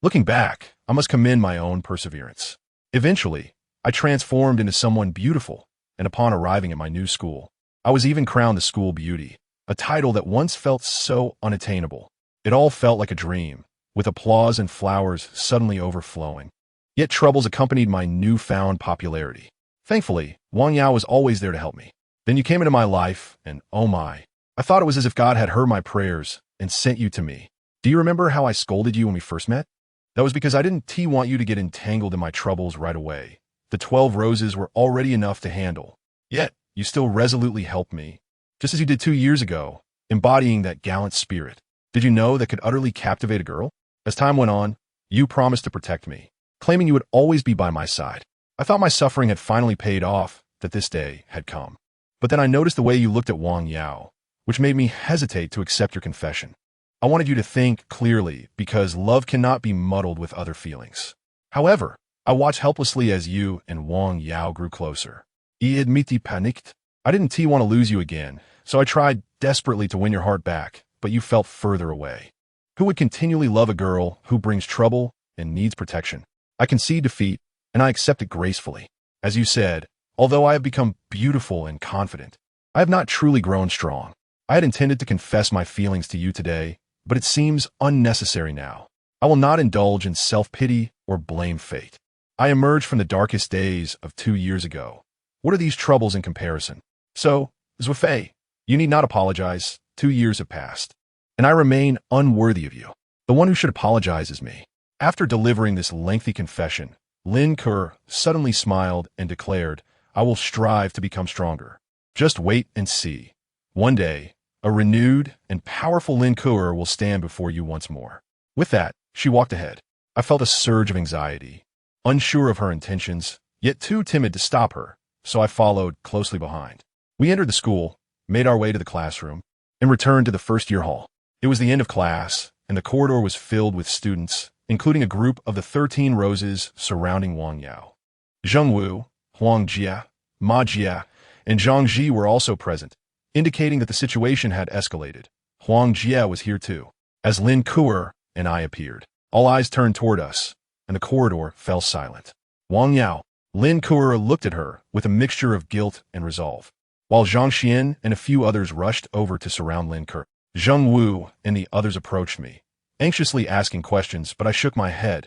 Looking back, I must commend my own perseverance. Eventually, I transformed into someone beautiful, and upon arriving at my new school, I was even crowned the school beauty, a title that once felt so unattainable. It all felt like a dream, with applause and flowers suddenly overflowing. Yet troubles accompanied my newfound popularity. Thankfully, Wang Yao was always there to help me. Then you came into my life, and oh my, I thought it was as if God had heard my prayers and sent you to me. Do you remember how I scolded you when we first met? That was because I didn't want you to get entangled in my troubles right away. The 12 roses were already enough to handle. Yet, you still resolutely helped me, just as you did 2 years ago, embodying that gallant spirit. Did you know that could utterly captivate a girl? As time went on, you promised to protect me, claiming you would always be by my side. I thought my suffering had finally paid off, that this day had come. But then I noticed the way you looked at Wang Yao, which made me hesitate to accept your confession. I wanted you to think clearly, because love cannot be muddled with other feelings. However, I watched helplessly as you and Wang Yao grew closer. I admiti panicked. I didn't want to lose you again, so I tried desperately to win your heart back, but you felt further away. Who would continually love a girl who brings trouble and needs protection? I concede defeat, and I accept it gracefully. As you said, although I have become beautiful and confident, I have not truly grown strong. I had intended to confess my feelings to you today, but it seems unnecessary now. I will not indulge in self-pity or blame fate. I emerged from the darkest days of 2 years ago. What are these troubles in comparison? So, Zuo Fei, you need not apologize. 2 years have passed, and I remain unworthy of you. The one who should apologize is me. After delivering this lengthy confession, Lin Ke suddenly smiled and declared, I will strive to become stronger. Just wait and see. One day, a renewed and powerful Lin Ke will stand before you once more. With that, she walked ahead. I felt a surge of anxiety, unsure of her intentions, yet too timid to stop her, so I followed closely behind. We entered the school, made our way to the classroom, and returned to the first-year hall. It was the end of class, and the corridor was filled with students, including a group of the 13 roses surrounding Wang Yao. Zheng Wu, Huang Jia, Ma Jia, and Zhang Ji were also present, indicating that the situation had escalated. Huang Jia was here too. As Lin Ke and I appeared, all eyes turned toward us, and the corridor fell silent. Wang Yao, Lin Ke looked at her with a mixture of guilt and resolve, while Zhang Xian and a few others rushed over to surround Lin Ke. Zheng Wu and the others approached me, anxiously asking questions, but I shook my head,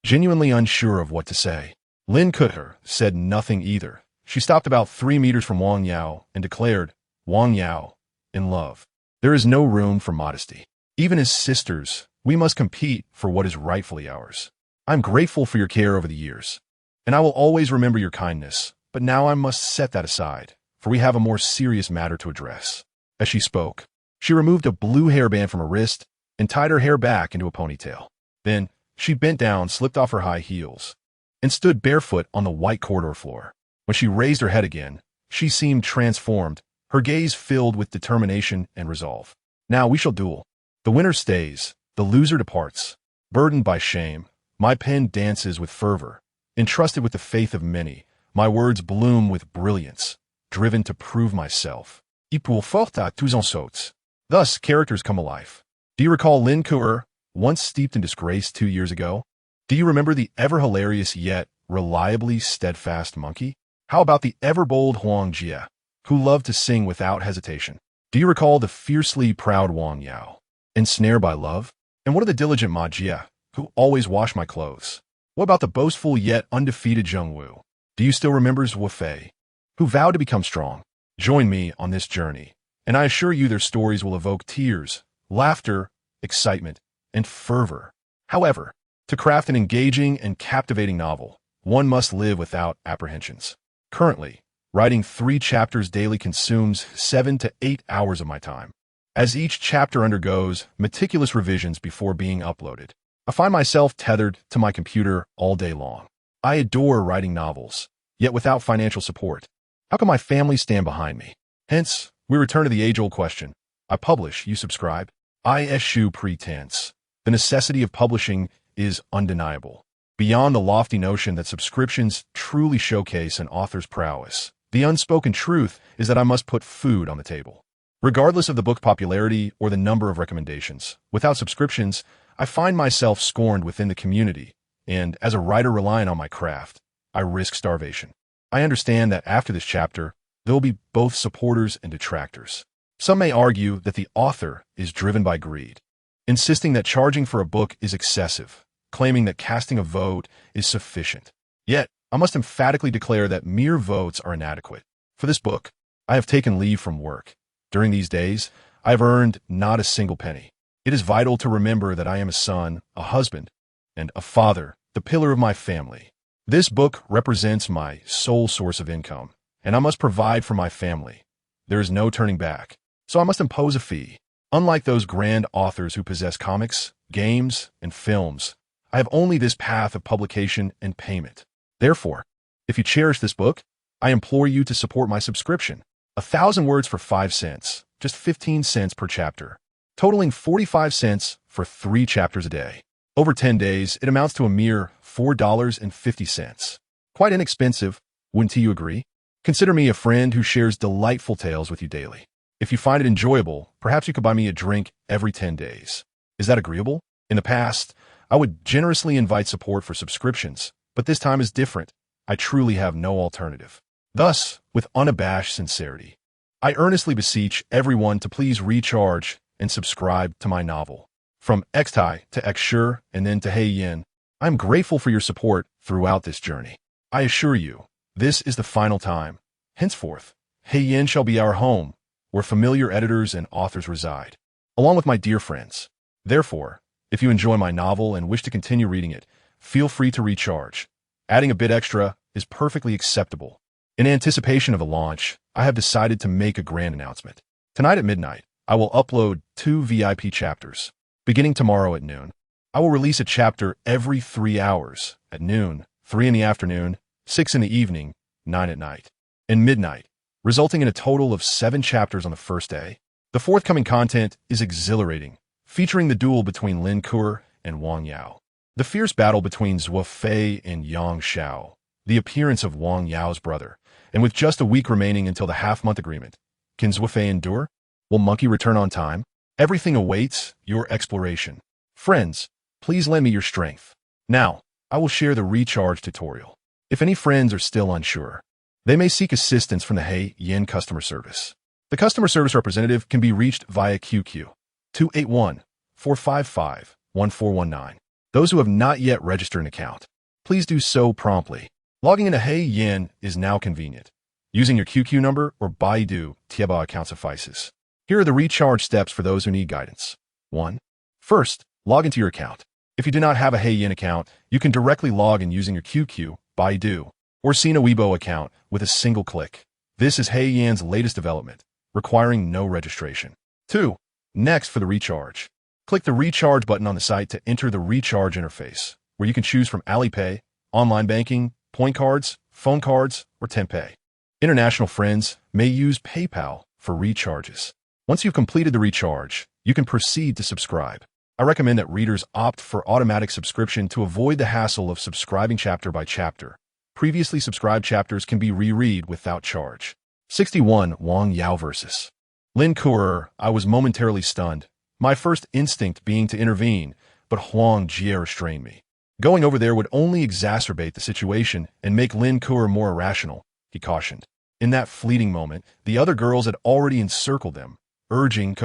genuinely unsure of what to say. Lin Ke said nothing either. She stopped about 3 meters from Wang Yao and declared, Wang Yao, in love, there is no room for modesty. Even as sisters, we must compete for what is rightfully ours. I'm grateful for your care over the years, and I will always remember your kindness, but now I must set that aside, for we have a more serious matter to address. As she spoke, she removed a blue hairband from her wrist and tied her hair back into a ponytail. Then, she bent down, slipped off her high heels, and stood barefoot on the white corridor floor. When she raised her head again, she seemed transformed, her gaze filled with determination and resolve. Now we shall duel. The winner stays, the loser departs. Burdened by shame, my pen dances with fervor. Entrusted with the faith of many, my words bloom with brilliance, driven to prove myself. Et pour forta tous en sauts. Thus, characters come alive. Do you recall Lin Ke, once steeped in disgrace 2 years ago? Do you remember the ever-hilarious yet reliably steadfast monkey? How about the ever-bold Huang Jia, who loved to sing without hesitation? Do you recall the fiercely proud Wang Yao, ensnared by love? And what of the diligent Ma Jia, who always washed my clothes? What about the boastful yet undefeated Zheng Wu? Do you still remember Zuo Fei, who vowed to become strong? Join me on this journey, and I assure you their stories will evoke tears, laughter, excitement, and fervor. However, to craft an engaging and captivating novel, one must live without apprehensions. Currently, writing 3 chapters daily consumes 7 to 8 hours of my time. As each chapter undergoes meticulous revisions before being uploaded, I find myself tethered to my computer all day long. I adore writing novels, yet without financial support, how can my family stand behind me? Hence, we return to the age-old question. I publish, you subscribe. I eschew pretense. The necessity of publishing is undeniable. Beyond the lofty notion that subscriptions truly showcase an author's prowess, the unspoken truth is that I must put food on the table. Regardless of the book's popularity or the number of recommendations, without subscriptions, I find myself scorned within the community, and as a writer relying on my craft, I risk starvation. I understand that after this chapter, there will be both supporters and detractors. Some may argue that the author is driven by greed, insisting that charging for a book is excessive, claiming that casting a vote is sufficient. Yet, I must emphatically declare that mere votes are inadequate. For this book, I have taken leave from work. During these days, I have earned not a single penny. It is vital to remember that I am a son, a husband, and a father, the pillar of my family. This book represents my sole source of income, and I must provide for my family. There is no turning back, so I must impose a fee. Unlike those grand authors who possess comics, games, and films, I have only this path of publication and payment. Therefore, if you cherish this book, I implore you to support my subscription. 1,000 words for 5 cents, just 15 cents per chapter, totaling 45 cents for 3 chapters a day. Over 10 days, it amounts to a mere $4.50. Quite inexpensive, wouldn't you agree? Consider me a friend who shares delightful tales with you daily. If you find it enjoyable, perhaps you could buy me a drink every 10 days. Is that agreeable? In the past, I would generously invite support for subscriptions, but this time is different. I truly have no alternative. Thus, with unabashed sincerity, I earnestly beseech everyone to please recharge and subscribe to my novel. From Xtai to Xsure and then to Hey Yin, I am grateful for your support throughout this journey. I assure you, this is the final time. Henceforth, Hey Yin shall be our home, where familiar editors and authors reside, along with my dear friends. Therefore, if you enjoy my novel and wish to continue reading it, feel free to recharge. Adding a bit extra is perfectly acceptable. In anticipation of the launch, I have decided to make a grand announcement. Tonight at midnight, I will upload 2 VIP chapters. Beginning tomorrow at noon, I will release a chapter every 3 hours, at noon, 3 in the afternoon, 6 in the evening, 9 at night, and midnight, resulting in a total of 7 chapters on the first day. The forthcoming content is exhilarating, featuring the duel between Lin Kuo and Wang Yao, the fierce battle between Zuo Fei and Yang Xiao, the appearance of Wang Yao's brother, and with just a week remaining until the half-month agreement, can Zuo Fei endure? Will Monkey return on time? Everything awaits your exploration. Friends, please lend me your strength. Now, I will share the recharge tutorial. If any friends are still unsure, they may seek assistance from the Hey Yin customer service. The customer service representative can be reached via QQ 281-455-1419. Those who have not yet registered an account, please do so promptly. Logging into Hey Yin is now convenient. Using your QQ number or Baidu Tieba account suffices. Here are the recharge steps for those who need guidance. 1. First, log into your account. If you do not have a Hey Yin account, you can directly log in using your QQ, Baidu, or Sina Weibo account with a single click. This is Hey Yin's latest development, requiring no registration. 2. Next, for the recharge. Click the recharge button on the site to enter the recharge interface, where you can choose from Alipay, online banking, point cards, phone cards, or Tenpay. International friends may use PayPal for recharges. Once you've completed the recharge, you can proceed to subscribe. I recommend that readers opt for automatic subscription to avoid the hassle of subscribing chapter by chapter. Previously subscribed chapters can be reread without charge. 61. Wang Yao versus Lin Kuo. I was momentarily stunned, my first instinct being to intervene, but Huang Jie restrained me. Going over there would only exacerbate the situation and make Lin Kuo more irrational, he cautioned. In that fleeting moment, the other girls had already encircled them, urging,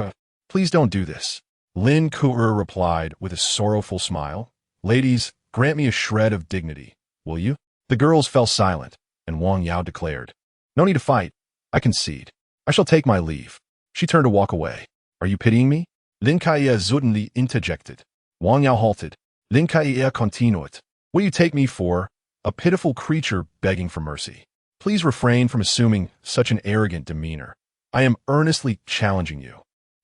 "Please don't do this." Lin Kuo replied with a sorrowful smile, "Ladies, grant me a shred of dignity, will you?" The girls fell silent, and Wang Yao declared, "No need to fight. I concede. I shall take my leave." She turned to walk away. "Are you pitying me?" Lin Kuo suddenly interjected. Wang Yao halted. Lin Kuo continued. "What do you take me for? A pitiful creature begging for mercy? Please refrain from assuming such an arrogant demeanor. I am earnestly challenging you."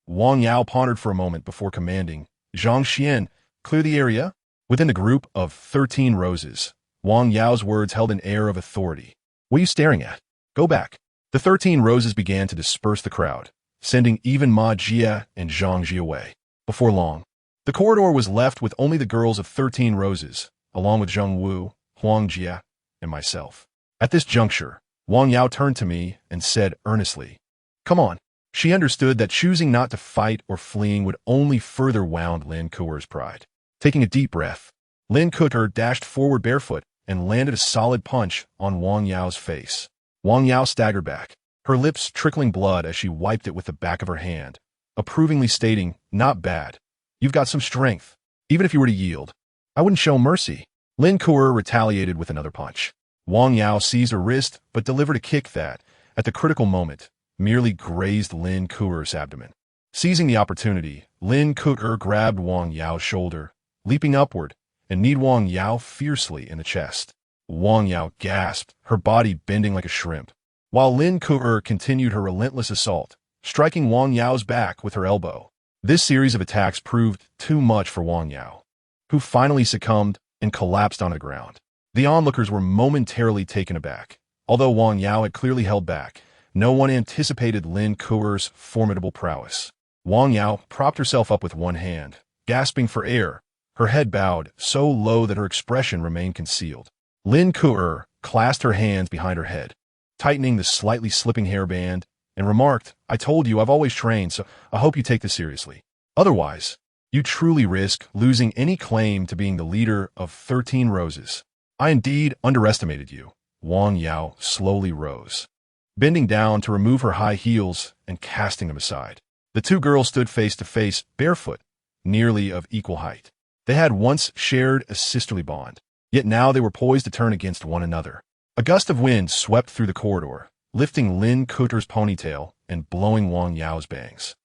Wang Yao pondered for a moment before commanding, "Zhang Xian, clear the area." Within the group of 13 roses, Wang Yao's words held an air of authority. "What are you staring at? Go back." The 13 roses began to disperse the crowd, sending even Ma Jia and Zhang Ji away. Before long, The corridor was left with only the girls of 13 Roses, along with Zheng Wu, Huang Jie, and myself. At this juncture, Wang Yao turned to me and said earnestly, "Come on." She understood that choosing not to fight or fleeing would only further wound Lin Kuer's pride. Taking a deep breath, Lin Kuer dashed forward barefoot and landed a solid punch on Wang Yao's face. Wang Yao staggered back, her lips trickling blood as she wiped it with the back of her hand, approvingly stating, "Not bad. You've got some strength. Even if you were to yield, I wouldn't show mercy." Lin Kuer retaliated with another punch. Wang Yao seized her wrist but delivered a kick that, at the critical moment, merely grazed Lin Kuer's abdomen. Seizing the opportunity, Lin Kuer grabbed Wang Yao's shoulder, leaping upward, and kneed Wang Yao fiercely in the chest. Wang Yao gasped, her body bending like a shrimp, while Lin Kuer continued her relentless assault, striking Wang Yao's back with her elbow. This series of attacks proved too much for Wang Yao, who finally succumbed and collapsed on the ground. The onlookers were momentarily taken aback. Although Wang Yao had clearly held back, no one anticipated Lin Kuer's formidable prowess. Wang Yao propped herself up with one hand, gasping for air, her head bowed so low that her expression remained concealed. Lin Kuer clasped her hands behind her head, tightening the slightly slipping hairband, and remarked, "I told you I've always trained, so I hope you take this seriously. Otherwise, you truly risk losing any claim to being the leader of 13 Roses. I indeed underestimated you." Wang Yao slowly rose, bending down to remove her high heels and casting them aside. The two girls stood face to face, barefoot, nearly of equal height. They had once shared a sisterly bond, yet now they were poised to turn against one another. A gust of wind swept through the corridor, lifting Lin Kuer's ponytail and blowing Wang Yao's bangs,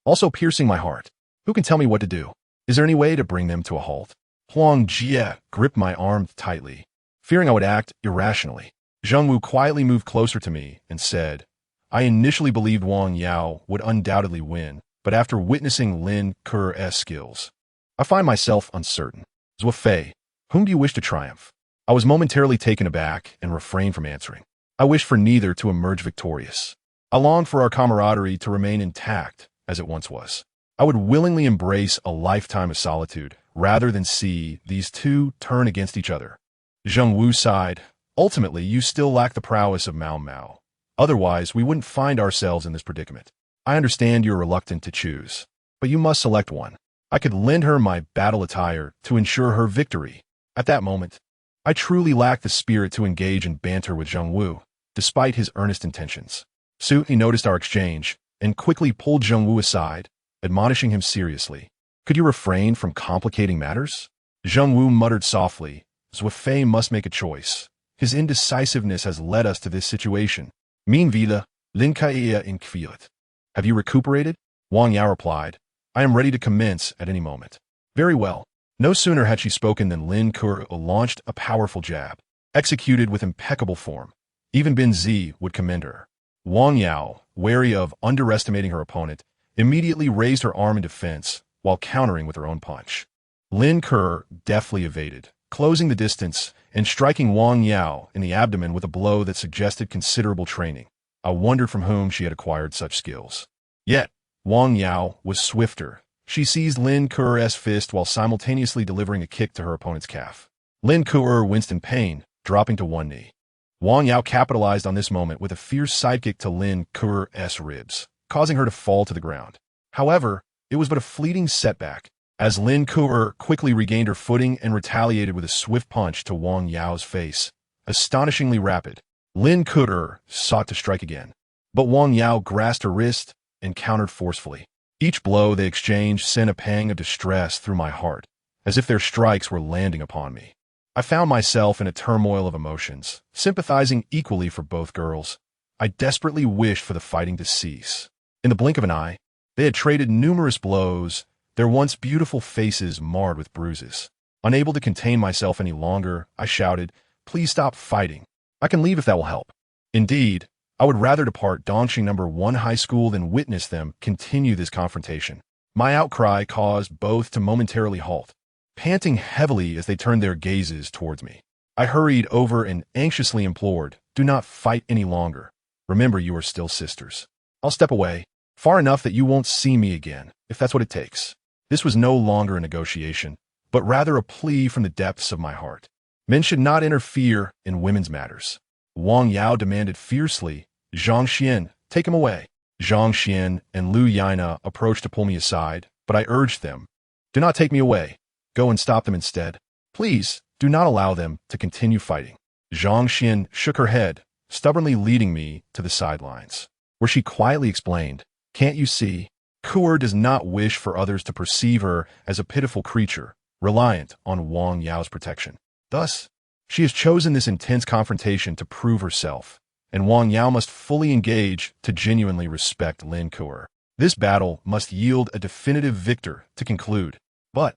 also piercing my heart. Who can tell me what to do? Is there any way to bring them to a halt? Huang Jie gripped my arm tightly, fearing I would act irrationally. Zheng Wu quietly moved closer to me and said, "I initially believed Wang Yao would undoubtedly win, but after witnessing Lin Kuer's skills, I find myself uncertain. Zuo Fei, whom do you wish to triumph?" I was momentarily taken aback and refrained from answering. I wished for neither to emerge victorious. I longed for our camaraderie to remain intact as it once was. I would willingly embrace a lifetime of solitude rather than see these two turn against each other. Zheng Wu sighed. "Ultimately, you still lack the prowess of Mao Mao. Otherwise, we wouldn't find ourselves in this predicament. I understand you're reluctant to choose, but you must select one. I could lend her my battle attire to ensure her victory." At that moment, I truly lacked the spirit to engage in banter with Zheng Wu, despite his earnest intentions. Soon he noticed our exchange and quickly pulled Zheng Wu aside, admonishing him seriously. "Could you refrain from complicating matters?" Zheng Wu muttered softly, "Zuo Fei must make a choice. His indecisiveness has led us to this situation. Min vida, Lin Kaia in Kviot. Have you recuperated?" Wang Yao replied, "I am ready to commence at any moment." "Very well." No sooner had she spoken than Lin Kuer launched a powerful jab, executed with impeccable form. Even Bin Zi would commend her. Wang Yao, wary of underestimating her opponent, immediately raised her arm in defense while countering with her own punch. Lin Kuer deftly evaded, closing the distance and striking Wang Yao in the abdomen with a blow that suggested considerable training. I wondered from whom she had acquired such skills. Yet, Wang Yao was swifter. She seized Lin Kuer's fist while simultaneously delivering a kick to her opponent's calf. Lin Kuer winced in pain, dropping to one knee. Wang Yao capitalized on this moment with a fierce sidekick to Lin Kuer's ribs, causing her to fall to the ground. However, it was but a fleeting setback, as Lin Kuer quickly regained her footing and retaliated with a swift punch to Wang Yao's face. Astonishingly rapid, Lin Kuer sought to strike again, but Wang Yao grasped her wrist and countered forcefully. Each blow they exchanged sent a pang of distress through my heart, as if their strikes were landing upon me. I found myself in a turmoil of emotions, sympathizing equally for both girls. I desperately wished for the fighting to cease. In the blink of an eye, they had traded numerous blows, their once beautiful faces marred with bruises. Unable to contain myself any longer, I shouted, "Please stop fighting. I can leave if that will help." Indeed, I would rather depart Dongxing No. 1 High School than witness them continue this confrontation. My outcry caused both to momentarily halt, panting heavily as they turned their gazes towards me. I hurried over and anxiously implored, "Do not fight any longer. Remember, you are still sisters. I'll step away, far enough that you won't see me again, if that's what it takes." This was no longer a negotiation, but rather a plea from the depths of my heart. Men should not interfere in women's matters. Wang Yao demanded fiercely. Zhang Xian, take him away. Zhang Xian and Lu Yana approached to pull me aside, but I urged them. Do not take me away. Go and stop them instead. Please, do not allow them to continue fighting. Zhang Xian shook her head, stubbornly leading me to the sidelines, where she quietly explained, can't you see? Kuer does not wish for others to perceive her as a pitiful creature, reliant on Wang Yao's protection. Thus, she has chosen this intense confrontation to prove herself, and Wang Yao must fully engage to genuinely respect Lin Kuer. This battle must yield a definitive victor to conclude. But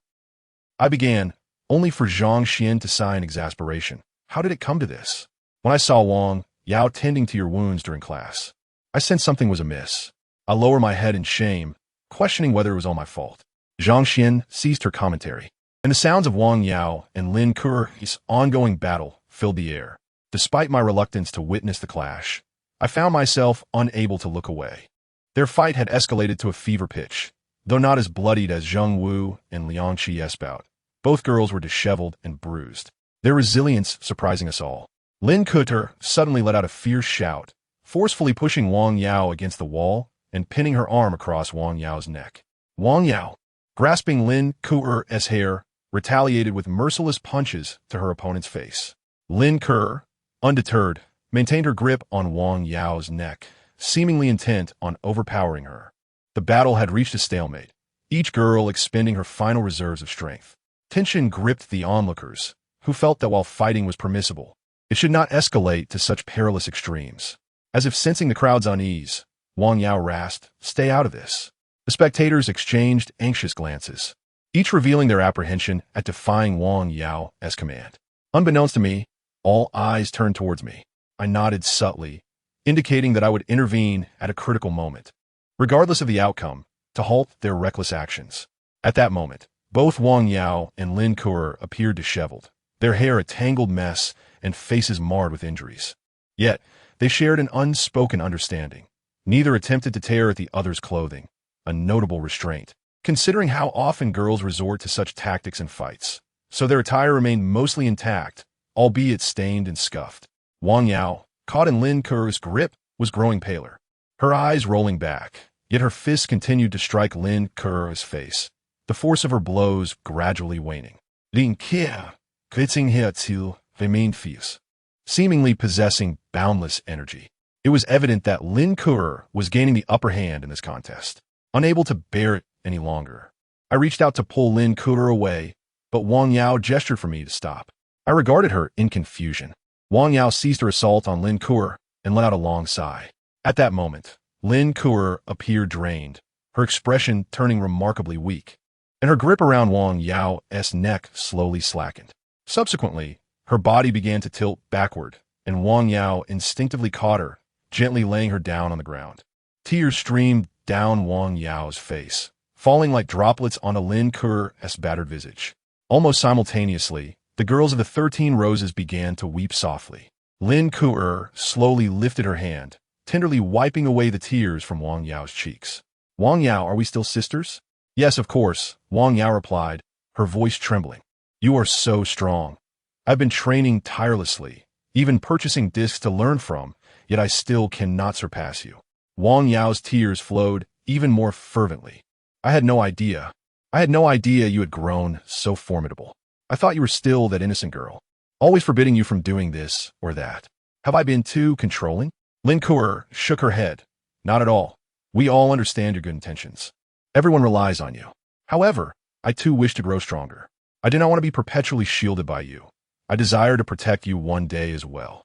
I began, only for Zhang Xian to sigh in exasperation. How did it come to this? When I saw Wang Yao tending to your wounds during class, I sensed something was amiss. I lowered my head in shame, questioning whether it was all my fault. Zhang Xian ceased her commentary, and the sounds of Wang Yao and Lin Kuer's ongoing battle filled the air. Despite my reluctance to witness the clash, I found myself unable to look away. Their fight had escalated to a fever pitch, though not as bloodied as Zheng Wu and Liang Qie's bout. Both girls were disheveled and bruised, their resilience surprising us all. Lin Kuer suddenly let out a fierce shout, forcefully pushing Wang Yao against the wall and pinning her arm across Wang Yao's neck. Wang Yao, grasping Lin Kuer's hair, retaliated with merciless punches to her opponent's face. Lin Kuer, undeterred, maintained her grip on Wang Yao's neck, seemingly intent on overpowering her. The battle had reached a stalemate, each girl expending her final reserves of strength. Tension gripped the onlookers, who felt that while fighting was permissible, it should not escalate to such perilous extremes. As if sensing the crowd's unease, Wang Yao rasped, "Stay out of this." The spectators exchanged anxious glances, each revealing their apprehension at defying Wang Yao's command. Unbeknownst to me, all eyes turned towards me. I nodded subtly, indicating that I would intervene at a critical moment, regardless of the outcome, to halt their reckless actions. At that moment, both Wang Yao and Lin Kuer appeared disheveled, their hair a tangled mess and faces marred with injuries. Yet, they shared an unspoken understanding. Neither attempted to tear at the other's clothing, a notable restraint, considering how often girls resort to such tactics in fights. So their attire remained mostly intact, albeit stained and scuffed. Wang Yao, caught in Lin Kuer's grip, was growing paler, her eyes rolling back, yet her fists continued to strike Lin Kuer's face, the force of her blows gradually waning. Lin Kuer, gritzing her till remained fierce, seemingly possessing boundless energy. It was evident that Lin Kuer was gaining the upper hand in this contest. Unable to bear it any longer, I reached out to pull Lin Kuer away, but Wang Yao gestured for me to stop. I regarded her in confusion. Wang Yao ceased her assault on Lin Kuer and let out a long sigh. At that moment, Lin Kuer appeared drained, her expression turning remarkably weak, and her grip around Wang Yao's neck slowly slackened. Subsequently, her body began to tilt backward, and Wang Yao instinctively caught her, gently laying her down on the ground. Tears streamed down Wang Yao's face, falling like droplets onto Lin Kuer's battered visage. Almost simultaneously, the girls of the 13 Roses began to weep softly. Lin Kuer slowly lifted her hand, tenderly wiping away the tears from Wang Yao's cheeks. "Wang Yao, are we still sisters?" "Yes, of course," Wang Yao replied, her voice trembling. "You are so strong. I've been training tirelessly, even purchasing discs to learn from, yet I still cannot surpass you." Wang Yao's tears flowed even more fervently. I had no idea you had grown so formidable. I thought you were still that innocent girl, always forbidding you from doing this or that. Have I been too controlling?" Lin Kuer shook her head. "Not at all. We all understand your good intentions. Everyone relies on you. However, I too wish to grow stronger. I do not want to be perpetually shielded by you. I desire to protect you one day as well.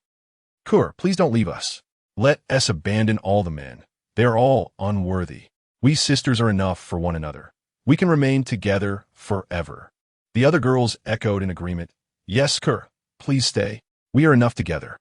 Kuer, please don't leave us. Let us abandon all the men. They are all unworthy. We sisters are enough for one another. We can remain together forever." The other girls echoed in agreement. "Yes, Kuer, please stay. We are enough together."